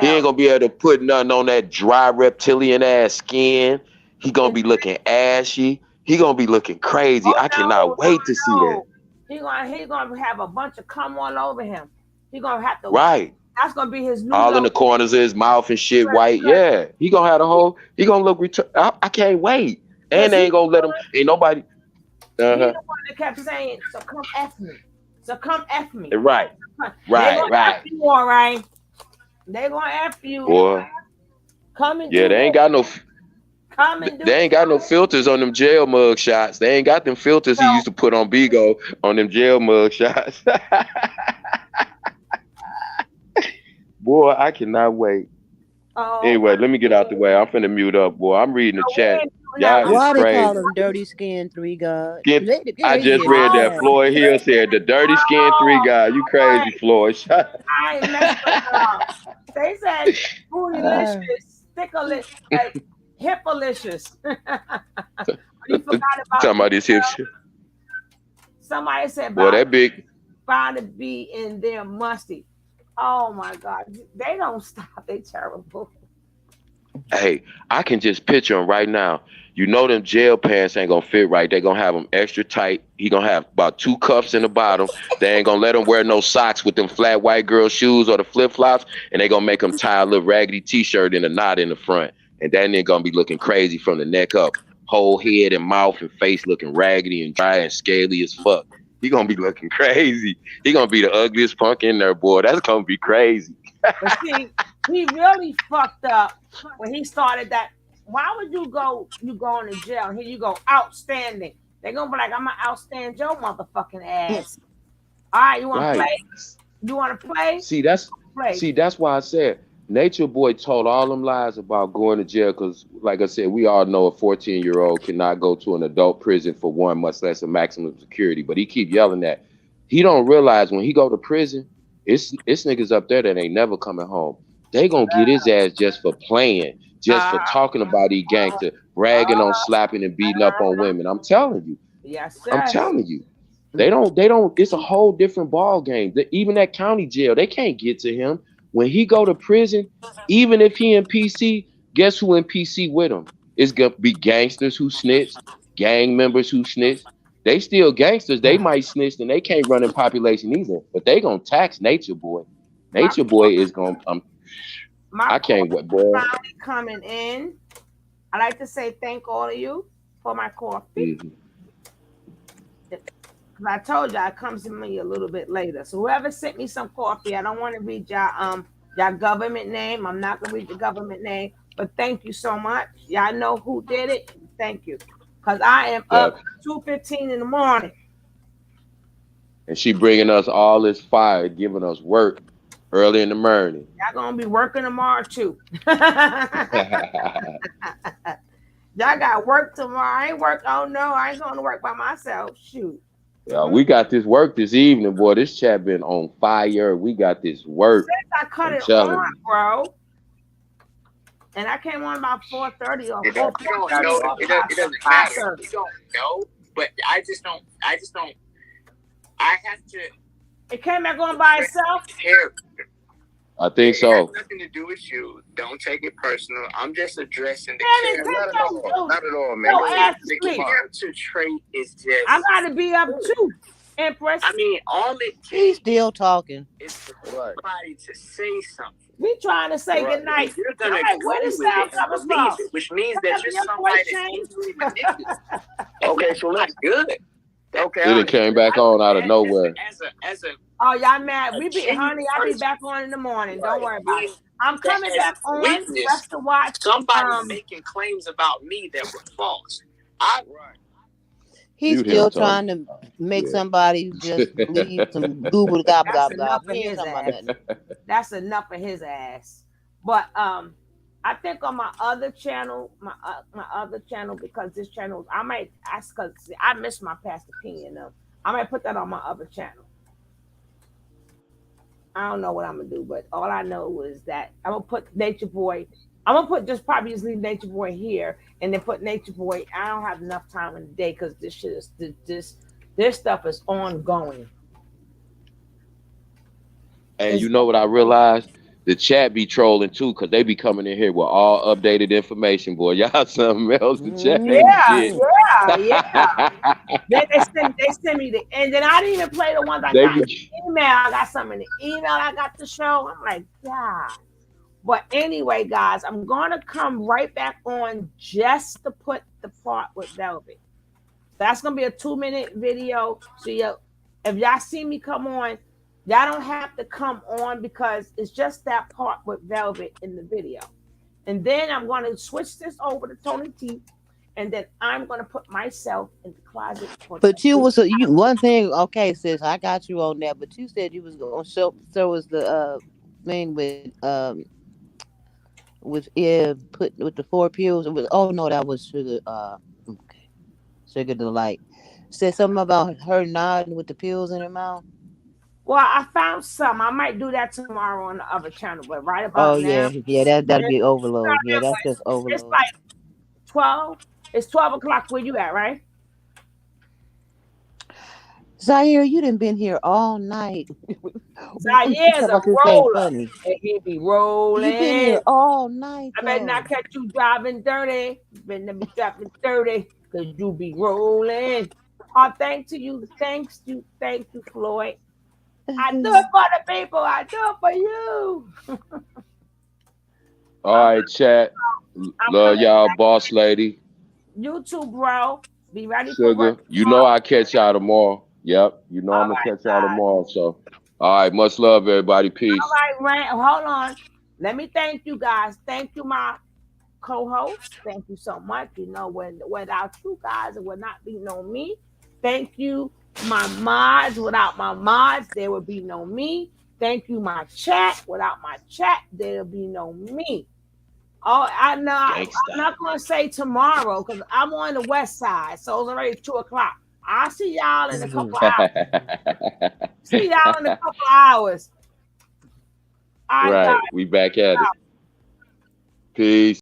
ain't gonna be able to put nothing on that dry reptilian ass skin. He gonna be looking ashy. He gonna be looking crazy. I cannot wait to see that. He gonna have a bunch of cum all over him. He gonna have to. Right. That's gonna be his new. All in the corners of his mouth and shit white. Yeah. He gonna have the whole. He gonna look. I can't wait. And they ain't gonna let him. Ain't nobody. He's the one that kept saying, "So come F me. So come F me." Right. F you, all right. They gonna F you. Boy. Come and yeah, they ain't got no. Come and they ain't got no filters on them jail mug shots. They ain't got them filters he used to put on Bigo on them jail mug shots. Boy, I cannot wait. Anyway, let me get out the way. I'm finna mute up, boy. I'm reading the chat. Y'all Why is they crazy. call him dirty skin 3 God? I just read that Floyd Hill said the dirty skin 3 guy. You crazy, Floyd? I ain't messing with them. They said bootylicious, stickerlicious, like hippalicious. You forgot about talking about this hip shit. Somebody said, boy, that big bound to be in there musty. Oh my God, they don't stop. They terrible. Hey, I can just picture him right now. You know them jail pants ain't gonna fit right. They gonna have them extra tight. He gonna have about 2 cuffs in the bottom. They ain't gonna let him wear no socks with them flat white girl shoes or the flip flops. And they gonna make him tie a little raggedy t-shirt in a knot in the front. And that nigga gonna be looking crazy from the neck up. Whole head and mouth and face looking raggedy and dry and scaly as fuck. He gonna be looking crazy. He gonna be the ugliest punk in there, boy. That's gonna be crazy. But see, he really fucked up when he started that. Why would you go into jail? Here you go, outstanding. They're gonna be like, I'm gonna outstand your motherfucking ass. All right, you wanna play? You wanna play? See, that's why I said Nature Boy told all them lies about going to jail, because like I said, we all know a 14-year-old cannot go to an adult prison for one, much less a maximum security. But he keep yelling that. He don't realize when he go to prison, it's niggas up there that ain't never coming home. They gonna get his ass just for playing, just for talking about these gangster, bragging on slapping and beating up on women. I'm telling you. Yes, sir. I'm telling you. They don't, it's a whole different ball game. Even that county jail, they can't get to him. When he go to prison, even if he in PC, guess who in PC with him? It's gonna be gangsters who snitch, gang members who snitch. They still gangsters. They might snitch and they can't run in population either. But they gonna tax Nature Boy. Nature Boy is gonna. I can't wait, boy. Coming in, I'd like to say thank all of you for my coffee. I told y'all it comes to me a little bit later. So whoever sent me some coffee, I don't want to read y'all government name. I'm not gonna read your government name, but thank you so much. Y'all know who did it. Thank you, because I am up 2:15 in the morning. And she bringing us all this fire, giving us work early in the morning. Y'all gonna be working tomorrow too. Y'all got work tomorrow. I ain't work. Oh no, I ain't going to work by myself. Shoot. Yeah, we got this work this evening, boy. This chat been on fire. We got this work. Since I cut it on, bro. And I came on about 4:30 or 4:30. It doesn't matter. You don't know, but I just don't. I have to. It came back on by itself. I think so. It has nothing to do with you. Don't take it personal. I'm just addressing the Not at all, man. The character trait is just. I gotta be up too, Empress. I mean, all it takes. He's still talking. Is for somebody to say something. We trying to say good night. You're gonna where the sound coming from? Which means that you're somebody that's easily manipulated. Okay, so that's good. Okay. It came back on out of nowhere. As a oh, y'all mad? Honey, I'll be back on in the morning. Don't worry about it. I'm coming back on just to watch somebody making claims about me that were false. He's still trying to make somebody just believe some goober gobble That's gobble enough gobble. of He ain't his talking about ass. nothing. That's enough of his ass. But I think on my other channel, because this channel, I might ask because I missed my past opinion though. I might put that on my other channel. I don't know what I'm gonna do, but all I know is that I'm gonna put Nature Boy. I'm gonna put just probably just leave Nature Boy here, and then put Nature Boy. I don't have enough time in the day because this shit is this stuff is ongoing. And you know what I realized? The chat be trolling too, cause they be coming in here with all updated information, boy. Y'all something else. The chat ain't shit. Yeah. Then they send me the, and then I didn't even play the ones I got in the email. I got some in the email. I got the show. I'm like, God. But anyway, guys, I'm gonna come right back on just to put the part with Velvet. That's gonna be a 2-minute video. So if y'all see me come on, y'all don't have to come on because it's just that part with Velvet in the video. And then I'm gonna switch this over to Tony T, and then I'm gonna put myself in the closet. But you one thing, okay, sis, I got you on that. But you said you was gonna show us the thing with put with the 4 pills. It was, oh no, that was sugar. Okay, Sugar Delight. Said something about her nodding with the pills in her mouth. Well, I found some. I might do that tomorrow on the other channel, but right about now, that'll be overload. Yeah, that's just overload. It's like 12. It's 12 o'clock where you at, right? Zaire, you done been here all night. Zaire's a roller, and he be rolling. You been here all night. I better not catch you driving dirty. You better be driving dirty, cause you be rolling. Oh, thanks you, Floyd. I do it for the people. I do it for you. All right, chat. Love y'all, boss lady. You too, bro. Be ready Sugar. for work. You know I catch y'all tomorrow. Yep. You know I'm gonna catch y'all tomorrow. So, all right. Much love, everybody. Peace. All right, Rand. Hold on. Let me thank you guys. Thank you, my co-host. Thank you so much. You know, without you guys, it would not be no me. Thank you, my mods. Without my mods, there would be no me. Thank you, my chat. Without my chat, there would be no me. Oh, I know. I'm not gonna say tomorrow because I'm on the west side, so it's already 2 o'clock. I'll see y'all in a couple hours. See y'all in a couple hours. Right, we back at it. Peace.